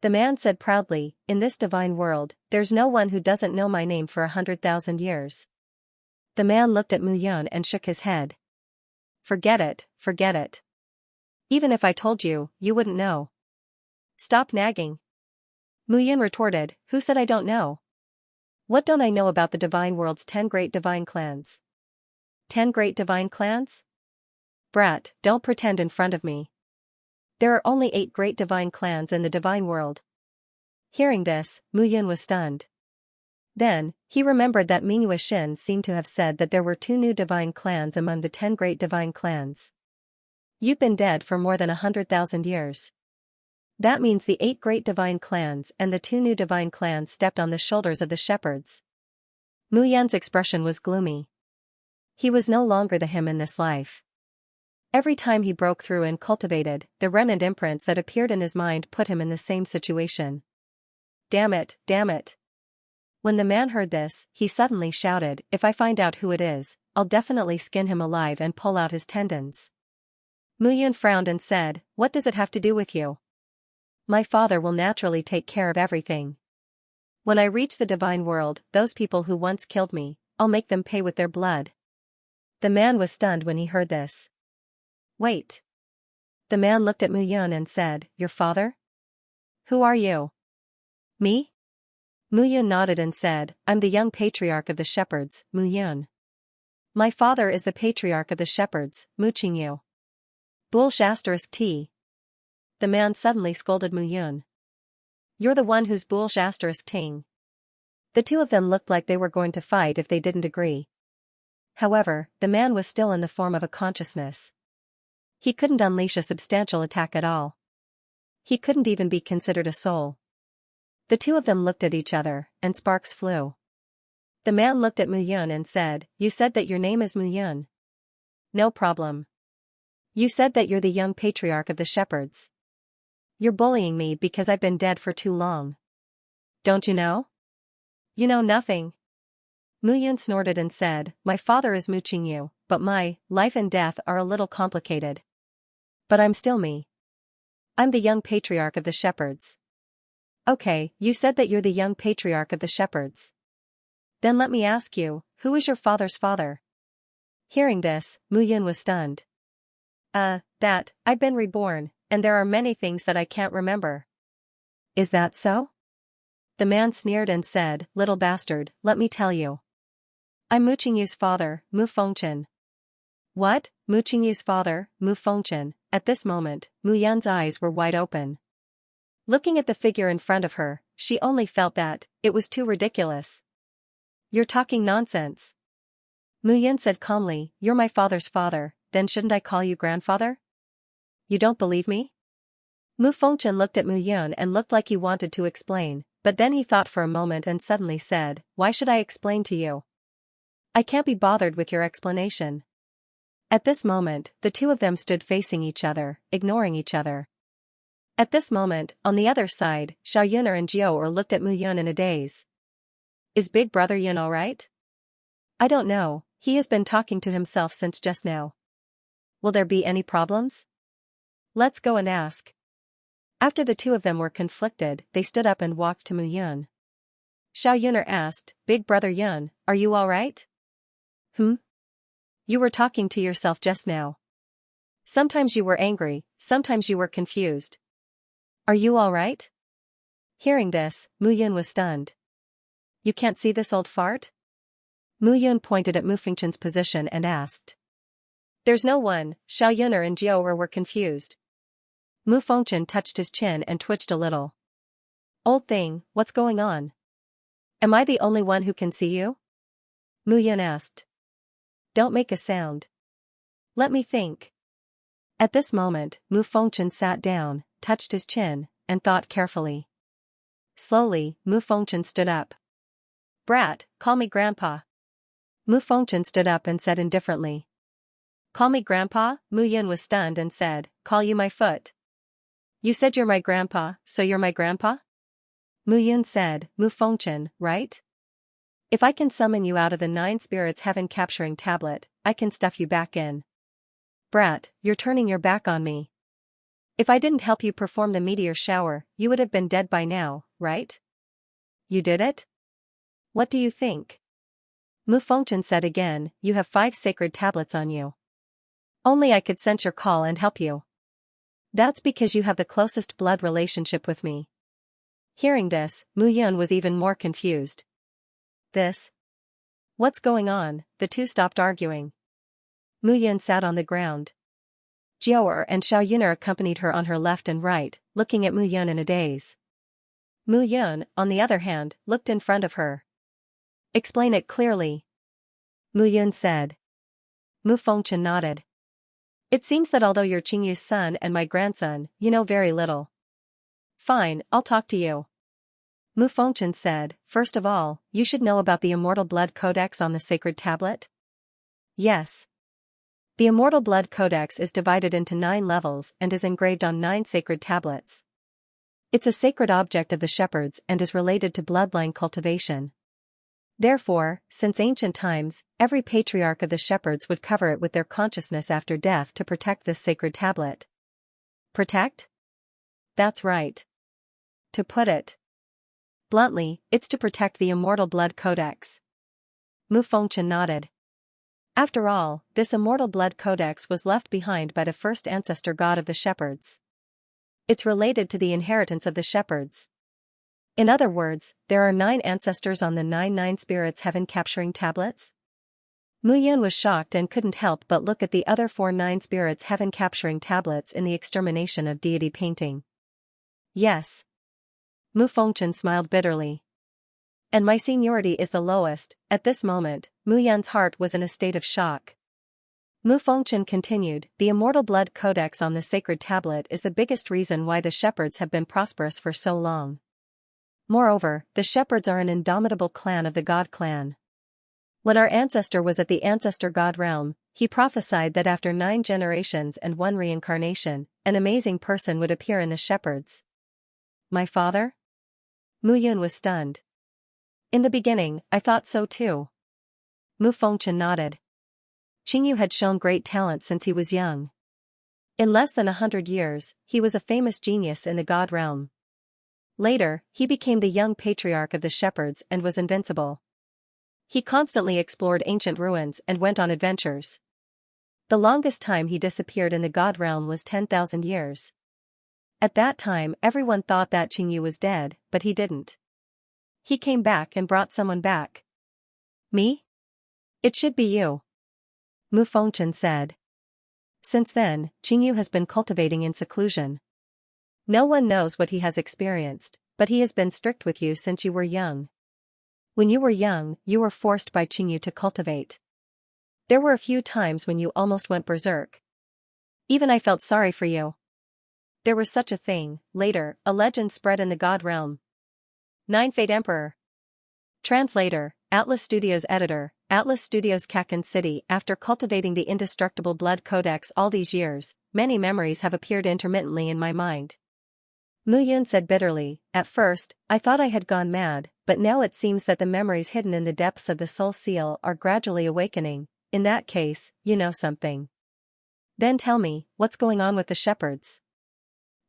Speaker 1: The man said proudly, in this divine world, there's no one who doesn't know my name for 100,000 years. The man looked at Mu Yun and shook his head. Forget it. Even if I told you, you wouldn't know. Stop nagging. Mu Yun retorted, who said I don't know? What don't I know about the divine world's 10 great divine clans? 10 great divine clans? Brat, don't pretend in front of me. There are only 8 great divine clans in the divine world. Hearing this, Mu Yun was stunned. Then, he remembered that Mingyue Xin seemed to have said that there were 2 new divine clans among the 10 great divine clans. You've been dead for more than 100,000 years. That means the 8 great divine clans and the 2 new divine clans stepped on the shoulders of the shepherds. Mu Yun's expression was gloomy. He was no longer the him in this life. Every time he broke through and cultivated, the remnant imprints that appeared in his mind put him in the same situation. Damn it. When the man heard this, he suddenly shouted, if I find out who it is, I'll definitely skin him alive and pull out his tendons. Mu Yun frowned and said, what does it have to do with you? My father will naturally take care of everything. When I reach the divine world, those people who once killed me, I'll make them pay with their blood. The man was stunned when he heard this. Wait. The man looked at Mu Yun and said, your father? Who are you? Me? Mu Yun nodded and said, I'm the young patriarch of the shepherds, Mu Yun. My father is the patriarch of the shepherds, Mu Qingyu. Bullsh *T. The man suddenly scolded Mu Yun. You're the one who's Bullsh *Ting. The two of them looked like they were going to fight if they didn't agree. However, the man was still in the form of a consciousness. He couldn't unleash a substantial attack at all. He couldn't even be considered a soul. The two of them looked at each other, and sparks flew. The man looked at Mu Yun and said, you said that your name is Mu Yun. No problem. You said that you're the young patriarch of the shepherds. You're bullying me because I've been dead for too long. Don't you know? You know nothing. Mu Yun snorted and said, my father is mooching you, but my life and death are a little complicated. But I'm still me. I'm the young patriarch of the shepherds. Okay, you said that you're the young patriarch of the shepherds. Then let me ask you, who is your father's father? Hearing this, Mu Yun was stunned. That, I've been reborn, and there are many things that I can't remember. Is that so? The man sneered and said, little bastard, let me tell you. I'm Mu Qingyu's father, Mu Fengchen. What? Mu Qingyu's father, Mu Fengchen? At this moment, Mu Yun's eyes were wide open. Looking at the figure in front of her, she only felt that it was too ridiculous. You're talking nonsense. Mu Yun said calmly, you're my father's father, then shouldn't I call you grandfather? You don't believe me? Mu Fengchen looked at Mu Yun and looked like he wanted to explain, but then he thought for a moment and suddenly said, why should I explain to you? I can't be bothered with your explanation. At this moment, the two of them stood facing each other, ignoring each other. At this moment, on the other side, Xiaoyuner and Jiao looked at Mu Yun in a daze. Is Big Brother Yun alright? I don't know, he has been talking to himself since just now. Will there be any problems? Let's go and ask. After the two of them were conflicted, they stood up and walked to Mu Yun. Xiaoyuner asked, Big Brother Yun, are you alright? You were talking to yourself just now. Sometimes you were angry, sometimes you were confused. Are you alright? Hearing this, Mu Yun was stunned. You can't see this old fart? Mu Yun pointed at Mu Fengchen's position and asked. There's no one. Xiaoyuner and Jiao were confused. Mu Fengchen touched his chin and twitched a little. Old thing, what's going on? Am I the only one who can see you? Mu Yun asked. Don't make a sound. Let me think. At this moment, Mu Fengchen sat down, touched his chin, and thought carefully. Slowly, Mu Fengchen stood up. Brat, call me Grandpa. Mu Fengchen stood up and said indifferently. Call me Grandpa? Mu Yun was stunned and said, call you my foot. You said you're my grandpa, so you're my grandpa? Mu Yun said, Mu Fengchen, right? If I can summon you out of the 9 spirits heaven capturing tablet, I can stuff you back in. Brat, you're turning your back on me. If I didn't help you perform the meteor shower, you would have been dead by now, right? You did it? What do you think? Mu Fengchen said again, you have 5 sacred tablets on you. Only I could sense your call and help you. That's because you have the closest blood relationship with me. Hearing this, Mu Yun was even more confused. This? What's going on? The two stopped arguing. Mu Yun sat on the ground. Jiao and Xiaoyuner accompanied her on her left and right, looking at Mu Yun in a daze. Mu Yun, on the other hand, looked in front of her. Explain it clearly. Mu Yun said. Mu Fengchen nodded. It seems that although you're Qingyu's son and my grandson, you know very little. Fine, I'll talk to you. Mu Fengchen said, first of all, you should know about the Immortal Blood Codex on the Sacred Tablet? Yes. The Immortal Blood Codex is divided into 9 levels and is engraved on 9 sacred tablets. It's a sacred object of the shepherds and is related to bloodline cultivation. Therefore, since ancient times, every patriarch of the shepherds would cover it with their consciousness after death to protect this sacred tablet. Protect? That's right. To put it bluntly, it's to protect the Immortal Blood Codex. Mu Fengchen nodded. After all, this Immortal Blood Codex was left behind by the first ancestor god of the shepherds. It's related to the inheritance of the shepherds. In other words, there are 9 ancestors on the 9 spirits heaven capturing tablets? Mu Yun was shocked and couldn't help but look at the other 4 9 spirits heaven capturing tablets in the extermination of deity painting. Yes. Mu Fengchen smiled bitterly. And my seniority is the lowest. At this moment, Mu Yun's heart was in a state of shock. Mu Fengchen continued, the Immortal Blood Codex on the sacred tablet is the biggest reason why the shepherds have been prosperous for so long. Moreover, the shepherds are an indomitable clan of the God clan. When our ancestor was at the ancestor god realm, he prophesied that after 9 generations and 1 reincarnation, an amazing person would appear in the shepherds. My father? Mu Yun was stunned. In the beginning, I thought so too. Mu Fengchen nodded. Qingyu had shown great talent since he was young. In less than 100 years, he was a famous genius in the god realm. Later, he became the young patriarch of the shepherds and was invincible. He constantly explored ancient ruins and went on adventures. The longest time he disappeared in the god realm was 10,000 years. At that time everyone thought that Qingyu was dead, but he didn't. He came back and brought someone back. Me? It should be you. Mu Fengchen said. Since then, Qingyu has been cultivating in seclusion. No one knows what he has experienced, but he has been strict with you since you were young. When you were young, you were forced by Qingyu to cultivate. There were a few times when you almost went berserk. Even I felt sorry for you. There was such a thing. Later, a legend spread in the god realm. 9 Fate Emperor. Translator, Atlas Studios Editor, Atlas Studios Kakan City. After cultivating the indestructible blood codex all these years, many memories have appeared intermittently in my mind. Mu Yun said bitterly, at first, I thought I had gone mad, but now it seems that the memories hidden in the depths of the soul seal are gradually awakening. In that case, you know something. Then tell me, what's going on with the shepherds?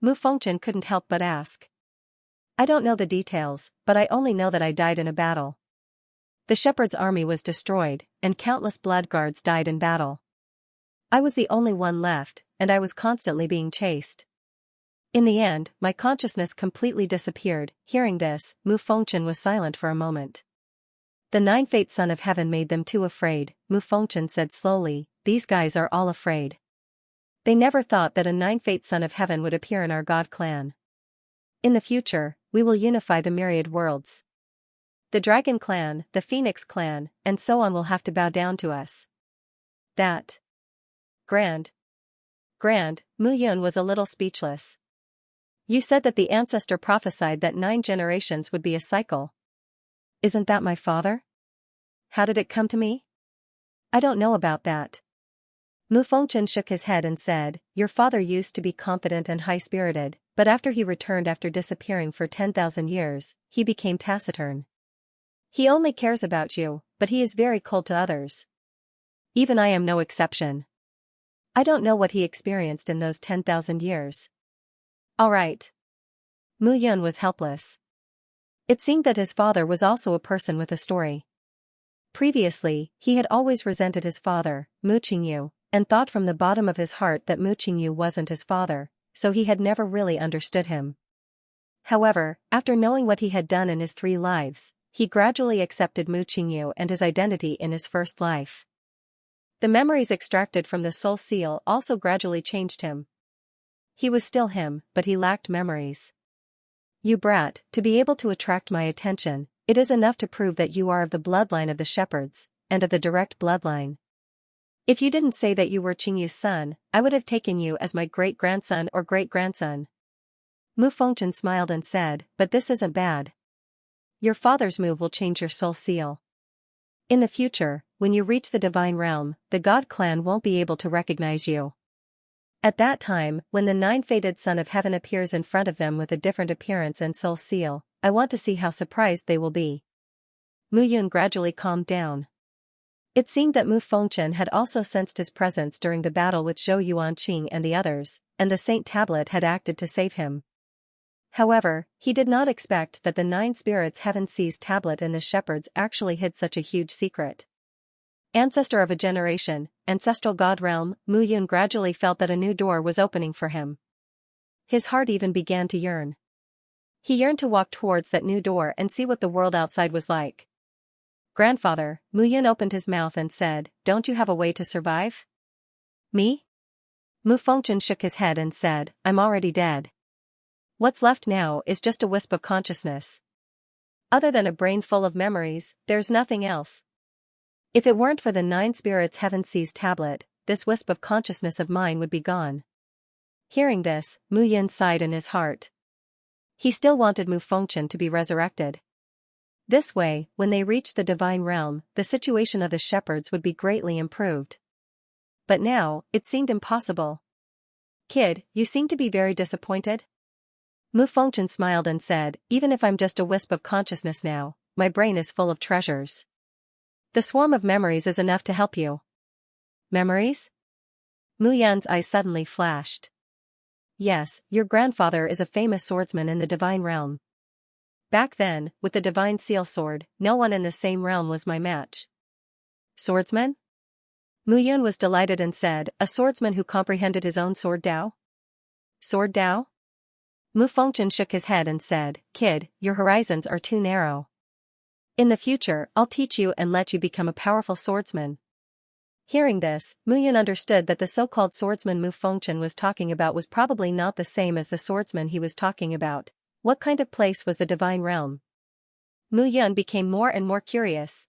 Speaker 1: Mu Fengchen couldn't help but ask. I don't know the details, but I only know that I died in a battle. The shepherd's army was destroyed, and countless blood guards died in battle. I was the only one left, and I was constantly being chased. In the end, my consciousness completely disappeared. Hearing this, Mu Fengchen was silent for a moment. The 9 Fate Son of Heaven made them too afraid, Mu Fengchen said slowly, these guys are all afraid. They never thought that a 9 Fate Son of Heaven would appear in our god clan. In the future, we will unify the myriad worlds. The Dragon Clan, the Phoenix Clan, and so on will have to bow down to us. That. Grand. Mu Yun was a little speechless. You said that the ancestor prophesied that 9 generations would be a cycle. Isn't that my father? How did it come to me? I don't know about that. Mu Fengchen shook his head and said, your father used to be confident and high-spirited, but after he returned after disappearing for 10,000 years, he became taciturn. He only cares about you, but he is very cold to others. Even I am no exception. I don't know what he experienced in those 10,000 years. All right. Mu Yun was helpless. It seemed that his father was also a person with a story. Previously, he had always resented his father, Mu Qingyu, and thought from the bottom of his heart that Mu Qingyu wasn't his father, so he had never really understood him. However, after knowing what he had done in his 3 lives, he gradually accepted Mu Qingyu and his identity in his first life. The memories extracted from the soul seal also gradually changed him. He was still him, but he lacked memories. You brat, to be able to attract my attention, it is enough to prove that you are of the bloodline of the shepherds, and of the direct bloodline. If you didn't say that you were Qingyu's son, I would have taken you as my great-grandson or great-grandson. Mu Fengchen smiled and said, but this isn't bad. Your father's move will change your soul seal. In the future, when you reach the divine realm, the god clan won't be able to recognize you. At that time, when the 9-fated Son of Heaven appears in front of them with a different appearance and soul seal, I want to see how surprised they will be. Mu Yun gradually calmed down. It seemed that Mu Fengchen had also sensed his presence during the battle with Zhou Yuanqing and the others, and the Saint Tablet had acted to save him. However, he did not expect that the 9 spirits Heaven Sees tablet and the shepherds actually hid such a huge secret. Ancestor of a generation, ancestral god realm, Mu Yun gradually felt that a new door was opening for him. His heart even began to yearn. He yearned to walk towards that new door and see what the world outside was like. Grandfather, Mu Yun opened his mouth and said, don't you have a way to survive? Me? Mu Fengchen shook his head and said, I'm already dead. What's left now is just a wisp of consciousness. Other than a brain full of memories, there's nothing else. If it weren't for the 9 spirits Heaven Sees tablet, this wisp of consciousness of mine would be gone. Hearing this, Mu Yun sighed in his heart. He still wanted Mu Fengchen to be resurrected. This way, when they reached the divine realm, the situation of the shepherds would be greatly improved. but now, it seemed impossible. Kid, you seem to be very disappointed? Mu Fengchen smiled and said, even if I'm just a wisp of consciousness now, my brain is full of treasures. The swarm of memories is enough to help you. Memories? Mu Yan's eyes suddenly flashed. Yes, your grandfather is a famous swordsman in the divine realm. Back then, with the divine seal sword, no one in the same realm was my match. Swordsman? Mu Yun was delighted and said, a swordsman who comprehended his own sword Dao? Sword Dao? Mu Fengchen shook his head and said, Kid, your horizons are too narrow. In the future, I'll teach you and let you become a powerful swordsman. Hearing this, Mu Yun understood that the so-called swordsman Mu Fengchen was talking about was probably not the same as the swordsman he was talking about. What kind of place was the divine realm? Mu Yun became more and more curious.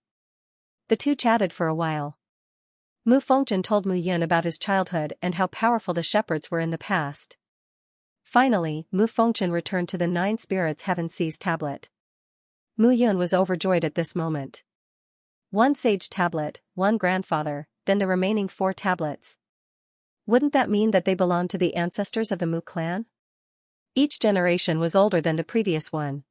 Speaker 1: The two chatted for a while. Mu Fengchen told Mu Yun about his childhood and how powerful the shepherds were in the past. Finally, Mu Fengchen returned to the 9 spirits heaven sees tablet. Mu Yun was overjoyed at this moment. 1 sage tablet, 1 grandfather, then the remaining 4 tablets. Wouldn't that mean that they belonged to the ancestors of the Mu clan? Each generation was older than the previous one.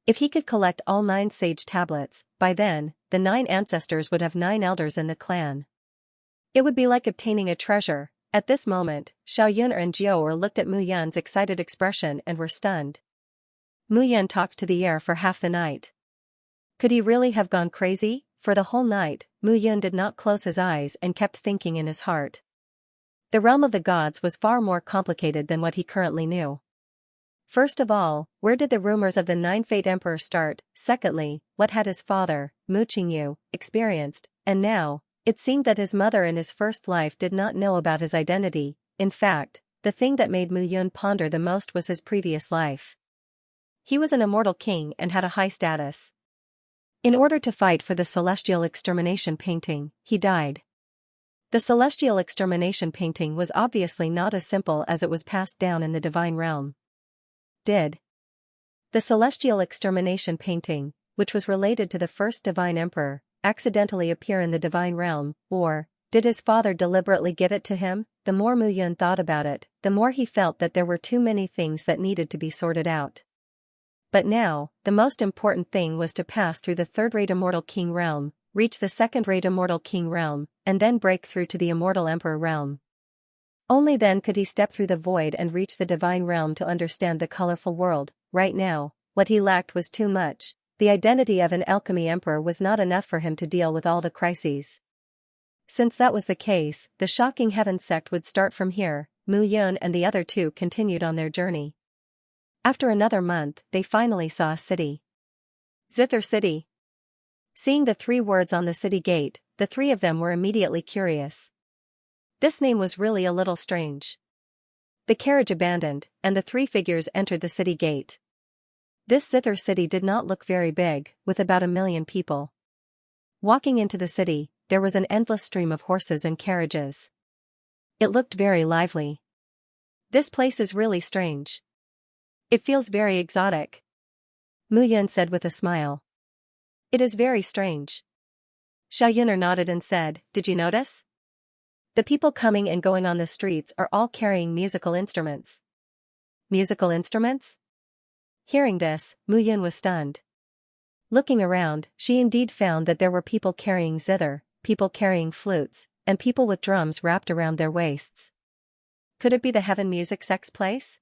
Speaker 1: If he could collect all 9 sage tablets, by then, the 9 ancestors would have 9 elders in the clan. It would be like obtaining a treasure. At this moment, Xiaoyun and Jiao looked at Mu Yun's excited expression and were stunned. Mu Yun talked to the air for half the night. Could he really have gone crazy? For the whole night, Mu Yun did not close his eyes and kept thinking in his heart. The realm of the gods was far more complicated than what he currently knew. First of all, where did the rumors of the 9 Fate Emperor start? Secondly, what had his father, Mu Qingyu, experienced? And now, it seemed that his mother in his first life did not know about his identity. In fact, the thing that made Mu Yun ponder the most was his previous life. He was an immortal king and had a high status. In order to fight for the celestial extermination painting, he died. The celestial extermination painting was obviously not as simple as it was passed down in the divine realm. Did the celestial extermination painting, which was related to the first divine emperor, accidentally appear in the divine realm, or did his father deliberately give it to him? The more Mu Yun thought about it, the more he felt that there were too many things that needed to be sorted out. But now, the most important thing was to pass through the third-rate immortal king realm, reach the second-rate immortal king realm, and then break through to the immortal emperor realm. Only then could he step through the void and reach the divine realm to understand the colorful world. Right now, what he lacked was too much. The identity of an alchemy emperor was not enough for him to deal with all the crises. Since that was the case, the shocking heaven sect would start from here. Mu Yun and the other 2 continued on their journey. After another month, they finally saw a city. Zither City. Seeing the 3 words on the city gate, the 3 of them were immediately curious. This name was really a little strange. The carriage abandoned, and the 3 figures entered the city gate. This Zither city did not look very big, with about 1 million people. Walking into the city, there was an endless stream of horses and carriages. It looked very lively. This place is really strange. It feels very exotic. Mu Yun said with a smile. It is very strange. Xiaoyun nodded and said, did you notice? The people coming and going on the streets are all carrying musical instruments. Musical instruments? Hearing this, Mu Yun was stunned. Looking around, she indeed found that there were people carrying zither, people carrying flutes, and people with drums wrapped around their waists. Could it be the Heaven Music Sect's place?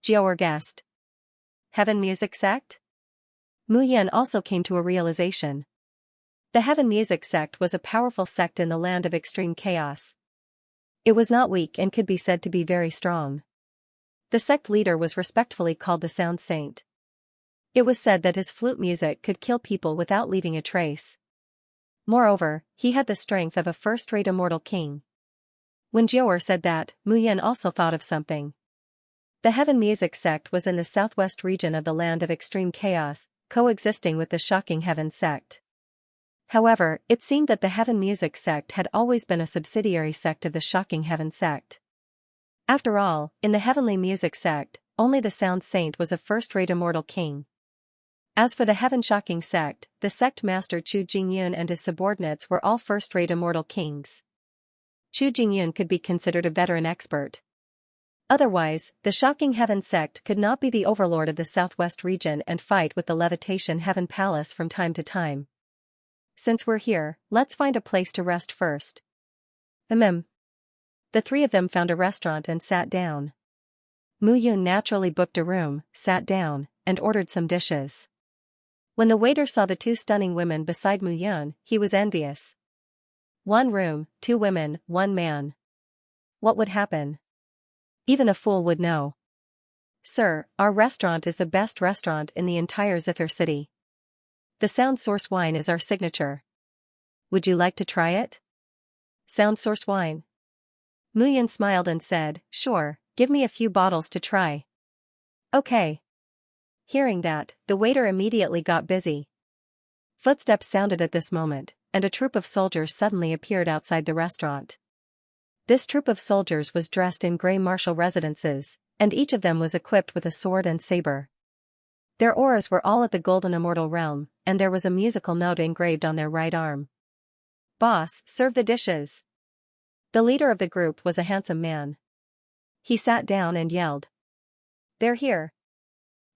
Speaker 1: Jiao guessed. Heaven Music Sect? Mu Yun also came to a realization. The Heaven Music Sect was a powerful sect in the land of extreme chaos. It was not weak and could be said to be very strong. The sect leader was respectfully called the Sound Saint. It was said that his flute music could kill people without leaving a trace. Moreover, he had the strength of a first-rate immortal king. When Jiao said that, Mu Yun also thought of something. The Heaven Music Sect was in the southwest region of the land of extreme chaos, coexisting with the shocking Heaven Sect. However, it seemed that the Heaven Music Sect had always been a subsidiary sect of the shocking Heaven Sect. After all, in the Heavenly Music Sect, only the Sound Saint was a first-rate immortal king. As for the Heaven Shocking Sect, the sect master Chu Jingyun and his subordinates were all first-rate immortal kings. Chu Jingyun could be considered a veteran expert. Otherwise, the shocking heaven sect could not be the overlord of the southwest region and fight with the levitation heaven palace from time to time. Since we're here, let's find a place to rest first. The three of them found a restaurant and sat down. Mu Yun naturally booked a room, sat down, and ordered some dishes. When the waiter saw the two stunning women beside Mu Yun, he was envious. One room, two women, one man. What would happen? Even a fool would know. Sir, our restaurant is the best restaurant in the entire Zither city. The Sound Source wine is our signature. Would you like to try it? Sound Source wine. Mu Yun smiled and said, sure, give me a few bottles to try. Okay. Hearing that, the waiter immediately got busy. Footsteps sounded at this moment, and a troop of soldiers suddenly appeared outside the restaurant. This troop of soldiers was dressed in gray martial residences, and each of them was equipped with a sword and saber. Their auras were all at the golden immortal realm, and there was a musical note engraved on their right arm. Boss, serve the dishes. The leader of the group was a handsome man. He sat down and yelled. They're here.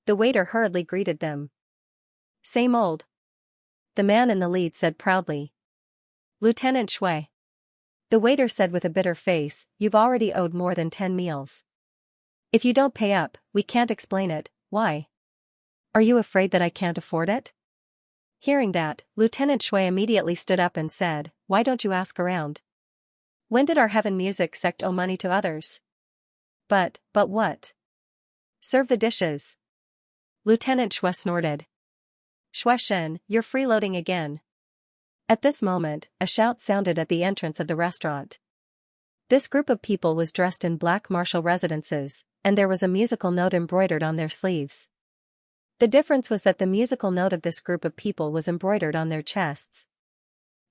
Speaker 1: The waiter hurriedly greeted them. Same old. The man in the lead said proudly. Lieutenant Shui. The waiter said with a bitter face, you've already owed more than 10 meals. If you don't pay up, we can't explain it. Why? Are you afraid that I can't afford it? Hearing that, Lieutenant Shui immediately stood up and said, why don't you ask around? When did our heaven music sect owe money to others? But what? Serve the dishes. Lieutenant Shui snorted. Shui Shen, you're freeloading again. At this moment, a shout sounded at the entrance of the restaurant. This group of people was dressed in black martial residences, and there was a musical note embroidered on their sleeves. The difference was that the musical note of this group of people was embroidered on their chests.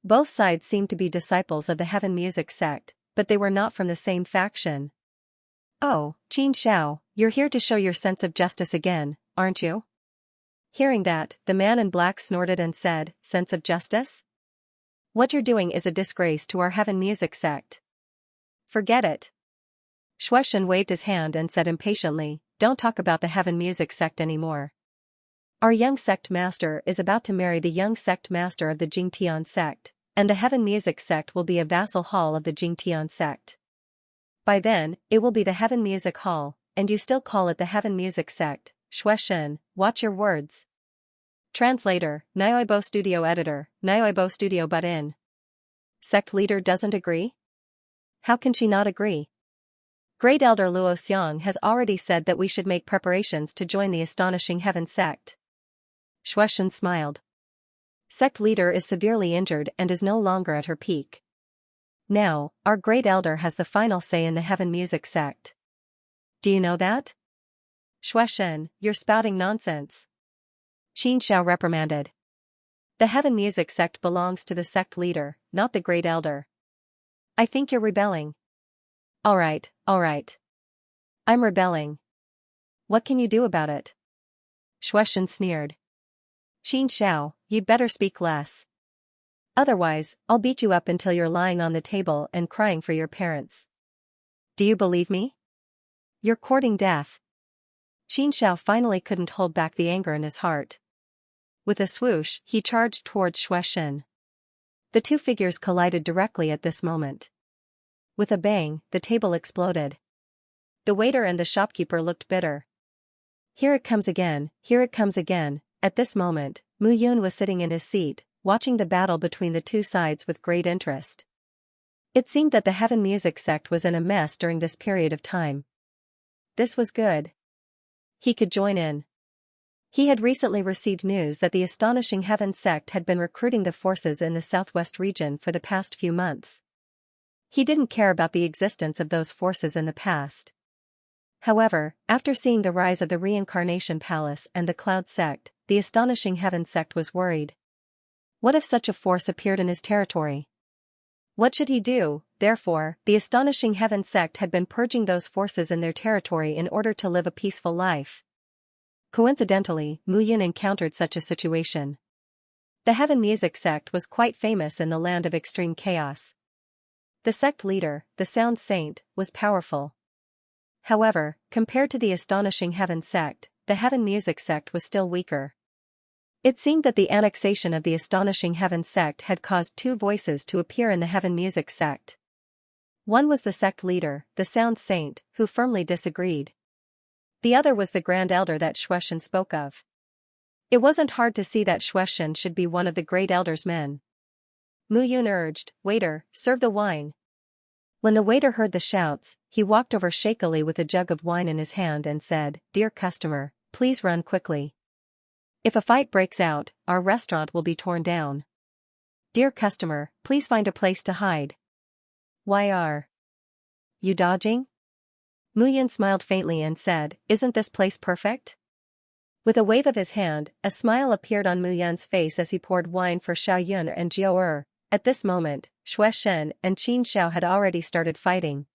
Speaker 1: Both sides seemed to be disciples of the heaven music sect, but they were not from the same faction. Oh, Qin Xiao, you're here to show your sense of justice again, aren't you? Hearing that, the man in black snorted and said, sense of justice? What you're doing is a disgrace to our heaven music sect. Forget it. Shui Shen waved his hand and said impatiently, don't talk about the heaven music sect anymore. Our young sect master is about to marry the young sect master of the Jingtian sect, and the heaven music sect will be a vassal hall of the Jingtian sect. By then, it will be the heaven music hall, and you still call it the heaven music sect. Shui Shen, watch your words. Translator, Nyoibo Studio Editor, Nyoibo Studio butt in. Sect leader doesn't agree? How can she not agree? Great Elder Luo Xiang has already said that we should make preparations to join the astonishing heaven sect. Shui Shen smiled. Sect leader is severely injured and is no longer at her peak. Now, our great elder has the final say in the heaven music sect. Do you know that? Shui Shen, you're spouting nonsense. Qin Xiao reprimanded. The heaven music sect belongs to the sect leader, not the great elder. I think you're rebelling. Alright. I'm rebelling. What can you do about it? Shui Shen sneered. Qin Xiao, you'd better speak less. Otherwise, I'll beat you up until you're lying on the table and crying for your parents. Do you believe me? You're courting death. Qin Xiao finally couldn't hold back the anger in his heart. With a swoosh, he charged towards Shui Shen. The two figures collided directly at this moment. With a bang, the table exploded. The waiter and the shopkeeper looked bitter. Here it comes again. At this moment, Mu Yun was sitting in his seat, watching the battle between the two sides with great interest. It seemed that the heaven music sect was in a mess during this period of time. This was good. He could join in. He had recently received news that the astonishing heaven sect had been recruiting the forces in the southwest region for the past few months. He didn't care about the existence of those forces in the past. However, after seeing the rise of the Reincarnation Palace and the Cloud sect, the astonishing heaven sect was worried. What if such a force appeared in his territory? What should he do? Therefore, the astonishing heaven sect had been purging those forces in their territory in order to live a peaceful life. Coincidentally, Mu Yun encountered such a situation. The heaven music sect was quite famous in the land of extreme chaos. The sect leader, the Sound Saint, was powerful. However, compared to the astonishing Heaven sect, the Heaven Music sect was still weaker. It seemed that the annexation of the astonishing Heaven sect had caused two voices to appear in the Heaven Music sect. One was the sect leader, the Sound Saint, who firmly disagreed. The other was the Grand Elder that Shueishan spoke of. It wasn't hard to see that Shueishan should be one of the Great Elder's men. Mu Yun urged, "Waiter, serve the wine." When the waiter heard the shouts, he walked over shakily with a jug of wine in his hand and said, "Dear customer, please run quickly. If a fight breaks out, our restaurant will be torn down. Dear customer, please find a place to hide." "Why are you dodging?" Mu Yun smiled faintly and said, "Isn't this place perfect?" With a wave of his hand, a smile appeared on Mu Yun's face as he poured wine for Xiao Yun and Jiao Er. At this moment, Shueishan and Xianxia had already started fighting.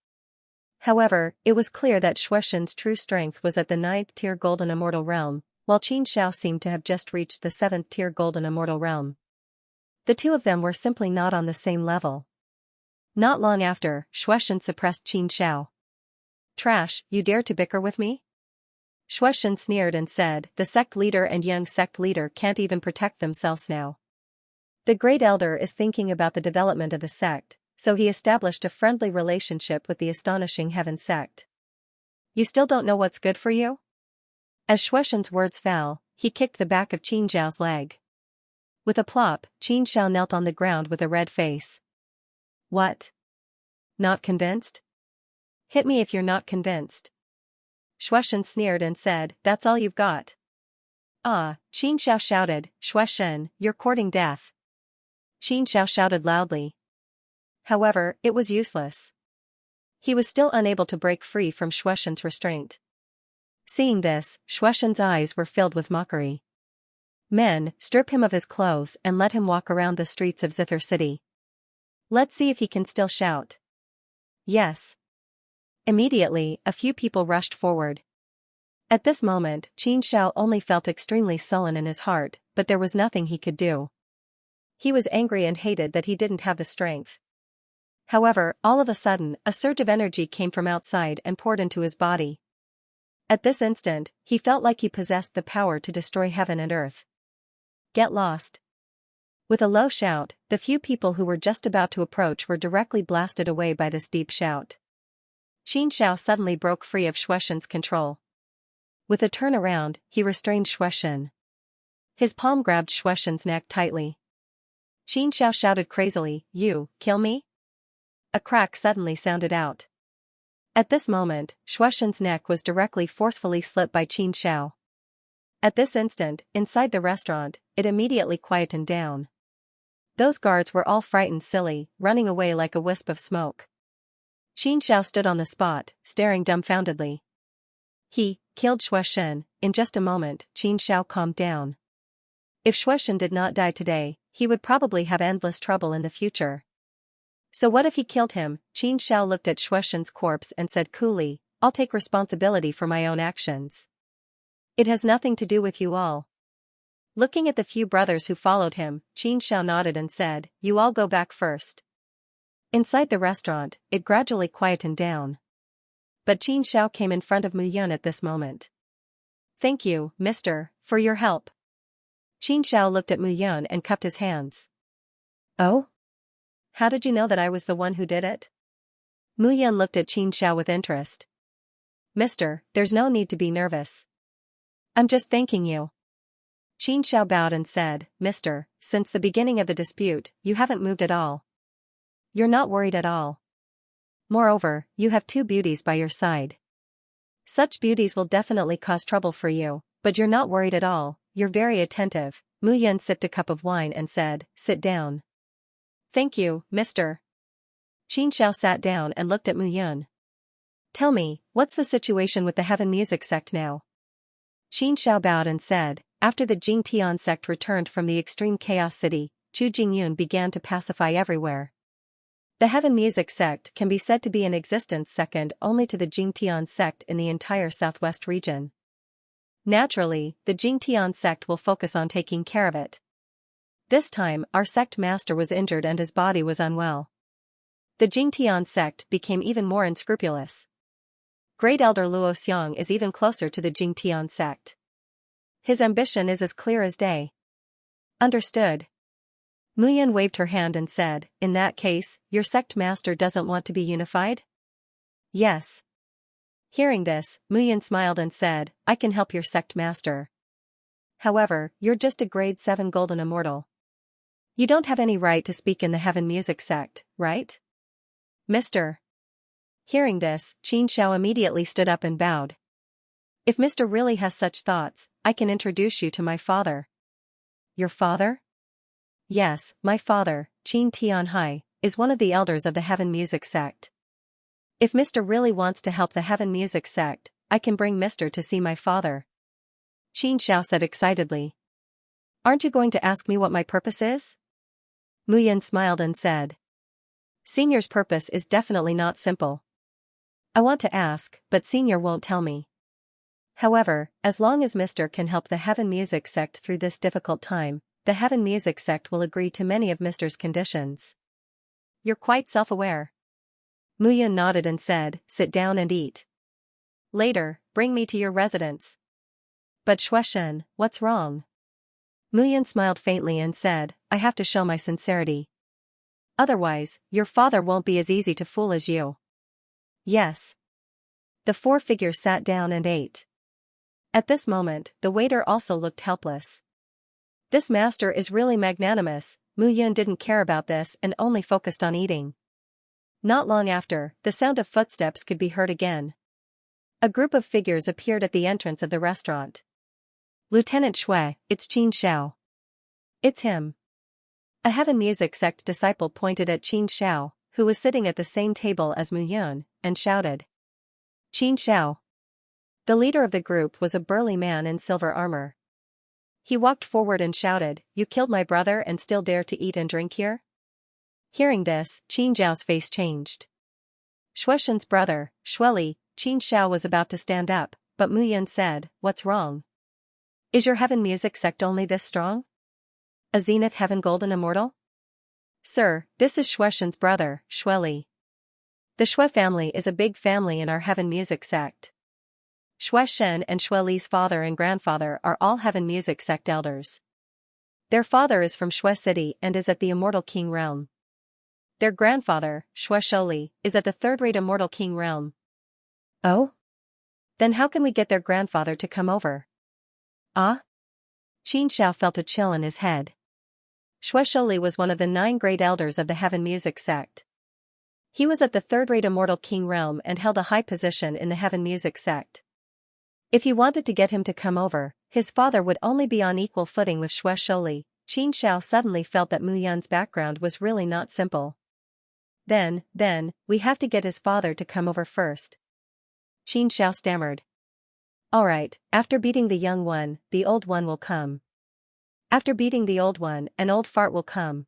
Speaker 1: However, it was clear that Shueishan's true strength was at the 9th tier Golden Immortal Realm, while Xianxia seemed to have just reached the 7th tier Golden Immortal Realm. The two of them were simply not on the same level. Not long after, Shueishan suppressed Xianxia. "Trash, you dare to bicker with me?" Shueishan sneered and said, "The sect leader and young sect leader can't even protect themselves now. The Great Elder is thinking about the development of the sect, so he established a friendly relationship with the astonishing Heaven sect. You still don't know what's good for you?" As Shueishan's words fell, he kicked the back of Xianxiao's leg. With a plop, Xianxia knelt on the ground with a red face. "What? Not convinced? Hit me if you're not convinced." Shueishan sneered and said, "That's all you've got?" "Ah," Xianxia shouted, "Shueishan, you're courting death." Xianxia shouted loudly. However, it was useless. He was still unable to break free from Shueishan's restraint. Seeing this, Shueishan's eyes were filled with mockery. "Men, strip him of his clothes and let him walk around the streets of Zither City. Let's see if he can still shout." "Yes." Immediately, a few people rushed forward. At this moment, Xianxia only felt extremely sullen in his heart, but there was nothing he could do. He was angry and hated that he didn't have the strength. However, all of a sudden, a surge of energy came from outside and poured into his body. At this instant, he felt like he possessed the power to destroy heaven and earth. "Get lost." With a low shout, the few people who were just about to approach were directly blasted away by this deep shout. Xianxia suddenly broke free of Shueishan's control. With a turn around, he restrained Shueishan. His palm grabbed Shueishan's neck tightly. Xianxia shouted crazily, "You, kill me?" A crack suddenly sounded out. At this moment, Shueishan's neck was directly forcefully slit by Xianxia. At this instant, inside the restaurant, it immediately quietened down. Those guards were all frightened silly, running away like a wisp of smoke. Xianxia stood on the spot, staring dumbfoundedly. He killed Shueishan. In just a moment, Xianxia calmed down. If Shueishan did not die today, he would probably have endless trouble in the future. So what if he killed him? Xianxia looked at Shueishan's corpse and said coolly, "I'll take responsibility for my own actions. It has nothing to do with you all." Looking at the few brothers who followed him, Xianxia nodded and said, "You all go back first." Inside the restaurant, it gradually quietened down. But Xianxia came in front of Mu Yun at this moment. "Thank you, mister, for your help." Xianxia looked at Mu Yun and cupped his hands. "Oh? How did you know that I was the one who did it?" Mu Yun looked at Xianxia with interest. "Mister, there's no need to be nervous. I'm just thanking you." Xianxia bowed and said, "Mister, since the beginning of the dispute, you haven't moved at all. You're not worried at all. Moreover, you have two beauties by your side. Such beauties will definitely cause trouble for you, but you're not worried at all, you're very attentive." Mu Yun sipped a cup of wine and said, "Sit down." "Thank you, mister." Xianxia sat down and looked at Mu Yun. "Tell me, what's the situation with the Heaven Music sect now?" Xianxia bowed and said, "After the Jingtian sect returned from the extreme chaos city, Chu Jingyun began to pacify everywhere. The Heaven Music sect can be said to be in existence second only to the Jingtian sect in the entire southwest region. Naturally, the Jingtian sect will focus on taking care of it. This time, our sect master was injured and his body was unwell. The Jingtian sect became even more unscrupulous. Great Elder Luo Xiang is even closer to the Jingtian sect. His ambition is as clear as day. Understood. Muyan waved her hand and said, in that case, your sect master doesn't want to be unified? Yes. Hearing this, Muyan smiled and said, I can help your sect master. However, you're just a grade 7 golden immortal. You don't have any right to speak in the heaven music sect, right? Mr. Hearing this, Xianxia immediately stood up and bowed. If Mr. really has such thoughts, I can introduce you to my father. Your father? Yes, my father, Qin Tianhai, is one of the elders of the heaven music sect. If Mr. really wants to help the heaven music sect, I can bring Mr. to see my father. Xianxia said excitedly. Aren't you going to ask me what my purpose is? Muyan smiled and said. Senior's purpose is definitely not simple. I want to ask, but Senior won't tell me. However, as long as Mr. can help the heaven music sect through this difficult time, the heaven music sect will agree to many of Mr.'s conditions. You're quite self-aware. Muyan nodded and said, sit down and eat. Later, bring me to your residence. But Shueshen, what's wrong? Muyan smiled faintly and said, I have to show my sincerity. Otherwise, your father won't be as easy to fool as you. Yes. The four figures sat down and ate. At this moment, the waiter also looked helpless. This master is really magnanimous. Muyan didn't care about this and only focused on eating. Not long after, the sound of footsteps could be heard again. A group of figures appeared at the entrance of the restaurant. Lieutenant Shui, it's Qin Xiao. It's him. A heaven music sect disciple pointed at Qin Xiao, who was sitting at the same table as Muyan, and shouted. Qin Xiao. The leader of the group was a burly man in silver armor. He walked forward and shouted, you killed my brother and still dare to eat and drink here? Hearing this, Qin Xiao's face changed. Shueshen's brother, Shueli, Qin Xiao was about to stand up, but Muyan said, what's wrong? Is your heaven music sect only this strong? A zenith heaven golden immortal? Sir, this is Shueshen's brother, Shueli. The Shui family is a big family in our heaven music sect. Shueshen and Shueli's father and grandfather are all heaven music sect elders. Their father is from Shui City and is at the Immortal King realm. Their grandfather, Shui Sholi, is at the third-rate Immortal King realm. Oh? Then how can we get their grandfather to come over? Ah? Qin Xiao felt a chill in his head. Shui Sholi was one of the 9 great elders of the heaven music sect. He was at the third-rate Immortal King realm and held a high position in the heaven music sect. If he wanted to get him to come over, his father would only be on equal footing with Shui Sholi. Qin Xiao suddenly felt that Muyan's background was really not simple. Then, we have to get his father to come over first. Qin Xiao stammered. Alright, after beating the young one, the old one will come. After beating the old one, an old fart will come.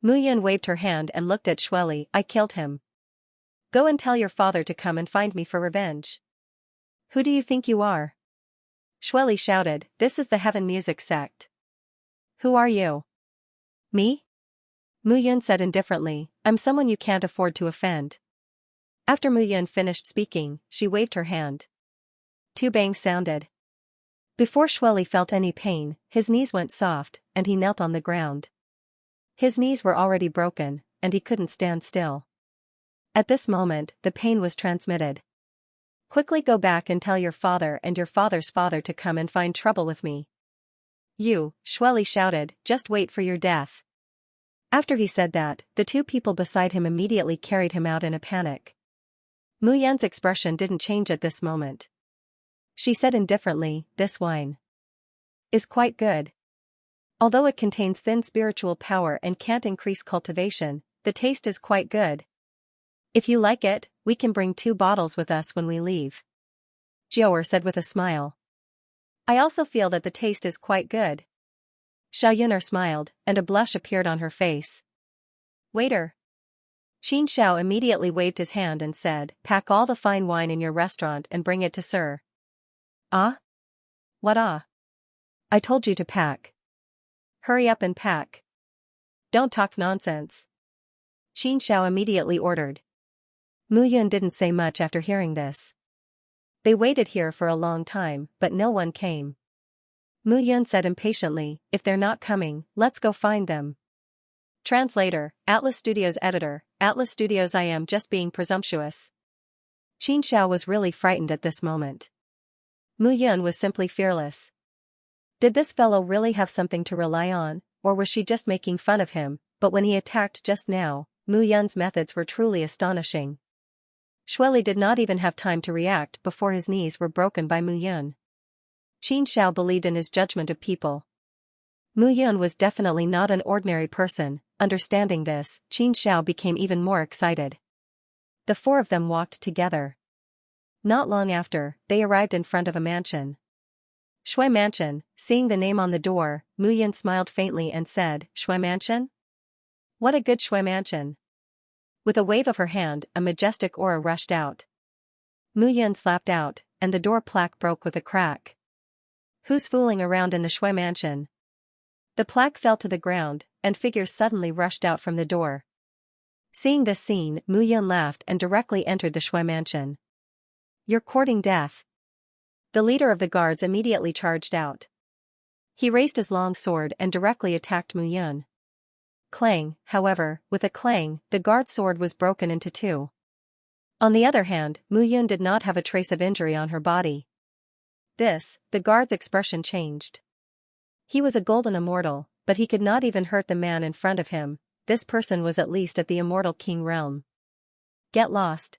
Speaker 1: Muyan waved her hand and looked at Shueli. I killed him. Go and tell your father to come and find me for revenge. Who do you think you are? Shueli shouted, this is the heaven music sect. Who are you? Me? Muyan said indifferently, I'm someone you can't afford to offend. After Muyan finished speaking, she waved her hand. 2 bangs sounded. Before Shueli felt any pain, his knees went soft, and he knelt on the ground. His knees were already broken, and he couldn't stand still. At this moment, the pain was transmitted. Quickly go back and tell your father and your father's father to come and find trouble with me. You, Shueli shouted, just wait for your death. After he said that, the 2 people beside him immediately carried him out in a panic. Muyan's expression didn't change at this moment. She said indifferently, this wine is quite good. Although it contains thin spiritual power and can't increase cultivation, the taste is quite good. If you like it, we can bring 2 bottles with us when we leave. Jiaoer said with a smile. I also feel that the taste is quite good. Xiaoyuner smiled, and a blush appeared on her face. Waiter. Qin Xiao immediately waved his hand and said, pack all the fine wine in your restaurant and bring it to Sir. Ah? What ah? I told you to pack. Hurry up and pack. Don't talk nonsense. Xianxia immediately ordered. Mu Yun didn't say much after hearing this. They waited here for a long time, but no one came. Mu Yun said impatiently, if they're not coming, let's go find them. Translator, Atlas Studios editor, Atlas Studios. I am just being presumptuous. Xianxia was really frightened at this moment. Mu Yun was simply fearless. Did this fellow really have something to rely on, or was she just making fun of him? But when he attacked just now, Mu Yun's methods were truly astonishing. Xueli did not even have time to react before his knees were broken by Mu Yun. Xianxia believed in his judgment of people. Mu Yun was definitely not an ordinary person. Understanding this, Xianxia became even more excited. The four of them walked together. Not long after, they arrived in front of a mansion. Shui Mansion. Seeing the name on the door, Mu Yun smiled faintly and said, Shui Mansion? What a good Shui Mansion. With a wave of her hand, a majestic aura rushed out. Mu Yun slapped out, and the door plaque broke with a crack. Who's fooling around in the Shui Mansion? The plaque fell to the ground, and figures suddenly rushed out from the door. Seeing this scene, Mu Yun laughed and directly entered the Shui Mansion. You're courting death. The leader of the guards immediately charged out. He raised his long sword and directly attacked Mu Yun. Clang, however, with a clang, the guard's sword was broken into two. On the other hand, Mu Yun did not have a trace of injury on her body. The guard's expression changed. He was a golden immortal, but he could not even hurt the man in front of him. This person was at least at the immortal king realm. Get lost.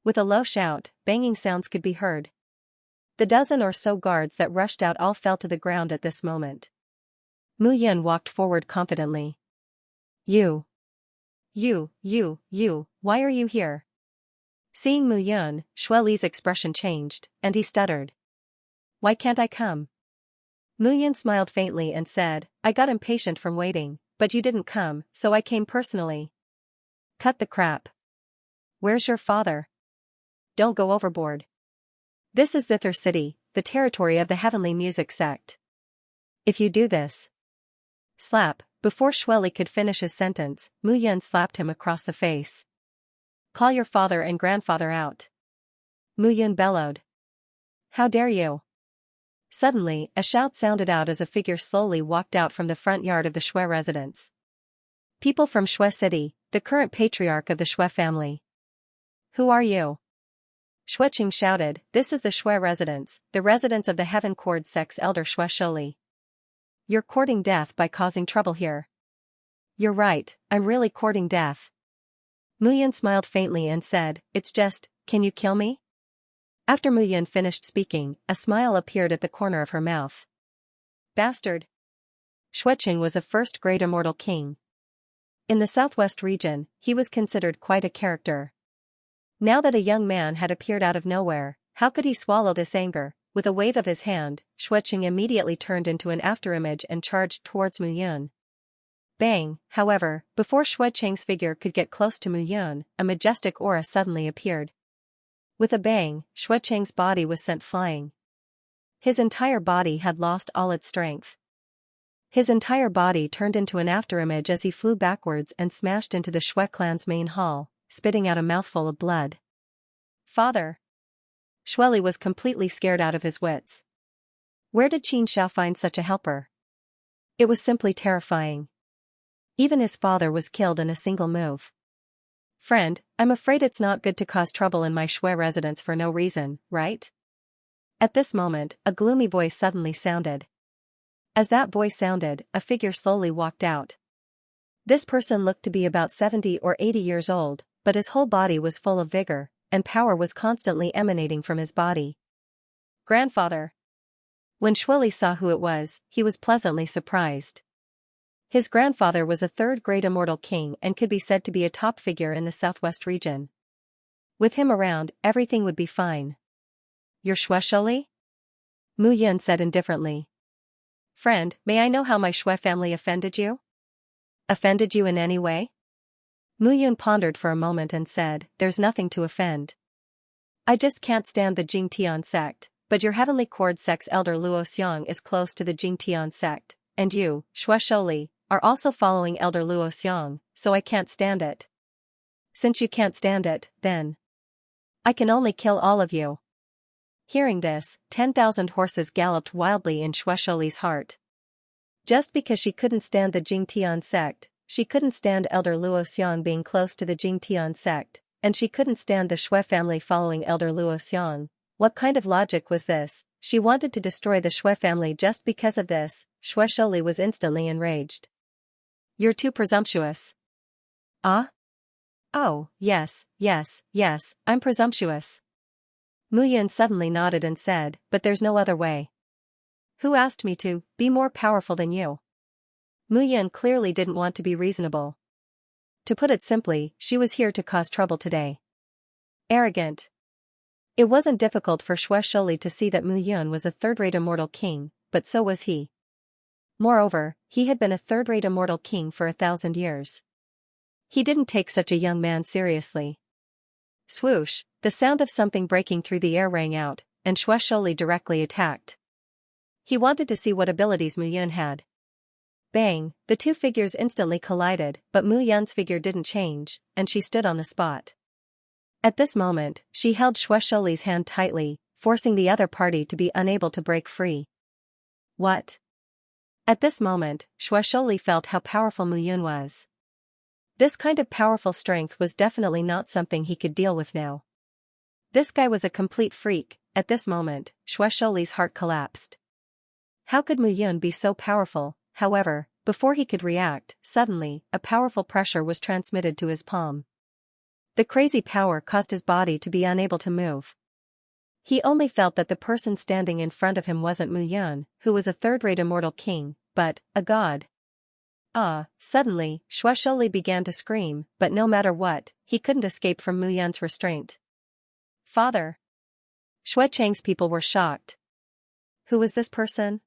Speaker 1: With a low shout, banging sounds could be heard. The dozen or so guards that rushed out all fell to the ground at this moment. Mu Yun walked forward confidently. You, why are you here? Seeing Mu Yun, Xueli's expression changed, and he stuttered. Why can't I come? Mu Yun smiled faintly and said, I got impatient from waiting, but you didn't come, so I came personally. Cut the crap. Where's your father? Don't go overboard. This is Zither City, the territory of the Heavenly Music Sect. If you do this. Slap. Before Xueli could finish his sentence, Mu Yun slapped him across the face. Call your father and grandfather out. Mu Yun bellowed. How dare you? Suddenly, a shout sounded out as a figure slowly walked out from the front yard of the Shui residence. People from Shui City, the current patriarch of the Shui family. Who are you? Xueqing shouted, this is the Shui residence, the residence of the Heaven Cord Sect's elder Shui Sholi. You're courting death by causing trouble here. You're right, I'm really courting death. Mu Yun smiled faintly and said, it's just, can you kill me? After Mu Yun finished speaking, a smile appeared at the corner of her mouth. Bastard. Xueqing was a first-grade immortal king. In the southwest region, he was considered quite a character. Now that a young man had appeared out of nowhere, how could he swallow this anger? With a wave of his hand, Xueqing immediately turned into an afterimage and charged towards Mu Yun. Bang, however, before Xueqing's figure could get close to Mu Yun, a majestic aura suddenly appeared. With a bang, Xueqing's body was sent flying. His entire body had lost all its strength. His entire body turned into an afterimage as he flew backwards and smashed into the Shui clan's main hall, spitting out a mouthful of blood. Father! Xueli was completely scared out of his wits. Where did Xianxia find such a helper? It was simply terrifying. Even his father was killed in a single move. Friend, I'm afraid it's not good to cause trouble in my Shui residence for no reason, right? At this moment, a gloomy voice suddenly sounded. As that voice sounded, a figure slowly walked out. This person looked to be about 70 or 80 years old, but his whole body was full of vigor, and power was constantly emanating from his body. Grandfather. When Xueli saw who it was, he was pleasantly surprised. His grandfather was a third-grade immortal king and could be said to be a top figure in the southwest region. With him around, everything would be fine. You're Shui Sholi? Mu Yun said indifferently. Friend, may I know how my Shui family offended you? Offended you in any way? Mu Yun pondered for a moment and said, there's nothing to offend. I just can't stand the Jingtian sect, but your Heavenly Cord Sect's elder Luo Xiang is close to the Jingtian sect, and you, Shui Sholi, are also following Elder Luo Xiang, so I can't stand it. Since you can't stand it, then I can only kill all of you. Hearing this, 10,000 horses galloped wildly in Shueshouli's heart. Just because she couldn't stand the Jingtian sect, she couldn't stand Elder Luo Xiang being close to the Jingtian sect, and she couldn't stand the Shui family following Elder Luo Xiang. What kind of logic was this? She wanted to destroy the Shui family just because of this. Shueshouli was instantly enraged. You're too presumptuous. Ah? Oh, yes, I'm presumptuous. Mu Yun suddenly nodded and said, but there's no other way. Who asked me to be more powerful than you? Mu Yun clearly didn't want to be reasonable. To put it simply, she was here to cause trouble today. Arrogant. It wasn't difficult for Shueshouli to see that Mu Yun was a third-rate immortal king, but so was he. Moreover, he had been a third-rate immortal king for 1,000 years. He didn't take such a young man seriously. Swoosh, the sound of something breaking through the air rang out, and Shueshouli directly attacked. He wanted to see what abilities Mu Yun had. Bang, the two figures instantly collided, but Mu Yun's figure didn't change, and she stood on the spot. At this moment, she held Shueshouli's hand tightly, forcing the other party to be unable to break free. What? At this moment, Shueshouli felt how powerful Mu Yun was. This kind of powerful strength was definitely not something he could deal with now. This guy was a complete freak. At this moment, Shueshouli's heart collapsed. How could Mu Yun be so powerful? However, before he could react, suddenly, a powerful pressure was transmitted to his palm. The crazy power caused his body to be unable to move. He only felt that the person standing in front of him wasn't Mu Yun, who was a third-rate immortal king, but a god. Suddenly, Shueshouli began to scream, but no matter what, he couldn't escape from Mu Yun's restraint. Father! Shui Chang's people were shocked. Who was this person?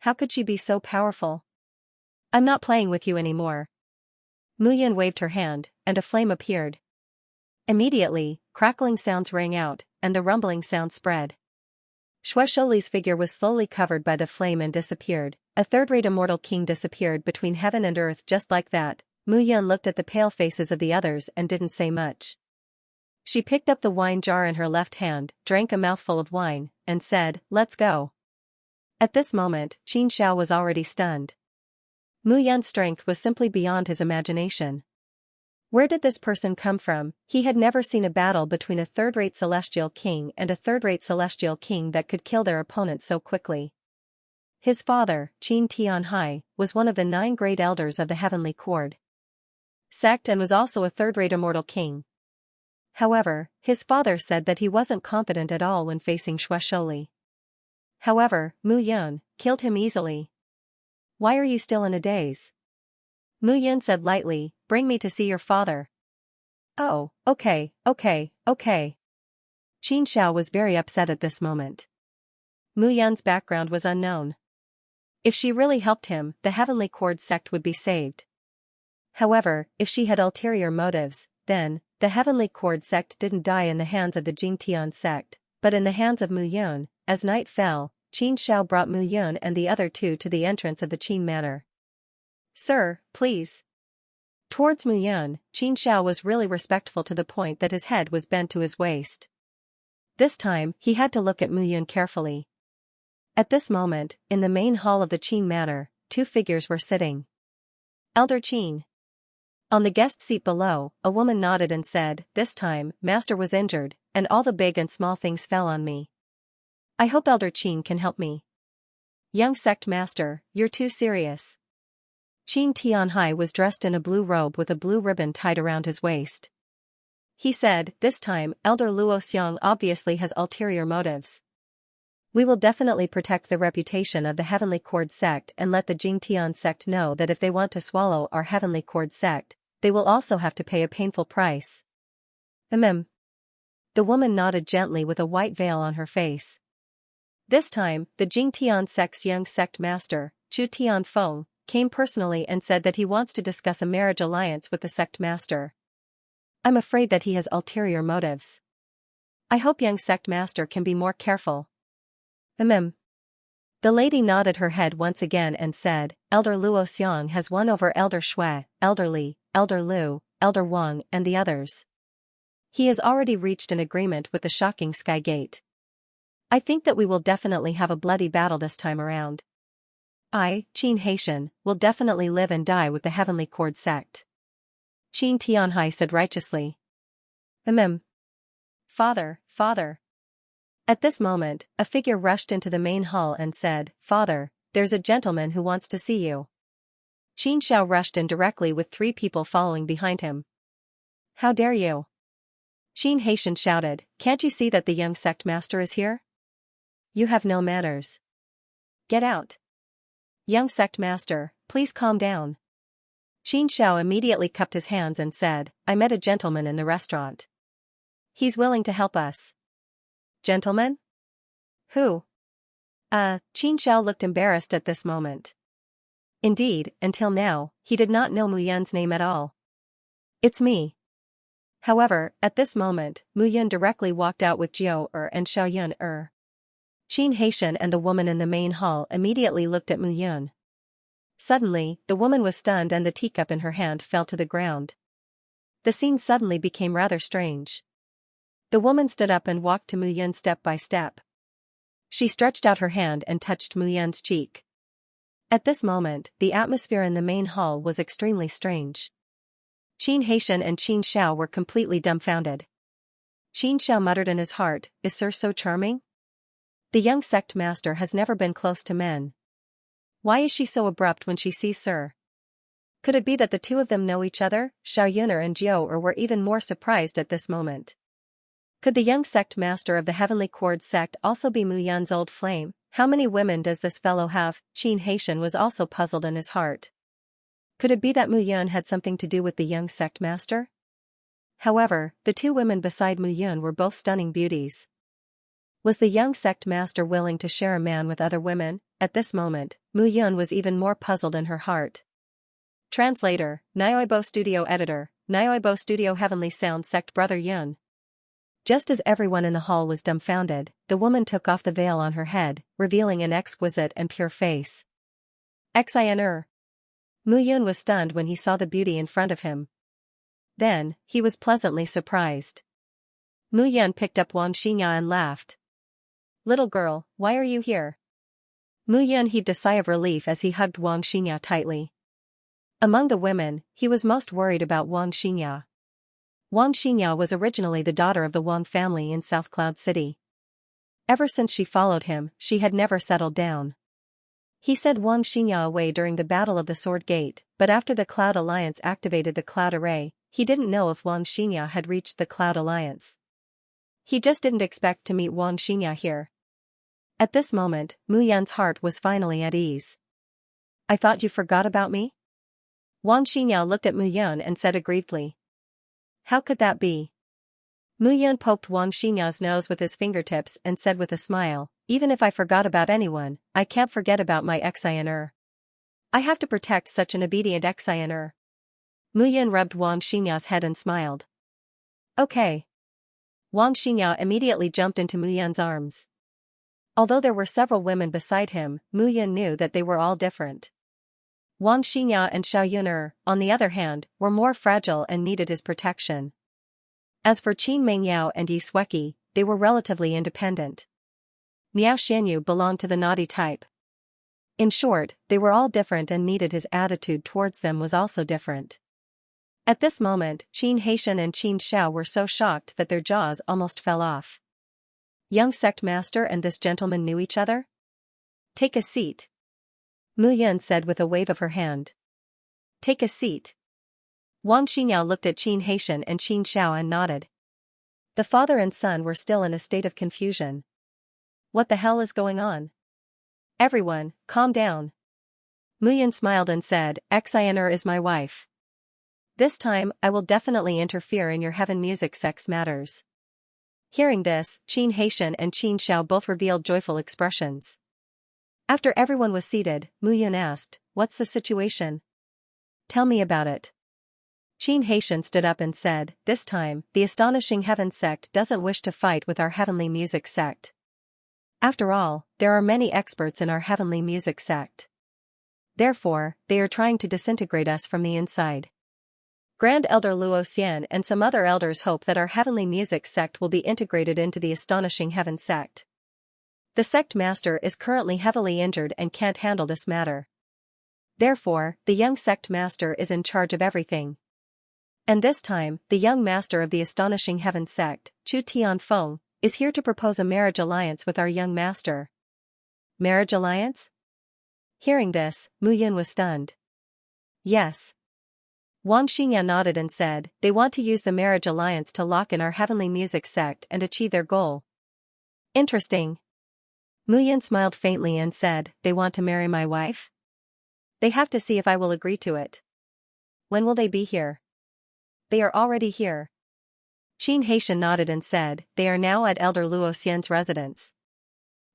Speaker 1: How could she be so powerful? I'm not playing with you anymore. Mu Yun waved her hand, and a flame appeared. Immediately, crackling sounds rang out, and the rumbling sound spread. Shueshouli's figure was slowly covered by the flame and disappeared. A third-rate immortal king disappeared between heaven and earth just like that. Mu Yun looked at the pale faces of the others and didn't say much. She picked up the wine jar in her left hand, drank a mouthful of wine, and said, "Let's go." At this moment, Xianxia was already stunned. Mu Yun's strength was simply beyond his imagination. Where did this person come from? He had never seen a battle between a third-rate celestial king and a third-rate celestial king that could kill their opponent so quickly. His father, Qin Tianhai, was one of the 9 great elders of the Heavenly Cord sect and was also a third-rate immortal king. However, his father said that he wasn't competent at all when facing Shueshouli. However, Mu Yun killed him easily. Why are you still in a daze? Mu Yun said lightly, bring me to see your father. Oh, okay. Xianxia was very upset at this moment. Mu Yun's background was unknown. If she really helped him, the Heavenly Cord sect would be saved. However, if she had ulterior motives, then, the Heavenly Cord sect didn't die in the hands of the Jingtian sect, but in the hands of Mu Yun. As night fell, Xianxia brought Mu Yun and the other two to the entrance of the Qin Manor. Sir, please. Towards Mu Yun, Xianxia was really respectful to the point that his head was bent to his waist. This time, he had to look at Mu Yun carefully. At this moment, in the main hall of the Qin Manor, 2 figures were sitting. Elder Qin. On the guest seat below, a woman nodded and said, this time, Master was injured, and all the big and small things fell on me. I hope Elder Qin can help me. Young sect master, you're too serious. Qin Tianhai was dressed in a blue robe with a blue ribbon tied around his waist. He said, this time, Elder Luo Xiang obviously has ulterior motives. We will definitely protect the reputation of the Heavenly Cord sect and let the Jingtian sect know that if they want to swallow our Heavenly Cord sect, they will also have to pay a painful price. The woman nodded gently with a white veil on her face. This time, the Jingtian sect's young sect master, Chu Tianfeng, came personally and said that he wants to discuss a marriage alliance with the sect master. I'm afraid that he has ulterior motives. I hope young sect master can be more careful. The The lady nodded her head once again and said, Elder Luo Xiang has won over Elder Shui, Elder Li, Elder Lu, Elder Wang and the others. He has already reached an agreement with the shocking Sky Gate. I think that we will definitely have a bloody battle this time around. I, Qin Haitian, will definitely live and die with the Heavenly Cord sect. Qin Tianhai said righteously. Father, father. At this moment, a figure rushed into the main hall and said, Father, there's a gentleman who wants to see you. Qin Xiao rushed in directly with 3 people following behind him. How dare you? Qin Haitian shouted, Can't you see that the young sect master is here? You have no manners. Get out. Young sect master, please calm down. Qin Xiao immediately cupped his hands and said, I met a gentleman in the restaurant. He's willing to help us. Gentleman? Who? Qin Xiao looked embarrassed at this moment. Indeed, until now, he did not know Mu Yun's name at all. It's me. However, at this moment, Mu Yun directly walked out with Jiao and Xiaoyun Qin Haitian and the woman in the main hall immediately looked at Mu Yun. Suddenly, the woman was stunned and the teacup in her hand fell to the ground. The scene suddenly became rather strange. The woman stood up and walked to Mu Yun step by step. She stretched out her hand and touched Mu Yun's cheek. At this moment, the atmosphere in the main hall was extremely strange. Qin Haitian and Qin Xiao were completely dumbfounded. Qin Xiao muttered in his heart, Is Sir so charming? The young sect master has never been close to men. Why is she so abrupt when she sees Sir? Could it be that the two of them know each other? Xiaoyun and Jiao were even more surprised at this moment. Could the young sect master of the Heavenly Cord sect also be Mu Yun's old flame? How many women does this fellow have? Qin Haitian was also puzzled in his heart. Could it be that Mu Yun had something to do with the young sect master? However, the 2 women beside Mu Yun were both stunning beauties. Was the young sect master willing to share a man with other women? At this moment, Mu Yun was even more puzzled in her heart. Translator, Nyoibo Studio Editor, Nyoibo Studio Heavenly Sound Sect Brother Yun. Just as everyone in the hall was dumbfounded, the woman took off the veil on her head, revealing an exquisite and pure face. Xianxia. Mu Yun was stunned when he saw the beauty in front of him. Then, he was pleasantly surprised. Mu Yun picked up Wang Xingya and laughed. Little girl, why are you here? Mu Yun heaved a sigh of relief as he hugged Wang Xingya tightly. Among the women, he was most worried about Wang Xingya. Wang Xingya was originally the daughter of the Wang family in South Cloud City. Ever since she followed him, she had never settled down. He sent Wang Xingya away during the Battle of the Sword Gate, but after the Cloud Alliance activated the Cloud Array, he didn't know if Wang Xingya had reached the Cloud Alliance. He just didn't expect to meet Wang Xingya here. At this moment, Mu Yun's heart was finally at ease. I thought you forgot about me? Wang Xingya looked at Mu Yun and said aggrievedly. How could that be? Mu Yun poked Wang Xingya's nose with his fingertips and said with a smile, Even if I forgot about anyone, I can't forget about my Xianxia. I have to protect such an obedient Xianxia. Mu Yun rubbed Wang Xingya's head and smiled. Okay. Wang Xingya immediately jumped into Mu Yun's arms. Although there were several women beside him, Mu Yun knew that they were all different. Wang Xingya and Xiaoyun, on the other hand, were more fragile and needed his protection. As for Qin Mengyao and Yi Sueki, they were relatively independent. Miao Xianyu belonged to the naughty type. In short, they were all different and needed his attitude towards them was also different. At this moment, Qin Haitian and Qin Xiao were so shocked that their jaws almost fell off. Young sect master and this gentleman knew each other? Take a seat. Mu Yun said with a wave of her hand. Take a seat. Wang Xingya looked at Qin Haitian and Qin Xiao and nodded. The father and son were still in a state of confusion. What the hell is going on? Everyone, calm down. Mu Yun smiled and said, Xianxia is my wife. This time, I will definitely interfere in your heaven music sex matters. Hearing this, Qin Haitian and Qin Xiao both revealed joyful expressions. After everyone was seated, Mu Yun asked, What's the situation? Tell me about it. Qin Haitian stood up and said, This time, the astonishing heaven sect doesn't wish to fight with our heavenly music sect. After all, there are many experts in our heavenly music sect. Therefore, they are trying to disintegrate us from the inside. Grand Elder Luo Xian and some other elders hope that our heavenly music sect will be integrated into the Astonishing Heaven sect. The sect master is currently heavily injured and can't handle this matter. Therefore, the young sect master is in charge of everything. And this time, the young master of the Astonishing Heaven sect, Chu Tianfeng, is here to propose a marriage alliance with our young master. Marriage alliance? Hearing this, Mu Yun was stunned. Yes. Wang Xingya nodded and said, they want to use the marriage alliance to lock in our heavenly music sect and achieve their goal. Interesting. Mu Yun smiled faintly and said, they want to marry my wife? They have to see if I will agree to it. When will they be here? They are already here. Qin Haitian nodded and said, they are now at Elder Luo Xian's residence.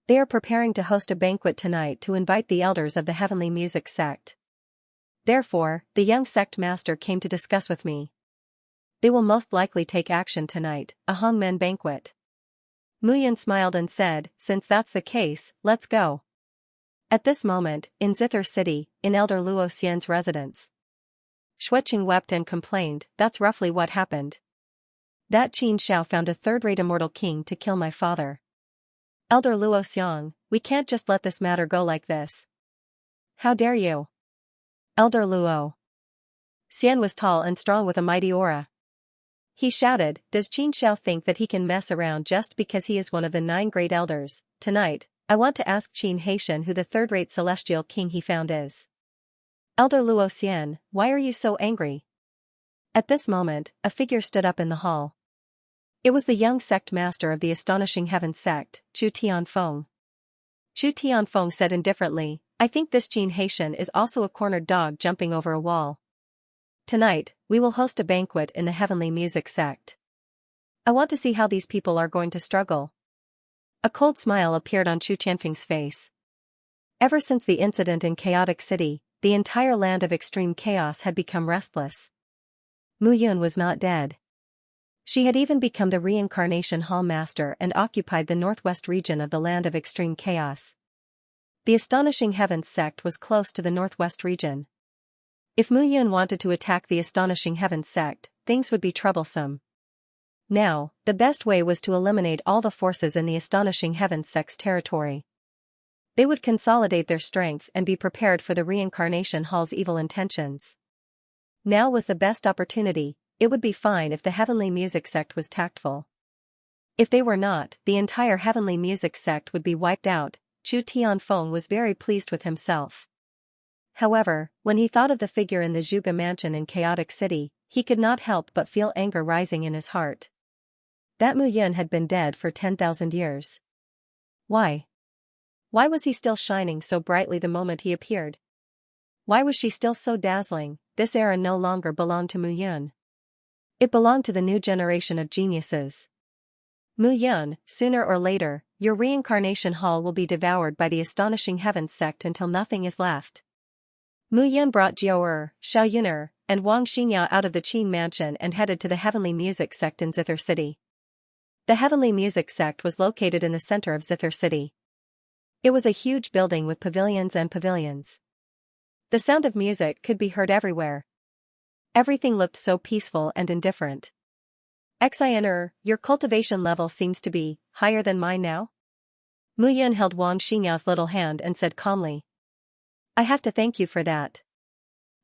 Speaker 1: They are preparing to host a banquet tonight to invite the elders of the heavenly music sect. Therefore, the young sect master came to discuss with me. They will most likely take action tonight, a Hongmen banquet. Mu Yun smiled and said, since that's the case, let's go. At this moment, in Zither City, in Elder Luo Xian's residence. Xueqing wept and complained, that's roughly what happened. That Qin Xiao found a third-rate immortal king to kill my father. Elder Luo Xiang, we can't just let this matter go like this. How dare you? Elder Luo Xian was tall and strong with a mighty aura. He shouted, does Qin Xiao think that he can mess around just because he is one of the 9 great elders? Tonight, I want to ask Qin Haitian who the third-rate celestial king he found is. Elder Luo Xian, why are you so angry? At this moment, a figure stood up in the hall. It was the young sect master of the Astonishing Heaven sect, Chu Tianfeng. Chu Tianfeng said indifferently, I think this Qin Haitian is also a cornered dog jumping over a wall. Tonight, we will host a banquet in the heavenly music sect. I want to see how these people are going to struggle. A cold smile appeared on Chu Tianfeng's face. Ever since the incident in Chaotic City, the entire land of extreme chaos had become restless. Mu Yun was not dead. She had even become the reincarnation hall master and occupied the northwest region of the land of extreme chaos. The Astonishing Heavens sect was close to the northwest region. If Mu Yun wanted to attack the Astonishing Heavens sect, things would be troublesome. Now, the best way was to eliminate all the forces in the Astonishing Heavens sect's territory. They would consolidate their strength and be prepared for the reincarnation hall's evil intentions. Now was the best opportunity. It would be fine if the heavenly music sect was tactful. If they were not, the entire heavenly music sect would be wiped out. Chu Tianfeng was very pleased with himself. However, when he thought of the figure in the Zhuge mansion in Chaotic City, he could not help but feel anger rising in his heart. That Mu Yun had been dead for 10,000 years. Why? Why was he still shining so brightly the moment he appeared? Why was she still so dazzling? This era no longer belonged to Mu Yun. It belonged to the new generation of geniuses. Mu Yun, sooner or later, your reincarnation hall will be devoured by the Astonishing Heavens sect until nothing is left. Mu Yun brought Jiao Xiao Yuner, and Wang Xingya out of the Qin mansion and headed to the heavenly music sect in Zither City. The heavenly music sect was located in the center of Zither City. It was a huge building with pavilions and pavilions. The sound of music could be heard everywhere. Everything looked so peaceful and indifferent. Xianxia, your cultivation level seems to be higher than mine now? Mu Yun held Wang Xingya's little hand and said calmly. I have to thank you for that.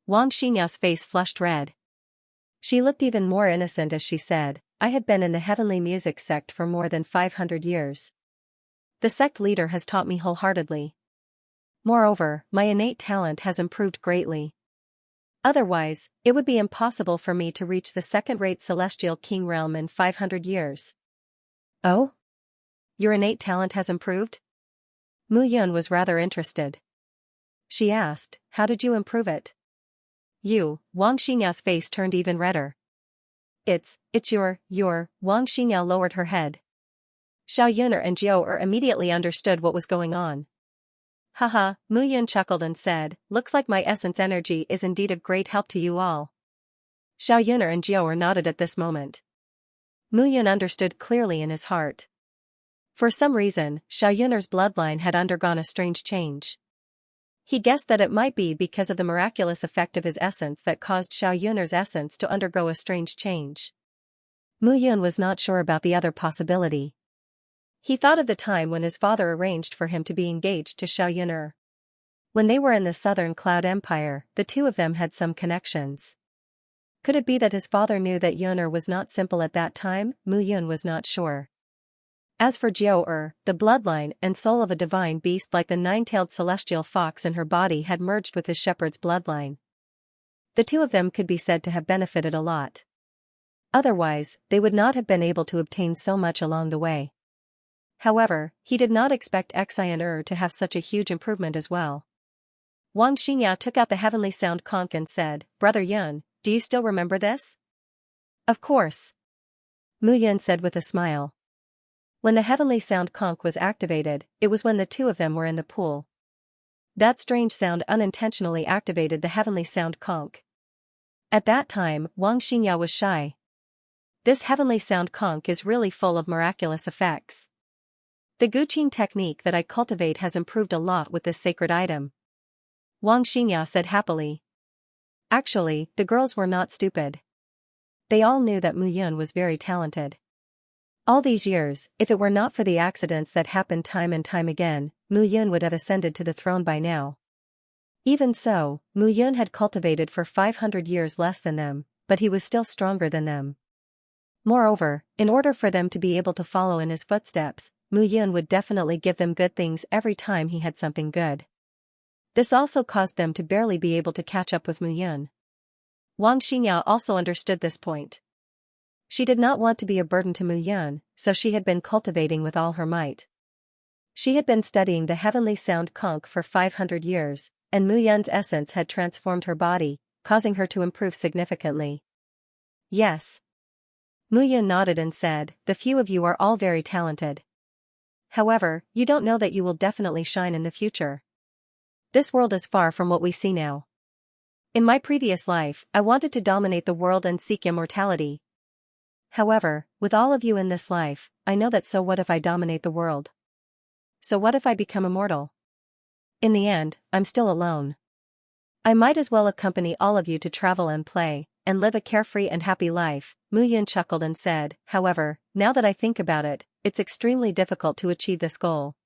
Speaker 1: Wang Xingya's face flushed red. She looked even more innocent as she said, I have been in the heavenly music sect for more than 500 years. The sect leader has taught me wholeheartedly. Moreover, my innate talent has improved greatly. Otherwise, it would be impossible for me to reach the second-rate celestial king realm in 500 years. Oh? Your innate talent has improved? Mu Yun was rather interested. She asked, how did you improve it? Wang Xingya's face turned even redder. It's your, Wang Xingya lowered her head. Xiao Yuner and Jiao immediately understood what was going on. Haha, Mu Yun chuckled and said, looks like my essence energy is indeed of great help to you all. Xiao Yuner and Jiao nodded at this moment. Mu Yun understood clearly in his heart. For some reason, Xiaoyun'er's bloodline had undergone a strange change. He guessed that it might be because of the miraculous effect of his essence that caused Xiaoyun'er's essence to undergo a strange change. Mu Yun was not sure about the other possibility. He thought of the time when his father arranged for him to be engaged to Xiaoyun'er. When they were in the Southern Cloud Empire, the two of them had some connections. Could it be that his father knew that Yun'er was not simple at that time? Mu Yun was not sure. As for Jiao-er, the bloodline and soul of a divine beast like the nine-tailed celestial fox in her body had merged with his shepherd's bloodline. The two of them could be said to have benefited a lot. Otherwise, they would not have been able to obtain so much along the way. However, he did not expect Xianxia to have such a huge improvement as well. Wang Xingya took out the heavenly sound conch and said, "Brother Yun, do you still remember this?" "Of course," Mu Yun said with a smile. When the heavenly sound conch was activated, it was when the two of them were in the pool. That strange sound unintentionally activated the heavenly sound conch. At that time, Wang Xingya was shy. This heavenly sound conch is really full of miraculous effects. The Guqin technique that I cultivate has improved a lot with this sacred item, Wang Xingya said happily. Actually, the girls were not stupid. They all knew that Mu Yun was very talented. All these years, if it were not for the accidents that happened time and time again, Mu Yun would have ascended to the throne by now. Even so, Mu Yun had cultivated for 500 years less than them, but he was still stronger than them. Moreover, in order for them to be able to follow in his footsteps, Mu Yun would definitely give them good things every time he had something good. This also caused them to barely be able to catch up with Mu Yun. Wang Xingya also understood this point. She did not want to be a burden to Mu Yun, so she had been cultivating with all her might. She had been studying the heavenly sound conch for 500 years, and Mu Yun's essence had transformed her body, causing her to improve significantly. Yes. Mu Yun nodded and said, "The few of you are all very talented. However, you don't know that you will definitely shine in the future. This world is far from what we see now. In my previous life, I wanted to dominate the world and seek immortality. However, with all of you in this life, I know that so what if I dominate the world? So what if I become immortal? In the end, I'm still alone. I might as well accompany all of you to travel and play, and live a carefree and happy life." Mu Yun chuckled and said, "However, now that I think about it, it's extremely difficult to achieve this goal.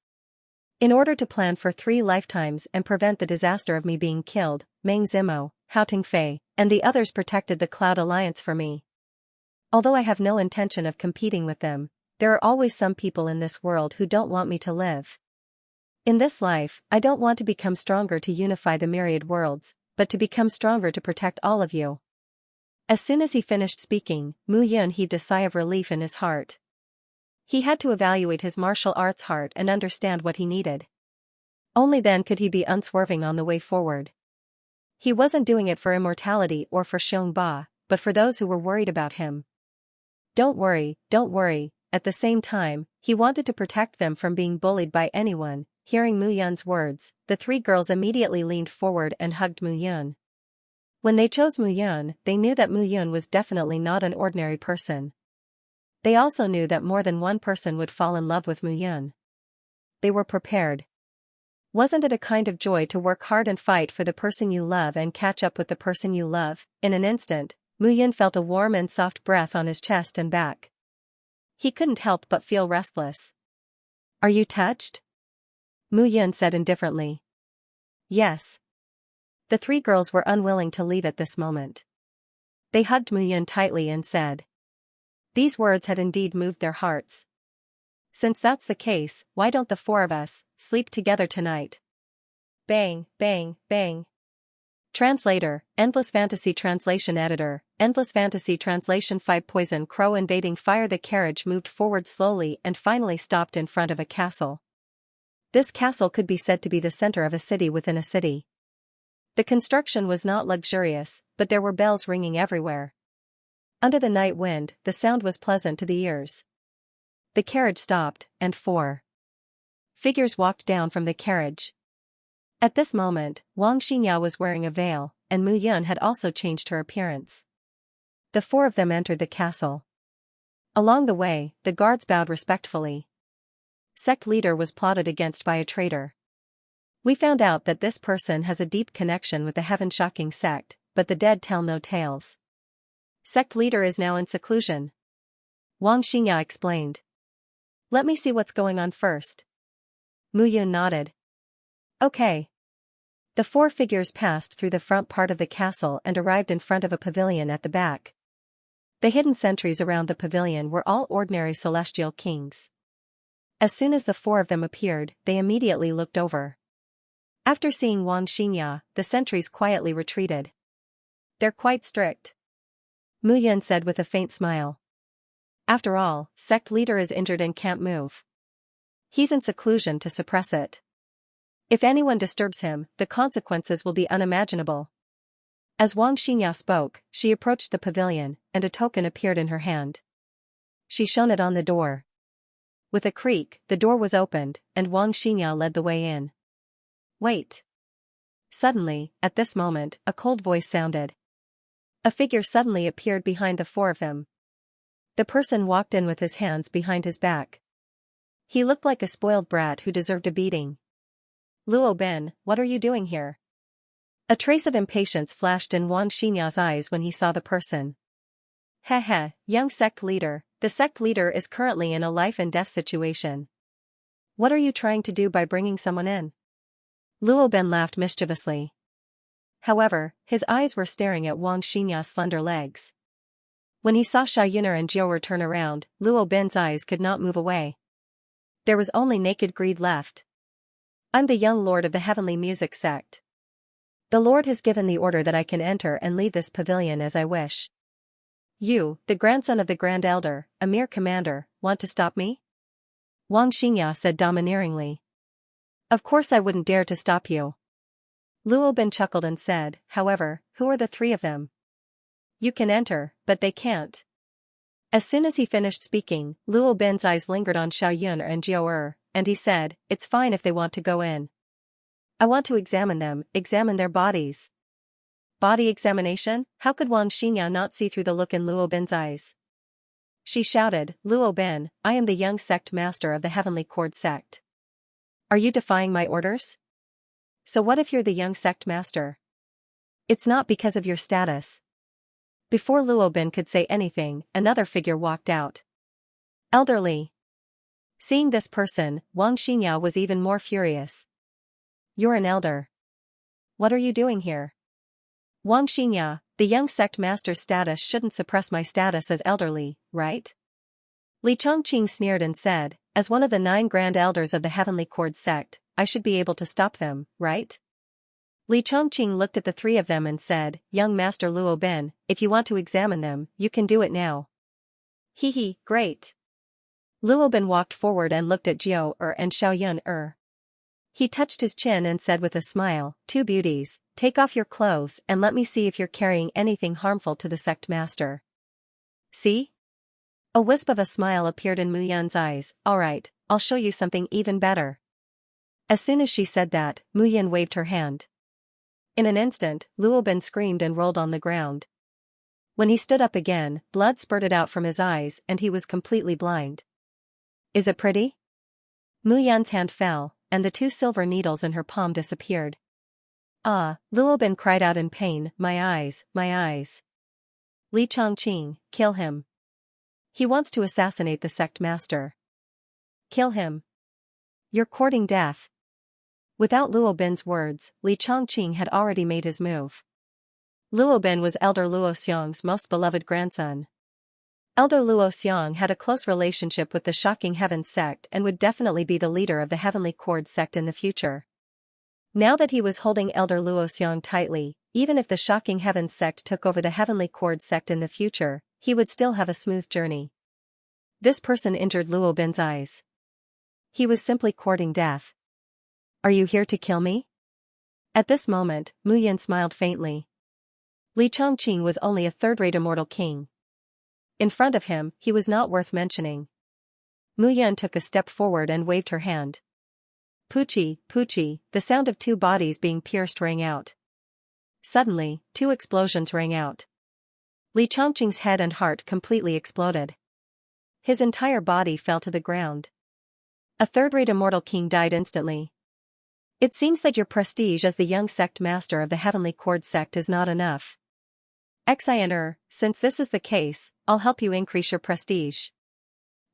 Speaker 1: In order to plan for 3 lifetimes and prevent the disaster of me being killed, Meng Zimo, Hao Tingfei, and the others protected the Cloud Alliance for me. Although I have no intention of competing with them, there are always some people in this world who don't want me to live. In this life, I don't want to become stronger to unify the myriad worlds, but to become stronger to protect all of you." As soon as he finished speaking, Mu Yun heaved a sigh of relief in his heart. He had to evaluate his martial arts heart and understand what he needed. Only then could he be unswerving on the way forward. He wasn't doing it for immortality or for Xiongba, but for those who were worried about him. Don't worry, don't worry. At the same time, he wanted to protect them from being bullied by anyone. Hearing Mu Yun's words, the 3 girls immediately leaned forward and hugged Mu Yun. When they chose Mu Yun, they knew that Mu Yun was definitely not an ordinary person. They also knew that more than one person would fall in love with Mu Yun. They were prepared. Wasn't it a kind of joy to work hard and fight for the person you love and catch up with the person you love? In an instant, Mu Yun felt a warm and soft breath on his chest and back. He couldn't help but feel restless. "Are you touched?" Mu Yun said indifferently. "Yes." The 3 girls were unwilling to leave at this moment. They hugged Mu Yun tightly and said. These words had indeed moved their hearts. "Since that's the case, why don't the 4 of us sleep together tonight?" Bang, bang, bang. Translator, Endless Fantasy Translation Editor, Endless Fantasy Translation 5 Poison Crow invading fire. The carriage moved forward slowly and finally stopped in front of a castle. This castle could be said to be the center of a city within a city. The construction was not luxurious, but there were bells ringing everywhere. Under the night wind, the sound was pleasant to the ears. The carriage stopped, and 4 figures walked down from the carriage. At this moment, Wang Xingya was wearing a veil, and Mu Yun had also changed her appearance. The 4 of them entered the castle. Along the way, the guards bowed respectfully. Sect leader was plotted against by a traitor. We found out that this person has a deep connection with the heaven-shocking sect, but the dead tell no tales. Sect leader is now in seclusion. Wang Xingya explained. Let me see what's going on first. Mu Yun nodded. Okay. The four figures passed through the front part of the castle and arrived in front of a pavilion at the back. The hidden sentries around the pavilion were all ordinary celestial kings. As soon as the four of them appeared, they immediately looked over. After seeing Wang Xingya, the sentries quietly retreated. They're quite strict, Mu Yun said with a faint smile. After all, sect leader is injured and can't move. He's in seclusion to suppress it. If anyone disturbs him, the consequences will be unimaginable. As Wang Xingya spoke, she approached the pavilion, and a token appeared in her hand. She shone it on the door. With a creak, the door was opened, and Wang Xingya led the way in. Wait. Suddenly, at this moment, a cold voice sounded. A figure suddenly appeared behind the four of them. The person walked in with his hands behind his back. He looked like a spoiled brat who deserved a beating. Luo Ben, what are you doing here? A trace of impatience flashed in Wang Xingya's eyes when he saw the person. Heh, young sect leader, the sect leader is currently in a life and death situation. What are you trying to do by bringing someone in? Luo Ben laughed mischievously. However, his eyes were staring at Wang Xingya's slender legs. When he saw Xiaoyuner and Jiuer turn around, Luo Ben's eyes could not move away. There was only naked greed left. I'm the young lord of the heavenly music sect. The lord has given the order that I can enter and leave this pavilion as I wish. You, the grandson of the Grand Elder, a mere commander, want to stop me? Wang Xingya said domineeringly. Of course I wouldn't dare to stop you. Luo Ben chuckled and said, however, who are the three of them? You can enter, but they can't. As soon as he finished speaking, Luo Ben's eyes lingered on Xiaoyuner and Jiuer, and he said, it's fine if they want to go in. I want to examine them, examine their bodies. Body examination? How could Wang Xingya not see through the look in Luo Ben's eyes? She shouted, Luo Ben, I am the young sect master of the Heavenly Cord sect. Are you defying my orders? So what if you're the young sect master? It's not because of your status. Before Luo Ben could say anything, another figure walked out. Elderly. Seeing this person, Wang Xingya was even more furious. You're an elder. What are you doing here? Wang Xingya, the young sect master's status shouldn't suppress my status as elderly, right? Li Chongqing sneered and said, as one of the 9 grand elders of the Heavenly Cord sect, I should be able to stop them, right? Li Chongqing looked at the three of them and said, young master Luo Ben, if you want to examine them, you can do it now. Hee, great. Luo Ben walked forward and looked at Jiuer and Xiaoyuner. He touched his chin and said with a smile, two beauties, take off your clothes and let me see if you're carrying anything harmful to the sect master. See? A wisp of a smile appeared in Mu Yun's eyes. Alright, I'll show you something even better. As soon as she said that, Mu Yun waved her hand. In an instant, Luo Ben screamed and rolled on the ground. When he stood up again, blood spurted out from his eyes and he was completely blind. Is it pretty? Mu Yun's hand fell, and the 2 silver needles in her palm disappeared. Ah, Luo Ben cried out in pain, my eyes, my eyes. Li Chongqing, kill him. He wants to assassinate the sect master. Kill him. You're courting death. Without Luo Ben's words, Li Chongqing had already made his move. Luo Ben was Elder Luo Xiong's most beloved grandson. Elder Luo Xiong had a close relationship with the Shocking Heavens sect and would definitely be the leader of the Heavenly Cord sect in the future. Now that he was holding Elder Luo Xiong tightly, even if the Shocking Heavens sect took over the Heavenly Cord sect in the future, he would still have a smooth journey. This person injured Luo Ben's eyes. He was simply courting death. Are you here to kill me? At this moment, Mu Yun smiled faintly. Li Chongqing was only a third-rate immortal king. In front of him, he was not worth mentioning. Mu Yun took a step forward and waved her hand. Poochie, poochie, the sound of 2 bodies being pierced rang out. Suddenly, 2 explosions rang out. Li Chongqing's head and heart completely exploded. His entire body fell to the ground. A third-rate immortal king died instantly. It seems that your prestige as the young sect master of the Heavenly Cord sect is not enough. Xianxia, since this is the case, I'll help you increase your prestige.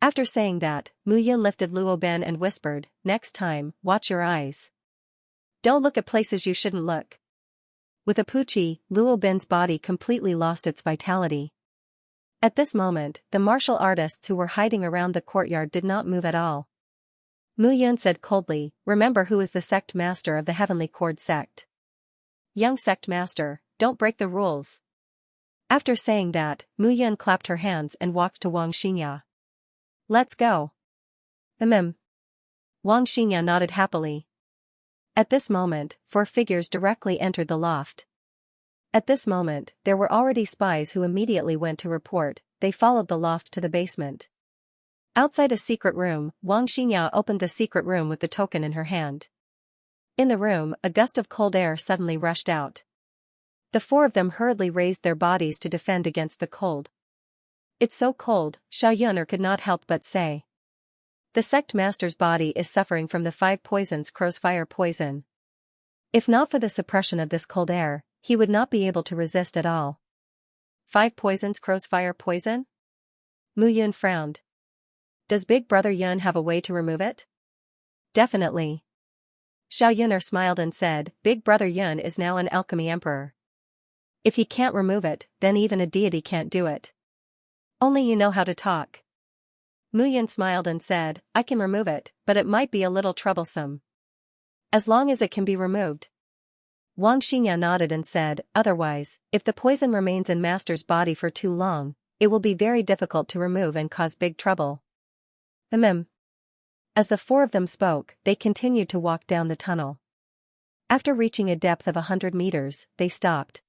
Speaker 1: After saying that, Mu Yun lifted Luo Ben and whispered, next time, watch your eyes. Don't look at places you shouldn't look. With a poochie, Luo Ben's body completely lost its vitality. At this moment, the martial artists who were hiding around the courtyard did not move at all. Mu Yun said coldly, remember who is the sect master of the Heavenly Cord sect. Young sect master, don't break the rules. After saying that, Mu Yun clapped her hands and walked to Xianxia. Let's go. Xianxia nodded happily. At this moment, 4 figures directly entered the loft. At this moment, there were already spies who immediately went to report. They followed the loft to the basement. Outside a secret room, Xianxia opened the secret room with the token in her hand. In the room, a gust of cold air suddenly rushed out. The 4 of them hurriedly raised their bodies to defend against the cold. It's so cold, Xiaoyuner could not help but say. The sect master's body is suffering from the 5 poisons crow's fire poison. If not for the suppression of this cold air, he would not be able to resist at all. 5 poisons crow's fire poison? Mu Yun frowned. Does Big Brother Yun have a way to remove it? Definitely. Xiaoyuner smiled and said, Big Brother Yun is now an alchemy emperor. If he can't remove it, then even a deity can't do it. Only you know how to talk. Mu Yun smiled and said, I can remove it, but it might be a little troublesome. As long as it can be removed. Xianxia nodded and said, otherwise, if the poison remains in Master's body for too long, it will be very difficult to remove and cause big trouble. As the 4 of them spoke, they continued to walk down the tunnel. After reaching a depth of 100 meters, they stopped.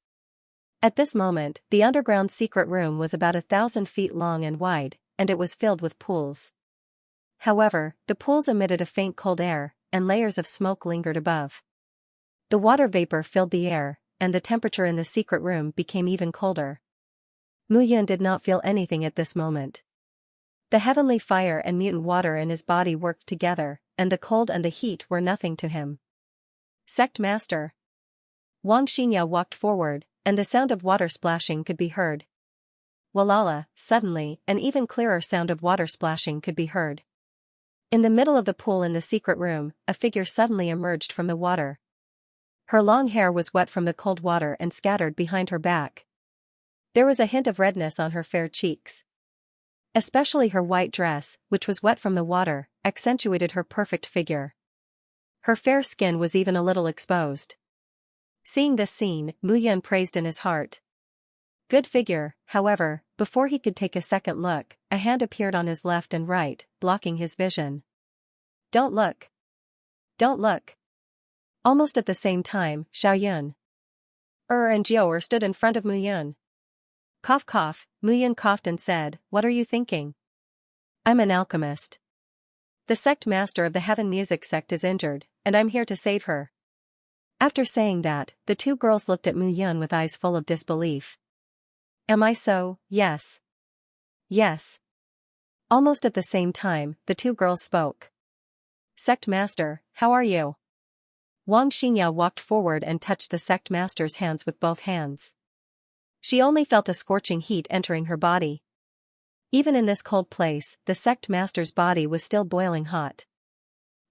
Speaker 1: At this moment, the underground secret room was about 1,000 feet long and wide, and it was filled with pools. However, the pools emitted a faint cold air, and layers of smoke lingered above. The water vapor filled the air, and the temperature in the secret room became even colder. Mu Yun did not feel anything at this moment. The heavenly fire and mutant water in his body worked together, and the cold and the heat were nothing to him. Sect Master. Xianxia walked forward, and the sound of water splashing could be heard. Walala, suddenly, an even clearer sound of water splashing could be heard. In the middle of the pool in the secret room, a figure suddenly emerged from the water. Her long hair was wet from the cold water and scattered behind her back. There was a hint of redness on her fair cheeks. Especially her white dress, which was wet from the water, accentuated her perfect figure. Her fair skin was even a little exposed. Seeing this scene, Mu Yun praised in his heart. Good figure. However, before he could take a second look, a hand appeared on his left and right, blocking his vision. Don't look. Don't look. Almost at the same time, Xiaoyun and Jiao stood in front of Mu Yun. Cough cough, Mu Yun coughed and said, what are you thinking? I'm an alchemist. The sect master of the Heaven Music sect is injured, and I'm here to save her. After saying that, the 2 girls looked at Mu Yun with eyes full of disbelief. Am I so? Yes. Yes. Almost at the same time, the 2 girls spoke. Sect master, how are you? Xianxia walked forward and touched the sect master's hands with both hands. She only felt a scorching heat entering her body. Even in this cold place, the sect master's body was still boiling hot.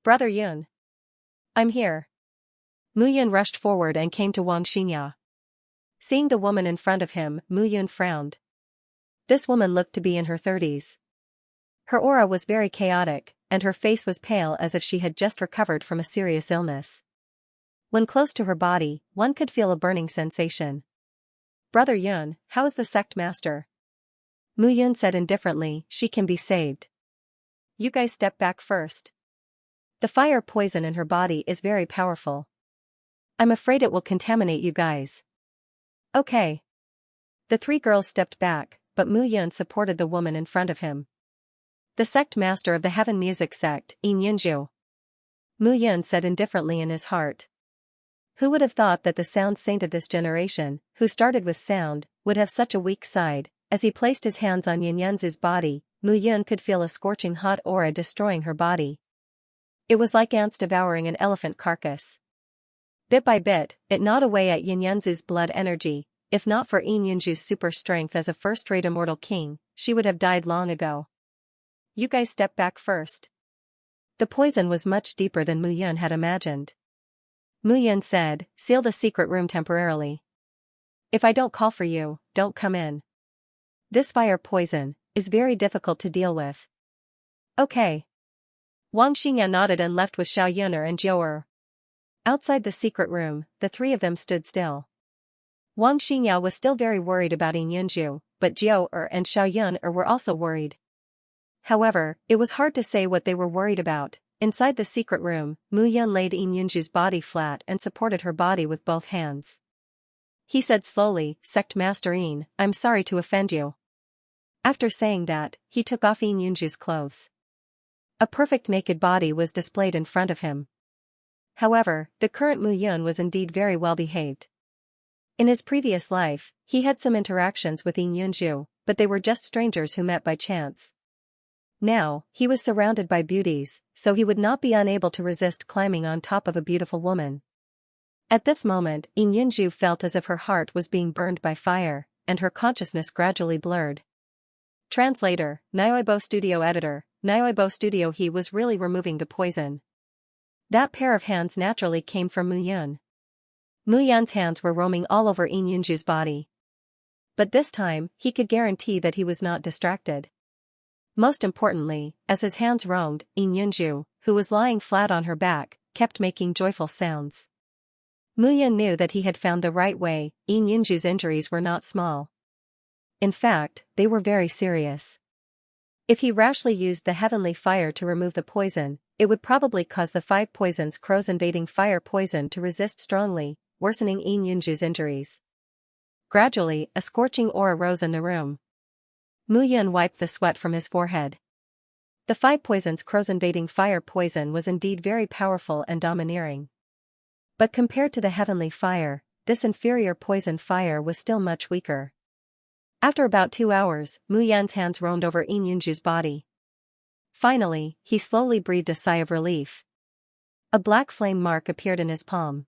Speaker 1: Brother Yun. I'm here. Mu Yun rushed forward and came to Xianxia. Seeing the woman in front of him, Mu Yun frowned. This woman looked to be in her 30s. Her aura was very chaotic, and her face was pale as if she had just recovered from a serious illness. When close to her body, one could feel a burning sensation. Brother Yun, how is the sect master? Mu Yun said indifferently, she can be saved. You guys step back first. The fire poison in her body is very powerful. I'm afraid it will contaminate you guys. Okay. The 3 girls stepped back, but Mu Yun supported the woman in front of him. The sect master of the Heaven Music sect, Yin Yunju. Mu Yun said indifferently in his heart. Who would have thought that the sound saint of this generation, who started with sound, would have such a weak side? As he placed his hands on Yin Yunzu's body, Mu Yun could feel a scorching hot aura destroying her body. It was like ants devouring an elephant carcass. Bit by bit, it gnawed away at Yin Yanzu's blood energy. If not for Yin Yanzu's super strength as a first-rate immortal king, she would have died long ago. You guys step back first. The poison was much deeper than Mu Yun had imagined. Mu Yun said, seal the secret room temporarily. If I don't call for you, don't come in. This fire poison is very difficult to deal with. Okay. Wang Xingyan nodded and left with Xiao Yuner and Jiao. Outside the secret room, the three of them stood still. Wang Xingyan was still very worried about Yin Yunju, but Jiao and Xiao Yuner were also worried. However, it was hard to say what they were worried about. Inside the secret room, Mu Yun laid Yin Yunju's body flat and supported her body with both hands. He said slowly, Sect Master Yin, I'm sorry to offend you. After saying that, he took off Yin Yunju's clothes. A perfect naked body was displayed in front of him. However, the current Mu Yun was indeed very well behaved. In his previous life, he had some interactions with Yin Yunju, but they were just strangers who met by chance. Now, he was surrounded by beauties, so he would not be unable to resist climbing on top of a beautiful woman. At this moment, Yin Yunju felt as if her heart was being burned by fire, and her consciousness gradually blurred. Translator, Nioibo Studio Editor, Nioibo Studio. He was really removing the poison. That pair of hands naturally came from Mu Yun. Mu Yun's hands were roaming all over Yin Yunju's body. But this time, he could guarantee that he was not distracted. Most importantly, as his hands roamed, Yin Yunju, who was lying flat on her back, kept making joyful sounds. Mu Yun knew that he had found the right way. Yin Yunju's injuries were not small. In fact, they were very serious. If he rashly used the heavenly fire to remove the poison, it would probably cause the 5 poisons crows invading fire poison to resist strongly, worsening Yin Yunju's injuries. Gradually, a scorching aura rose in the room. Mu Yun wiped the sweat from his forehead. The 5 poisons crows invading fire poison was indeed very powerful and domineering. But compared to the heavenly fire, this inferior poison fire was still much weaker. After about 2 hours, Mu Yun's hands roamed over Yin Yunju's body. Finally, he slowly breathed a sigh of relief. A black flame mark appeared in his palm.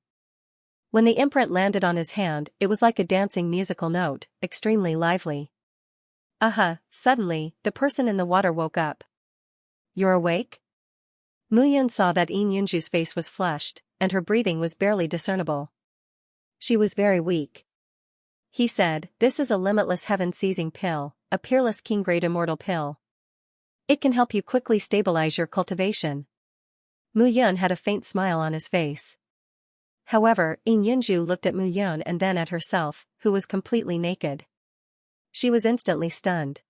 Speaker 1: When the imprint landed on his hand, it was like a dancing musical note, extremely lively. Suddenly, the person in the water woke up. You're awake? Mu Yun saw that Yin Yunju's face was flushed, and her breathing was barely discernible. She was very weak. He said, this is a limitless heaven-seizing pill, a peerless king-grade immortal pill. It can help you quickly stabilize your cultivation. Mu Yun had a faint smile on his face. However, Yin Yunju looked at Mu Yun and then at herself, who was completely naked. She was instantly stunned.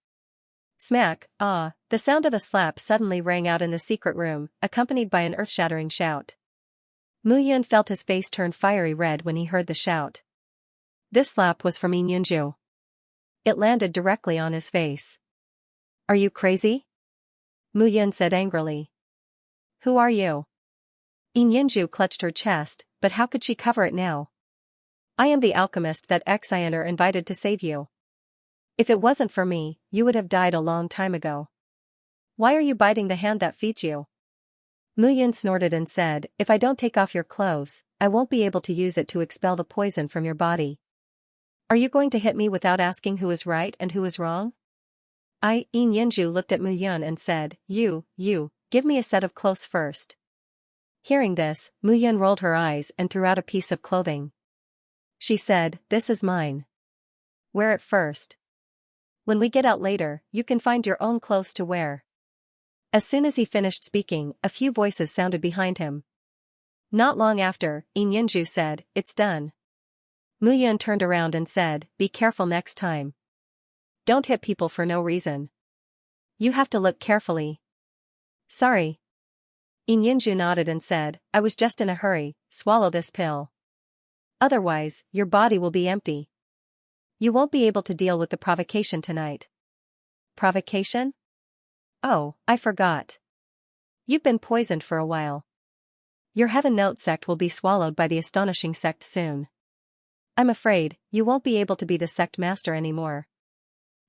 Speaker 1: Smack, the sound of a slap suddenly rang out in the secret room, accompanied by an earth-shattering shout. Mu Yun felt his face turn fiery red when he heard the shout. This slap was from Yin Yunju. It landed directly on his face. Are you crazy? Mu Yun said angrily. Who are you? Yin Yunju clutched her chest, but how could she cover it now? I am the alchemist that Xianxia invited to save you. If it wasn't for me, you would have died a long time ago. Why are you biting the hand that feeds you? Mu Yun snorted and said, if I don't take off your clothes, I won't be able to use it to expel the poison from your body. Are you going to hit me without asking who is right and who is wrong? Yin Yunju looked at Mu Yun and said, You, give me a set of clothes first. Hearing this, Mu Yun rolled her eyes and threw out a piece of clothing. She said, this is mine. Wear it first. When we get out later, you can find your own clothes to wear. As soon as he finished speaking, a few voices sounded behind him. Not long after, Yin Yunju said, it's done. Mu Yun turned around and said, be careful next time. Don't hit people for no reason. You have to look carefully. Sorry. Yin Yunju nodded and said, I was just in a hurry, swallow this pill. Otherwise, your body will be empty. You won't be able to deal with the provocation tonight. Provocation? Oh, I forgot. You've been poisoned for a while. Your Heaven Note sect will be swallowed by the astonishing sect soon. I'm afraid, you won't be able to be the sect master anymore.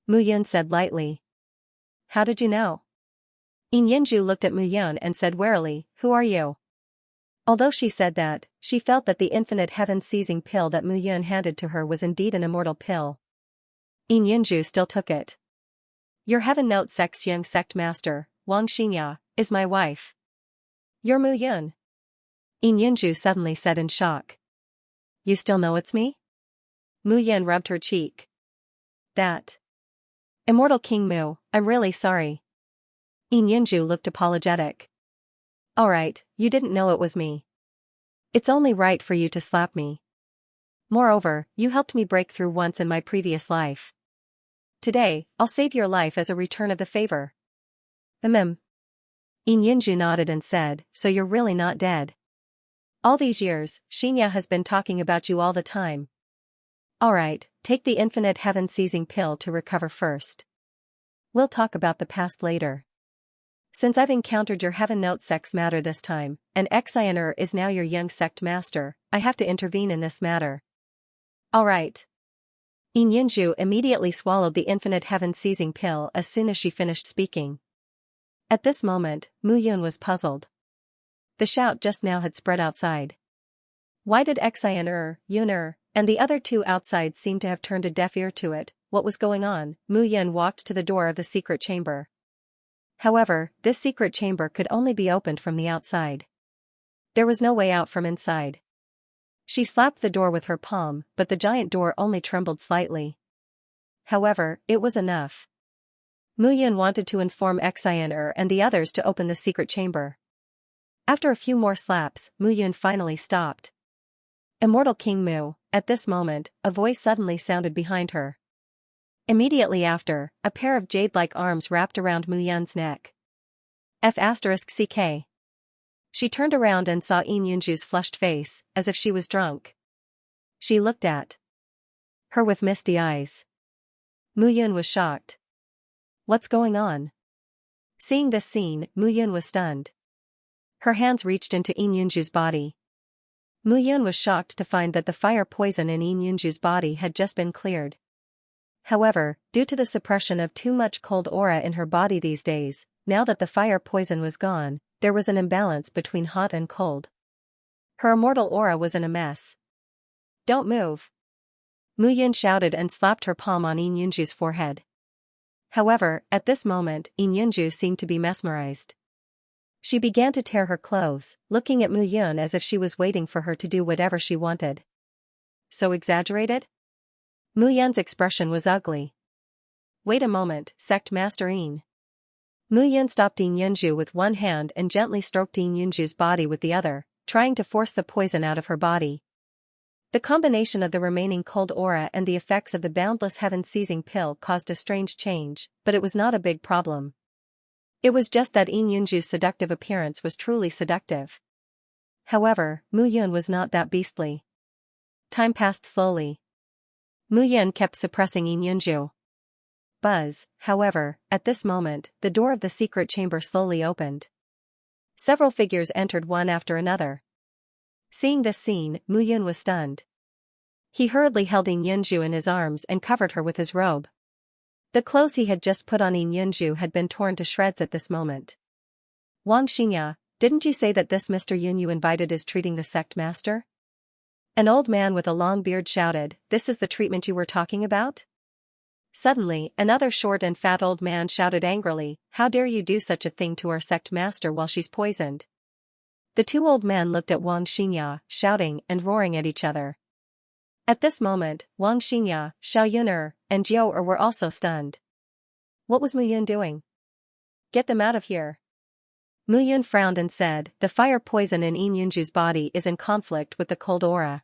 Speaker 1: Mu Yun said lightly. How did you know? Yin Yinju looked at Mu Yun and said warily, "Who are you?" Although she said that, she felt that the infinite heaven-seizing pill that Mu Yun handed to her was indeed an immortal pill. Yin Yinju still took it. "Your Heaven Note Xianxia sect master, Xianxia, is my wife." "You're Mu Yun?" Yin Yinju suddenly said in shock. "You still know it's me?" Mu Yun rubbed her cheek. "That. Immortal King Mu, I'm really sorry." Yin Yinju looked apologetic. "Alright, you didn't know it was me. It's only right for you to slap me. Moreover, you helped me break through once in my previous life. Today, I'll save your life as a return of the favor." Yin Yinju nodded and said, "So you're really not dead. All these years, Xianxia has been talking about you all the time. Alright, take the infinite heaven-seizing pill to recover first. We'll talk about the past later. Since I've encountered your Heaven Note sex matter this time, and Xianxia is now your young sect master, I have to intervene in this matter." "Alright." Yin Yinju immediately swallowed the infinite heaven-seizing pill as soon as she finished speaking. At this moment, Mu Yun was puzzled. The shout just now had spread outside. Why did Xianxia, Yun'er, and the other two outside seem to have turned a deaf ear to it? What was going on? Mu Yun walked to the door of the secret chamber. However, this secret chamber could only be opened from the outside. There was no way out from inside. She slapped the door with her palm, but the giant door only trembled slightly. However, it was enough. Mu Yun wanted to inform Xianxia and the others to open the secret chamber. After a few more slaps, Mu Yun finally stopped. "Immortal King Mu," at this moment, a voice suddenly sounded behind her. Immediately after, a pair of jade-like arms wrapped around Mu Yun's neck. F***ck. She turned around and saw Yin Yinju's flushed face, as if she was drunk. She looked at her with misty eyes. Mu Yun was shocked. What's going on? Seeing this scene, Mu Yun was stunned. Her hands reached into Yin Yinju's body. Mu Yun was shocked to find that the fire poison in Yin Yinju's body had just been cleared. However, due to the suppression of too much cold aura in her body these days, now that the fire poison was gone, there was an imbalance between hot and cold. Her immortal aura was in a mess. "Don't move!" Mu Yun shouted and slapped her palm on Yin Yinju's forehead. However, at this moment, Yin Yinju seemed to be mesmerized. She began to tear her clothes, looking at Mu Yun as if she was waiting for her to do whatever she wanted. So exaggerated? Mu Yun's expression was ugly. "Wait a moment, Sect Master Yin." Mu Yun stopped Yin Yinju with one hand and gently stroked Yin Yinju's body with the other, trying to force the poison out of her body. The combination of the remaining cold aura and the effects of the boundless heaven-seizing pill caused a strange change, but it was not a big problem. It was just that Yin Yinju's seductive appearance was truly seductive. However, Mu Yun was not that beastly. Time passed slowly. Mu Yun kept suppressing Yin Yinju. Buzz, however, at this moment, the door of the secret chamber slowly opened. Several figures entered one after another. Seeing this scene, Mu Yun was stunned. He hurriedly held Yin Yinju in his arms and covered her with his robe. The clothes he had just put on Yin Yinju had been torn to shreds at this moment. "Xianxia, didn't you say that this Mr. Yun you invited is treating the sect master?" An old man with a long beard shouted, "This is the treatment you were talking about?" Suddenly, another short and fat old man shouted angrily, "How dare you do such a thing to our sect master while she's poisoned?" The two old men looked at Xianxia, shouting and roaring at each other. At this moment, Xianxia, Xiao Yun'er, and Jiao were also stunned. What was Mu Yun doing? "Get them out of here." Mu Yun frowned and said, "The fire poison in Yin Yinju's body is in conflict with the cold aura.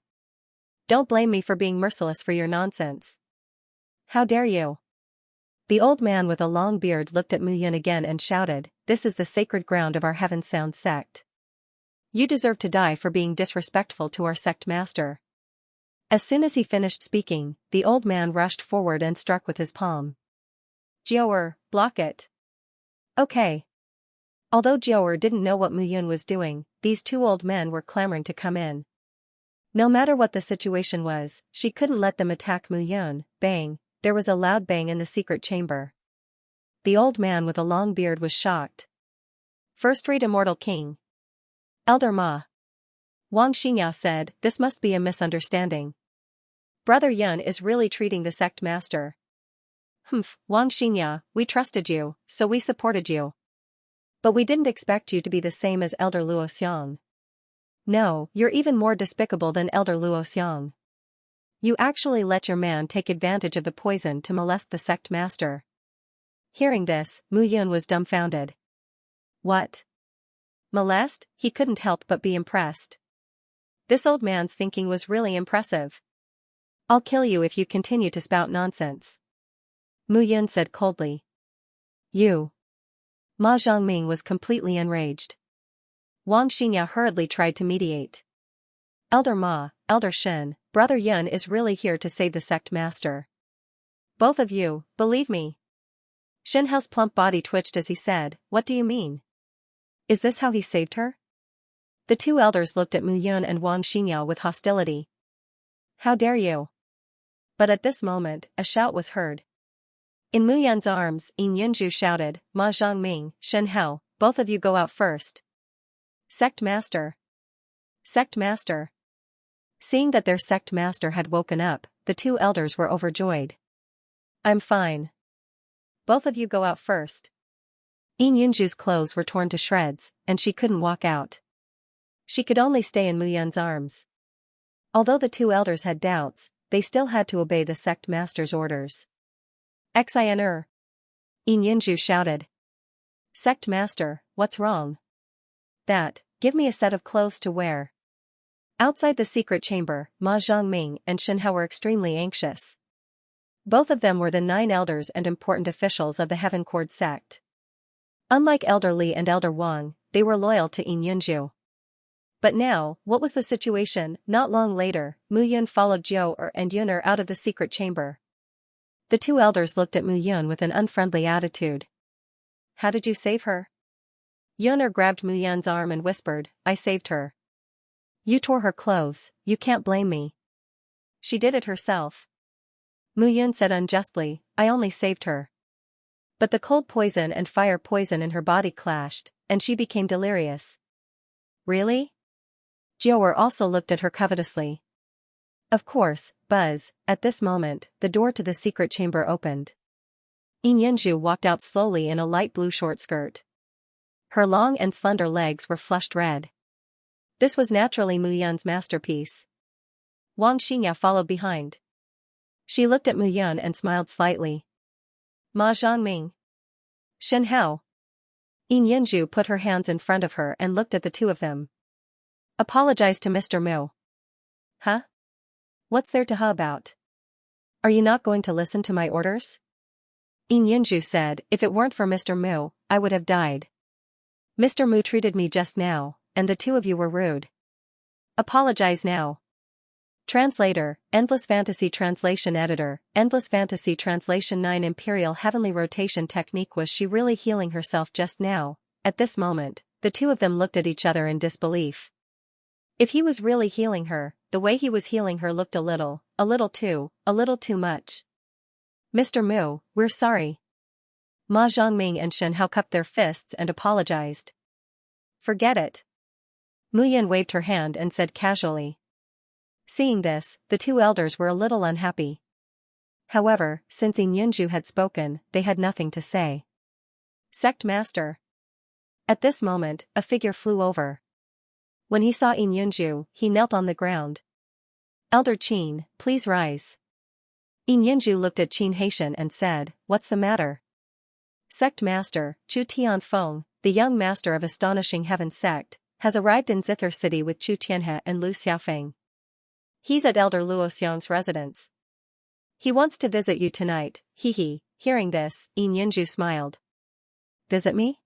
Speaker 1: Don't blame me for being merciless for your nonsense." "How dare you?" The old man with a long beard looked at Mu Yun again and shouted, "This is the sacred ground of our Heaven Sound sect. You deserve to die for being disrespectful to our sect master." As soon as he finished speaking, the old man rushed forward and struck with his palm. "Jiao, block it." "Okay." Although Jiao didn't know what Mu Yun was doing, these two old men were clamoring to come in. No matter what the situation was, she couldn't let them attack Mu Yun. Bang, there was a loud bang in the secret chamber. The old man with a long beard was shocked. First read Immortal King. Elder Ma. Wang Xinya said, this must be a misunderstanding. Brother Yun is really treating the sect master. Humph, Wang Xinya, we trusted you, so we supported you. But we didn't expect you to be the same as Elder Luo Xiang. No, you're even more despicable than Elder Luo Xiang. You actually let your man take advantage of the poison to molest the sect master. Hearing this, Mu Yun was dumbfounded. What? Molest? He couldn't help but be impressed. This old man's thinking was really impressive. I'll kill you if you continue to spout nonsense. Mu Yun said coldly. You. Ma Zhongming was completely enraged. Wang Xinya hurriedly tried to mediate. Elder Ma, Elder Shen, Brother Yun is really here to save the sect master. Both of you, believe me. Shen Hao's plump body twitched as he said, what do you mean? Is this how he saved her? The two elders looked at Mu Yun and Wang Xinya with hostility. How dare you? But at this moment, a shout was heard. In Mu Yun's arms, Yin Yunju shouted, Ma Zhongming, Shen Hao, both of you go out first. Sect master. Sect master. Seeing that their sect master had woken up, the two elders were overjoyed. I'm fine. Both of you go out first. Yin Yunju's clothes were torn to shreds, and she couldn't walk out. She could only stay in Mu Yun's arms. Although the two elders had doubts, they still had to obey the sect master's orders. Xin. Yin Yunju shouted. Sect master, what's wrong? That, give me a set of clothes to wear. Outside the secret chamber, Ma Zhongming and Shen Hao were extremely anxious. Both of them were the 9 elders and important officials of the Heaven Cord sect. Unlike Elder Li and Elder Wang, they were loyal to Yin Yunju. But now, what was the situation? Not long later, Mu Yun followed Jiao and Yuner out of the secret chamber. The two elders looked at Mu Yun with an unfriendly attitude. How did you save her? Yuner grabbed Mu Yun's arm and whispered, I saved her. You tore her clothes, you can't blame me. She did it herself. Mu Yun said unjustly, I only saved her. But the cold poison and fire poison in her body clashed, and she became delirious. Really? Jiao also looked at her covetously. Of course, Buzz, at this moment, the door to the secret chamber opened. Yin Yunju walked out slowly in a light blue short skirt. Her long and slender legs were flushed red. This was naturally Mu Yun's masterpiece. Wang Xinya followed behind. She looked at Mu Yun and smiled slightly. Ma Zhongming. Shen Hao. Yin Yunju put her hands in front of her and looked at the two of them. Apologize to Mr. Mu. Huh? What's there to huh about? Are you not going to listen to my orders? Yin Yunju said, if it weren't for Mr. Mu, I would have died. Mr. Mu treated me just now, and the two of you were rude. Apologize now. Translator, Endless Fantasy Translation Editor, Endless Fantasy Translation 9 Imperial Heavenly Rotation Technique. Was she really healing herself just now? At this moment, the two of them looked at each other in disbelief. If he was really healing her, the way he was healing her looked a little too much. Mr. Mu, we're sorry. Ma Zhongming and Shen Hao cupped their fists and apologized. Forget it. Mu Yun waved her hand and said casually. Seeing this, the two elders were a little unhappy. However, since Yin Yunju had spoken, they had nothing to say. Sect master. At this moment, a figure flew over. When he saw Yin Yunju, he knelt on the ground. Elder Qin, please rise. Yin Yunju looked at Qin Haitian and said, what's the matter? Sect master, Chu Tianfeng, the young master of Astonishing Heaven sect, has arrived in Zither City with Chu Tianhe and Lu Xiaofeng. He's at Elder Luo Xiang's residence. He wants to visit you tonight, hee. Hearing this, Yin Yunju smiled. Visit me?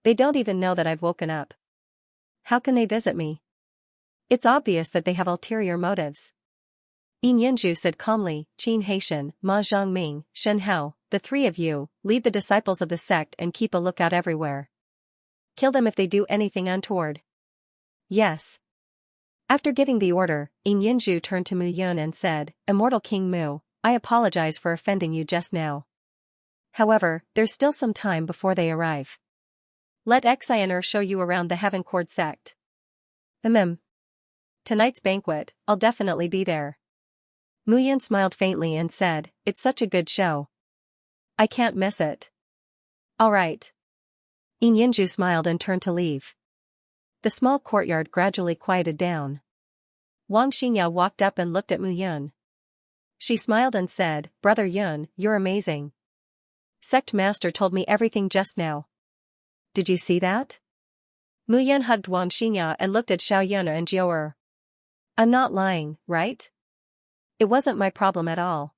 Speaker 1: They don't even know that I've woken up. How can they visit me? It's obvious that they have ulterior motives. Yin Yunju said calmly, Qin Haitian, Ma Zhongming, Shen Hao, the three of you, lead the disciples of the sect and keep a lookout everywhere. Kill them if they do anything untoward. Yes. After giving the order, Yin Yunju turned to Mu Yun and said, Immortal King Mu, I apologize for offending you just now. However, there's still some time before they arrive. Let Xianxia show you around the Heaven Cord sect. Tonight's banquet, I'll definitely be there. Muyan smiled faintly and said, it's such a good show. I can't miss it. Alright. Yinju smiled and turned to leave. The small courtyard gradually quieted down. Wang Xinya walked up and looked at Muyan. She smiled and said, Brother Yun, you're amazing. Sect Master told me everything just now. Did you see that? Muyan hugged Wang Xinya and looked at Xiaoyun and Jiu'er. I'm not lying, right? It wasn't my problem at all.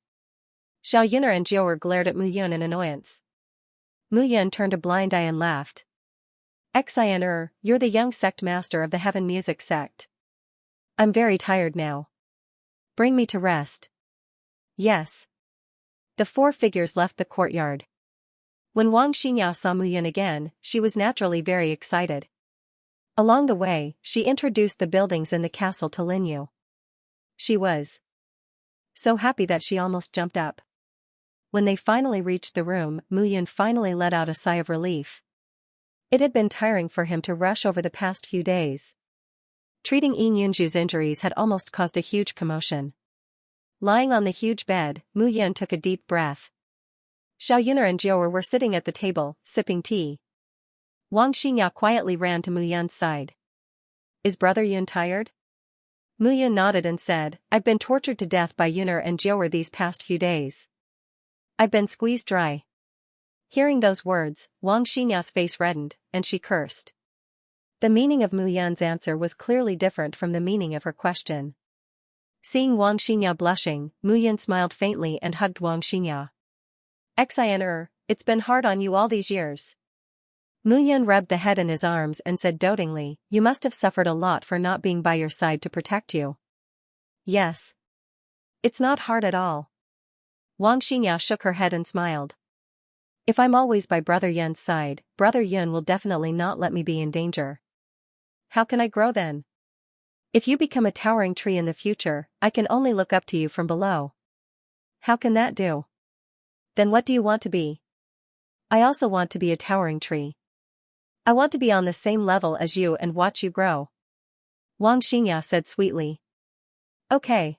Speaker 1: Xiaoyun and Jiu'er glared at Muyan in annoyance. Muyan turned a blind eye and laughed. Xianxia, you're the young sect master of the Heaven Music sect. I'm very tired now. Bring me to rest. Yes. The four figures left the courtyard. When Wang Xinya saw Muyan again, she was naturally very excited. Along the way, she introduced the buildings in the castle to Linyu. She was so happy that she almost jumped up. When they finally reached the room, Muyan finally let out a sigh of relief. It had been tiring for him to rush over the past few days. Treating Yinju's injuries had almost caused a huge commotion. Lying on the huge bed, Muyan took a deep breath. Xiaoyun and Jiu'er were sitting at the table, sipping tea. Wang Xinya quietly ran to Muyan's side. Is Brother Yun tired? Muyan nodded and said, I've been tortured to death by Yuner and Jiu'er these past few days. I've been squeezed dry. Hearing those words, Wang Xinya's face reddened, and she cursed. The meaning of Muyan's answer was clearly different from the meaning of her question. Seeing Wang Xinya blushing, Muyan smiled faintly and hugged Wang Xinya. Xianxia, it's been hard on you all these years. Muyan rubbed the head in his arms and said dotingly, you must have suffered a lot for not being by your side to protect you. Yes. It's not hard at all. Wang Xinya shook her head and smiled. If I'm always by Brother Yun's side, Brother Yun will definitely not let me be in danger. How can I grow then? If you become a towering tree in the future, I can only look up to you from below. How can that do? Then what do you want to be? I also want to be a towering tree. I want to be on the same level as you and watch you grow. Wang Xinya said sweetly. Okay.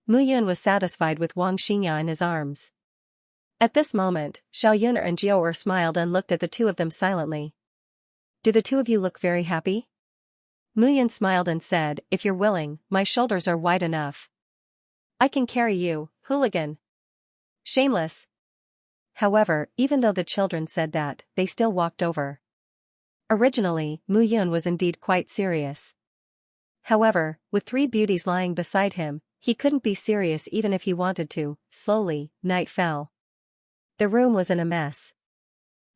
Speaker 1: Muyan was satisfied with Wang Xinya in his arms. At this moment, Xiaoyun and Jiu'er smiled and looked at the two of them silently. Do the two of you look very happy? Muyan smiled and said, if you're willing, my shoulders are wide enough. I can carry you, hooligan. Shameless. However, even though the children said that, they still walked over. Originally, Muyan was indeed quite serious. However, with three beauties lying beside him, he couldn't be serious even if he wanted to. Slowly, night fell. The room was in a mess.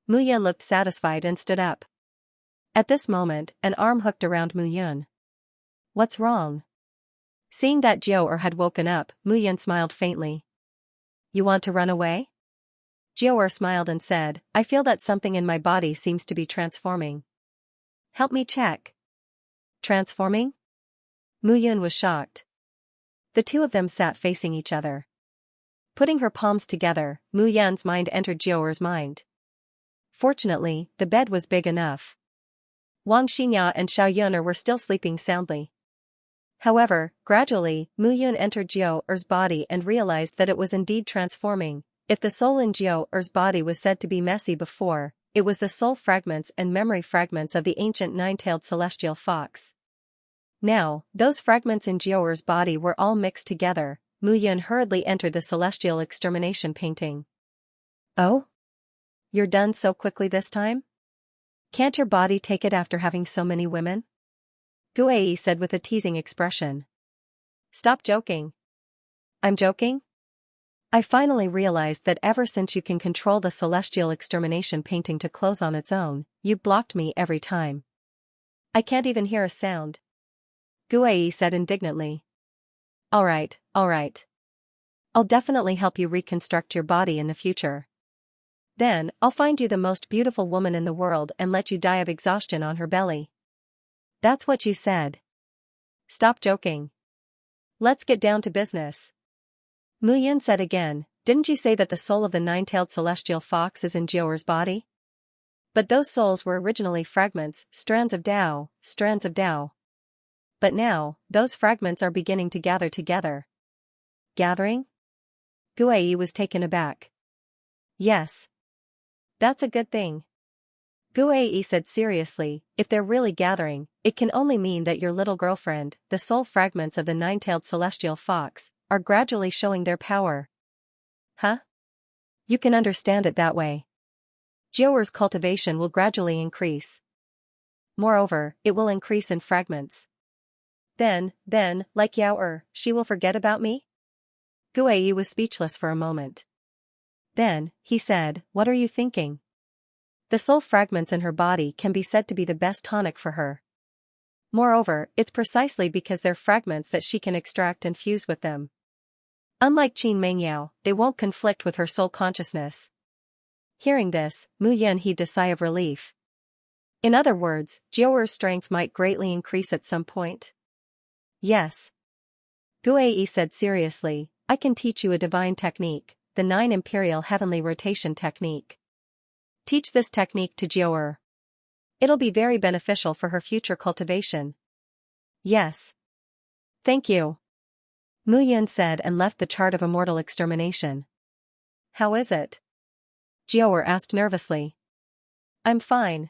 Speaker 1: Muyan looked satisfied and stood up. At this moment, an arm hooked around Muyan. What's wrong? Seeing that Jiu'er had woken up, Muyan smiled faintly. You want to run away? Jiu'er smiled and said, I feel that something in my body seems to be transforming. Help me check. Transforming? Muyan was shocked. The two of them sat facing each other. Putting her palms together, Muyan's mind entered Jiu'er's mind. Fortunately, the bed was big enough. Wang Xinya and Xiaoyun were still sleeping soundly. However, gradually, Muyan entered Jiu'er's body and realized that it was indeed transforming. If the soul in Jiu'er's body was said to be messy before, it was the soul fragments and memory fragments of the ancient nine-tailed celestial fox. Now, those fragments in Jiu'er's body were all mixed together. Muyan hurriedly entered the celestial extermination painting. Oh? You're done so quickly this time? Can't your body take it after having so many women? Guei said with a teasing expression. Stop joking. I'm joking? I finally realized that ever since you can control the celestial extermination painting to close on its own, you've blocked me every time. I can't even hear a sound. Guei said indignantly. Alright. I'll definitely help you reconstruct your body in the future. Then, I'll find you the most beautiful woman in the world and let you die of exhaustion on her belly. That's what you said. Stop joking. Let's get down to business. Muyan said again, didn't you say that the soul of the nine-tailed celestial fox is in Jiu'er's body? But those souls were originally fragments, strands of Tao, strands of Tao. But now, those fragments are beginning to gather together. Gathering? Guai was taken aback. Yes. That's a good thing. Guai said seriously, if they're really gathering, it can only mean that your little girlfriend, the soul fragments of the nine-tailed celestial fox, are gradually showing their power. Huh? You can understand it that way. Jiaoer's cultivation will gradually increase. Moreover, it will increase in fragments. Then, like Yaoer, she will forget about me? Guai was speechless for a moment. Then, he said, what are you thinking? The soul fragments in her body can be said to be the best tonic for her. Moreover, it's precisely because they're fragments that she can extract and fuse with them. Unlike Qin Mengyao, they won't conflict with her soul consciousness. Hearing this, Mu Yun heaved a sigh of relief. In other words, Jiaoer's strength might greatly increase at some point. Yes. Guai said seriously, I can teach you a divine technique, the 9 imperial heavenly rotation technique. Teach this technique to Jiaoer. It'll be very beneficial for her future cultivation. Yes. Thank you. Mu Yun said and left the chart of immortal extermination. How is it? Jiaoer asked nervously. I'm fine.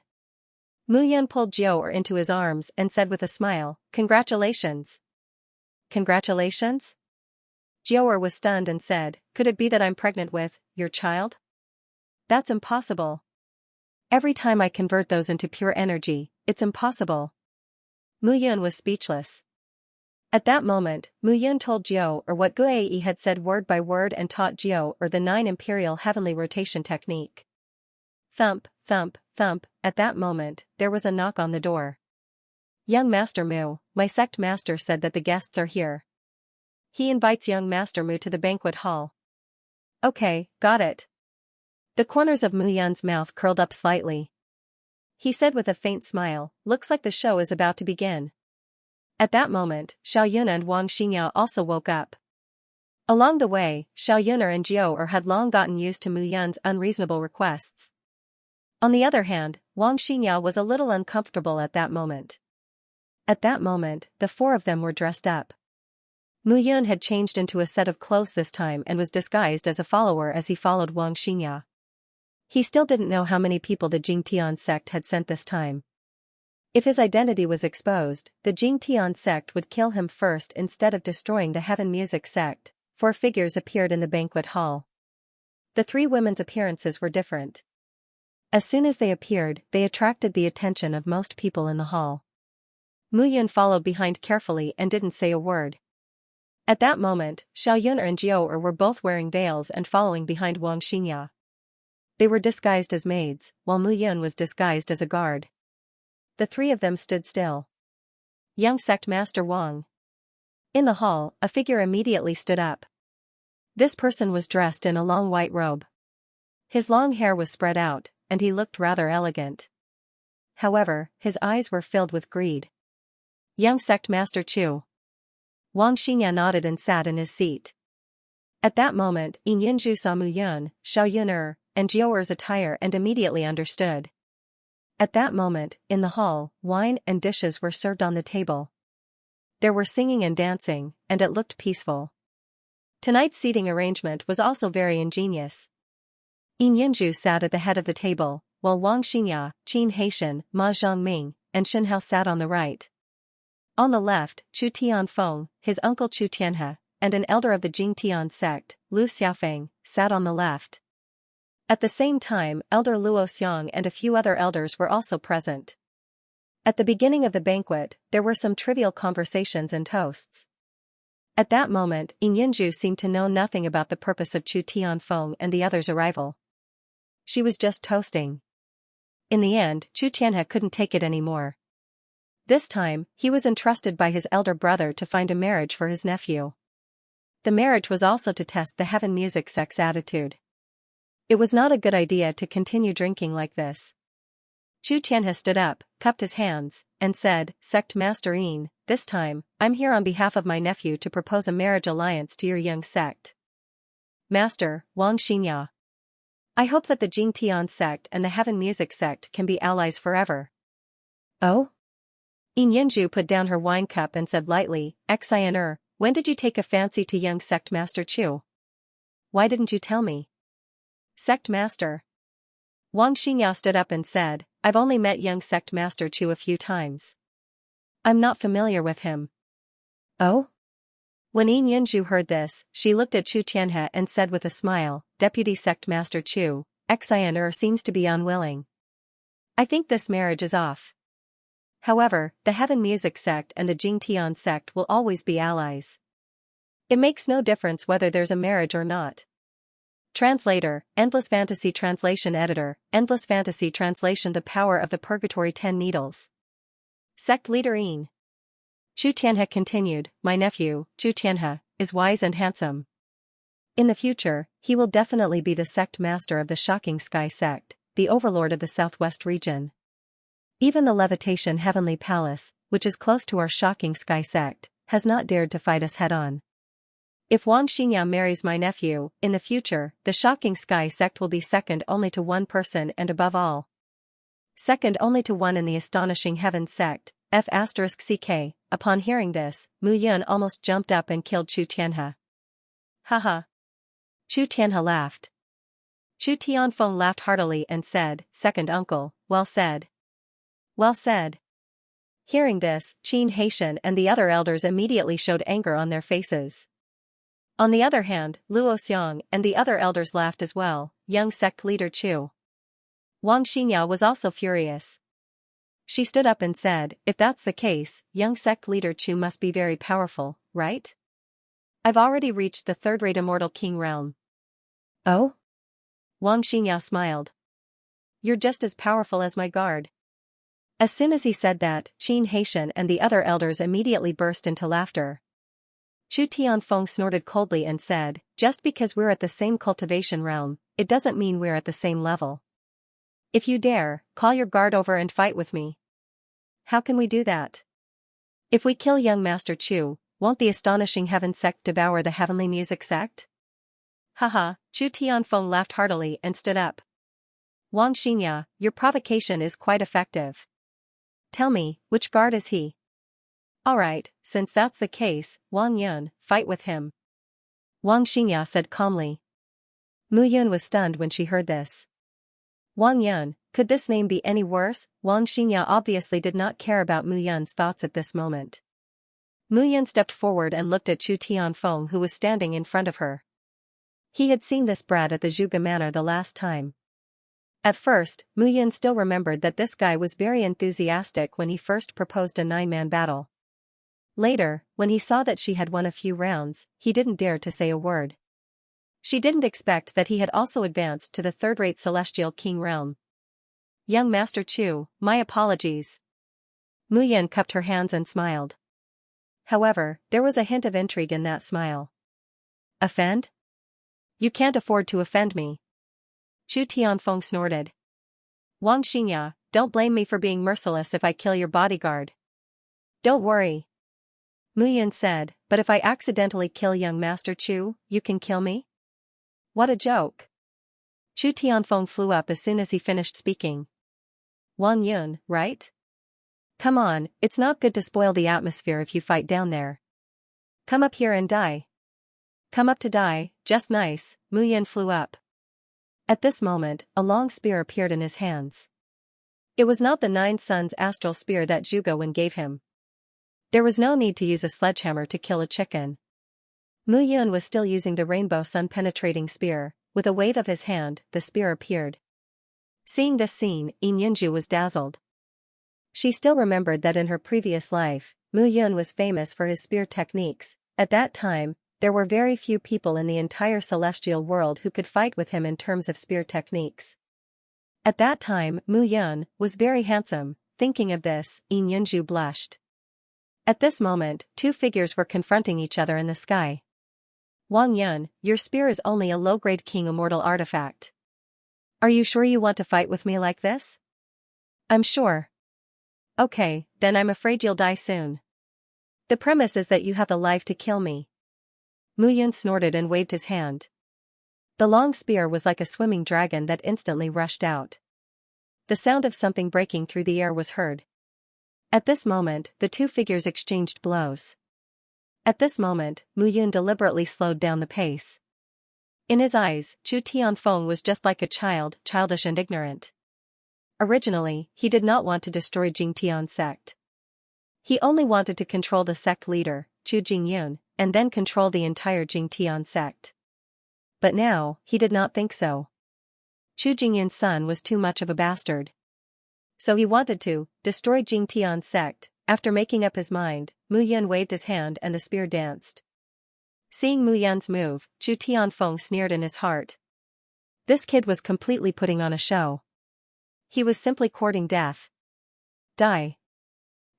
Speaker 1: Mu Yun pulled Jiaoer into his arms and said with a smile, congratulations. Congratulations? Jiaoer was stunned and said, could it be that I'm pregnant with your child? That's impossible. Every time I convert those into pure energy, it's impossible. Mu Yun was speechless. At that moment, Mu Yun told Jiaoer what Guai had said word by word and taught Jiaoer the 9 imperial heavenly rotation technique. Thump, thump, thump, at that moment, there was a knock on the door. Young Master Mu, my sect master said that the guests are here. He invites young Master Mu to the banquet hall. Okay, got it. The corners of Mu Yun's mouth curled up slightly. He said with a faint smile, looks like the show is about to begin. At that moment, Xiaoyun and Wang Xingyao also woke up. Along the way, Xiaoyun and Jiaoer had long gotten used to Mu Yun's unreasonable requests. On the other hand, Wang Xingyao was a little uncomfortable at that moment. At that moment, the 4 of them were dressed up. Mu Yun had changed into a set of clothes this time and was disguised as a follower as he followed Wang Xingyao. He still didn't know how many people the Jingtian sect had sent this time. If his identity was exposed, the Jingtian sect would kill him first instead of destroying the Heaven Music sect. 4 figures appeared in the banquet hall. The 3 women's appearances were different. As soon as they appeared, they attracted the attention of most people in the hall. Mu Yun followed behind carefully and didn't say a word. At that moment, Xiaoyun and Jiaoer were both wearing veils and following behind Wang Xingyao. They were disguised as maids, while Mu Yun was disguised as a guard. The 3 of them stood still. Young Sect Master Wang. In the hall, a figure immediately stood up. This person was dressed in a long white robe. His long hair was spread out, and he looked rather elegant. However, his eyes were filled with greed. Young Sect Master Chu. Wang Xingyao nodded and sat in his seat. At that moment, Yin Yunju saw Mu Yun, Xiaoyun and Jiaoer's attire and immediately understood. At that moment, in the hall, wine and dishes were served on the table. There were singing and dancing, and it looked peaceful. Tonight's seating arrangement was also very ingenious. Yin Yunju sat at the head of the table, while Wang Xingyao, Qin Haitian, Ma Zhongming, and Shen Hao sat on the right. On the left, Chu Tianfeng, his uncle Chu Tianhe, and an elder of the Jingtian sect, Lu Xiaofeng, sat on the left. At the same time, Elder Luo Xiang and a few other elders were also present. At the beginning of the banquet, there were some trivial conversations and toasts. At that moment, Yin Yunju seemed to know nothing about the purpose of Chu Tianfeng and the others' arrival. She was just toasting. In the end, Chu Tianhe couldn't take it anymore. This time, he was entrusted by his elder brother to find a marriage for his nephew. The marriage was also to test the Heaven Music sect's attitude. It was not a good idea to continue drinking like this. Chu Tianhe stood up, cupped his hands, and said, Sect Master Yin, this time, I'm here on behalf of my nephew to propose a marriage alliance to your young sect. Master, Wang Xingyao. I hope that the Jingtian sect and the Heaven Music sect can be allies forever. Oh? Yin Yinju put down her wine cup and said lightly, Xianxia, when did you take a fancy to young sect master Chu? Why didn't you tell me? Sect master. Wang Xinyao stood up and said, I've only met young sect master Chu a few times. I'm not familiar with him. Oh? When Yin Yinju heard this, she looked at Chu Tianhe and said with a smile, Deputy Sect Master Chu, Xianxia seems to be unwilling. I think this marriage is off. However, the Heaven Music sect and the Jingtian sect will always be allies. It makes no difference whether there's a marriage or not. Translator, Endless Fantasy Translation Editor, Endless Fantasy Translation The Power of the Purgatory 10 Needles. Sect Leader Yin. Chu Tianhe continued, my nephew, Chu Tianhe, is wise and handsome. In the future, he will definitely be the sect master of the Shocking Sky sect, the overlord of the southwest region. Even the Levitation Heavenly Palace, which is close to our Shocking Sky sect, has not dared to fight us head-on. If Wang Xinyao marries my nephew, in the future, the Shocking Sky sect will be second only to one person and above all. Second only to one in the Astonishing Heaven sect, F*CK. Upon hearing this, Mu Yun almost jumped up and killed Chu Tianhe. Haha. Chu Tianhe laughed. Chu Tianfeng laughed heartily and said, Second uncle, well said. Well said. Hearing this, Qin Haitian and the other elders immediately showed anger on their faces. On the other hand, Luo Xiang and the other elders laughed as well, young sect leader Chu. Wang Xinyao was also furious. She stood up and said, if that's the case, young sect leader Chu must be very powerful, right? I've already reached the third-rate immortal king realm. Oh? Wang Xinyao smiled. You're just as powerful as my guard. As soon as he said that, Qin Haitian and the other elders immediately burst into laughter. Chu Tianfeng snorted coldly and said, just because we're at the same cultivation realm, it doesn't mean we're at the same level. If you dare, call your guard over and fight with me. How can we do that? If we kill young Master Chu, won't the Astonishing Heaven sect devour the Heavenly Music sect? Haha, Chu Tianfeng laughed heartily and stood up. Wang Xinyao, your provocation is quite effective. Tell me, which guard is he? Alright, since that's the case, Wang Yun, fight with him. Wang Xinyao said calmly. Mu Yun was stunned when she heard this. Wang Yun, could this name be any worse? Wang Xinyao obviously did not care about Mu Yun's thoughts at this moment. Mu Yun stepped forward and looked at Chu Tianfeng who was standing in front of her. He had seen this brat at the Zhuge Manor the last time. At first, Mu Yun still remembered that this guy was very enthusiastic when he first proposed a 9-man battle. Later, when he saw that she had won a few rounds, he didn't dare to say a word. She didn't expect that he had also advanced to the third-rate celestial king realm. Young Master Chu, my apologies. Mu Yun cupped her hands and smiled. However, there was a hint of intrigue in that smile. Offend? You can't afford to offend me. Chu Tianfeng snorted. Wang Xinyao, don't blame me for being merciless if I kill your bodyguard. Don't worry. Mu Yun said, but if I accidentally kill young Master Chu, you can kill me? What a joke. Chu Tianfeng flew up as soon as he finished speaking. Wang Yun, right? Come on, it's not good to spoil the atmosphere if you fight down there. Come up here and die. Come up to die, just nice. Mu Yun flew up. At this moment, a long spear appeared in his hands. It was not the 9 Suns astral spear that Zhuge Wen gave him. There was no need to use a sledgehammer to kill a chicken. Mu Yun was still using the rainbow sun-penetrating spear. With a wave of his hand, the spear appeared. Seeing this scene, Yin Yinju was dazzled. She still remembered that in her previous life, Mu Yun was famous for his spear techniques. At that time, there were very few people in the entire celestial world who could fight with him in terms of spear techniques. At that time, Mu Yun was very handsome. Thinking of this, Yin Yinju blushed. At this moment, 2 figures were confronting each other in the sky. Wang Yun, your spear is only a low-grade king immortal artifact. Are you sure you want to fight with me like this? I'm sure. Okay, then I'm afraid you'll die soon. The premise is that you have the life to kill me. Mu Yun snorted and waved his hand. The long spear was like a swimming dragon that instantly rushed out. The sound of something breaking through the air was heard. At this moment, the two figures exchanged blows. At this moment, Mu Yun deliberately slowed down the pace. In his eyes, Chu Tianfeng was just like a child, childish and ignorant. Originally, he did not want to destroy Jing Tian's sect. He only wanted to control the sect leader, Chu Jingyun, and then control the entire Jing Tian sect. But now, he did not think so. Chu Jingyun's son was too much of a bastard. So he wanted to destroy Jing Tian's sect. After making up his mind, Mu Yun waved his hand and the spear danced. Seeing Mu Yun's move, Chu Tianfeng sneered in his heart. This kid was completely putting on a show. He was simply courting death. Die.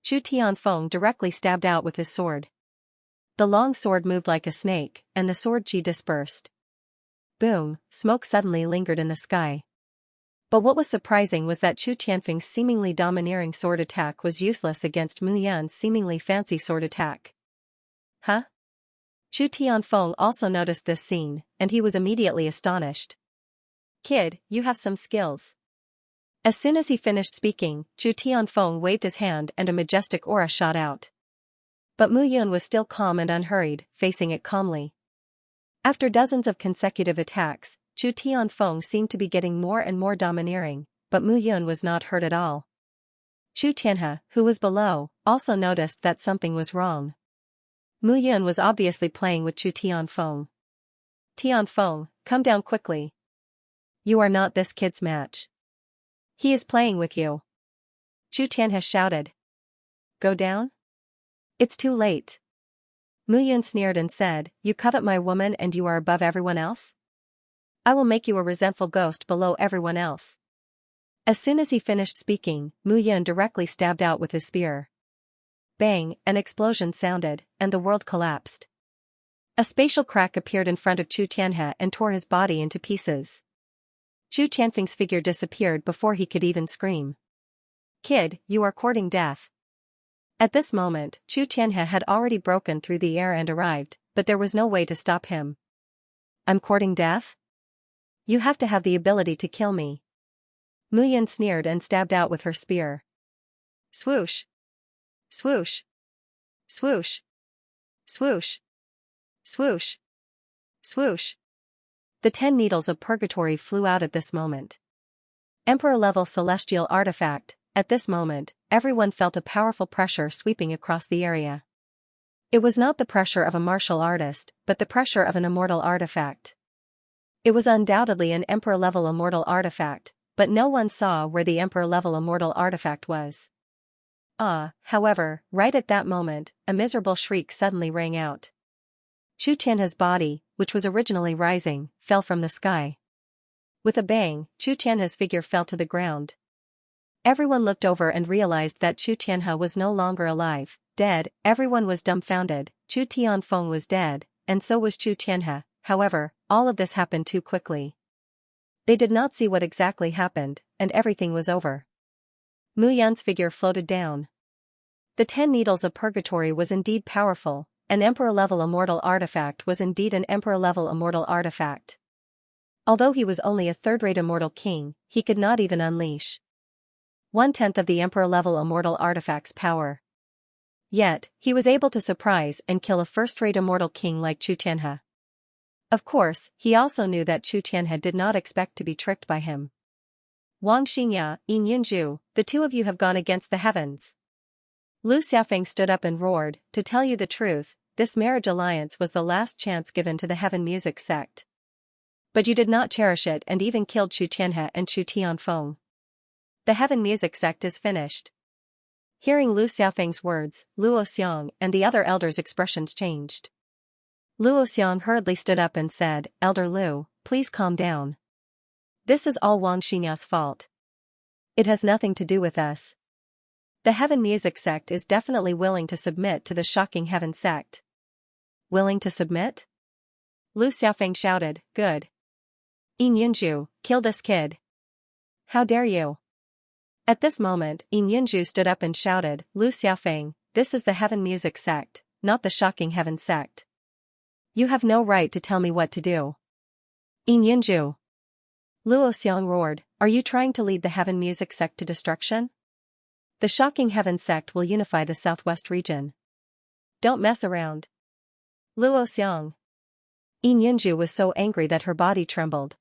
Speaker 1: Chu Tianfeng directly stabbed out with his sword. The long sword moved like a snake, and the sword chi dispersed. Boom, smoke suddenly lingered in the sky. But what was surprising was that Chu Tianfeng's seemingly domineering sword attack was useless against Mu Yun's seemingly fancy sword attack. Huh? Chu Tianfeng also noticed this scene, and he was immediately astonished. Kid, you have some skills. As soon as he finished speaking, Chu Tianfeng waved his hand and a majestic aura shot out. But Mu Yun was still calm and unhurried, facing it calmly. After dozens of consecutive attacks, Chu Tianfeng seemed to be getting more and more domineering, but Mu Yun was not hurt at all. Chu Tianhe, who was below, also noticed that something was wrong. Mu Yun was obviously playing with Chu Tianfeng. Tianfeng, come down quickly. You are not this kid's match. He is playing with you. Chu Tianhe shouted. Go down? It's too late. Mu Yun sneered and said, You covet my woman and you are above everyone else? I will make you a resentful ghost below everyone else. As soon as he finished speaking, Mu Yun directly stabbed out with his spear. Bang, an explosion sounded, and the world collapsed. A spatial crack appeared in front of Chu Tianhe and tore his body into pieces. Chu Tianfeng's figure disappeared before he could even scream. Kid, you are courting death. At this moment, Chu Tianhe had already broken through the air and arrived, but there was no way to stop him. I'm courting death? You have to have the ability to kill me. Mu Yun sneered and stabbed out with her spear. Swoosh. Swoosh. Swoosh. Swoosh. Swoosh. Swoosh. The 10 needles of purgatory flew out at this moment. Emperor-level celestial artifact. At this moment, everyone felt a powerful pressure sweeping across the area. It was not the pressure of a martial artist, but the pressure of an immortal artifact. It was undoubtedly an Emperor-level immortal artifact, but no one saw where the Emperor-level immortal artifact was. However, right at that moment, a miserable shriek suddenly rang out. Chu Tianhe's body, which was originally rising, fell from the sky. With a bang, Chu Tianhe's figure fell to the ground. Everyone looked over and realized that Chu Tianhe was no longer alive, dead. Everyone was dumbfounded. Chu Tianfeng was dead, and so was Chu Tianhe. However, all of this happened too quickly. They did not see what exactly happened, and everything was over. Mu Yun's figure floated down. The 10 needles of purgatory was indeed powerful. An Emperor-level immortal artifact was indeed an Emperor-level immortal artifact. Although he was only a third-rate immortal king, he could not even unleash 1/10 of the Emperor-level immortal artifact's power. Yet, he was able to surprise and kill a first-rate immortal king like Chu Tianhe. Of course, he also knew that Chu Tianhe did not expect to be tricked by him. Wang Xianxia, Yin Yunju, the two of you have gone against the heavens. Lu Xiaofeng stood up and roared, to tell you the truth, this marriage alliance was the last chance given to the Heaven Music sect. But you did not cherish it and even killed Chu Tianhe and Chu Tianfeng. The Heaven Music sect is finished. Hearing Lu Xiaofeng's words, Luo Xiang and the other elders' expressions changed. Luo Xiang hurriedly stood up and said, Elder Lu, please calm down. This is all Wang Xinya's fault. It has nothing to do with us. The Heaven Music sect is definitely willing to submit to the shocking Heaven sect. Willing to submit? Lu Xiaofeng shouted, good. Yin Yunju, kill this kid. How dare you? At this moment, Yin Yunju stood up and shouted, Lu Xiaofeng, this is the Heaven Music sect, not the shocking Heaven sect. You have no right to tell me what to do. Yin Yinju. Luo Xiang roared, are you trying to lead the Heaven Music sect to destruction? The shocking Heaven sect will unify the southwest region. Don't mess around. Luo Xiang. Yin Yinju was so angry that her body trembled.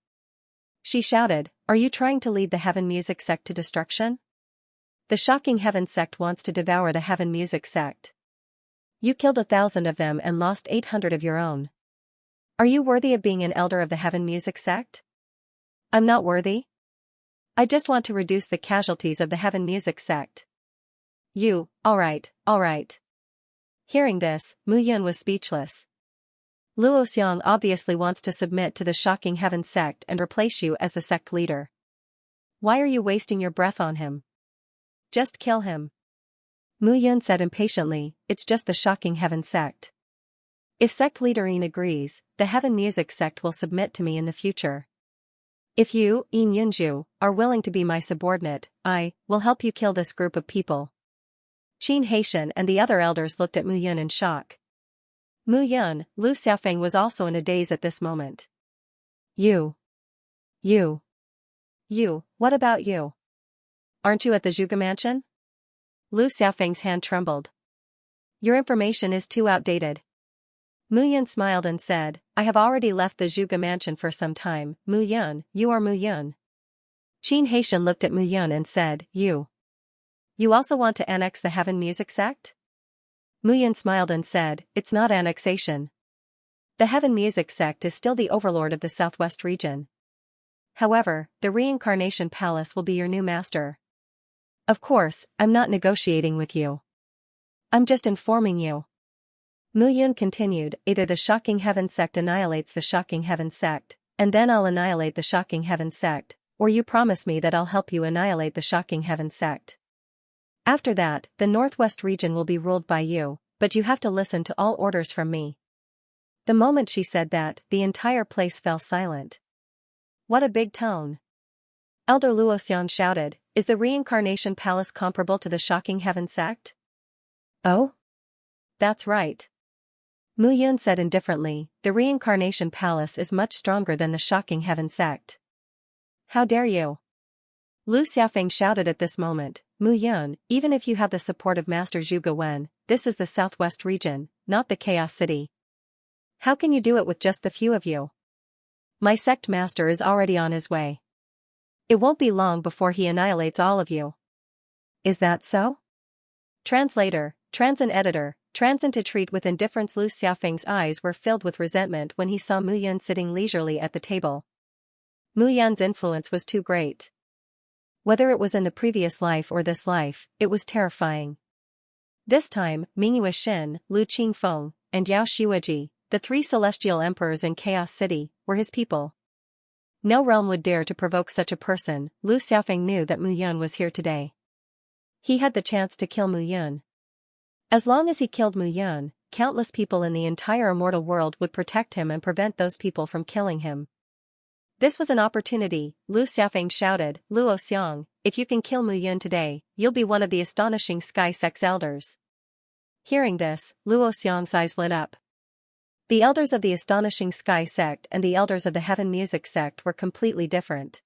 Speaker 1: She shouted, are you trying to lead the Heaven Music sect to destruction? The shocking Heaven sect wants to devour the Heaven Music sect. You killed 1,000 of them and lost 800 of your own. Are you worthy of being an elder of the Heaven Music sect? I'm not worthy. I just want to reduce the casualties of the Heaven Music sect. You, alright. Hearing this, Mu Yun was speechless. Luo Xiang obviously wants to submit to the shocking Heaven sect and replace you as the sect leader. Why are you wasting your breath on him? Just kill him. Mu Yun said impatiently, it's just the shocking Heaven sect. If sect leader Yin agrees, the Heaven Music sect will submit to me in the future. If you, Yin Yunju, are willing to be my subordinate, I will help you kill this group of people. Xianxia and the other elders looked at Mu Yun in shock. Mu Yun, Lu Xiaofeng was also in a daze at this moment. You, what about you? Aren't you at the Zhuge mansion? Lu Xiaofeng's hand trembled. Your information is too outdated. Mu Yun smiled and said, I have already left the Zhuge mansion for some time. Mu Yun, you are Mu Yun. Xianxia looked at Mu Yun and said, You also want to annex the Heaven Music sect? Mu Yun smiled and said, it's not annexation. The Heaven Music sect is still the overlord of the southwest region. However, the Reincarnation Palace will be your new master. Of course, I'm not negotiating with you. I'm just informing you. Mu Yun continued, either the shocking Heaven sect annihilates the shocking Heaven sect, and then I'll annihilate the shocking Heaven sect, or you promise me that I'll help you annihilate the shocking Heaven sect. After that, the northwest region will be ruled by you, but you have to listen to all orders from me. The moment she said that, the entire place fell silent. What a big tone. Elder Luo Xiang shouted, is the Reincarnation Palace comparable to the shocking Heaven sect? Oh? That's right. Mu Yun said indifferently, the Reincarnation Palace is much stronger than the shocking Heaven sect. How dare you? Lu Xiaofeng shouted at this moment, Mu Yun, even if you have the support of Master Zhuge Wen, this is the southwest region, not the Chaos City. How can you do it with just the few of you? My sect master is already on his way. It won't be long before he annihilates all of you. Is that so? Translator, Transin editor, Transin to treat with indifference. Lu Xiaofeng's eyes were filled with resentment when he saw Mu Yun sitting leisurely at the table. Mu Yun's influence was too great. Whether it was in the previous life or this life, it was terrifying. This time, Mingyue Xin, Lu Qingfeng, and Yao Xueji, the 3 celestial emperors in Chaos City, were his people. No realm would dare to provoke such a person. Lu Xiaofeng knew that Mu Yun was here today. He had the chance to kill Mu Yun. As long as he killed Mu Yun, countless people in the entire immortal world would protect him and prevent those people from killing him. This was an opportunity. Lu Xiaofeng shouted, Luo Xiang, if you can kill Mu Yun today, you'll be one of the astonishing Sky Sect's elders. Hearing this, Luo Xiang's eyes lit up. The elders of the astonishing Sky Sect and the elders of the Heaven Music Sect were completely different.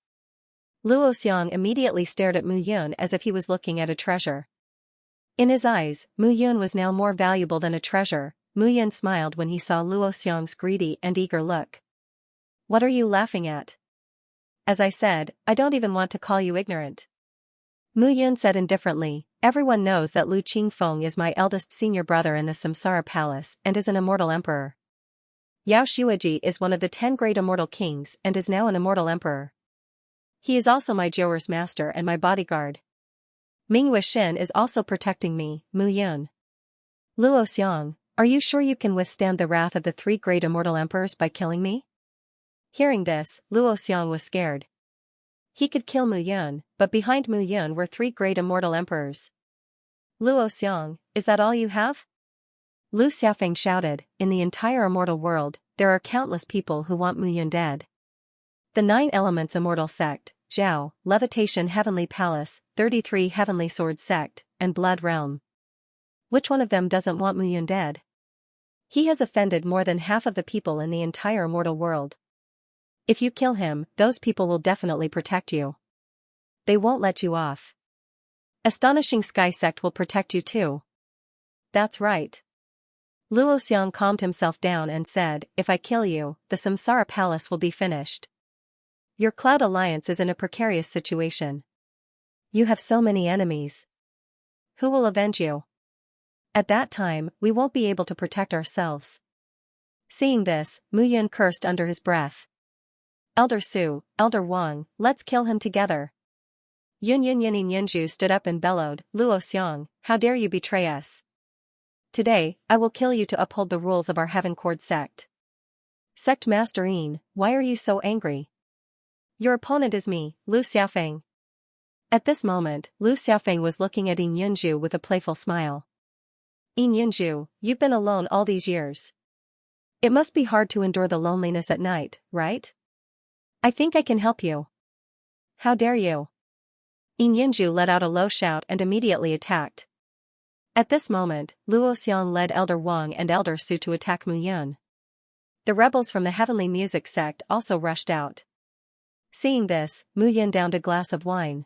Speaker 1: Luo Xiang immediately stared at Mu Yun as if he was looking at a treasure. In his eyes, Mu Yun was now more valuable than a treasure. Mu Yun smiled when he saw Luo Xiang's greedy and eager look. What are you laughing at? As I said, I don't even want to call you ignorant. Mu Yun said indifferently, everyone knows that Lu Qingfeng is my eldest senior brother in the Samsara Palace and is an immortal emperor. Yao Xueji is one of the 10 great immortal kings and is now an immortal emperor. He is also my Joer's master and my bodyguard. Mingyue Xin is also protecting me, Mu Yun. Luo Xiang, are you sure you can withstand the wrath of the 3 great immortal emperors by killing me? Hearing this, Luo Xiang was scared. He could kill Mu Yun, but behind Mu Yun were 3 great immortal emperors. Luo Xiang, is that all you have? Lu Xiaofeng shouted, in the entire immortal world, there are countless people who want Mu Yun dead. The 9 Elements Immortal Sect, Zhao, Levitation Heavenly Palace, 33 Heavenly Sword Sect, and Blood Realm. Which one of them doesn't want Mu Yun dead? He has offended more than half of the people in the entire immortal world. If you kill him, those people will definitely protect you. They won't let you off. Astonishing Sky Sect will protect you too. That's right. Luo Xiang calmed himself down and said, if I kill you, the Samsara Palace will be finished. Your Cloud Alliance is in a precarious situation. You have so many enemies. Who will avenge you? At that time, we won't be able to protect ourselves. Seeing this, Mu Yun cursed under his breath. Elder Su, Elder Wang, let's kill him together. Yun Yunju stood up and bellowed, Luo Xiang, how dare you betray us? Today, I will kill you to uphold the rules of our Heaven Cord sect. Sect Master Yin, why are you so angry? Your opponent is me, Lu Xiaofeng. At this moment, Lu Xiaofeng was looking at Yin Yunju with a playful smile. Yin Yunju, you've been alone all these years. It must be hard to endure the loneliness at night, right? I think I can help you. How dare you? Yin Yunju let out a low shout and immediately attacked. At this moment, Luo Xiang led Elder Wang and Elder Su to attack Mu Yun. The rebels from the Heavenly Music sect also rushed out. Seeing this, Mu Yun downed a glass of wine.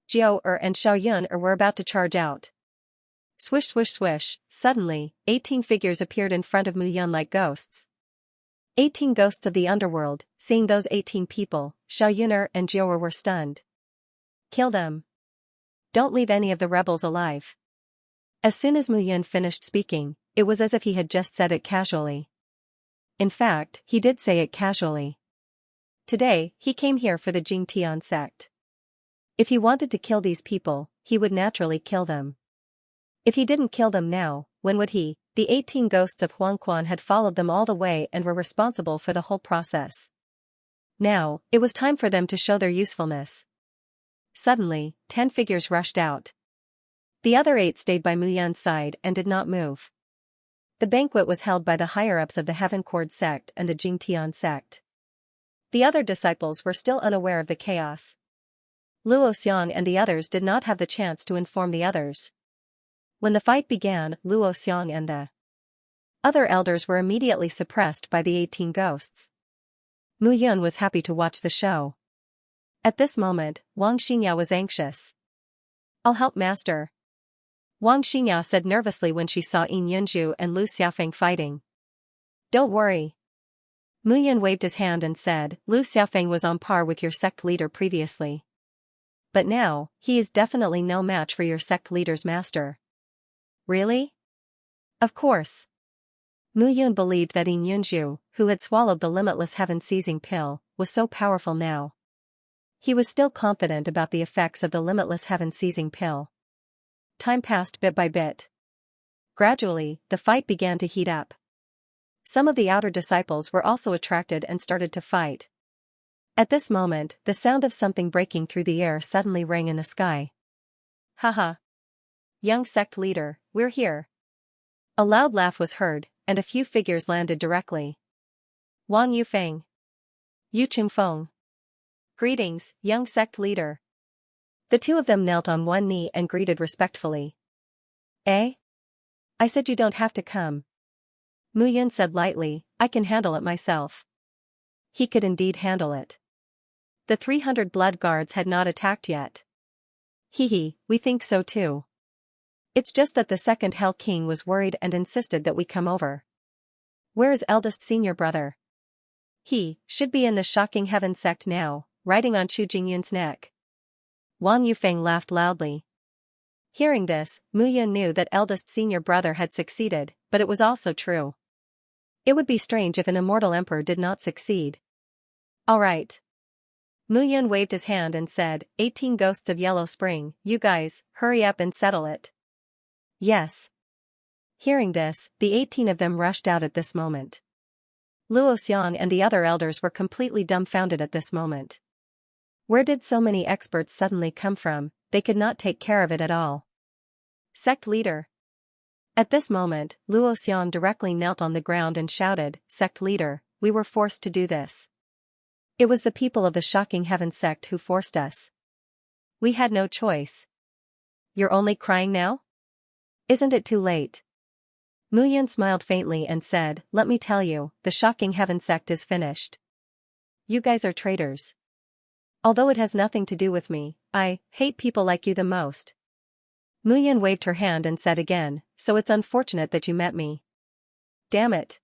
Speaker 1: Jiao and Xiao Yun were about to charge out. Swish swish swish, suddenly, 18 figures appeared in front of Mu Yun like ghosts. 18 ghosts of the underworld. Seeing those 18 people, Xiao Yun and Jiao were stunned. Kill them. Don't leave any of the rebels alive. As soon as Mu Yun finished speaking, it was as if he had just said it casually. In fact, he did say it casually. Today, he came here for the Jingtian sect. If he wanted to kill these people, he would naturally kill them. If he didn't kill them now, when would he? The 18 ghosts of Huangquan had followed them all the way and were responsible for the whole process. Now, it was time for them to show their usefulness. Suddenly, 10 figures rushed out. The other 8 stayed by Mu Yun's side and did not move. The banquet was held by the higher-ups of the Heaven Cord sect and the Jingtian sect. The other disciples were still unaware of the chaos. Luo Xiang and the others did not have the chance to inform the others. When the fight began, Luo Xiang and the other elders were immediately suppressed by the 18 ghosts. Mu Yun was happy to watch the show. At this moment, Wang Xinya was anxious. I'll help Master. Wang Xinya said nervously when she saw Yin Yunju and Lu Xiaofeng fighting. Don't worry. Mu Yun waved his hand and said, Lu Xiaofeng was on par with your sect leader previously. But now, he is definitely no match for your sect leader's master. Really? Of course. Mu Yun believed that Yin Yunju, who had swallowed the limitless heaven-seizing pill, was so powerful now. He was still confident about the effects of the limitless heaven-seizing pill. Time passed bit by bit. Gradually, the fight began to heat up. Some of the outer disciples were also attracted and started to fight. At this moment, the sound of something breaking through the air suddenly rang in the sky. Haha. Young sect leader, we're here. A loud laugh was heard, and a few figures landed directly. Wang Yufeng. Yu Chingfeng. Greetings, young sect leader. The two of them knelt on one knee and greeted respectfully. Eh? I said you don't have to come. Mu Yun said lightly, I can handle it myself. He could indeed handle it. The 300 blood guards had not attacked yet. Hee, we think so too. It's just that the second Hell King was worried and insisted that we come over. Where is eldest senior brother? He should be in the shocking heaven sect now, riding on Chu Jingyun's neck. Wang Yufeng laughed loudly. Hearing this, Mu Yun knew that eldest senior brother had succeeded, but it was also true. It would be strange if an immortal emperor did not succeed. All right. Mu Yun waved his hand and said, 18 ghosts of Yellow Spring, you guys, hurry up and settle it. Yes. Hearing this, the 18 of them rushed out at this moment. Luo Xiang and the other elders were completely dumbfounded at this moment. Where did so many experts suddenly come from? They could not take care of it at all. Sect leader. At this moment, Luo Xiang directly knelt on the ground and shouted, Sect leader, we were forced to do this. It was the people of the shocking heaven sect who forced us. We had no choice. You're only crying now? Isn't it too late? Mu Yun smiled faintly and said, let me tell you, the shocking heaven sect is finished. you guys are traitors. Although it has nothing to do with me, I hate people like you the most. Mu Yun waved her hand and said again, so it's unfortunate that you met me. Damn it.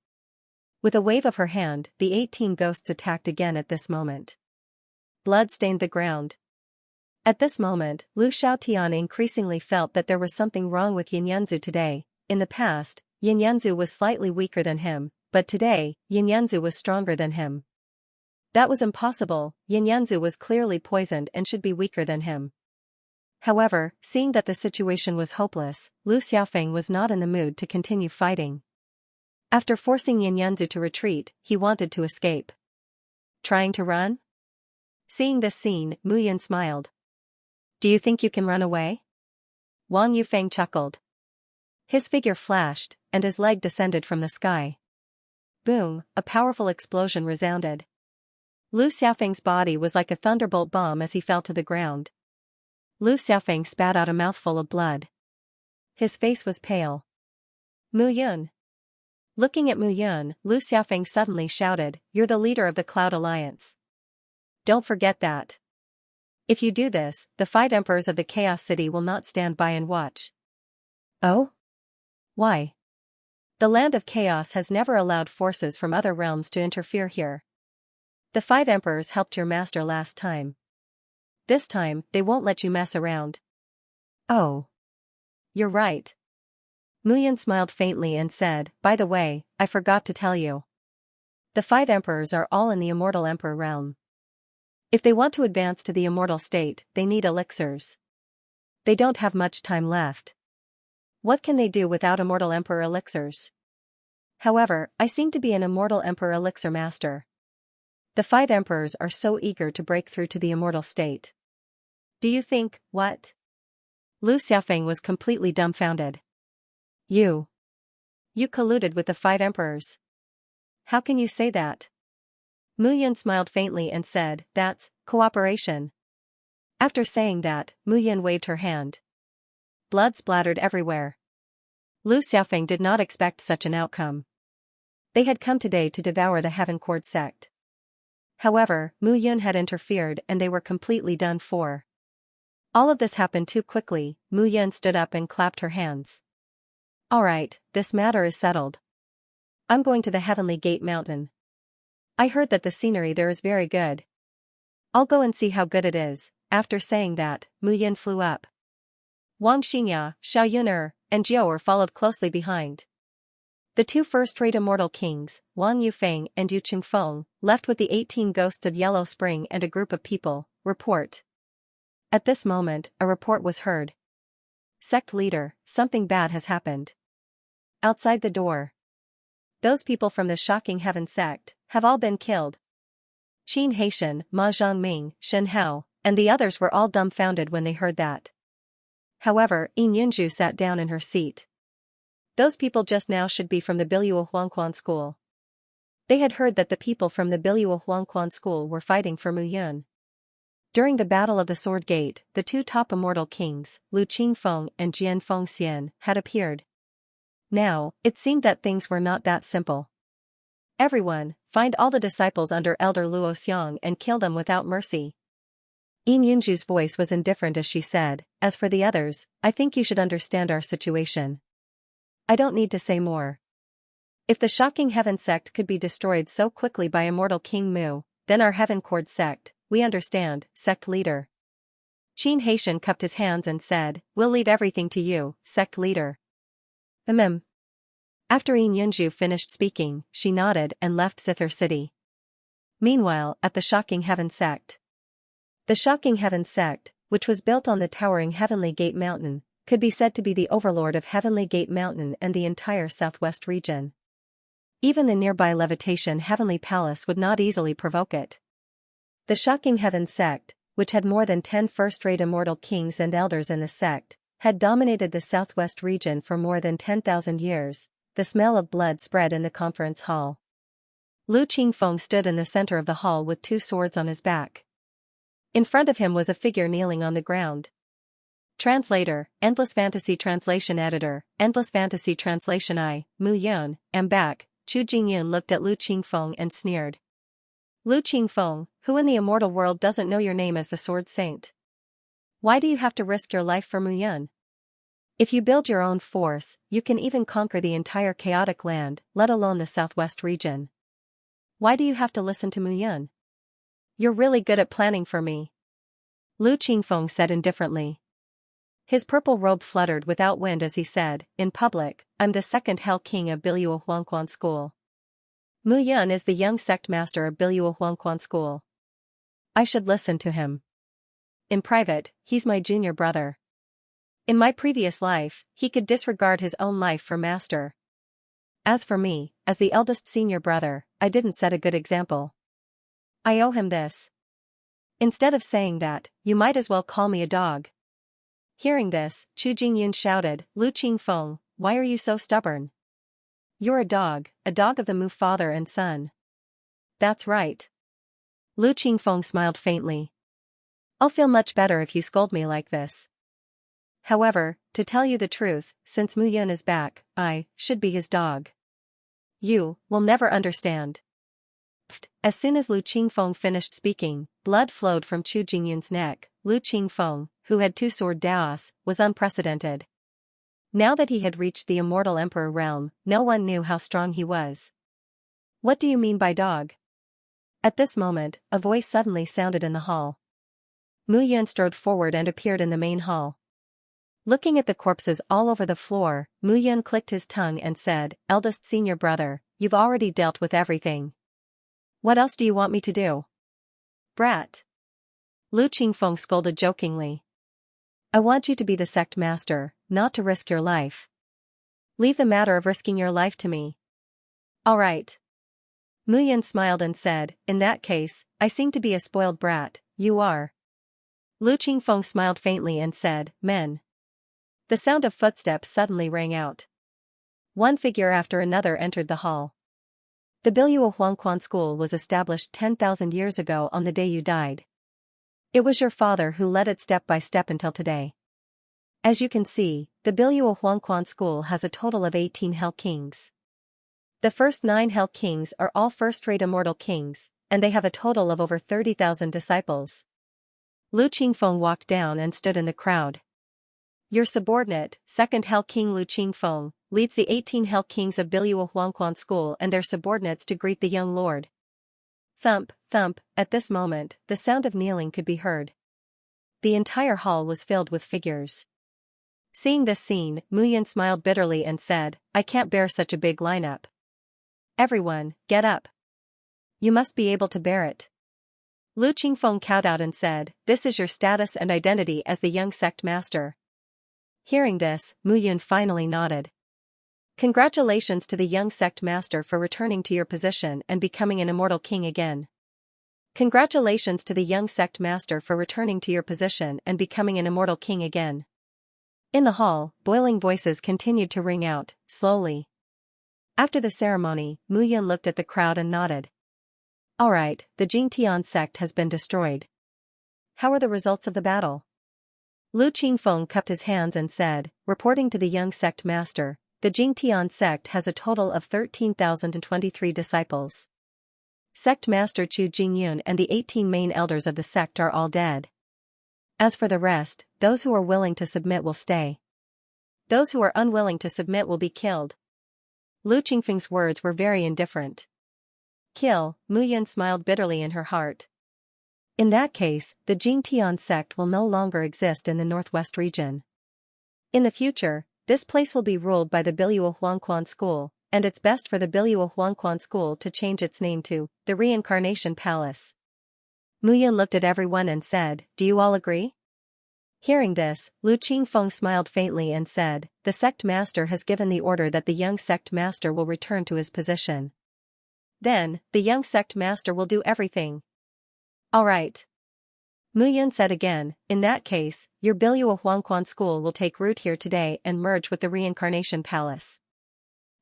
Speaker 1: With a wave of her hand, the 18 ghosts attacked again at this moment. Blood stained the ground. At this moment, Lu Xiaotian increasingly felt that there was something wrong with Yin Yanzu today. In the past, Yin Yanzu was slightly weaker than him, but today, Yin Yanzu was stronger than him. That was impossible. Yin Yanzu was clearly poisoned and should be weaker than him. However, seeing that the situation was hopeless, Lu Xiaofeng was not in the mood to continue fighting. After forcing Yin Yanzu to retreat, he wanted to escape. Trying to run? Seeing this scene, Mu Yun smiled. Do you think you can run away? Wang Yufeng chuckled. His figure flashed, and his leg descended from the sky. Boom, a powerful explosion resounded. Lu Xiaofeng's body was like a thunderbolt bomb as he fell to the ground. Lu Xiaofeng spat out a mouthful of blood. His face was pale. Mu Yun. Looking at Mu Yun, Lu Xiaofeng suddenly shouted, "You're the leader of the Cloud Alliance. Don't forget that. If you do this, the 5 emperors of the Chaos City will not stand by and watch." Oh? Why? The Land of Chaos has never allowed forces from other realms to interfere here. The 5 emperors helped your master last time. This time, they won't let you mess around. Oh. You're right. Mu Yun smiled faintly and said, by the way, I forgot to tell you. The 5 emperors are all in the immortal emperor realm. If they want to advance to the immortal state, they need elixirs. They don't have much time left. What can they do without immortal emperor elixirs? However, I seem to be an immortal emperor elixir master. The 5 emperors are so eager to break through to the immortal state. Do you think, what? Lu Xiaofeng was completely dumbfounded. You colluded with the 5 emperors. How can you say that? Mu Yun smiled faintly and said, that's cooperation. After saying that, Mu Yun waved her hand. Blood splattered everywhere. Lu Xiaofeng did not expect such an outcome. They had come today to devour the Heaven Cord sect. However, Mu Yun had interfered and they were completely done for. All of this happened too quickly. Mu Yun stood up and clapped her hands. Alright, this matter is settled. I'm going to the Heavenly Gate Mountain. I heard that the scenery there is very good. I'll go and see how good it is. After saying that, Mu Yun flew up. Wang Xinxia, Xiao Yuner, and Jiu'er followed closely behind. The 2 first-rate immortal kings, Wang Yufeng and Yu Qingfeng, left with the 18 ghosts of Yellow Spring and a group of people. Report. At this moment, a report was heard. Sect leader, something bad has happened. Outside the door. Those people from the Shocking Heaven sect have all been killed. Qin Haitian, Ma Zhangming, Shen Hao, and the others were all dumbfounded when they heard that. However, Yin Yunju sat down in her seat. Those people just now should be from the Biluo Huangquan school. They had heard that the people from the Biluo Huangquan school were fighting for Mu Yun. During the Battle of the Sword Gate, the 2 top immortal kings, Lu Qingfeng and Jian Fengxian, had appeared. Now, it seemed that things were not that simple. Everyone, find all the disciples under Elder Luo Xiang and kill them without mercy. Yin Yunju's voice was indifferent as she said, as for the others, I think you should understand our situation. I don't need to say more. If the Shocking Heaven sect could be destroyed so quickly by immortal King Mu, then our Heaven Cord sect, we understand, sect leader. Qin Haitian cupped his hands and said, we'll leave everything to you, sect leader. After Yin Yunju finished speaking, she nodded and left Zither City. Meanwhile, at the Shocking Heaven sect. The Shocking Heaven sect, which was built on the towering Heavenly Gate Mountain, could be said to be the overlord of Heavenly Gate Mountain and the entire southwest region. Even the nearby Levitation Heavenly Palace would not easily provoke it. The Shocking Heaven sect, which had more than 10 first-rate immortal kings and elders in the sect, had dominated the southwest region for more than 10,000 years. The smell of blood spread in the conference hall. Lu Qingfeng stood in the center of the hall with 2 swords on his back. In front of him was a figure kneeling on the ground. Translator, Endless Fantasy Translation Editor, Endless Fantasy Translation I, Mu Yun, am back. Chu Jingyun looked at Lu Qingfeng and sneered. Lu Qingfeng, who in the immortal world doesn't know your name as the Sword Saint? Why do you have to risk your life for Mu Yun? If you build your own force, you can even conquer the entire chaotic land, let alone the southwest region. Why do you have to listen to Mu Yun? You're really good at planning for me, Lu Qingfeng said indifferently. His purple robe fluttered without wind as he said, in public, I'm the second Hell King of Biluo Huangquan School. Mu Yun is the young sect master of Biluo Huangquan School. I should listen to him. In private, he's my junior brother. In my previous life, he could disregard his own life for master. As for me, as the eldest senior brother, I didn't set a good example. I owe him this. Instead of saying that, you might as well call me a dog. Hearing this, Chu Jingyun shouted, Lu Qingfeng, why are you so stubborn? You're a dog of the Mu father and son. That's right. Lu Qingfeng smiled faintly. I'll feel much better if you scold me like this. However, to tell you the truth, since Mu Yun is back, I should be his dog. You will never understand. As soon as Lu Qingfeng finished speaking, blood flowed from Chu Jingyun's neck. Lu Qingfeng, who had two-sword Daos, was unprecedented. Now that he had reached the immortal emperor realm, no one knew how strong he was. What do you mean by dog? At this moment, a voice suddenly sounded in the hall. Mu Yun strode forward and appeared in the main hall. Looking at the corpses all over the floor, Mu Yun clicked his tongue and said, Eldest senior brother, you've already dealt with everything. What else do you want me to do? Brat. Lu Qingfeng scolded jokingly. I want you to be the sect master, not to risk your life. Leave the matter of risking your life to me. All right. Mu Yun smiled and said, in that case, I seem to be a spoiled brat, you are. Lu Qingfeng smiled faintly and said, men. The sound of footsteps suddenly rang out. One figure after another entered the hall. The Biluo Huangquan School was established 10,000 years ago on the day you died. It was your father who led it step by step until today. As you can see, the Biluo Huangquan School has a total of 18 Hell Kings. The first 9 Hell Kings are all first-rate immortal kings, and they have a total of over 30,000 disciples. Lu Qingfeng walked down and stood in the crowd. Your subordinate, second Hell King Lu Qingfeng, leads the 18 Hell Kings of Biluo Huangquan School and their subordinates to greet the young lord. Thump, thump, at this moment, the sound of kneeling could be heard. The entire hall was filled with figures. Seeing this scene, Mu Yun smiled bitterly and said, I can't bear such a big lineup. Everyone, get up. You must be able to bear it. Lu Qingfeng cowed out and said, this is your status and identity as the young sect master. Hearing this, Mu Yun finally nodded. Congratulations to the young sect master for returning to your position and becoming an immortal king again. Congratulations to the young sect master for returning to your position and becoming an immortal king again. In the hall, boiling voices continued to ring out, slowly. After the ceremony, Mu Yun looked at the crowd and nodded. Alright, the Jingtian sect has been destroyed. How are the results of the battle? Lu Qingfeng cupped his hands and said, reporting to the young sect master, the Jingtian sect has a total of 13,023 disciples. Sect master Chu Jingyun and the 18 main elders of the sect are all dead. As for the rest, those who are willing to submit will stay. Those who are unwilling to submit will be killed. Lu Qingfeng's words were very indifferent. Kill, Mu Yun smiled bitterly in her heart. In that case, the Jingtian sect will no longer exist in the northwest region. In the future, this place will be ruled by the Biluo Huangquan School, and it's best for the Biluo Huangquan School to change its name to the Reincarnation Palace. Mu Yun looked at everyone and said, do you all agree? Hearing this, Lu Qingfeng smiled faintly and said, the sect master has given the order that the young sect master will return to his position. Then, the young sect master will do everything. Alright. Mu Yun said again, in that case, your Biluo Huangquan School will take root here today and merge with the Reincarnation Palace.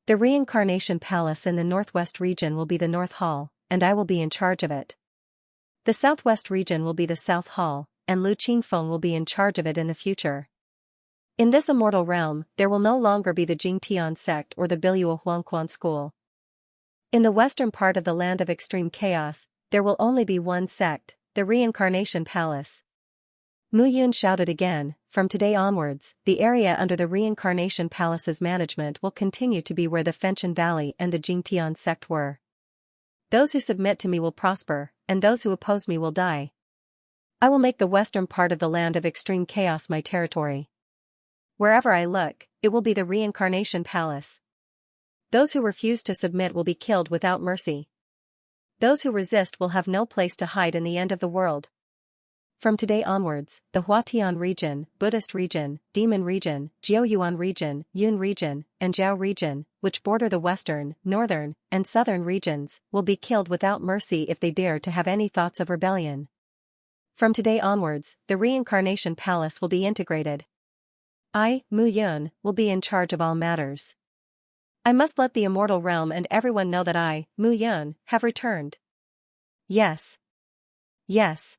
Speaker 1: The Reincarnation Palace in the northwest region will be the North Hall, and I will be in charge of it. The southwest region will be the South Hall, and Lu Qingfeng will be in charge of it in the future. In this immortal realm, there will no longer be the Jingtian sect or the Biluo Huangquan School. In the western part of the land of extreme chaos, there will only be one sect, the Reincarnation Palace. Mu Yun shouted again, from today onwards, the area under the Reincarnation Palace's management will continue to be where the Fenchen Valley and the Jingtian sect were. Those who submit to me will prosper, and those who oppose me will die. I will make the western part of the land of extreme chaos my territory. Wherever I look, it will be the Reincarnation Palace. Those who refuse to submit will be killed without mercy. Those who resist will have no place to hide in the end of the world. From today onwards, the Huatian region, Buddhist region, Demon region, Jiaoyuan region, Yun region, and Zhao region, which border the western, northern, and southern regions, will be killed without mercy if they dare to have any thoughts of rebellion. From today onwards, the Reincarnation Palace will be integrated. I, Mu Yun, will be in charge of all matters. I must let the immortal realm and everyone know that I, Mu Yun, have returned. Yes. Yes.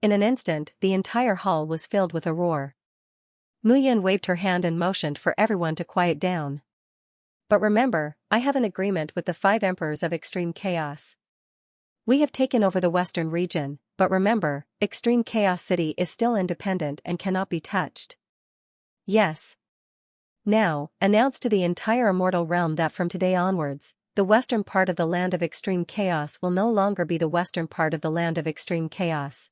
Speaker 1: In an instant, the entire hall was filled with a roar. Mu Yun waved her hand and motioned for everyone to quiet down. But remember, I have an agreement with the 5 emperors of extreme chaos. We have taken over the western region, but remember, Extreme Chaos City is still independent and cannot be touched. Yes. Now, announce to the entire immortal realm that from today onwards, the western part of the land of extreme chaos will no longer be the western part of the land of extreme chaos.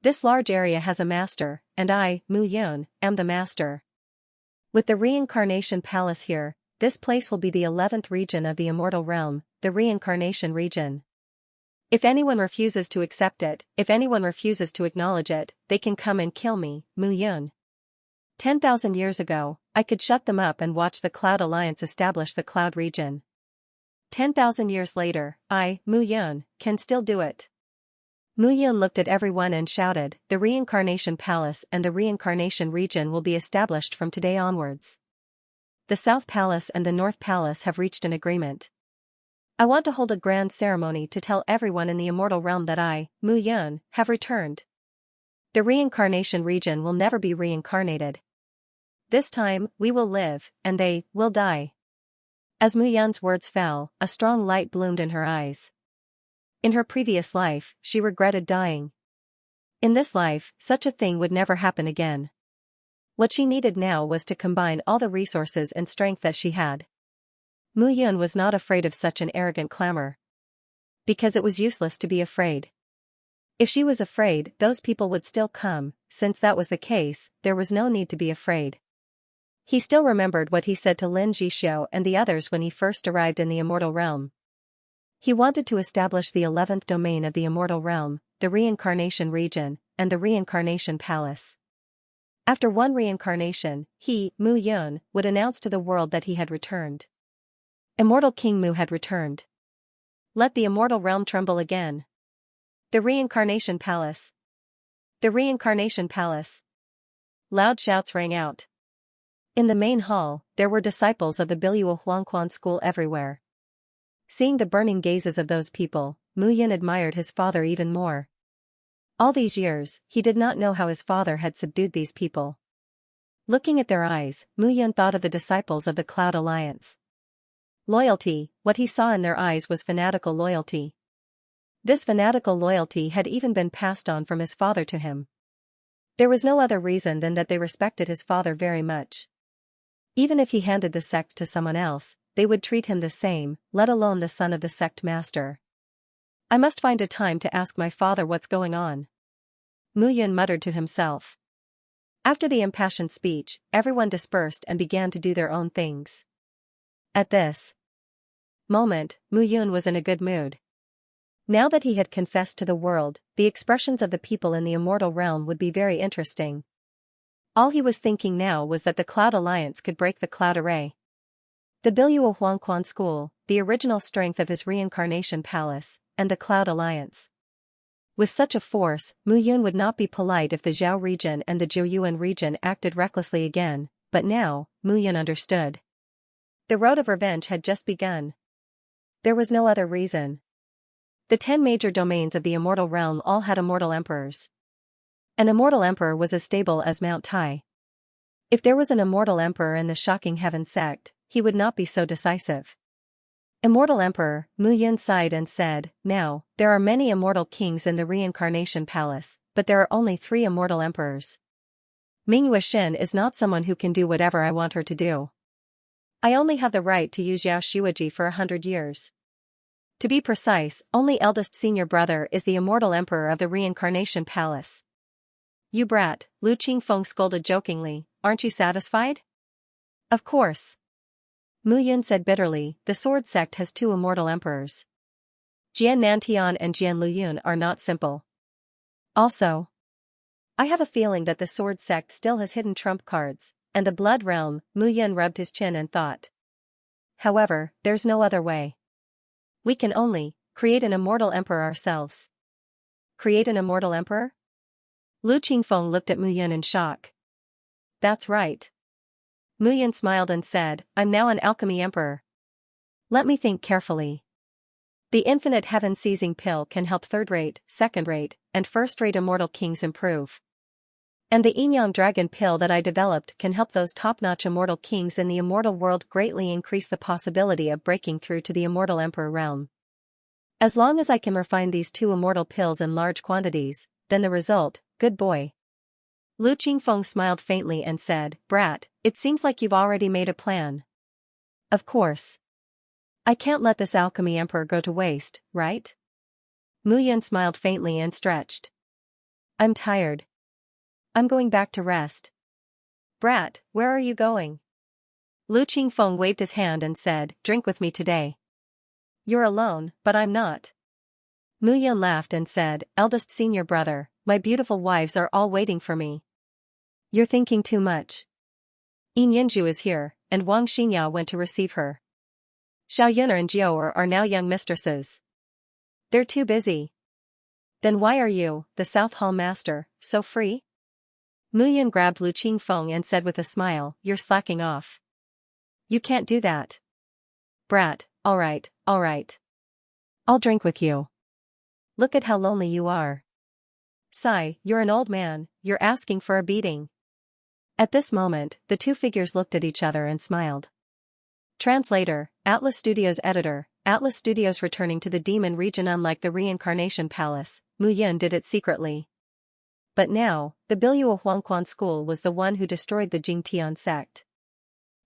Speaker 1: This large area has a master, and I, Mu Yun, am the master. With the Reincarnation Palace here, this place will be the 11th region of the immortal realm, the Reincarnation region. If anyone refuses to accept it, if anyone refuses to acknowledge it, they can come and kill me, Mu Yun. 10,000 years ago, I could shut them up and watch the Cloud Alliance establish the Cloud region. 10,000 years later, I, Mu Yun, can still do it. Mu Yun looked at everyone and shouted, the Reincarnation Palace and the Reincarnation region will be established from today onwards. The South Palace and the North Palace have reached an agreement. I want to hold a grand ceremony to tell everyone in the immortal realm that I, Mu Yun, have returned. The Reincarnation region will never be reincarnated. This time, we will live, and they will die. As Mu Yun's words fell, a strong light bloomed in her eyes. In her previous life, she regretted dying. In this life, such a thing would never happen again. What she needed now was to combine all the resources and strength that she had. Mu Yun was not afraid of such an arrogant clamor. Because it was useless to be afraid. If she was afraid, those people would still come. Since that was the case, there was no need to be afraid. He still remembered what he said to Lin Zhixiao and the others when he first arrived in the immortal realm. He wanted to establish the 11th domain of the immortal realm, the Reincarnation region, and the Reincarnation Palace. After one reincarnation, he, Mu Yun, would announce to the world that he had returned. Immortal King Mu had returned. Let the immortal realm tremble again. The Reincarnation Palace. The Reincarnation Palace. Loud shouts rang out. In the main hall, there were disciples of the Biluo Huangquan school everywhere. Seeing the burning gazes of those people, Mu Yun admired his father even more. All these years, he did not know how his father had subdued these people. Looking at their eyes, Mu Yun thought of the disciples of the Cloud Alliance. Loyalty, what he saw in their eyes was fanatical loyalty. This fanatical loyalty had even been passed on from his father to him. There was no other reason than that they respected his father very much. Even if he handed the sect to someone else, they would treat him the same, let alone the son of the sect master. I must find a time to ask my father what's going on. Mu Yun muttered to himself. After the impassioned speech, everyone dispersed and began to do their own things. At this moment, Mu Yun was in a good mood. Now that he had confessed to the world, the expressions of the people in the immortal realm would be very interesting. All he was thinking now was that the Cloud Alliance could break the Cloud Array. The Biluo Huangquan school, the original strength of his Reincarnation Palace, and the Cloud Alliance. With such a force, Mu Yun would not be polite if the Zhao region and the Jiuyuan region acted recklessly again, but now, Mu Yun understood. The road of revenge had just begun. There was no other reason. The 10 major domains of the immortal realm all had immortal emperors. An immortal emperor was as stable as Mount Tai. If there was an immortal emperor in the Shocking Heaven sect, he would not be so decisive. Immortal Emperor, Mu Yun sighed and said, now, there are many immortal kings in the reincarnation palace, but there are only 3 immortal emperors. Ming Wuxin is not someone who can do whatever I want her to do. I only have the right to use Yao Shuiji for 100 years. To be precise, only eldest senior brother is the immortal emperor of the reincarnation palace. You brat, Lu Qingfeng scolded jokingly, aren't you satisfied? Of course. Mu Yun said bitterly, the sword sect has 2 immortal emperors. Jian Nantian and Jian Luyun are not simple. Also, I have a feeling that the sword sect still has hidden trump cards, and the blood realm. Mu Yun rubbed his chin and thought. However, there's no other way. We can only create an immortal emperor ourselves. Create an immortal emperor? Lu Qingfeng looked at Mu Yun in shock. That's right. Mu Yun smiled and said, I'm now an alchemy emperor. Let me think carefully. The infinite heaven-seizing pill can help third-rate, second-rate, and first-rate immortal kings improve. And the Yin-Yang dragon pill that I developed can help those top-notch immortal kings in the immortal world greatly increase the possibility of breaking through to the immortal emperor realm. As long as I can refine these 2 immortal pills in large quantities, then the result, good boy. Lu Qingfeng smiled faintly and said, brat, it seems like you've already made a plan. Of course. I can't let this alchemy emperor go to waste, right? Mu Yun smiled faintly and stretched. I'm tired. I'm going back to rest. Brat, where are you going? Lu Qingfeng waved his hand and said, drink with me today. You're alone, but I'm not. Mu Yun laughed and said, eldest senior brother, my beautiful wives are all waiting for me. You're thinking too much. Yin Yinju is here, and Wang Xinya went to receive her. Xiao Yuner and Jiao are now young mistresses. They're too busy. Then why are you, the South Hall master, so free? Mu Yun grabbed Lu Qingfeng and said with a smile, you're slacking off. You can't do that. Brat, alright. I'll drink with you. Look at how lonely you are. Sigh, you're an old man, you're asking for a beating. At this moment, the 2 figures looked at each other and smiled. Translator, Atlas Studios editor, Atlas Studios returning to the demon region. Unlike the reincarnation palace, Mu Yun did it secretly. But now, the Biluo Huangquan school was the one who destroyed the Jingtian sect.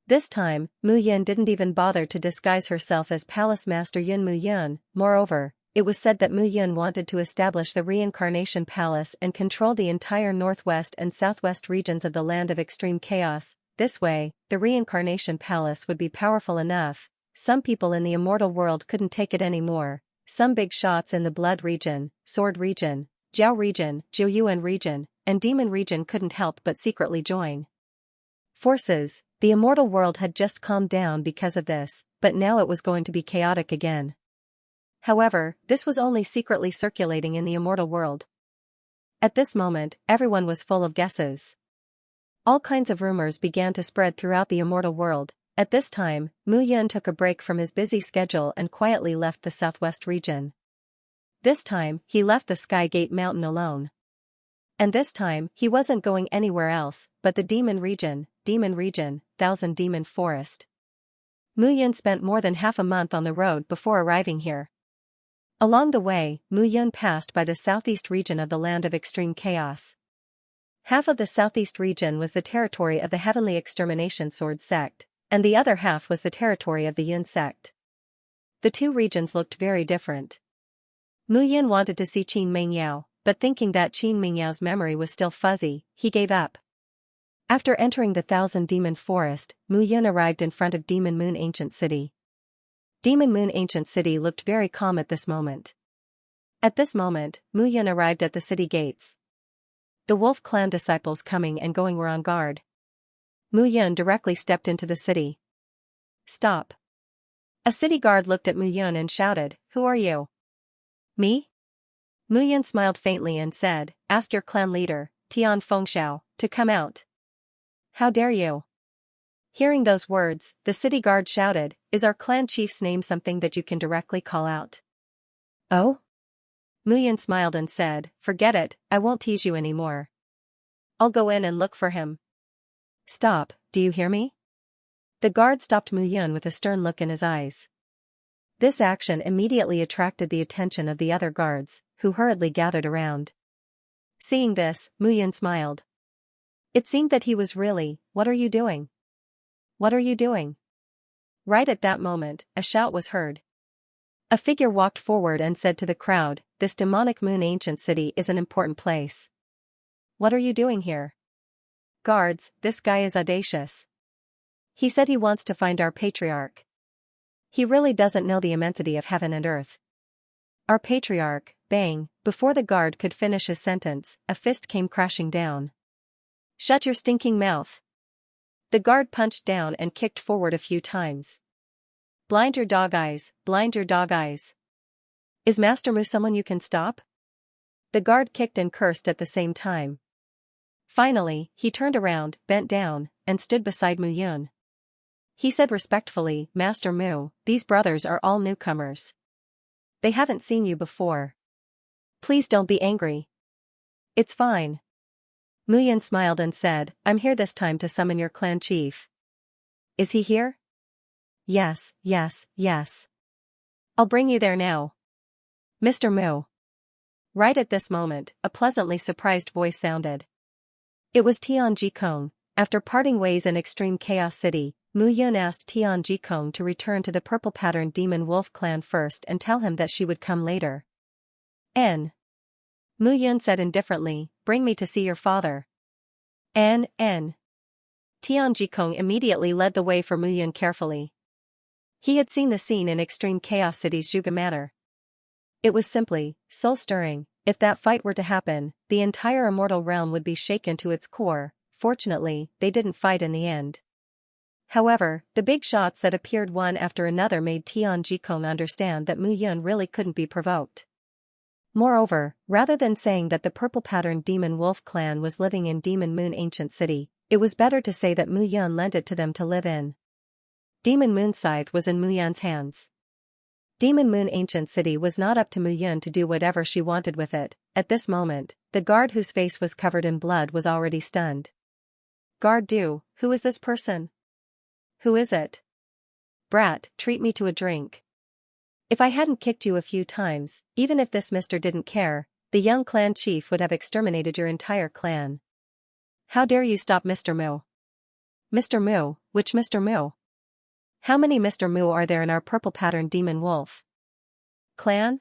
Speaker 1: This time, Mu Yun didn't even bother to disguise herself as Palace Master Yun Mu Yun. Moreover, it was said that Mu Yun wanted to establish the reincarnation palace and control the entire northwest and southwest regions of the land of extreme chaos. This way, the reincarnation palace would be powerful enough. Some people in the immortal world couldn't take it anymore. Some big shots in the blood region, sword region, Jiao region, Jiuyuan region, and demon region couldn't help but secretly join forces. The immortal world had just calmed down because of this, but now it was going to be chaotic again. However, this was only secretly circulating in the immortal world. At this moment, everyone was full of guesses. All kinds of rumors began to spread throughout the immortal world. At this time, Mu Yun took a break from his busy schedule and quietly left the southwest region. This time, he left the Sky Gate Mountain alone. And this time, he wasn't going anywhere else, but the demon region, Thousand Demon Forest. Mu Yun spent more than half a month on the road before arriving here. Along the way, Mu Yun passed by the southeast region of the land of extreme chaos. Half of the southeast region was the territory of the Heavenly Extermination Sword sect, and the other half was the territory of the Yun sect. The 2 regions looked very different. Mu Yun wanted to see Qin Mingyao, but thinking that Qin Mingyao's memory was still fuzzy, he gave up. After entering the Thousand Demon Forest, Mu Yun arrived in front of Demon Moon Ancient City. Demon Moon Ancient City looked very calm at this moment. At this moment, Mu Yun arrived at the city gates. The Wolf Clan disciples coming and going were on guard. Mu Yun directly stepped into the city. Stop. A city guard looked at Mu Yun and shouted, who are you? Me? Mu Yun smiled faintly and said, ask your clan leader, Tian Fengxiao, to come out. How dare you? Hearing those words, the city guard shouted, is our clan chief's name something that you can directly call out? Oh? Mu Yun smiled and said, forget it, I won't tease you anymore. I'll go in and look for him. Stop, do you hear me? The guard stopped Mu Yun with a stern look in his eyes. This action immediately attracted the attention of the other guards, who hurriedly gathered around. Seeing this, Mu Yun smiled. It seemed that he was really, "What are you doing? What are you doing?" Right at that moment, a shout was heard. A figure walked forward and said to the crowd, "This demonic moon ancient city is an important place. What are you doing here? Guards, this guy is audacious. He said he wants to find our patriarch. He really doesn't know the immensity of heaven and earth." Our patriarch, bang, before the guard could finish his sentence, a fist came crashing down. "Shut your stinking mouth." The guard punched down and kicked forward a few times. "Blind your dog eyes, blind your dog eyes. Is Master Mu someone you can stop?" The guard kicked and cursed at the same time. Finally, he turned around, bent down, and stood beside Mu Yun. He said respectfully, "Master Mu, these brothers are all newcomers. They haven't seen you before. Please don't be angry. It's fine." Mu Yun smiled and said, "I'm here this time to summon your clan chief." "Is he here?" "Yes, yes, yes. I'll bring you there now. Mr. Mu." Right at this moment, a pleasantly surprised voice sounded. It was Tian Jikong. After parting ways in Extreme Chaos City, Mu Yun asked Tian Jikong to return to the purple-patterned Demon Wolf clan first and tell him that she would come later. Mu Yun said indifferently, "Bring me to see your father." Tian Jikong immediately led the way for Mu Yun carefully. He had seen the scene in Extreme Chaos City's Juga Manor. It was simply, soul-stirring. If that fight were to happen, the entire immortal realm would be shaken to its core. Fortunately, they didn't fight in the end. However, the big shots that appeared one after another made Tian Jikong understand that Mu Yun really couldn't be provoked. Moreover, rather than saying that the purple-patterned Demon Wolf clan was living in Demon Moon Ancient City, it was better to say that Mu Yun lent it to them to live in. Demon Moon Scythe was in Mu Yun's hands. Demon Moon Ancient City was not up to Mu Yun to do whatever she wanted with it. At this moment, the guard whose face was covered in blood was already stunned. "Guard Du, who is this person? Who is it? Brat, treat me to a drink. If I hadn't kicked you a few times, even if this mister didn't care, the young clan chief would have exterminated your entire clan. How dare you stop Mr. Mu?" "Mr. Mu? Which Mr. Mu? How many Mr. Mu are there in our purple-patterned Demon Wolf clan?"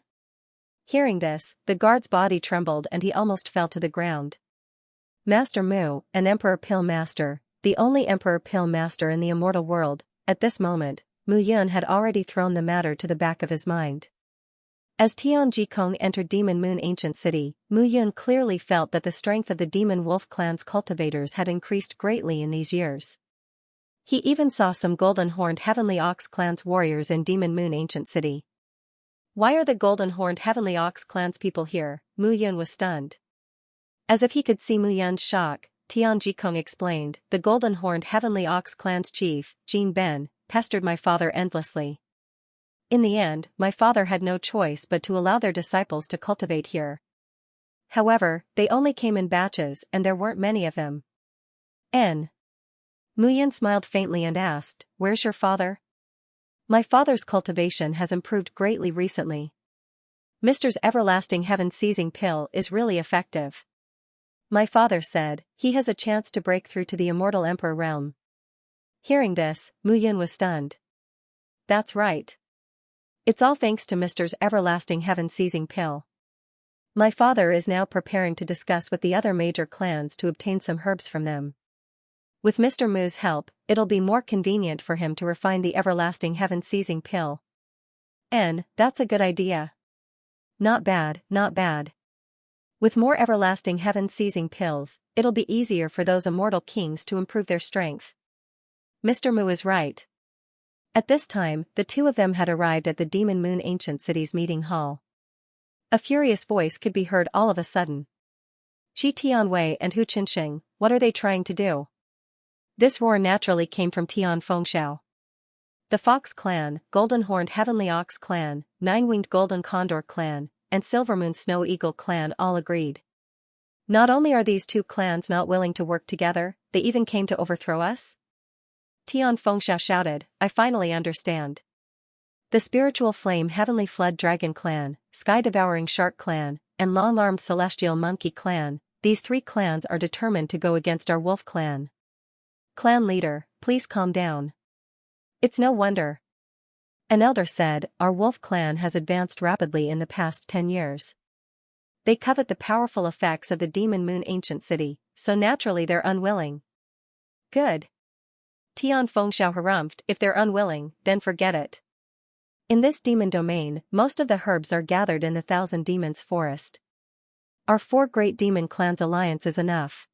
Speaker 1: Hearing this, the guard's body trembled and he almost fell to the ground. Master Mu, an Emperor Pill Master, the only Emperor Pill Master in the immortal world. At this moment, Mu Yun had already thrown the matter to the back of his mind. As Tian Jikong entered Demon Moon Ancient City, Mu Yun clearly felt that the strength of the Demon Wolf clan's cultivators had increased greatly in these years. He even saw some golden-horned Heavenly Ox clan's warriors in Demon Moon Ancient City. Why are the golden-horned Heavenly Ox clan's people here? Mu Yun was stunned. As if he could see Mu Yun's shock, Tian Jikong explained, "The golden-horned Heavenly Ox clan's chief, Jin Ben, pestered my father endlessly. In the end, my father had no choice but to allow their disciples to cultivate here. However, they only came in batches and there weren't many of them." Mu Yun smiled faintly and asked, "Where's your father?" "My father's cultivation has improved greatly recently. Mister's everlasting heaven-seizing pill is really effective. My father said, he has a chance to break through to the immortal Emperor realm." Hearing this, Mu Yun was stunned. "That's right. It's all thanks to Mister's everlasting heaven-seizing pill. My father is now preparing to discuss with the other major clans to obtain some herbs from them. With Mr. Mu's help, it'll be more convenient for him to refine the everlasting heaven-seizing pill." That's a good idea. Not bad, not bad. With more everlasting heaven-seizing pills, it'll be easier for those immortal kings to improve their strength. Mr. Mu is right. At this time, the two of them had arrived at the Demon Moon Ancient City's meeting hall. A furious voice could be heard all of a sudden. "Qi Tianwei and Hu Qinsheng, what are they trying to do?" This roar naturally came from Tian Fengxiao. The Fox Clan, Golden-Horned Heavenly Ox Clan, Nine-Winged Golden Condor Clan, and Silvermoon Snow Eagle Clan all agreed. Not only are these two clans not willing to work together, they even came to overthrow us? Tian Fengxiao shouted, "I finally understand. The spiritual flame heavenly flood dragon clan, sky-devouring shark clan, and long-armed celestial monkey clan, these 3 clans are determined to go against our wolf clan. Clan leader, please calm down. It's no wonder. An elder said, our wolf clan has advanced rapidly in the past 10 years. They covet the powerful effects of the demon moon ancient city, so naturally they're unwilling. Good. Tian Fengxiao harumphed, if they're unwilling, then forget it. In this demon domain, most of the herbs are gathered in the Thousand Demons forest. Our 4 great demon clans alliance is enough.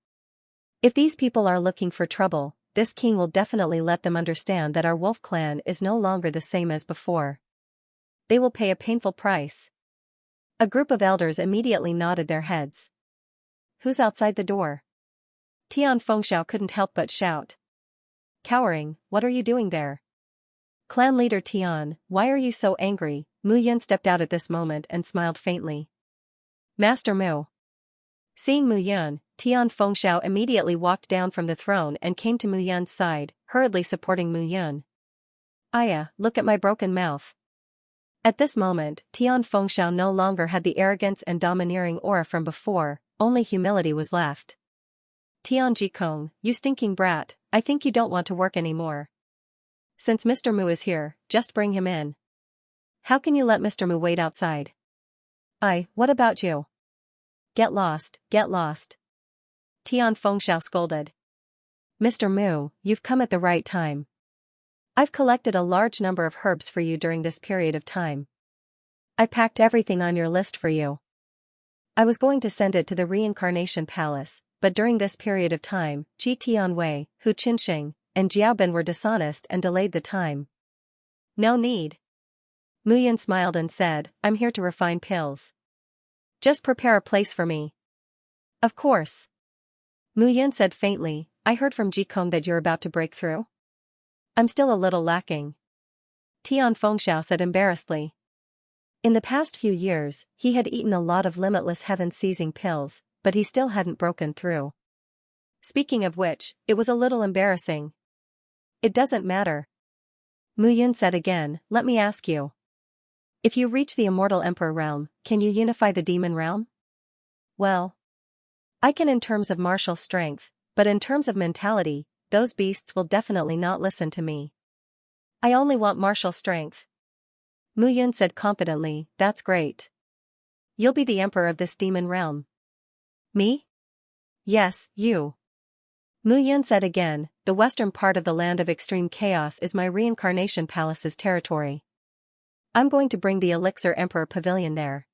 Speaker 1: If these people are looking for trouble, this king will definitely let them understand that our wolf clan is no longer the same as before. They will pay a painful price. A group of elders immediately nodded their heads. Who's outside the door? Tian Fengxiao couldn't help but shout. Cowering, what are you doing there? Clan leader Tian, why are you so angry? Mu Yun stepped out at this moment and smiled faintly. Master Mu. Seeing Mu Yun, Tian Fengxiao immediately walked down from the throne and came to Mu Yun's side, hurriedly supporting Mu Yun. Aya, look at my broken mouth. At this moment, Tian Fengxiao no longer had the arrogance and domineering aura from before, only humility was left. Tian Jikong, you stinking brat, I think you don't want to work anymore. Since Mr. Mu is here, just bring him in. How can you let Mr. Mu wait outside? What about you? Get lost, get lost. Tian Fengxiao scolded. Mr. Mu, you've come at the right time. I've collected a large number of herbs for you during this period of time. I packed everything on your list for you. I was going to send it to the Reincarnation Palace, but during this period of time, Ji Tianwei, Hu Qinsheng, and Jiaobin were dishonest and delayed the time. No need. Mu Yun smiled and said, I'm here to refine pills. Just prepare a place for me. Of course. Mu Yun said faintly, I heard from Jikong that you're about to break through. I'm still a little lacking. Tian Fengxiao said embarrassedly. In the past few years, he had eaten a lot of limitless heaven-seizing pills, but he still hadn't broken through. Speaking of which, it was a little embarrassing. It doesn't matter. Mu Yun said again, let me ask you. If you reach the Immortal Emperor realm, can you unify the demon realm? Well, I can in terms of martial strength, but in terms of mentality, those beasts will definitely not listen to me. I only want martial strength. Mu Yun said confidently, that's great. You'll be the emperor of this demon realm. Me? Yes, you. Mu Yun said again, the western part of the land of extreme chaos is my reincarnation palace's territory. I'm going to bring the Elixir Emperor Pavilion there.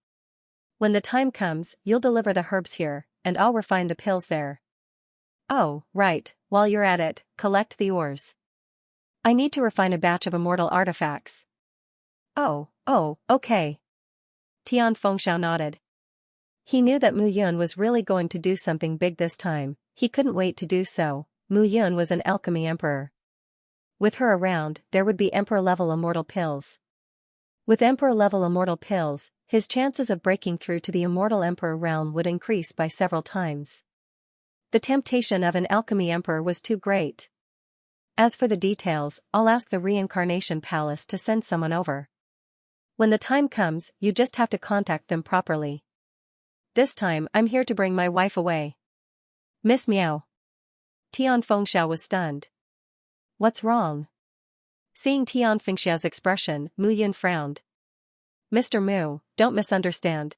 Speaker 1: When the time comes, you'll deliver the herbs here, and I'll refine the pills there. Oh, right, while you're at it, collect the ores. I need to refine a batch of immortal artifacts. Oh, okay. Tian Fengxiao nodded. He knew that Mu Yun was really going to do something big this time, he couldn't wait to do so. Mu Yun was an alchemy emperor. With her around, there would be emperor-level immortal pills. With emperor-level immortal pills, his chances of breaking through to the immortal emperor realm would increase by several times. The temptation of an alchemy emperor was too great. As for the details, I'll ask the Reincarnation Palace to send someone over. When the time comes, you just have to contact them properly. This time I'm here to bring my wife away. Miss Miao. Tian Fengxiao was stunned. What's wrong? Seeing Tian Fengxiao's expression, Mu Yun frowned. Mr. Mu, don't misunderstand.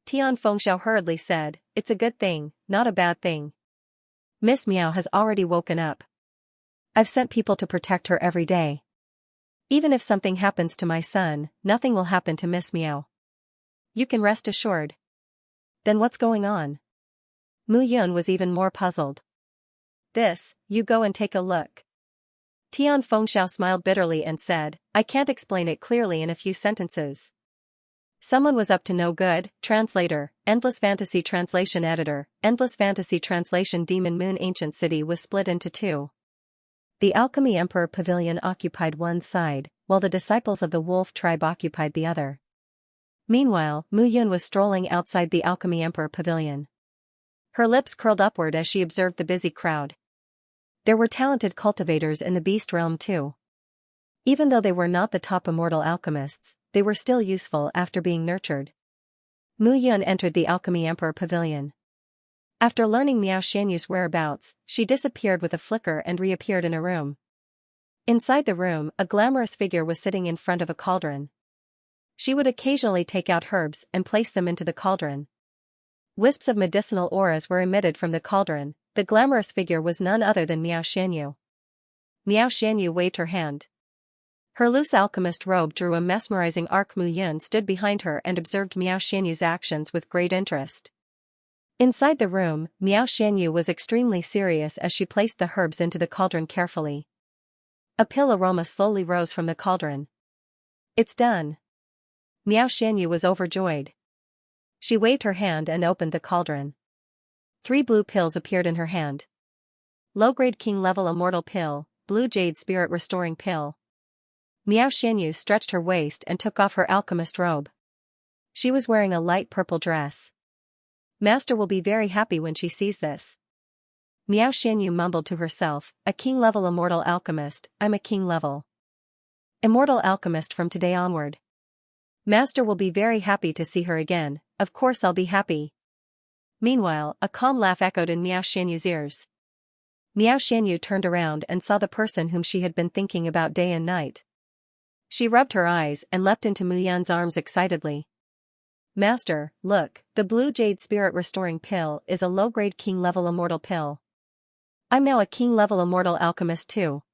Speaker 1: Tian Fengxiao hurriedly said, it's a good thing, not a bad thing. Miss Miao has already woken up. I've sent people to protect her every day. Even if something happens to my son, nothing will happen to Miss Miao. You can rest assured. Then what's going on? Mu Yun was even more puzzled. This, you go and take a look. Tian Fengxiao smiled bitterly and said, I can't explain it clearly in a few sentences. Someone was up to no good. Translator, Endless Fantasy Translation Editor, Endless Fantasy Translation Demon Moon Ancient City was split into 2. The Alchemy Emperor Pavilion occupied one side, while the disciples of the Wolf Tribe occupied the other. Meanwhile, Mu Yun was strolling outside the Alchemy Emperor Pavilion. Her lips curled upward as she observed the busy crowd. There were talented cultivators in the beast realm too. Even though they were not the top immortal alchemists, they were still useful after being nurtured. Mu Yun entered the Alchemy Emperor Pavilion. After learning Miao Xianyu's whereabouts, she disappeared with a flicker and reappeared in a room. Inside the room, a glamorous figure was sitting in front of a cauldron. She would occasionally take out herbs and place them into the cauldron. Wisps of medicinal auras were emitted from the cauldron. The glamorous figure was none other than Miao Xianyu. Miao Xianyu waved her hand. Her loose alchemist robe drew a mesmerizing arc. Mu Yun stood behind her and observed Miao Xianyu's actions with great interest. Inside the room, Miao Xianyu was extremely serious as she placed the herbs into the cauldron carefully. A pill aroma slowly rose from the cauldron. It's done. Miao Xianyu was overjoyed. She waved her hand and opened the cauldron. 3 blue pills appeared in her hand. Low-grade king-level immortal pill, blue jade spirit restoring pill. Miao Xianyu stretched her waist and took off her alchemist robe. She was wearing a light purple dress. Master will be very happy when she sees this. Miao Xianyu mumbled to herself, a king-level immortal alchemist, I'm a king-level immortal alchemist from today onward. Master will be very happy to see her again, of course I'll be happy. Meanwhile, a calm laugh echoed in Miao Xianyu's ears. Miao Xianyu turned around and saw the person whom she had been thinking about day and night. She rubbed her eyes and leapt into Mu Yun's arms excitedly. Master, look, the blue jade spirit restoring pill is a low-grade king-level immortal pill. I'm now a king-level immortal alchemist too.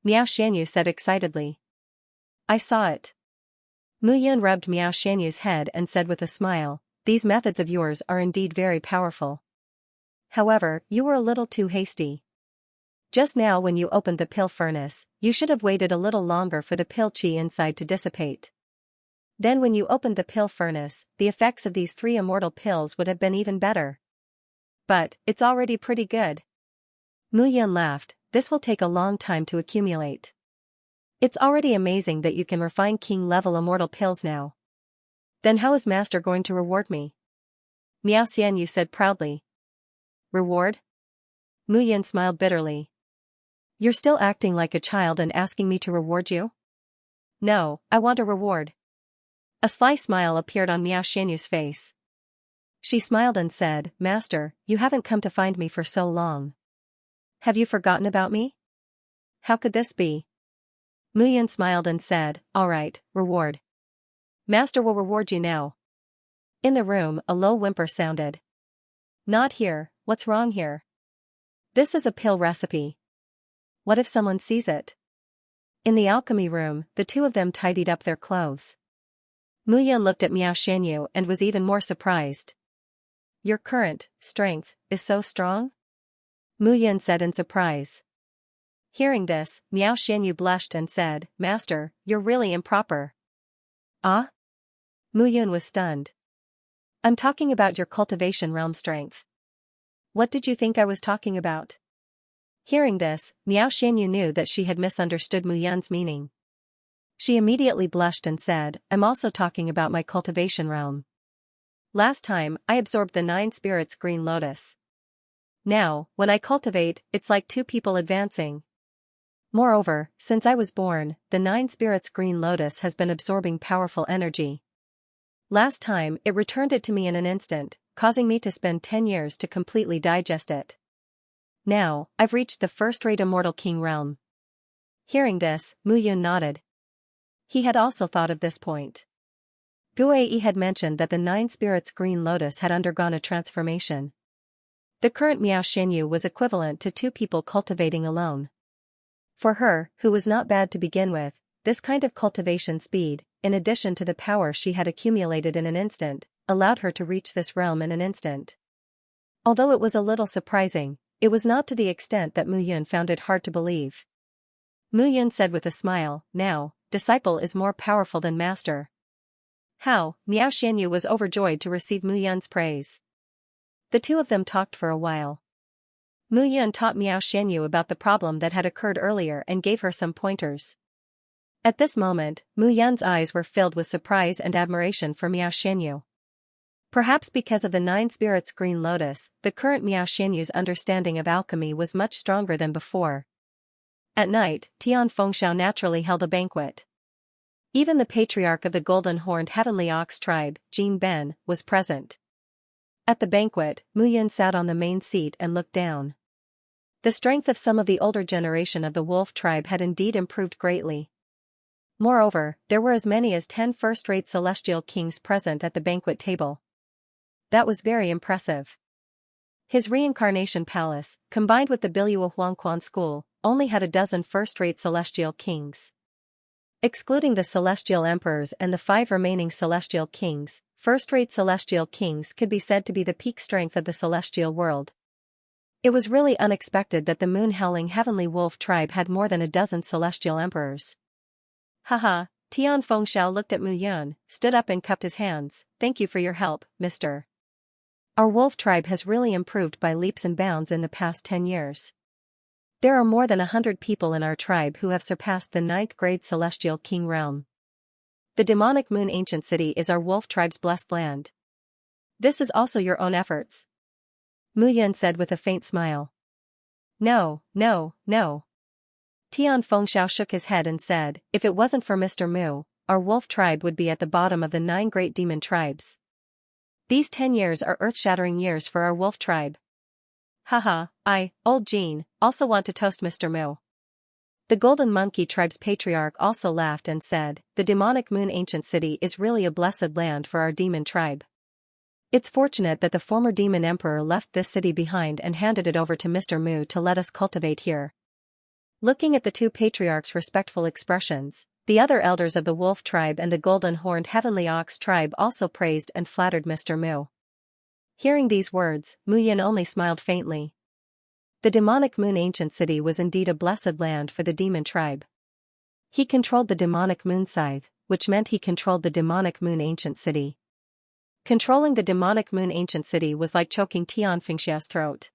Speaker 1: Miao Xianyu said excitedly. I saw it. Mu Yun rubbed Miao Xianyu's head and said with a smile, these methods of yours are indeed very powerful. However, you were a little too hasty. Just now when you opened the pill furnace, you should have waited a little longer for the pill qi inside to dissipate. Then when you opened the pill furnace, the effects of these 3 immortal pills would have been even better. But, it's already pretty good. Mu Yun laughed, this will take a long time to accumulate. It's already amazing that you can refine king-level immortal pills now. Then how is Master going to reward me? Miao Xianyu said proudly. Reward? Mu Yun smiled bitterly. You're still acting like a child and asking me to reward you? No, I want a reward. A sly smile appeared on Miao Xianyu's face. She smiled and said, Master, you haven't come to find me for so long. Have you forgotten about me? How could this be? Mu Yun smiled and said, all right, reward. Master will reward you now. In the room, a low whimper sounded. Not here, what's wrong here? This is a pill recipe. What if someone sees it? In the alchemy room, the 2 of them tidied up their clothes. Mu Yun looked at Miao Xianyu and was even more surprised. Your current strength is so strong? Mu Yun said in surprise. Hearing this, Miao Xianyu blushed and said, Master, you're really improper. Ah? Mu Yun was stunned. I'm talking about your cultivation realm strength. What did you think I was talking about? Hearing this, Miao Xianyu knew that she had misunderstood Mu Yun's meaning. She immediately blushed and said, I'm also talking about my cultivation realm. Last time, I absorbed the 9 spirits green lotus. Now, when I cultivate, it's like 2 people advancing. Moreover, since I was born, the 9 spirits green lotus has been absorbing powerful energy. Last time, it returned it to me in an instant, causing me to spend 10 years to completely digest it. Now, I've reached the first-rate immortal king realm. Hearing this, Mu Yun nodded. He had also thought of this point. Guei had mentioned that the 9 spirits green lotus had undergone a transformation. The current Miao Xianyu was equivalent to 2 people cultivating alone. For her, who was not bad to begin with, this kind of cultivation speed, in addition to the power she had accumulated in an instant, allowed her to reach this realm in an instant. Although it was a little surprising, it was not to the extent that Mu Yun found it hard to believe. Mu Yun said with a smile, now, disciple is more powerful than master. How? Miao Xianyu was overjoyed to receive Mu Yun's praise. The 2 of them talked for a while. Mu Yun taught Miao Xianyu about the problem that had occurred earlier and gave her some pointers. At this moment, Mu Yun's eyes were filled with surprise and admiration for Miao Xianyu. Perhaps because of the 9 spirits green lotus, the current Miao Xianyu's understanding of alchemy was much stronger than before. At night, Tian Fengxiao naturally held a banquet. Even the patriarch of the golden-horned heavenly ox tribe, Jin Ben, was present. At the banquet, Mu Yun sat on the main seat and looked down. The strength of some of the older generation of the wolf tribe had indeed improved greatly. Moreover, there were as many as 10 first-rate celestial kings present at the banquet table. That was very impressive. His reincarnation palace, combined with the Bilua Huangquan school, only had a dozen first-rate celestial kings. Excluding the celestial emperors and the 5 remaining celestial kings, first-rate celestial kings could be said to be the peak strength of the celestial world. It was really unexpected that the moon-howling heavenly wolf tribe had more than a dozen celestial emperors. Haha, Tian Fengxiao looked at Mu Yun, stood up and cupped his hands. Thank you for your help, Mr. Our wolf tribe has really improved by leaps and bounds in the past 10 years. There are more than 100 people in our tribe who have surpassed the 9th grade celestial king realm. The demonic moon ancient city is our wolf tribe's blessed land. This is also your own efforts. Mu Yun said with a faint smile. No, no, no. Tian Fengxiao shook his head and said, if it wasn't for Mr. Mu, our wolf tribe would be at the bottom of the 9 great demon tribes. These 10 years are earth-shattering years for our wolf tribe. Haha, old Jean, also want to toast Mr. Mu. The Golden Monkey tribe's patriarch also laughed and said, the demonic moon ancient city is really a blessed land for our demon tribe. It's fortunate that the former demon emperor left this city behind and handed it over to Mr. Mu to let us cultivate here. Looking at the 2 patriarchs' respectful expressions, the other elders of the wolf tribe and the golden-horned heavenly ox tribe also praised and flattered Mr. Mu. Hearing these words, Mu Yun only smiled faintly. The demonic moon ancient city was indeed a blessed land for the demon tribe. He controlled the demonic moon scythe, which meant he controlled the demonic moon ancient city. Controlling the demonic moon ancient city was like choking Tian Fengxiao's throat.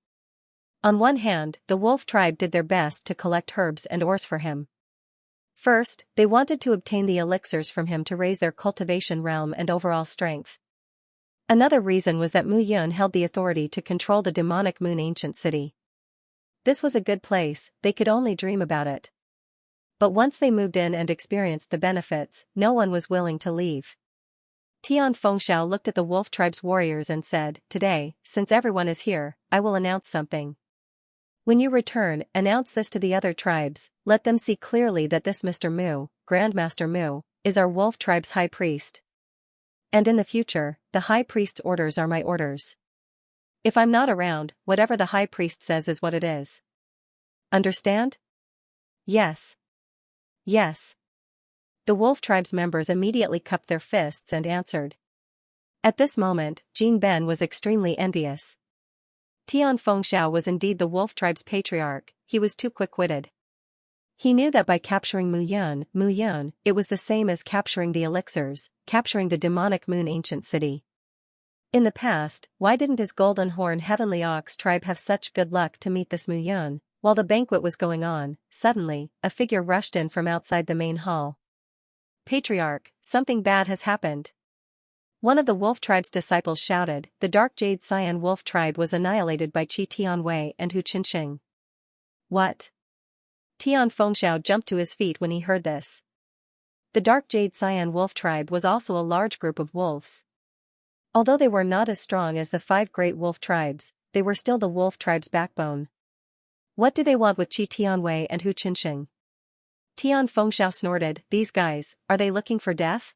Speaker 1: On one hand, the wolf tribe did their best to collect herbs and ores for him. First, they wanted to obtain the elixirs from him to raise their cultivation realm and overall strength. Another reason was that Mu Yun held the authority to control the demonic moon ancient city. This was a good place, they could only dream about it. But once they moved in and experienced the benefits, no one was willing to leave. Tian Fengxiao looked at the wolf tribe's warriors and said, today, since everyone is here, I will announce something. When you return, announce this to the other tribes, let them see clearly that this Mr. Mu, Grandmaster Mu, is our wolf tribe's high priest. And in the future, the high priest's orders are my orders. If I'm not around, whatever the high priest says is what it is. Understand? Yes. Yes. The wolf tribe's members immediately cupped their fists and answered. At this moment, Jin Ben was extremely envious. Tian Fengxiao was indeed the wolf tribe's patriarch, he was too quick-witted. He knew that by capturing Mu Yun, it was the same as capturing the elixirs, capturing the demonic moon ancient city. In the past, why didn't his golden horn heavenly ox tribe have such good luck to meet this Mu Yun? While the banquet was going on, suddenly, a figure rushed in from outside the main hall. Patriarch, something bad has happened. One of the wolf tribe's disciples shouted, the dark jade cyan wolf tribe was annihilated by Qi Tianwei and Hu Qinsheng. What? Tian Fengxiao jumped to his feet when he heard this. The dark jade cyan wolf tribe was also a large group of wolves. Although they were not as strong as the 5 great wolf tribes, they were still the wolf tribe's backbone. What do they want with Qi Tianwei and Hu Qinsheng? Tian Fengxiao snorted, these guys, are they looking for death?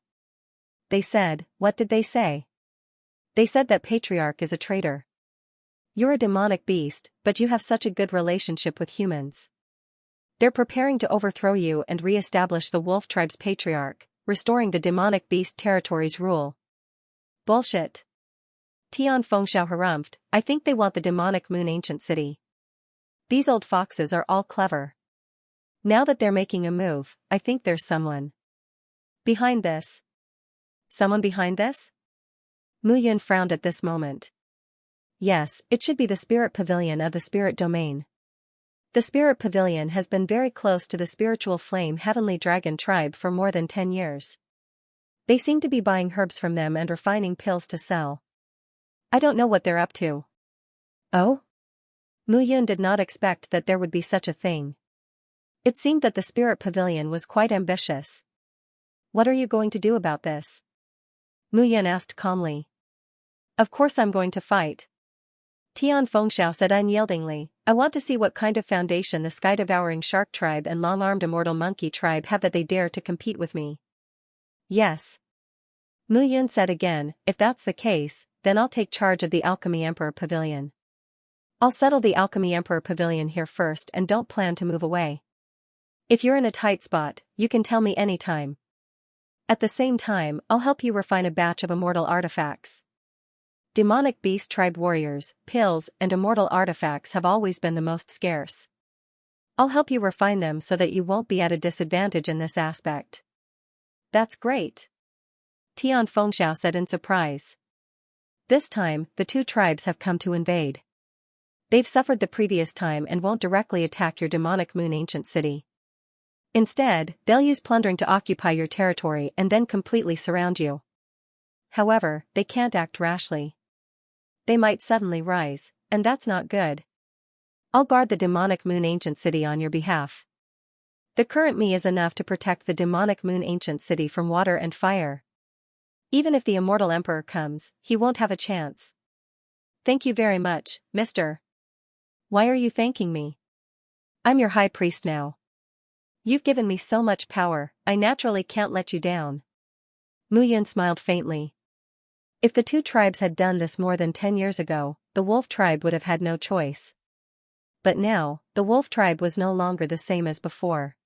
Speaker 1: They said, what did they say? They said that Patriarch is a traitor. You're a demonic beast, but you have such a good relationship with humans. They're preparing to overthrow you and re-establish the wolf tribe's patriarch, restoring the demonic beast territory's rule. Bullshit. Tian Fengxiao harumphed, I think they want the demonic moon ancient city. These old foxes are all clever. Now that they're making a move, I think there's someone behind this. Someone behind this? Mu Yun frowned at this moment. Yes, it should be the spirit pavilion of the spirit domain. The spirit pavilion has been very close to the spiritual flame heavenly dragon tribe for more than 10 years. They seem to be buying herbs from them and refining pills to sell. I don't know what they're up to. Oh? Mu Yun did not expect that there would be such a thing. It seemed that the spirit pavilion was quite ambitious. What are you going to do about this? Mu Yan asked calmly. Of course I'm going to fight. Tian Fengxiao said unyieldingly, I want to see what kind of foundation the sky-devouring shark tribe and long-armed immortal monkey tribe have that they dare to compete with me. Yes. Mu Yun said again, if that's the case, then I'll take charge of the Alchemy Emperor Pavilion. I'll settle the Alchemy Emperor Pavilion here first and don't plan to move away. If you're in a tight spot, you can tell me anytime. At the same time, I'll help you refine a batch of immortal artifacts. Demonic beast tribe warriors, pills, and immortal artifacts have always been the most scarce. I'll help you refine them so that you won't be at a disadvantage in this aspect. That's great. Tian Fengxiao said in surprise. This time, the two tribes have come to invade. They've suffered the previous time and won't directly attack your demonic moon ancient city. Instead, they'll use plundering to occupy your territory and then completely surround you. However, they can't act rashly. They might suddenly rise, and that's not good. I'll guard the demonic moon ancient city on your behalf. The current me is enough to protect the demonic moon ancient city from water and fire. Even if the immortal emperor comes, he won't have a chance. Thank you very much, mister. Why are you thanking me? I'm your high priest now. You've given me so much power, I naturally can't let you down. Mu Yun smiled faintly. If the two tribes had done this more than 10 years ago, the wolf tribe would have had no choice. But now, the wolf tribe was no longer the same as before.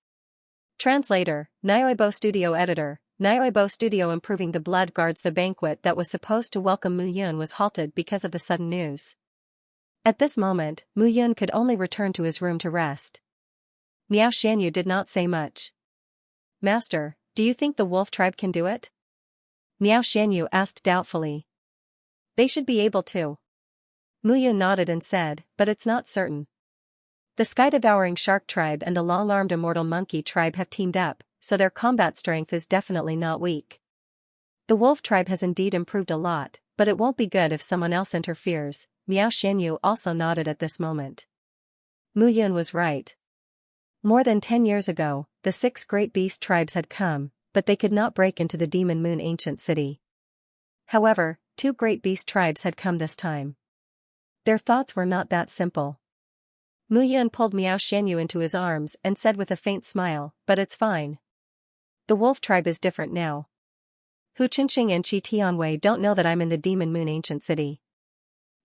Speaker 1: Translator, Nioibo Studio Editor, Nioibo Studio. Improving the blood guards. The banquet that was supposed to welcome Mu Yun was halted because of the sudden news. At this moment, Mu Yun could only return to his room to rest. Miao Xianyu did not say much. Master, do you think the wolf tribe can do it? Miao Xianyu asked doubtfully. They should be able to. Mu Yun nodded and said, but it's not certain. The sky-devouring shark tribe and the long-armed immortal monkey tribe have teamed up, so their combat strength is definitely not weak. The wolf tribe has indeed improved a lot, but it won't be good if someone else interferes. Miao Xianyu also nodded at this moment. Mu Yun was right. More than 10 years ago, the 6 great beast tribes had come, but they could not break into the Demon Moon ancient city. However, 2 great beast tribes had come this time. Their thoughts were not that simple. Mu Yun pulled Miao Xianyu into his arms and said with a faint smile, but it's fine. The wolf tribe is different now. Hu Qinxing and Qi Tianwei don't know that I'm in the Demon Moon ancient city.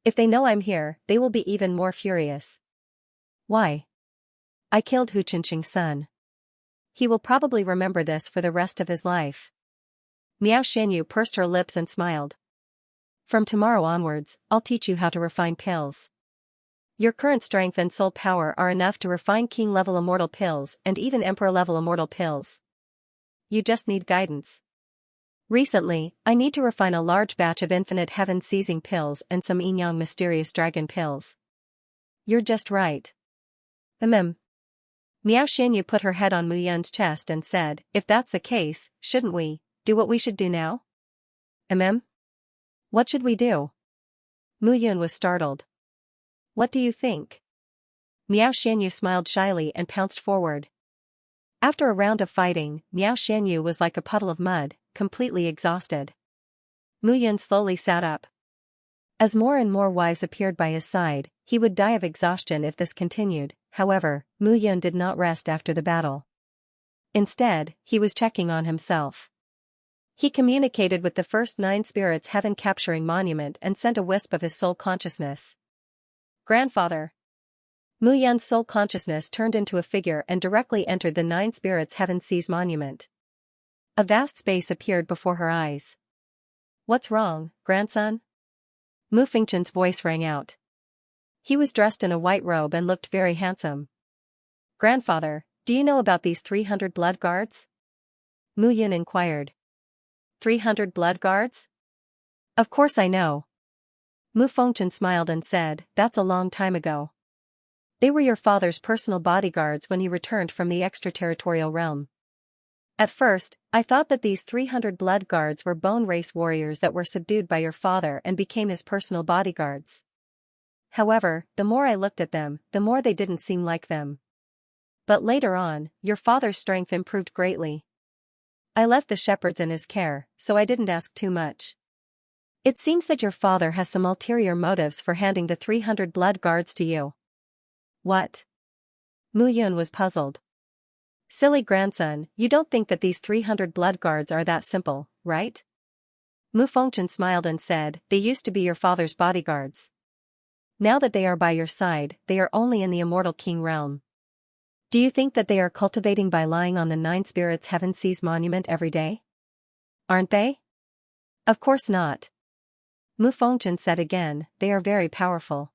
Speaker 1: If they know I'm here, they will be even more furious. Why? I killed Hu Qinxing's son. He will probably remember this for the rest of his life. Miao Xianyu pursed her lips and smiled. From tomorrow onwards, I'll teach you how to refine pills. Your current strength and soul power are enough to refine king-level immortal pills and even emperor-level immortal pills. You just need guidance. Recently, I need to refine a large batch of infinite heaven-seizing pills and some yin-yang mysterious dragon pills. You're just right. Miao Xianyu put her head on Mu Yun's chest and said, if that's the case, shouldn't we do what we should do now? What should we do? Mu Yun was startled. What do you think? Miao Xianyu smiled shyly and pounced forward. After a round of fighting, Miao Xianyu was like a puddle of mud, completely exhausted. Mu Yun slowly sat up. As more and more wives appeared by his side, he would die of exhaustion if this continued. However, Mu Yun did not rest after the battle. Instead, he was checking on himself. He communicated with the first 9 spirits heaven-capturing monument and sent a wisp of his soul consciousness. Grandfather. Mu Yun's soul consciousness turned into a figure and directly entered the 9 spirits heaven-seize monument. A vast space appeared before her eyes. What's wrong, grandson? Mu Fengchen's voice rang out. He was dressed in a white robe and looked very handsome. Grandfather, do you know about these 300 blood guards? Mu Yun inquired. 300 blood guards? Of course I know. Mu Fengchen smiled and said, that's a long time ago. They were your father's personal bodyguards when he returned from the extraterritorial realm. At first, I thought that these 300 blood guards were bone race warriors that were subdued by your father and became his personal bodyguards. However, the more I looked at them, the more they didn't seem like them. But later on, your father's strength improved greatly. I left the shepherds in his care, so I didn't ask too much. It seems that your father has some ulterior motives for handing the 300 blood guards to you. What? Mu Yun was puzzled. Silly grandson, you don't think that these 300 blood guards are that simple, right? Mu Fengchen smiled and said, they used to be your father's bodyguards. Now that they are by your side, they are only in the immortal king realm. Do you think that they are cultivating by lying on the Nine Spirits Heaven Seas monument every day? Aren't they? Of course not. Mu Fengchen said again, they are very powerful.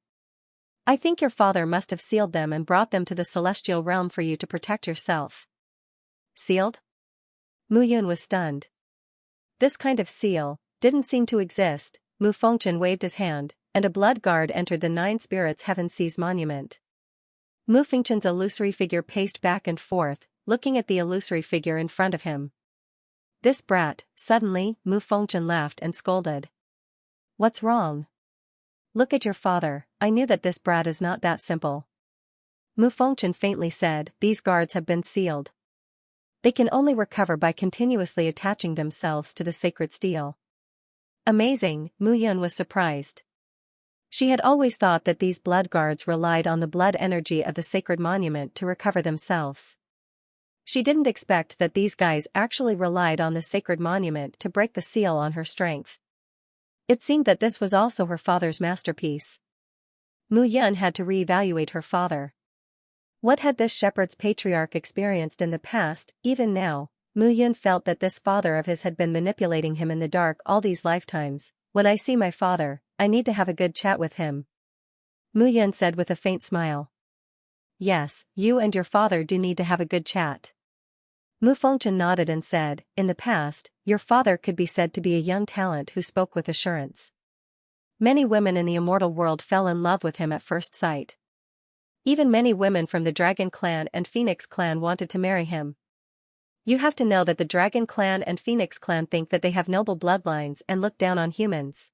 Speaker 1: I think your father must have sealed them and brought them to the celestial realm for you to protect yourself. Sealed? Mu Yun was stunned. This kind of seal didn't seem to exist. Mu Fengchen waved his hand, and a blood guard entered the Nine Spirits Heaven Seas monument. Mu Fengchen's illusory figure paced back and forth, looking at the illusory figure in front of him. This brat, suddenly, Mu Fengchen laughed and scolded. What's wrong? Look at your father, I knew that this brat is not that simple. Mu Fengchen faintly said, these guards have been sealed. They can only recover by continuously attaching themselves to the sacred steel. Amazing, Mu Yun was surprised. She had always thought that these blood guards relied on the blood energy of the sacred monument to recover themselves. She didn't expect that these guys actually relied on the sacred monument to break the seal on her strength. It seemed that this was also her father's masterpiece. Mu Yun had to reevaluate her father. What had this shepherd's patriarch experienced in the past? Even now, Mu Yun felt that this father of his had been manipulating him in the dark all these lifetimes. When I see my father, I need to have a good chat with him. Mu Yun said with a faint smile. Yes, you and your father do need to have a good chat. Mu Fengchen nodded and said, in the past, your father could be said to be a young talent who spoke with assurance. Many women in the immortal world fell in love with him at first sight. Even many women from the Dragon Clan and Phoenix Clan wanted to marry him. You have to know that the Dragon Clan and Phoenix Clan think that they have noble bloodlines and look down on humans.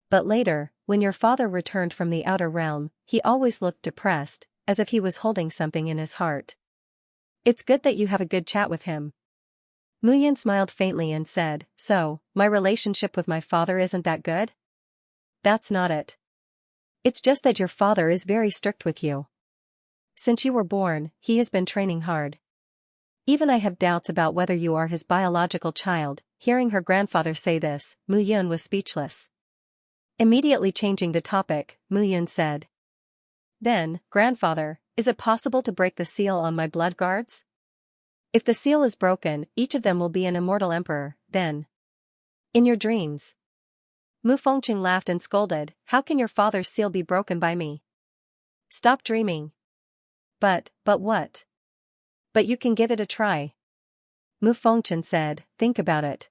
Speaker 1: But later, when your father returned from the outer realm, he always looked depressed, as if he was holding something in his heart. It's good that you have a good chat with him. Mu Yun smiled faintly and said, so, my relationship with my father isn't that good? That's not it. It's just that your father is very strict with you. Since you were born, he has been training hard. Even I have doubts about whether you are his biological child. Hearing her grandfather say this, Mu Yun was speechless. Immediately changing the topic, Mu Yun said. Then, grandfather, is it possible to break the seal on my blood guards? If the seal is broken, each of them will be an immortal emperor, then. In your dreams. Mu Fengchen laughed and scolded, how can your father's seal be broken by me? Stop dreaming. But what? But you can give it a try. Mu Fengchen said, think about it.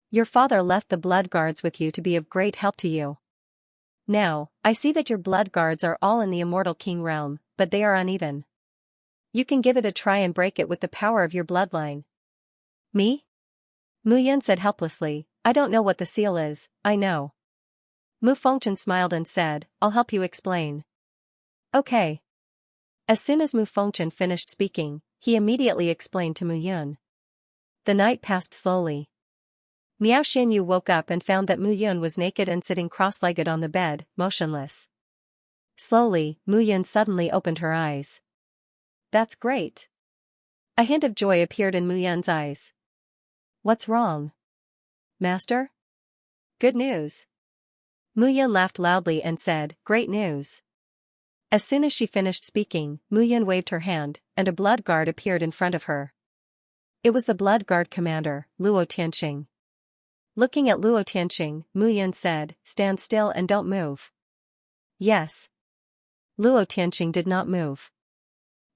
Speaker 1: Your father left the blood guards with you to be of great help to you. Now, I see that your blood guards are all in the immortal king realm, but they are uneven. You can give it a try and break it with the power of your bloodline. Me? Mu Yun said helplessly, I don't know what the seal is, I know. Mu Fengchen smiled and said, I'll help you explain. Okay. As soon as Mu Fengchen finished speaking, he immediately explained to Mu Yun. The night passed slowly. Miao Xianyu woke up and found that Mu Yun was naked and sitting cross-legged on the bed, motionless. Slowly, Mu Yun suddenly opened her eyes. That's great. A hint of joy appeared in Mu Yun's eyes. What's wrong? Master? Good news. Mu Yun laughed loudly and said, great news. As soon as she finished speaking, Mu Yun waved her hand, and a blood guard appeared in front of her. It was the blood guard commander, Luo Tianxing. Looking at Luo Tianxing, Mu Yun said, stand still and don't move. Yes. Luo Tianxing did not move.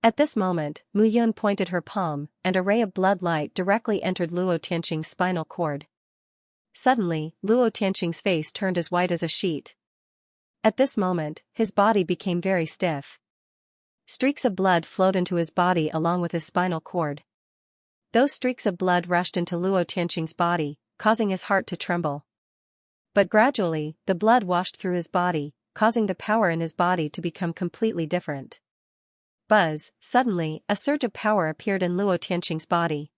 Speaker 1: At this moment, Mu Yun pointed her palm, and a ray of blood light directly entered Luo Tianxing's spinal cord. Suddenly, Luo Tianxing's face turned as white as a sheet. At this moment, his body became very stiff. Streaks of blood flowed into his body along with his spinal cord. Those streaks of blood rushed into Luo Tianxing's body, causing his heart to tremble. But gradually, the blood washed through his body, causing the power in his body to become completely different. Buzz, suddenly, a surge of power appeared in Luo Tianqing's body.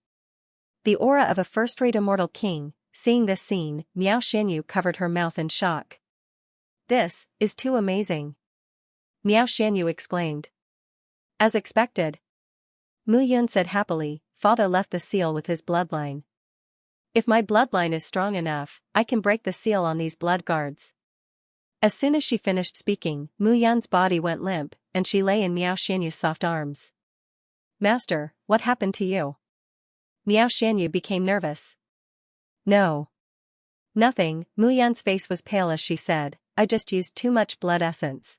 Speaker 1: The aura of a first-rate immortal king. Seeing this scene, Miao Xianyu covered her mouth in shock. "This is too amazing!" Miao Xianyu exclaimed. "As expected," Mu Yun said happily. "Father left the seal with his bloodline. If my bloodline is strong enough, I can break the seal on these blood guards." As soon as she finished speaking, Mu Yun's body went limp, and she lay in Miao Xianyu's soft arms. "Master, what happened to you?" Miao Xianyu became nervous. "No. Nothing." Mu Yan's face was pale as she said, "I just used too much blood essence.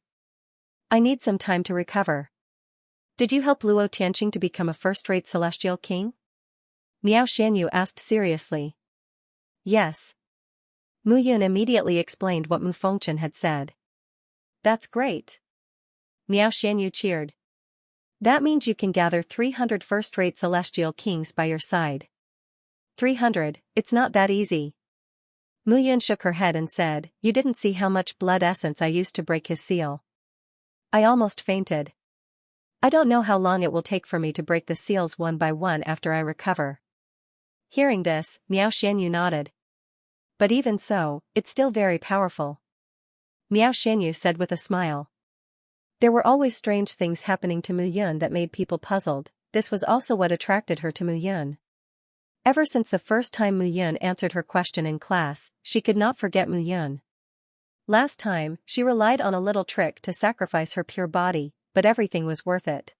Speaker 1: I need some time to recover." "Did you help Luo Tianqing to become a first-rate celestial king?" Miao Xianyu asked seriously. "Yes." Mu Yun immediately explained what Mu Fengchen had said. "That's great." Miao Xianyu cheered. "That means you can gather 300 first-rate celestial kings by your side." 300, it's not that easy." Mu Yun shook her head and said, "You didn't see how much blood essence I used to break his seal. I almost fainted. I don't know how long it will take for me to break the seals one by one after I recover." Hearing this, Miao Xianyu nodded. "But even so, it's still very powerful," Miao Xianyu said with a smile. There were always strange things happening to Mu Yun that made people puzzled. This was also what attracted her to Mu Yun. Ever since the first time Mu Yun answered her question in class, she could not forget Mu Yun. Last time, she relied on a little trick to sacrifice her pure body, but everything was worth it.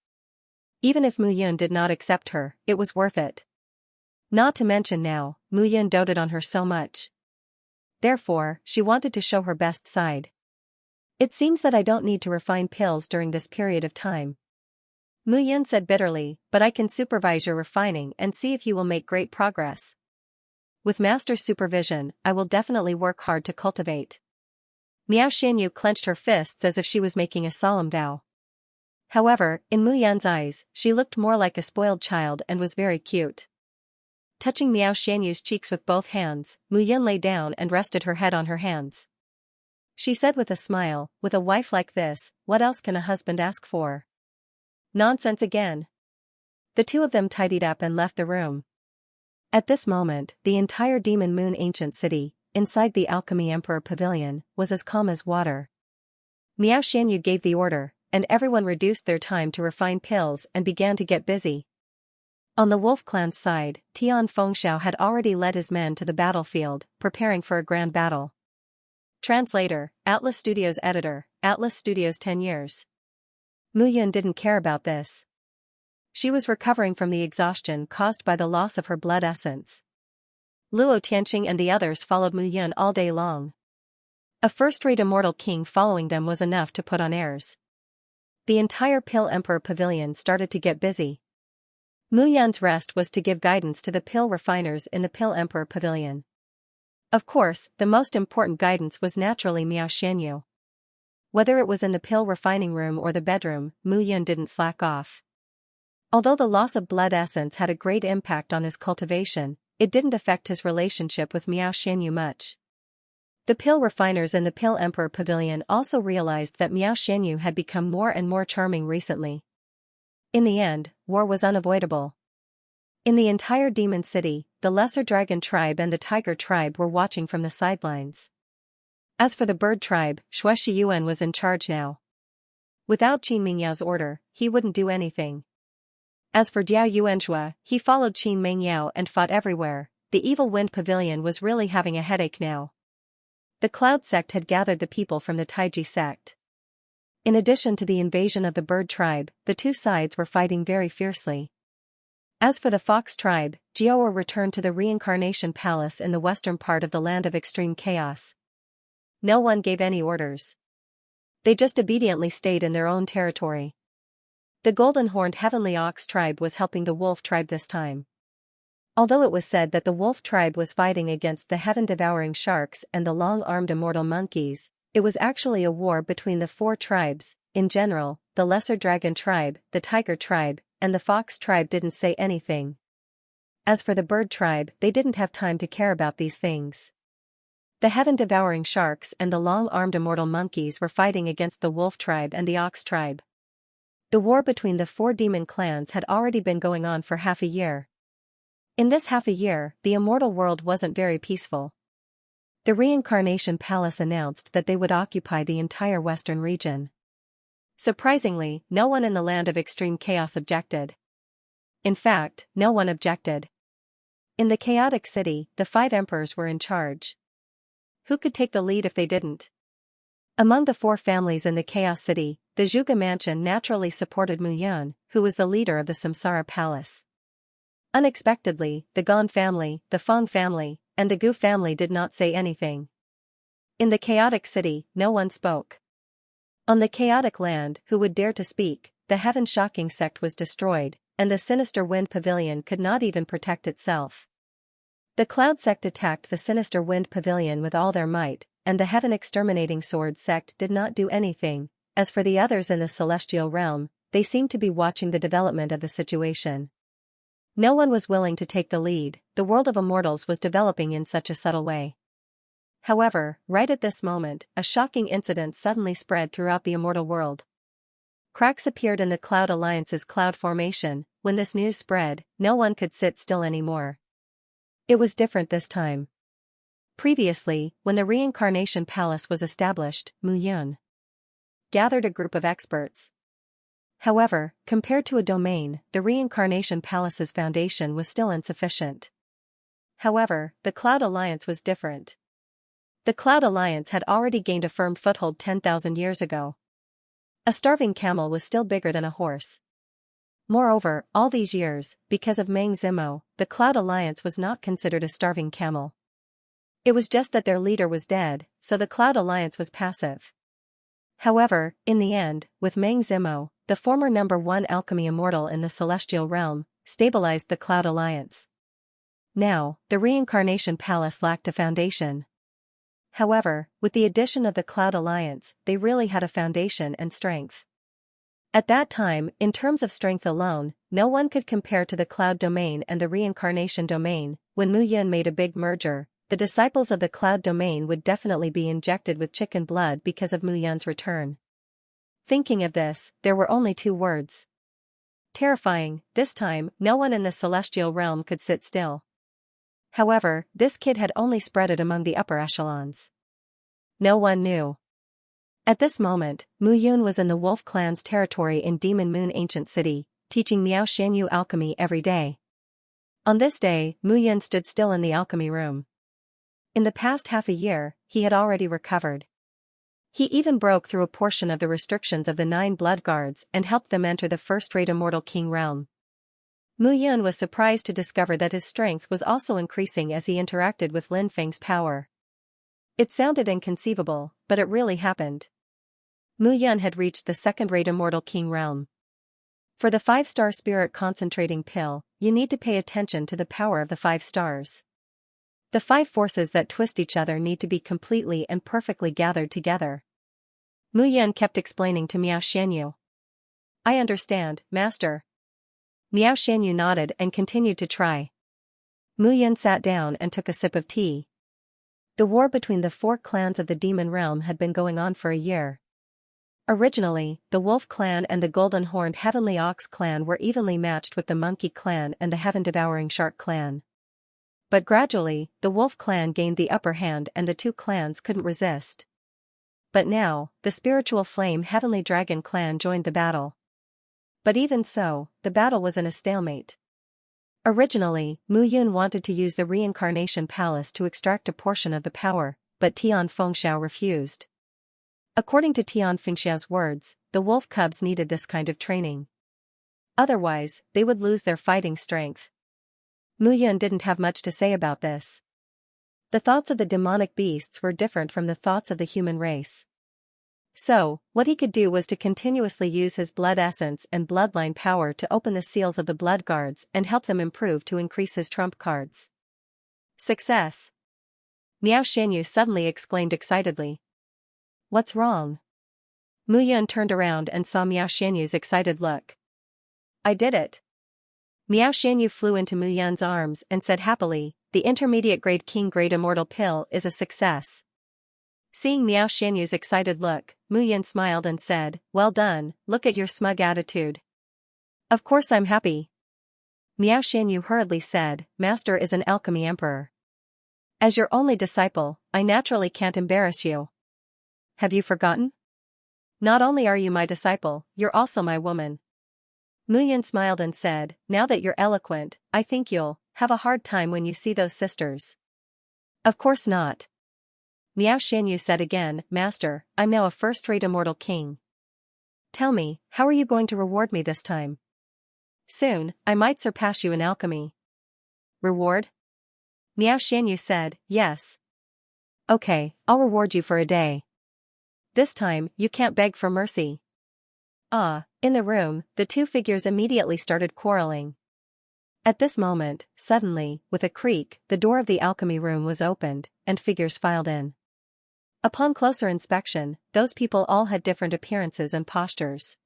Speaker 1: Even if Mu Yun did not accept her, it was worth it. Not to mention now, Mu Yun doted on her so much. Therefore, she wanted to show her best side. "It seems that I don't need to refine pills during this period of time," Mu Yun said bitterly, "but I can supervise your refining and see if you will make great progress. With master's supervision, I will definitely work hard to cultivate." Miao Xianyu clenched her fists as if she was making a solemn vow. However, in Mu Yan's eyes, she looked more like a spoiled child and was very cute. Touching Miao Xianyu's cheeks with both hands, Mu Yun lay down and rested her head on her hands. She said with a smile, "With a wife like this, what else can a husband ask for?" "Nonsense again." The two of them tidied up and left the room. At this moment, the entire Demon Moon ancient city, inside the Alchemy Emperor Pavilion, was as calm as water. Miao Xianyu gave the order, and everyone reduced their time to refine pills and began to get busy. On the Wolf Clan's side, Tian Fengxiao had already led his men to the battlefield, preparing for a grand battle. Translator, Atlas Studios Editor, Atlas Studios 10 years. Mu Yun didn't care about this. She was recovering from the exhaustion caused by the loss of her blood essence. Luo Tianqing and the others followed Mu Yun all day long. A first-rate immortal king following them was enough to put on airs. The entire Pill Emperor Pavilion started to get busy. Mu Yun's rest was to give guidance to the pill refiners in the Pill Emperor Pavilion. Of course, the most important guidance was naturally Miao Xianyu. Whether it was in the pill refining room or the bedroom, Mu Yun didn't slack off. Although the loss of blood essence had a great impact on his cultivation, it didn't affect his relationship with Miao Xianyu much. The pill refiners in the Pill Emperor Pavilion also realized that Miao Xianyu had become more and more charming recently. In the end, war was unavoidable. In the entire demon city, the Lesser Dragon tribe and the Tiger tribe were watching from the sidelines. As for the bird tribe, Xue Shiyuan was in charge now. Without Qin Mingyao's order, he wouldn't do anything. As for Jiao Yuanzhua, he followed Qin Mingyao and fought everywhere. The Evil Wind Pavilion was really having a headache now. The Cloud sect had gathered the people from the Taiji sect. In addition to the invasion of the bird tribe, the two sides were fighting very fiercely. As for the Fox tribe, Jiao returned to the reincarnation palace in the western part of the land of extreme chaos. No one gave any orders. They just obediently stayed in their own territory. The golden-horned heavenly ox tribe was helping the wolf tribe this time. Although it was said that the wolf tribe was fighting against the heaven-devouring sharks and the long-armed immortal monkeys, it was actually a war between the four tribes. In general, the Lesser Dragon tribe, the Tiger tribe, and the Fox tribe didn't say anything. As for the bird tribe, they didn't have time to care about these things. The heaven-devouring sharks and the long-armed immortal monkeys were fighting against the wolf tribe and the ox tribe. The war between the four demon clans had already been going on for half a year. In this half a year, the immortal world wasn't very peaceful. The Reincarnation Palace announced that they would occupy the entire western region. Surprisingly, no one in the land of extreme chaos objected. In fact, no one objected. In the chaotic city, the 5 emperors were in charge. Who could take the lead if they didn't? Among the 4 families in the Chaos City, the Zhuge mansion naturally supported Mu Yun, who was the leader of the Samsara Palace. Unexpectedly, the Gong family, the Feng family, and the Gu family did not say anything. In the chaotic city, no one spoke. On the chaotic land, who would dare to speak? The heaven-shocking sect was destroyed, and the sinister wind pavilion could not even protect itself. The cloud sect attacked the sinister wind pavilion with all their might, and the heaven-exterminating sword sect did not do anything. As for the others in the celestial realm, they seemed to be watching the development of the situation. No one was willing to take the lead. The world of immortals was developing in such a subtle way. However, right at this moment, a shocking incident suddenly spread throughout the immortal world. Cracks appeared in the Cloud Alliance's cloud formation. When this news spread, no one could sit still anymore. It was different this time. Previously, when the Reincarnation Palace was established, Mu Yun gathered a group of experts. However, compared to a domain, the Reincarnation Palace's foundation was still insufficient. However, the Cloud Alliance was different. The Cloud Alliance had already gained a firm foothold 10,000 years ago. A starving camel was still bigger than a horse. Moreover, all these years, because of Meng Zimo, the Cloud Alliance was not considered a starving camel. It was just that their leader was dead, so the Cloud Alliance was passive. However, in the end, with Meng Zimo, the former #1 alchemy immortal in the celestial realm, stabilized the Cloud Alliance. Now, the Reincarnation Palace lacked a foundation. However, with the addition of the Cloud Alliance, they really had a foundation and strength. At that time, in terms of strength alone, no one could compare to the Cloud Domain and the Reincarnation Domain. When Mu Yun made a big merger, the disciples of the Cloud Domain would definitely be injected with chicken blood because of Mu Yun's return. Thinking of this, there were only 2 words. Terrifying. This time, no one in the celestial realm could sit still. However, this kid had only spread it among the upper echelons. No one knew. At this moment, Mu Yun was in the Wolf Clan's territory in Demon Moon Ancient City, teaching Miao Xianyu alchemy every day. On this day, Mu Yun stood still in the alchemy room. In the past half a year, he had already recovered. He even broke through a portion of the restrictions of the 9 blood guards and helped them enter the first-rate immortal king realm. Mu Yun was surprised to discover that his strength was also increasing as he interacted with Lin Feng's power. It sounded inconceivable, but it really happened. Mu Yun had reached the second-rate immortal king realm. For the 5-star spirit concentrating pill, you need to pay attention to the power of the 5 stars. The 5 forces that twist each other need to be completely and perfectly gathered together. Mu Yun kept explaining to Miao Xianyu. I understand, Master. Miao Xianyu nodded and continued to try. Mu Yun sat down and took a sip of tea. The war between the 4 clans of the demon realm had been going on for a year. Originally, the Wolf Clan and the Golden-Horned Heavenly Ox Clan were evenly matched with the Monkey Clan and the Heaven-Devouring Shark Clan. But gradually, the Wolf Clan gained the upper hand and the 2 clans couldn't resist. But now, the Spiritual Flame Heavenly Dragon Clan joined the battle. But even so, the battle was in a stalemate. Originally, Mu Yun wanted to use the Reincarnation Palace to extract a portion of the power, but Tian Fengxiao refused. According to Tian Fengxiao's words, the wolf cubs needed this kind of training. Otherwise, they would lose their fighting strength. Mu Yun didn't have much to say about this. The thoughts of the demonic beasts were different from the thoughts of the human race. So, what he could do was to continuously use his blood essence and bloodline power to open the seals of the blood guards and help them improve to increase his trump cards. Success! Miao Xianyu suddenly exclaimed excitedly. What's wrong? Mu Yun turned around and saw Miao Xianyu's excited look. I did it! Miao Xianyu flew into Mu Yun's arms and said happily, the intermediate grade king grade immortal pill is a success. Seeing Miao Xianyu's excited look, Mu Yan smiled and said, "Well done, look at your smug attitude." "Of course I'm happy." Miao Xianyu hurriedly said, "Master is an alchemy emperor. As your only disciple, I naturally can't embarrass you. Have you forgotten? Not only are you my disciple, you're also my woman." Mu Yan smiled and said, "Now that you're eloquent, I think you'll have a hard time when you see those sisters." "Of course not." Miao Xianyu said again, "Master, I'm now a first-rate immortal king. Tell me, how are you going to reward me this time? Soon, I might surpass you in alchemy." "Reward?" Miao Xianyu said, "Yes. Okay, I'll reward you for a day. This time, you can't beg for mercy." In the room, the two figures immediately started quarreling. At this moment, suddenly, with a creak, the door of the alchemy room was opened, and figures filed in. Upon closer inspection, those people all had different appearances and postures.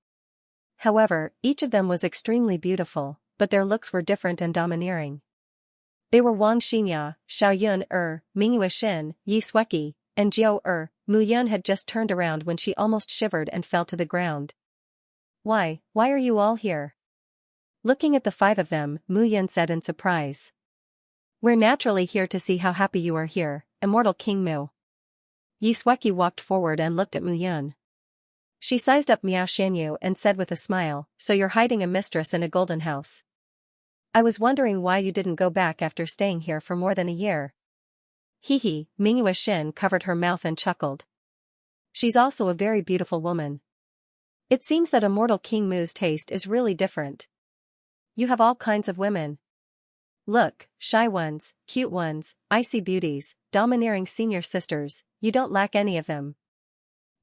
Speaker 1: However, each of them was extremely beautiful, but their looks were different and domineering. They were Wang Xinya, Xiaoyun Mingyue Xin, Yi Sueki, and Jiao Mu Yun had just turned around when she almost shivered and fell to the ground. Why are you all here?" Looking at the five of them, Mu Yun said in surprise. "We're naturally here to see how happy you are here, immortal King Mu." Yi Sueki walked forward and looked at Mu Yun. She sized up Miao Xianyu and said with a smile, "So you're hiding a mistress in a golden house. I was wondering why you didn't go back after staying here for more than a year." Hee, Mingyue Xin covered her mouth and chuckled. "She's also a very beautiful woman. It seems that immortal King Mu's taste is really different. You have all kinds of women. Look, shy ones, cute ones, icy beauties, domineering senior sisters, you don't lack any of them.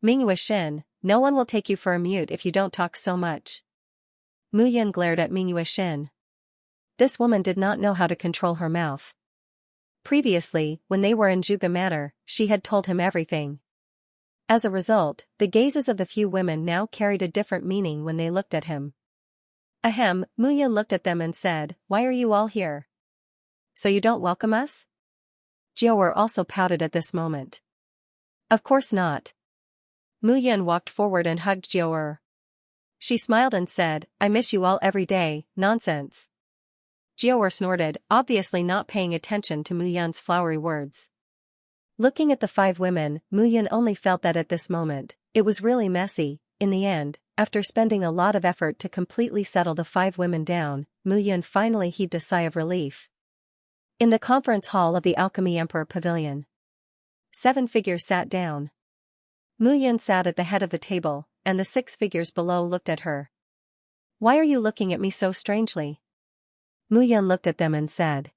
Speaker 1: Mingyue Xin, no one will take you for a mute if you don't talk so much." Mu Yun glared at Mingyue Xin. This woman did not know how to control her mouth. Previously, when they were in Zhuge Manor, she had told him everything. As a result, the gazes of the few women now carried a different meaning when they looked at him. Mu Yun looked at them and said, "Why are you all here? So you don't welcome us?" Jiao also pouted at this moment. "Of course not." Mu Yun walked forward and hugged Jiao. She smiled and said, "I miss you all every day, nonsense." Jiao snorted, obviously not paying attention to Mu Yun's flowery words. Looking at the five women, Mu Yun only felt that at this moment, it was really messy. In the end, after spending a lot of effort to completely settle the five women down, Mu Yun finally heaved a sigh of relief. In the conference hall of the Alchemy Emperor Pavilion, 7 figures sat down. Mu Yun sat at the head of the table, and the 6 figures below looked at her. "Why are you looking at me so strangely?" Mu Yun looked at them and said,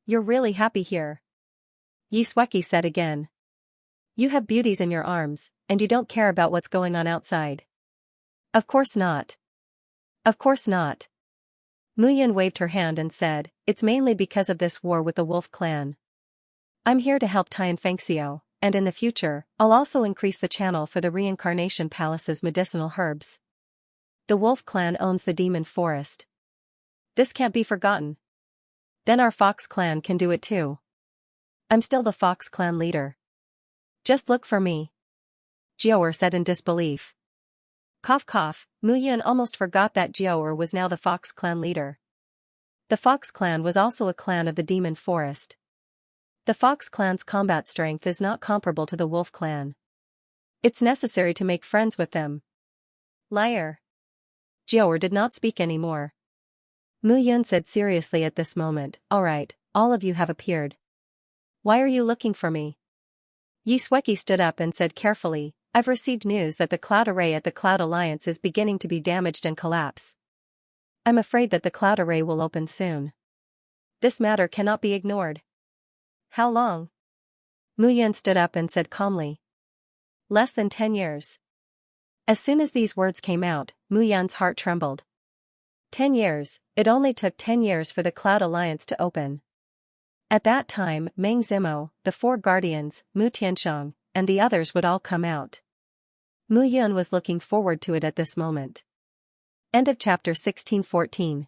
Speaker 1: "You're really happy here." Yi Sueki said again, "You have beauties in your arms, and you don't care about what's going on outside." "Of course not. Of course not." Mu Yun waved her hand and said, "It's mainly because of this war with the Wolf Clan. I'm here to help Xianxia, and in the future, I'll also increase the channel for the Reincarnation Palace's medicinal herbs. The Wolf Clan owns the Demon Forest. This can't be forgotten. Then our Fox Clan can do it too. I'm still the Fox Clan leader. Just look for me." Jiao said in disbelief. Cough cough, Mu Yun almost forgot that Jiao was now the Fox Clan leader. The Fox Clan was also a clan of the Demon Forest. The Fox Clan's combat strength is not comparable to the Wolf Clan. It's necessary to make friends with them. Liar. Jiao did not speak anymore. Mu Yun said seriously at this moment, "All right, all of you have appeared. Why are you looking for me?" Yi Sueki stood up and said carefully, "I've received news that the cloud array at the Cloud Alliance is beginning to be damaged and collapse. I'm afraid that the cloud array will open soon. This matter cannot be ignored." "How long?" Mu Yun stood up and said calmly. "Less than 10 years. As soon as these words came out, Mu Yun's heart trembled. 10 years, it only took 10 years for the Cloud Alliance to open. At that time, Meng Zimo, the 4 guardians, Mu Tiansheng, and the others would all come out. Mu Yun was looking forward to it at this moment. End of chapter 1614.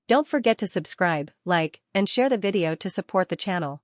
Speaker 1: Don't forget to subscribe, like, and share the video to support the channel.